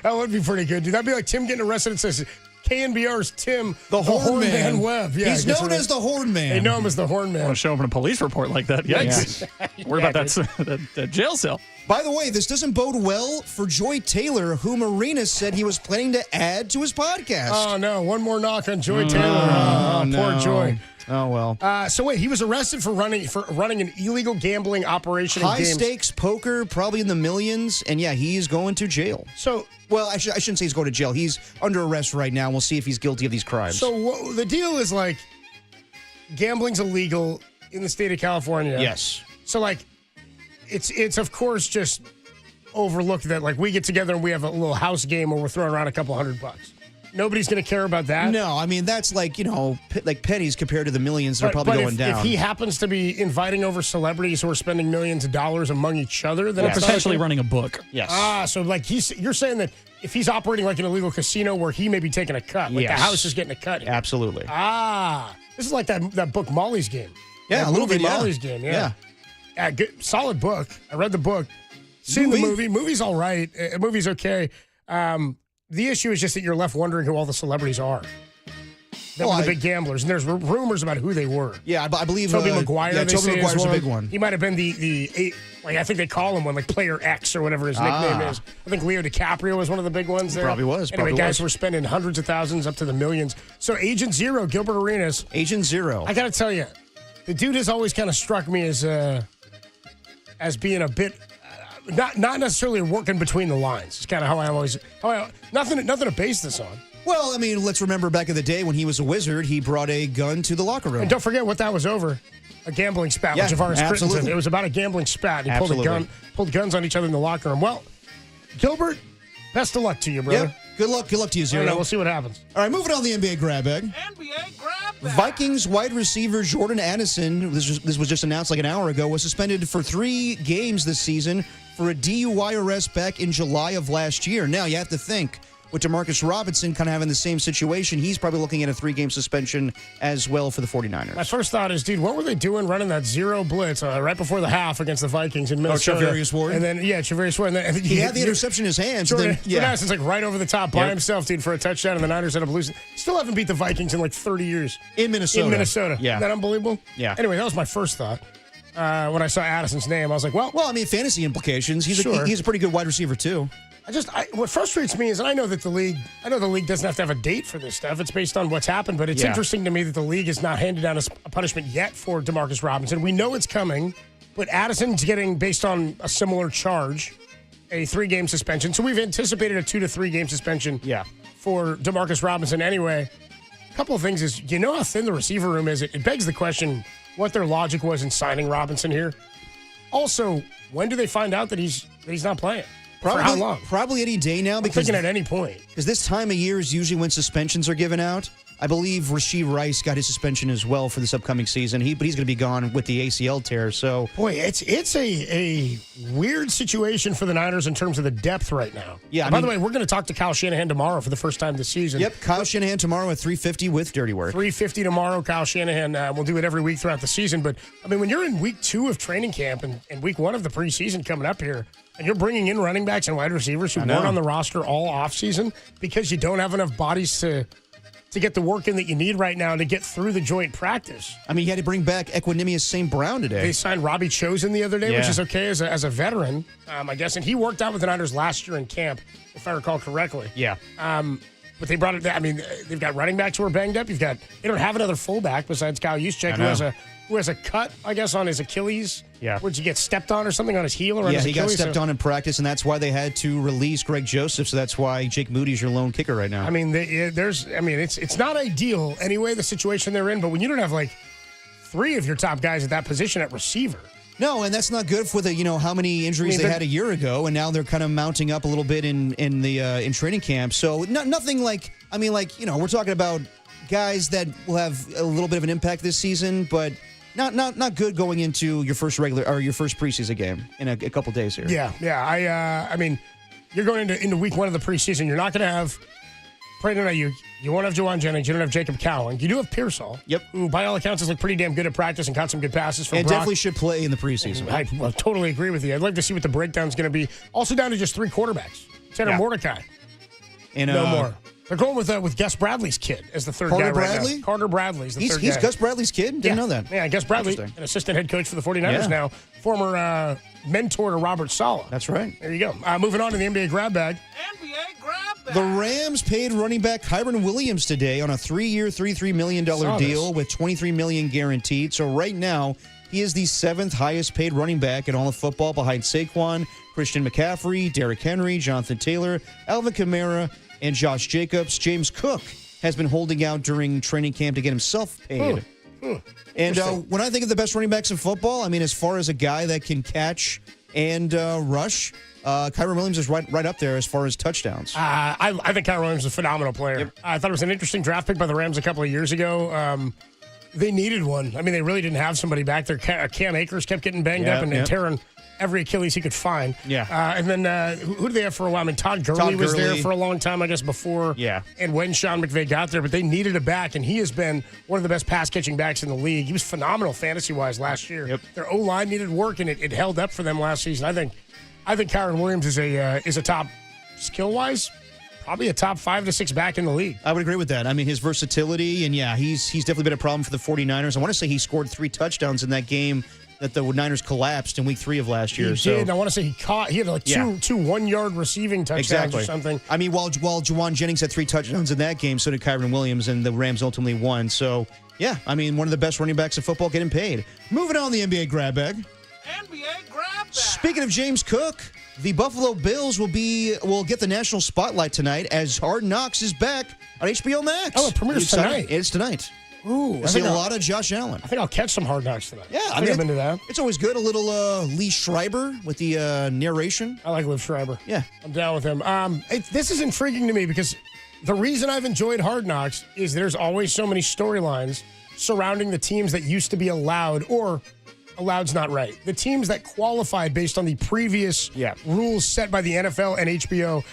That would be pretty good, dude. That'd be like Tim getting arrested and says, KNBR's Tim, the Horn Man Webb. Yeah, he's known as the Horn Man. They know him as the Horn Man. I'll show him in a police report like that. Yikes. Worry about that jail cell. By the way, this doesn't bode well for Joy Taylor, whom Arenas said he was planning to add to his podcast. Oh, no. One more knock on Joy Taylor. No. Poor Joy. Oh, well. So wait, he was arrested for running an illegal gambling operation in games. High-stakes poker, probably in the millions, and yeah, he's going to jail. So, well, I shouldn't say he's going to jail. He's under arrest right now. We'll see if he's guilty of these crimes. So the deal is like, gambling's illegal in the state of California. Yes. So like, it's of course just overlooked that like we get together and we have a little house game where we're throwing around a couple $100. Nobody's going to care about that. No, I mean, that's like, like pennies compared to the millions that are probably going down. If he happens to be inviting over celebrities who are spending millions of dollars among each other, then it's potentially running a book. Yes. So like you're saying that if he's operating like an illegal casino where he may be taking a cut, like the house is getting a cut. Absolutely. This is like that book Molly's Game. Yeah, that a little movie, bit. Molly's Game. Yeah. Good, solid book. I read the book. Seen the movie. Movie's all right. Movie's okay. The issue is just that you're left wondering who all the celebrities are. That were the big gamblers, and there's rumors about who they were. Yeah, I believe Tobey Maguire. Yeah, Tobey Maguire's a big one. He might have been the I think they call him one, like Player X or whatever his nickname is. I think Leo DiCaprio was one of the big ones there. Probably was. Anyway, guys were spending hundreds of thousands up to the millions. So Agent Zero, Gilbert Arenas. Agent Zero. I got to tell you, the dude has always kind of struck me as being a bit. Not necessarily working between the lines. It's kind of how I nothing to base this on. Well, I mean, let's remember back in the day when he was a Wizard, he brought a gun to the locker room. And don't forget what that was over. A gambling spat with Javaris Crittenton. It was about a gambling spat. He pulled guns on each other in the locker room. Well, Gilbert, best of luck to you, brother. Yep. Good luck to you, Zero. We'll see what happens. All right, moving on to the NBA grab bag. NBA grab bag. Vikings wide receiver Jordan Addison, this was just announced like an hour ago, was suspended for 3 games this season for a DUI arrest back in July of last year. Now, you have to think, with Demarcus Robinson kind of having the same situation, he's probably looking at a 3-game suspension as well for the 49ers. My first thought is, dude, what were they doing running that zero blitz right before the half against the Vikings in Minnesota? Charvarius Ward? And then, Charvarius Ward. And then, he had the interception in his hands. Jordan Addison's like right over the top by himself, dude, for a touchdown, and the Niners end up losing. Still haven't beat the Vikings in like 30 years. In Minnesota. Yeah. Isn't that unbelievable? Yeah. Anyway, that was my first thought. When I saw Addison's name, I was like, well, I mean, fantasy implications. He's a pretty good wide receiver, too. What frustrates me is, and I know the league doesn't have to have a date for this stuff. It's based on what's happened, but it's interesting to me that the league has not handed down a punishment yet for Demarcus Robinson. We know it's coming, but Addison's getting, based on a similar charge, a 3-game suspension. So we've anticipated a 2 to 3 game suspension for Demarcus Robinson anyway. A couple of things is, you know how thin the receiver room is. It begs the question what their logic was in signing Robinson here. Also, when do they find out that he's not playing? For how long? Probably any day now. Because thinking at any point. Because this time of year is usually when suspensions are given out. I believe Rashee Rice got his suspension as well for this upcoming season. But he's going to be gone with the ACL tear. So boy, it's a weird situation for the Niners in terms of the depth right now. Yeah. By the way, we're going to talk to Kyle Shanahan tomorrow for the first time this season. Yep, Kyle Shanahan tomorrow at 3:50 with Dirty Work. 3:50 tomorrow. Kyle Shanahan. We'll do it every week throughout the season. But I mean, when you're in week 2 of training camp and week 1 of the preseason coming up here, and you're bringing in running backs and wide receivers who weren't on the roster all offseason because you don't have enough bodies to get the work in that you need right now to get through the joint practice. I mean, you had to bring back Equanimous St. Brown today. They signed Robbie Chosen the other day, which is okay as a veteran, I guess. And he worked out with the Niners last year in camp, if I recall correctly. Yeah. But they brought it. I mean, they've got running backs who are banged up. They don't have another fullback besides Kyle Juszczyk, who has a cut, I guess, on his Achilles. Yeah. Would you get stepped on or something on his heel or on his Achilles? Yeah, he got stepped on in practice, and that's why they had to release Greg Joseph. So that's why Jake Moody's your lone kicker right now. I mean, it's not ideal anyway, the situation they're in. But when you don't have like 3 of your top guys at that position at receiver. No, and that's not good for the how many injuries they had a year ago, and now they're kind of mounting up a little bit in training camp. So nothing like we're talking about guys that will have a little bit of an impact this season, but not good going into your first preseason game in a couple days here. Yeah. I mean, you're going into week 1 of the preseason. You're not going to have. You won't have Juwan Jennings. You don't have Jacob Cowan. You do have Pearsall. Yep. Who, by all accounts, has looked pretty damn good at practice and caught some good passes from Brock. Definitely should play in the preseason. I totally agree with you. I'd like to see what the breakdown's going to be. Also down to just 3 quarterbacks. Tanner Mordecai. And, no more. They're going with Gus Bradley's kid as the third guy right now. Carter Bradley's the third guy. He's Gus Bradley's kid? Didn't know that. Yeah, Gus Bradley, an assistant head coach for the 49ers now. Former mentor to Robert Saleh. That's right. There you go. Moving on to the NBA grab bag. The Rams paid running back Kyron Williams today on a 3-year, $33 million deal with $23 million guaranteed. So right now, he is the 7th highest paid running back in all of football behind Saquon, Christian McCaffrey, Derrick Henry, Jonathan Taylor, Alvin Kamara, and Josh Jacobs. James Cook has been holding out during training camp to get himself paid. And when I think of the best running backs in football, I mean, as far as a guy that can catch and rush, Kyron Williams is right up there as far as touchdowns. I think Kyron Williams is a phenomenal player. Yep. I thought it was an interesting draft pick by the Rams a couple of years ago. They needed one. I mean, they really didn't have somebody back there. Cam Akers kept getting banged up and tearing every Achilles he could find. Yeah. And then who did they have for a while? I mean, Todd Gurley was there for a long time, I guess, before. Yeah. And when Sean McVay got there, but they needed a back, and he has been one of the best pass-catching backs in the league. He was phenomenal fantasy-wise last year. Yep. Their O-line needed work, and it held up for them last season. I think Kyron Williams is a top skill-wise, probably a top 5 to 6 back in the league. I would agree with that. I mean, his versatility, and he's definitely been a problem for the 49ers. I want to say he scored 3 touchdowns in that game that the Niners collapsed in week 3 of last year. He did. I want to say he had like two 1-yard receiving touchdowns or something. I mean, while Juwan Jennings had 3 touchdowns in that game, so did Kyron Williams, and the Rams ultimately won. So, yeah, I mean, one of the best running backs in football getting paid. Moving on the NBA grab bag. NBA grab bag. Speaking of James Cook, the Buffalo Bills will get the national spotlight tonight as Hard Knocks is back on HBO Max. Oh, it premieres tonight. It's tonight. Ooh, I see a lot of Josh Allen. I think I'll catch some Hard Knocks tonight. Yeah, I mean, I'm into that. It's always good. A little Lee Schreiber with the narration. I like Liv Schreiber. Yeah, I'm down with him. This is intriguing to me because the reason I've enjoyed Hard Knocks is there's always so many storylines surrounding the teams that used to be allowed, or allowed's not right. The teams that qualified based on the previous rules set by the NFL and HBO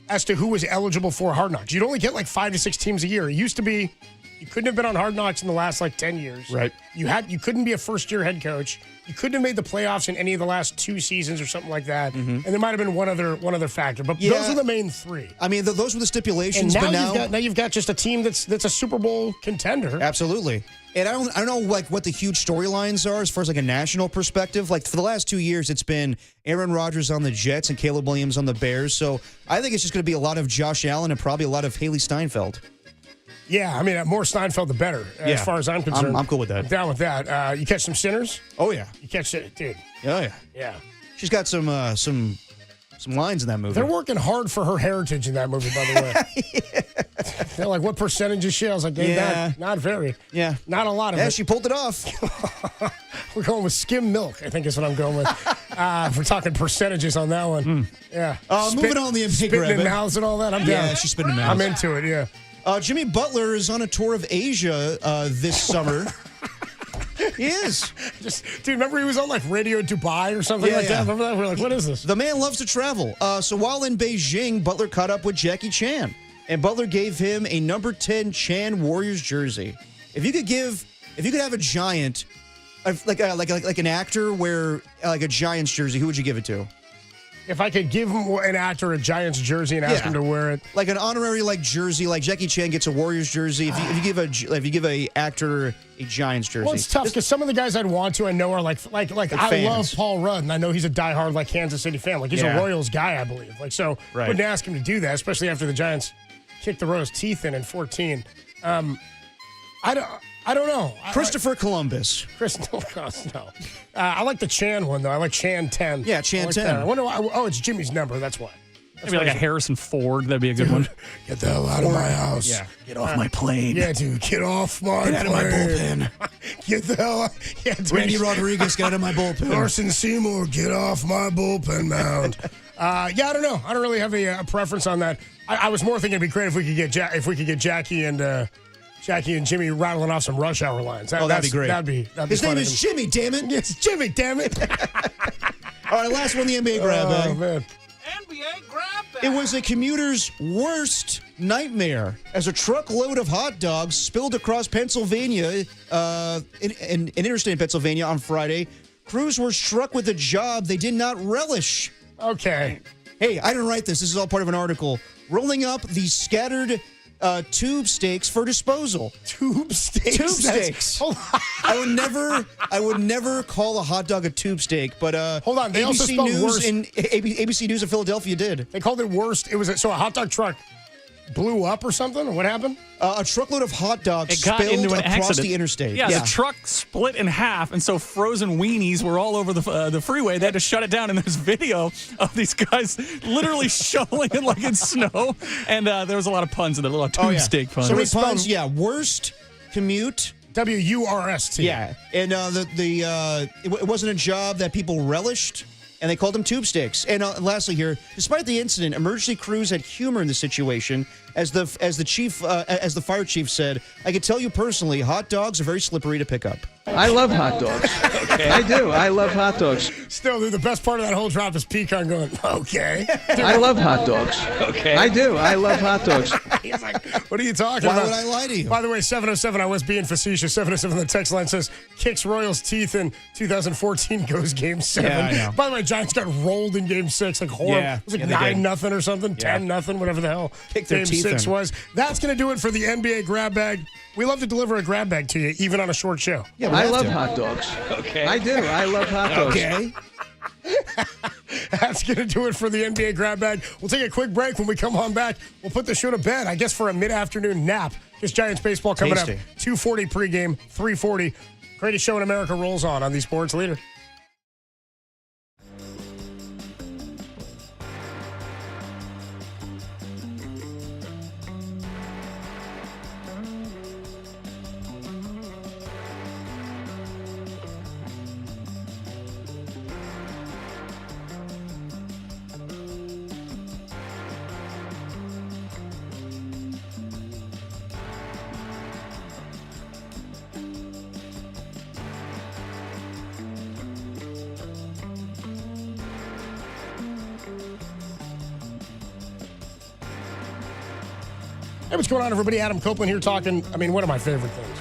as to who was eligible for Hard Knocks. You'd only get like 5 to 6 teams a year. It used to be you couldn't have been on Hard Knocks in the last like 10 years. Right. You couldn't be a first-year head coach. You couldn't have made the playoffs in any of the last 2 seasons or something like that. Mm-hmm. And there might have been one other factor, but those are the main 3. I mean, those were the stipulations. And now you've got just a team that's a Super Bowl contender. Absolutely. And I don't know like what the huge storylines are as far as like a national perspective. Like for the last 2 years, it's been Aaron Rodgers on the Jets and Caleb Williams on the Bears. So I think it's just going to be a lot of Josh Allen and probably a lot of Haley Steinfeld. Yeah, I mean, more Steinfeld, the better, as far as I'm concerned. I'm cool with that. I'm down with that. You catch some sinners? Oh, yeah. You catch it, dude. Oh, yeah. Yeah. She's got some lines in that movie. They're working hard for her heritage in that movie, by the way. They're like, what percentage is she? I was like, Yeah. not very. Yeah. Not a lot of Yeah, it. she pulled it off. We're going with skim milk, I think is what I'm going with. If we're talking percentages on that one. Yeah. Moving on the NBA spitting grab in it. mouths and all that. I'm down. Yeah, she's spitting in mouths. I'm into it, yeah. Jimmy Butler is on a tour of Asia this summer. He is. Dude, remember he was on like Radio Dubai or something like that? Remember that? We're like, what is this? The man loves to travel. So while in Beijing, Butler caught up with Jackie Chan, and Butler gave him a number 10 Chan Warriors jersey. If you could have a giant, like an actor wear like a Giants jersey, who would you give it to? If I could give an actor a Giants jersey and ask him to wear it, like an honorary jersey, like Jackie Chan gets a Warriors jersey. If you give a actor a Giants jersey, well, it's tough because some of the guys I'd want to, I know are like I fans. love Paul Rudd, and I know he's a diehard Kansas City fan. He's a Royals guy, I believe. So wouldn't ask him to do that, especially after the Giants kicked the Royals' teeth in 14. I don't know. Christopher Columbus. No. I like the Chan one, though. I like Chan 10. Yeah, Chan 10. That. I wonder why. Oh, it's Jimmy's number. That's why. Maybe like a Harrison Ford. That'd be a good one. Get the hell out of my house. Yeah. Get off my plane. Yeah, dude. Get off my plane. Get out of my bullpen. Get the hell out. Yeah, Randy Rodriguez, get out of my bullpen. Carson Seymour, get off my bullpen mound. I don't know. I don't really have a preference on that. I was more thinking it'd be great if we could get Jackie and Jimmy rattling off some Rush Hour lines. That'd be great. That'd be His fun. name is Jimmy, damn it. It's Jimmy, damn it. All right, last one, the NBA grab bag. Oh, man. NBA grab bag. It was a commuter's worst nightmare as a truckload of hot dogs spilled across Pennsylvania, in interstate Pennsylvania on Friday. Crews were struck with a job they did not relish. Okay. Hey, I didn't write this. This is all part of an article. Rolling up the scattered tube steaks for disposal. Tube steaks? Tube steaks. I would never call a hot dog a tube steak, but hold on. They also ABC spelled News worst. ABC News of Philadelphia did. They called it worst. It was so a hot dog truck blew up or something? Or what happened? A truckload of hot dogs It got spilled into an across accident. the interstate. Yeah, the truck split in half, and so frozen weenies were all over the freeway. They had to shut it down, and there's video of these guys literally shoveling it like it's snow. And there was a lot of puns in there, a little tube steak puns. So many puns, worst commute. WURST. Yeah, and it wasn't a job that people relished, and they called them tube sticks. And lastly here, despite the incident, emergency crews had humor in the situation. As the fire chief said, I can tell you personally, hot dogs are very slippery to pick up. I love hot dogs. Okay. I do. I love hot dogs. Still, dude, the best part of that whole drop is Pecan going, okay. I love hot dogs. Okay. I do. I love hot dogs. He's like, what are you talking about? Why would I lie to you? By the way, 707, I was being facetious. 707 on the text line says, kicks Royals' teeth in 2014, goes game 7. Yeah, I know. By the way, Giants got rolled in game 6. Like, horrible. Yeah. It was like 9-0 or something, 10-0, whatever the hell Kicked their game teeth 6 in. was. That's going to do it for the NBA grab bag. We love to deliver a grab bag to you, even on a short show. Yeah, I love hot dogs. Okay. I do. I love hot dogs. Okay. That's going to do it for the NBA grab bag. We'll take a quick break. When we come on back, we'll put the show to bed, I guess, for a mid-afternoon nap. Just Giants baseball coming Tasty. up. 2:40 pregame, 3:40. Greatest show in America rolls on the Sports Leader. Hey, what's going on, everybody? Adam Copeland here talking, one of my favorite things.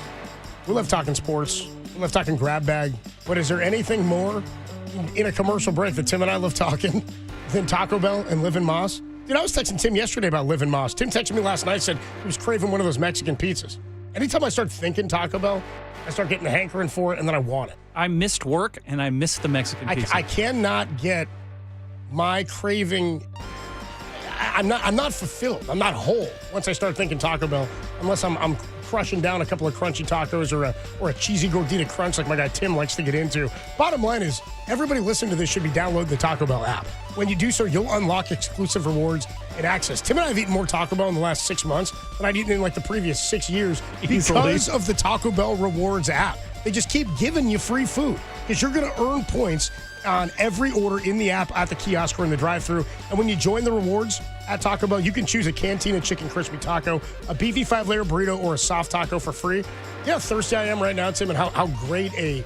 We love talking sports. We love talking grab bag. But is there anything more in a commercial break that Tim and I love talking than Taco Bell and Liv and Moss? Dude, I was texting Tim yesterday about Liv and Moss. Tim texted me last night, said he was craving one of those Mexican pizzas. Anytime I start thinking Taco Bell, I start getting the hankering for it, and then I want it. I missed work, and I missed the Mexican pizza. I cannot get my craving. I'm not fulfilled. I'm not whole once I start thinking Taco Bell, unless I'm crushing down a couple of crunchy tacos or a cheesy gordita crunch like my guy Tim likes to get into. Bottom line is, everybody listening to this should be downloading the Taco Bell app. When you do so, you'll unlock exclusive rewards and access. Tim and I have eaten more Taco Bell in the last 6 months than I'd eaten in like the previous 6 years because of the Taco Bell Rewards app. They just keep giving you free food because you're going to earn points on every order in the app, at the kiosk, or in the drive-thru. And when you join the rewards at Taco Bell, you can choose a Cantina Chicken Crispy Taco, a beefy 5-layer burrito, or a soft taco for free. You know how thirsty I am right now, Tim, and how great a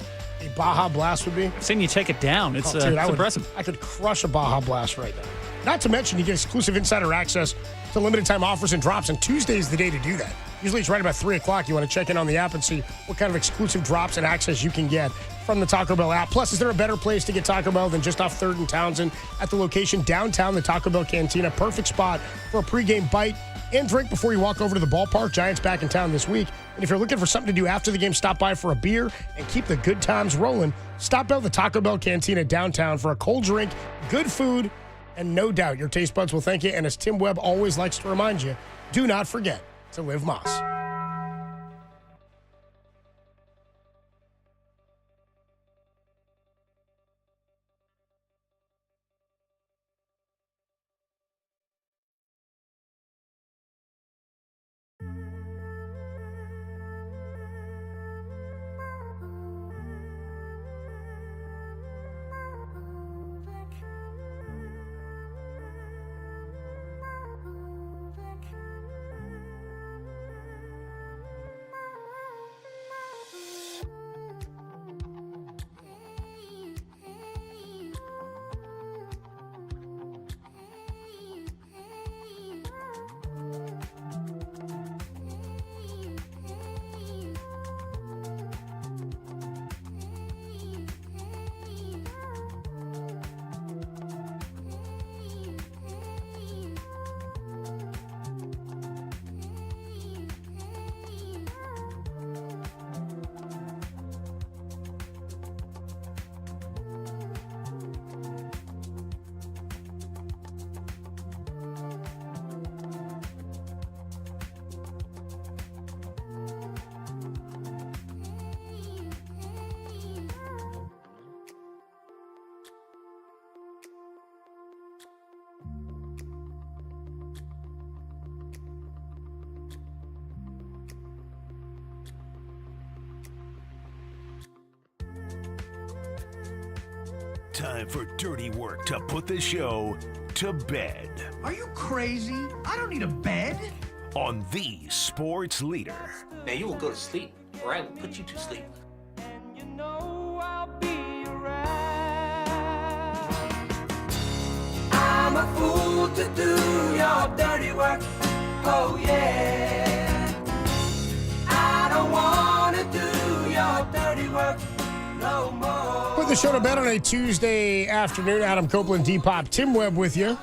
Baja Blast would be? I've seen you take it down. It's impressive. I could crush a Baja Blast right now. Not to mention, you get exclusive insider access to limited time offers and drops, and Tuesday is the day to do that. Usually it's right about 3 o'clock. You want to check in on the app and see what kind of exclusive drops and access you can get from the Taco Bell app. Plus, is there a better place to get Taco Bell than just off 3rd and Townsend at the location downtown, the Taco Bell Cantina? Perfect spot for a pregame bite and drink before you walk over to the ballpark. Giants back in town this week. And if you're looking for something to do after the game, stop by for a beer and keep the good times rolling. Stop by the Taco Bell Cantina downtown for a cold drink, good food, and no doubt your taste buds will thank you. And as Tim Webb always likes to remind you, do not forget to live Moss. Time for dirty work to put the show to bed. Are you crazy? I don't need a bed. On the sports leader. Now you will go to sleep, or I will put you to sleep. I'm a fool to do your dirty work. Oh yeah. I don't want to do your dirty work no more. Put the show to bed on a Tuesday afternoon. Adam Copeland, D-Pop, Tim Webb with you.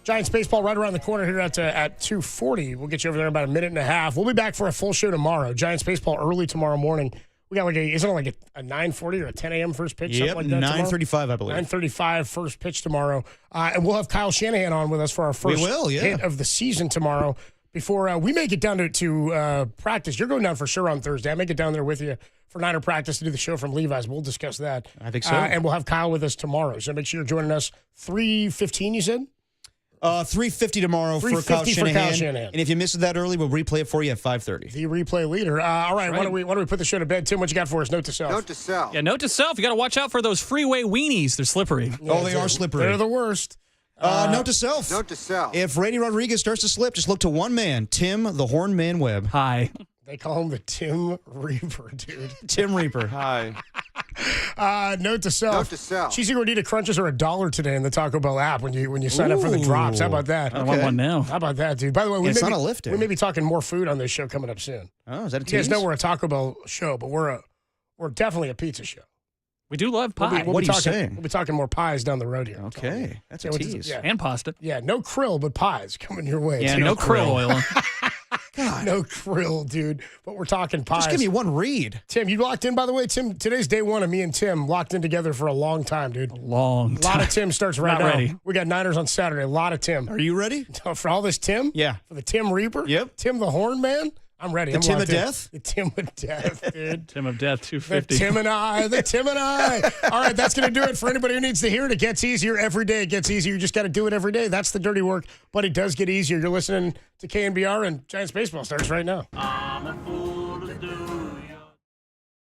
Giants baseball right around the corner here at 2:40. We'll get you over there in about a minute and a half. We'll be back for a full show tomorrow. Giants baseball early tomorrow morning. We got isn't it like a 9:40 or a 10 a.m. first pitch? Yep, something like that 9:35, I believe. 9:35 first pitch tomorrow. And we'll have Kyle Shanahan on with us for our first hit of the season tomorrow. Before we make it down to practice. You're going down for sure on Thursday. I make it down there with you for Niner practice to do the show from Levi's. We'll discuss that. I think so. And we'll have Kyle with us tomorrow. So make sure you're joining us 3:15, you said? 3:50 tomorrow for Kyle Shanahan. And if you missed it that early, we'll replay it for you at 5:30. The replay leader. All right, why don't we put the show to bed? Tim, what you got for us? Note to self. Note to self. Yeah, note to self. You got to watch out for those freeway weenies. They're slippery. Yeah, they are slippery. They're the worst. Note to self. Note to self. If Randy Rodriguez starts to slip, just look to one man, Tim the Horn Man Webb. Hi. They call him the Tim Reaper, dude. Tim Reaper. Hi. Note to self. Note to self. Cheesy gordita crunches are $1 today in the Taco Bell app when you sign up for the drops. How about that? I want one now. How about that, dude? By the way, it's not a lift day. We may be talking more food on this show coming up soon. Oh, is that a tease? You guys know we're a Taco Bell show, but we're definitely a pizza show. We do love pie. What are you saying? We'll be talking more pies down the road here. Okay. That's a tease. And pasta. Yeah, no krill, but pies coming your way. Yeah, no krill oil. God. No krill, dude. But we're talking pies. Just give me one read. Tim, you locked in, by the way? Tim, today's day one of me and Tim locked in together for a long time, dude. A lot of Tim starts right now. Ready. We got Niners on Saturday. A lot of Tim. Are you ready? For all this Tim? Yeah. For the Tim Reaper? Yep. Tim the Horn Man? I'm ready. The I'm Tim locked of in. Death? The Tim of Death, dude. Tim of Death, The 250. Tim and I. All right, that's going to do it for anybody who needs to hear it. It gets easier every day. It gets easier. You just got to do it every day. That's the dirty work, but it does get easier. You're listening to KNBR, and Giants baseball starts right now.